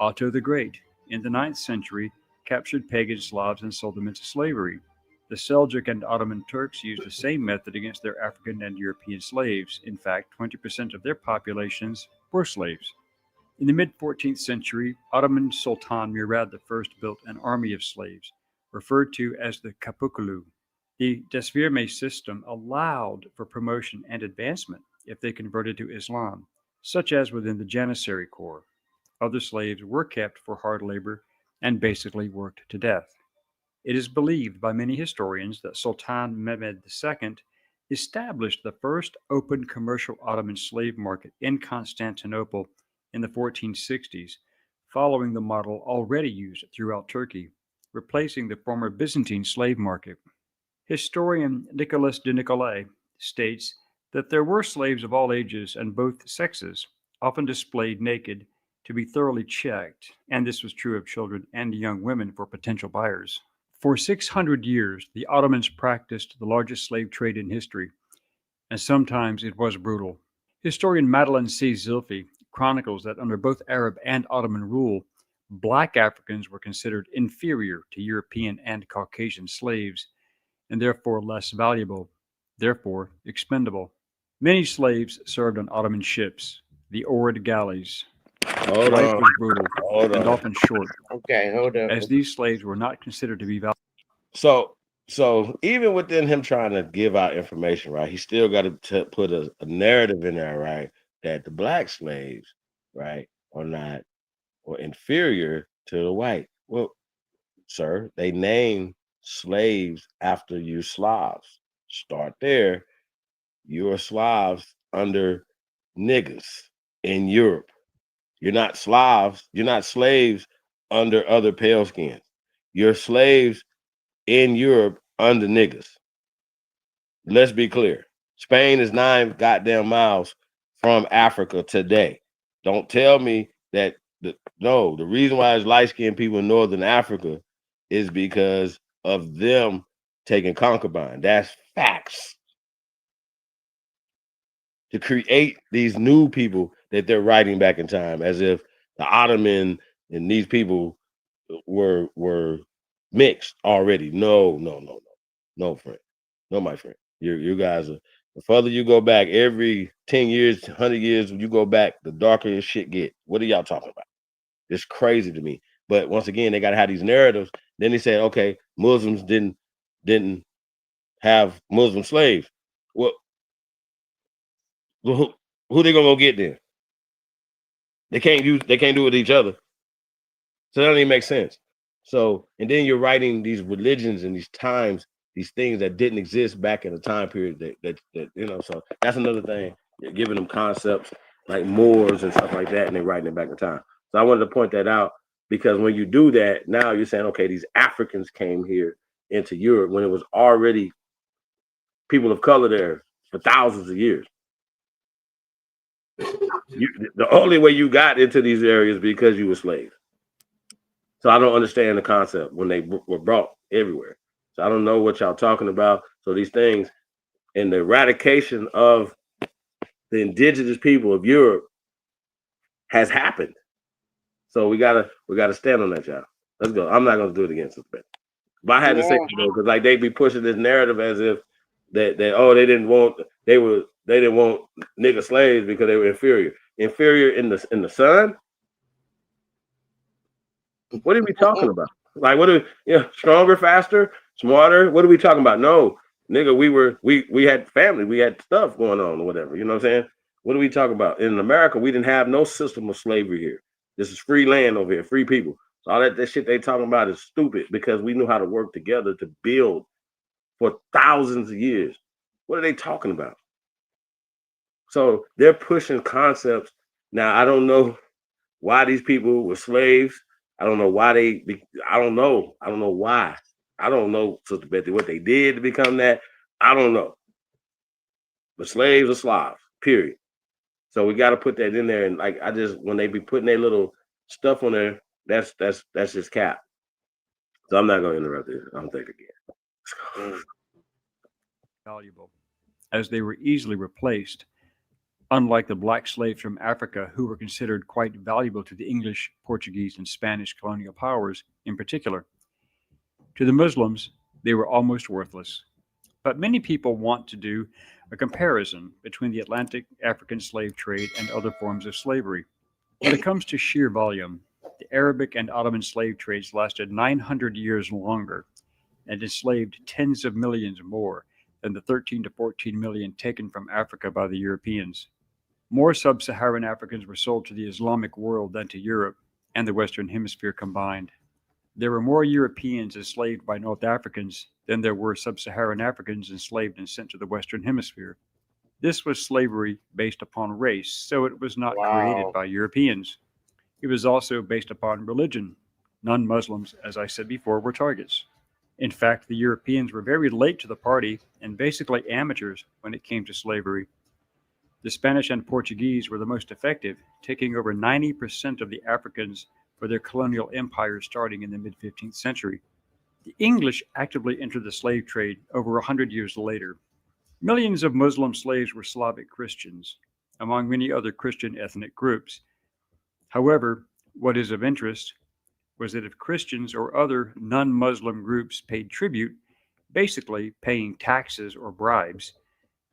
Otto the Great, in the 9th century, captured pagan Slavs and sold them into slavery. The Seljuk and Ottoman Turks used the same method against their African and European slaves. In fact, 20% of their populations were slaves. In the mid 14th century, Ottoman Sultan Murad I built an army of slaves, referred to as the Kapukulu. The Desvirme system allowed for promotion and advancement if they converted to Islam, such as within the Janissary Corps. Other slaves were kept for hard labor and basically worked to death. It is believed by many historians that Sultan Mehmed II established the first open commercial Ottoman slave market in Constantinople in the 1460s, following the model already used throughout Turkey, replacing the former Byzantine slave market. Historian Nicholas de Nicolay states That there were slaves of all ages and both sexes, often displayed naked to be thoroughly checked, and this was true of children and young women for potential buyers. For 600 years, the Ottomans practiced the largest slave trade in history, and sometimes it was brutal. Historian Madeline C. Zilfi chronicles that under both Arab and Ottoman rule, black Africans were considered inferior to European and Caucasian slaves, and therefore less valuable, therefore expendable. Many slaves served on Ottoman ships, the Ohrid galleys. Hold Life on. was brutal Hold and on. often short, Okay, hold up. as these slaves were not considered to be valuable. So even within him trying to give out information, right, he still got to put a narrative in there, right, that the black slaves, right, are not or inferior to the white. Well, sir, they name slaves after you Slavs. Start there. You're Slavs under niggas in Europe. You're not Slavs. You're not slaves under other pale skins. You're slaves in Europe under niggas. Let's be clear. Spain is 9 goddamn miles from Africa today. Don't tell me that the reason why there's light-skinned people in Northern Africa is because of them taking concubine. That's facts. To create these new people that they're writing back in time, as if the Ottoman and these people were mixed already. No, friend. No, my friend. You guys are, the further you go back, every 10 years, 100 years, you go back, the darker your shit get. What are y'all talking about? It's crazy to me. But once again, they gotta have these narratives. Then they said, okay, Muslims didn't have Muslim slaves. Well, who they gonna go get then? They can't do it with each other. So that don't even make sense. So, and then you're writing these religions and these times, these things that didn't exist back in the time period that so that's another thing. You're giving them concepts like Moors and stuff like that, and they're writing it back in time. So I wanted to point that out because when you do that, now you're saying, okay, these Africans came here into Europe when it was already people of color there for thousands of years. The only way you got into these areas because you were slaves. So I don't understand the concept when they were brought everywhere. So I don't know what y'all talking about. So these things and the eradication of the indigenous people of Europe has happened. So we gotta stand on that, y'all. Let's go. I'm not gonna do it again, but I had to say it though, because like they be pushing this narrative as if that they didn't want nigga slaves because they were inferior. Inferior in the sun? What are we talking about? Like, stronger, faster, smarter? What are we talking about? No, nigga, we had family, we had stuff going on or whatever. You know what I'm saying? What are we talking about? In America, we didn't have no system of slavery here. This is free land over here, free people. So all that shit they talking about is stupid because we knew how to work together to build for thousands of years. What are they talking about? So they're pushing concepts. Now, I don't know why these people were slaves. I don't know why I don't know. I don't know why. I don't know, Sister Betty, what they did to become that. I don't know. But slaves are Slavs, period. So we got to put that in there. And like, when they be putting their little stuff on there, that's just cap. So I'm not going to interrupt it. I'm thinking again. Valuable, as they were easily replaced, unlike the black slaves from Africa who were considered quite valuable to the English, Portuguese, and Spanish colonial powers in particular. To the Muslims, they were almost worthless. But many people want to do a comparison between the Atlantic African slave trade and other forms of slavery. When it comes to sheer volume, the Arabic and Ottoman slave trades lasted 900 years longer and enslaved tens of millions more than the 13 to 14 million taken from Africa by the Europeans. More sub-Saharan Africans were sold to the Islamic world than to Europe and the Western Hemisphere combined. There were more Europeans enslaved by North Africans than there were sub-Saharan Africans enslaved and sent to the Western Hemisphere. This was slavery based upon race, so it was not created by Europeans. It was also based upon religion. Non-Muslims, as I said before, were targets. In fact, the Europeans were very late to the party and basically amateurs when it came to slavery. The Spanish and Portuguese were the most effective, taking over 90% of the Africans for their colonial empires starting in the mid-15th century. The English actively entered the slave trade over 100 years later. Millions of Muslim slaves were Slavic Christians, among many other Christian ethnic groups. However, what is of interest was that if Christians or other non-Muslim groups paid tribute, basically paying taxes or bribes,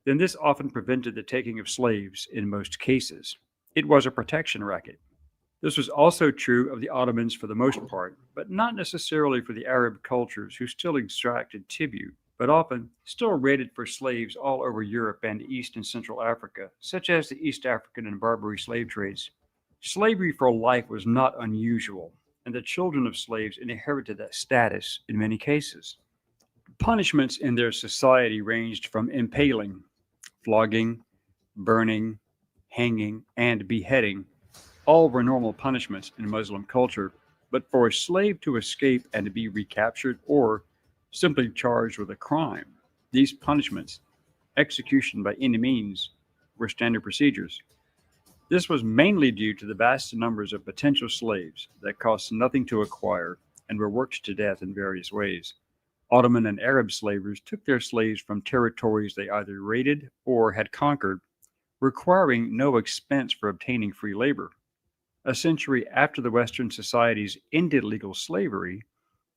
then this often prevented the taking of slaves in most cases. It was a protection racket. This was also true of the Ottomans for the most part, but not necessarily for the Arab cultures who still exacted tribute, but often still raided for slaves all over Europe and East and Central Africa, such as the East African and Barbary slave trades. Slavery for life was not unusual, and the children of slaves inherited that status in many cases. Punishments in their society ranged from impaling, flogging, burning, hanging, and beheading. All were normal punishments in Muslim culture, but for a slave to escape and to be recaptured or simply charged with a crime, these punishments, execution by any means, were standard procedures. This was mainly due to the vast numbers of potential slaves that cost nothing to acquire and were worked to death in various ways. Ottoman and Arab slavers took their slaves from territories they either raided or had conquered, requiring no expense for obtaining free labor. A century after the Western societies ended legal slavery,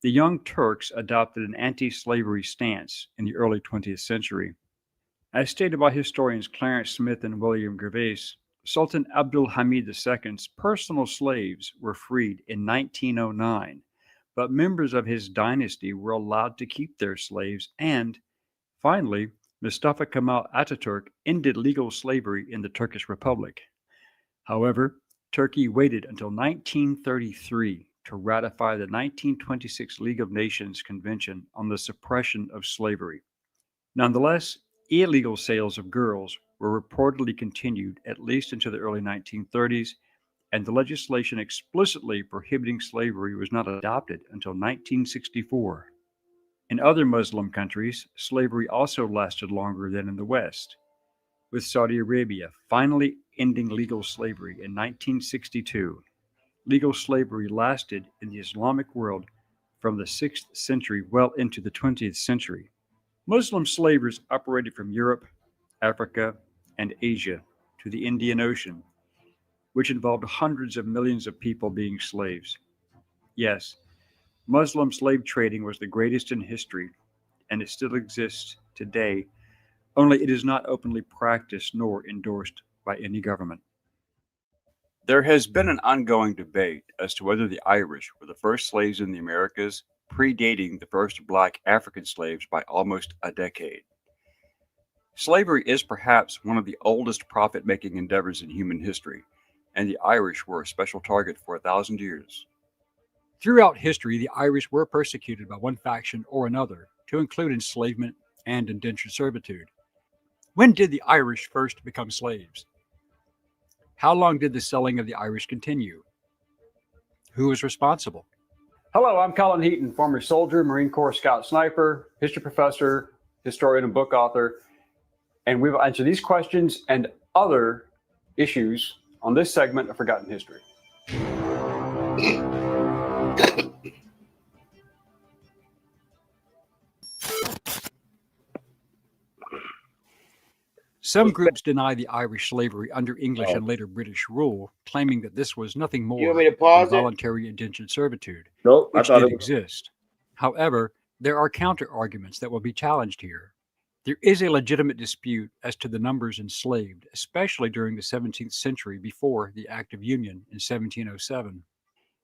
the Young Turks adopted an anti-slavery stance in the early 20th century. As stated by historians Clarence Smith and William Gervais, Sultan Abdul Hamid II's personal slaves were freed in 1909, but members of his dynasty were allowed to keep their slaves, and, finally, Mustafa Kemal Ataturk ended legal slavery in the Turkish Republic. However, Turkey waited until 1933 to ratify the 1926 League of Nations Convention on the Suppression of Slavery. Nonetheless, illegal sales of girls were reportedly continued at least into the early 1930s, and the legislation explicitly prohibiting slavery was not adopted until 1964. In other Muslim countries, slavery also lasted longer than in the West, with Saudi Arabia finally ending legal slavery in 1962. Legal slavery lasted in the Islamic world from the 6th century well into the 20th century. Muslim slavers operated from Europe, Africa, and Asia to the Indian Ocean, which involved hundreds of millions of people being slaves. Yes, Muslim slave trading was the greatest in history, and it still exists today, only it is not openly practiced nor endorsed by any government. There has been an ongoing debate as to whether the Irish were the first slaves in the Americas, predating the first black African slaves by almost a decade. Slavery is perhaps one of the oldest profit-making endeavors in human history, and the Irish were a special target for 1,000 years. Throughout history, the Irish were persecuted by one faction or another, to include enslavement and indentured servitude. When did the Irish first become slaves? How long did the selling of the Irish continue? Who was responsible? Hello, I'm Colin Heaton, former soldier, Marine Corps scout sniper, history professor, historian, and book author. And we will answer these questions and other issues on this segment of Forgotten History. Some groups deny the Irish slavery under English and later British rule, claiming that this was nothing more than voluntary indentured servitude, which did exist. However, there are counter-arguments that will be challenged here. There is a legitimate dispute as to the numbers enslaved, especially during the 17th century before the Act of Union in 1707.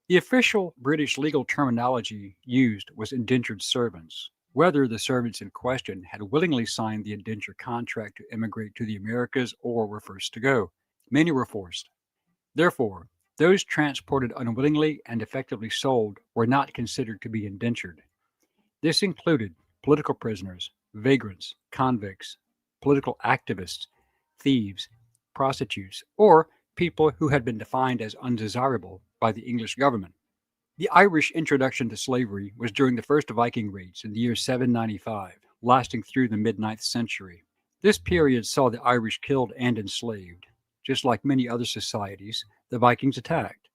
The official British legal terminology used was indentured servants, whether the servants in question had willingly signed the indenture contract to emigrate to the Americas or were forced to go. Many were forced. Therefore, those transported unwillingly and effectively sold were not considered to be indentured. This included political prisoners, vagrants, convicts, political activists, thieves, prostitutes, or people who had been defined as undesirable by the English government. The Irish introduction to slavery was during the first Viking raids in the year 795, lasting through the mid-9th century. This period saw the Irish killed and enslaved. Just like many other societies, the Vikings attacked.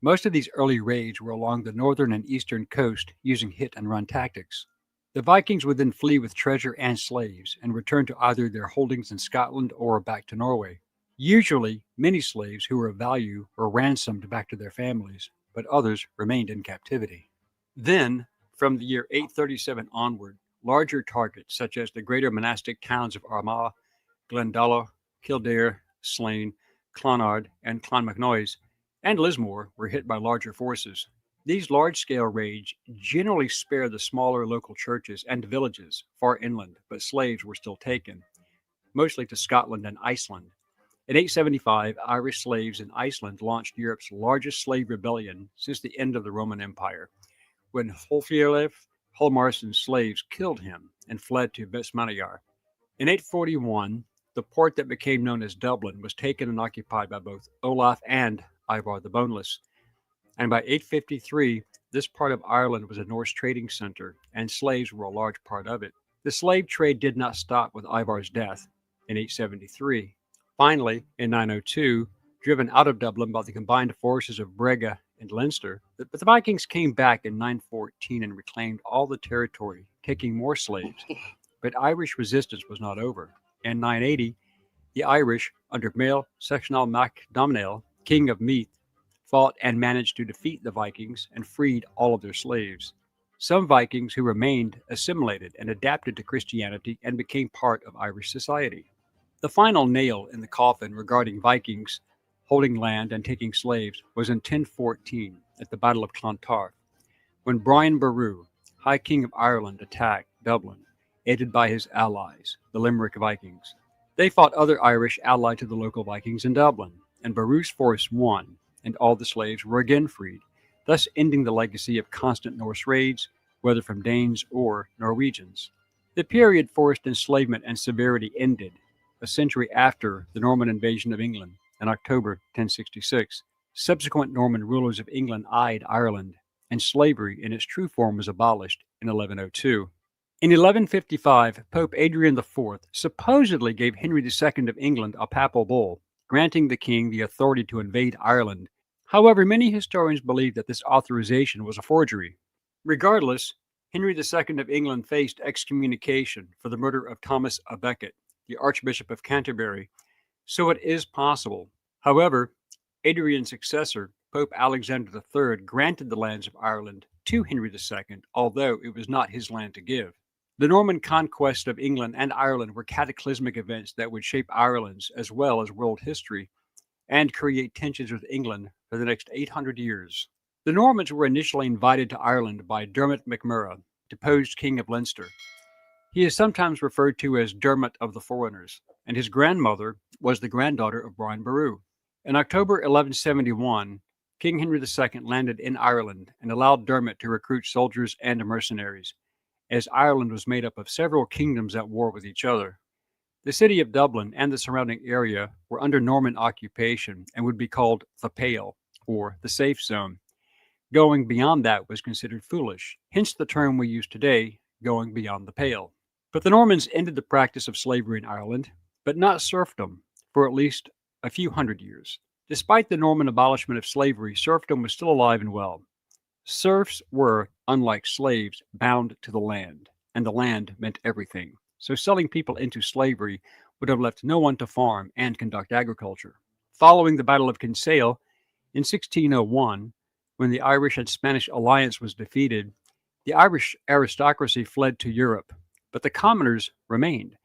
Most of these early raids were along the northern and eastern coast using hit and run tactics. The Vikings would then flee with treasure and slaves and return to either their holdings in Scotland or back to Norway. Usually, many slaves who were of value were ransomed back to their families, but others remained in captivity. Then, from the year 837 onward, larger targets such as the greater monastic towns of Armagh, Glendalough, Kildare, Slane, Clonard, and Clonmacnoise, and Lismore were hit by larger forces. These large-scale raids generally spared the smaller local churches and villages far inland, but slaves were still taken, mostly to Scotland and Iceland. In 875, Irish slaves in Iceland launched Europe's largest slave rebellion since the end of the Roman Empire, when Hrólfr Hólmarsson's slaves killed him and fled to Vestmannaeyjar. In 841, the port that became known as Dublin was taken and occupied by both Olaf and Ivar the Boneless. And by 853, this part of Ireland was a Norse trading center, and slaves were a large part of it. The slave trade did not stop with Ivar's death in 873. Finally, in 902, driven out of Dublin by the combined forces of Brega and Leinster, but the Vikings came back in 914 and reclaimed all the territory, taking more slaves. But Irish resistance was not over. In 980, the Irish, under Mael Sectional Mac Domhnall, king of Meath, fought and managed to defeat the Vikings and freed all of their slaves. Some Vikings who remained assimilated and adapted to Christianity and became part of Irish society. The final nail in the coffin regarding Vikings holding land and taking slaves was in 1014 at the Battle of Clontarf, when Brian Boru, High King of Ireland, attacked Dublin, aided by his allies, the Limerick Vikings. They fought other Irish allied to the local Vikings in Dublin, and Boru's force won, and all the slaves were again freed, thus ending the legacy of constant Norse raids, whether from Danes or Norwegians. The period forced enslavement and severity ended a century after the Norman invasion of England in October 1066. Subsequent Norman rulers of England eyed Ireland, and slavery in its true form was abolished in 1102. In 1155, Pope Adrian IV supposedly gave Henry II of England a papal bull, granting the king the authority to invade Ireland. However, many historians believe that this authorization was a forgery. Regardless, Henry II of England faced excommunication for the murder of Thomas à Becket, the Archbishop of Canterbury, so it is possible. However, Adrian's successor, Pope Alexander III, granted the lands of Ireland to Henry II, although it was not his land to give. The Norman conquest of England and Ireland were cataclysmic events that would shape Ireland's as well as world history and create tensions with England for the next 800 years. The Normans were initially invited to Ireland by Dermot MacMurrough, deposed King of Leinster. He is sometimes referred to as Dermot of the Foreigners, and his grandmother was the granddaughter of Brian Boru. In October 1171, King Henry II landed in Ireland and allowed Dermot to recruit soldiers and mercenaries, as Ireland was made up of several kingdoms at war with each other. The city of Dublin and the surrounding area were under Norman occupation and would be called the Pale, or the safe zone. Going beyond that was considered foolish, hence the term we use today, going beyond the pale. But the Normans ended the practice of slavery in Ireland, but not serfdom, for at least a few hundred years. Despite the Norman abolishment of slavery, serfdom was still alive and well. Serfs were, unlike slaves, bound to the land, and the land meant everything. So selling people into slavery would have left no one to farm and conduct agriculture. Following the Battle of Kinsale in 1601, when the Irish and Spanish alliance was defeated, the Irish aristocracy fled to Europe, but the commoners remained,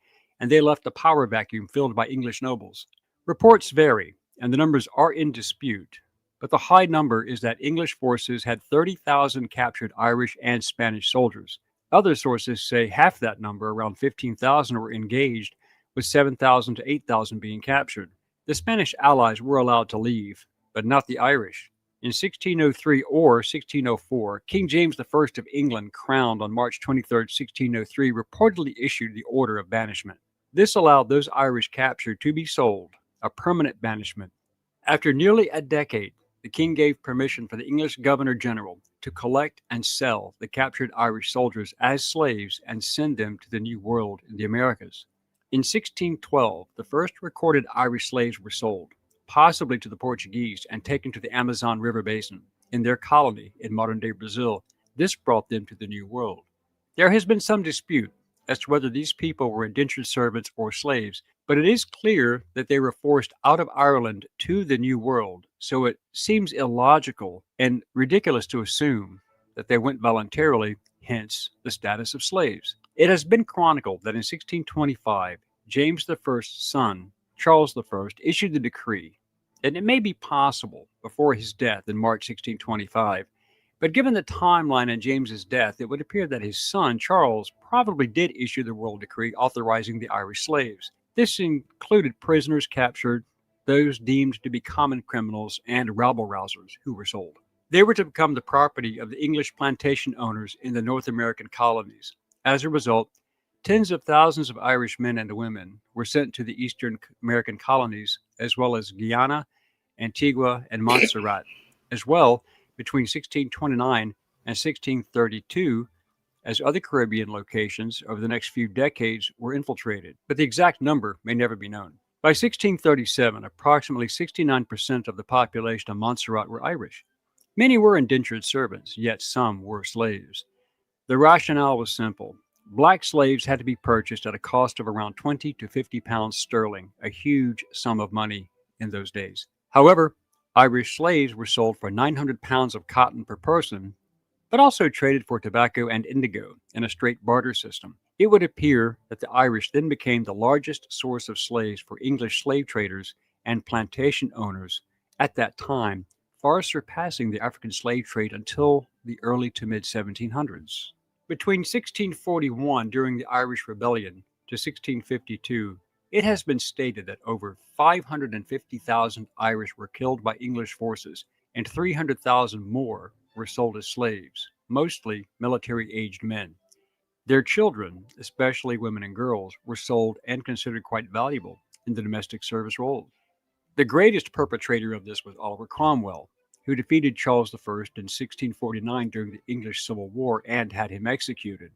and they left a power vacuum filled by English nobles. Reports vary, and the numbers are in dispute, but the high number is that English forces had 30,000 captured Irish and Spanish soldiers. Other sources say half that number, around 15,000, were engaged, with 7,000 to 8,000 being captured. The Spanish allies were allowed to leave, but not the Irish. In 1603 or 1604, King James I of England, crowned on March 23, 1603, reportedly issued the order of banishment. This allowed those Irish captured to be sold, a permanent banishment. After nearly a decade, the king gave permission for the English Governor-General to collect and sell the captured Irish soldiers as slaves and send them to the New World in the Americas. In 1612, the first recorded Irish slaves were sold, possibly to the Portuguese, and taken to the Amazon River basin in their colony in modern-day Brazil. This brought them to the New World. There has been some dispute as to whether these people were indentured servants or slaves, but it is clear that they were forced out of Ireland to the New World, so it seems illogical and ridiculous to assume that they went voluntarily, hence the status of slaves. It has been chronicled that in 1625, James I's son, Charles I, issued the decree, and it may be possible before his death in March 1625, but given the timeline in James's death, it would appear that his son, Charles, probably did issue the royal decree authorizing the Irish slaves. This included prisoners captured, those deemed to be common criminals, and rabble-rousers who were sold. They were to become the property of the English plantation owners in the North American colonies. As a result, tens of thousands of Irish men and women were sent to the Eastern American colonies, as well as Guyana, Antigua, and Montserrat. As well, between 1629 and 1632, as other Caribbean locations over the next few decades were infiltrated, but the exact number may never be known. By 1637, approximately 69% of the population of Montserrat were Irish. Many were indentured servants, yet some were slaves. The rationale was simple. Black slaves had to be purchased at a cost of around 20 to 50 pounds sterling, a huge sum of money in those days. However, Irish slaves were sold for 900 pounds of cotton per person, but also traded for tobacco and indigo in a straight barter system. It would appear that the Irish then became the largest source of slaves for English slave traders and plantation owners at that time, far surpassing the African slave trade until the early to mid 1700s. Between 1641, during the Irish Rebellion, to 1652, it has been stated that over 550,000 Irish were killed by English forces and 300,000 more were sold as slaves, mostly military-aged men. Their children, especially women and girls, were sold and considered quite valuable in the domestic service role. The greatest perpetrator of this was Oliver Cromwell, who defeated Charles I in 1649 during the English Civil War and had him executed.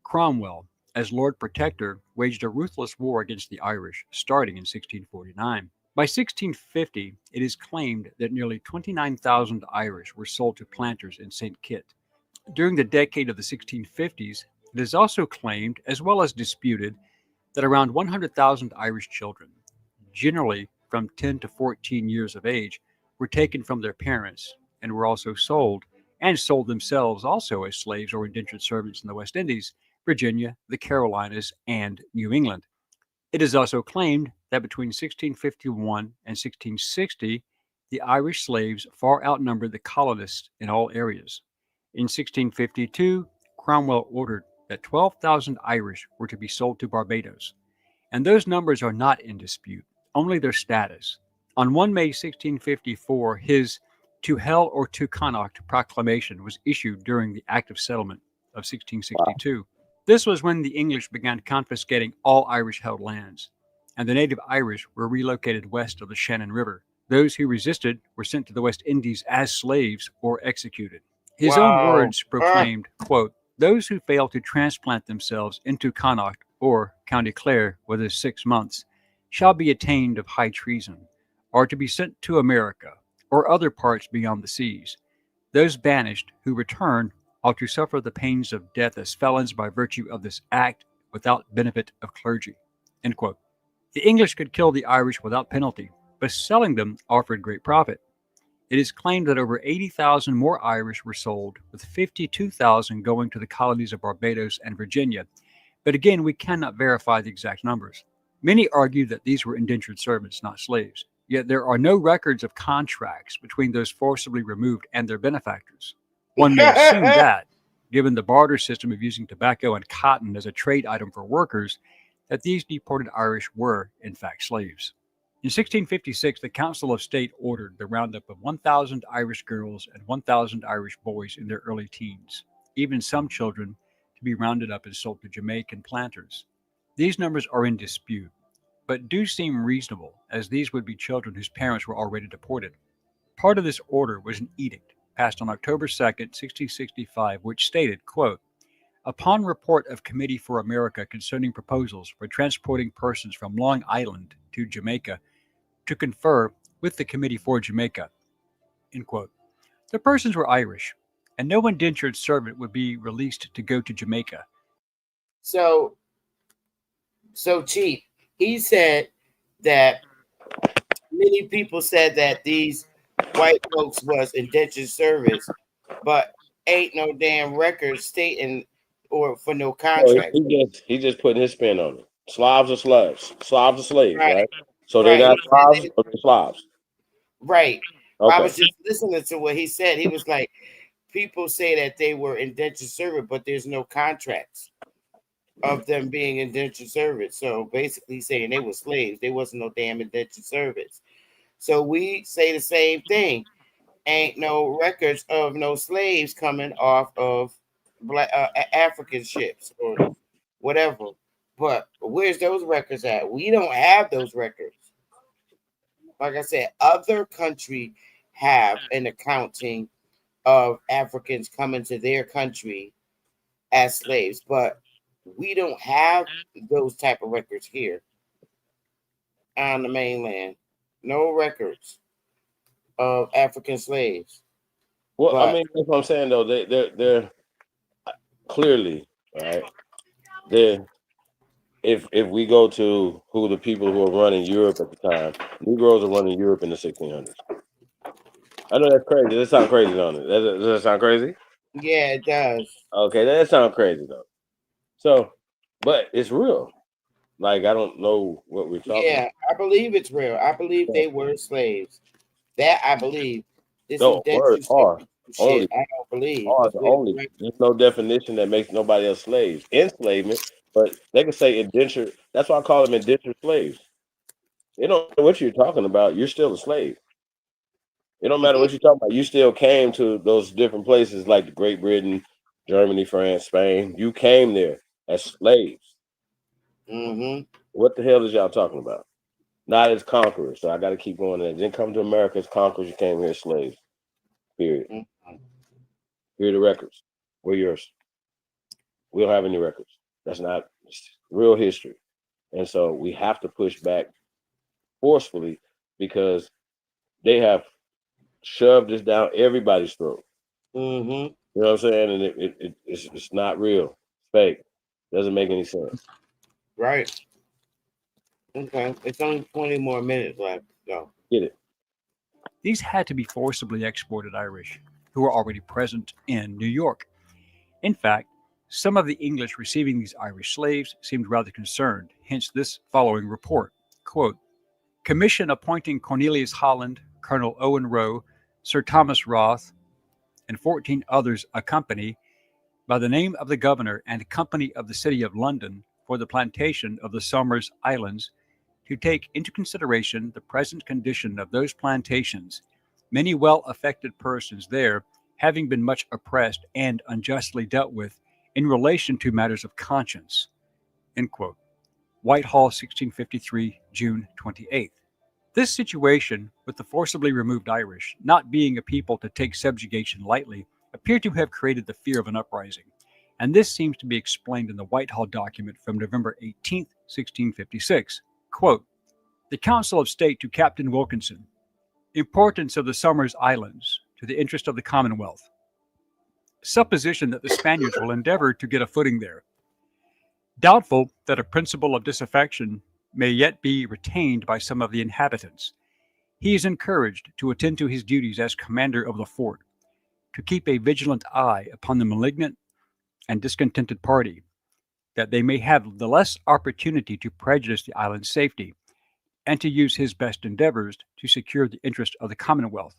Cromwell, as Lord Protector, waged a ruthless war against the Irish, starting in 1649. By 1650, it is claimed that nearly 29,000 Irish were sold to planters in St. Kitts. During the decade of the 1650s, it is also claimed, as well as disputed, that around 100,000 Irish children, generally from 10 to 14 years of age, were taken from their parents and were also sold, and sold themselves also as slaves or indentured servants in the West Indies, Virginia, the Carolinas, and New England. It is also claimed that between 1651 and 1660, the Irish slaves far outnumbered the colonists in all areas. In 1652, Cromwell ordered that 12,000 Irish were to be sold to Barbados, and those numbers are not in dispute, only their status. On 1 May 1654, his "To Hell or to Connacht" proclamation was issued during the Act of Settlement of 1662. This was when the English began confiscating all Irish-held lands, and the native Irish were relocated west of the Shannon River. Those who resisted were sent to the West Indies as slaves or executed. His own words proclaimed, quote, "Those who fail to transplant themselves into Connacht or County Clare within 6 months shall be attainted of high treason, or to be sent to America or other parts beyond the seas. Those banished who return ought to suffer the pains of death as felons by virtue of this act without benefit of clergy." End quote. The English could kill the Irish without penalty, but selling them offered great profit. It is claimed that over 80,000 more Irish were sold, with 52,000 going to the colonies of Barbados and Virginia, but again, we cannot verify the exact numbers. Many argue that these were indentured servants, not slaves, yet there are no records of contracts between those forcibly removed and their benefactors. One may assume that, given the barter system of using tobacco and cotton as a trade item for workers, that these deported Irish were, in fact, slaves. In 1656, the Council of State ordered the roundup of 1,000 Irish girls and 1,000 Irish boys in their early teens, even some children, to be rounded up and sold to Jamaican planters. These numbers are in dispute, but do seem reasonable, as these would be children whose parents were already deported. Part of this order was an edict passed on October 2nd, 1665, which stated, quote, Upon report of Committee for America concerning proposals for transporting persons from Long Island to Jamaica to confer with the Committee for Jamaica, end quote. The persons were Irish, and no indentured servant would be released to go to Jamaica. So Chief, he said that many people said that these white folks was indentured service, but ain't no damn record stating or for no contract. He just putting his spin on it. Slavs are slaves. Slavs are slaves, right? So they're Right. not Slavs or they're Slavs. Right. Okay. I was just listening to what he said. He was like, people say that they were indentured servant, but there's no contracts of them being indentured servants. So basically saying they were slaves. They wasn't no damn indentured servants. So we say the same thing. Ain't no records of no slaves coming off of black African ships or whatever. But where's those records at? We don't have those records. Like I said, other countries have an accounting of Africans coming to their country as slaves, but we don't have those type of records here on the mainland. No records of African slaves. Well, But I mean, that's what I'm saying though. They're clearly right. They're if we go to who the people who are running Europe at the time, Negroes are running Europe in the 1600s. I know that's crazy. That sounds crazy, don't it? Does that sound crazy? yeah, it does. Okay, that sounds crazy though. So, but it's real. Like I don't know what we're talking about. Yeah, I believe it's real. I believe they were slaves. That I believe. This No, words indentured are shit, only I don't believe. are Because the only. There's no definition that makes nobody else slaves. Enslavement, but they can say indentured. That's why I call them indentured slaves. They don't know what you're talking about. You're still a slave. It don't matter what you're talking about. You still came to those different places like Great Britain, Germany, France, Spain. You came there as slaves. Mm-hmm. What the hell is y'all talking about? Not as conquerors. So I got to keep going there. Didn't come to America as conquerors. You came here as slaves. Period. Mm-hmm. Here are the records. We're yours. We don't have any records. That's not real history. And so we have to push back forcefully because they have shoved this down everybody's throat. Mm-hmm. You know what I'm saying? And it's not real. It's fake. Doesn't make any sense. Right. Okay. It's only 20 more minutes left. So Get it. These had to be forcibly exported Irish who were already present in New York. In fact, some of the English receiving these Irish slaves seemed rather concerned, hence this following report. Quote, Commission appointing Cornelius Holland, Colonel Owen Roe, Sir Thomas Roth, and 14 others accompany by the name of the governor and company of the city of London for the plantation of the Somers Islands to take into consideration the present condition of those plantations, many well affected persons there having been much oppressed and unjustly dealt with in relation to matters of conscience. End quote. Whitehall, 1653, June 28th. This situation, with the forcibly removed Irish not being a people to take subjugation lightly, appeared to have created the fear of an uprising, and this seems to be explained in the Whitehall document from November 18, 1656. Quote, The Council of State to Captain Wilkinson. Importance of the Somers Islands to the interest of the Commonwealth. Supposition that the Spaniards will endeavor to get a footing there. Doubtful that a principle of disaffection may yet be retained by some of the inhabitants. He is encouraged to attend to his duties as commander of the fort, to keep a vigilant eye upon the malignant and discontented party, that they may have the less opportunity to prejudice the island's safety, and to use his best endeavors to secure the interest of the Commonwealth.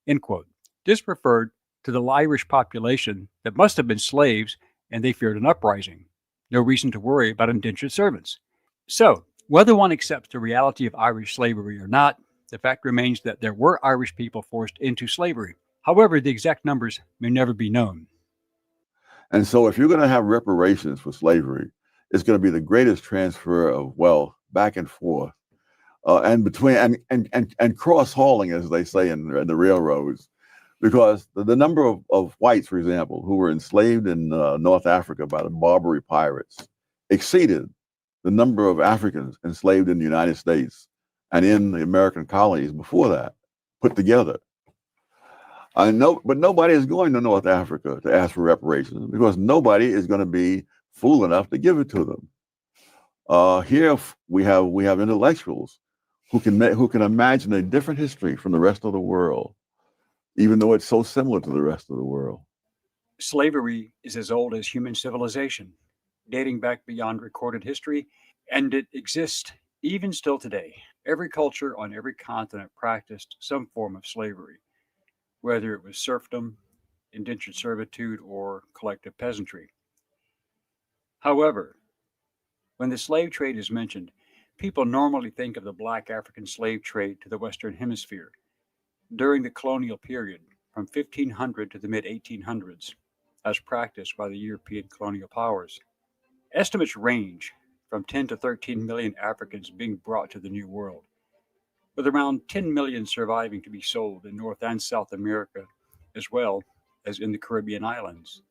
End quote. This referred to the Irish population that must have been slaves, and they feared an uprising. No reason to worry about indentured servants. So, whether one accepts the reality of Irish slavery or not, the fact remains that there were Irish people forced into slavery. However, the exact numbers may never be known. And so if you're going to have reparations for slavery, it's going to be the greatest transfer of wealth back and forth and between and cross hauling, as they say in the railroads, because the number of whites, for example, who were enslaved in North Africa by the Barbary pirates exceeded the number of Africans enslaved in the United States and in the American colonies before that, put together. I know, but nobody is going to North Africa to ask for reparations because nobody is going to be fool enough to give it to them. Here we have intellectuals who can imagine a different history from the rest of the world, even though it's so similar to the rest of the world. Slavery is as old as human civilization, dating back beyond recorded history, and it exists even still today. Every culture on every continent practiced some form of slavery, whether it was serfdom, indentured servitude, or collective peasantry. However, when the slave trade is mentioned, people normally think of the black African slave trade to the Western Hemisphere during the colonial period from 1500 to the mid 1800s, as practiced by the European colonial powers. Estimates range from 10 to 13 million Africans being brought to the New World, with around 10 million surviving to be sold in North and South America, as well as in the Caribbean islands.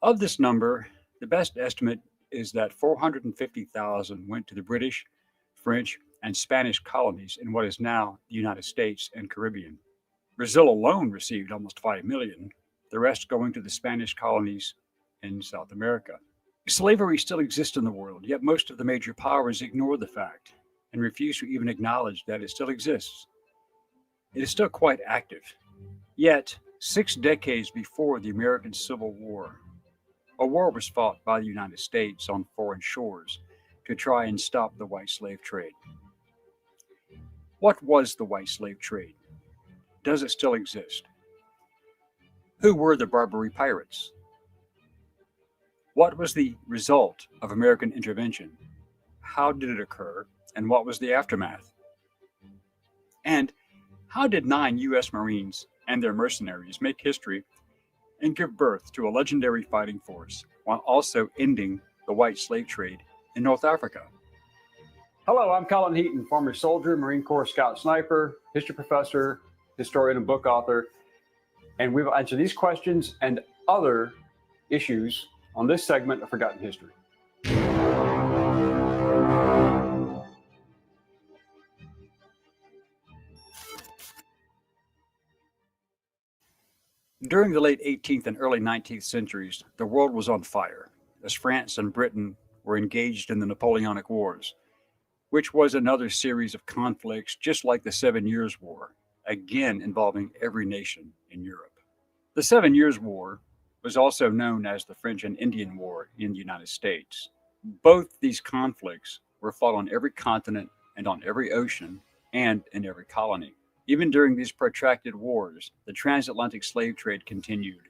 Of this number, the best estimate is that 450,000 went to the British, French, and Spanish colonies in what is now the United States and Caribbean. Brazil alone received almost 5 million, the rest going to the Spanish colonies in South America. Slavery still exists in the world, yet most of the major powers ignore the fact and refuse to even acknowledge that it still exists. It is still quite active. Yet, 6 decades before the American Civil War, a war was fought by the United States on foreign shores to try and stop the white slave trade. What was the white slave trade? Does it still exist? Who were the Barbary pirates? What was the result of American intervention? How did it occur, and what was the aftermath? And how did 9 U.S. Marines and their mercenaries make history and give birth to a legendary fighting force while also ending the white slave trade in North Africa? Hello, I'm Colin Heaton, former soldier, Marine Corps scout sniper, history professor, historian, and book author. And we will answer these questions and other issues on this segment of Forgotten History. During the late 18th and early 19th centuries, the world was on fire as France and Britain were engaged in the Napoleonic Wars, which was another series of conflicts just like the 7 Years' War, again involving every nation in Europe. The 7 Years' War was also known as the French and Indian War in the United States. Both these conflicts were fought on every continent and on every ocean and in every colony. Even during these protracted wars, the transatlantic slave trade continued.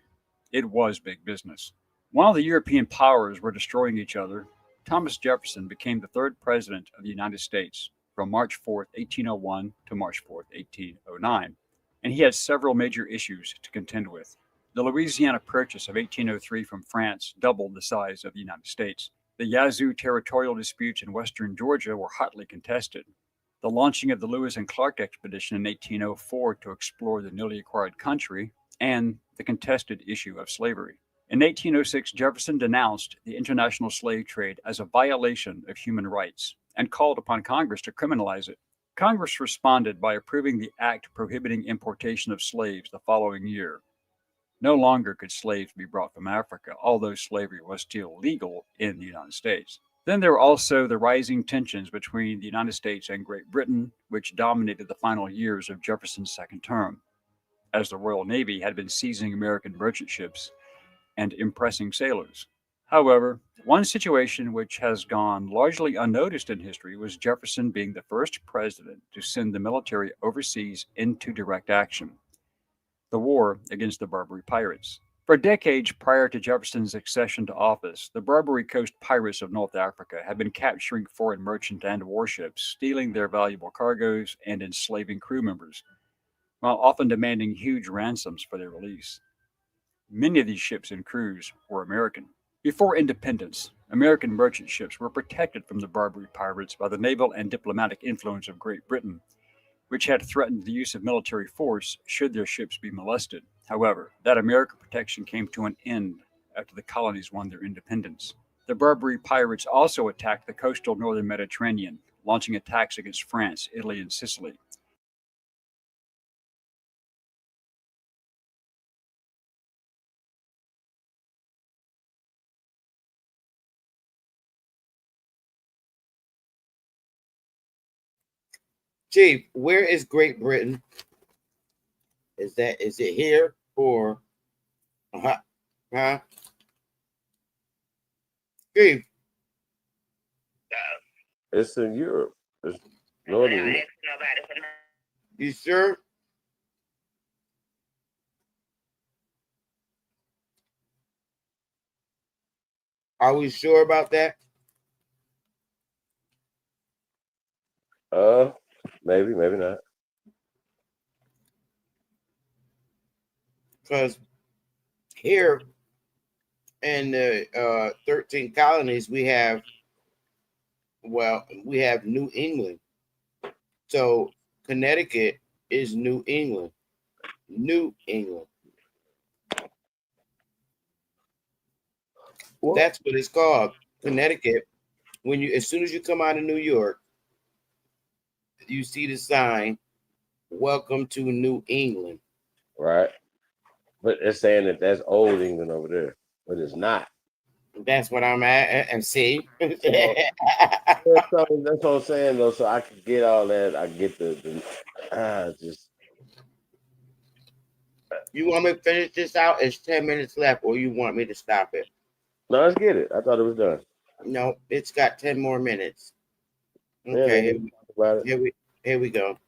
It was big business. While the European powers were destroying each other, Thomas Jefferson became the 3rd president of the United States from March 4, 1801 to March 4, 1809, and he had several major issues to contend with. The Louisiana Purchase of 1803 from France doubled the size of the United States. The Yazoo territorial disputes in western Georgia were hotly contested. The launching of the Lewis and Clark expedition in 1804 to explore the newly acquired country, and the contested issue of slavery. In 1806, Jefferson denounced the international slave trade as a violation of human rights and called upon Congress to criminalize it. Congress responded by approving the act prohibiting importation of slaves the following year. No longer could slaves be brought from Africa, although slavery was still legal in the United States. Then there were also the rising tensions between the United States and Great Britain, which dominated the final years of Jefferson's second term, as the Royal Navy had been seizing American merchant ships and impressing sailors. However, one situation which has gone largely unnoticed in history was Jefferson being the first president to send the military overseas into direct action: the war against the Barbary pirates. For decades prior to Jefferson's accession to office, the Barbary Coast pirates of North Africa had been capturing foreign merchant and warships, stealing their valuable cargoes and enslaving crew members, while often demanding huge ransoms for their release. Many of these ships and crews were American. Before independence, American merchant ships were protected from the Barbary pirates by the naval and diplomatic influence of Great Britain, which had threatened the use of military force should their ships be molested. However, that American protection came to an end after the colonies won their independence. The Barbary pirates also attacked the coastal northern Mediterranean, launching attacks against France, Italy, and Sicily. Chief, where is Great Britain? Is it here or huh? Chief. It's in Europe. It's northern Europe. You sure? Are we sure about that? Maybe, maybe not. Because here in the 13 colonies, we have New England. So Connecticut is New England. New England. Well, that's what it's called, Connecticut. As soon as you come out of New York, you see the sign, "Welcome to New England." Right. But it's saying that that's old England over there, but it's not. That's what I'm at, and see. So that's what I'm saying though. So I can get all that. I get just. You want me to finish this out? It's 10 minutes left, or you want me to stop it? No, let's get it. I thought it was done. No, it's got 10 more minutes. Okay, here we go.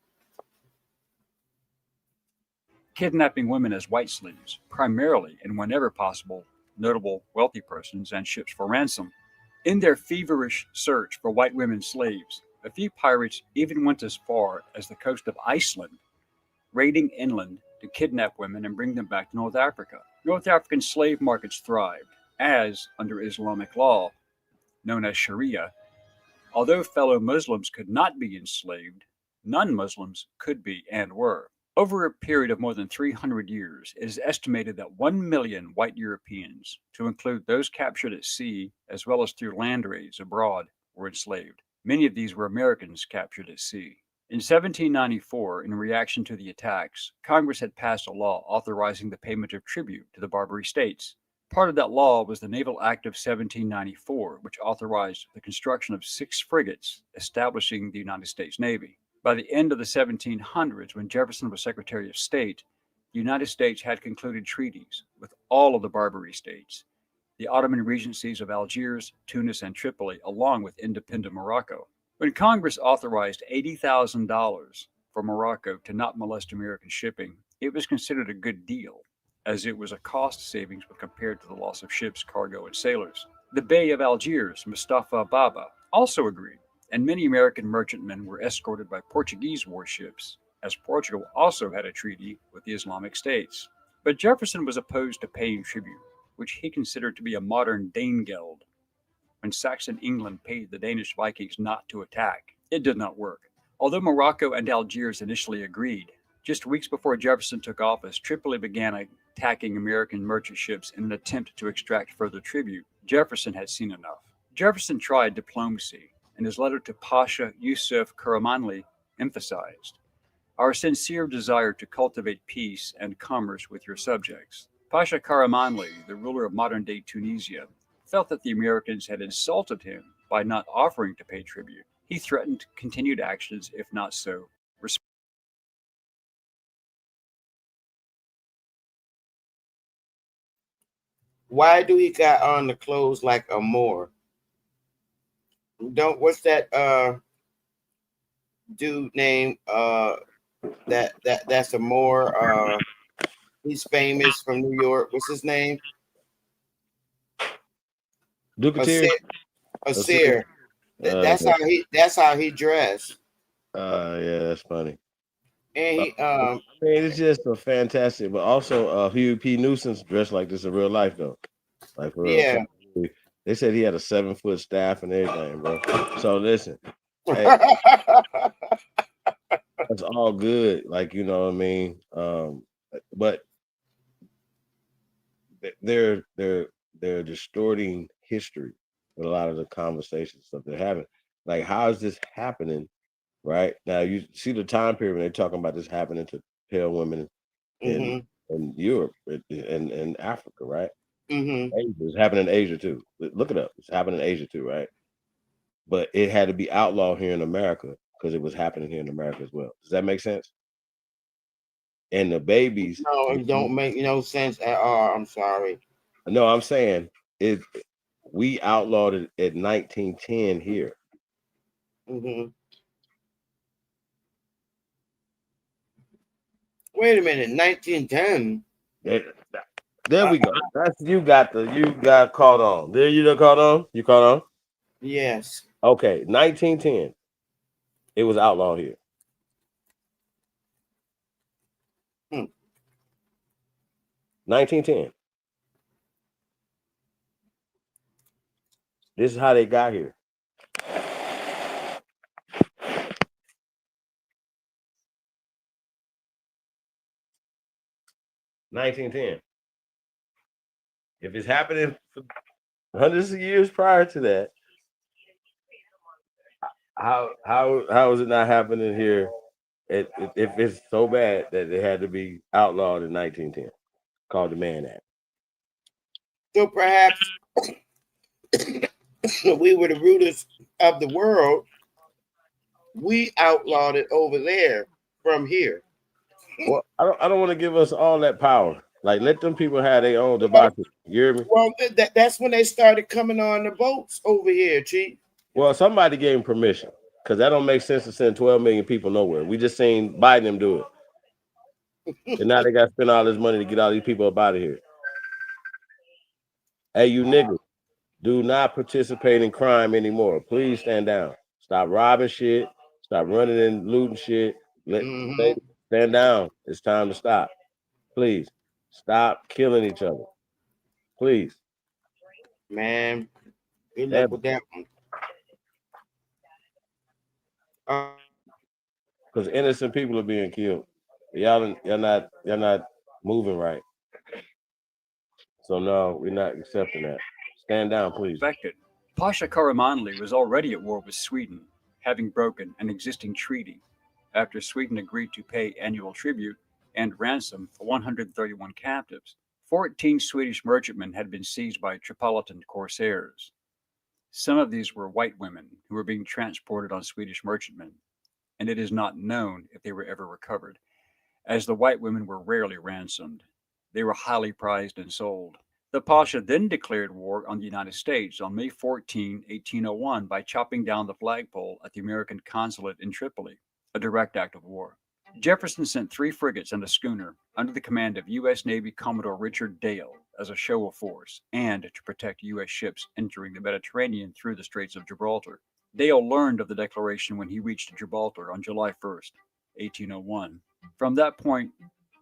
Kidnapping women as white slaves, primarily and whenever possible, notable wealthy persons and ships for ransom. In their feverish search for white women slaves, a few pirates even went as far as the coast of Iceland, raiding inland to kidnap women and bring them back to North Africa. North African slave markets thrived, as, under Islamic law, known as Sharia, although fellow Muslims could not be enslaved, non-Muslims could be and were. Over a period of more than 300 years, it is estimated that 1 million white Europeans, to include those captured at sea as well as through land raids abroad, were enslaved. Many of these were Americans captured at sea. In 1794, in reaction to the attacks, Congress had passed a law authorizing the payment of tribute to the Barbary states. Part of that law was the Naval Act of 1794, which authorized the construction of 6 frigates, establishing the United States Navy. By the end of the 1700s, when Jefferson was Secretary of State, the United States had concluded treaties with all of the Barbary states, the Ottoman regencies of Algiers, Tunis, and Tripoli, along with independent Morocco. When Congress authorized $80,000 for Morocco to not molest American shipping, it was considered a good deal, as it was a cost savings when compared to the loss of ships, cargo, and sailors. The Bey of Algiers, Mustafa Baba, also agreed, and many American merchantmen were escorted by Portuguese warships, as Portugal also had a treaty with the Islamic states. But Jefferson was opposed to paying tribute, which he considered to be a modern Danegeld. When Saxon England paid the Danish Vikings not to attack, it did not work. Although Morocco and Algiers initially agreed, just weeks before Jefferson took office, Tripoli began attacking American merchant ships in an attempt to extract further tribute. Jefferson had seen enough. Jefferson tried diplomacy, and his letter to Pasha Yusuf Karamanli emphasized, "Our sincere desire to cultivate peace and commerce with your subjects." Pasha Karamanli, the ruler of modern-day Tunisia, felt that the Americans had insulted him by not offering to pay tribute. He threatened continued actions if not so respected. Why do he got on the clothes like a Moor? What's that dude named that's a Moor, he's famous from New York. What's his name? Ducateer. Asir. That's how he dressed. Yeah, that's funny. And he I mean, it's just a fantastic, but also Huey P. Nuisance dressed like this in real life though. Like for real. Yeah. So they said he had a 7-foot staff and everything, bro. So listen. Hey, That's all good. Like, you know what I mean? But they're distorting history with a lot of the conversations stuff they're having. Like, how is this happening? Right now, you see the time period when they're talking about this happening to pale women in Europe and Africa, right? Asia. It's happening in Asia too. Look it up. It's happening in Asia too, right? But it had to be outlawed here in America because it was happening here in America as well. Does that make sense? And the babies. No, it don't make no sense at all. I'm sorry. No, I'm saying it. We outlawed it at 1910 here. Wait a minute, 1910. There we go. That's you got caught on. There you done caught on. You caught on. Yes. Okay, 1910. It was outlawed here. 1910. This is how they got here. $1910. If it's happening for hundreds of years prior to that, how is it not happening here? If it's so bad that it had to be outlawed in 1910, called the Mann Act. So perhaps we were the rulers of the world. We outlawed it over there from here. Well, I don't want to give us all that power. Like, let them people have their own democracy. You hear me? Well, that's when they started coming on the boats over here, Chief. Well, somebody gave him permission because that don't make sense to send 12 million people nowhere. We just seen Biden do it. And now they got to spend all this money to get all these people up out of here. Hey, you niggas, do not participate in crime anymore. Please stand down. Stop robbing shit. Stop running and looting shit. Stand down. It's time to stop. Please stop killing each other. Please. Man, good luck with that one. Because innocent people are being killed. Y'all not moving right. So no, we're not accepting that. Stand down, please. Pasha Karamanli was already at war with Sweden, having broken an existing treaty after Sweden agreed to pay annual tribute and ransom for 131 captives. 14 Swedish merchantmen had been seized by Tripolitan corsairs. Some of these were white women who were being transported on Swedish merchantmen, and it is not known if they were ever recovered, as the white women were rarely ransomed. They were highly prized and sold. The Pasha then declared war on the United States on May 14, 1801, by chopping down the flagpole at the American consulate in Tripoli, a direct act of war. Jefferson sent 3 frigates and a schooner under the command of U.S. Navy Commodore Richard Dale as a show of force and to protect U.S. ships entering the Mediterranean through the Straits of Gibraltar. Dale learned of the declaration when he reached Gibraltar on July 1st, 1801. From that point,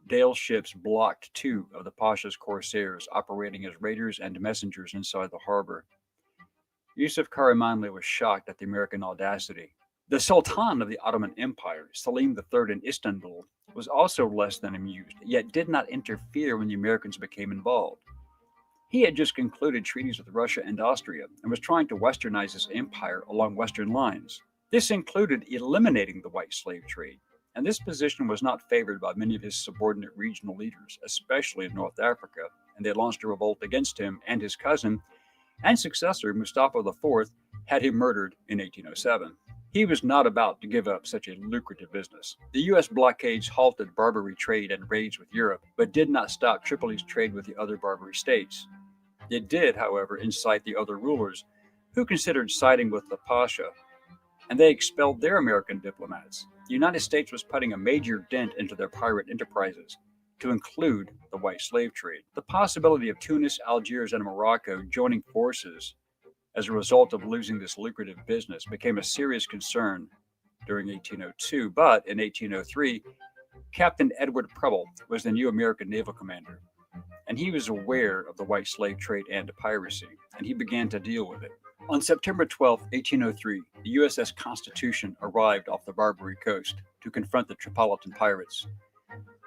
Dale's ships blocked 2 of the Pasha's corsairs operating as raiders and messengers inside the harbor. Yusuf Karamanli was shocked at the American audacity. The Sultan of the Ottoman Empire, Selim III in Istanbul, was also less than amused, yet did not interfere when the Americans became involved. He had just concluded treaties with Russia and Austria and was trying to westernize his empire along Western lines. This included eliminating the white slave trade, and this position was not favored by many of his subordinate regional leaders, especially in North Africa, and they launched a revolt against him, and his cousin and successor, Mustafa IV, had him murdered in 1807. He was not about to give up such a lucrative business. The U.S. blockades halted Barbary trade and raids with Europe, but did not stop Tripoli's trade with the other Barbary states. It did, however, incite the other rulers, who considered siding with the Pasha, and they expelled their American diplomats. The United States was putting a major dent into their pirate enterprises, to include the white slave trade. The possibility of Tunis, Algiers, and Morocco joining forces as a result of losing this lucrative business became a serious concern during 1802, but in 1803, Captain Edward Preble was the new American naval commander, and he was aware of the white slave trade and piracy, and he began to deal with it. On September 12, 1803, the USS Constitution arrived off the Barbary coast. to confront the Tripolitan pirates.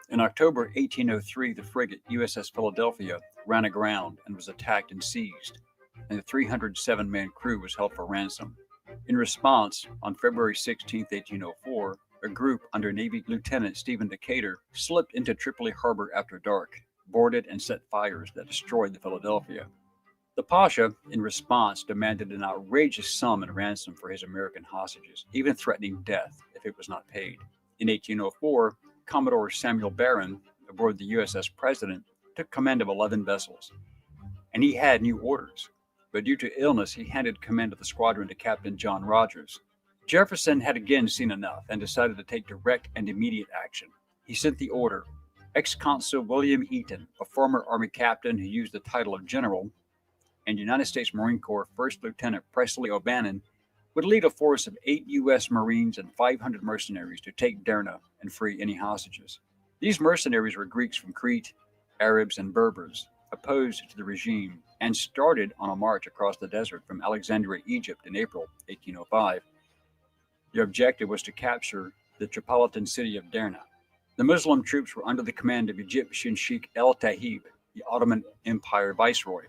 In October 1803, the frigate USS Philadelphia ran aground and was attacked and seized, and the 307-man crew was held for ransom. In response, on February 16, 1804, a group under Navy Lieutenant Stephen Decatur slipped into Tripoli harbor after dark, boarded and set fires that destroyed the Philadelphia. The Pasha, in response, demanded an outrageous sum in ransom for his American hostages, even threatening death if it was not paid. In 1804, Commodore Samuel Barron, aboard the USS President, took command of 11 vessels, and he had new orders. But due to illness, he handed command of the squadron to Captain John Rogers. Jefferson had again seen enough and decided to take direct and immediate action. He sent the order. Ex-Consul William Eaton, a former Army captain who used the title of general, and United States Marine Corps First Lieutenant Presley O'Bannon, would lead a force of 8 U.S. Marines and 500 mercenaries to take Derna and free any hostages. These mercenaries were Greeks from Crete, Arabs, and Berbers, opposed to the regime, and started on a march across the desert from Alexandria, Egypt in April 1805. Their objective was to capture the Tripolitan city of Derna. The Muslim troops were under the command of Egyptian Sheikh El-Tahib, the Ottoman Empire viceroy.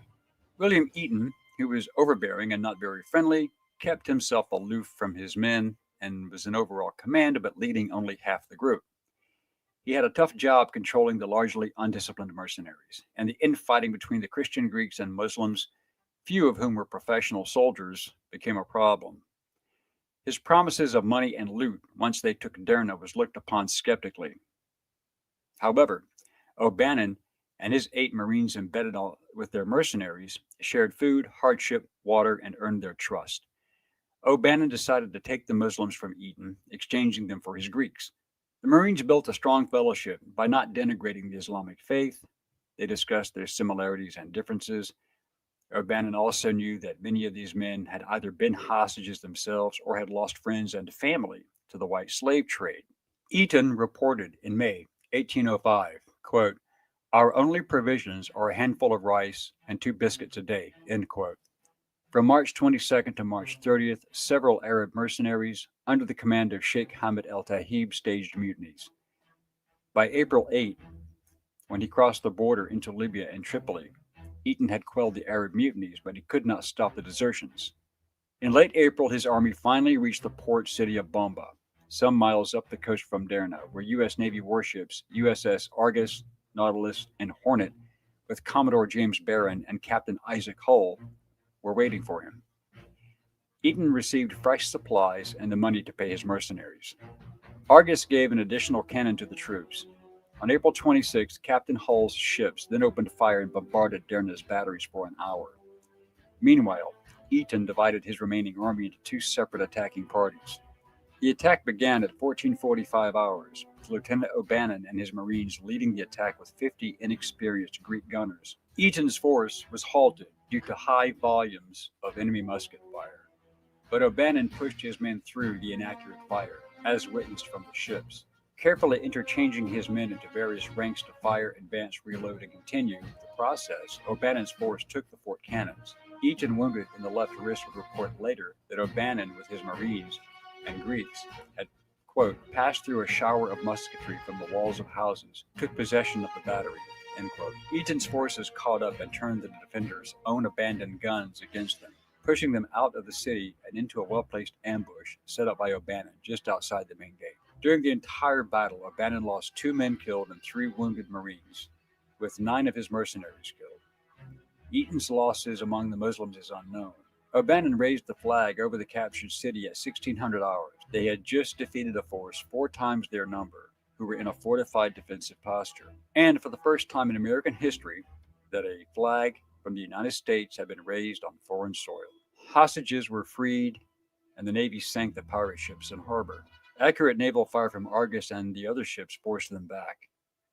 William Eaton, who was overbearing and not very friendly, kept himself aloof from his men and was in overall command but leading only half the group. He had a tough job controlling the largely undisciplined mercenaries, and the infighting between the Christian Greeks and Muslims, few of whom were professional soldiers, became a problem. His promises of money and loot once they took Derna was looked upon skeptically. However, O'Bannon and his 8 Marines embedded with their mercenaries shared food, hardship, water, and earned their trust. O'Bannon decided to take the Muslims from Eaton, exchanging them for his Greeks. The Marines built a strong fellowship by not denigrating the Islamic faith. They discussed their similarities and differences. O'Bannon also knew that many of these men had either been hostages themselves or had lost friends and family to the white slave trade. Eaton reported in May 1805, quote, "Our only provisions are a handful of rice and 2 biscuits a day," end quote. From March 22nd to March 30th, several Arab mercenaries under the command of Sheikh Hamid El-Tahib staged mutinies. By April 8, when he crossed the border into Libya and Tripoli, Eaton had quelled the Arab mutinies, but he could not stop the desertions. In late April, his army finally reached the port city of Bomba, some miles up the coast from Derna, where U.S. Navy warships USS Argus, Nautilus, and Hornet, with Commodore James Barron and Captain Isaac Hull, were waiting for him. Eaton received fresh supplies and the money to pay his mercenaries. Argus gave an additional cannon to the troops. On April 26, Captain Hull's ships then opened fire and bombarded Derna's batteries for an hour. Meanwhile, Eaton divided his remaining army into 2 separate attacking parties. The attack began at 14:45 hours, with Lieutenant O'Bannon and his Marines leading the attack with 50 inexperienced Greek gunners. Eaton's force was halted due to high volumes of enemy musket fire, but O'Bannon pushed his men through the inaccurate fire, as witnessed from the ships. Carefully interchanging his men into various ranks to fire, advance, reload, and continue the process, O'Bannon's force took the fort cannons. Eaton, wounded in the left wrist, would report later that O'Bannon, with his Marines and Greeks, had, quote, passed through a shower of musketry from the walls of houses, took possession of the battery, end quote. Eaton's forces caught up and turned the defenders' own abandoned guns against them, pushing them out of the city and into a well-placed ambush set up by O'Bannon just outside the main gate. During the entire battle, O'Bannon lost 2 men killed and 3 wounded Marines, with 9 of his mercenaries killed. Eaton's losses among the Muslims is unknown. O'Bannon raised the flag over the captured city at 1600 hours. They had just defeated a force 4 times their number, who were in a fortified defensive posture. And for the first time in American history, that a flag from the United States had been raised on foreign soil. Hostages were freed, and the Navy sank the pirate ships in harbor. Accurate naval fire from Argus and the other ships forced them back,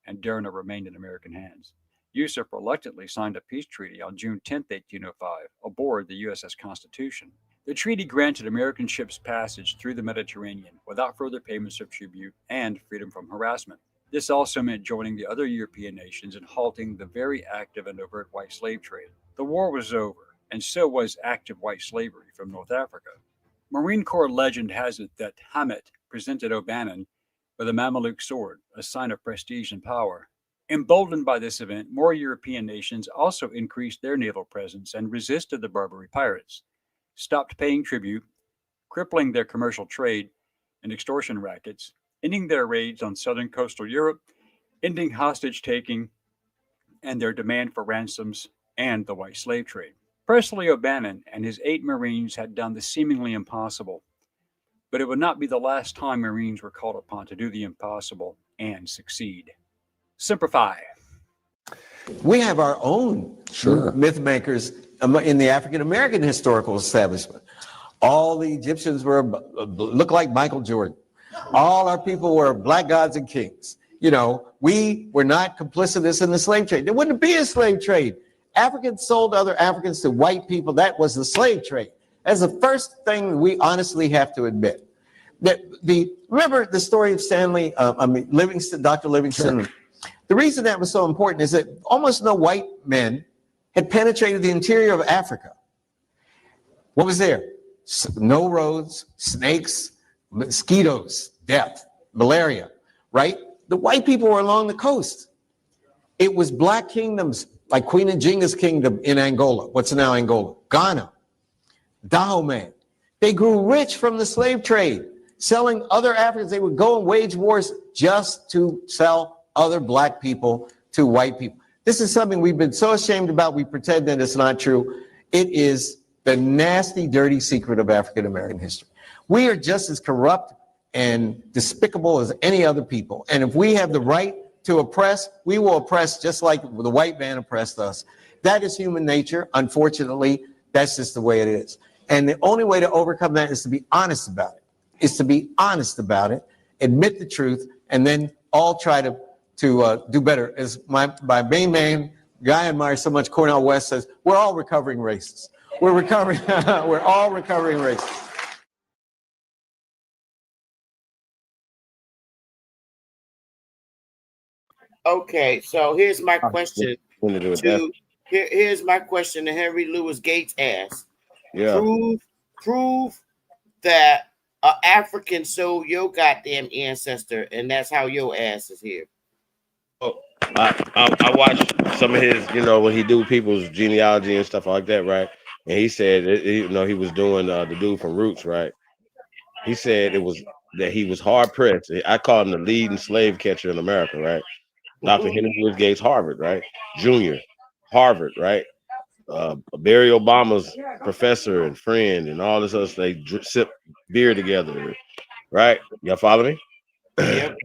and Derna remained in American hands. Yusuf reluctantly signed a peace treaty on June 10, 1805, aboard the USS Constitution. The treaty granted American ships passage through the Mediterranean without further payments of tribute and freedom from harassment. This also meant joining the other European nations in halting the very active and overt white slave trade. The war was over, and so was active white slavery from North Africa. Marine Corps legend has it that Hamet presented O'Bannon with a Mameluke sword, a sign of prestige and power. Emboldened by this event, more European nations also increased their naval presence and resisted the Barbary pirates, stopped paying tribute, crippling their commercial trade and extortion rackets, ending their raids on southern coastal Europe, ending hostage taking and their demand for ransoms and the white slave trade. Presley O'Bannon and his 8 Marines had done the seemingly impossible, but it would not be the last time Marines were called upon to do the impossible and succeed. Simplify. We have our own myth makers in the African American historical establishment. All the Egyptians look like Michael Jordan. All our people were black gods and kings. You know, we were not complicitous in the slave trade. There wouldn't be a slave trade. Africans sold other Africans to white people. That was the slave trade. That's the first thing we honestly have to admit. Remember the story of Livingston, Dr. Livingston. Sure. The reason that was so important is that almost no white men had penetrated the interior of Africa. What was there? No roads, snakes, mosquitoes, death, malaria, right? The white people were along the coast. It was black kingdoms like Queen Njinga's kingdom in Angola. What's now Angola? Ghana, Dahomey. They grew rich from the slave trade, selling other Africans. They would go and wage wars just to sell other black people to white people. This is something we've been so ashamed about, we pretend that it's not true. It is the nasty, dirty secret of African American history. We are just as corrupt and despicable as any other people. And if we have the right to oppress, we will oppress just like the white man oppressed us. That is human nature. Unfortunately, that's just the way it is. And the only way to overcome that is to be honest about it. Admit the truth, and then all try to do better. As my main man, guy I admire so much, Cornel West, says, we're all recovering racists. We're recovering, we're all recovering racists. Okay, so here's my question here's my question to Henry Louis Gates asked. Yeah. Prove that an African sold your goddamn ancestor, and that's how your ass is here. Oh, I watched some of his, when he do people's genealogy and stuff like that, right? And he said, he was doing the dude from Roots, right? He said it was that he was hard pressed. I call him the leading slave catcher in America, right? Dr. Henry Louis Gates, Harvard, right? Junior, Harvard, right? Barry Obama's professor and friend and all this other stuff. They sip beer together, right? Y'all follow me? Yep.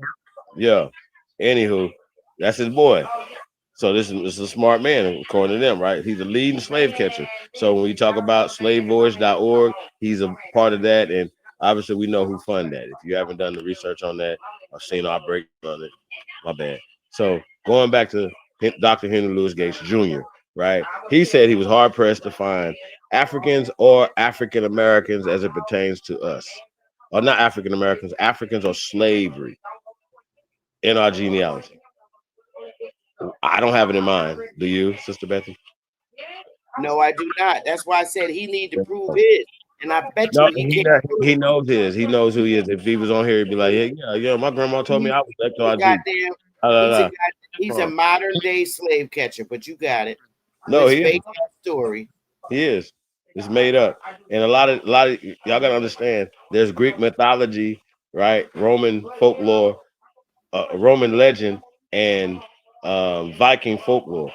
Yeah. Anywho, that's his boy. So this is a smart man, according to them, right? He's a leading slave catcher. So when we talk about slavevoyage.org, he's a part of that. And obviously we know who funded that. If you haven't done the research on that, I've seen our break on it. My bad. So going back to Dr. Henry Louis Gates Jr., right? He said he was hard pressed to find Africans or African Americans as it pertains to us. Or not African Americans, Africans or slavery in our genealogy. I don't have it in mind. Do you, Sister Betty? No, I do not. That's why I said he need to prove his. And I bet No, you he can't. he knows his. He knows who he is. If he was on here, he'd be like, yeah. My grandma told me I was XYZ. He's a modern day slave catcher, but you got it. No, Let's he fake is. that story. He is. It's made up. And a lot of y'all gotta understand. There's Greek mythology, right? Roman folklore, Roman legend, and Viking folklore.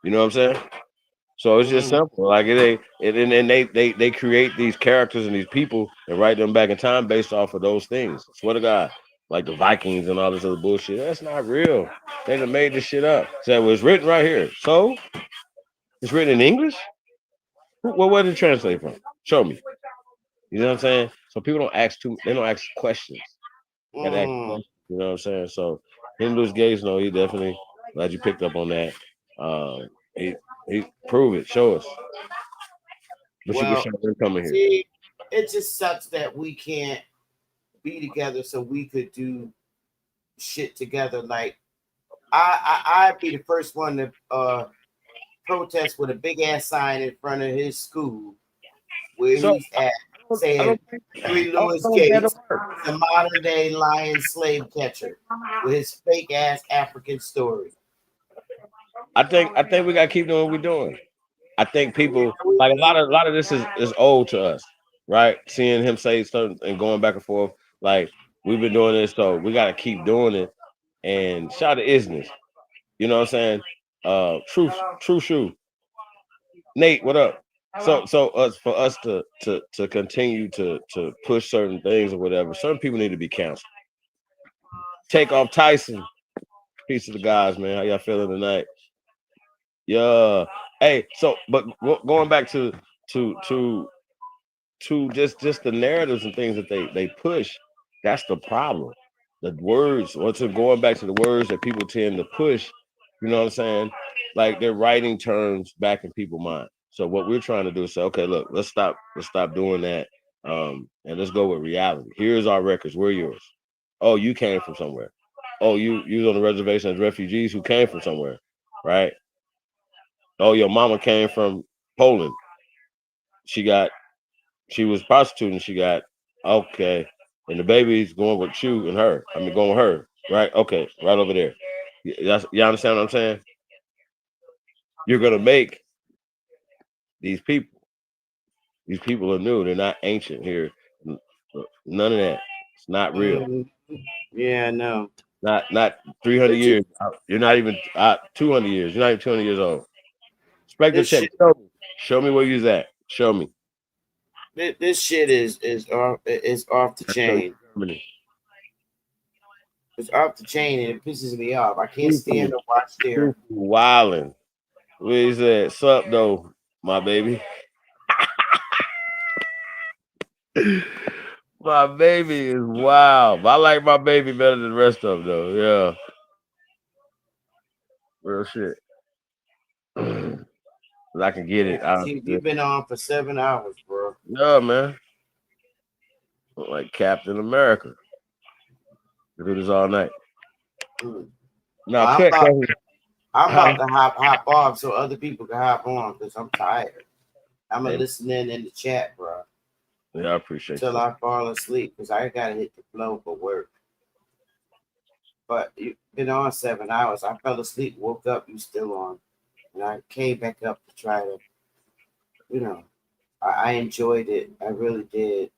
You know what I'm saying? So it's just simple. Like they create these characters and these people and write them back in time based off of those things. Swear to God, like the Vikings and all this other bullshit. That's not real. They done made this shit up. So it was written right here. So it's written in English. Well, where did it translate from? Show me. You know what I'm saying? So people don't ask they don't ask questions. Gotta ask questions, you know what I'm saying? So Hindu's Gates, no, he definitely glad you picked up on that. He prove it, show us. But you can come in here. See, it just sucks that we can't be together so we could do shit together. Like I'd be the first one to protest with a big ass sign in front of his school where So he's at, I saying don't think Huey I don't Lewis know if that'll Gates, work. the modern day lion slave catcher, with his fake ass African story. I think we gotta keep doing what we're doing. I think people like a lot of this is old to us, right? Seeing him say something and going back and forth, like we've been doing this, so we gotta keep doing it. And shout out to Isness, you know what I'm saying? True shoe. Nate, what up? So us for us to continue to push certain things or whatever, certain people need to be counseled. Take off Tyson. Peace to the guys, man. How y'all feeling tonight? Yeah. Hey, so but going back to to just the narratives and things that they push, that's the problem. The words, or to going back to the words that people tend to push, you know what I'm saying? Like they're writing terms back in people's mind. So what we're trying to do is say, okay, look, let's stop doing that. And let's go with reality. Here's our records. We're yours. Oh, you came from somewhere. Oh, you was on the reservation as refugees who came from somewhere, right? Oh, your mama came from Poland. She was prostituting. She got okay, and the baby's going with you and her. I mean, going with her, right? Okay, right over there. You understand what I'm saying? You're gonna make these people. These people are new. They're not ancient here. None of that. It's not real. Yeah, no. Not 300 But years. You're not even 200 years. You're not even 200 years old. Spectre this check. shit, Show me where you're at. Show me. this shit is off the chain. It's off the chain, and it pisses me off. I can't stand to watch their Wildin'. Where is that? Sup though, my baby? My baby is wild. I like my baby better than the rest of them though. Yeah. Real shit. I can get it. You've been on for 7 hours, bro. Yeah, man. Look like Captain America. We do this all night. Now, I'm cut. about to hop off so other people can hop on because I'm tired. I'm gonna listen in the chat, bro. Yeah, I appreciate till you. I fall asleep because I gotta hit the flow for work. But you've been on 7 hours. I fell asleep, woke up, you still on, and I came back up to try to, you know, I enjoyed it. I really did.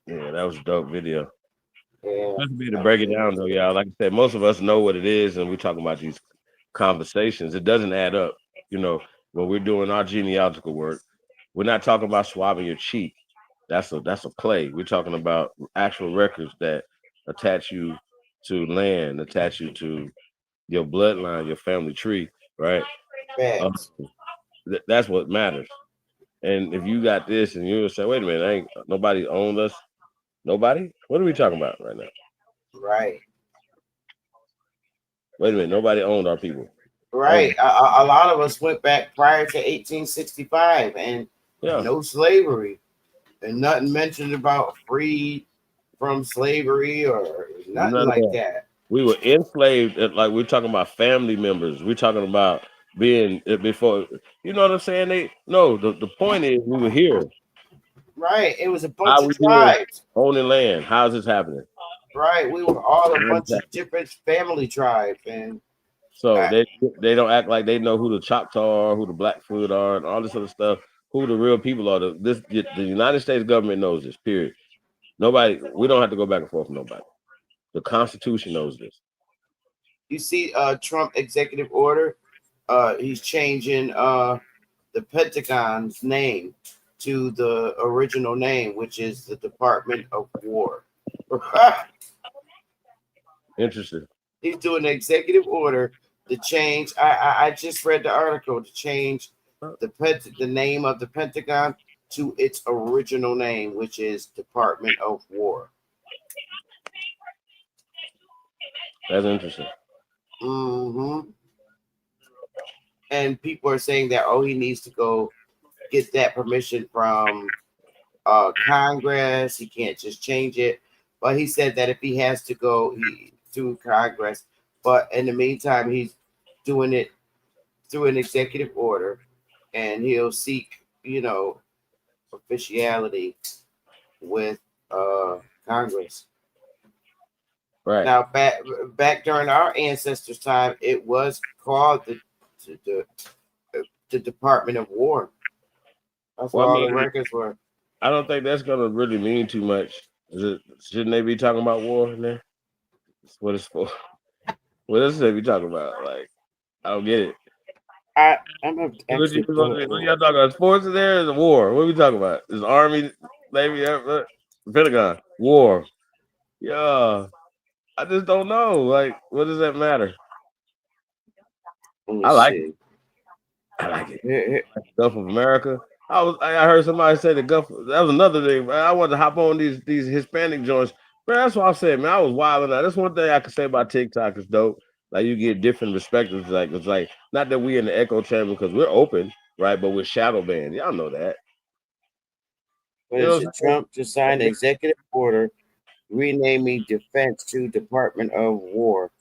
Yeah, that was a dope video. Yeah. Let's be to break it down though, y'all. Like I said, most of us know what it is, and we're talking about these conversations. It doesn't add up. You know, when we're doing our genealogical work, we're not talking about swabbing your cheek. That's a play. We're talking about actual records that attach you to land, attach you to your bloodline, your family tree, right? That's what matters. And if you got this and you say, wait a minute, ain't nobody owned us. Nobody? What are we talking about right now? Right. Wait a minute, nobody owned our people. Right. A lot of us went back prior to 1865 and no slavery. And nothing mentioned about free from slavery or nothing None of like that. that. We were enslaved. Like we're talking about family members. We're talking about being before. You know what I'm saying? The point is we were here. Right. It was a bunch How of we here tribes. owning land? How's this happening? Right. We were all a bunch of different family tribes, and so they don't act like they know who the Choctaw are, who the Blackfoot are, and all this other stuff. Who the real people are? The United States government knows this. Period. Nobody. We don't have to go back and forth with nobody. The Constitution knows this. You see, Trump executive order. He's changing the Pentagon's name to the original name, which is the Department of War. Interesting. He's doing an executive order to change. I just read the article to change the name of the Pentagon to its original name, which is Department of War. That's interesting. Mm-hmm. And people are saying that he needs to go get that permission from Congress. He can't just change it. But he said that if he has to go, through Congress. But in the meantime, he's doing it through an executive order, and he'll seek, officiality with Congress. Right. Now, back during our ancestors' time, it was called the Department of War. That's Well, what I all the mean, records were. I don't think that's gonna really mean too much. Shouldn't they be talking about war in there? That's what it's for. What else they be talking about? Like, I don't get it. I'm gonna What actually pull it y'all talking about? Sports in there? Is a war? What are we talking about? Is Army, Navy, Pentagon, war? Yeah, I just don't know. Like, what does that matter? I like it. I like it. Gulf of America. I heard somebody say the Gulf. That was another thing. Man. I wanted to hop on these Hispanic joints. Man, that's what I said, man. I was wilding out. That's one thing I can say about TikTok is dope. Like you get different perspectives. Like it's like not that we in the echo chamber because we're open, right? But we're shadow banned. Y'all know that. What is it? Trump just signed an executive order renaming defense to Department of War.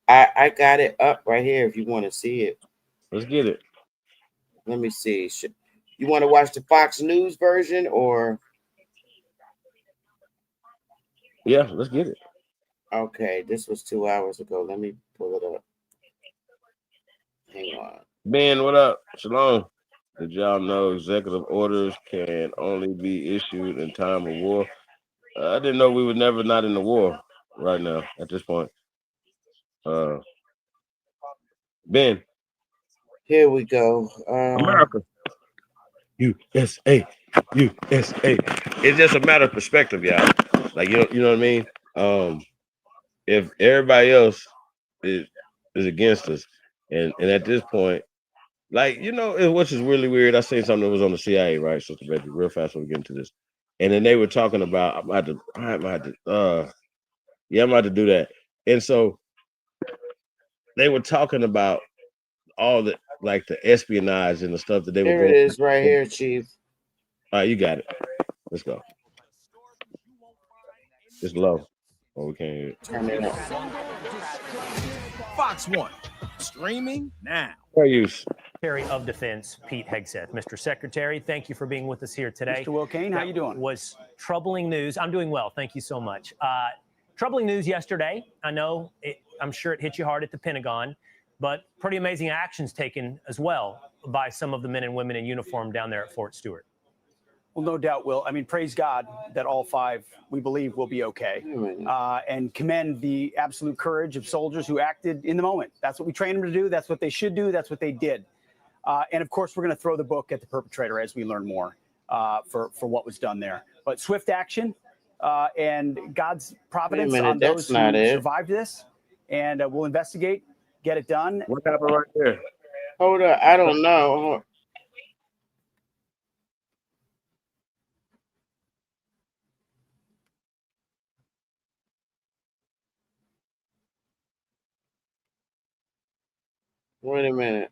I got it up right here if you want to see it. Let's get it. Let me see. You want to watch the Fox News version or? Yeah, let's get it. Okay, this was 2 hours ago. Let me pull it up. Hang on. Ben, what up? Shalom. Did y'all know executive orders can only be issued in time of war? I didn't know we were never not in the war right now at this point. Ben. Here we go. America. USA. USA. It's just a matter of perspective, y'all. Like you know what I mean? If everybody else is against us, and at this point, like which is really weird. I seen something that was on the CIA, right? So to be real fast when we get into this. And then they were talking about I'm about to do that. And so they were talking about all the like the espionage and the stuff that they were Here going. it is, right here, Chief. All right, you got it. Let's go. It's low. Oh, we can't hear it. Turn it up. Fox 1, streaming now. Fair use. Secretary of Defense Pete Hegseth. Mr. Secretary, thank you for being with us here today. Mr. Will Kane, how you doing? Was troubling news. I'm doing well. Thank you so much. Troubling news yesterday. I know, I'm sure it hit you hard at the Pentagon, but pretty amazing actions taken as well by some of the men and women in uniform down there at Fort Stewart. Well, no doubt, Will. I mean, praise God that all five, we believe, will be okay. And commend the absolute courage of soldiers who acted in the moment. That's what we trained them to do. That's what they should do. That's what they did. And of course, we're going to throw the book at the perpetrator as we learn more for what was done there. But swift action and God's providence on those who survived this. And we'll investigate, get it done. What happened right there? Hold up. I don't know. Wait a minute.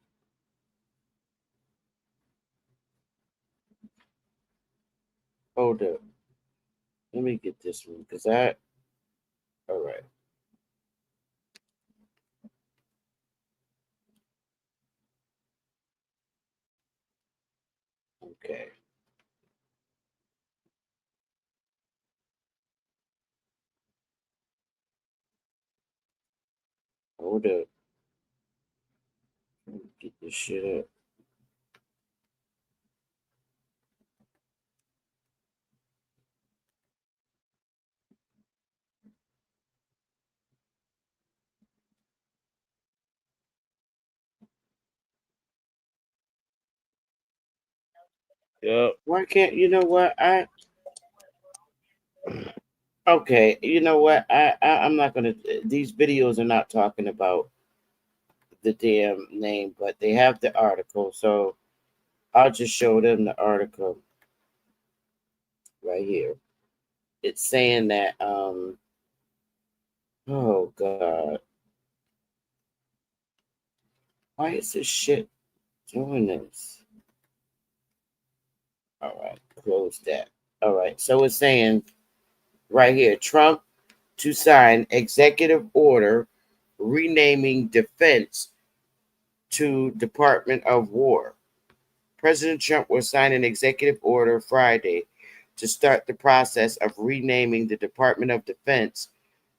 Hold up. Let me get this one because all right. Okay. Hold up. Let me get this shit up. Yeah. Why can't you know what okay, you know what? I'm not gonna these videos are not talking about the damn name, but they have the article, so I'll just show them the article right here. It's saying that oh god. Why is this shit doing this? All right, close that. All right, so it's saying right here, Trump to sign executive order renaming defense to Department of War. President Trump will sign an executive order Friday to start the process of renaming the Department of Defense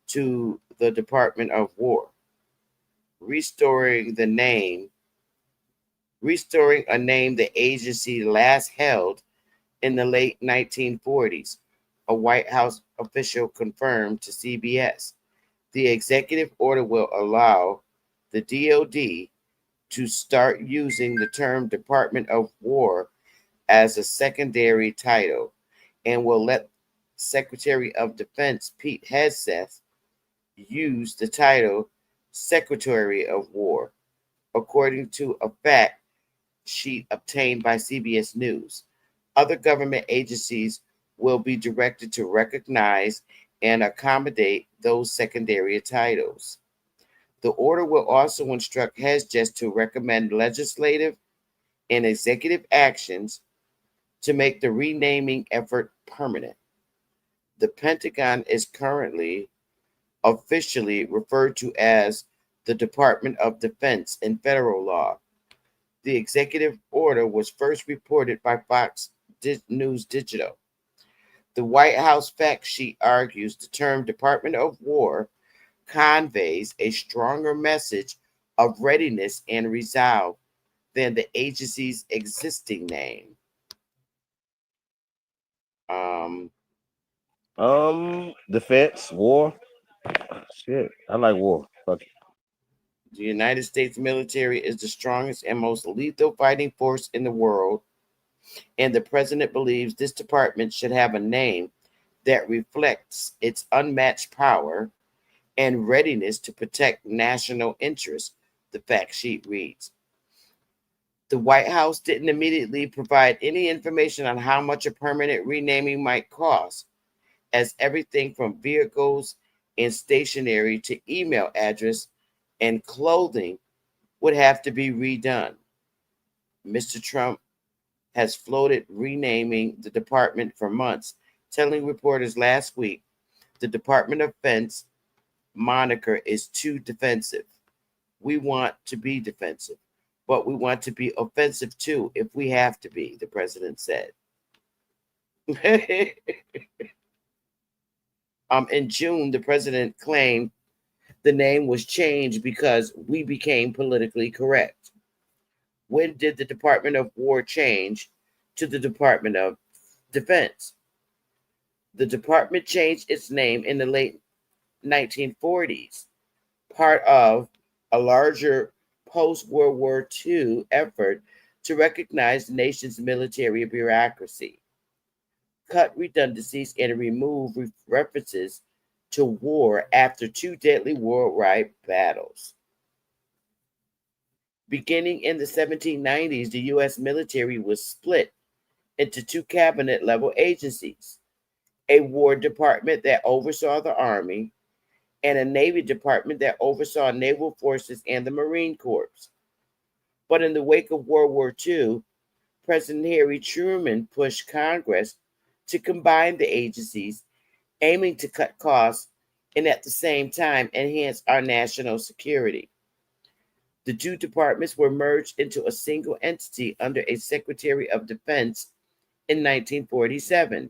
to the Department of War, restoring a name the agency last held in the late 1940s, a White House official confirmed to CBS. The executive order will allow the DoD to start using the term Department of War as a secondary title and will let Secretary of Defense Pete Hegseth use the title Secretary of War, according to a fact sheet obtained by CBS News. Other government agencies will be directed to recognize and accommodate those secondary titles. The order will also instruct Hegseth to recommend legislative and executive actions to make the renaming effort permanent. The Pentagon is currently officially referred to as the Department of Defense in federal law. The executive order was first reported by Fox News Digital. The White House fact sheet argues the term Department of War conveys a stronger message of readiness and resolve than the agency's existing name. Defense, war. Shit, I like war. Fuck it. The United States military is the strongest and most lethal fighting force in the world, and the president believes this department should have a name that reflects its unmatched power and readiness to protect national interests, the fact sheet reads. The White House didn't immediately provide any information on how much a permanent renaming might cost, as everything from vehicles and stationery to email address and clothing would have to be redone. Mr. Trump has floated renaming the department for months, telling reporters last week the Department of Defense moniker is too defensive. We want to be defensive, but we want to be offensive too if we have to be, the president said. In June, the president claimed the name was changed because we became politically correct. When did the Department of War change to the Department of Defense? The department changed its name in the late 1940s, part of a larger post-World War II effort to recognize the nation's military bureaucracy, cut redundancies, and remove references to war after two deadly worldwide battles. Beginning in the 1790s, the U.S. military was split into two cabinet-level agencies, a War Department that oversaw the Army, and a Navy Department that oversaw naval forces and the Marine Corps. But in the wake of World War II, President Harry Truman pushed Congress to combine the agencies, aiming to cut costs and at the same time enhance our national security. The two departments were merged into a single entity under a Secretary of Defense in 1947,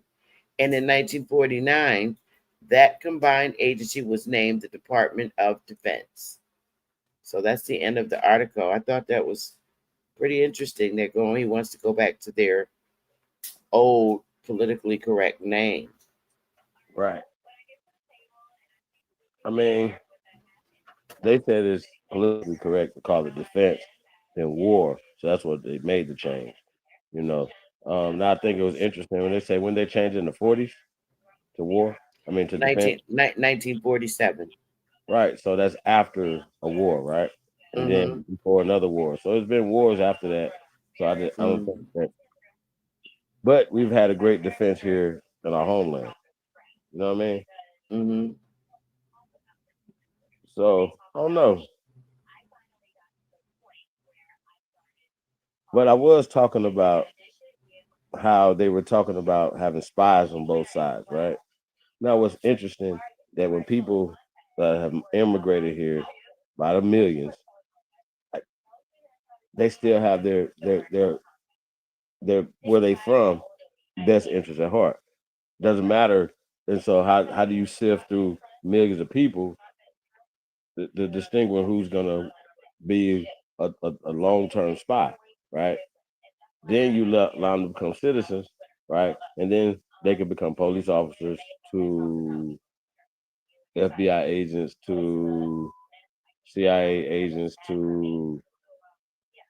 and in 1949, that combined agency was named the Department of Defense. So that's the end of the article. I thought that was pretty interesting. He wants to go back to their old politically correct name. Right. I mean, they said it's politically correct to call it defense than war. So that's what they made the change. You know. Now I think it was interesting when they say when they changed in the 40s to war. I mean to defense. 1947. Right. So that's after a war, right? And then before another war. So it's been wars after that. So I don't think that. But we've had a great defense here in our homeland. You know what I mean? Mm-hmm. So I don't know. But I was talking about how they were talking about having spies on both sides, right? Now what's interesting, that when people have immigrated here by the millions, they still have their where they from best interest at heart. Doesn't matter. And so how do you sift through millions of people to distinguish who's gonna be a long-term spy, right? Then you allow them to become citizens, right? And then they can become police officers to FBI agents to CIA agents to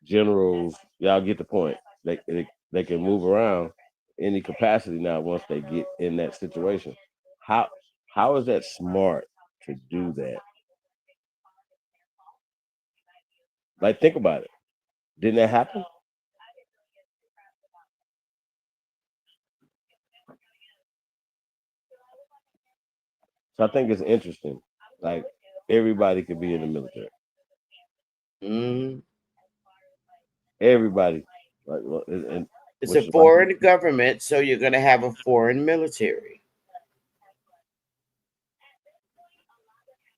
generals. Y'all get the point. They can move around any capacity now once they get in that situation. How how is that smart to do that? Like think about it. Didn't that happen? So I think it's interesting. Like everybody could be in the military. Everybody. Like and It's which a is why foreign government, so you're going to have a foreign military.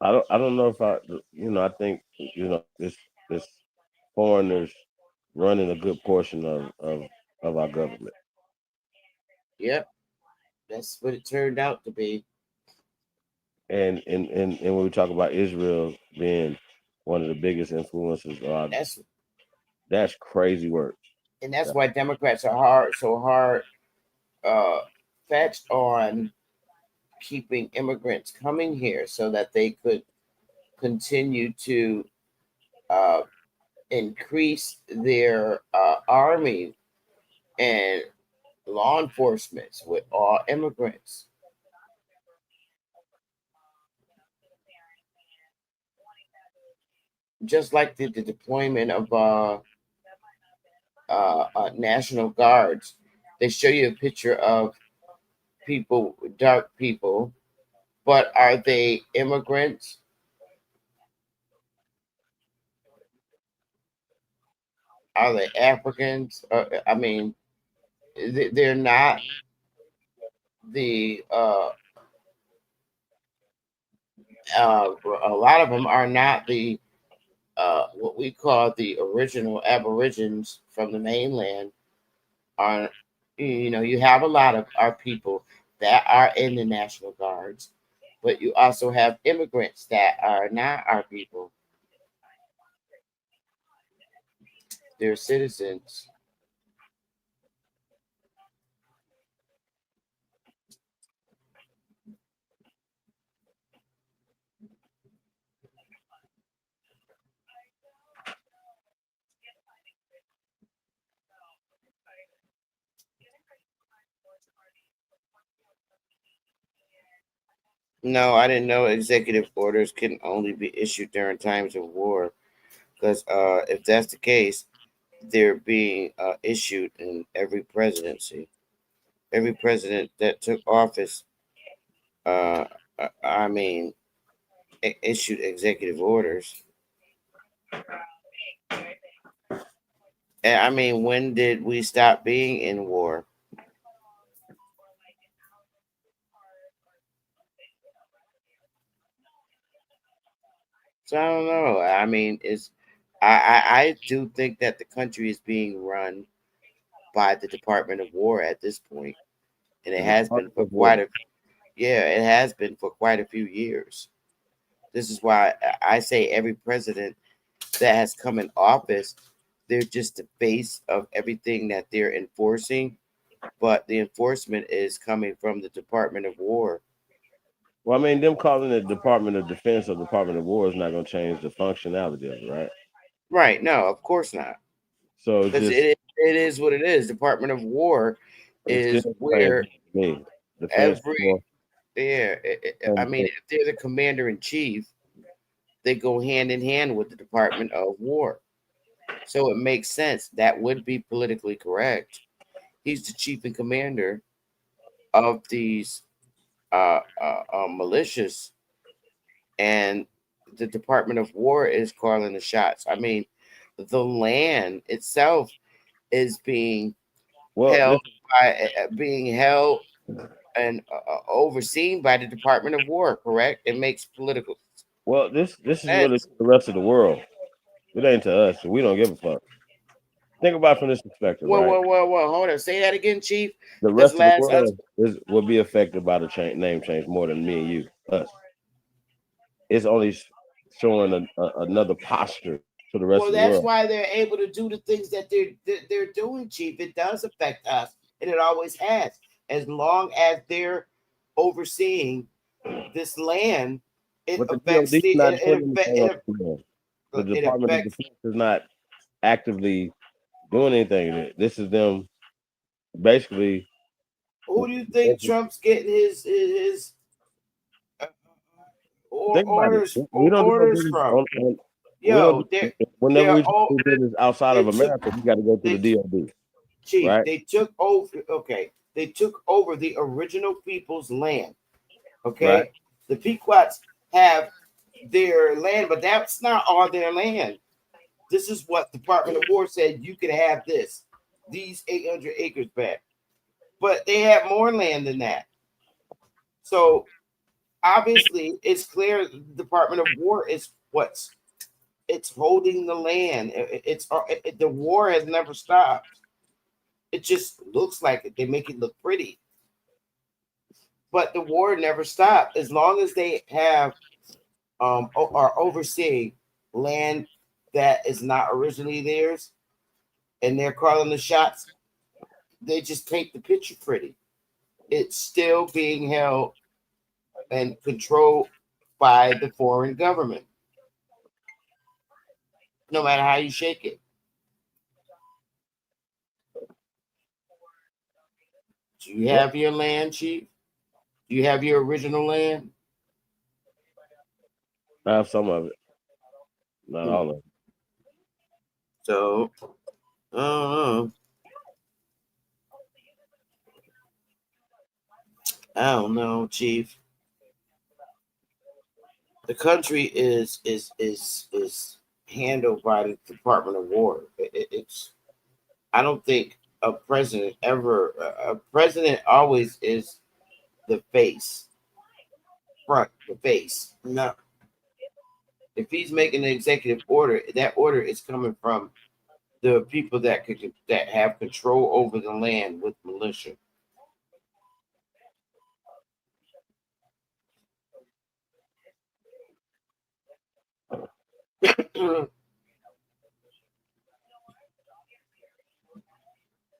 I don't know if I think this foreigners running a good portion of our government. Yep, that's what it turned out to be. And when we talk about Israel being one of the biggest influences, that's crazy work. And that's why Democrats are so hard fetched on keeping immigrants coming here so that they could continue to increase their army and law enforcement with all immigrants. Just like the deployment of National Guards, they show you a picture of people, dark people, but are they immigrants? Are they Africans? I mean, they're not the. A lot of them are not the what we call the original Aborigines from the mainland. Are you have a lot of our people that are in the National Guards, but you also have immigrants that are not our people. They're citizens. No, I didn't know executive orders can only be issued during times of war. Because if that's the case, they're being issued in every presidency. Every president that took office, uh, I mean, issued executive orders. And I mean, when did we stop being in war? So I don't know. I mean, I do think that the country is being run by the Department of War at this point, and it has been for it has been for quite a few years. This is why I say every president that has come in office, they're just the face of everything that they're enforcing, but the enforcement is coming from the Department of War. Well, I mean, them calling it Department of Defense or Department of War is not going to change the functionality of it, right? Right? No, of course not. So Because just it is what it is. Department of War it's is still the same where thing to me. Defense every War. I mean, if they're the commander in chief, they go hand in hand with the Department of War. So it makes sense. That would be politically correct. He's the chief and commander of these militias, and the Department of War is calling the shots. I mean, the land itself is being Well, held being held overseen by the Department of War. Correct? It makes political. Well, this is really the rest of the world. It ain't to us. So we don't give a fuck. Think about it from this perspective, right? Well. Hold on. Say that again, Chief. The rest of the world will be affected by the name change more than me and you, us. It's only showing another posture to the rest Well, of the that's world. why they're able to do the things that they're doing, Chief. It does affect us, and it always has. As long as they're overseeing this land, it But the affects DOD the not putting anything on the land. The it Department of affects. Defense is not actively doing anything. This is them basically. Who do you think Trump's getting his Think about it. orders We don't do no orders business from? we don't Yo, whenever we do business outside of America, we got to go through the DOD. Chief, right? they took over. Okay, they took over the original people's land. Okay, Right. the Pequots have their land, but that's not all their land. This is what the Department of War said: you can have these 800 acres back, but they have more land than that. So obviously, it's clear the Department of War is it's holding the land. The war has never stopped. It just looks like it. They make it look pretty, but the war never stopped. As long as they have are overseeing land that is not originally theirs, and they're calling the shots, they just paint the picture pretty. It's still being held and controlled by the foreign government, no matter how you shake it. Do you have your land, Chief? Do you have your original land? I have some of it, not all of it. So, I don't know, Chief. The country is handled by the Department of War. It's I don't think a president always is the face, the face. No, if he's making an executive order, that order is coming from the people that have control over the land with militia.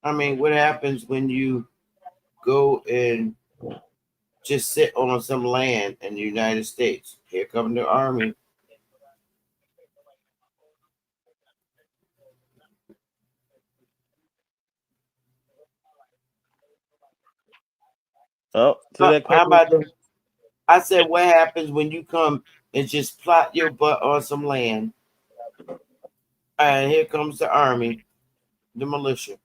I mean, what happens when you go and just sit on some land in the United States? Here comes the army. Oh, so that How about I said, what happens when you come and just plot your butt on some land? And here comes the army, the militia.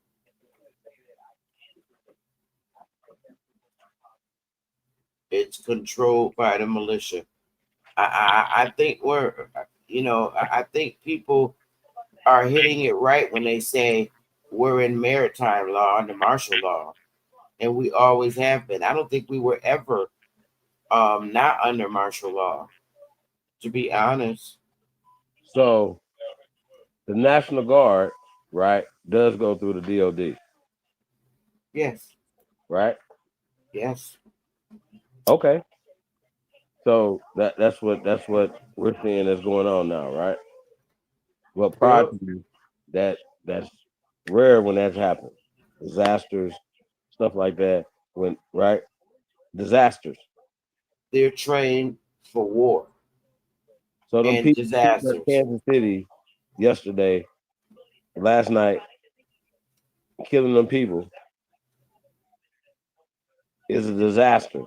It's controlled by the militia. I think I think people are hitting it right when they say we're in maritime law under martial law, and we always have been. I don't think we were ever not under martial law, to be honest. So the National Guard, right, does go through the DOD. Yes. Right? Yes. Okay. So that's what we're seeing that's going on now, right? Well, prior to that's rare when that's happened. Disasters, stuff like that. When right? Disasters. They're trained for war. So them And people disasters. in Kansas City yesterday, last night, killing them people is a disaster.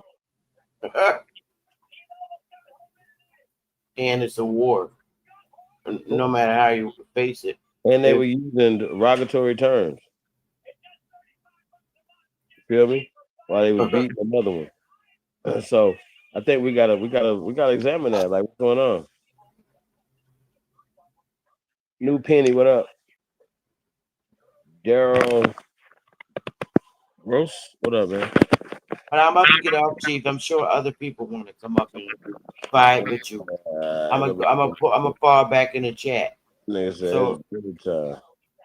And it's a war, no matter how you face it. And they were using derogatory terms. Feel me? While they was beating another one. So I think we gotta examine that. Like, what's going on? New Penny, what up? Daryl Gross, what up, man? But I'm about to get off, Chief. I'm sure other people want to come up and fight with you. I'm a fall back in the chat. Nigga said So it's good time.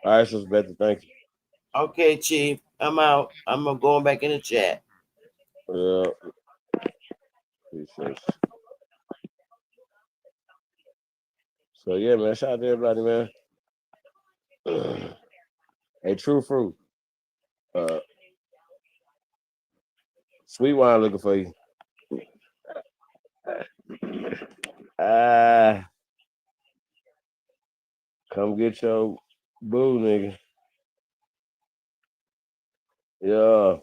All right, Sister Betty, thank you. okay, Chief. I'm out. I'm going back in the chat. Yeah. Appreciate you. So yeah, man. Shout out to everybody, man. Hey, True Fruit. Sweet wine looking for you. Come get your boo, nigga. Yeah.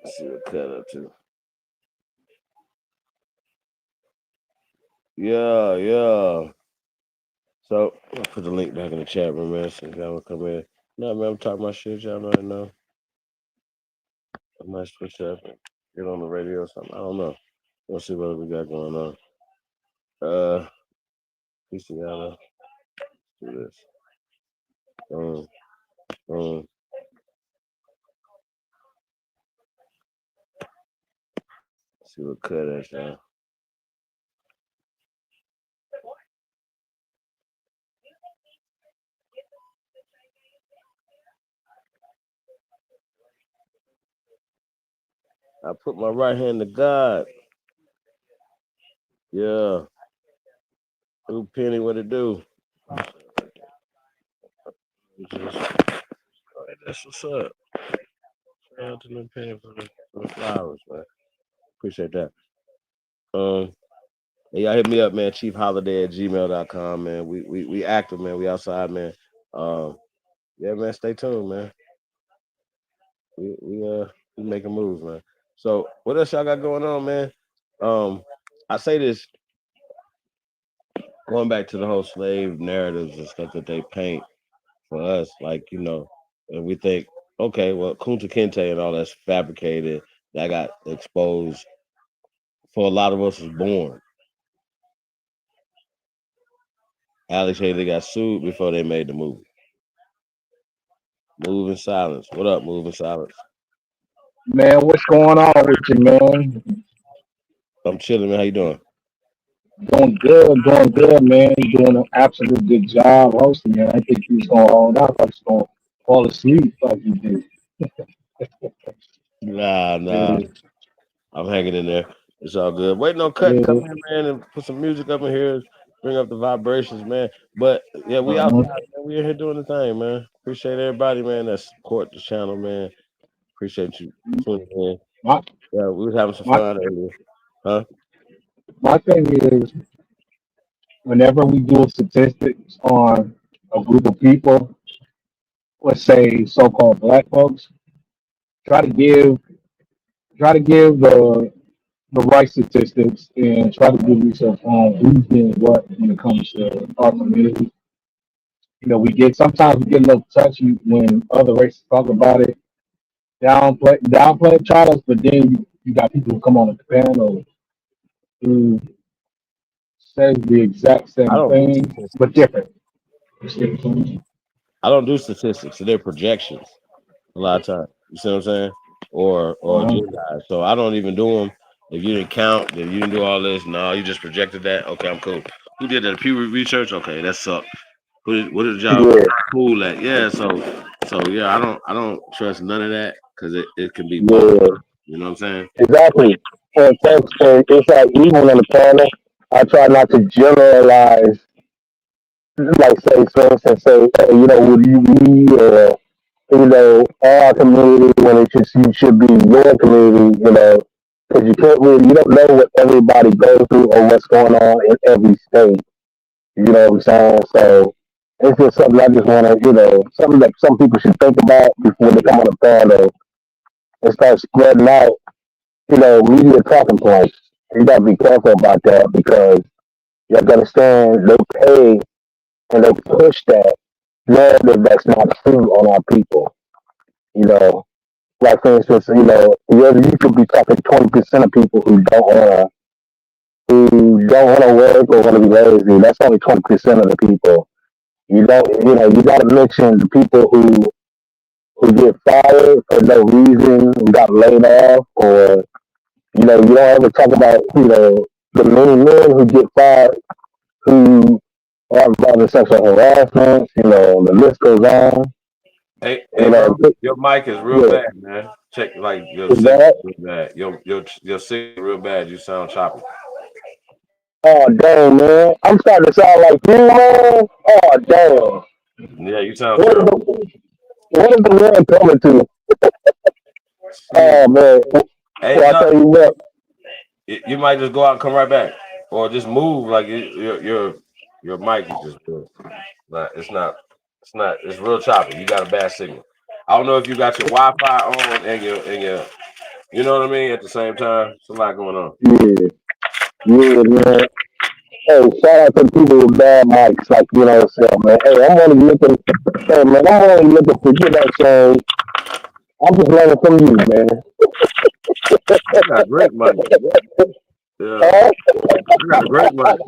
Let's see what cut up to. Yeah. So I'll put the link back in the chat room, man. So y'all will come in. No, man, I'm talking my shit. Y'all know I know. I might switch up and get on the radio or something. I don't know. We'll see what we got going on. Peace to y'all. Let's do this. Boom. See what cut at, y'all. I put my right hand to God. Yeah. Ooh, Penny, what it do? That's what's up. Shout out to them Penny for the flowers, man. Appreciate that. Hey, y'all hit me up, man. chiefholiday@gmail.com, man. We active, man. We outside, man. Yeah, man. Stay tuned, man. We making moves, man. So what else y'all got going on, man? I say this going back to the whole slave narratives and stuff that they paint for us, like, you know, and we think, okay, well, Kunta Kinte and all that's fabricated, that got exposed for a lot of us was born. Alex Haley got sued before they made the movie. Move in silence. What up, Move in silence? Man, what's going on with you, man? I'm chilling, man. How you doing? Doing good, man. You're doing an absolute good job hosting, man. I think you was gonna hold out. I was gonna fall asleep like you did. Nah. Yeah, I'm hanging in there. It's all good. Waiting on Cut to yeah. come in, man, and put some music up in here, bring up the vibrations, man. But yeah, we outside, Uh-huh. man. We in here doing the thing, man. Appreciate everybody, man, that support the channel, man. Appreciate you tuning in. My, Yeah, we was having some my, fun earlier. Huh? my thing is, whenever we do statistics on a group of people, let's say so-called black folks, try to give the right statistics and try to do research on who's doing what when it comes to our community. You know, sometimes we get a little touchy when other races talk about it, downplay Charles, but then you got people who come on the panel who says the exact I same don't do thing but statistics. different. You see what I'm saying? I don't do statistics. So they're projections a lot of times. You see what I'm saying? Or Uh-huh. agendas. So I don't even do them. If you didn't count, then you didn't do all this. No, you just projected that. Okay, I'm cool. Who did that? Pew research? Okay, that sucked. What did y'all Yeah, cool at? Yeah, so yeah, I don't trust none of that because it can be both. yeah, You know what I'm saying? exactly. And folks, and it's like even on the panel, I try not to generalize, like say, for instance, say, hey, you know, would you be, or you know, our community when it should be your community, you know, because you don't know what everybody goes through or what's going on in every state. You know what I'm saying? So it's just something I just want to, you know, something that some people should think about before they come on the panel and start spreading out, you know, media talking points. You got to be careful about that because you have to understand they pay and they push that narrative that's not true on our people. You know, like for instance, you know, you could be talking 20% of people who don't want to work or want to be lazy. That's only 20% of the people. You don't, you got to mention the people who get fired for no reason, who got laid off, or you don't ever talk about the many men who get fired who are involved in sexual harassment. The list goes on. Hey, bro, your mic is real Yeah, bad, man. Check like your is signal that? real bad. Your signal real bad. You sound choppy. Oh damn, man! I'm starting to sound like you, man. Oh damn! Yeah, you sound What is terrible. the world coming to? Shit. Oh man! Hey, Well, I no, tell you what. you might just go out and come right back, or just move. Like your mic is just real. It's real choppy. You got a bad signal. I don't know if you got your Wi-Fi on and your you know what I mean at the same time. It's a lot going on. Yeah, yeah, man. Hey, shout out to the people with bad mics, like man. Hey, I'm only looking. Hey, man, I'm only looking for saying. I'm just learning from you, man. I got great mic. Yeah, Huh? I got a great mic.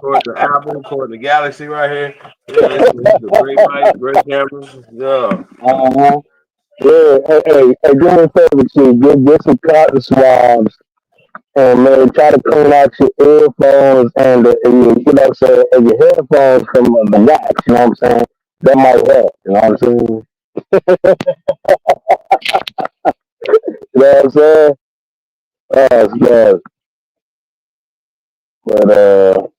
Toward the album, toward the galaxy right here. Yeah, it's a great mic, great cameras. Yeah. Uh-huh. Yeah, hey, do me a favor, Chief. Get some cotton swabs and man, try to clean out your earphones and and your headphones from the wax. You know what I'm saying? That might help. You know what I'm saying? You know what I'm saying? It's good. But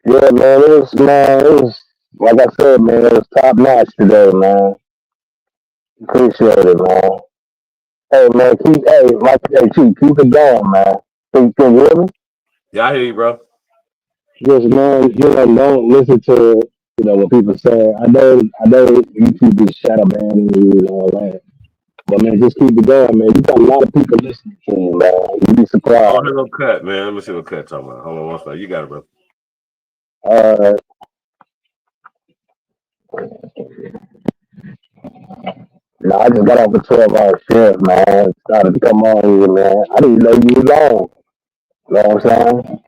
yeah, man, it was like I said, man, it was top notch today, man. Appreciate it, man. Hey, man, Chief, keep it going, man. Can you hear me? Yeah, I hear you, bro. Just man, don't listen to what people say. I know YouTube is shadow banning you and all that, but man, just keep it going, man. You got a lot of people listening to you, man. You'd be Oh, surprised. here go Cut, man. Let me see what Cut talking about. Hold on one second. You got it, bro. Uh, no, I just got off a 12-hour shift, man. Started to come on here, man. I didn't know you was on. You know what I'm saying?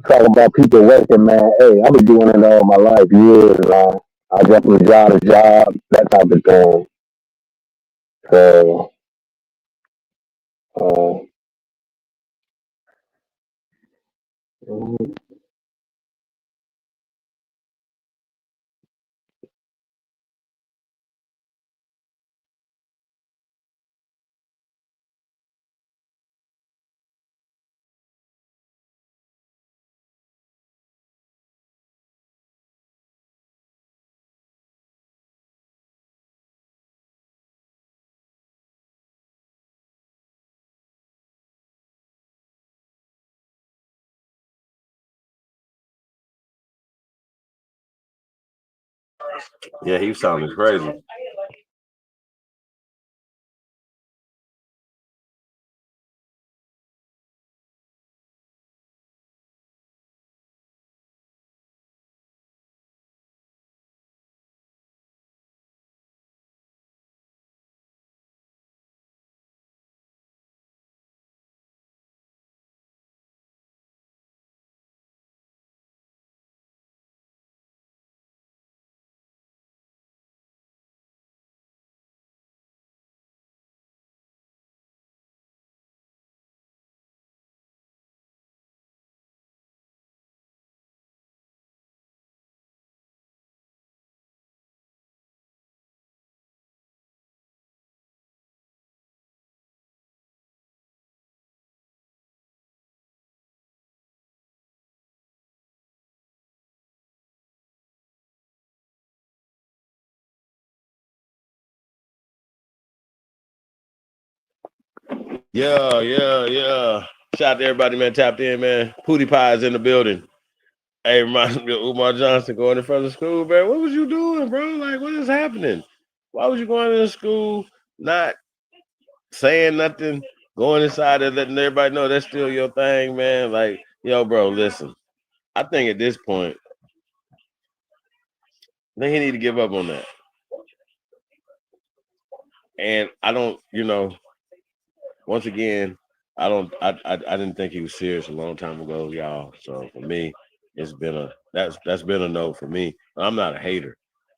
Talking about people working, man. Hey, I've been doing it all my life, years, man. I jump from job to job, that type of thing. So, uh, Yeah, he was sounding crazy. Yeah. Shout out to everybody, man. Tapped in, man. Pootie Pie is in the building. Hey, reminds me of Umar Johnson going in front of school, man. What was you doing, bro? Like, what is happening? Why was you going into school, not saying nothing, going inside and letting everybody know that's still your thing, man? Like, yo, bro, listen. I think at this point, then he need to give up on that. And I don't, once again, I didn't think he was serious a long time ago, y'all. So for me, it's been that's been a no for me. I'm not a hater.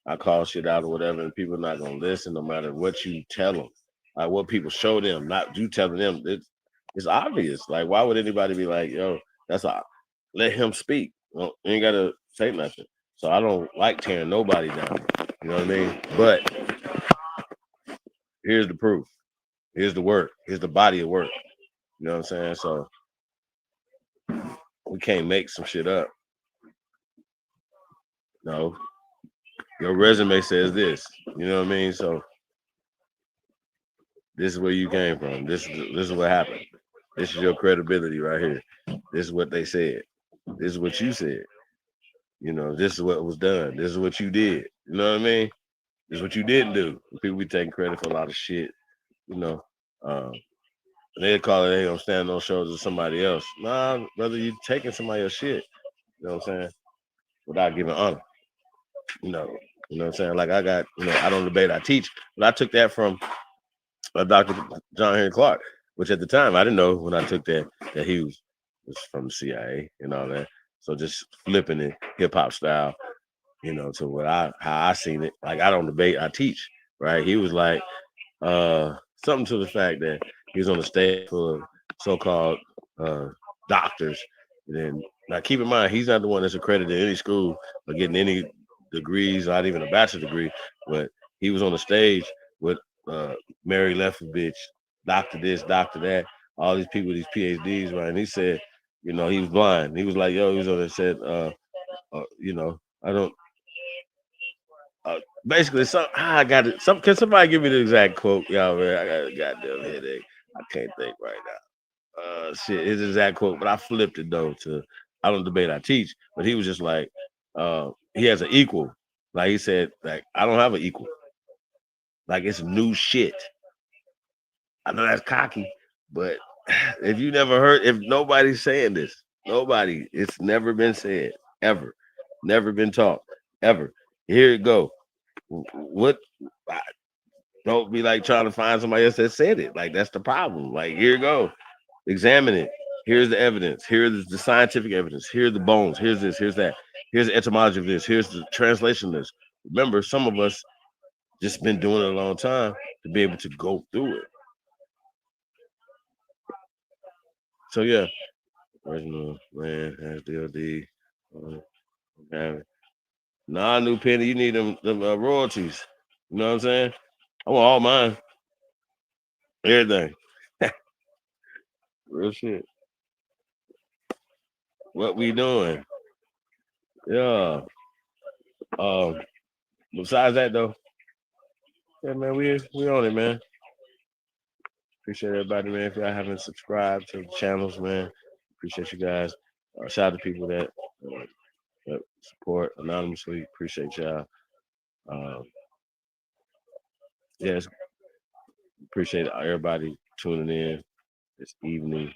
I call shit out or whatever, and people not gonna listen no matter what you tell them. Like what people show them, not you telling them. It's obvious. Like why would anybody be like, yo, that's a let him speak. Well, you ain't gotta say nothing. So I don't like tearing nobody down. You know what I mean? But here's the proof. Here's the work. Here's the body of work. You know what I'm saying? So we can't make some shit up. No. Your resume says this. You know what I mean? So this is where you came from. This is what happened. This is your credibility right here. This is what they said. This is what you said. You know, this is what was done. This is what you did. You know what I mean? This is what you didn't do. People be taking credit for a lot of shit. You know, they call it they don't stand on shoulders of somebody else. Nah, brother, you taking somebody else's shit. You know what I'm saying? Without giving honor. You know what I'm saying? Like I got, I don't debate, I teach. But I took that from Dr. John Henry Clark, which at the time I didn't know when I took that he was from the CIA and all that. So just flipping it hip hop style, to what how I seen it. Like I don't debate, I teach, right? He was like something to the fact that he was on the stage for so-called doctors. And then now keep in mind he's not the one that's accredited in any school or getting any degrees, not even a bachelor degree, but he was on the stage with Mary Lefkovich, doctor this, doctor that, all these people, these PhDs, right? And he said, he was blind. He was like, yo, he was on there said, I don't. Basically, I got it. Can somebody give me the exact quote, y'all? Man, I got a goddamn headache. I can't think right now. Shit, his exact quote, but I flipped it though to I don't debate, I teach. But he was just like, he has an equal. Like he said, like I don't have an equal. Like it's new shit. I know that's cocky, but if you never heard, if nobody's saying this, nobody, it's never been said ever, never been taught ever. Here it go. What? Don't be like trying to find somebody else that said it. Like that's the problem. Like here you go. Examine it. Here's the evidence. Here's the scientific evidence. Here's the bones. Here's this. Here's that. Here's the etymology of this. Here's the translation list. Remember, some of us just been doing it a long time to be able to go through it. So yeah, original land has DOD. Nah, new penny. You need them royalties. You know what I'm saying? I want all mine. Everything. Real shit. What we doing? Yeah. Besides that though, yeah, man, we on it, man. Appreciate everybody, man. If y'all haven't subscribed to the channels, man, appreciate you guys. Shout out to people that support anonymously. Appreciate y'all. Yes, appreciate everybody tuning in this evening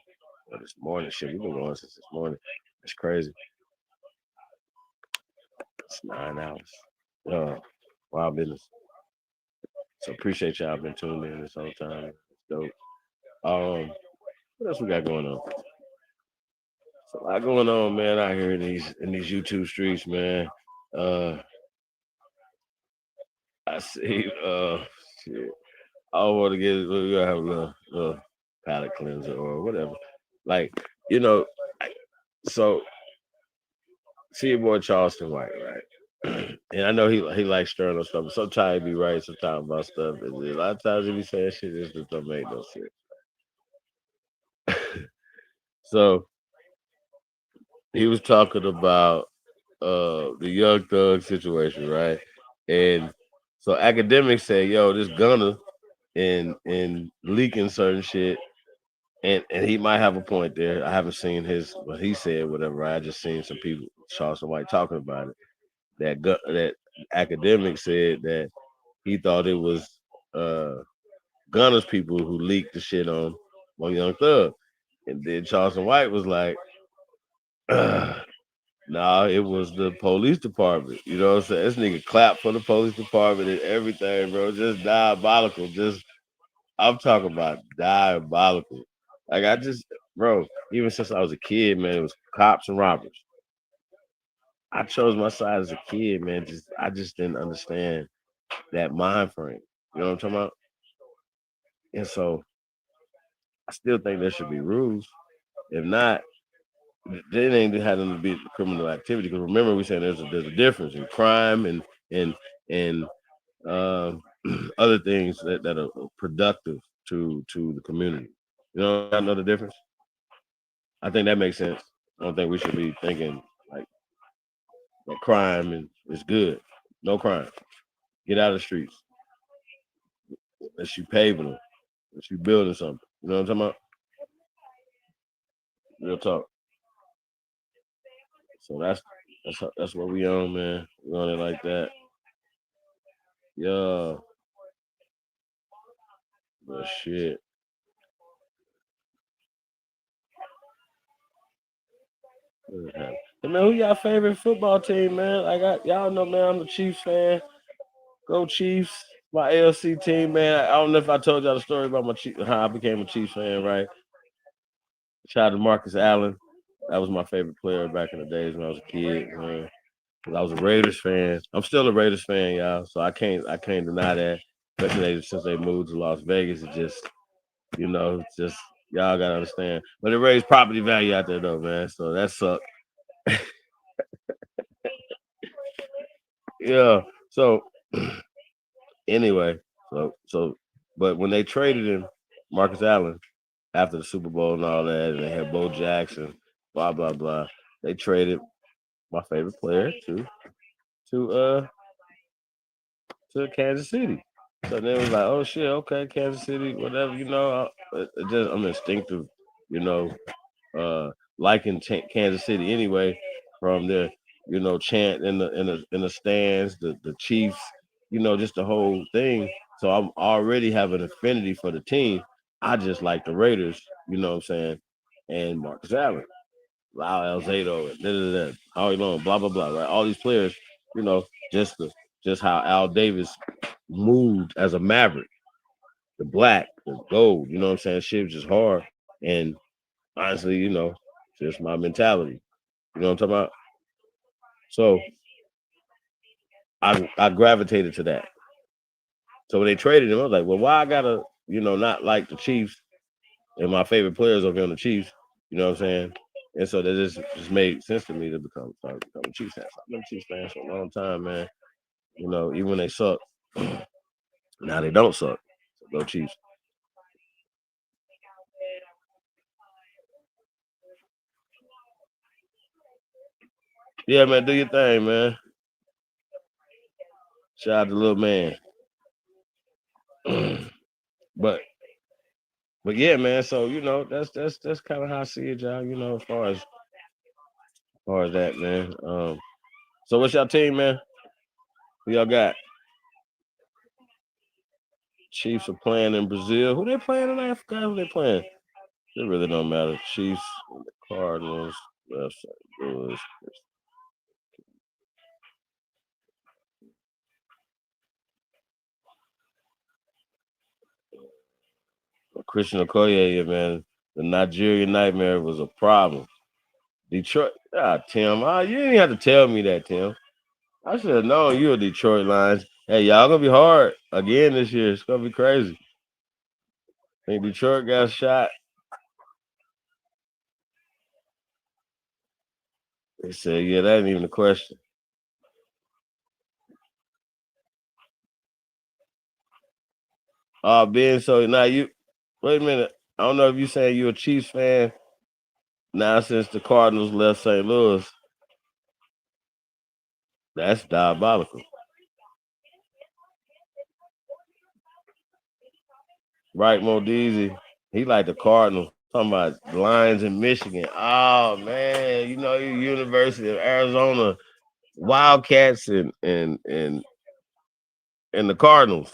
or this morning. Shit, we've been going since this morning. It's crazy. It's 9 hours. Wild business. So appreciate y'all been tuning in this whole time. It's dope. What else we got going on? So a lot going on, man, out here in these YouTube streets, man. I see shit. I don't want to we gotta have a little palate cleanser or whatever. Like, so see your boy Charleston White, right? And I know he likes stirring up stuff, but sometimes he be right, sometimes about stuff. And a lot of times he be saying shit that just don't make no sense. So he was talking about the Young Thug situation, right? And so academics say, yo, this Gunner and leaking certain shit, and he might have a point there. I haven't seen what he said, whatever. I just seen some people, Charleston White, talking about it. That academic said that he thought it was Gunner's people who leaked the shit on Young Thug, and then Charleston White was like, nah, it was the police department. You know what I'm saying? This nigga clapped for the police department and everything, bro. Just diabolical. I'm talking about diabolical. Like bro, even since I was a kid, man, it was cops and robbers. I chose my side as a kid, man. I just didn't understand that mind frame. You know what I'm talking about? And so I still think there should be rules. If not, then ain't having to be criminal activity. Because remember, we saying there's a difference in crime and other things that are productive to the community. You know, I know the difference. I think that makes sense. I don't think we should be thinking like that crime is good. No crime. Get out of the streets. Unless you paving them. Unless you building something. You know what I'm talking about? Real talk. So that's what we on, man. We on it like that. Yeah. But shit. Hey man, who y'all favorite football team, man? Y'all know, man, I'm a Chiefs fan. Go Chiefs. My ALC team, man. I don't know if I told y'all the story about how I became a Chiefs fan, right? Shout out to Marcus Allen. That was my favorite player back in the days when I was a kid, man. 'Cause I was a Raiders fan. I'm still a Raiders fan, y'all. So I can't deny that. Especially since they moved to Las Vegas. It just, just y'all gotta understand. But it raised property value out there though, man. So that sucked. Yeah. So anyway, but when they traded him, Marcus Allen, after the Super Bowl and all that, and they had Bo Jackson, blah blah blah, they traded my favorite player to to Kansas City. So then it was like, oh shit, okay, Kansas City, whatever, I'm instinctive, you know, liking Kansas City anyway from their, chant in the stands, the Chiefs, just the whole thing. So I'm already have an affinity for the team. I just like the Raiders, you know what I'm saying, and Marcus Allen, Lyle Alzado, and Howie Long, blah blah blah, right? All these players, you know, just the just how Al Davis moved as a maverick, the black, the gold, you know what I'm saying? Shit was just hard. And honestly, just my mentality. You know what I'm talking about? So I gravitated to that. So when they traded him, I was like, well, why I gotta, not like the Chiefs and my favorite players over on the Chiefs, you know what I'm saying? And so that just made sense to me to become a Chiefs fan. So I've been a Chiefs fan for a long time, man. Even when they suck, now they don't suck. So go Chiefs. Yeah, man, do your thing, man. Shout out to little man. but yeah, man. So that's kind of how I see it, y'all. As far as that, man. So what's y'all team, man? Who y'all got? Chiefs are playing in Brazil. Who they playing in Africa? Who they playing? It really don't matter. Chiefs, Cardinals, left side, Louis. Christian Okoye, man. The Nigerian nightmare was a problem. Detroit, Tim, you didn't have to tell me that, Tim. I should have known you were Detroit Lions. Hey, y'all gonna be hard again this year. It's gonna be crazy. I think Detroit got shot. They said, yeah, that ain't even a question. Ben, so now wait a minute. I don't know if you saying you're a Chiefs fan now since the Cardinals left St. Louis. That's diabolical. Right, Modeezy. He like the Cardinals. Talking about Lions in Michigan. Oh man, University of Arizona Wildcats and the Cardinals.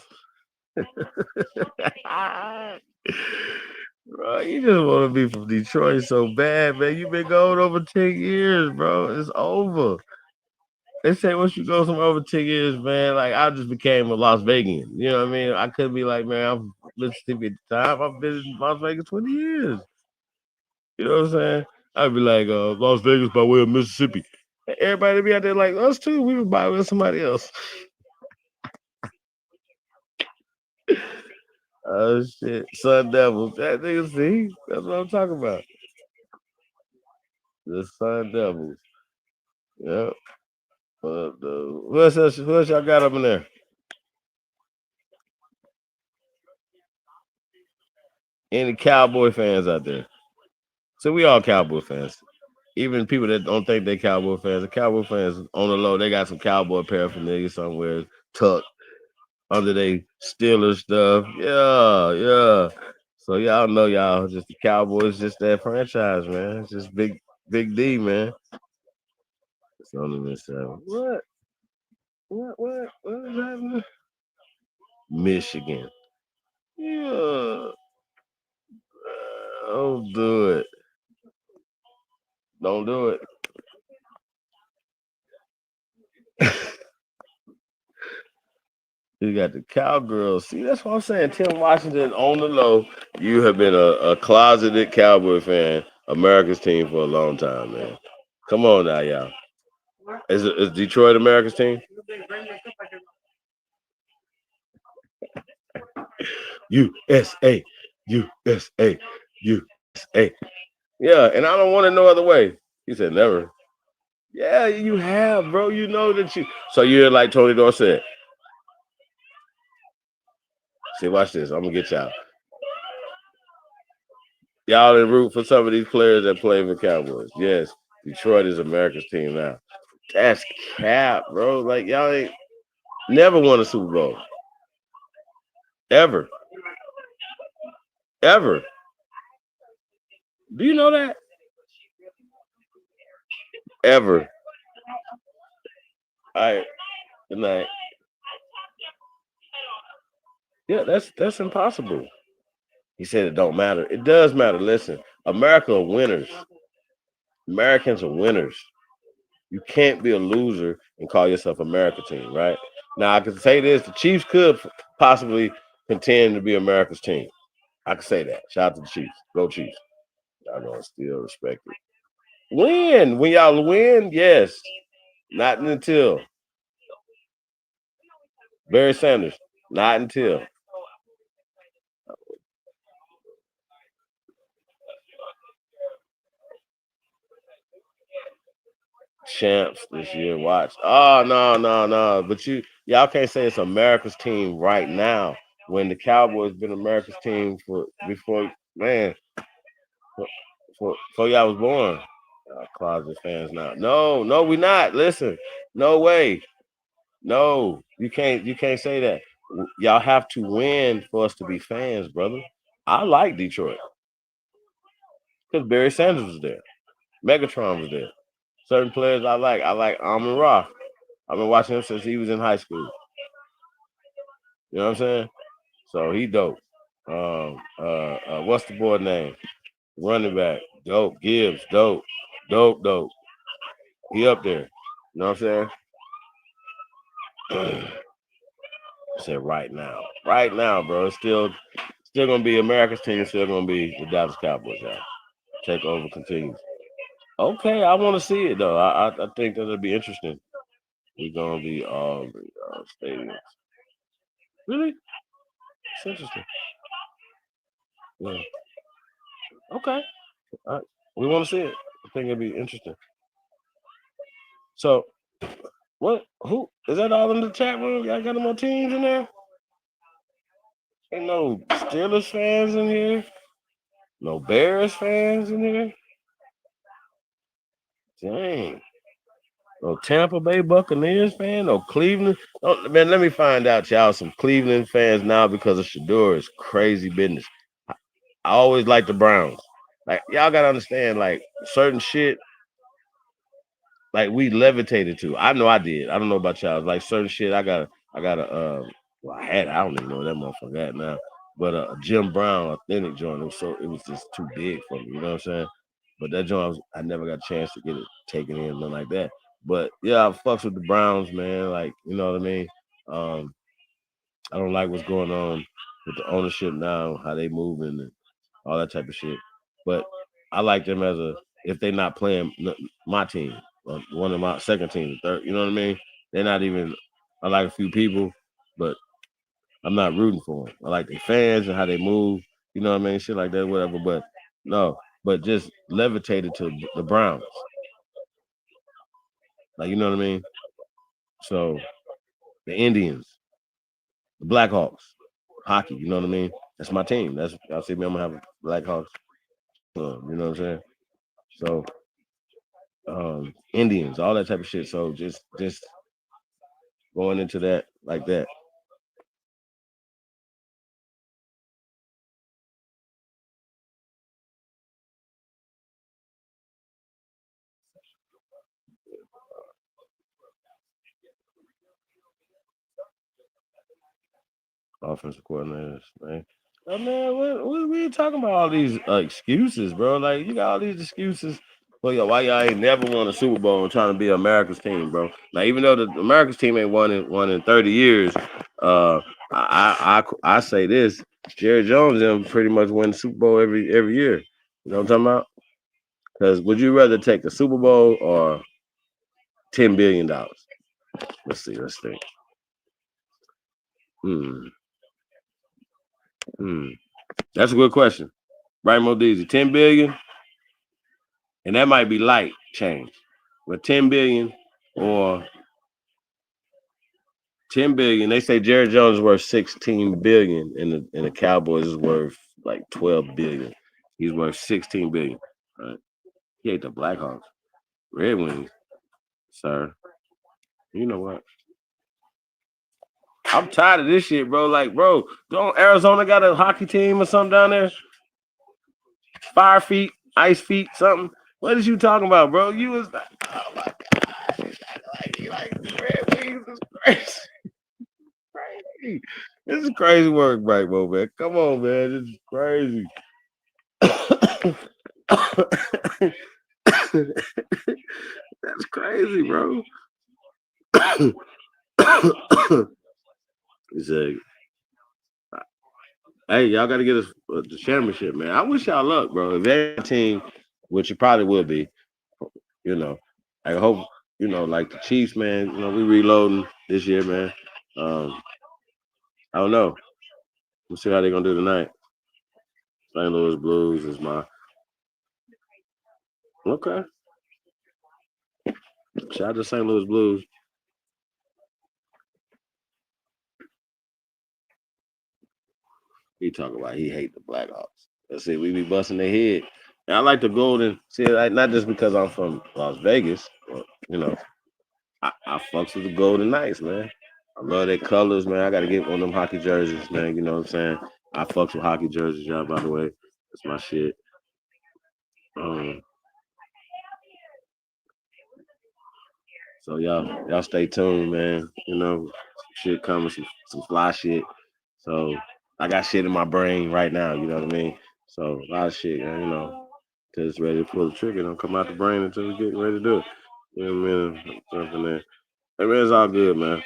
Bro, you just want to be from Detroit so bad, man. You've been going over 10 years, bro. It's over. They say once you go somewhere over 10 years, man, like I just became a Las Vegan. You know what I mean? I couldn't be like, man, I'm Mississippi at the time. I've been in Las Vegas 20 years. You know what I'm saying? I'd be like, Las Vegas by way of Mississippi. Everybody be out there like us too. We would buy with somebody else. Oh shit, Sun Devils. That nigga, see, that's what I'm talking about. The Sun Devils. Yep. Who else y'all got up in there? Any Cowboy fans out there? So we all Cowboy fans. Even people that don't think they Cowboy fans, the Cowboy fans on the low, they got some Cowboy paraphernalia somewhere tucked under they Steelers stuff. Yeah, yeah. So y'all know y'all just the Cowboys, just that franchise, man. It's just big D, man. It's only been 7. What is happening? Michigan. Yeah. Don't do it. Don't do it. You got the Cowgirls. See, that's what I'm saying. Tim Washington on the low. You have been a closeted Cowboy fan, America's team for a long time, man. Come on now, y'all. Is Detroit America's team? USA, USA, USA. Yeah, and I don't want it no other way. He said never. Yeah, you have, bro. You know that you. So you're like Tony Dorsett. See, watch this. I'm gonna get y'all. Y'all in root for some of these players that play for Cowboys. Yes, Detroit is America's team now. That's cap, bro. Like y'all ain't never won a Super Bowl. Ever. Ever. Do you know that? Ever. All right. Good night. Yeah, that's impossible. He said it don't matter. It does matter. Listen, America are winners. Americans are winners. You can't be a loser and call yourself America team, right? Now I can say this: the Chiefs could possibly contend to be America's team. I can say that. Shout out to the Chiefs. Go Chiefs. Y'all gonna still respect it. Win when y'all win, yes. Not until Barry Sanders. Not until champs this year. Watch. Oh no. But y'all can't say it's America's team right now when the Cowboys been America's team for before man. Before y'all was born. Closet fans now. No, we not. Listen, no way. No, you can't say that. Y'all have to win for us to be fans, brother. I like Detroit. Because Barry Sanders was there. Megatron was there. Certain players I like. I like Amon Ra. I've been watching him since he was in high school. You know what I'm saying? So he dope. What's the boy name? Running back. Dope. Gibbs. Dope. Dope. He up there. You know what I'm saying? I said right now. Right now, bro. It's still gonna be America's team, still gonna be the Dallas Cowboys, y'all. Takeover continues. Okay, I want to see it though. I think that'll be interesting. We're gonna be all the stadiums. Really? It's interesting. Yeah. Okay. All right. We want to see it. I think it'll be interesting. So, what? Who is that? All in the chat room? Y'all got any more teams in there? Ain't no Steelers fans in here. No Bears fans in here. Dang. No Tampa Bay Buccaneers fan. No Cleveland. Oh, man, let me find out y'all some Cleveland fans now because of Shador is crazy business. I always like the Browns. Like y'all gotta understand, like certain shit, like we levitated to. I know I did. I don't know about y'all. Like certain shit, I gotta well, I don't even know what that motherfucker got now. But Jim Brown authentic joint, it was just too big for me, you know what I'm saying? But that joint I never got a chance to get it taken in, nothing like that. But yeah, I fucks with the Browns, man. Like, you know what I mean? I don't like what's going on with the ownership now, how they moving and all that type of shit. But I like them as if they're not playing my team. one of my second team, third. You know what I mean? They're not even. I like a few people, but I'm not rooting for them. I like their fans and how they move. You know what I mean? Shit like that, whatever. But no, but just levitated to the Browns. Like, you know what I mean? So the Indians, the Blackhawks, hockey. You know what I mean? That's my team. That's y'all see me. I'm gonna have Blackhawks. You know what I'm saying? So Indians, all that type of shit. So just going into that like that. Offensive coordinators, man. Oh, man, what we talking about all these excuses, bro? Like you got all these excuses. Well, yeah, why y'all ain't never won a Super Bowl and trying to be America's team, bro? Now, even though the America's team ain't won in 30 years, I say this: Jerry Jones them pretty much win the Super Bowl every year. You know what I'm talking about? Because would you rather take the Super Bowl or $10 billion? Let's see. Let's think. That's a good question. Right, Modizi, 10 billion, and that might be light change. But 10 billion or 10 billion, they say Jerry Jones is worth 16 billion and the Cowboys is worth like 12 billion. He's worth 16 billion. Right? He ate the Blackhawks. Red Wings, sir. You know what? I'm tired of this shit, bro. Like, bro, don't Arizona got a hockey team or something down there? Fire feet, ice feet, something. What is you talking about, bro? You was like, oh my God. Like Red Wings is crazy. Crazy. This is crazy work, Brightmo, man. Come on, man. This is crazy. That's crazy, bro. He's like, hey, y'all got to get us the championship, man. I wish y'all luck, bro. If that team, which it probably will be, you know, I hope, you know, like the Chiefs, man, you know, we reloading this year, man. I don't know. We'll see how they're going to do tonight. St. Louis Blues is my. Okay. Shout out to St. Louis Blues. He talking about he hate the Blackhawks. Let's see, we be busting their head. And I like the Golden. See, like, not just because I'm from Las Vegas, but, you know, I fucks with the Golden Knights, man. I love their colors, man. I got to get one of them hockey jerseys, man. You know what I'm saying? I fucks with hockey jerseys, y'all, by the way. That's my shit. So y'all stay tuned, man. You know, shit coming, some fly shit. So I got shit in my brain right now, you know what I mean? So a lot of shit, man, you know, till it's ready to pull the trigger. Don't come out the brain until we get ready to do it. You know what I mean? Something there. Hey, man, it's all good, man.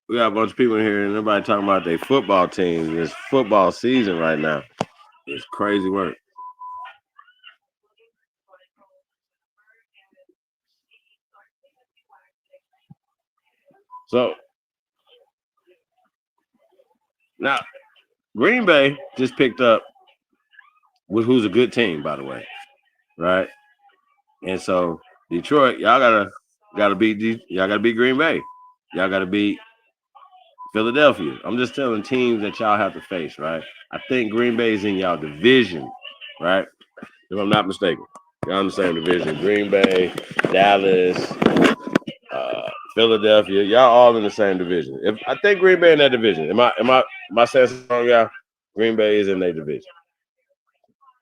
We got a bunch of people in here and everybody talking about their football teams. It's football season right now. It's crazy work. So now Green Bay just picked up who's a good team, by the way, right? And so Detroit, y'all gotta beat Green Bay. Y'all gotta beat Philadelphia. I'm just telling teams that y'all have to face, right? I think Green Bay is in y'all division, right? If I'm not mistaken. Y'all in the same division. Green Bay, Dallas, Philadelphia, y'all all in the same division. If I think Green Bay in that division. Am I saying something wrong, y'all? Green Bay is in their division.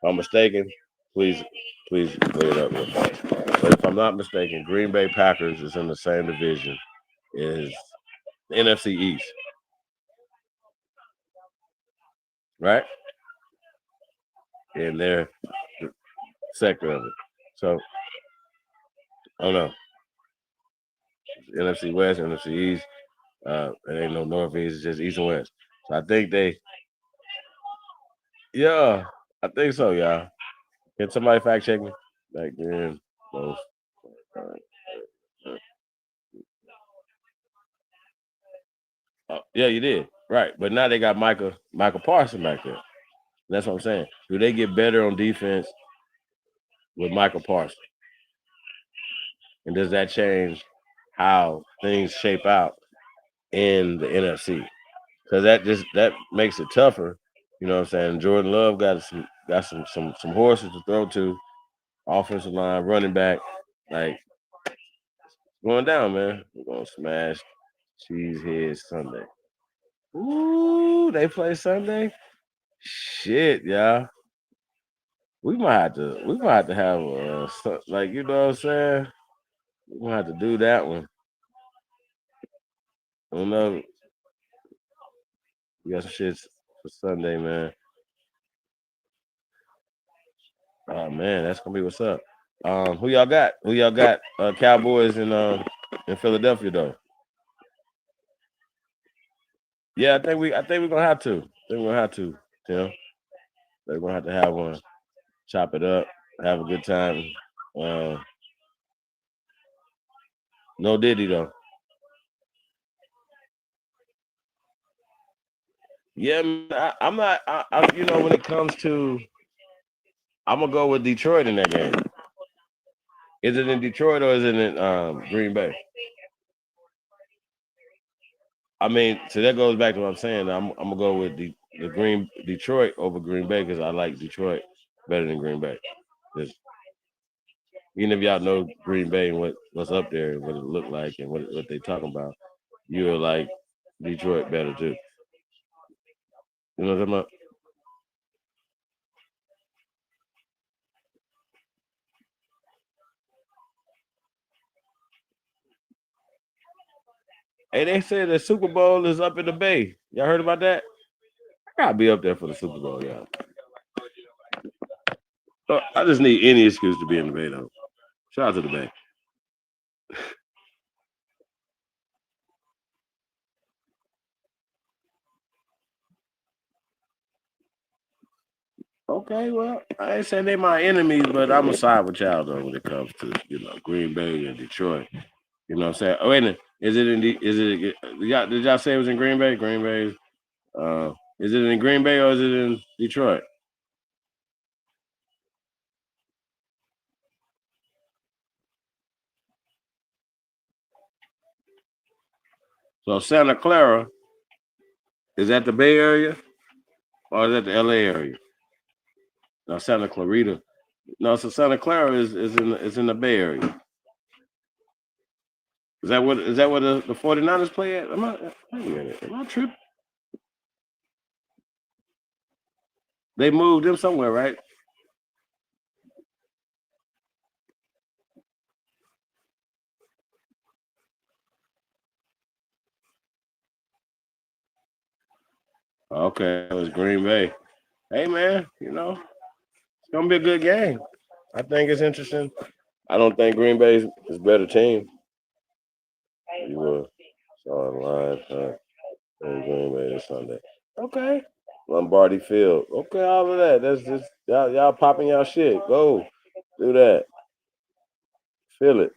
If I'm mistaken, please clear it up real fast. But if I'm not mistaken, Green Bay Packers is in the same division as the NFC East. Right? In their sector of it. So, I don't know. NFC West, NFC East. It ain't no Northeast, it's just East and West. So I think I think so, y'all. Can somebody fact check me? Back then, most. Yeah, you did. Right. But now they got Michael Parsons back there. That's what I'm saying. Do they get better on defense with Michael Parsons? And does that change how things shape out in the NFC? Because that makes it tougher. You know what I'm saying? Jordan Love got some horses to throw to, offensive line, running back, like going down, man. We're gonna smash Cheesehead Sunday. Ooh, they play Sunday? Shit, y'all. We might have to have like, you know what I'm saying? We might have to do that one. I don't know. We got some shit for Sunday, man. Oh man, that's gonna be what's up. Who y'all got? Cowboys in Philadelphia though. Yeah, I think we're gonna have to. Tim. They're gonna have to have one. Chop it up, have a good time. No Diddy though. Yeah, man, I'm not. You know, when it comes to, I'm gonna go with Detroit in that game. Is it in Detroit or is it in Green Bay? I mean, so that goes back to what I'm saying. I'm gonna go with the Detroit over Green Bay because I like Detroit better than Green Bay. Even if y'all know Green Bay and what's up there and what it look like and what they talking about, you'll like Detroit better too. You know what I'm talking about? Hey, they said the Super Bowl is up in the Bay. Y'all heard about that? I gotta be up there for the Super Bowl, y'all. I just need any excuse to be in the Bay, though. Shout out to the Bay. Okay, well, I ain't saying they my enemies, but I'm a side with y'all though when it comes to Green Bay and Detroit. You know what I'm saying? Oh, wait a minute. Did y'all say it was in Green Bay? Green Bay. Is it in Green Bay or is it in Detroit? So Santa Clara, is that the Bay Area or is that the LA area? No, Santa Clarita. No, so Santa Clara is in the Bay Area. Is that what the 49ers play at? Am I tripping? They moved them somewhere, right? Okay, it was Green Bay. Hey man, it's gonna be a good game. I think it's interesting. I don't think Green Bay is a better team. You will saw online, Green Bay this Sunday. Okay. Lombardi Field. Okay, all of that. That's just y'all popping y'all shit. Go do that. Feel it.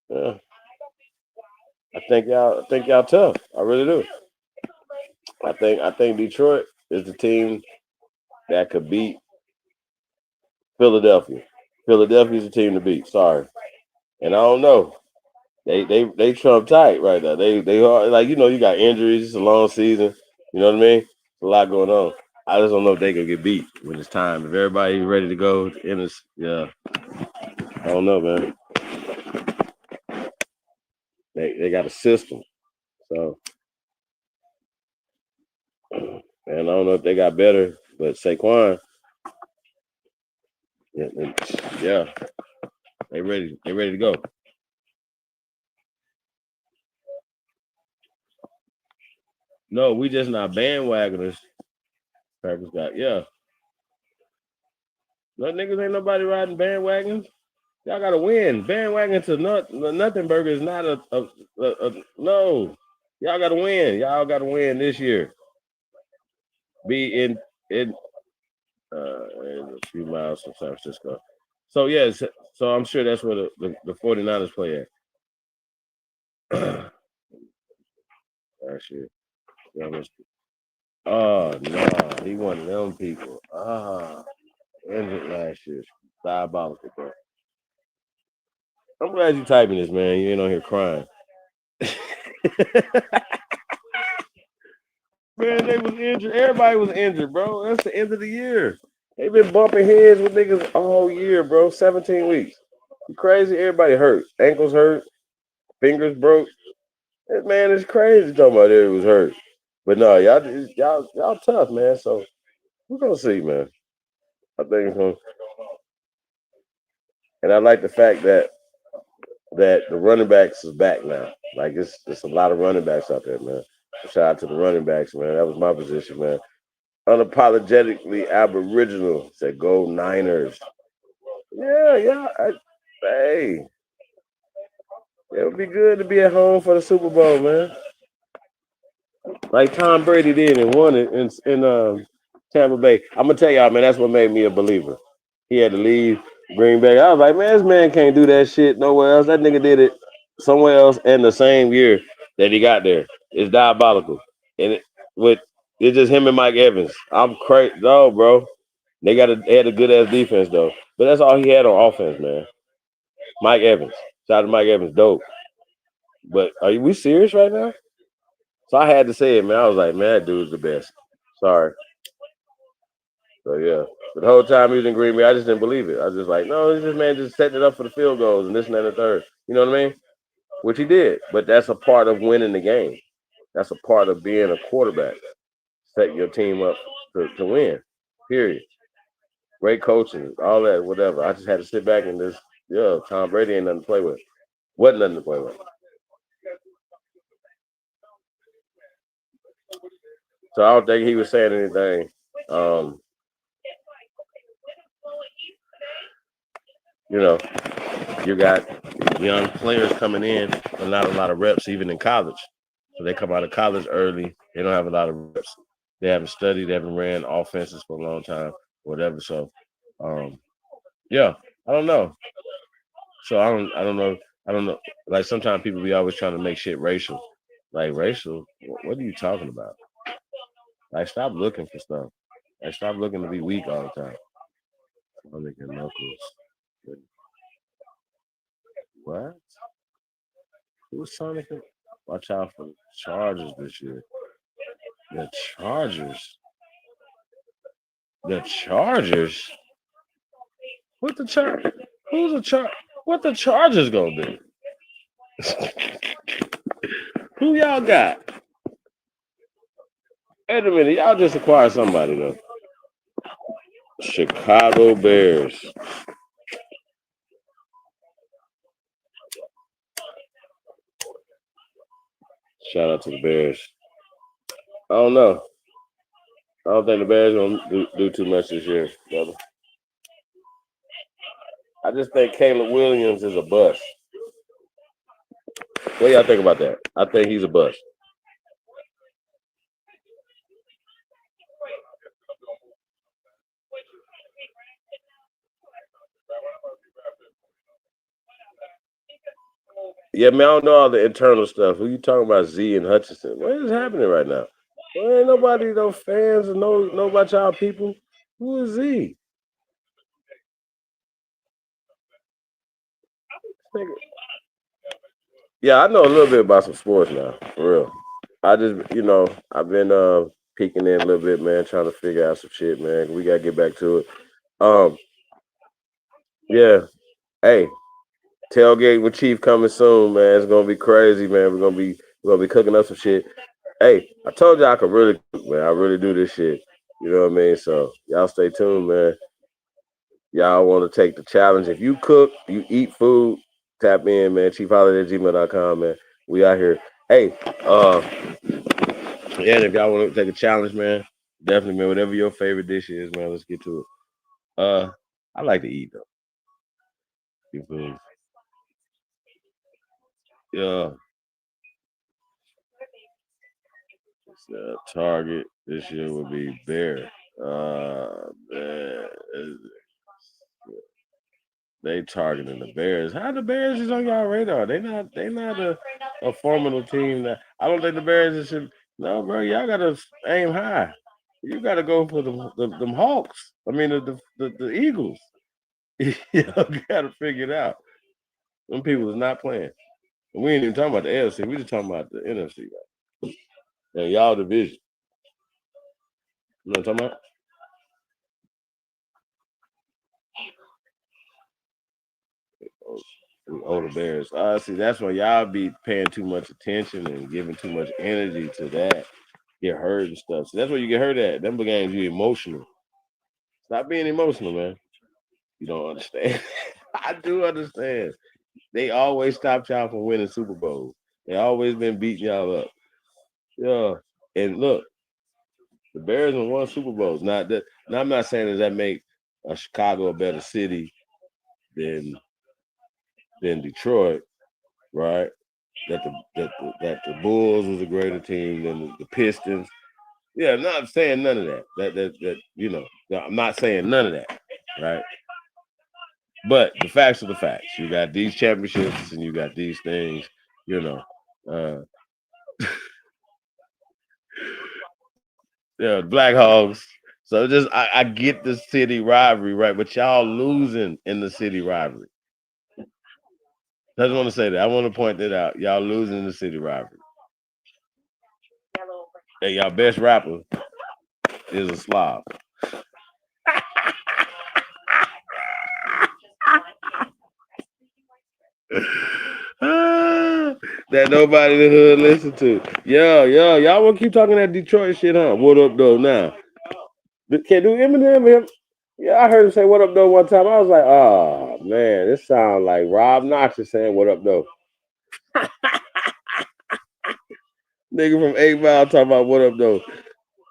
Yeah. I think y'all tough. I really do. I think Detroit is the team that could beat Philadelphia. Philadelphia's the team to beat. Sorry. And I don't know. They trump tight right now. They are like, you got injuries, it's a long season. You know what I mean? A lot going on. I just don't know if they can get beat when it's time. If everybody's ready to go, yeah. I don't know, man. They got a system. So and I don't know if they got better, but Saquon, yeah, they ready to go. No, we just not bandwagoners. Packers got, yeah. No niggas ain't nobody riding bandwagons. Y'all gotta win. Bandwagon to nothing burger is not a no. Y'all gotta win. Y'all gotta win this year. Be in and a few miles from San Francisco. So yeah, so I'm sure that's where the 49ers play at. Last year. Oh no, he one of them people. Injured last year. Diabolical, bro. I'm glad you typing this, man. You ain't on here crying. Man, they was injured. Everybody was injured, bro. That's the end of the year. They've been bumping heads with niggas all year, bro. 17 weeks. You crazy? Everybody hurt. Ankles hurt. Fingers broke. This man is crazy talking about it was hurt. But no, y'all tough, man. So we're gonna see, man. I think it's gonna, and I like the fact that the running backs is back now. Like it's a lot of running backs out there, man. Shout out to the running backs, man. That was my position, man. Unapologetically Aboriginal. Said go Niners. Yeah. Hey, it would be good to be at home for the Super Bowl, man. Like Tom Brady did and won it in Tampa Bay. I'm gonna tell y'all, man, that's what made me a believer. He had to leave Green Bay. I was like, man, this man can't do that shit nowhere else. That nigga did it somewhere else in the same year that he got there. It's diabolical. And it's just him and Mike Evans. I'm crazy. No, bro. They had a good ass defense though. But that's all he had on offense, man. Mike Evans. Shout out to Mike Evans, dope. But we serious right now? So I had to say it, man. I was like, man, that dude's the best. Sorry. So yeah. But the whole time he was in Green Bay, I just didn't believe it. I was just like, no, this man just setting it up for the field goals and this and that and the third. You know what I mean? Which he did. But that's a part of winning the game. That's a part of being a quarterback. Set your team up to win. Period. Great coaching, all that, whatever. I just had to sit back and just, Tom Brady ain't nothing to play with. Wasn't nothing to play with. So I don't think he was saying anything. You got young players coming in, but not a lot of reps, even in college. So they come out of college early. They don't have a lot of reps. They haven't studied. They haven't ran offenses for a long time, whatever. So, I don't know. So I don't know. I don't know. Like sometimes people be always trying to make shit racial. Like racial? What are you talking about? Like stop looking for stuff. Like stop looking to be weak all the time. Sonic and Knuckles. What? Who's Sonic? Watch out for the Chargers this year. The Chargers. The Chargers. What the Chargers? Who's the Char? What the Chargers gonna do? Who y'all got? Wait a minute, y'all just acquired somebody though. Chicago Bears. Shout out to the Bears. I don't know. I don't think the Bears gonna do too much this year, brother. I just think Caleb Williams is a bust. What y'all think about that? I think he's a bust. Yeah, man, I don't know all the internal stuff. Who you talking about, Z and Hutchinson? What is happening right now? Well, ain't nobody, no fans, and know about y'all people. Who is Z? Yeah, I know a little bit about some sports now, for real. I just, I've been peeking in a little bit, man, trying to figure out some shit, man. We gotta get back to it. Yeah. Hey, tailgate with Chief coming soon, man. It's gonna be crazy, man. We're gonna be cooking up some shit. Hey, I told you I could really cook, man. I really do this shit. You know what I mean? So y'all stay tuned, man. Y'all want to take the challenge. If you cook, you eat food, tap in, man. ChiefHoliday@gmail.com, man. We out here. Hey, and if y'all want to take a challenge, man, definitely, man. Whatever your favorite dish is, man, let's get to it. I like to eat though. You feel me? Yeah. Target this year will be Bear. Man. they targeting the Bears. How the Bears is on y'all radar? They not a formidable team. That I don't think the Bears should. No, bro, y'all gotta aim high. You gotta go for them Hawks. I mean the Eagles. Y'all gotta figure it out. Them people is not playing. And we ain't even talking about the AFC. We just talking about the NFC. Right? And y'all division. You know what I'm talking about? Oh, the Bears. See, that's why y'all be paying too much attention and giving too much energy to that. Get hurt and stuff. So that's where you get hurt at. Them games, you emotional. Stop being emotional, man. You don't understand. I do understand. They always stopped y'all from winning Super Bowls. They always been beating y'all up. Yeah. And look, the Bears have won Super Bowls. Not that. Now I'm not saying that make Chicago a better city than Detroit, right? That the Bulls was a greater team than the Pistons. Yeah, I'm not saying none of that. That you know, I'm not saying none of that, right? But the facts are the facts. You got these championships and you got these things, you know. Yeah, Black Hogs. So just I get the city rivalry, right? But y'all losing in the city rivalry. I just want to say that. I want to point that out. Y'all losing in the city rivalry. Hey, y'all best rapper is a slob. That nobody in the hood listen to. Yeah, y'all want to keep talking that Detroit shit, huh? What up, though? Now, can do Eminem? Yeah, I heard him say "What up, though" one time. I was like, "Oh man, this sounds like Rob Knox is saying what up, though." Nigga from 8 Mile talking about what up, though.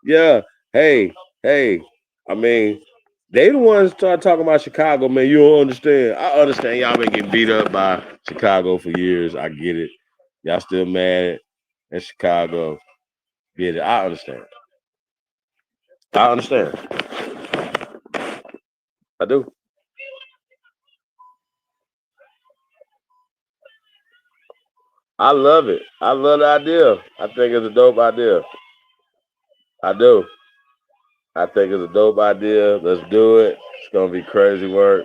Yeah, hey. I mean, they the ones start talking about Chicago, man. You don't understand. I understand y'all been getting beat up by Chicago for years. I get it. Y'all still mad at Chicago. Get it. I understand. I do. I love it. I love the idea. I think it's a dope idea. I do. I think it's a dope idea. Let's do it. It's gonna be crazy work.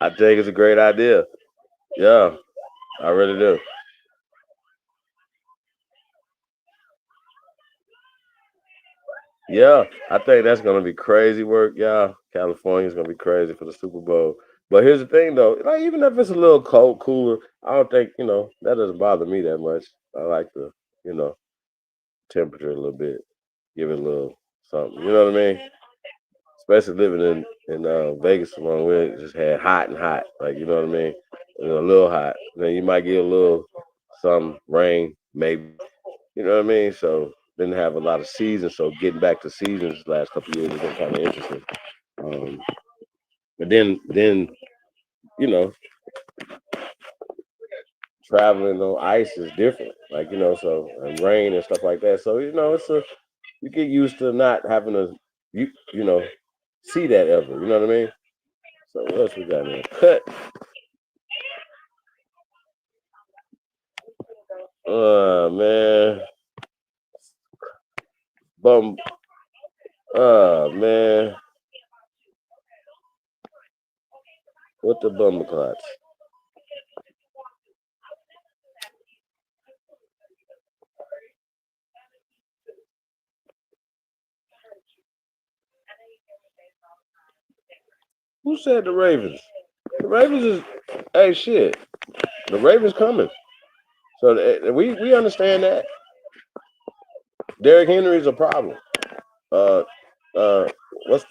I think it's a great idea. Yeah, I really do. Yeah, I think that's gonna be crazy work, y'all. California's gonna be crazy for the Super Bowl. But here's the thing, though. Like, even if it's a little cold, cooler, I don't think that doesn't bother me that much. I like the temperature a little bit, give it a little something. You know what I mean? Especially living in Vegas, one where it just had hot and hot. Like, you know what I mean? A little hot. Then you might get a little some rain, maybe. You know what I mean? So didn't have a lot of seasons. So getting back to seasons the last couple of years has been kind of interesting. But then you know, traveling on ice is different. Like, and rain and stuff like that. So you get used to not having to you know see that ever. You know what I mean? So what else we got here? Cut. Man. Bum. Man. What the bummer clots? Who said the Ravens? The Ravens is hey shit. The Ravens coming. So we understand that. Derrick Henry is a problem. Uh, what's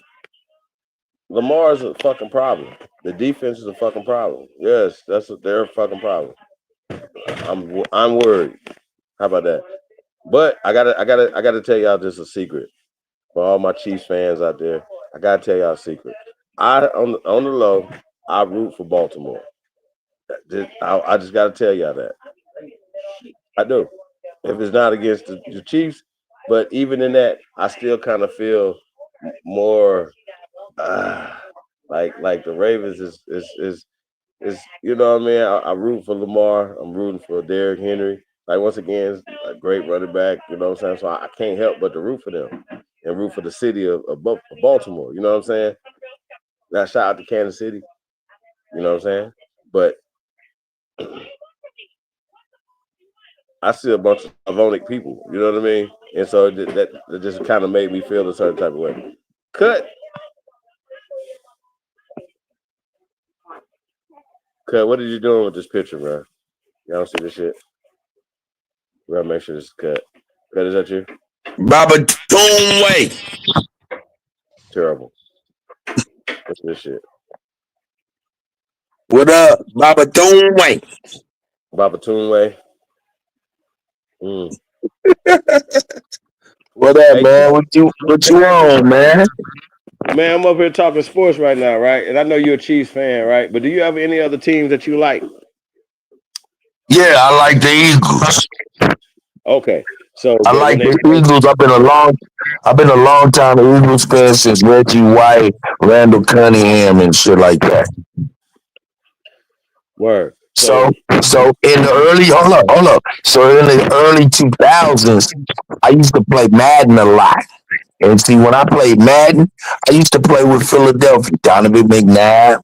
Lamar's a fucking problem. The defense is a fucking problem. Yes, they're a fucking problem. I'm worried. How about that? But I gotta tell y'all just a secret for all my Chiefs fans out there. I gotta tell y'all a secret. On the low, I root for Baltimore. I just gotta tell y'all that. I do. If it's not against the Chiefs, but even in that, I still kind of feel more Like the Ravens is you know what I mean. I root for Lamar. I'm rooting for Derrick Henry. Like once again, it's a great running back. You know what I'm saying. So I can't help but to root for them and root for the city of Baltimore. You know what I'm saying. Now shout out to Kansas City. You know what I'm saying. But I see a bunch of Slavonic people. You know what I mean. And so that just kind of made me feel a certain type of way. Cut. What are you doing with this picture, bro? Y'all don't see this shit. We gotta make sure this is cut. Cut, is that you? Baba Toonway. Terrible. What's this shit? What up, Baba Toonway? Baba Toonway. What up, man? What you on, man? Man, I'm up here talking sports right now, right? And I know you're a Chiefs fan, right? But do you have any other teams that you like? Yeah, I like the Eagles. Okay, so I like the Eagles. I've been a long time Eagles fan since Reggie White, Randall Cunningham, and shit like that. Word. So in the early hold up. So in the early 2000s, I used to play Madden a lot. And see, when I played Madden, I used to play with Philadelphia, Donovan McNabb,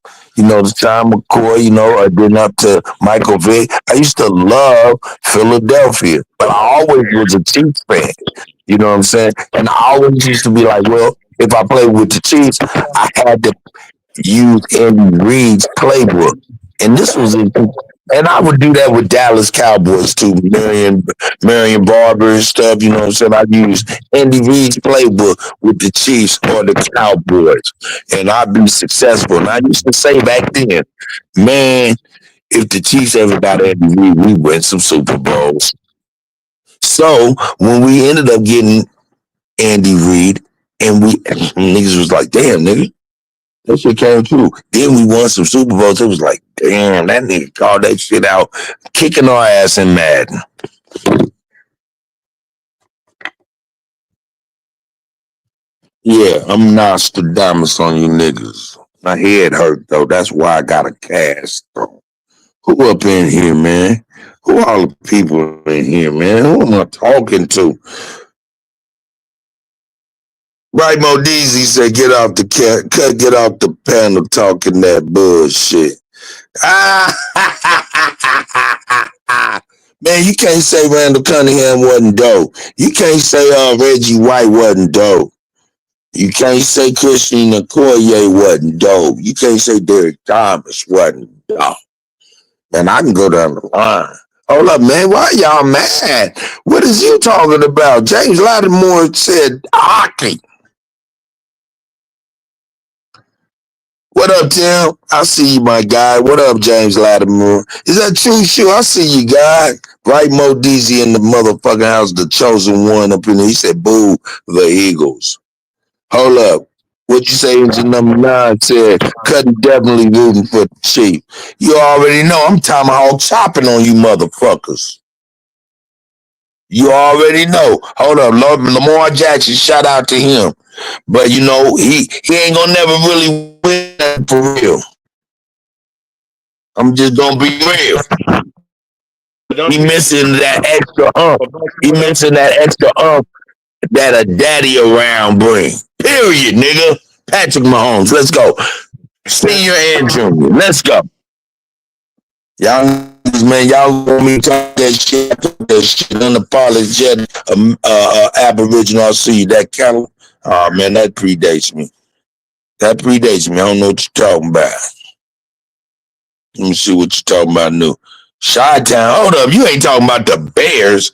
Sean McCoy, then up to Michael Vick. I used to love Philadelphia, but I always was a Chiefs fan. You know what I'm saying? And I always used to be like, well, if I played with the Chiefs, I had to use Andy Reid's playbook. And this was and I would do that with Dallas Cowboys too, Marion Barber and stuff, you know what I'm saying? I'd use Andy Reid's playbook with the Chiefs or the Cowboys, and I'd be successful. And I used to say back then, man, if the Chiefs ever got Andy Reid, we win some Super Bowls. So when we ended up getting Andy Reid, and niggas was like, damn, nigga, that shit came true. Then we won some Super Bowls. It was like, damn, that nigga called that shit out, kicking our ass in Madden. Yeah, I'm Nostradamus on you niggas. My head hurt though. That's why I got a cast. Though. Who up in here, man? Who all the people in here, man? Who am I talking to? Right, Modizi said, get off the panel talking that bullshit. Man, you can't say Randall Cunningham wasn't dope. You can't say Reggie White wasn't dope. You can't say Christian Okoye wasn't dope. You can't say Derek Thomas wasn't dope. And I can go down the line. Hold up, man. Why y'all mad? What is you talking about? James Lattimore said hockey. What up, Tim? I see you, my guy. What up, James Lattimore? Is that true? Sure, I see you, guy. Right, Mo Deasy in the motherfucking house, the chosen one up in there. He said, boo, the Eagles. Hold up. What you say engine number 9 said, Cutty definitely rooting for the Chief. You already know I'm tomahawk chopping on you motherfuckers. You already know. Hold up, Lamar Jackson, shout out to him. But he ain't gonna never really win for real. I'm just gonna be real. He missing that extra He missing that extra that a daddy around bring. Period, nigga. Patrick Mahomes, let's go. Senior and junior, let's go. Y'all, man, y'all want me to talk that shit? That shit unapologetic, Aboriginal. I see you. That cattle. Oh man, that predates me. I don't know what you're talking about. Let me see what you're talking about new. Chi-Town, hold up. You ain't talking about the Bears.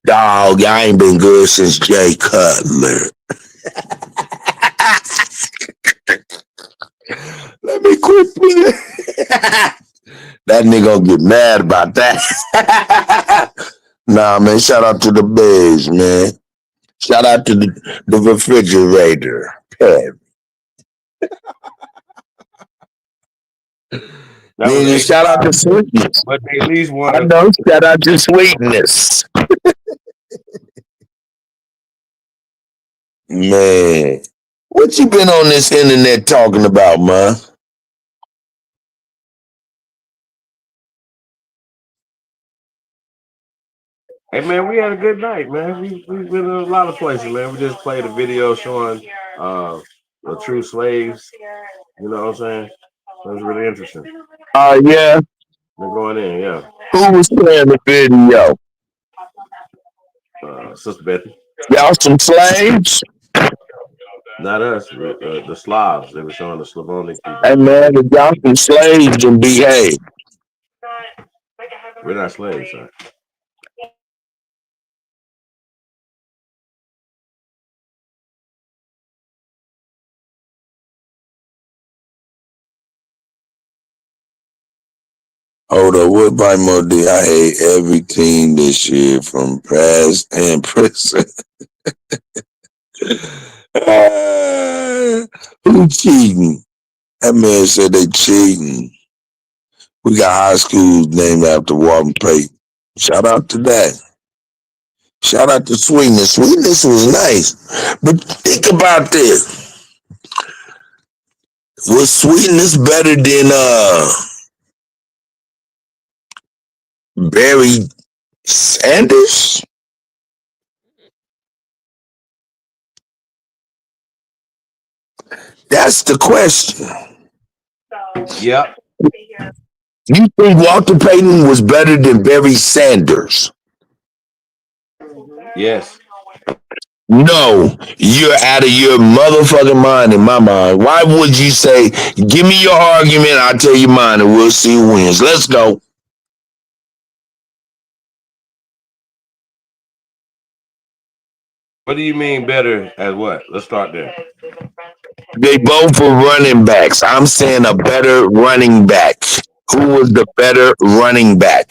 Dog, I ain't been good since Jay Cutler. Let me quit playing. That nigga gonna get mad about that. Nah, man, shout out to the Bears, man. Shout out to the refrigerator. Nigga, shout out to Sweetness. But they at least I know, shout out to Sweetness. Man, what you been on this internet talking about, man? Hey man, we had a good night, man. We've been in a lot of places, man. We just played a video showing the true slaves. You know what I'm saying? It was really interesting. Yeah. They're going in, yeah. Who was playing the video? Sister Betty. Y'all some slaves? Not us, the Slavs. They were showing the Slavonic people. Hey man, if y'all some slaves, then behave. We're not slaves, sir. Hold up, what by more did I hate every team this year from past and present? Who cheating? That man said they cheating. We got high schools named after Walton Payton. Shout out to that. Shout out to Sweetness. Sweetness was nice. But think about this. Was Sweetness better than Barry Sanders? That's the question. Yep. You think Walter Payton was better than Barry Sanders? Yes. No, you're out of your motherfucking mind in my mind. Why would you say, give me your argument, I'll tell you mine, and we'll see who wins. Let's go. What do you mean better as what? Let's start there. They both were running backs. I'm saying a better running back. Who was the better running back?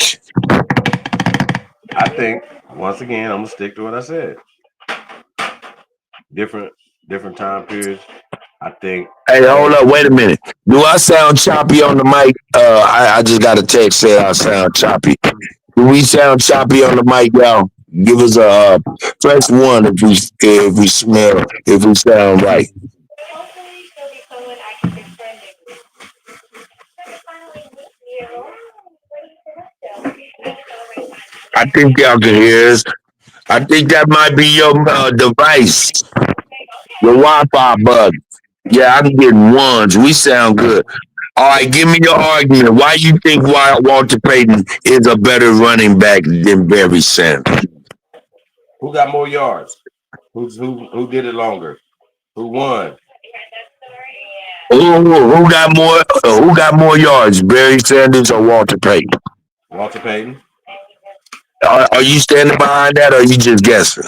I think, once again, I'm going to stick to what I said. Different time periods. I think. Hey, hold up. Wait a minute. Do I sound choppy on the mic? I just got a text saying I sound choppy. Do we sound choppy on the mic, y'all? Give us a press one if we sound right. I think y'all can hear us. I think that might be your device, your Wi-Fi bug. Yeah, I'm getting ones. We sound good. All right, give me your argument. Why you think Walter Payton is a better running back than Barry Sanders? Who got more yards? Who did it longer? Who won? Who got more yards, Barry Sanders or Walter Payton? Walter Payton. Are you standing behind that, or are you just guessing?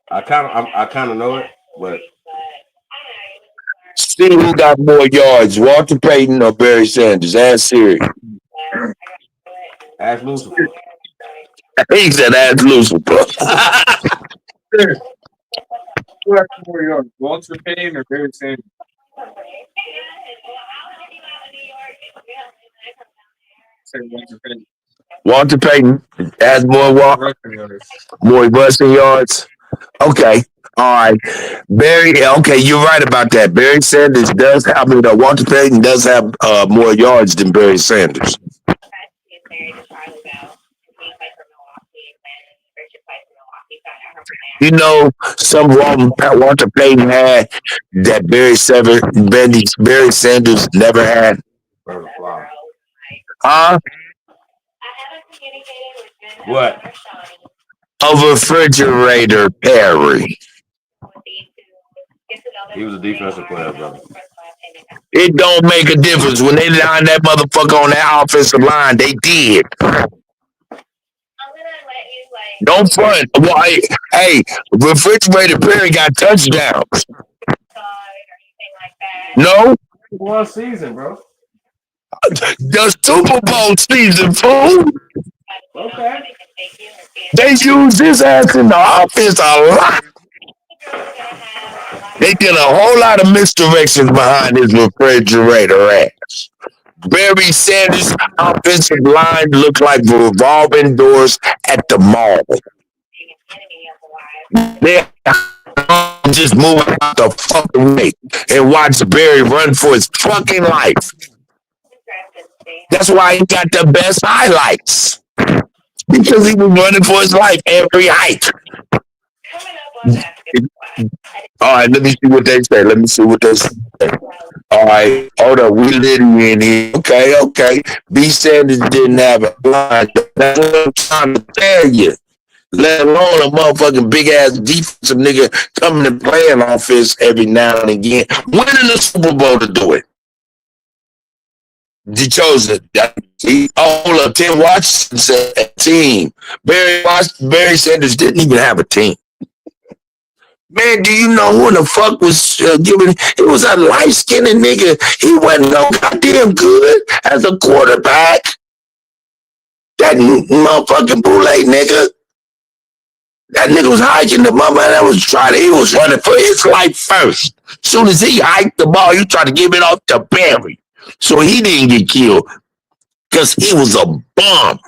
I kind of know it, but see who got more yards, Walter Payton or Barry Sanders. Ask Siri. Ask Lucifer. He said, "Ask Lucifer." Who has more yards, Walter Payton or Barry Sanders? Say Walter Payton. Walter Payton has more rushing yards. Okay. All right. Okay, you're right about that. Barry Sanders does have, Walter Payton does have more yards than Barry Sanders. You know, some Walter Payton had that Barry Sanders never had. Huh? What? A refrigerator, Perry. He was a defensive player, brother. It don't make a difference. When they line that motherfucker on that offensive line, they did. Don't front. Why? Hey, refrigerator Perry got touchdowns. No? One season, bro. The Super Bowl season, fool. Okay. They used his ass in the offense a lot. They did a whole lot of misdirections behind his refrigerator ass. Barry Sanders' offensive line looked like revolving doors at the mall. They just move out the fucking way and watch Barry run for his fucking life. That's why he got the best highlights. Because he was running for his life every hike. All right, let me see what they say. All right, hold up, we literally in here. Okay. B. Sanders didn't have a line. That's what I'm trying to tell you. Let alone a motherfucking big ass defensive nigga coming and playing offense every now and again, winning the Super Bowl to do it. He chose it. Hold up, Tim Washington said a team. Barry Sanders didn't even have a team. Man, do you know who the fuck was giving? It was a light-skinned nigga. He wasn't no goddamn good as a quarterback. That motherfucking boule nigga. That nigga was hiking the mama that was he was running for his life first. Soon as he hiked the ball, he tried to give it off to Barry. So he didn't get killed. Because he was a bum.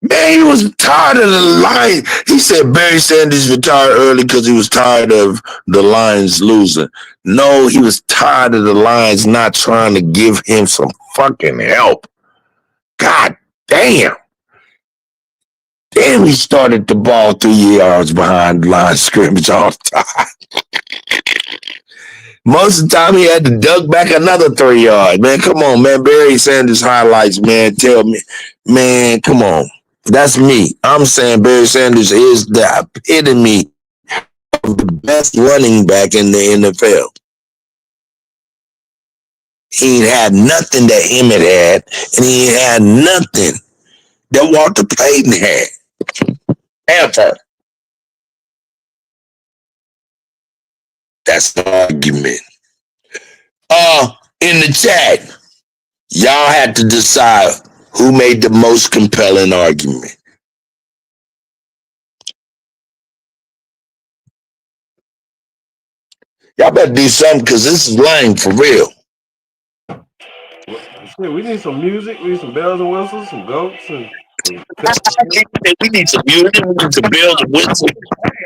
Man, he was tired of the Lions. He said Barry Sanders retired early because he was tired of the Lions losing. No, he was tired of the Lions not trying to give him some fucking help. God damn. Then he started the ball 3 yards behind the line scrimmage all the time. Most of the time, he had to duck back another 3 yards. Man, come on, man. Barry Sanders highlights, man. Tell me. Man, come on. That's me. I'm saying Barry Sanders is the epitome of the best running back in the NFL. He ain't had nothing that Emmett had, and he ain't had nothing that Walter Payton had. Ever. That's the argument. In the chat, y'all had to decide who made the most compelling argument. Y'all better do something because this is lame for real. Shit, we need some music. We need some bells and whistles, some goats, and we need some music. We need some bells and whistles.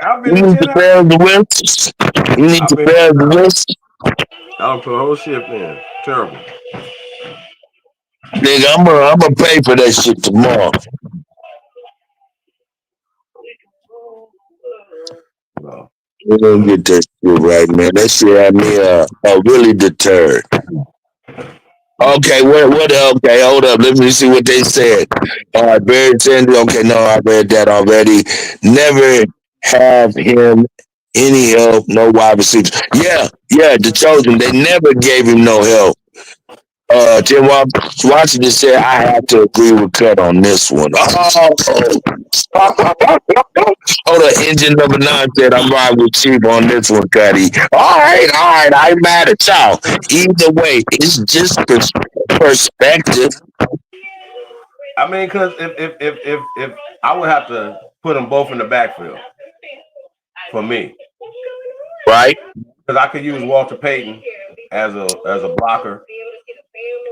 I've We been need in some bells and whistles. We need some bells and whistles. I'll put a whole shift in. Terrible. Nigga, I'm gonna pay for that shit tomorrow. No. We're gonna get that shit right, man. That shit had me really deterred. Okay, okay, hold up. Let me see what they said. All right, Barry Sanders. Okay, no, I read that already. Never have him any help, no wide receivers. Yeah, the chosen. They never gave him no help. Tim Washington said I have to agree with Cut on this one. Hold on, engine number 9 said I'm riding with Chief on this one, Cuddy. All right, I ain't mad at y'all. Either way, it's just perspective. I mean, because if I would have to put them both in the backfield for me, right? Because I could use Walter Payton as a blocker,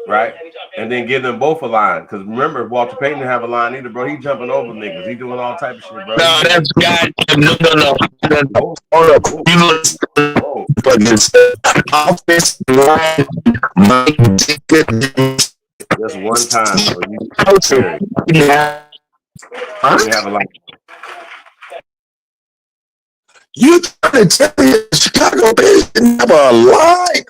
right? And then give them both a line. Because remember, Walter Payton didn't have a line either, bro. He jumping over niggas. He doing all type of shit, bro. No, that's God. No. Hold up. You look for this offensive line. Just one time, bro. You didn't have a line. You trying to tell me the Chicago Bears didn't have a line?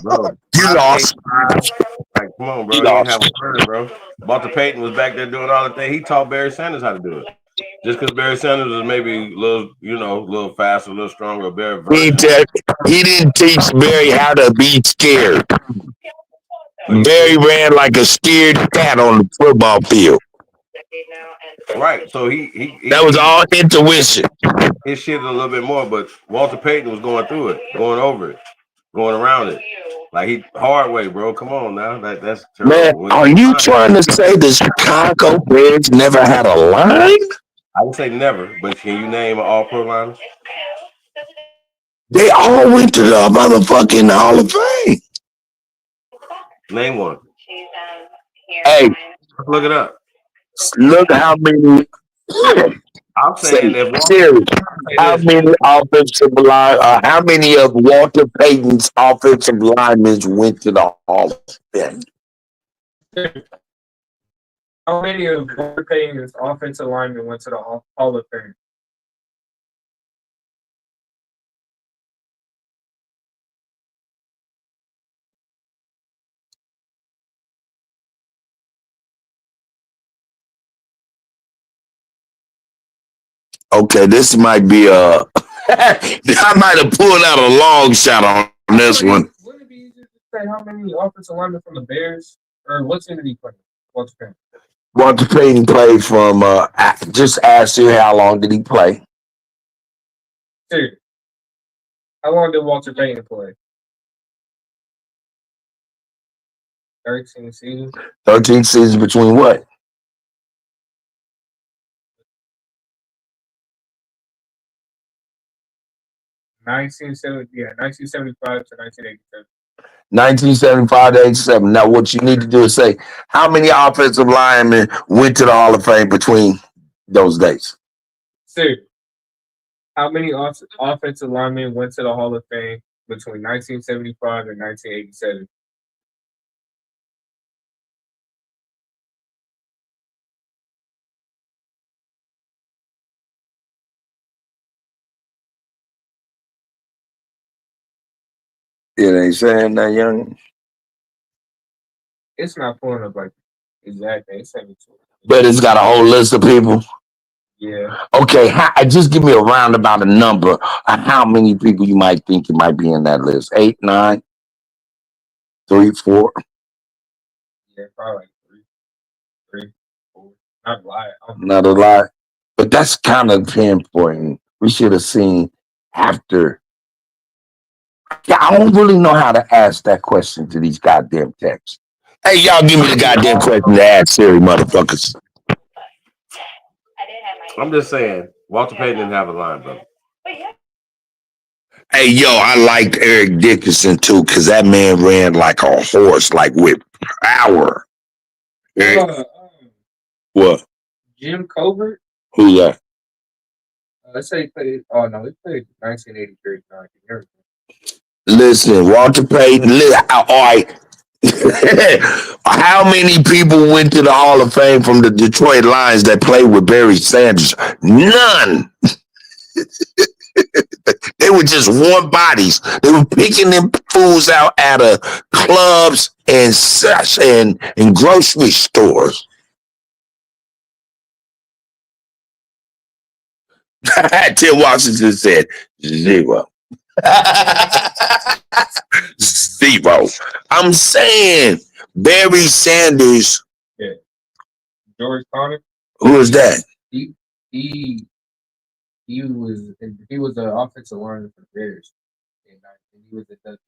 Bro, you lost. Like, come on, bro. You didn't have a word, bro. Walter Payton was back there doing all the things. He taught Barry Sanders how to do it. Just because Barry Sanders was maybe a little, a little faster, a little stronger, Barry. He didn't teach Barry how to be scared. Barry ran like a scared cat on the football field. Right. So he that was all intuition. His shit a little bit more, but Walter Payton was going through it, going over it, going around it. Like he hard way, bro. Come on now. That's terrible. Man, are you trying to say the Chicago Bears never had a line? I would say never, but can you name an all-pro line? They all went to the motherfucking Hall of Fame. Name one. Hey, Look it up. look how many. I'm Say, saying that Walter. Siri, Say how this. many offensive line? How many of Walter Payton's offensive linemen went to the Hall of Fame? How many of Walter Payton's offensive linemen went to the Hall of Fame? Okay, this might be a. I might have pulled out a long shot on this one. Wouldn't it be easier to say how many offensive linemen from the Bears, or what team did he play? Walter Payton. Walter Payton played from. Just ask you how long did he play? Dude, how long did Walter Payton play? 13 seasons. 13 seasons between what? 1975 to 1987. 1975 to 87. Now, what you need to do is say, how many offensive linemen went to the Hall of Fame between those dates? Dude, how many offensive linemen went to the Hall of Fame between 1975 and 1987? It ain't saying that, young. It's not pulling up like exactly. It's 72. But it's got a whole list of people. Yeah. Okay, just give me a roundabout a number of how many people you might think you might be in that list. 8, 9, 3, 4. Yeah, probably like three, 4. Not a lot. Not a lot. But that's kind of pinpointing. We should have seen after. Yeah, I don't really know how to ask that question to these goddamn texts. Hey, y'all give me the goddamn question to ask Siri, motherfuckers. I'm just saying, Walter Payton didn't have a line, brother. Hey, yo, I liked Eric Dickerson too, because that man ran like a horse, like with power. What? Jim Covert. Who's that? Let's say he played. Oh no, he played 1983. Listen, Walter Payton. All right. How many people went to the Hall of Fame from the Detroit Lions that played with Barry Sanders? None. They were just warm bodies. They were picking them fools out out of clubs and such and grocery stores. Tim Washington said 0. 0. I'm saying Barry Sanders. Yeah. George Connor. Who is that? He was the offensive lineman for the Bears. And he was a Dutch.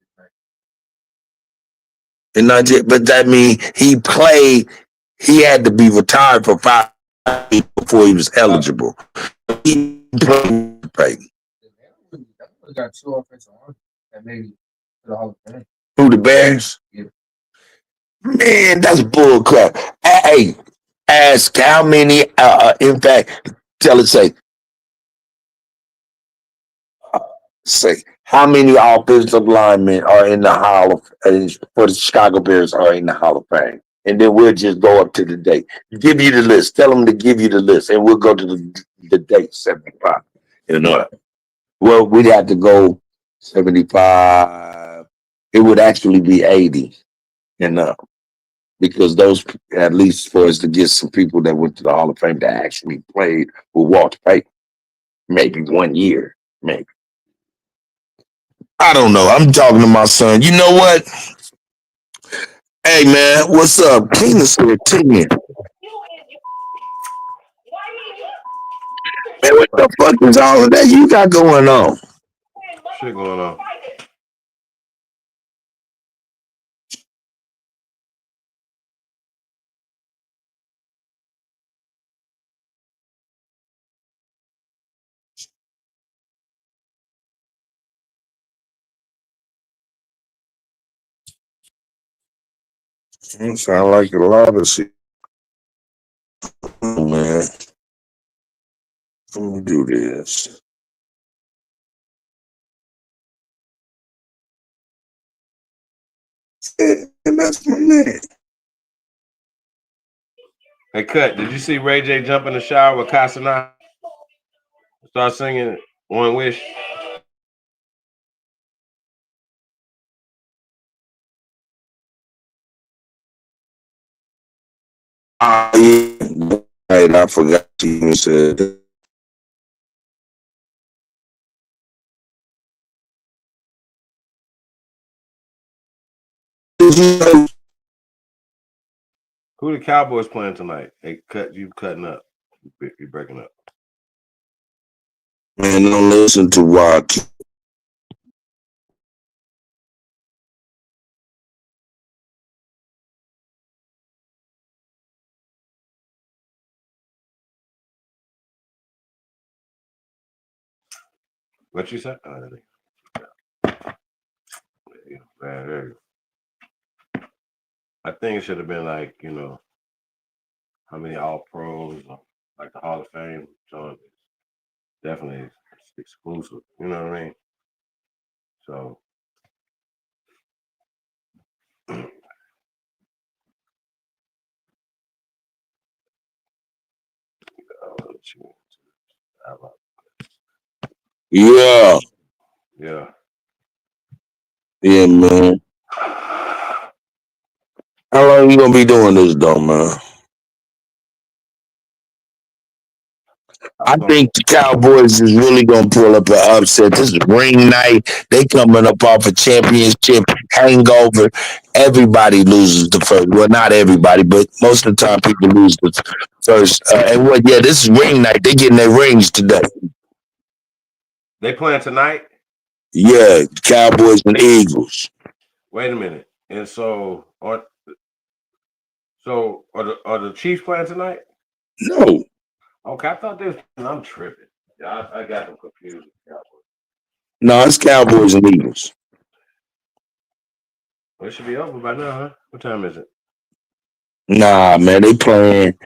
In 19, but that means he played. He had to be retired for 5 years before he was eligible. He played. We got 2 offensive linemen that made it to the Hall of Fame. Who, the Bears? Yeah. Man, that's bull crap. Hey, ask how many. In fact, tell it say how many offensive linemen are in the Hall of for the Chicago Bears are in the Hall of Fame, and then we'll just go up to the date. Give you the list. Tell them to give you the list, and we'll go to the date 75. You know, well, we'd have to go 75. It would actually be 80, because those, at least for us to get some people that went to the Hall of Fame that actually played with Walter Payton, maybe 1 year, maybe. I don't know. I'm talking to my son. You know what? Hey, man, what's up? Keenan said 10. Man, what the fuck is all of that you got going on? Shit going on. Sound like a lot of shit. Oh, man. Let me do this. And that's my man. Hey, Cut, did you see Ray J jump in the shower with Kasana? Start singing One Wish. Yeah. Right, I forgot to even say that. Who the Cowboys playing tonight? Hey, Cut, you cutting up. You breaking up. Man, don't listen to Rock. What you said? I think it should have been like, how many all pros, like the Hall of Fame. So it's definitely exclusive. You know what I mean? So Yeah. Yeah. Yeah, man. How long you gonna be doing this though, man? I think the Cowboys is really gonna pull up an upset. This is ring night. They coming up off a championship hangover. Everybody loses the first. Well, not everybody, but most of the time people lose the first. Yeah, this is ring night. They getting their rings today. They playing tonight? Yeah, Cowboys and Eagles. Wait a minute. And so are the Chiefs playing tonight? No. Okay, I thought they was. I'm tripping. Yeah, I got them confused with Cowboys. No, it's Cowboys and Eagles. Well, it should be over by now, huh? What time is it? Nah, man, they playing.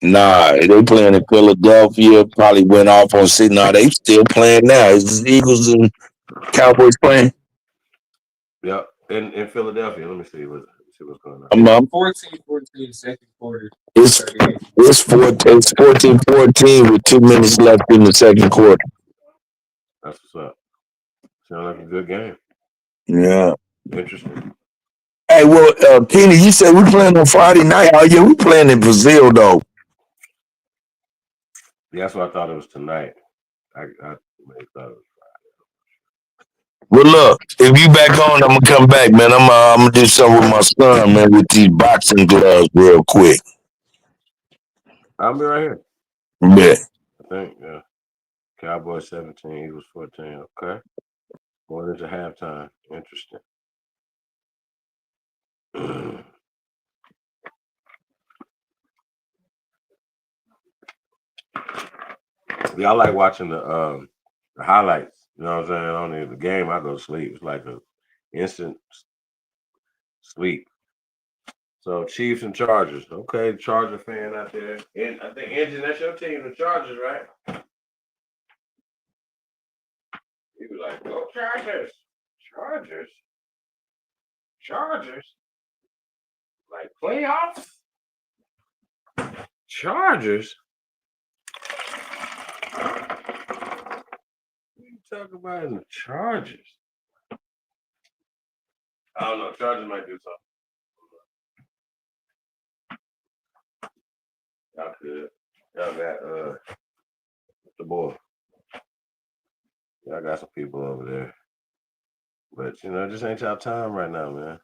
Nah, they playing in Philadelphia. Probably went off on Sydney. Nah, they still playing now. It's the Eagles and Cowboys playing. Yep, in Philadelphia. Let me see what's going on. I'm 14-14 second quarter. It's 14-14 with 2 minutes left in the second quarter. That's what's up. Sound like a good game. Yeah. Interesting. Hey, well, Kenny, you said we playing on Friday night. Oh yeah, we playing in Brazil though. Yeah, that's what I thought it was tonight. I really thought it was Well, look, if you back on, I'm gonna come back, man. I'm gonna do something with my son, man, with these boxing gloves real quick. I'll be right here. Yeah. I think, yeah. Cowboys 17, Eagles 14. Okay. Going into halftime. Interesting. Yeah, I like watching the highlights. You know what I'm saying? On the game, I go to sleep. It's like a instant sleep. So Chiefs and Chargers. Okay, Charger fan out there. And I think Engine, that's your team, the Chargers, right? He was like, go Chargers. Chargers. Chargers. Like playoffs? Chargers. What are you talking about in the Chargers? I don't know. Chargers might do something. Y'all could. Y'all got the boy. Y'all got some people over there. But just ain't y'all time right now, man.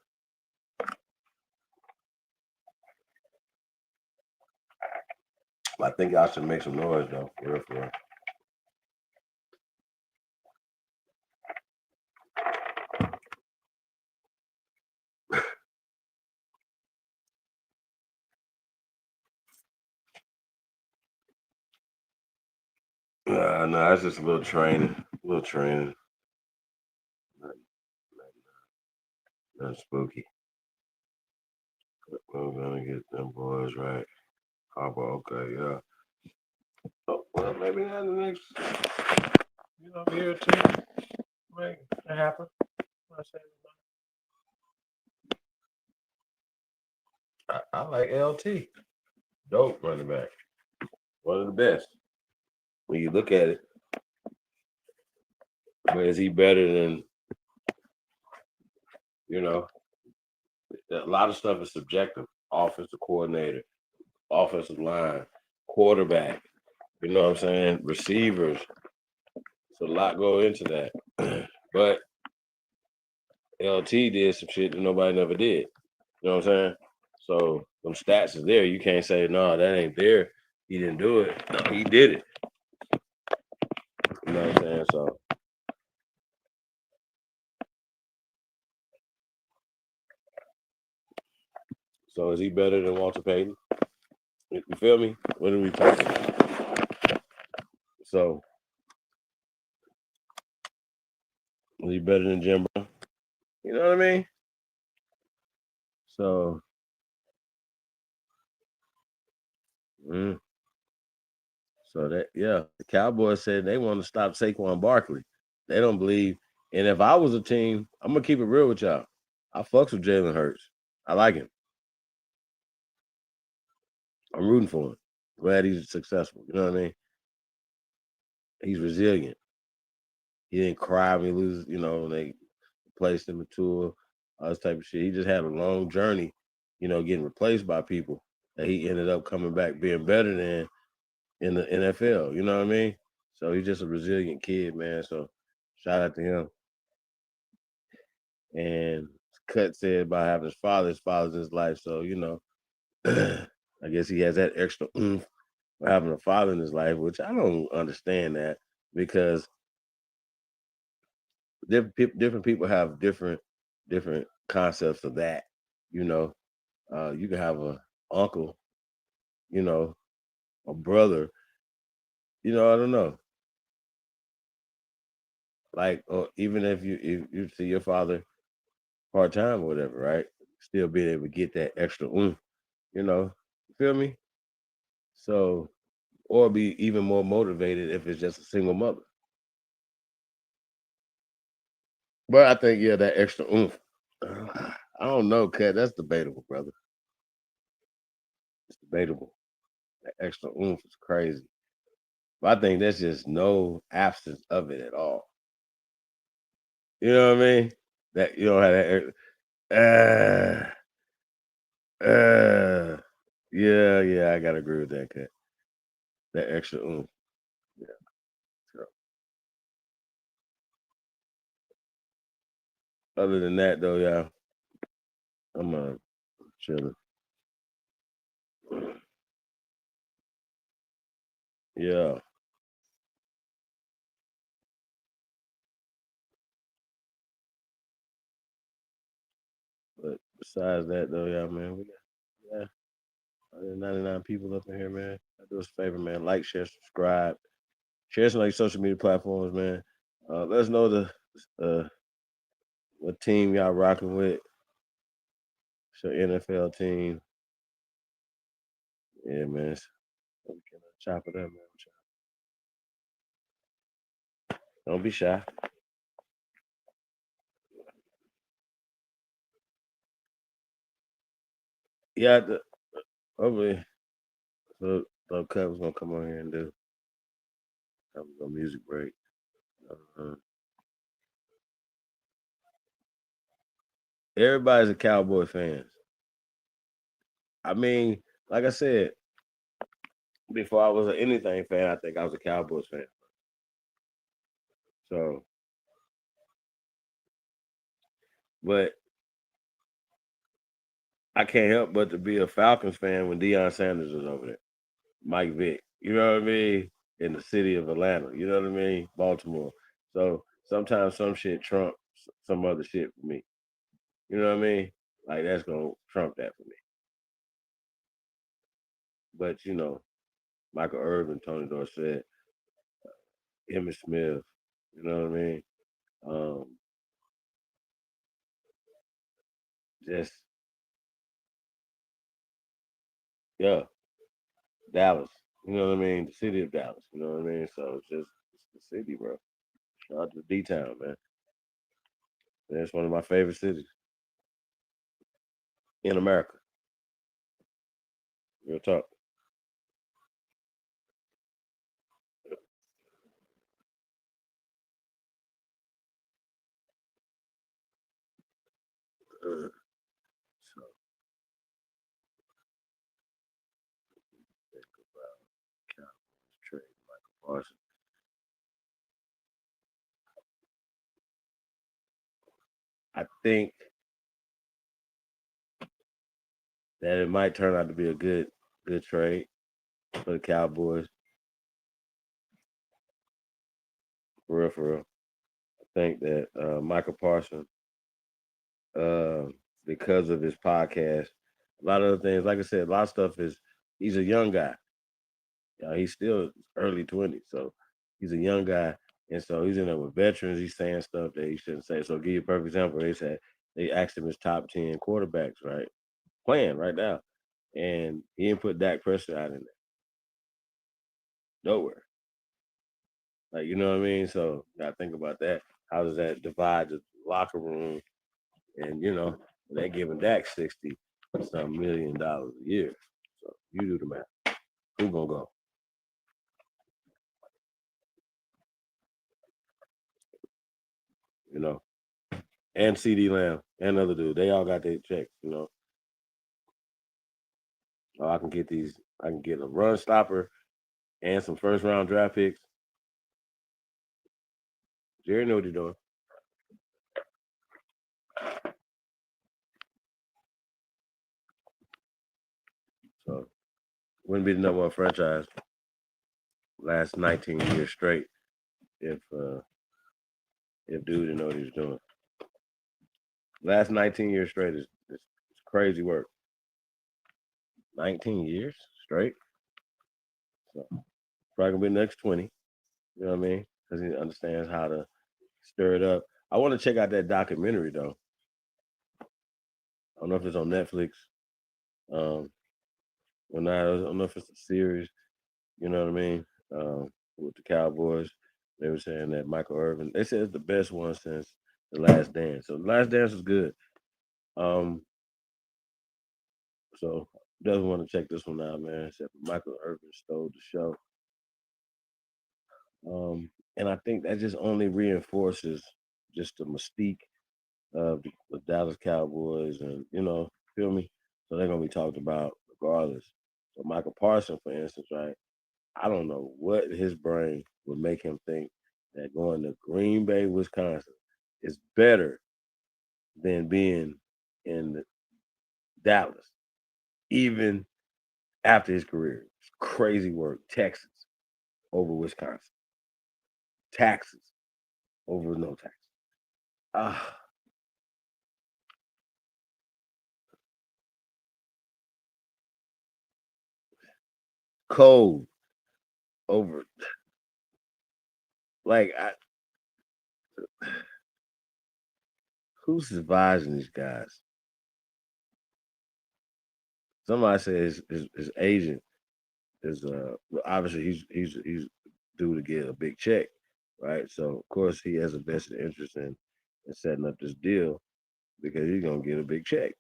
I think y'all should make some noise though, for real, for real. No, that's just a little training. Nothing spooky. We're gonna get them boys right. Harbaugh, okay, yeah. Oh, well, maybe not the next, year or two. Make it happen. I like LT. Dope running back. One of the best. When you look at it, but is he better than, a lot of stuff is subjective. Offensive coordinator, offensive line, quarterback, you know what I'm saying? Receivers. It's a lot go into that. But LT did some shit that nobody never did. You know what I'm saying? So them stats is there. You can't say, no, that ain't there. He didn't do it. No, he did it. You know what I'm saying? So is he better than Walter Payton? You feel me? What are we talking about? So is he better than Jim Brown? You know what I mean? So so that the Cowboys said they want to stop Saquon Barkley. They don't believe. And if I was a team, I'm gonna keep it real with y'all. I fucks with Jalen Hurts. I like him. I'm rooting for him. Glad he's successful. You know what I mean? He's resilient. He didn't cry when he lose, when they placed him into all this type of shit. He just had a long journey, getting replaced by people that he ended up coming back being better than in the NFL. You know what I mean? So he's just a resilient kid, man. So shout out to him. And Cut said about having his father's in his life. So, I guess he has that extra oomph for having a father in his life, which I don't understand that because different people have different concepts of that. You can have a uncle, a brother. I don't know. Like, or even if you see your father part time or whatever, right? Still being able to get that extra oomph, you feel me? So, or be even more motivated if it's just a single mother. But I think that extra oomph. I don't know, Cat. That's debatable, brother. It's debatable. That extra oomph is crazy. But I think that's just no absence of it at all. You know what I mean? That you don't have that. Yeah, I gotta agree with that, Cat. That extra oomph. Yeah. So, other than that, though, yeah, I'm chilling. Yeah. But besides that, though, yeah, man, we got 199 people up in here, man. Do us a favor, man. Like, share, subscribe. Share some like social media platforms, man. Let us know what team y'all rocking with. It's your NFL team. Yeah, man. We can chop it up, man. Don't be shy. Yeah, hopefully the Cut was gonna come on here and do a music break. Everybody's a Cowboy fan. I mean, like I said, before I was an anything fan, I think I was a Cowboys fan. So, but I can't help but to be a Falcons fan when Deion Sanders was over there. Mike Vick, you know what I mean? In the city of Atlanta, you know what I mean? Baltimore. So sometimes some shit trumps some other shit for me. You know what I mean? Like that's gonna trump that for me. But Michael Irvin, Tony Dorsett, Emmitt Smith, you know what I mean? Um, just Yeah, Dallas. You know what I mean? The city of Dallas. You know what I mean? So it's the city, bro. Shout out to D-Town, man. That's one of my favorite cities in America. Real talk. So think about Cowboys trade Michael Parsons. I think that it might turn out to be a good trade for the Cowboys. For real. I think that Michael Parsons, because of his podcast, a lot of the things, like I said, a lot of stuff he's a young guy. He's still early 20s, so he's a young guy. And so he's in there with veterans. He's saying stuff that he shouldn't say. So, give you a perfect example. They asked him his top 10 quarterbacks, right? Playing right now. And he didn't put Dak Prescott out in there. Nowhere. Like, you know what I mean? So, you gotta think about that. How does that divide the locker room? And, they're giving Dak $60-some million a year. So, you do the math. Who's gonna go? And CD Lamb and other dude, they all got their checks, Oh, I can get a run stopper and some first round draft picks. Jerry know what he's doing. So wouldn't be the number one franchise last 19 years straight if dude didn't know what he was doing. Last 19 years straight is crazy work. 19 years straight. So probably gonna be the next 20. You know what I mean? Because he understands how to stir it up. I want to check out that documentary though. I don't know if it's on Netflix. Or not. I don't know if it's a series. You know what I mean? With the Cowboys, they were saying that Michael Irvin. They said it's the best one since The Last Dance. So The Last Dance is good. So doesn't want to check this one out, man. Except Michael Irvin stole the show. And I think that just only reinforces just the mystique of the Dallas Cowboys, and feel me. So they're gonna be talked about regardless. So Michael Parsons, for instance, right? I don't know what his brain would make him think that going to Green Bay, Wisconsin is better than being in Dallas, even after his career. It's crazy work. Texas over Wisconsin. Taxes over no taxes. Cold over. Like, who's advising these guys? Somebody says his agent is obviously he's due to get a big check, right? So of course he has a vested interest in setting up this deal because he's gonna get a big check,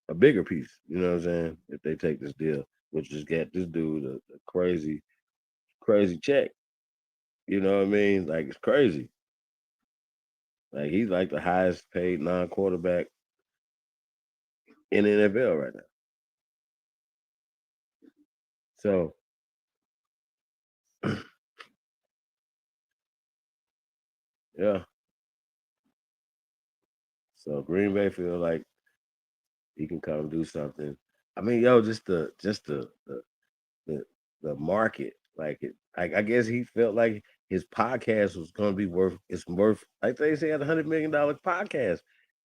a bigger piece. You know what I'm saying? If they take this deal, which just get this dude a crazy check. You know what I mean? Like, it's crazy. Like, he's like the highest paid non-quarterback in the NFL right now. So yeah. So Green Bay feel like he can come do something. I mean, yo, just the market. Like, I guess he felt like his podcast was gonna be worth. It's worth, like they say, $100 million podcast.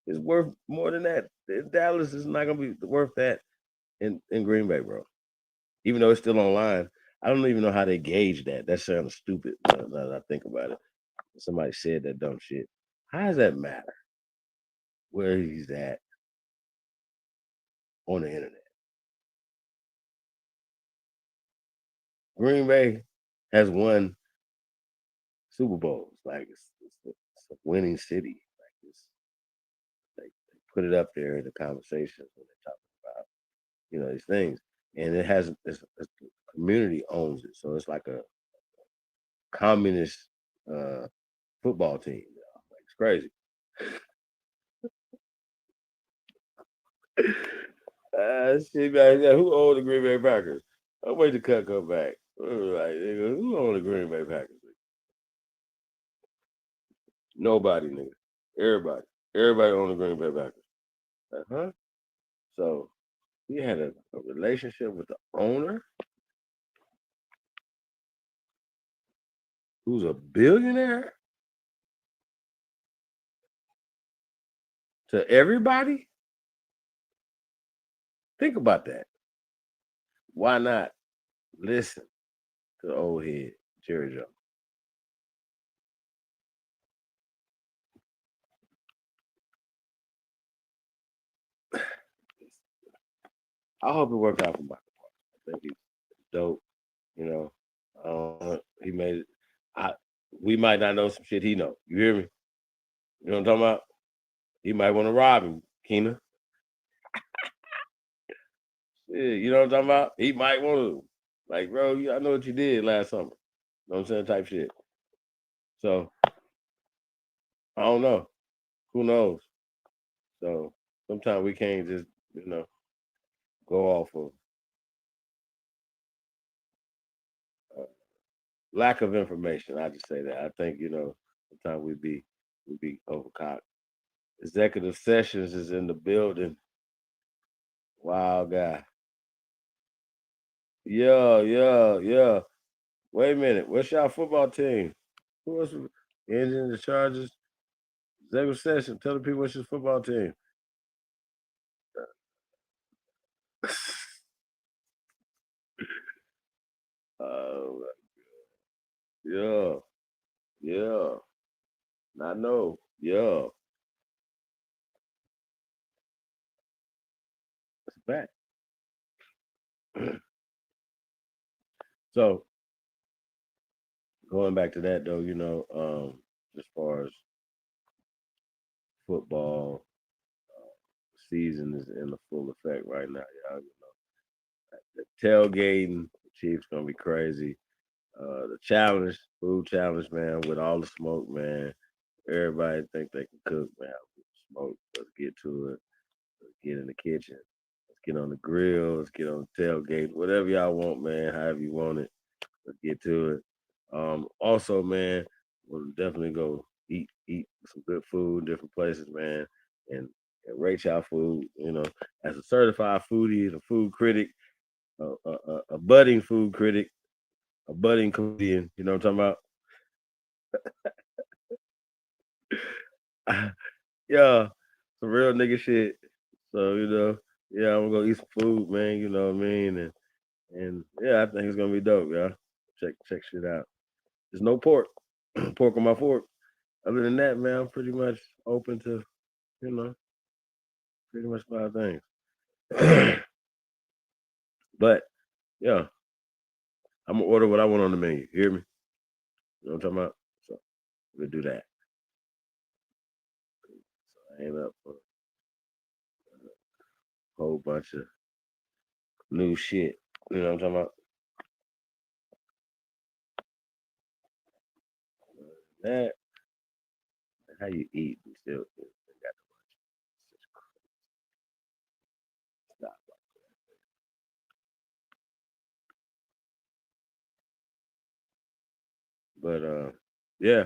It's worth more than that. Dallas is not gonna be worth that in Green Bay, bro. Even though it's still online, I don't even know how they gauge that. That sounds stupid now that I think about it. Somebody said that dumb shit. How does that matter where he's at on the internet? Green Bay has won Super Bowls. Like it's a winning city. Like they put it up there in the conversations when they talk about these things, and it has it's the community owns it, so it's like a communist football team. Like it's crazy. Shit, man, who owned the Green Bay Packers? I'm waiting to cut come back. Like, nigga, who owned the Green Bay Packers? Nobody, nigga. Everybody owned the Green Bay Packers. Huh? So he had a relationship with the owner, who's a billionaire, to everybody. Think about that. Why not listen to the old head, Jerry Jones? I hope it worked out for Michael Parsons. I think he's dope. He made it. We might not know some shit he know. You hear me? You know what I'm talking about? He might want to rob him, Keena. Yeah, you know what I'm talking about? He might want to. Like, bro, I know what you did last summer. You know what I'm saying? Type shit. So, I don't know. Who knows? So, sometimes we can't just, go off of lack of information. I just say that. I think, sometimes we be overcocked. Executive Sessions is in the building. Wild guy. Yeah. Wait a minute. What's y'all football team? Who else? Indians, the Chargers. Executive Session. Tell the people what's your football team. Yeah. I know. Yeah. It's back. So going back to that though, as far as football season is in the full effect right now, y'all. The tailgating, the Chiefs gonna be crazy. The challenge, food challenge, man, with all the smoke, man. Everybody think they can cook, man. Smoke. Let's get to it. Let's get in the kitchen. Let's get on the grill. Let's get on the tailgate. Whatever y'all want, man. However you want it. Let's get to it. Also, man, we'll definitely go eat some good food in different places, man, and rate y'all food. As a certified foodie, a food critic, a budding food critic, a budding comedian. You know what I'm talking about? Yeah, some real nigga shit. So yeah, I'm gonna go eat some food, man. You know what I mean? And yeah, I think it's gonna be dope, y'all. Check shit out. There's no pork, pork on my fork. Other than that, man, I'm pretty much open to, pretty much a lot of things. But yeah, I'm gonna order what I want on the menu. You hear me? You know what I'm talking about? So we'll do that. So I ain't up for a whole bunch of new shit. You know what I'm talking about? That how you eat and still got the stop. But yeah.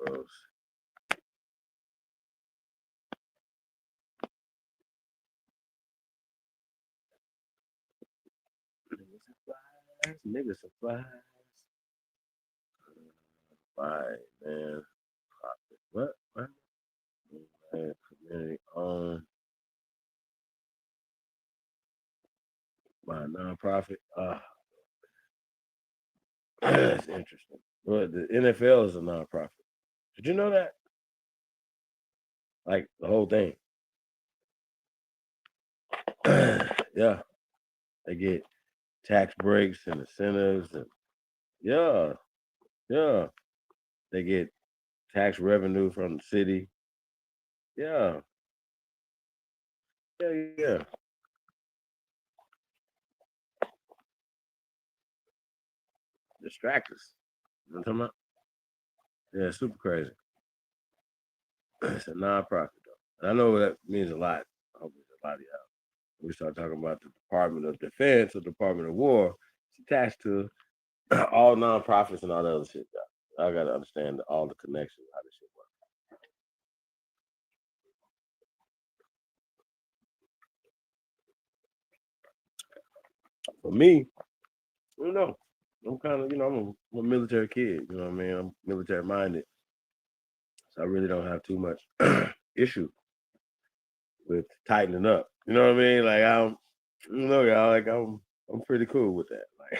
Gross. Niggas supplies. Right, man. What? Man, community owned by a nonprofit. That's interesting. Well, the NFL is a nonprofit. Did you know that? Like the whole thing. Yeah, they get tax breaks and incentives, and yeah, yeah, they get tax revenue from the city. Yeah, yeah. Distract us. You know what I'm talking about? Yeah, super crazy. It's a nonprofit though. And I know that means a lot. I hope it's a lot of y'all. We start talking about the Department of Defense or Department of War. It's attached to all nonprofits and all the other shit. Y'all. I gotta understand all the connections, how this shit works. For me, I don't know. I'm kind of, I'm a military kid. You know what I mean? I'm military minded, so I really don't have too much issue with tightening up. You know what I mean? Like y'all. Like I'm pretty cool with that. Like,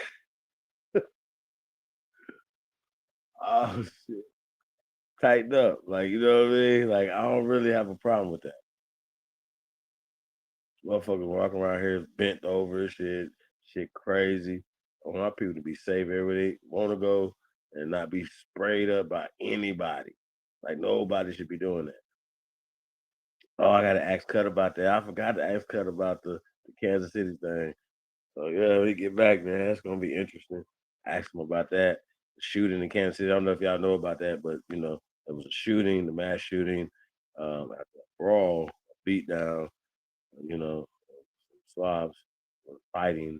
oh shit, tighten up. Like, you know what I mean? Like, I don't really have a problem with that. Motherfuckers walking around here bent over and shit crazy. I want our people to be safe everywhere they want to go and not be sprayed up by anybody. Like, nobody should be doing that. Oh, I gotta ask Cut about that. I forgot to ask Cut about the Kansas City thing. So yeah, we get back, man. That's gonna be interesting. Ask him about that. The shooting in Kansas City. I don't know if y'all know about that, but it was a shooting, the mass shooting, after a brawl, a beatdown, you know, Slavs were fighting,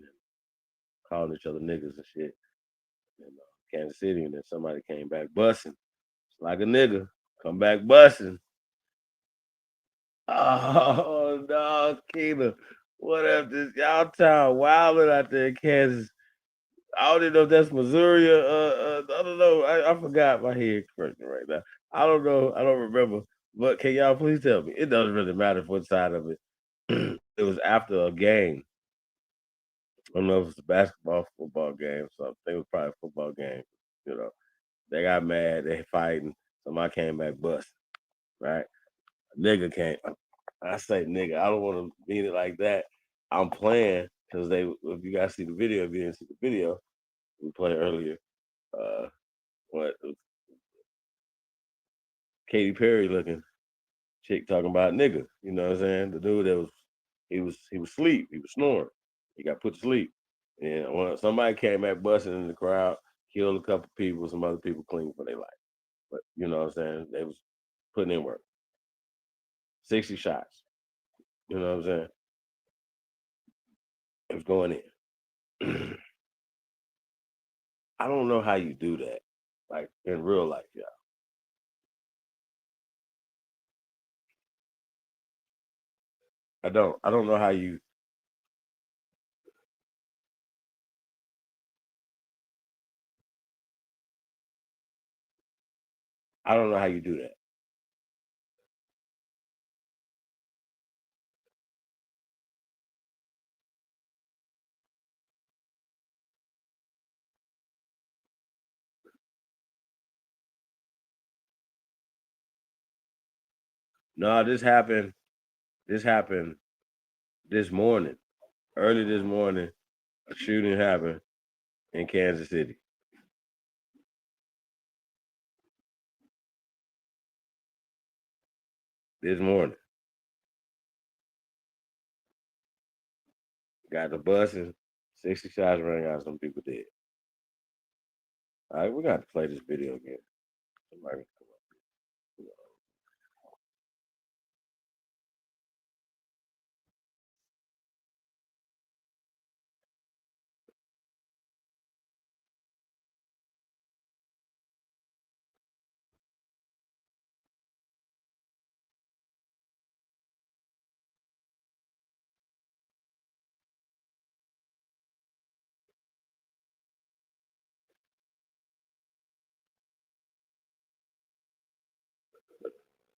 calling each other niggas and shit in Kansas City, and then somebody came back busting. It's like a nigga, come back busting. Oh no, Keena. What if this y'all town wilding out there in Kansas? I don't even know if that's Missouri or I don't know. I forgot my head expression right now. I don't know. I don't remember. But can y'all please tell me? It doesn't really matter what side of it. It was after a game. I don't know if it's a basketball, football game. So I think it was probably a football game. You know, they got mad. They fighting. Somebody came back busting. Right? A nigga came. I say nigga. I don't want to mean it like that. I'm playing because they. If you guys see the video, if you didn't see the video, we played earlier. What Katy Perry looking chick talking about nigga. You know what I'm saying? The dude that was he was asleep. He was snoring. He got put to sleep. And when somebody came back busting in the crowd, killed a couple people, some other people clean for their life. But you know what I'm saying? They was putting in work. 60 shots. You know what I'm saying? It was going in. I don't know how you do that. Like in real life, yeah. I don't. I don't know how you I don't know how you do that. No, This happened this morning. Early this morning, a shooting happened in Kansas City. This morning. Got the buses, 60 shots rang out, some people dead. All right, we got to play this video again. Somebody come up.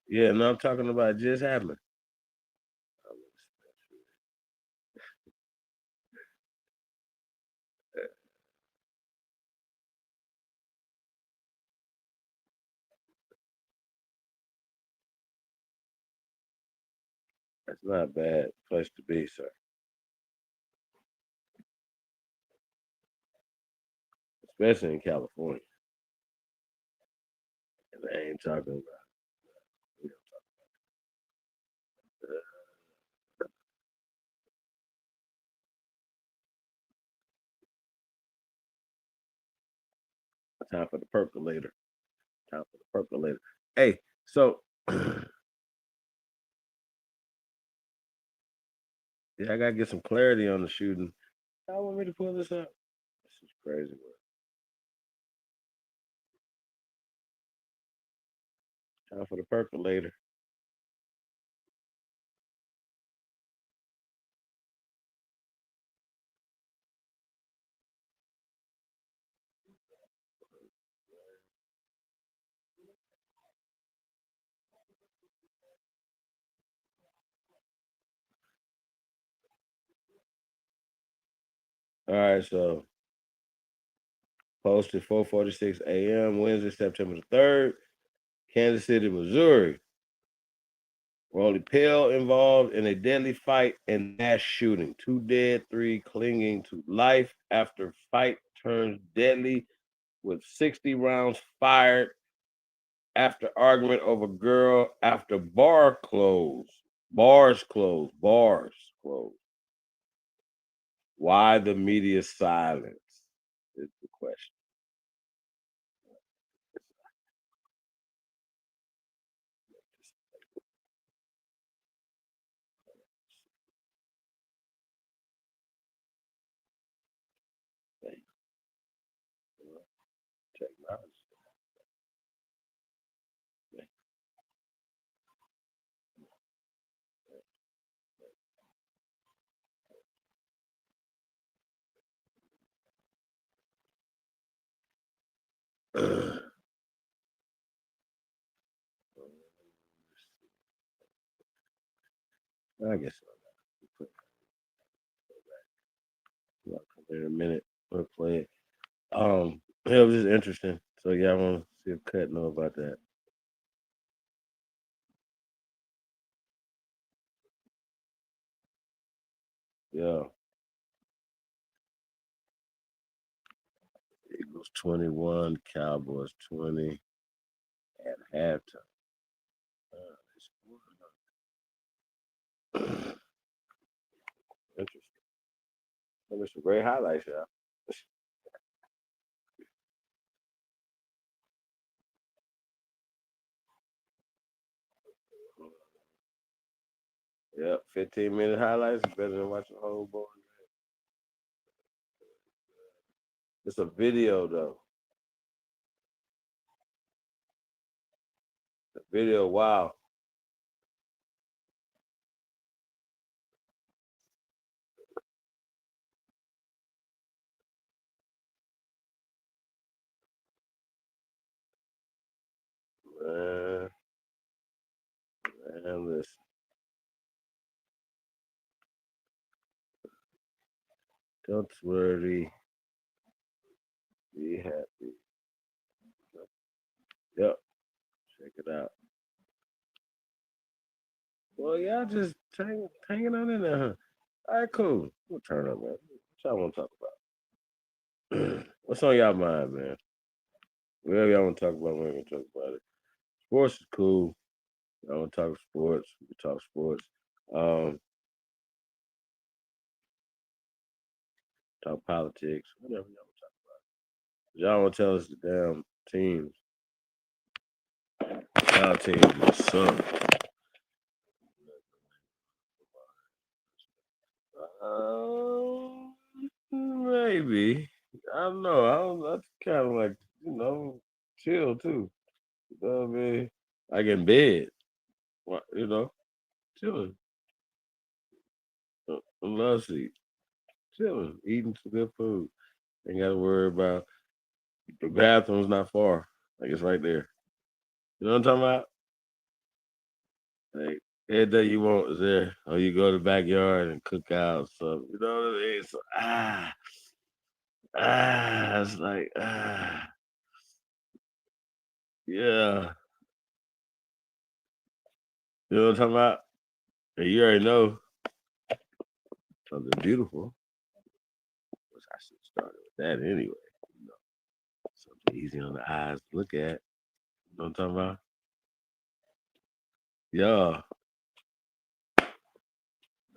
Yeah, no, I'm talking about just happened. That's not a bad place to be, sir. especially in California. And I ain't talking about. Time for the percolator. Time for the percolator. Hey, so yeah, I gotta get some clarity on the shooting. Y'all want me to pull this up? This is crazy work. Time for the percolator. All right, so posted 4:46 a.m. Wednesday, September the 3rd, Kansas City, Missouri. Rolly Pell involved in a deadly fight and mass shooting. 2 dead, 3 clinging to life after fight turns deadly with 60 rounds fired after argument over girl after bars closed. Why the media silence is the question. Technology. I guess I'll come in a minute. We'll play it. It was just interesting. So yeah, I want to see if Cut know about that. Yeah. Eagles 21, Cowboys 20 at halftime. Interesting. That was some great highlights, y'all. Yep, 15-minute highlights is better than watching the whole ball. It's a video though. The video, wow. Man, listen. Don't worry. Be happy. Yep. Check it out. Well, y'all just hanging on in there, huh? All right, cool. We'll turn up, man. What y'all want to talk about? What's on y'all mind, man? Whatever y'all want to talk about, we're going to talk about it. Sports is cool. Y'all want to talk sports, we can talk sports. Talk politics, whatever y'all want to talk about. Y'all want to tell us the damn teams. Y'all teams just suck. Maybe. I don't know. That's kind of like, chill too. You know what I mean? Like in bed, chilling. Love seat, chilling, eating some good food. Ain't got to worry about the bathroom's not far. Like it's right there. You know what I'm talking about? Like every day you want is there. Or you go to the backyard and cook out something. You know what I mean? So it's like yeah. You know what I'm talking about? And you already know something beautiful. I should start with that anyway. Easy on the eyes to look at. You know what I'm talking about? Yeah.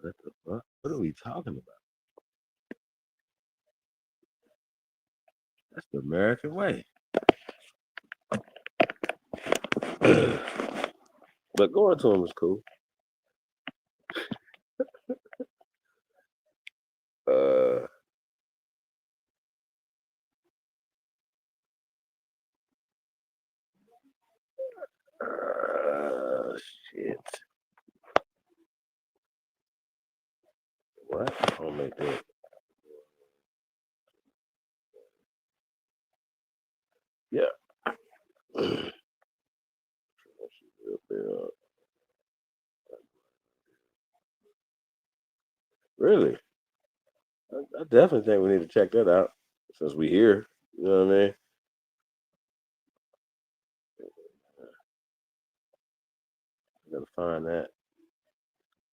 What the fuck? What are we talking about? That's the American way. But going to them is cool. Shit. What? I'll make that. Yeah. Really? I definitely think we need to check that out since we here. You know what I mean? Gotta find that.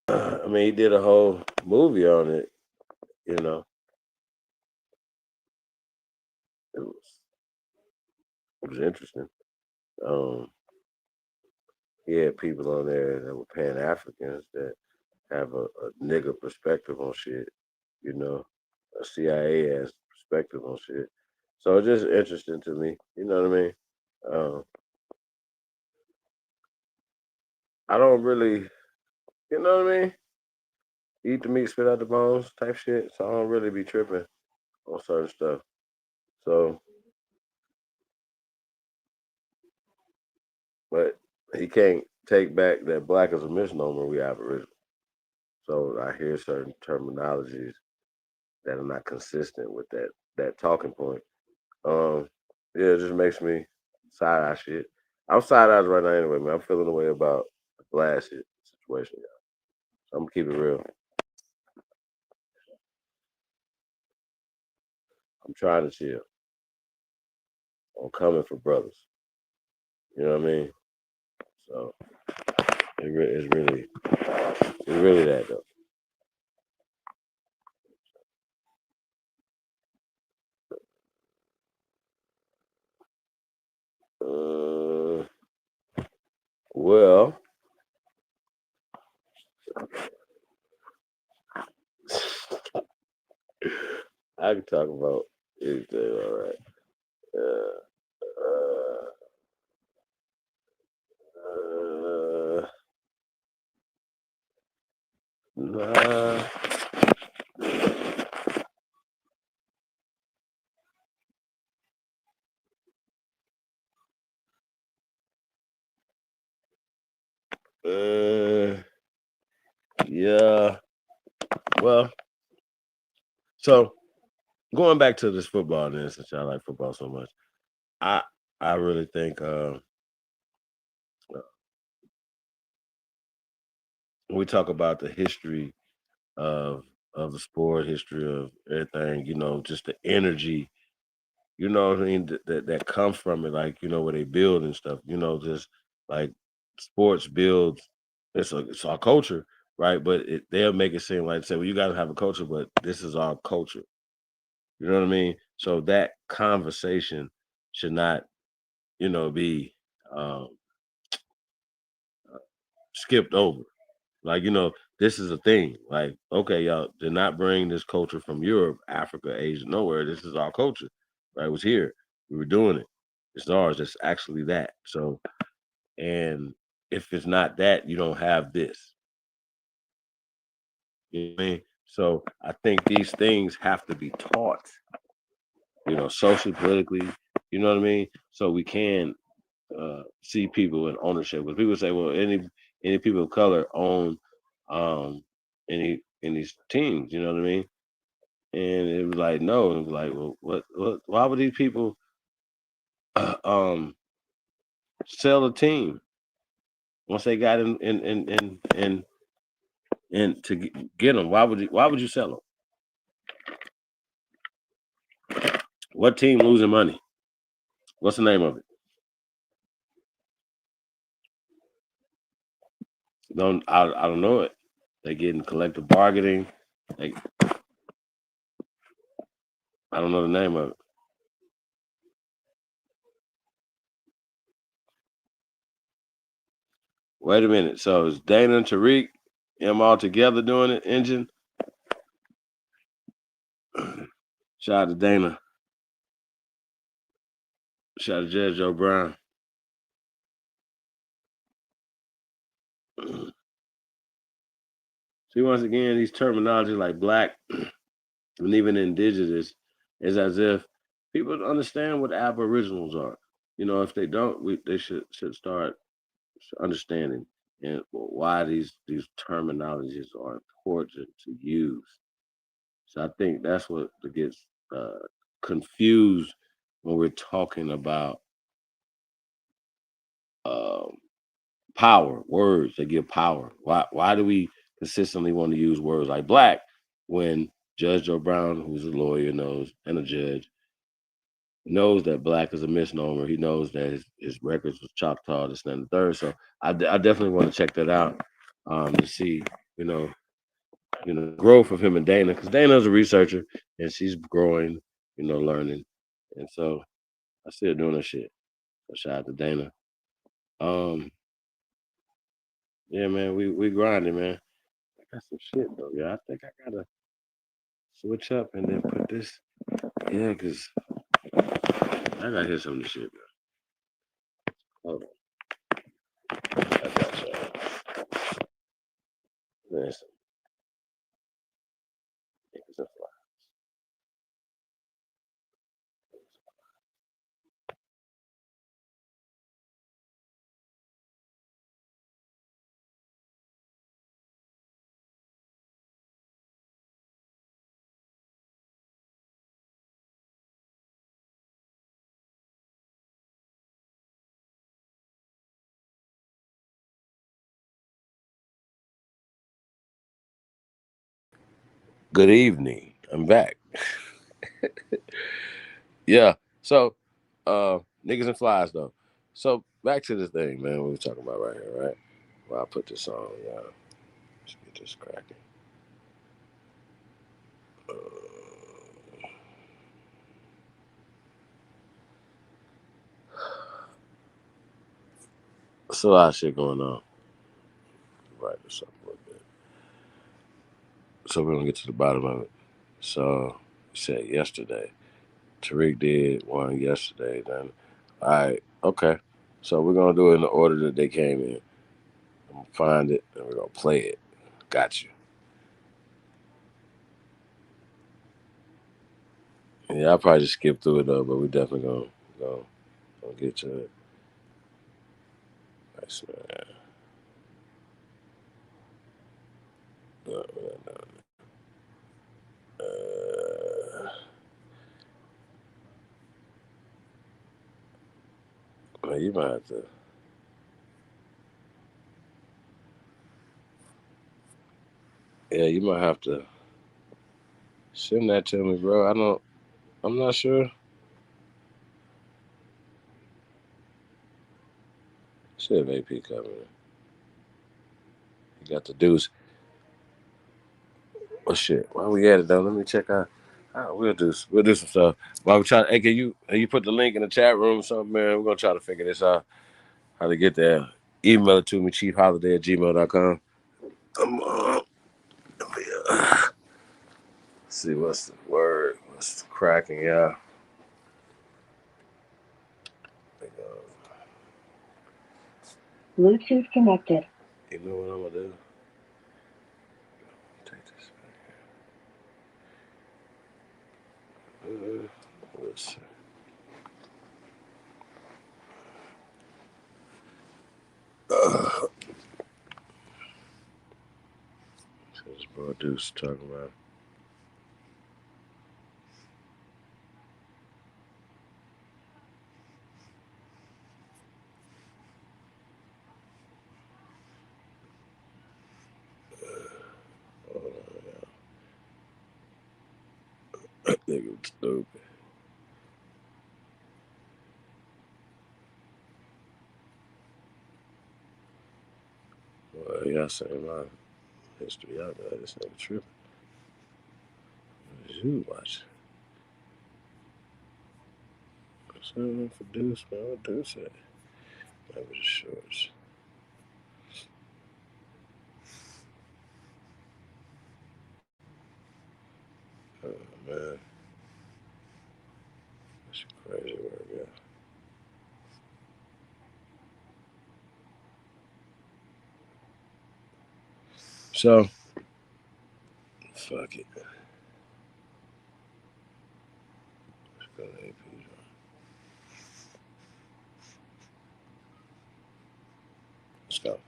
I mean, he did a whole movie on it. You know, it was interesting. Um, he had people on there that were Pan Africans that have a nigga perspective on shit. You know, a CIA ass perspective on shit. So it's just interesting to me. You know what I mean? I don't really, you know what I mean? Eat the meat, spit out the bones type shit. So I don't really be tripping on certain stuff. So, but he can't take back that black is a misnomer. We Aboriginal. So I hear certain terminologies that are not consistent with that talking point. Yeah, it just makes me side eye shit. I'm side eyes right now anyway, man. I'm feeling the way about the blast shit situation, y'all. So I'm gonna keep it real. I'm trying to chill. I'm coming for brothers. You know what I mean? So it's really that though. Well, I can talk about anything. All right. Nah. Yeah. Well, so going back to this football, then since y'all like football so much, I really think when we talk about the history of the sport, history of everything, you know, just the energy, you know what I mean, that comes from it, like, you know, where they build and stuff, you know, just like sports builds, it's our culture, right? But they'll make it seem like, say, well, you got to have a culture, but this is our culture. You know what I mean? So that conversation should not, you know, be um, skipped over. Like, you know, this is a thing. Like, okay, y'all did not bring this culture from Europe, Africa, Asia, nowhere. This is our culture. Right? It was here. We were doing it. It's ours. It's actually that. So, and if it's not that, you don't have this. You know what I mean? So I think these things have to be taught, you know, socially, politically, you know what I mean? So we can see people in ownership. Because people say, well, any people of color own any these teams, you know what I mean? And it was like, no, it was like, well, what why would these people um sell a team once they got in to get them? Why would you sell them? What team losing money? What's the name of it? I don't know it. They getting collective bargaining. Like, I don't know the name of it. Wait a minute. So is Dana and Tariq them all together doing it? Engine. Shout out to Dana. Shout out to Judge Joe Brown. See, once again, these terminologies like black and even indigenous is as if people don't understand what aboriginals are. You know, if they don't, they should start understanding and why these terminologies are important to use. So I think that's what gets confused when we're talking about power, words that give power. Why do we consistently want to use words like black when Judge Joe Brown, who's a lawyer, knows, and a judge, knows that black is a misnomer. He knows that his records was Choctaw, this, and the third. So I definitely want to check that out to see, you know, growth of him and Dana, because Dana's a researcher and she's growing, learning. And so I still doing that shit. So shout out to Dana. Yeah, man, we grinding, man. I got some shit though, yeah. I think I gotta switch up and then put this. Yeah, cause I gotta hear some of this shit, man. Hold on. I got y'all. Listen. Niggas and flies. Good evening. I'm back. Yeah. So, niggas and flies though. So back to the thing, man. We were talking about right here, right? Well, I put this on, yeah. Let's get this cracking. There's a lot of shit going on. Right, this up a little bit. So we're gonna get to the bottom of it. So we said yesterday. Tariq did one yesterday. Then, all right, okay. So we're gonna do it in the order that they came in. I'm gonna find it and we're gonna play it. Got you. Yeah, I'll probably just skip through it though, but we definitely gonna get to it. Nice, man. No, no, man, you might have to. Yeah, you might have to send that to me, bro. I'm not sure. Should have AP coming. You got the deuce. Oh shit! Why we at it though? Let me check out. We'll do some stuff. While we try, hey, can you put the link in the chat room or something, man? We're gonna try to figure this out. How to get there? Email it to me, chiefholiday@gmail.com. See what's the word, what's cracking, yeah. Bluetooth connected. You know what I'm gonna do? Take this. Let's see. This bro Deuce talking about. Nigga stupid. Well, y'all saying my history. Y'all know this nigga tripping. What is you watching? Something for Deuce, man. What Deuce at? That was shorts. man. That's crazy work, yeah. So, fuck it. Let's go to AP. Let's go.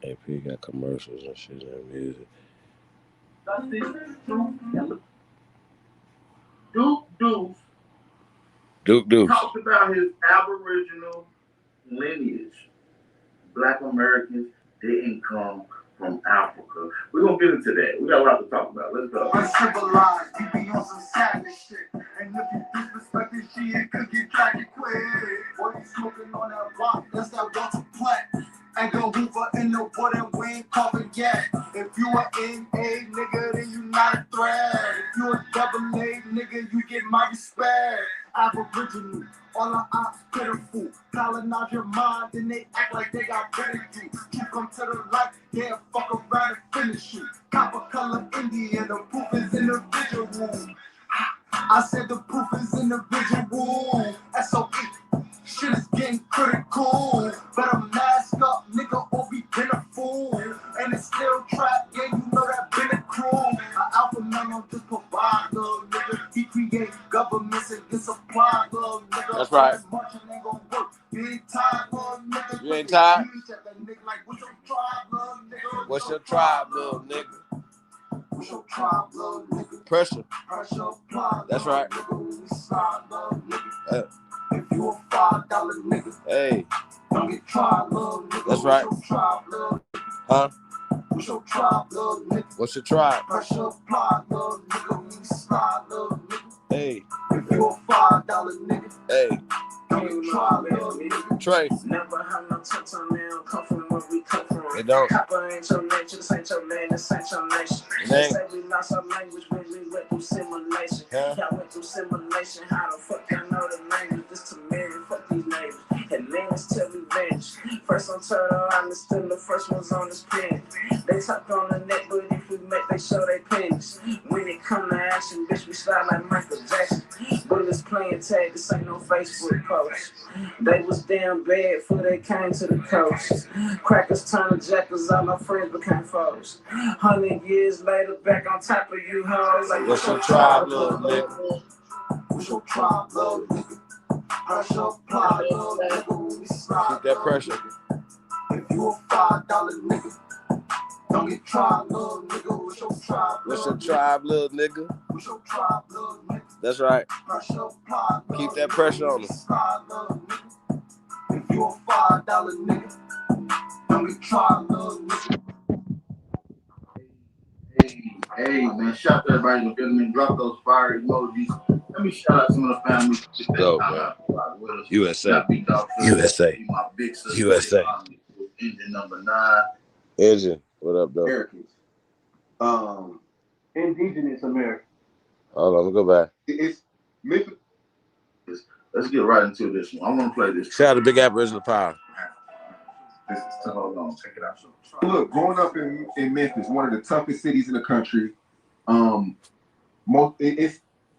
AP got commercials and shit and music. Duke Deuce talked about his Aboriginal lineage. Black Americans didn't come from Africa. We're going to get into that. We got a lot to talk about. Let's go. Uncivilized, you be on some savage shit. And if you disrespect this shit, it could get tragic quick. Boy, you smoking on that block, that's that water plant. Ain't gonna hoover in the wood and we ain't coughing yet. If you a NA nigga, then you not a threat. If you a double A nigga, you get my respect. Aboriginal, all the ops pitiful. Colonize your mind, then they act like they got better you. You come to the light, yeah, fuck around and finish you. Copper color Indian, the proof is individual. I said the proof is individual. SOE, shit is getting critical. Better mask up, nigga, or be been a fool. And it's still trap, yeah, you know that been a crew. An alpha man don't just provide, little nigga. He create governments and get supply, little nigga. That's right. Ain't gonna work. Big time, little nigga. You ain't tired? What's your tribe, little nigga? What's your tribe, little nigga? What's your tribe, little nigga? Pressure. That's right. If you a $5 nigga, hey, don't get tried, little nigga. That's right. What's your tribe, little huh? What's your tribe, little nigga? What's your tribe? Pressure apply, little nigga. We slide, little nigga. Hey, if you a $5 nigga, hey, don't get tried, little nigga. Trey. Never have no touch on them. Come from where we come from. It don't. Copper ain't your nature, this ain't your land, this ain't your nation. They say we lost our language when we went through simulation. Yeah. Y'all went through simulation. How the fuck y'all know the language? This to marry, fuck these neighbors. And names till revenge. First on Turtle Island, still the first ones on the spin. They talk on the net, but if we make, they show they pennies. When it come to action, bitch, we slide like Michael Jackson. Bullets playing tag, this ain't no Facebook post. They was damn bad before they came to the coast. Crackers turned to jackers, all my friends became foes. 100 years later, back on top of you hoes. Like, what's your tribe, little nigga? What's your tribe, little nigga? Pressure apply, little nigga. We slide, keep that pressure. If you a $5 nigga, don't get tried, little nigga. What's your tribe, what's your tribe, little nigga? What's your tribe, little nigga? That's right. Pressure apply, keep that pressure on them. If you a $5 nigga, don't get tried, little nigga. Hey, man, shout out to everybody in the building. Drop those fire emojis. Let me shout out some of the family. Dope, man. USA. USA. My big sister, USA. Engine number 9. Engine. What up, though? Americans. Indigenous America. Hold on, let me go back. It's Memphis. Let's get right into this one. I want to play this. Shout out to Big Aboriginal Power. This is tough. Hold on, check it out. Look, growing up in Memphis, one of the toughest cities in the country.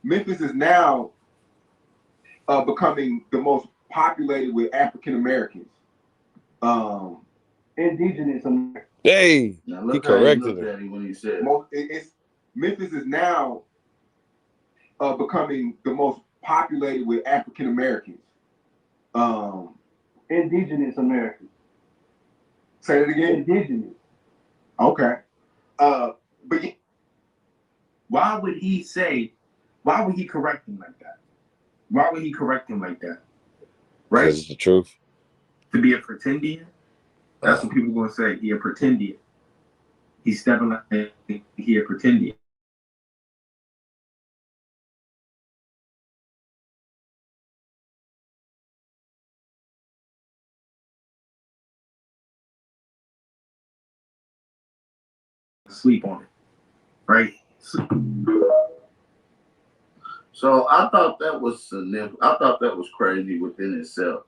Memphis is now becoming the most populated with African Americans. Indigenous America. Hey, he corrected it. When he said Memphis is now becoming the most populated with African Americans. Indigenous Americans. Say that again. Indigenous. Okay. But why would he correct him like that? Why would he correct him like that? Right? Because it's the truth. To be a pretendian? That's what people gonna say. He a pretendian. He's stepping like he a pretendian. Sleep on it, right? So I thought that was significant. I thought that was crazy within itself.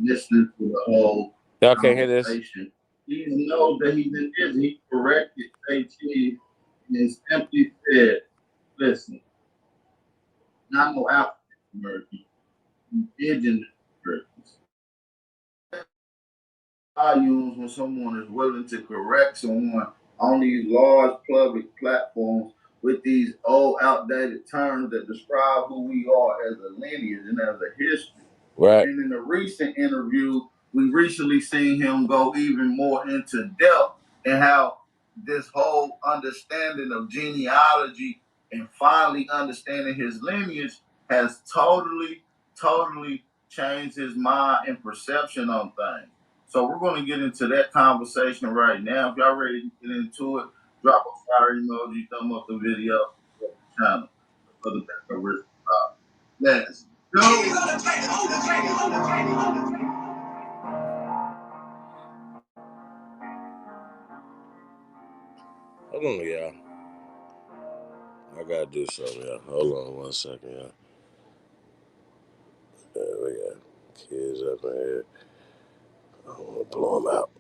Listening to the whole y'all can't hear this. He knows that he's indigenous. He corrected KT and simply said, listen, not no African American, indigenous Americans. Volumes when someone is willing to correct someone on these large public platforms with these old outdated terms that describe who we are as a lineage and as a history. Right. And in a recent interview, we recently seen him go even more into depth and how this whole understanding of genealogy and finally understanding his lineage has totally changed his mind and perception on things. So we're going to get into that conversation right now. If y'all ready to get into it, drop a fire emoji, thumb up the video, support the channel. For the back of Risk. Let's go. Hold on, y'all. I gotta do something, y'all. Hold on 1 second, y'all. We got kids up in here. I don't want to blow them out.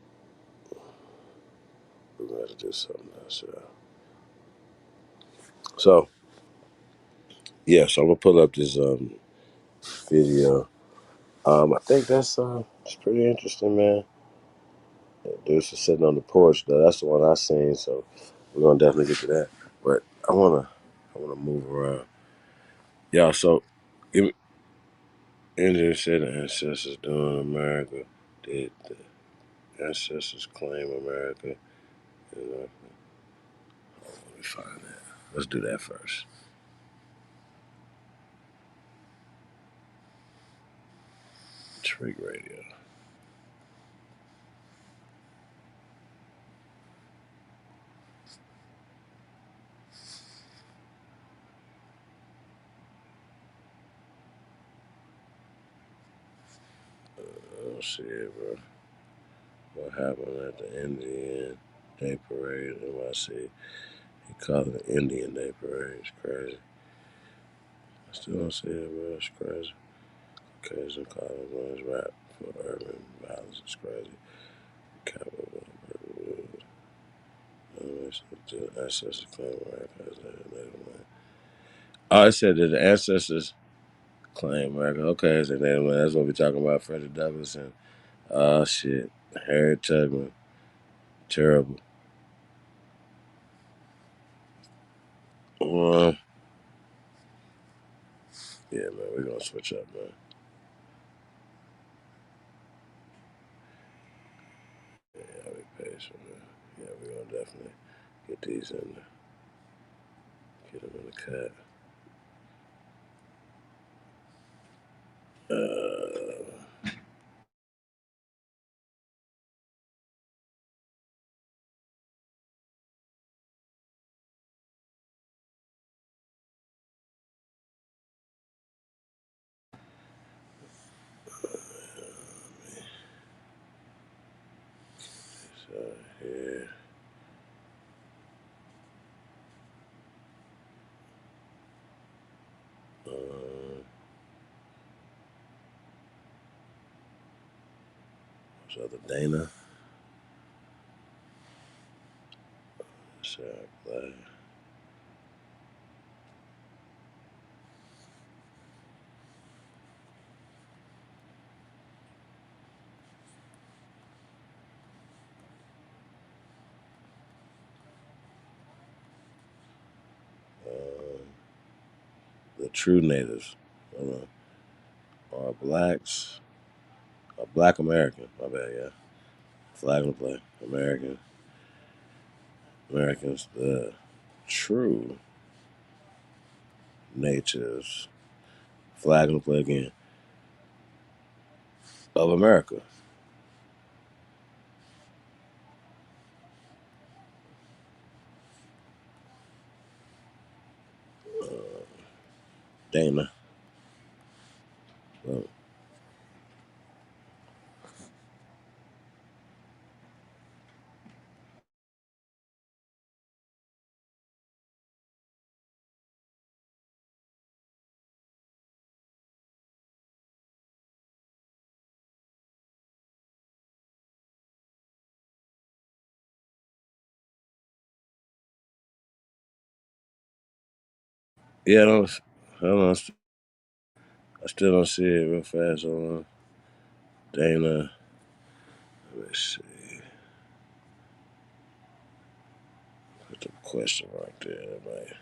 We're gonna have to do something else, y'all. So, yeah, so I'm gonna pull up this video. I think that's it's pretty interesting, man. Dude's just sitting on the porch, though. That's the one I seen, so we're gonna definitely get to that. But I wanna move around, y'all. So, Indians said the ancestors doing America. Did the ancestors claim America? You know, let me find that. Let's do that first. Trig Radio. I don't see it, bro. What happened at the Indian Day Parade in NYC? He called it the Indian Day Parade. It's crazy. I still don't see it, bro. It's crazy. Occasion calling one's rap for urban violence. It's crazy. Capital. Ancestors claim America. Oh, it said that the ancestors claim America. Okay, so that's what we're talking about. Frederick Douglass and shit, Harriet Tubman. Terrible. Yeah, man, we're gonna switch up, man. Yeah, I'll be patient, man. Yeah, we're gonna definitely get these in there. Get them in the cut. So here. So the Dana. Sarah Clay. The true natives are blacks. Black American. My bad, yeah. Flag and play. Americans. The true natives. Flag and play again. Of America. Dana. Yeah, I still don't see it real fast. Hold on. Dana. Let's see. Put the question right there, man.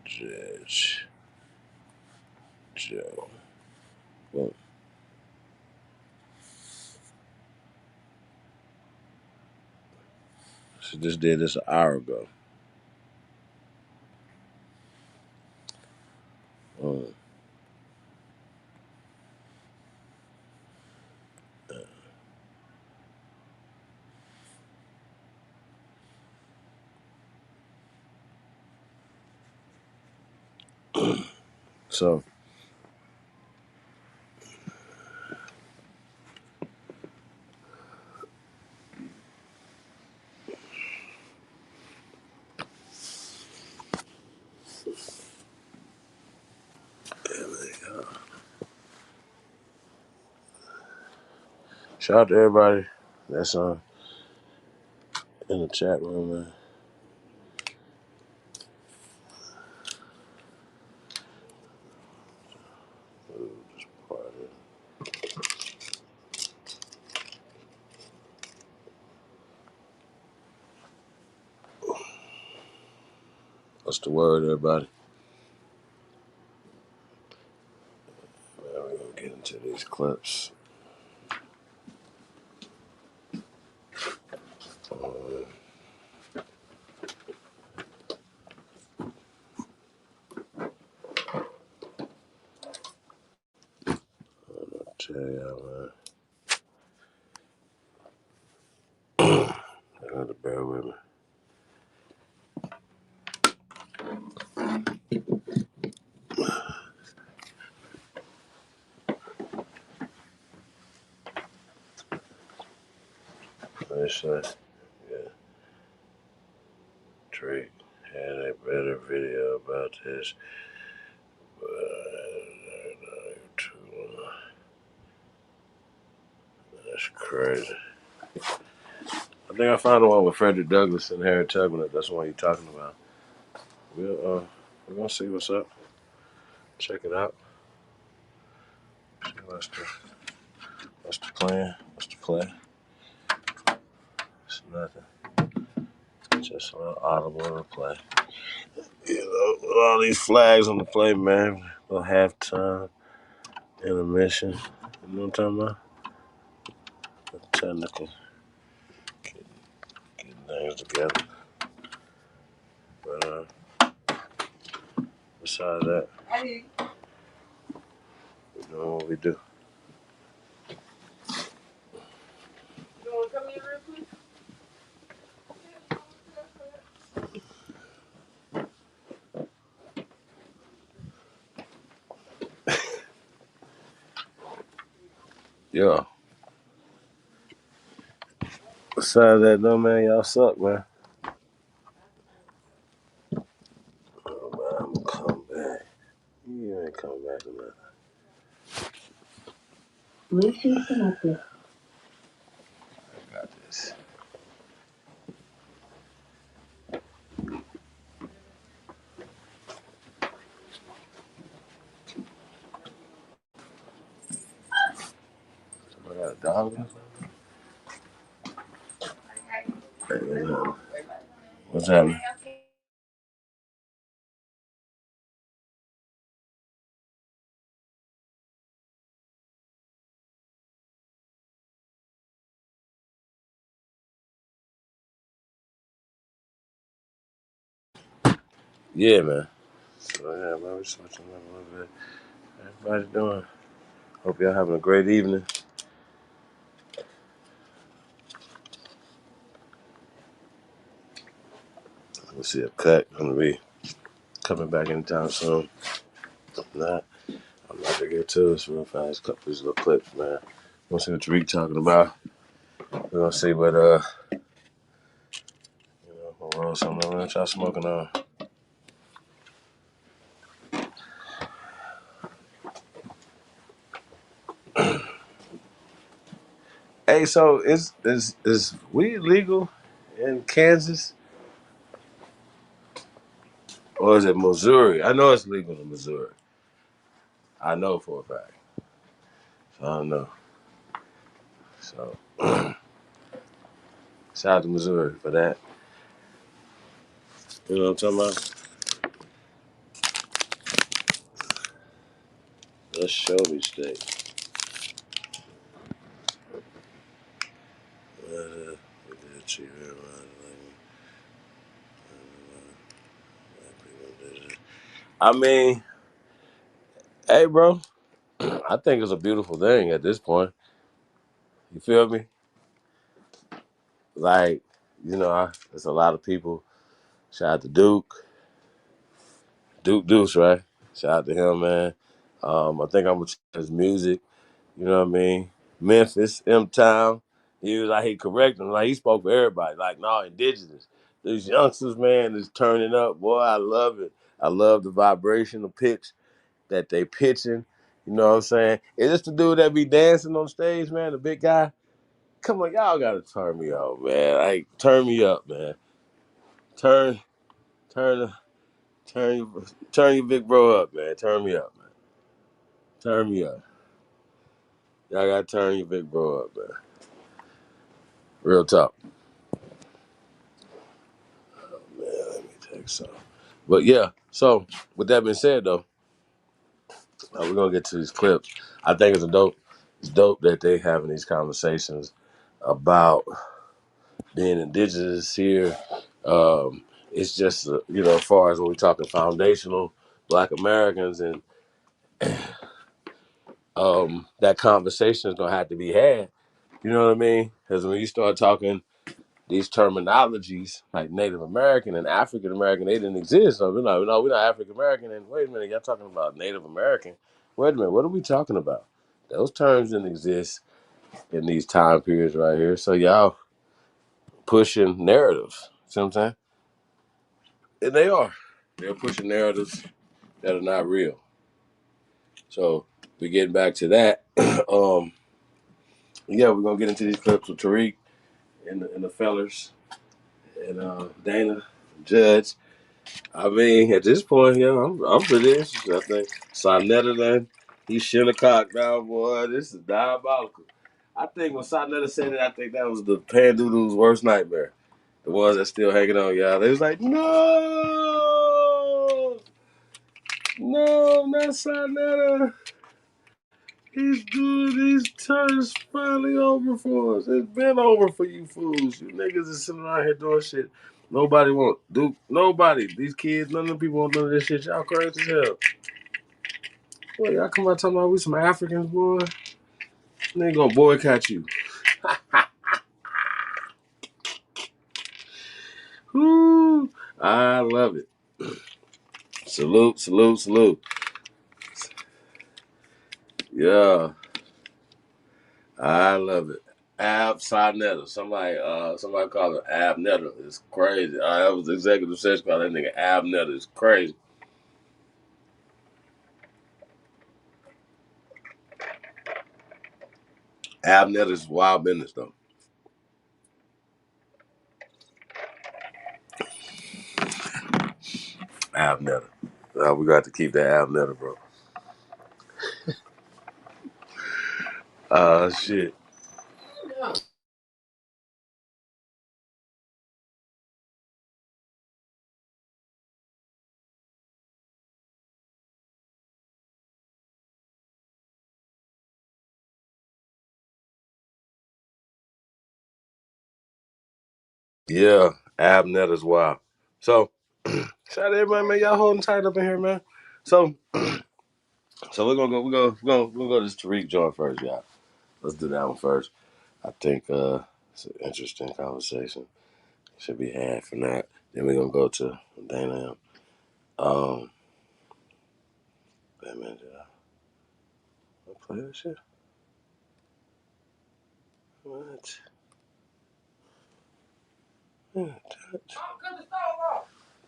Judge Joe. Well, she just did this an hour ago. So shout out to everybody that's in the chat room, man. What's the word, everybody? Man, we're gonna get into these clips. I'll tell y'all, man. I gotta bear with me. Let's say, yeah, Drake had a better video about this, but that's crazy. I think I found the one with Frederick Douglass and Harry Tubman. That's the one you're talking about. We're gonna see what's up. Check it out. See what's the plan? What's the play? It's nothing. Just a little audible to play. You know, with all these flags on the play, man. A little halftime, intermission. You know what I'm talking about? Technical. Getting things together. But besides that, we're doing what we do. You want to come in real quick? Yeah. Besides that, though, man, y'all suck, man. Oh, man, I'm gonna come back. You ain't coming back or nothing. Bluetooth connected. I got this. Somebody got a dog? Hey, what's happening? Yeah, man. So, yeah, man, we're switching up a little bit. Everybody doing? Hope y'all having a great evening. We'll see if Kuttack gonna be coming back in town soon. If not, I'm about to get to this real fast. Couple these little clips, man. We'll see what Tariq talking about. We're gonna see what we'll roll something around. Y'all smoking on. Hey, so is weed legal in Kansas, or is it Missouri? I know it's legal in Missouri. I know for a fact. So I don't know. So shout out to Missouri for that. You know what I'm talking about? Let's show me state. I mean, hey, bro, I think it's a beautiful thing at this point. You feel me? Like, there's a lot of people. Shout out to Duke Deuce, right? Shout out to him, man. I think I'm gonna check his music. You know what I mean? Memphis, M-Town. He was like, he corrected him. Like, he spoke for everybody. Like, no, Indigenous. These youngsters, man, is turning up. Boy, I love it. I love the vibration, the pitch that they pitching. You know what I'm saying? Is this the dude that be dancing on stage, man? The big guy? Come on, y'all gotta turn me up, man. Like, turn me up, man. Turn, turn, turn your big bro up, man. Turn me up, man. Turn me up. Y'all gotta turn your big bro up, man. Real talk. Man, let me take some. But yeah, so with that being said, though, we're gonna get to these clips. I think it's dope that they having these conversations about being indigenous here. It's just as far as when we're talking foundational Black Americans, and that conversation is gonna have to be had. You know what I mean? Because when you start talking these terminologies like Native American and African American, they didn't exist. So we're not African American. And wait a minute, y'all talking about Native American? Wait a minute, what are we talking about? Those terms didn't exist in these time periods right here. So y'all pushing narratives. See what I'm saying? And they are. They're pushing narratives that are not real. So we're getting back to that. Yeah, we're gonna get into these clips with Tariq and the fellers and Dana, Judge. I mean, at this point, I'm pretty interested. I think Sonetta done, he Shinnecock down, boy. This is diabolical. I think when Sonetta said it, I think that was the Pandoodle's worst nightmare. The ones that still hanging on, y'all. They was like, no, not Sonetta. He's good. These turns finally over for us. It's been over for you fools. You niggas is sitting around here doing shit. Nobody want do nobody. These kids, none of them people want none of this shit. Y'all crazy as hell. Boy, y'all come out talking about we some Africans, boy. They gonna boycott you. Woo! I love it. Salute, salute, salute. Yeah, I love it. Absonetta. Somebody called it Abnetta. It's crazy. That was executive session called that nigga Abnetta. It's crazy. Abnetta is wild business though. Abnetta. We got to keep that Abnetta, bro. Shit. Yeah, Abnetta's wild. So, shout out to everybody, man. Y'all holding tight up in here, man. So we're gonna go to this Tariq joint first, y'all. Let's do that one first. I think it's an interesting conversation. Should be had from that. Then we're gonna go to Dana. Wait a minute, did I play that shit? What?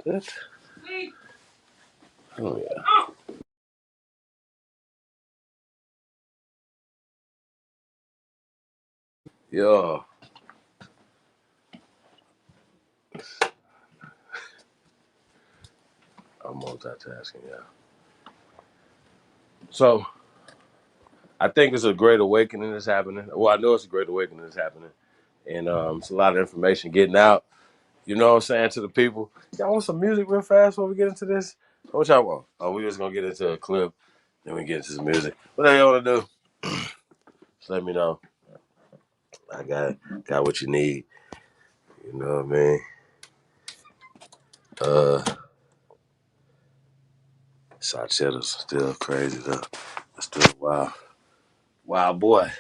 That? Oh yeah. Yo. I'm multitasking, yeah. So I think it's a great awakening that's happening. Well, I know it's a great awakening that's happening. And it's a lot of information getting out, you know what I'm saying, to the people. Y'all want some music real fast before we get into this? What y'all want? Oh, we just gonna get into a clip, then we get into some music. What y'all wanna do? Just let me know. I got what you need. You know what I mean? Sachetta's still crazy though. Still wild boy.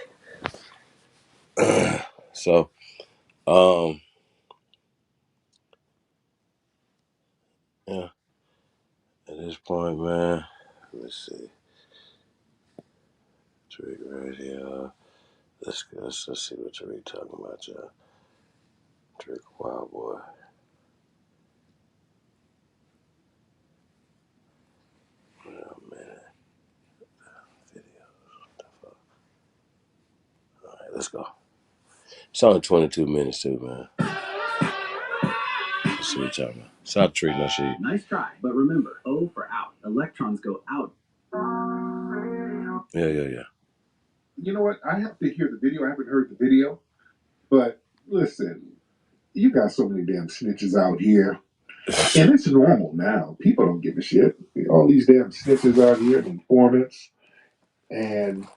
So, yeah, at this point, man, let's see. Tariq right here. Let's see what Tariq talking about, y'all. Tariq, wild boy. Wait a minute. Video. All right, let's go. It's only 22 minutes too, man. Let's see what y'all talking about. Stop Tariq, no shit. Nice try, but remember, O for out. Electrons go out. Yeah. You know what? I have to hear the video. I haven't heard the video. But listen, you got so many damn snitches out here. And it's normal now. People don't give a shit. All these damn snitches out here and informants. And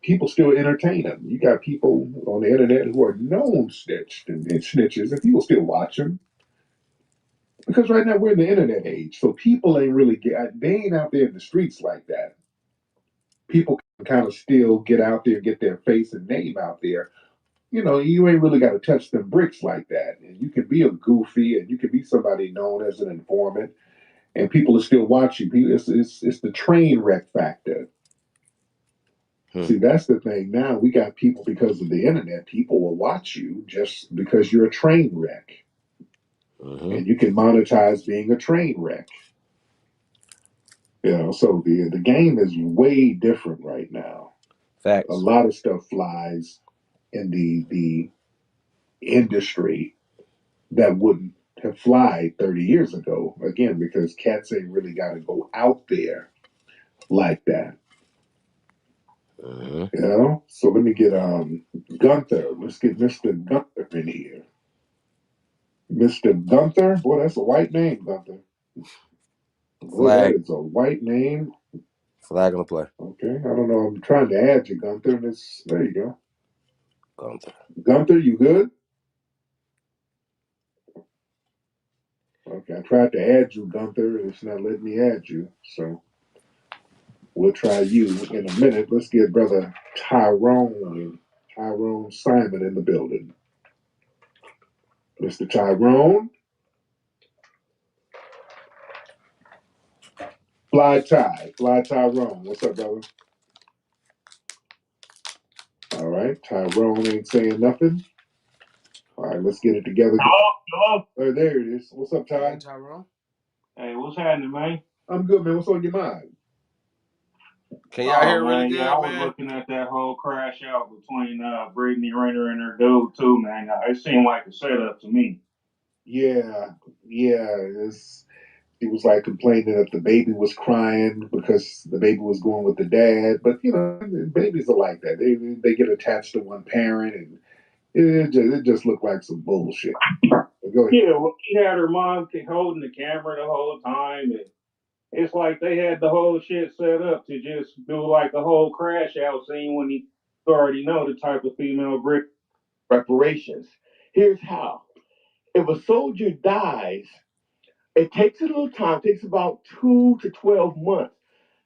people still entertain them. You got people on the internet who are known snitched and snitches, and people still watch them. Because right now we're in the internet age, so people ain't really they ain't out there in the streets like that. People can kind of still get out there, get their face and name out there. You know, you ain't really got to touch them bricks like that. And you can be a goofy, and you can be somebody known as an informant, and people are still watching. It's the train wreck factor. See, that's the thing. Now we got people, because of the internet, people will watch you just because you're a train wreck. And you can monetize being a train wreck. You know, so the game is way different right now. Facts. A lot of stuff flies in the industry that wouldn't have flied 30 years ago. Again, because cats ain't really got to go out there like that. You know? So let me get Gunther. Let's get Mr. Gunther in here. Mr. Gunther? Boy, that's a white name, Gunther. Boy, that is a white name. Flag on the play. Okay, I don't know. I'm trying to add you, Gunther. And there you go. Gunther. Gunther, you good? Okay, I tried to add you, Gunther, and it's not letting me add you. So we'll try you in a minute. Let's get Brother Tyrone Simon in the building. Mr. Tyrone. Fly Tyrone. What's up, brother? All right, Tyrone ain't saying nothing. All right, let's get it together. Hello? Oh, there it is. What's up, Ty? Hey, Tyrone. Hey, what's happening, man? I'm good, man. What's on your mind? Can y'all hear really good, I was man? looking at that whole crash out between Brittany Renner and her dude, too, man. It seemed like a setup to me. Yeah. He was like complaining that the baby was crying because the baby was going with the dad. But you know, babies are like that. They get attached to one parent, and it just looked like some bullshit. Go ahead. Yeah, well, she had her mom holding the camera the whole time, and it's like they had the whole shit set up to just do like a whole crash out scene when you already know the type of female reparations. Here's how. If a soldier dies, it takes a little time, it takes about 2 to 12 months.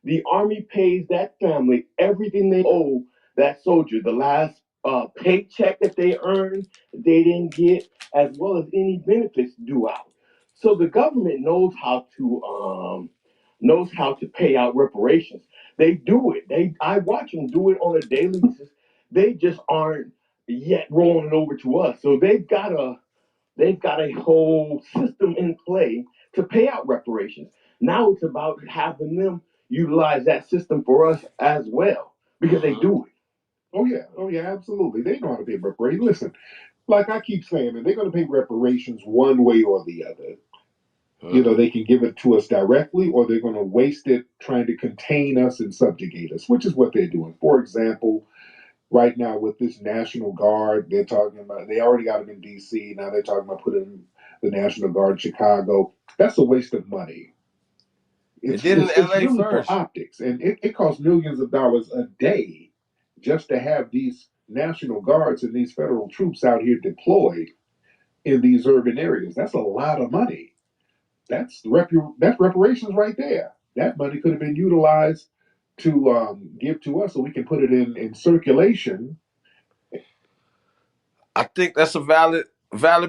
The Army pays that family everything they owe that soldier, the last paycheck that they earned, they didn't get, as well as any benefits due out. So the government knows how to pay out reparations. They do it. I watch them do it on a daily basis. They just aren't yet rolling it over to us. So they've got a whole system in play to pay out reparations. Now it's about having them utilize that system for us as well, because they do it. Oh yeah, absolutely. They know how to pay reparations. Listen, like I keep saying, they're going to pay reparations one way or the other. You know, they can give it to us directly, or they're going to waste it trying to contain us and subjugate us, which is what they're doing. For example, right now with this National Guard, they're talking about, they already got them in D.C. Now they're talking about putting the National Guard in Chicago. That's a waste of money. It's really for optics, and it costs millions of dollars a day just to have these National Guards and these federal troops out here deployed in these urban areas. That's a lot of money. That's reparations right there. That money could have been utilized to give to us so we can put it in circulation. I think that's a valid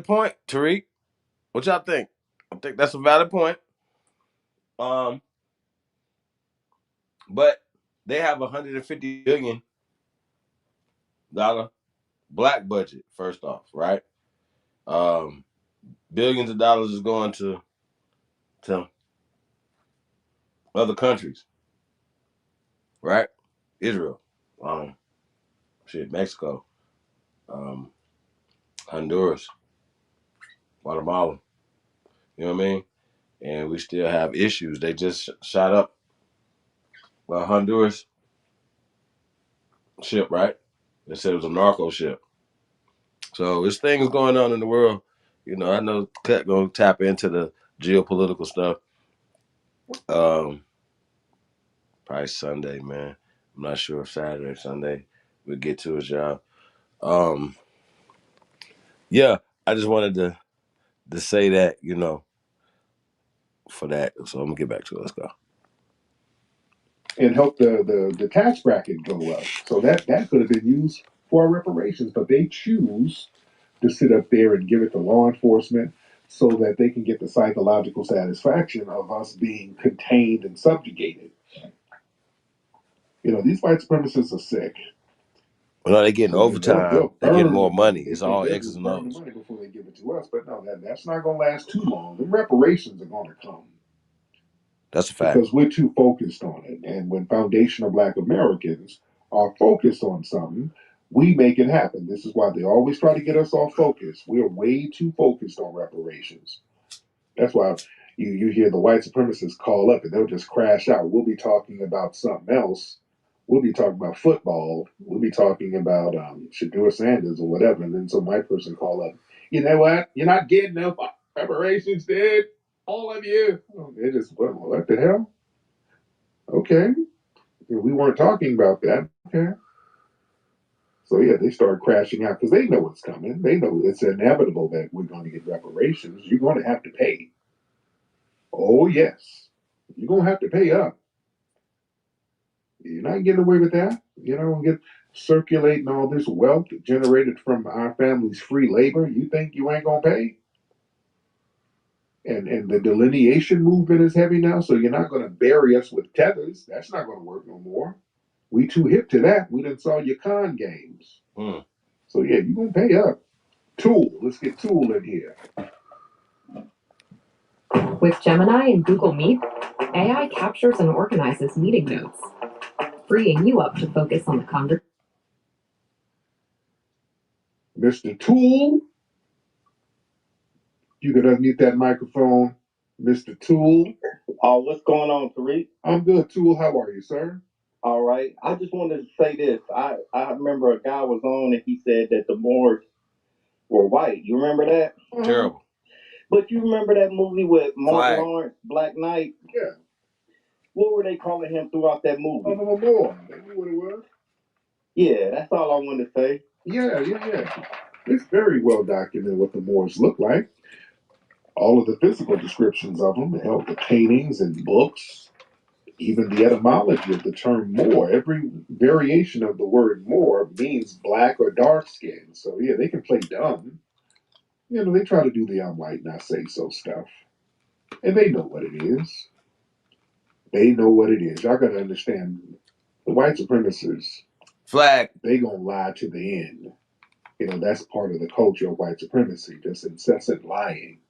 point, Tariq. What y'all think? I think that's a valid point. But they have $150 billion black budget, first off, right? Billions of dollars is going to other countries, right? Israel, Mexico, Honduras, Guatemala. You know what I mean? And we still have issues. They just shot up a Honduras ship, right? They said it was a narco ship. So there's things going on in the world. You know, I know Cut gonna tap into the geopolitical stuff. Probably Sunday, man. I'm not sure if Saturday or Sunday we'll get to it, y'all. Yeah, I just wanted to say that, you know, for that. So I'm gonna get back to it. Let's go. And help the tax bracket go up. So that could have been used for reparations, but they choose to sit up there and give it to law enforcement so that they can get the psychological satisfaction of us being contained and subjugated. You know, these white supremacists are sick. Well, no, they're getting overtime. They're getting more money. It's all X's and O's. O's. Money before they give it to us, but no, that's not going to last too long. The reparations are going to come. That's a fact. Because we're too focused on it. And when foundational Black Americans are focused on something, we make it happen. This is why they always try to get us off focus. We're way too focused on reparations. That's why you hear the white supremacists call up and they'll just crash out. We'll be talking about something else. We'll be talking about football. We'll be talking about Shadur Sanders or whatever. And then some white person call up, you know what? You're not getting enough reparations, dude. All of you. They just, what the hell? Okay. We weren't talking about that. Okay. So yeah, they start crashing out because they know it's coming. They know it's inevitable that we're going to get reparations. You're going to have to pay. Oh yes, you're going to have to pay up. You're not getting away with that. You know, get circulating all this wealth generated from our family's free labor. You think you ain't going to pay? And the delineation movement is heavy now, so you're not going to bury us with tethers. That's not going to work no more. We too hip to that. We done saw your con games. So yeah, you gonna pay up. Tool. Let's get Tool in here. With Gemini and Google Meet, AI captures and organizes meeting notes, freeing you up to focus on the conversation. Mr. Tool, you can unmute that microphone. Mr. Tool. What's going on, Tariq? I'm good, Tool. How are you, sir? All right. I just wanted to say this. I remember a guy was on and he said that the Moors were white. You remember that? Terrible. But you remember that movie with Mark Lawrence, Black Knight? Yeah. What were they calling him throughout that movie? Oh, no more. They knew what it was. Yeah, that's all I wanted to say. Yeah. It's very well documented what the Moors look like. All of the physical descriptions of them, the paintings and books, even the etymology of the term Moor. Every variation of the word Moor means black or dark skin. So yeah, they can play dumb. You know, they try to do the I'm white and I say so stuff. And they know what it is. They know what it is. Y'all gotta understand the white supremacists, they gonna lie to the end. You know, that's part of the culture of white supremacy, just incessant lying.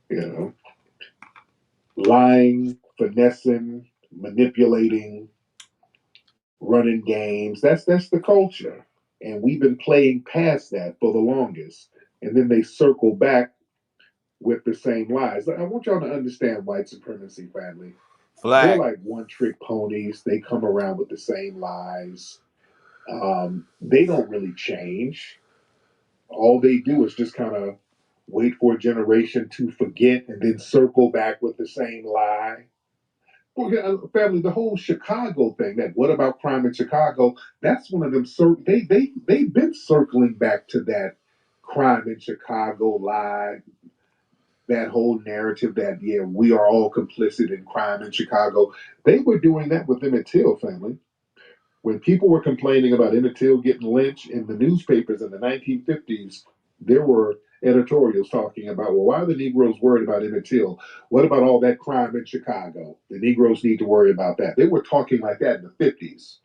You know. Lying, finessing, manipulating, running games. That's the culture. And we've been playing past that for the longest. And then they circle back with the same lies. I want y'all to understand white supremacy, family. They're Flag. like one trick ponies. They come around with the same lies. They don't really change. All they do is just kind of wait for a generation to forget and then circle back with the same lie. Well, yeah, family, the whole Chicago thing, that what about crime in Chicago? That's one of them. They've been circling back to that crime in Chicago lie, that whole narrative that, yeah, we are all complicit in crime in Chicago. They were doing that with Emmett Till, family. When people were complaining about Emmett Till getting lynched in the newspapers in the 1950s, there were editorials talking about, well, why are the Negroes worried about Emmett Till? What about all that crime in Chicago? The Negroes need to worry about that. They were talking like that in the 50s.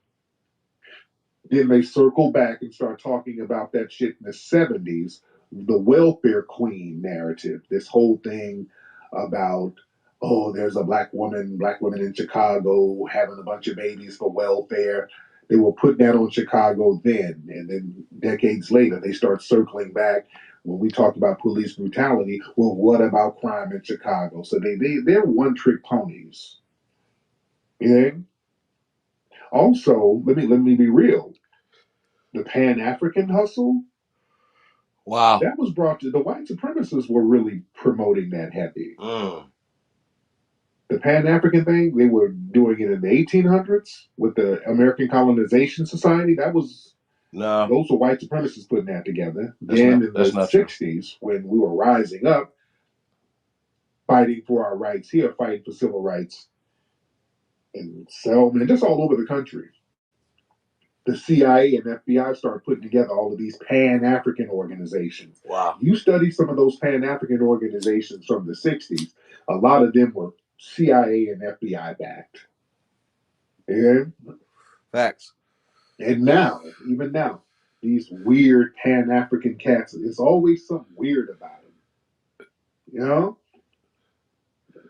Then they circle back and start talking about that shit in the 70s, the welfare queen narrative, this whole thing about, oh, there's a black women in Chicago having a bunch of babies for welfare. They were putting that on Chicago then. And then decades later, they start circling back when we talk about police brutality. Well, what about crime in Chicago? So they're one trick ponies. Yeah. Also, let me be real. The Pan African hustle. Wow. That was brought to the white supremacists were really promoting that heavy. The Pan African thing, they were doing it in the 1800s with the American Colonization Society. That was those were white supremacists putting that together. Then in the 60s, when we were rising up, fighting for our rights here, fighting for civil rights in Selma and just all over the country. The CIA and FBI started putting together all of these Pan-African organizations. Wow. You study some of those Pan-African organizations from the 60s, a lot of them were CIA and FBI backed. And Facts. And now, even now, these weird Pan-African cats, it's always something weird about them. You know?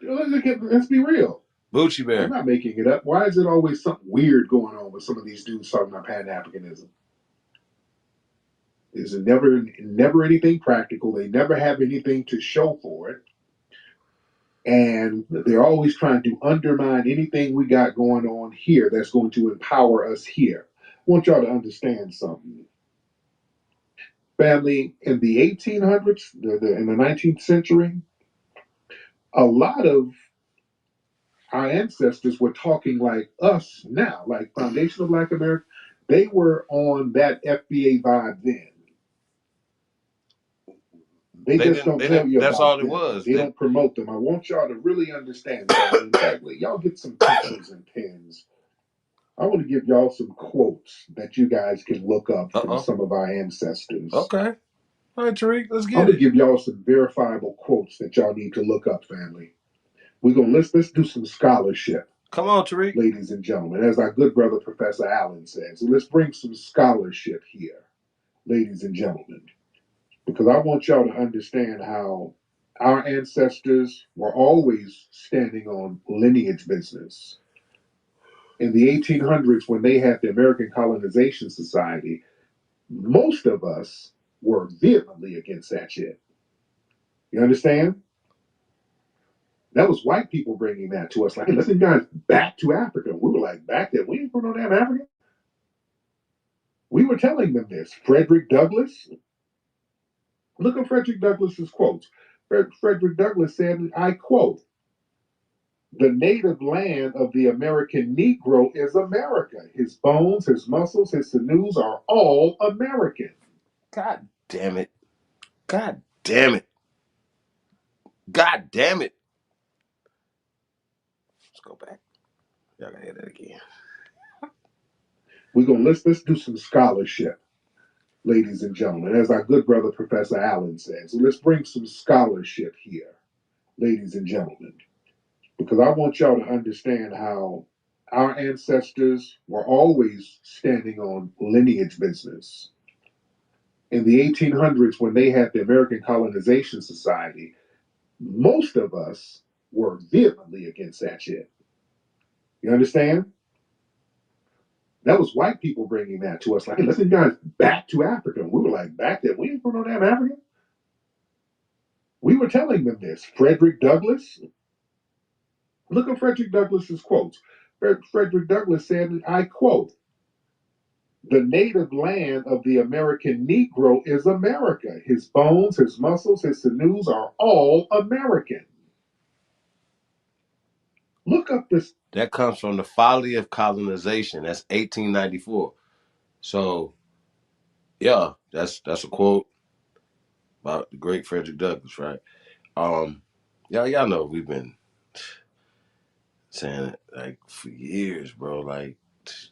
Let's be real. Bucci Bear. I'm not making it up. Why is it always something weird going on with some of these dudes talking about Pan-Africanism? There's never anything practical. They never have anything to show for it. And they're always trying to undermine anything we got going on here that's going to empower us here. I want y'all to understand something. Family, in the 1800s, in the 19th century, a lot of our ancestors were talking like us now, like Foundational Black America. They were on that FBA vibe then. They just don't tell you that's about all it them. was. They don't promote them. I want y'all to really understand that. In fact, y'all get some pencils and pens. I want to give y'all some quotes that you guys can look up from some of our ancestors. Okay. All right, Tariq, let's I'm get going to it. give y'all some verifiable quotes that y'all need to look up, family. We're going to let's do some scholarship. Come on, Tariq. Ladies and gentlemen, as our good brother Professor Allen says, so let's bring some scholarship here, ladies and gentlemen, because I want y'all to understand how our ancestors were always standing on lineage business. In the 1800s, when they had the American Colonization Society, most of us were vehemently against that shit. You understand? That was white people bringing that to us. Like, hey, let's send you guys back to Africa. We were like, back there? We ain't going to damn Africa. We were telling them this. Frederick Douglass. Look at Frederick Douglass's quotes. Frederick Douglass said, I quote, "The native land of the American Negro is America. His bones, his muscles, his sinews are all American." God damn it. God damn it. God damn it. Let's go back. Y'all gotta hear that again. We're gonna let's do some scholarship, ladies and gentlemen, as our good brother Professor Allen says. So let's bring some scholarship here, ladies and gentlemen, because I want y'all to understand how our ancestors were always standing on lineage business. In the 1800s, when they had the American Colonization Society, most of us were vehemently against that shit. You understand? That was white people bringing that to us. Like, hey, let's send you guys back to Africa. We were like, back there? We ain't from no damn Africa. We were telling them this. Frederick Douglass. Look at Frederick Douglass's quotes. Frederick Douglass said, and I quote, "The native land of the American Negro is America. His bones, his muscles, his sinews are all American." Look up this. That comes from The Folly of Colonization. That's 1894. So, yeah, that's a quote about the great Frederick Douglass, right? Y'all know we've been saying it like for years, bro. Like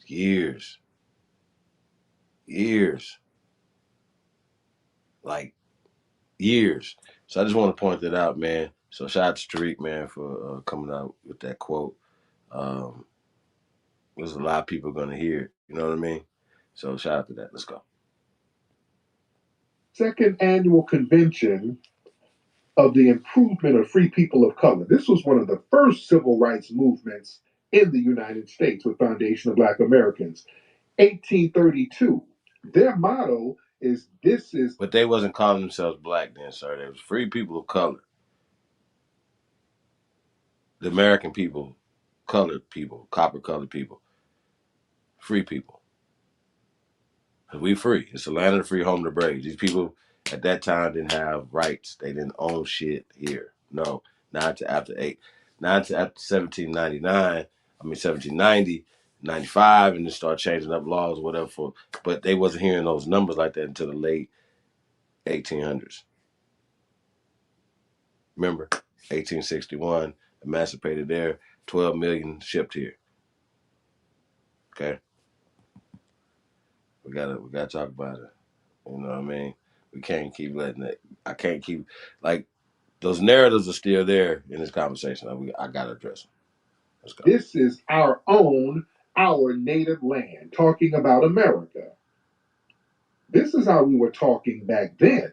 years, like years. So I just want to point that out, man. So shout out to Tariq, man, for coming out with that quote. There's a lot of people going to hear it. You know what I mean? So shout out to that. Let's go. Second annual convention of the improvement of free people of color. This was one of the first civil rights movements in the United States with Foundation of Black Americans. 1832. Their motto is this is. But they wasn't calling themselves black then, sir. They was free people of color. The American people, colored people, copper colored people, free people. We free. It's the land of the free, home of the brave. These people at that time didn't have rights. They didn't own shit here. No, not to after 1799. I mean 1790, 95, and then start changing up laws or whatever. But they wasn't hearing those numbers like that until the late 1800s. Remember, 1861, emancipated there, 12 million shipped here. Okay, we gotta talk about it. You know what I mean? We can't keep letting it. I can't keep like those narratives are still there in this conversation. I gotta address them. Let's go. This is our own, our native land. Talking about America. This is how we were talking back then.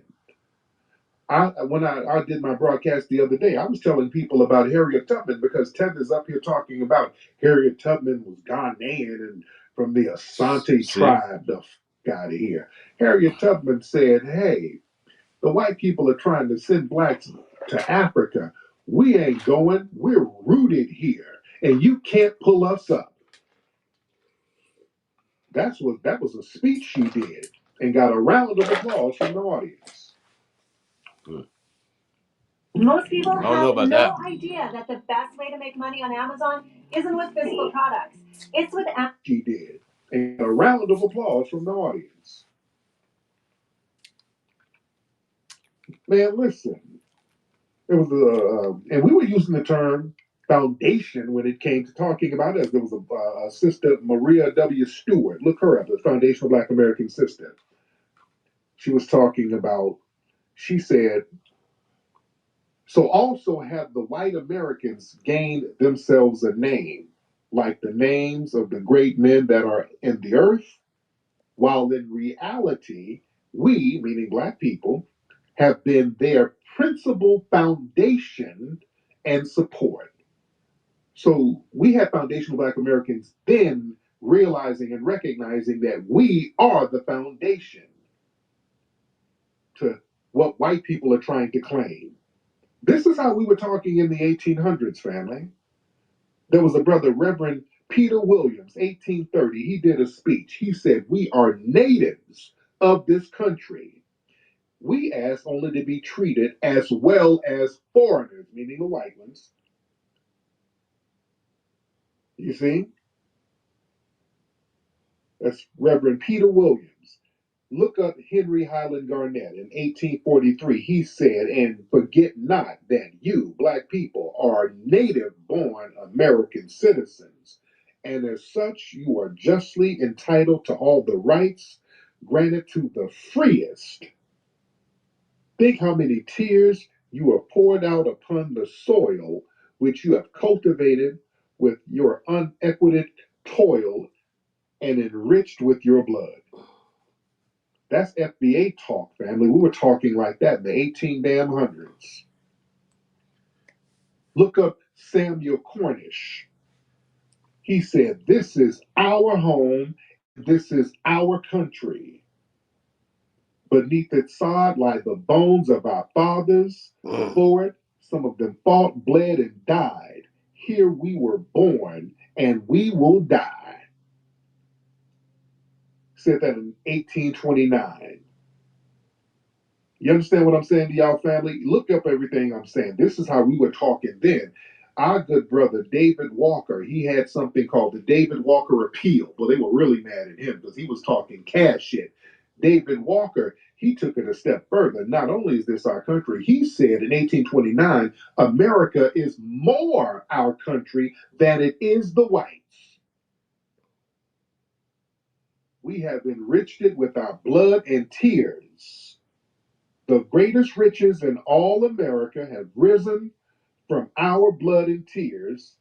When I did my broadcast the other day, I was telling people about Harriet Tubman because Ted is up here talking about Harriet Tubman was Ghanaian and from the Asante tribe. The f out of here. Harriet Tubman said, "Hey, the white people are trying to send blacks to Africa. We ain't going. We're rooted here, and you can't pull us up." That was a speech she did and got a round of applause from the audience. Most people I don't know have about no that. idea that the best way to make money on Amazon isn't with physical products. It's with She did. And a round of applause from the audience. Man, listen. It was and we were using the term foundation when it came to talking about us. There was a sister, Maria W. Stewart. Look her up, the Foundation of Black American Sister. She was talking about, she said, so also have the white Americans gained themselves a name, like the names of the great men that are in the earth, while in reality, we, meaning black people, have been their principal foundation and support. So we had foundational black Americans then realizing and recognizing that we are the foundation to what white people are trying to claim. This is how we were talking in the 1800s, family. There was a brother, Reverend Peter Williams, 1830. He did a speech. He said, "We are natives of this country. We ask only to be treated as well as foreigners," meaning the white ones. You see? That's Reverend Peter Williams. Look up Henry Highland Garnett in 1843. He said, "And forget not that you, black people, are native born American citizens, and as such, you are justly entitled to all the rights granted to the freest. Think how many tears you have poured out upon the soil which you have cultivated with your unequited toil and enriched with your blood." That's FBA talk, family. We were talking like that in the 18 damn hundreds. Look up Samuel Cornish. He said, "This is our home This is our country. Beneath its sod lie the bones of our fathers. For it, some of them fought, bled, and died. Here we were born, and we will die. Said that in 1829. You understand what I'm saying to y'all, family? Look up everything I'm saying. This is how we were talking then. Our good brother, David Walker, he had something called the David Walker Appeal. Well, they were really mad at him because he was talking cash shit. David Walker, he took it a step further. Not only is this our country, he said in 1829, America is more our country than it is the whites. We have enriched it with our blood and tears. The greatest riches in all America have risen from our blood and tears.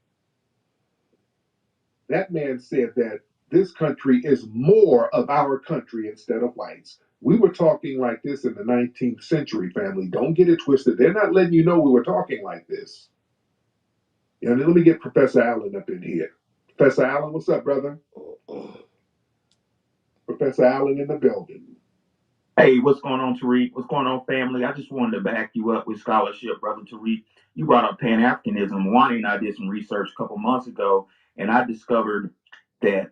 That man said that this country is more of our country instead of whites. We were talking like this in the 19th century, family. Don't get it twisted. They're not letting you know we were talking like this. You know, let me get Professor Allen up in here. Professor Allen, what's up, brother? Professor Allen in the building. Hey, what's going on, Tariq? What's going on, family? I just wanted to back you up with scholarship, brother Tariq. You brought up Pan-Africanism. Wani and I did some research a couple months ago, and I discovered that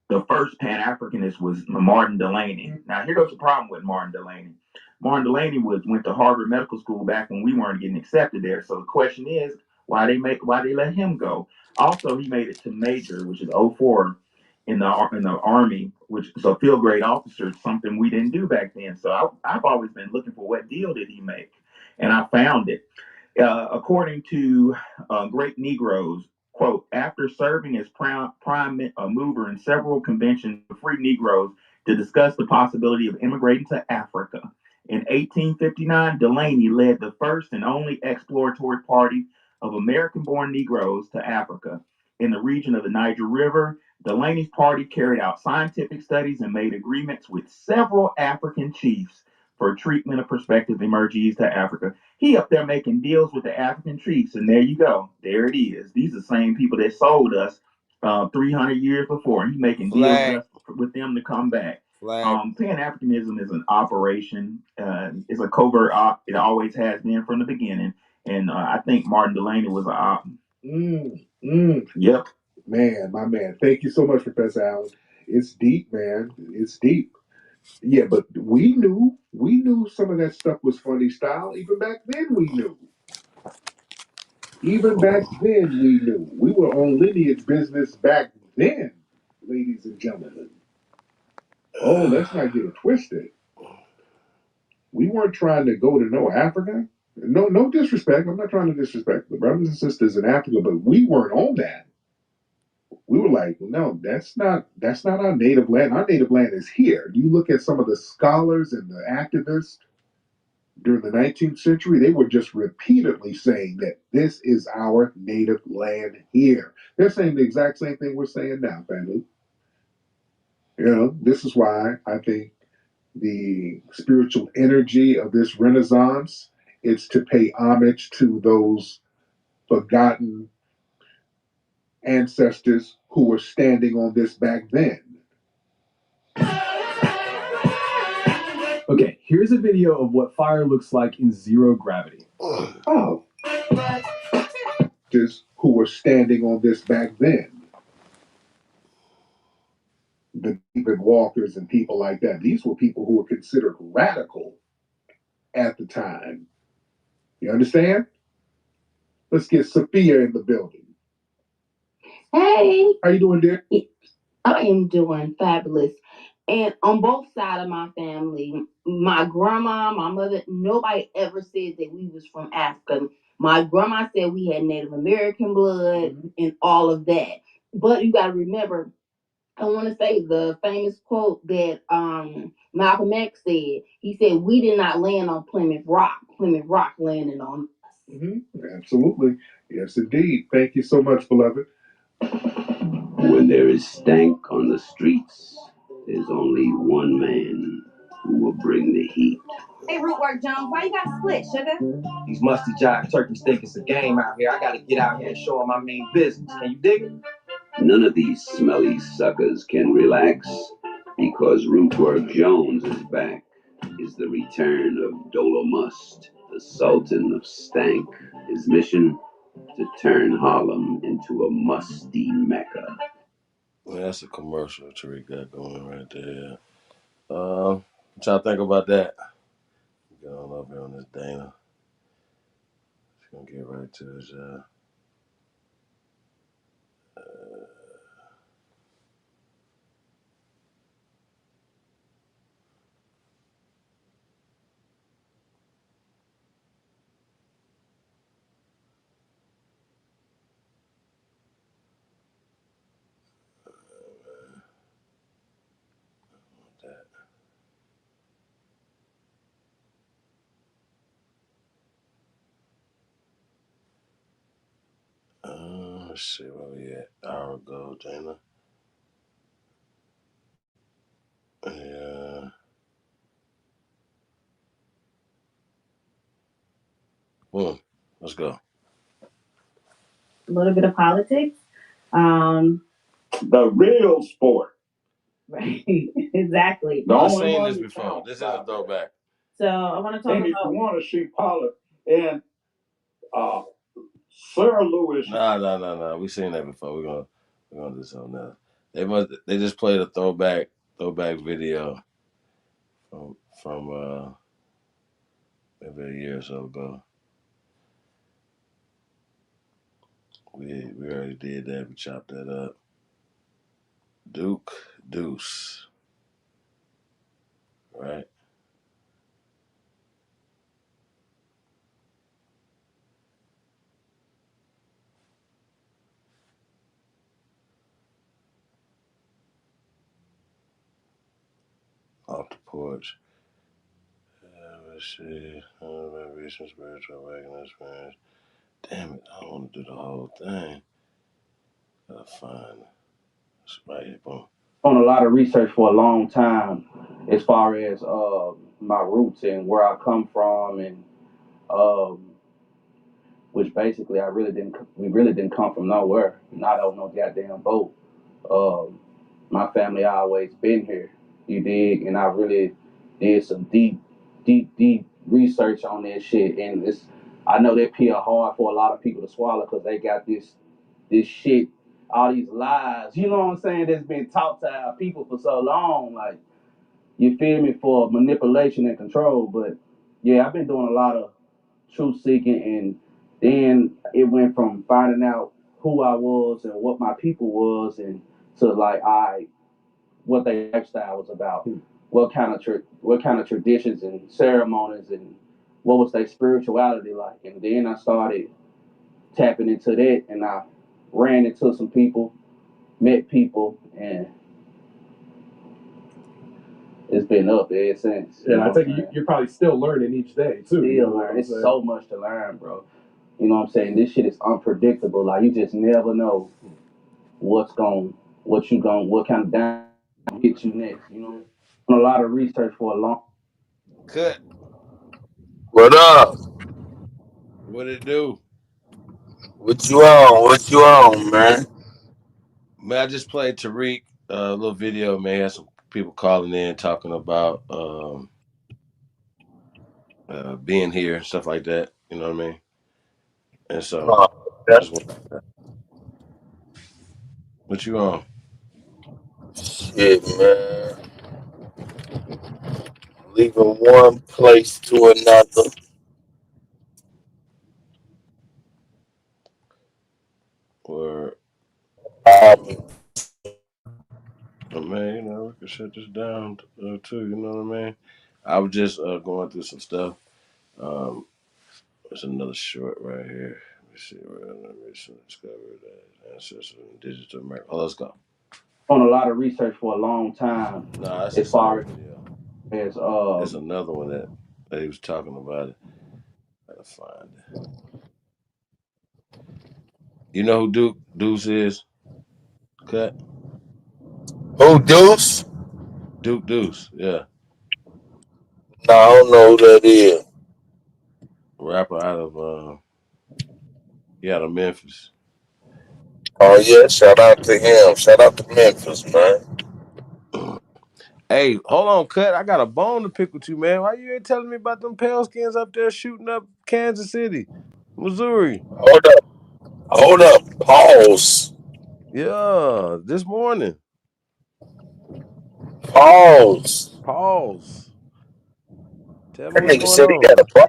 the first Pan-Africanist was Martin Delany. Now, here goes the problem with Martin Delany. Martin Delany went to Harvard Medical School back when we weren't getting accepted there. So the question is, why they let him go? Also, he made it to major, which is 04 in the Army, which is a field grade officer, something we didn't do back then. So I've always been looking for what deal did he make, and I found it. According to Great Negroes, quote, after serving as prime mover in several conventions of free Negroes to discuss the possibility of immigrating to Africa, in 1859, Delany led the first and only exploratory party of American-born Negroes to Africa. In the region of the Niger River, Delany's party carried out scientific studies and made agreements with several African chiefs for treatment of prospective emergees to Africa. He up there making deals with the African chiefs, and there you go. There it is. These are the same people that sold us 300 years before. He's making deals with them to come back. Pan-Africanism is an operation. It's a covert op. It always has been from the beginning. And I think Martin Delany was an op. Yep. Man, my man. Thank you so much, Professor Allen. It's deep, man. It's deep. Yeah, but we knew some of that stuff was funny style. Even back then we knew. Even back then we knew. We were on lineage business back then, ladies and gentlemen. Oh, let's not get it twisted. We weren't trying to go to no Africa. No disrespect. I'm not trying to disrespect the brothers and sisters in Africa, but we weren't on that. We were like, no, that's not our native land. Our native land is here. You look at some of the scholars and the activists during the 19th century, they were just repeatedly saying that this is our native land here. They're saying the exact same thing we're saying now, family. You know, this is why I think the spiritual energy of this Renaissance is to pay homage to those forgotten ancestors who were standing on this back then. Okay, here's a video of what fire looks like in zero gravity. Oh. Just who were standing on this back then. The David Walkers and people like that. These were people who were considered radical at the time. You understand? Let's get Sophia in the building. Hey. How you doing, dear? I am doing fabulous. And on both sides of my family, my grandma, my mother, nobody ever said that we was from Africa. My grandma said we had Native American blood and all of that. But you got to remember, I want to say the famous quote that Malcolm X said. He said, we did not land on Plymouth Rock. Plymouth Rock landed on us. Absolutely. Yes, indeed. Thank you so much, beloved. When there is stank on the streets, there's only one man who will bring the heat. Hey, Rootwork Jones, why you got to split, sugar? These musty jive turkeys think it's a game out here. I gotta get out here and show them my main business. Can you dig it? None of these smelly suckers can relax because Rootwork Jones is back. Is the return of Dolomust, the Sultan of Stank. His mission to turn Harlem into a musty mecca. Well, that's a commercial Tariq got going right there. What y'all think about that? Get on up here on this Dana. She's gonna get right to it, y'all. Let's see where we at. Hour ago, Dana. Yeah. Boom. Let's go. A little bit of politics. The real sport. Right. Exactly. I've seen this before. This is a throwback. So I want to talk And if about. you want to see politics, and Sir Lewis. Nah. We seen that before. We're gonna do something else. They just played a throwback video from maybe a year or so ago. We already did that. We chopped that up. Duke Deuce. Right? Off the porch. Let's see. Recent spiritual awakening experience. Damn it, I don't want to do the whole thing. Gotta find it. It's right here, boom. On a lot of research for a long time as far as my roots and where I come from, and um, which basically we really didn't come from nowhere, not on no goddamn boat. Um, my family always been here, you dig, and I really did some deep research on that shit, and I know that pill hard for a lot of people to swallow because they got this shit, all these lies, you know what I'm saying, that's been taught to our people for so long, like, you feel me, for manipulation and control. But yeah, I've been doing a lot of truth seeking, and then it went from finding out who I was and what my people was, and to like, what their lifestyle was about, what kind of traditions and ceremonies, and what was their spirituality like. And then I started tapping into that, and I ran into some people, met people, and it's been up ever since. Yeah, I think you're probably still learning each day too. Still learning. It's so much to learn, bro. You know what I'm saying? This shit is unpredictable. Like, you just never know what kind of down hit you next. You know, done a lot of research for a long. Cut. What up? What it do? What you on? What you on, man? Man, I just played Tariq a little video. Man, had some people calling in talking about being here, stuff like that. You know what I mean? And so, Oh, just what you on? shit, man. Leaving one place to another. Or Um, man, you know, we can shut this down too. You know what I mean? I was just going through some stuff. There's another short right here. Let me see where I recently discovered that ancestry in digital America. Oh, let's go. On a lot of research for a long time. Nah, that's the As same far video. as There's another one that he was talking about it. Gotta find it. You know who Deuce is? Cut. who Deuce? Deuce, yeah. No, I don't know who that is. Rapper out of Memphis. Oh yeah, shout out to him. Shout out to Memphis, man. Hey, hold on, Cut. I got a bone to pick with you, man. Why you ain't telling me about them pale skins up there shooting up Kansas City, Missouri? Hold up. Pause. Yeah, this morning. Pause. Pause. Tell me That what's nigga going said he on. got a bone.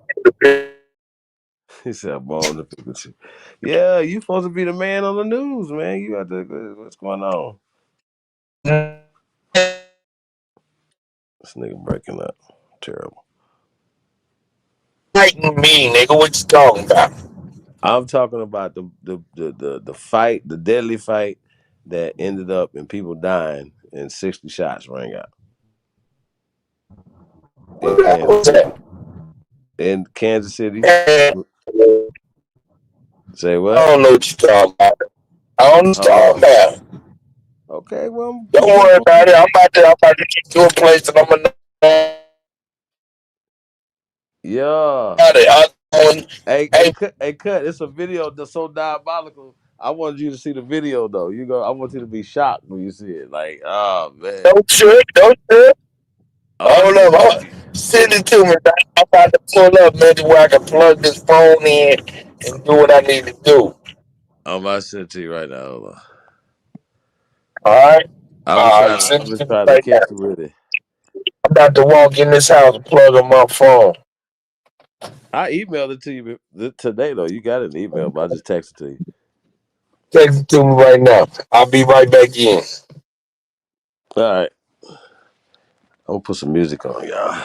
He said a bone to pick with you. Yeah, you supposed to be the man on the news, man. You got to. What's going on? This nigga breaking up. Terrible. Fighting me, nigga. What you talking about? I'm talking about the fight, the deadly fight that ended up in people dying and 60 shots rang out in What the hell Kansas was City. that? In Kansas City. Man, Say I what? don't know what you talking about. I don't know what you talking Oh, about. okay. Well, I'm Don't put you worry up on about it. it. I'm about to get to a place and I'm gonna know Yeah. about it. Hey, Hey, cut. It's a video that's so diabolical. I wanted you to see the video though. I want you to be shocked when you see it. Like, oh man. don't trip, don't trip. I'm about to Hold send up, it to you. send it to me. I'm about to pull up, man, to where I can plug this phone in and do what I need to do. I'm about to send it to you right now. Hold on. All right, I'm send it gonna to me try to right now. catch you with it. I'm about to walk in this house and plug on my phone. I emailed it to you today though. You got an email, but I just texted it to you. Text it to me right now. I'll be right back in. All right. I'm gonna put some music on, y'all.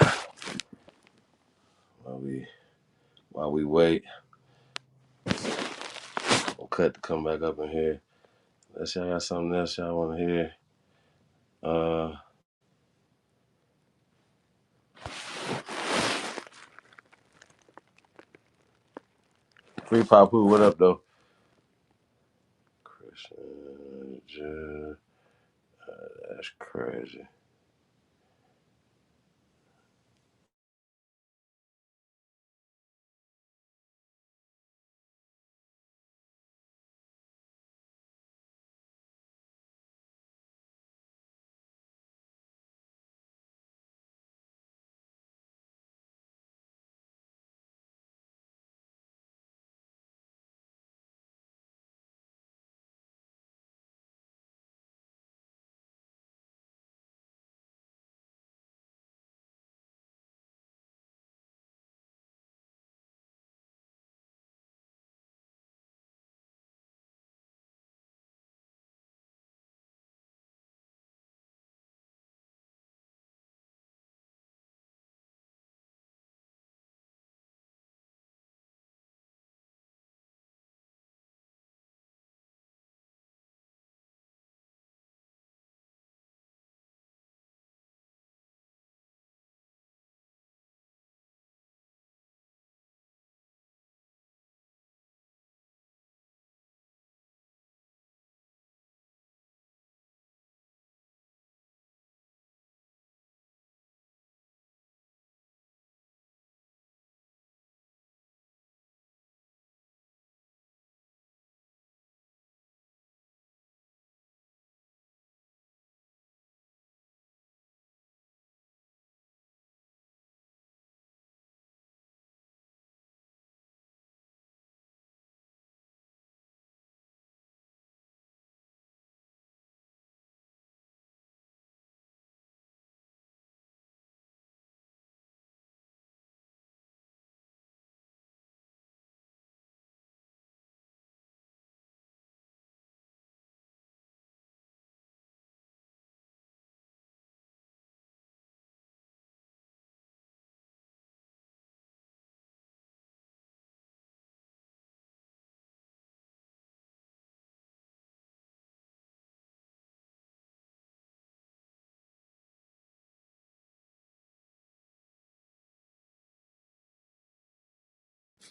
While we wait, we'll cut to come back up in here. Unless y'all got something else y'all want to hear. Uh, Free Papu, what up though? Christian, that's crazy.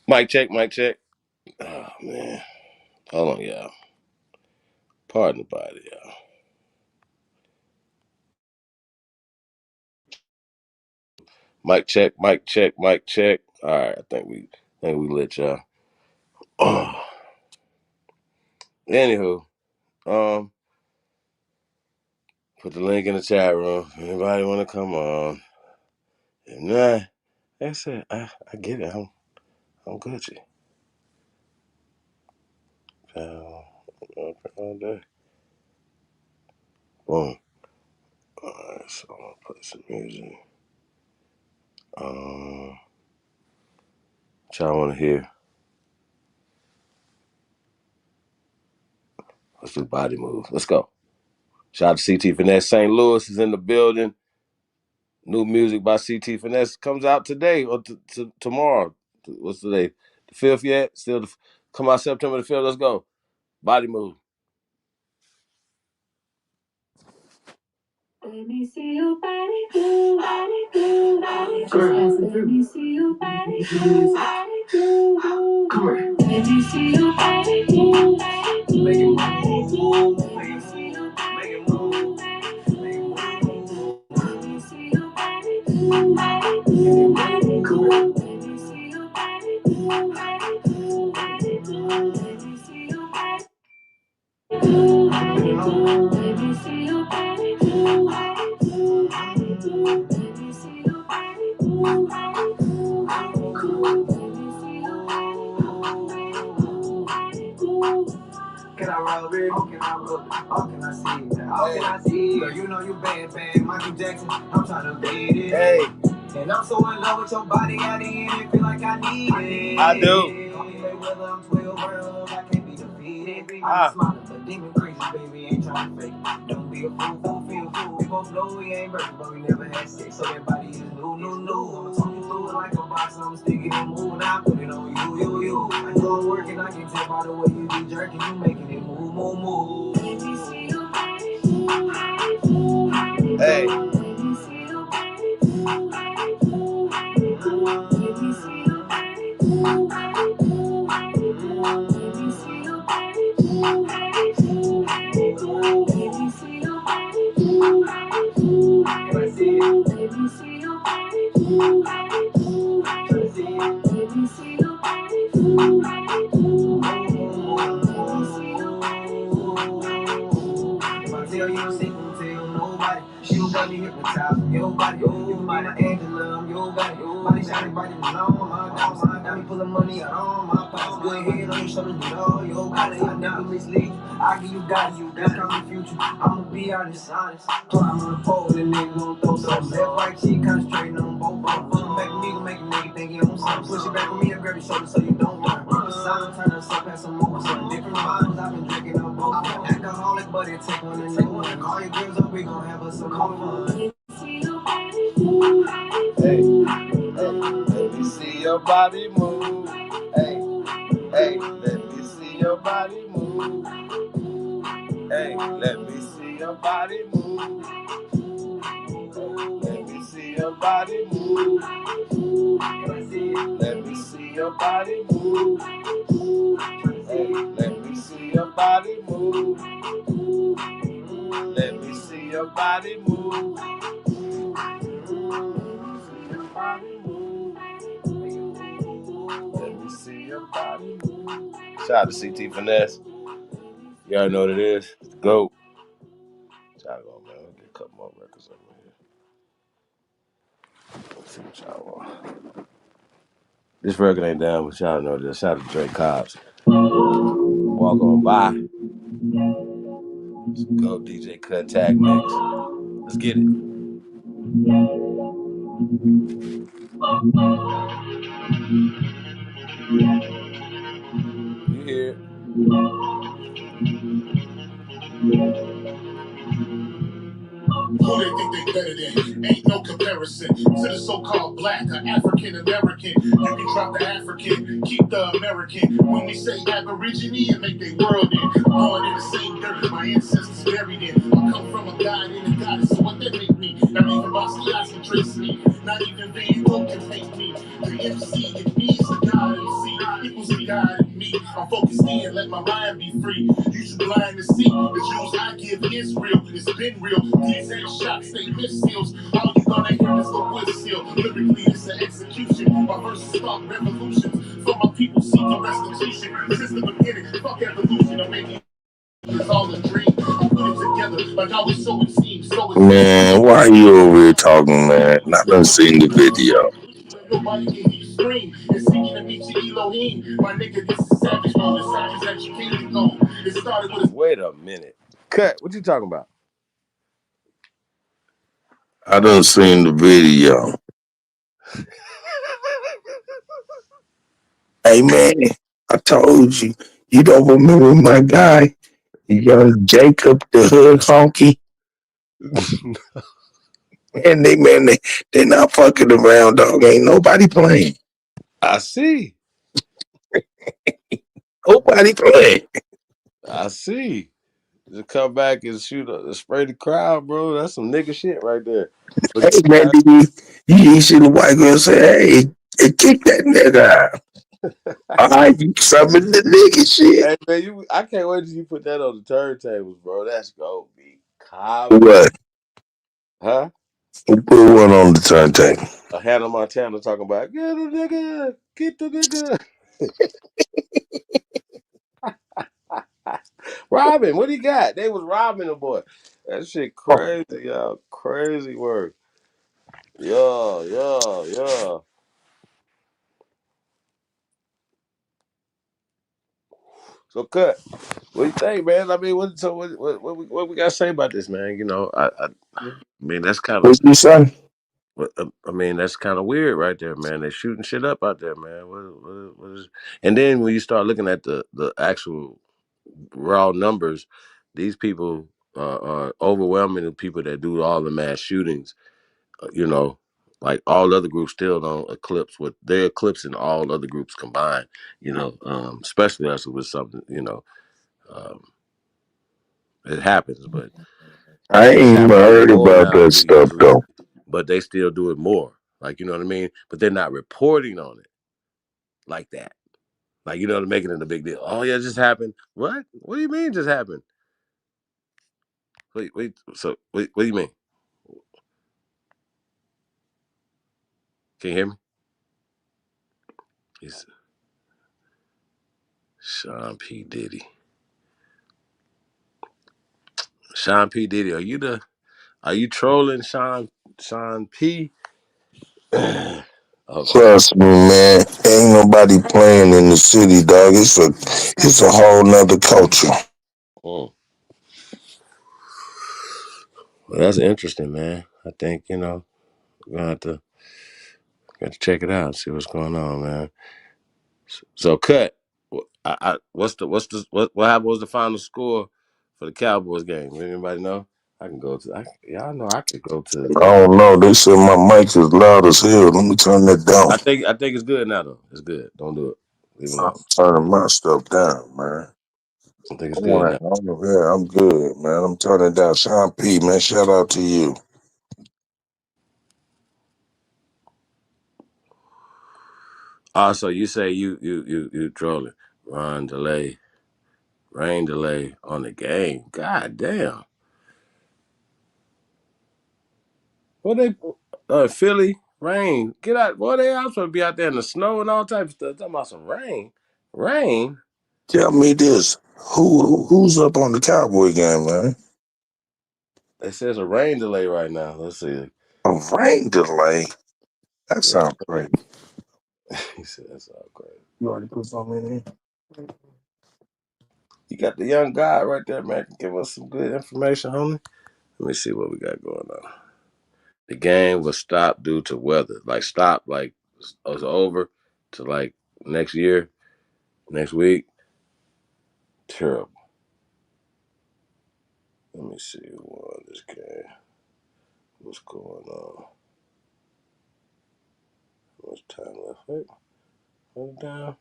Mic check, mic check. Oh man. Hold on, y'all. Pardon the body, y'all. Mic check, mic check, mic check. All right, I think we lit y'all. Anywho. Put the link in the chat room. Anybody want to come on? If not, like I said, I get it. I'm Gucci. All day. Boom. Alright, so I'm gonna play some music. What y'all wanna hear? Let's do Body Move. Let's go. Shout out to CT Finesse. St. Louis is in the building. New music by CT Finesse comes out today or tomorrow. What's today? The 5th yet? Still come out September the 5th. Let's go. Body Move. Let me see your body move, body move, body move. Let me see your body move, body move, move. Let me see your body move, body move, body move. Let me see your body move, body move, body move. Let me see your body move, body move, body move. Let me see your body move, body move, body move. Let me see your body. Let me see your body move, body move, body move. Let me see your body move, body move, body move. Let me see your body move, body move. Can I roll with it? Can I roll it? How can I see it? How can I see it? Girl, you know you bad, Michael Jackson. I'm trying to beat it. Hey. And I'm so in love with your body, at the end, it feel like I need it. I do. Whether I'm 12 rounds, I can't be defeated. I'm smiling, but demon crazy, baby, ain't trying to fake it. Don't be a fool, feel fool. We both know we ain't perfect, but we never had sex, so that body is new. I'ma talk you through it like a box, I'm sticking and moving. I put it on you. I know I'm working, I can tell by the way you be jerking, you making it move. Let me see your body move, body move, body move. Hey. Let me see your body move, body move, body move. Let me see your body move, body move, body move. Let me see your body move, body move, body move. Let me see your body move, body move, body move. Let me see your body move, body move, body move. Let me see your body move, body move, body move. If I tell you a secret, don't tell nobody. You got me hypnotized from your body. You can be my Angela, I'm your body. Body shining bright in the long, my dogs. Got me pulling money out on my pockets. Good head on your shoulders, do all your body. I never mislead you. I give you God, you that's kind of future. I'ma be honest. Climb on the pole, and niggas gon' throw some left, right cheek, concentrating on both. Make a nigga think you on something. Push it back on me and grab your shoulder so you don't run. Silent, turn us up, pass some more. Some different bottles, I've been drinking on both. I'm alcoholic, but it take one and take one. Call your girls up, we gon' have us some more fun. Hey, let me see your body move. Hey, let me see your body move. Hey, let me see your body move. Let me see your body move. Let me see your body move. Hey, let me see your body move. Let me see your body move. Let me see your body move. Shout out to CT Finesse. You already know what it is. It's the GOAT. Shout out, man. We'll get a couple more records over here. Let's see what y'all want. This record ain't down, but y'all know this. Shout out to Drake Cobbs. Walk on by. Let's go, DJ Kuttack mix. Let's get it. You hear it. Who they think they better than? Ain't no comparison to the so-called black or African American. You can drop the African, keep the American. When we say Aborigine and make their world in. Born in the same dirt my ancestors buried in. I come from a god and a goddess, so what that make me? Not even Basquiat can trace me. Not even Van Gogh can paint me. The MC, it means the God MC equals the God in me. I'm focused in, let my mind be free. You too blind to see the Jews I give is real. It's been real. These ain't shots, they missiles. All you gonna hear is the whistle. Lyrically, it's an execution. My verses spark revolutions. For my people seeking restitution. Since the beginning, fuck evolution. I'm making all a dream. We put it together like how it's so it seems. So it Man, why are you over here talking, man? I done seen the video. nobody can hear you scream. It's seeking to meet your Elohim. My nigga, this is savage mode. The savage that you can't go. It started with a Wait a minute. Cut. What you talking about? I done seen the video. Hey, man, I told you. You don't remember my guy, young Jacob the hood honky? And they not fucking around, dog. Ain't nobody playing. I see. Nobody playing. I see. Just come back and spray the crowd, bro. That's some nigga shit right there. But Hey, man, you see the white girl say, hey, kick that nigga out. All right, you summon the nigga shit. hey man, I can't wait till you put that on the turntables, bro. That's gonna be comedy. What? Huh? Who put one on the turntable? A Hannah Montana talking about get the nigga, get the nigga. Robin, what he got? They was robbing the boy. That shit crazy, y'all. Crazy work. Yeah, yeah, yeah. So cut. What do you think, man? I mean, what we gotta say about this, man? You know, I mean that's kind of What you say? I mean that's kind of weird, right there, man. They shooting shit up out there, man. What is? And then when you start looking at the actual raw numbers, these people are overwhelming the people that do all the mass shootings. You know, like all other groups still don't eclipse what they're eclipsing all other groups combined. You know, especially us with something. You know, um, it happens, but I it's ain't even happening heard more about now that than we stuff, usually. though. But they still do it more. Like you know what I mean. But they're not reporting on it like that. Like you know, they're making it a big deal. Oh yeah, it just happened. What? What do you mean just happened? Wait. So what do you mean? Can you hear me? He's Sean P. Diddy. Sean P. Diddy, are you trolling Sean P? Okay. Trust me, man. Ain't nobody playing in the city, dog. It's a whole nother culture. Mm. Well, that's interesting, man. I think, we're gonna have to check it out and see what's going on, man. So cut. What happened was the final score for the Cowboys game? Anybody know? I can go to y'all know I could go to I don't know. They said my mic is loud as hell. Let me turn that down. I think it's good now though. It's good. Don't do it. Leave it I'm alone. turning my stuff down, man. I think it's I good want now. to. Yeah, I'm good, man. I'm turning down. Sean P, man. Shout out to you. Also, you say you trolling. Rain delay on the game. God damn. What they Philly rain? Get out, boy! They all supposed to be out there in the snow and all types of stuff. Talking about some rain, rain. Tell me this. Who's up on the Cowboy game, man? It says a rain delay right now. Let's see. A rain delay. That Yeah, sounds crazy. he said that's all crazy. You already put something in here? You got the young guy right there, man. Can give us some good information, homie. Let me see what we got going on. The game was stopped due to weather. Like stopped, like it was over to like next year, next week. Terrible. Let me see who won this game. What's going on? What's time left? Wait, hold down.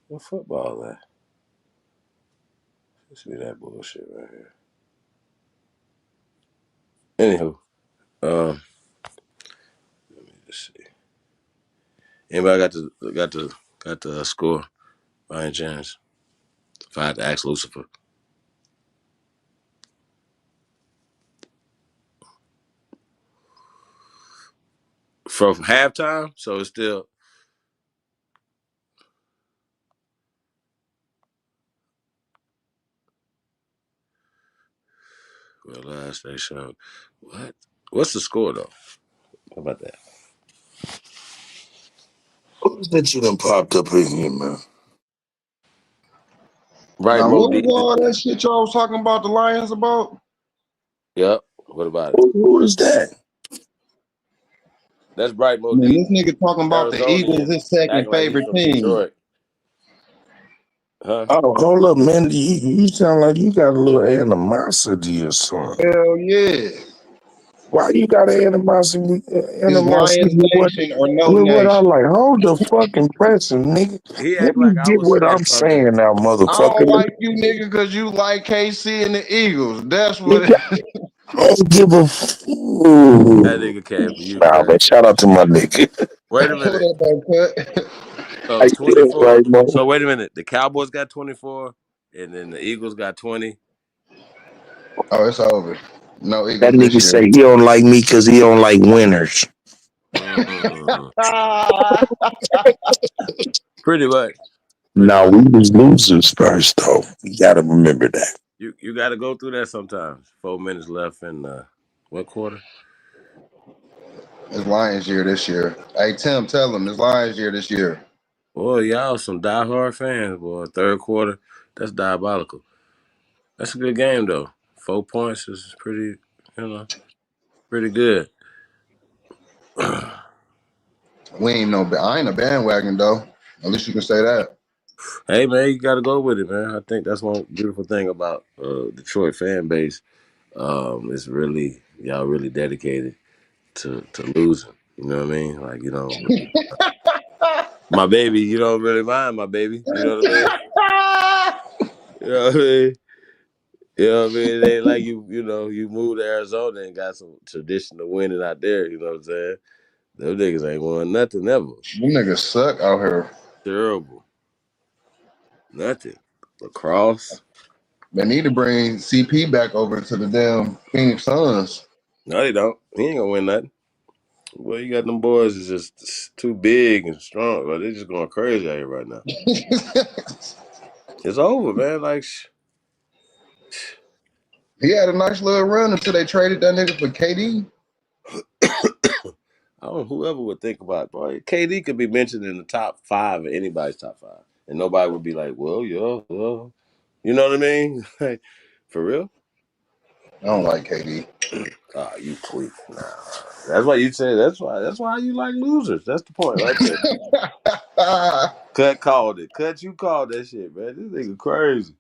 What football at? Let's see that bullshit right here. Anywho, let me just see. Anybody got the score by any chance? If I had to ask Lucifer. From halftime, so it's still Well, last they showed. What? What's the score though? How about that? Who's that you done popped up in here, man? Right, Now, Mo what was D. all that shit y'all was talking about the Lions about? Yep. What about it? Who is that? That's Bright Mo Man, D. this nigga talking about the Eagles, Arizonian his second acting like he's favorite from team. Detroit. Huh? Oh, hold up, man. You sound like you got a little animosity or something. Hell yeah. Why you got animosity? Is Animosity Lions with what? Nation or no With what I nation? like? Hold the fucking pressing, nigga. He Let act me like I get was what saying I'm something. saying now, I don't motherfucker. like you nigga because you like KC and the Eagles. That's what Nigga, I don't give a That fool. nigga came for you, Nah, cut. man. Shout out to my nigga. Wait a what minute. about cut? I So feel 24. right, man. So wait a minute. The Cowboys got 24, and then the Eagles got 20. Oh, it's over. No That Eagles this nigga year. say he don't like me because he don't like winners. Mm, pretty much. Pretty Now much. we was losers first, though. You gotta remember that. You got to go through that sometimes. 4 minutes left in what quarter? It's Lions year this year. Hey Tim, tell him it's Lions year this year. Boy, y'all some diehard fans, boy. Third quarter, that's diabolical. That's a good game though. 4 points is pretty, pretty good. We ain't no. I ain't a bandwagon though. At least you can say that. Hey man, you got to go with it, man. I think that's one beautiful thing about Detroit fan base. It's really y'all really dedicated to losing. You know what I mean? Like my baby. You don't really mind my baby. You know what I mean? You know what I mean? You know what I mean? It ain't like you moved to Arizona and got some traditional winning out there. You know what I'm saying? Them niggas ain't won nothing ever. Them niggas suck out here. Terrible. Nothing. Lacrosse. They need to bring CP back over to the damn Phoenix Suns. No, they don't. He ain't gonna win nothing. Well, you got them boys is just too big and strong. But they're just going crazy out here right now. It's over, man. Like, He had a nice little run until they traded that nigga for KD. I don't know whoever would think about, boy, KD could be mentioned in the top 5 of anybody's top 5. And nobody would be like, well, yeah, well. You know what I mean? Like, for real? I don't like KD. You tweak. Nah. That's why you say that's why you like losers. That's the point right there. Cut called it. Cut you called that shit, man. This nigga crazy.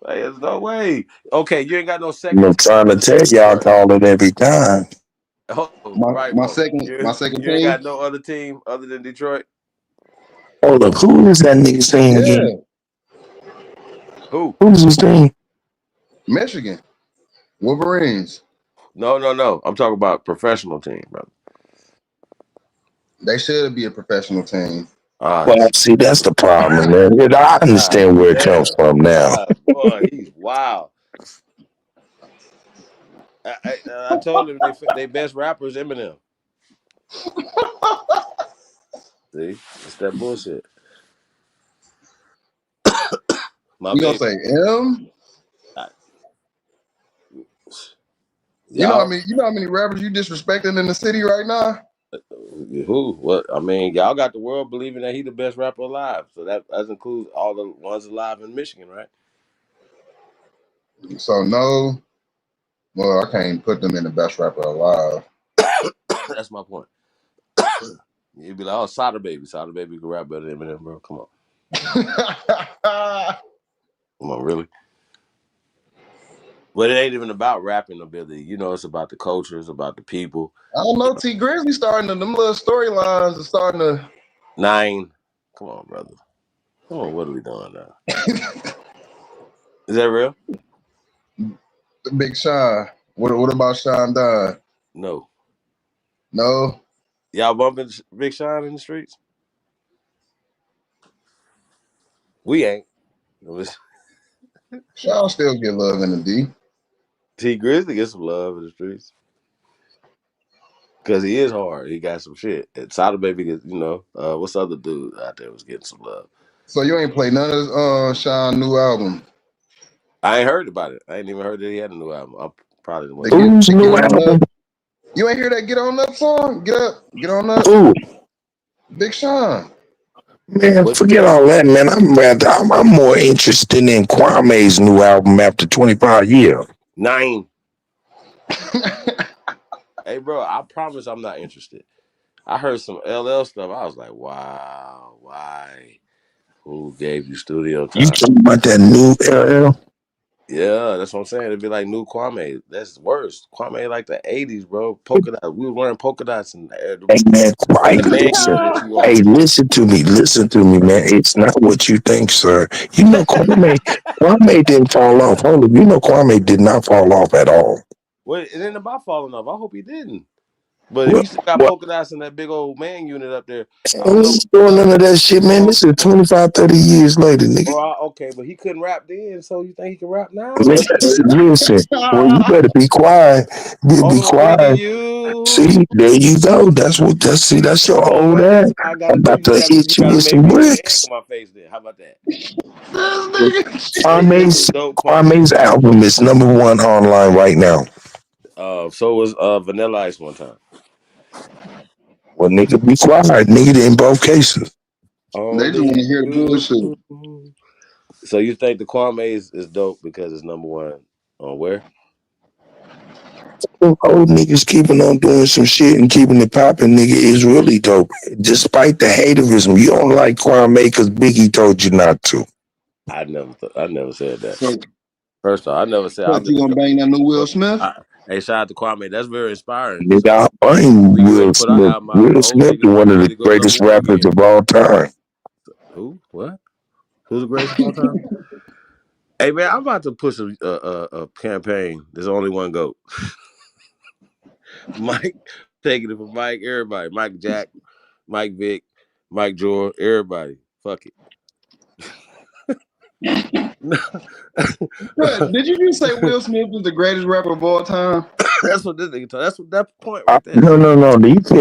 Like, there's no way. Okay, you ain't got no second I'm team trying to other than tell y'all, Detroit. call it every time. Oh, my right, my Mo. second my You second you ain't team. got no other team other than Detroit? Hold up, who is that nigga saying again? Yeah, Who? Who's his name? Michigan Wolverines. No, no, no. I'm talking about professional team, brother. They should be a professional team. Ah, Well, see, that's the problem, man. I God understand where it comes damn. from now. Boy, he's wild. I told him they best rapper is Eminem. See, it's that bullshit. My You gonna baby, say M? I, You know how y'all. many rappers you disrespecting in the city right now? Who? What? I mean, y'all got the world believing that he the best rapper alive. So that includes all the ones alive in Michigan, right? So no, well I can't put them in the best rapper alive. That's my point. You'd be like, oh, Sada Baby can rap better than Eminem, bro. Come on, I come on, really? But it ain't even about rapping ability. It's about the culture. It's about the people. don't know. T Grizzly starting to, them little storylines are starting to. Nine. Come on, brother. Come on, what are we doing now? Is that real? Big Sean. What about Sean Don? No. No, Y'all bumping Big Sean in the streets? We ain't. It was Sean still get love in the D. T Grizzly gets some love in the streets. Because he is hard. He got some shit. And Sada Baby gets, what's the other dude out there was getting some love? So you ain't play none of Sean new album. I ain't heard about it. I ain't even heard that he had a new album. Probably the one. They Who's get new on up. album? Probably the one. Who's They new get on up. album? You ain't hear that Get On Up song? Get up, get on up. Ooh, Big Sean. man, What? forget all that, man. I'm more interested in Kwame's new album after 25 years. 9. Hey, bro, I promise I'm not interested. I heard some LL stuff. I was like, wow, why? Who gave you studio You time? talking about that new LL? Yeah, that's what I'm saying. It'd be like new Kwame. That's worse. Kwame like the 80s, bro. Polka dot. We were wearing polka dots and Hey man, in hey, the man listen. unit you Hey, on. listen to me, man. It's not what you think, sir. You know Kwame didn't fall off. Hold up, you know Kwame did not fall off at all. Well, it ain't about falling off. I hope he didn't. But if What? you still got What? polka dots in that big old man unit up there, I I don't know. ain't doing none of that shit, man. This is 25, 30 years later, nigga. Okay, but he couldn't rap then, so you think he can rap now? Man, listen. Well, you better be quiet. Be Only quiet. you. See, there you go. That's your Oh old well, ass. I I'm gotta do. about You to gotta hit you with make some me put the egg bricks. on my face. Then how about that? It's a Kwame's dope Kwame. Kwame's album is #1 online right now. So was Vanilla Ice one time. Well, nigga, be quiet, nigga, in both cases. They just want to Only hear the bullshit. you. So you think the Kwame is dope because it's #1 on where? Them old niggas keeping on doing some shit and keeping it popping, nigga, is really dope. Despite the haterism, you don't like Kwame because Biggie told you not to. I never said that. So, First off, I never said what, I'm you just gonna bang that new Will but Smith? hey, shout out to Kwame. That's very inspiring. Nigga, So I blame for you to Will put an Smith. album out, Will old Smith niggas is one of ready the to go greatest #1 rappers again. of all time. Who? What? Who's the greatest of all time? Hey man, I'm about to push a campaign. There's only one GOAT. Mike, taking it for Mike, everybody. Mike Jack, Mike Vick, Mike George, everybody. Fuck it. What, did you just say Will Smith is the greatest rapper of all time? That's what this nigga. That's what that point right there. No. You can't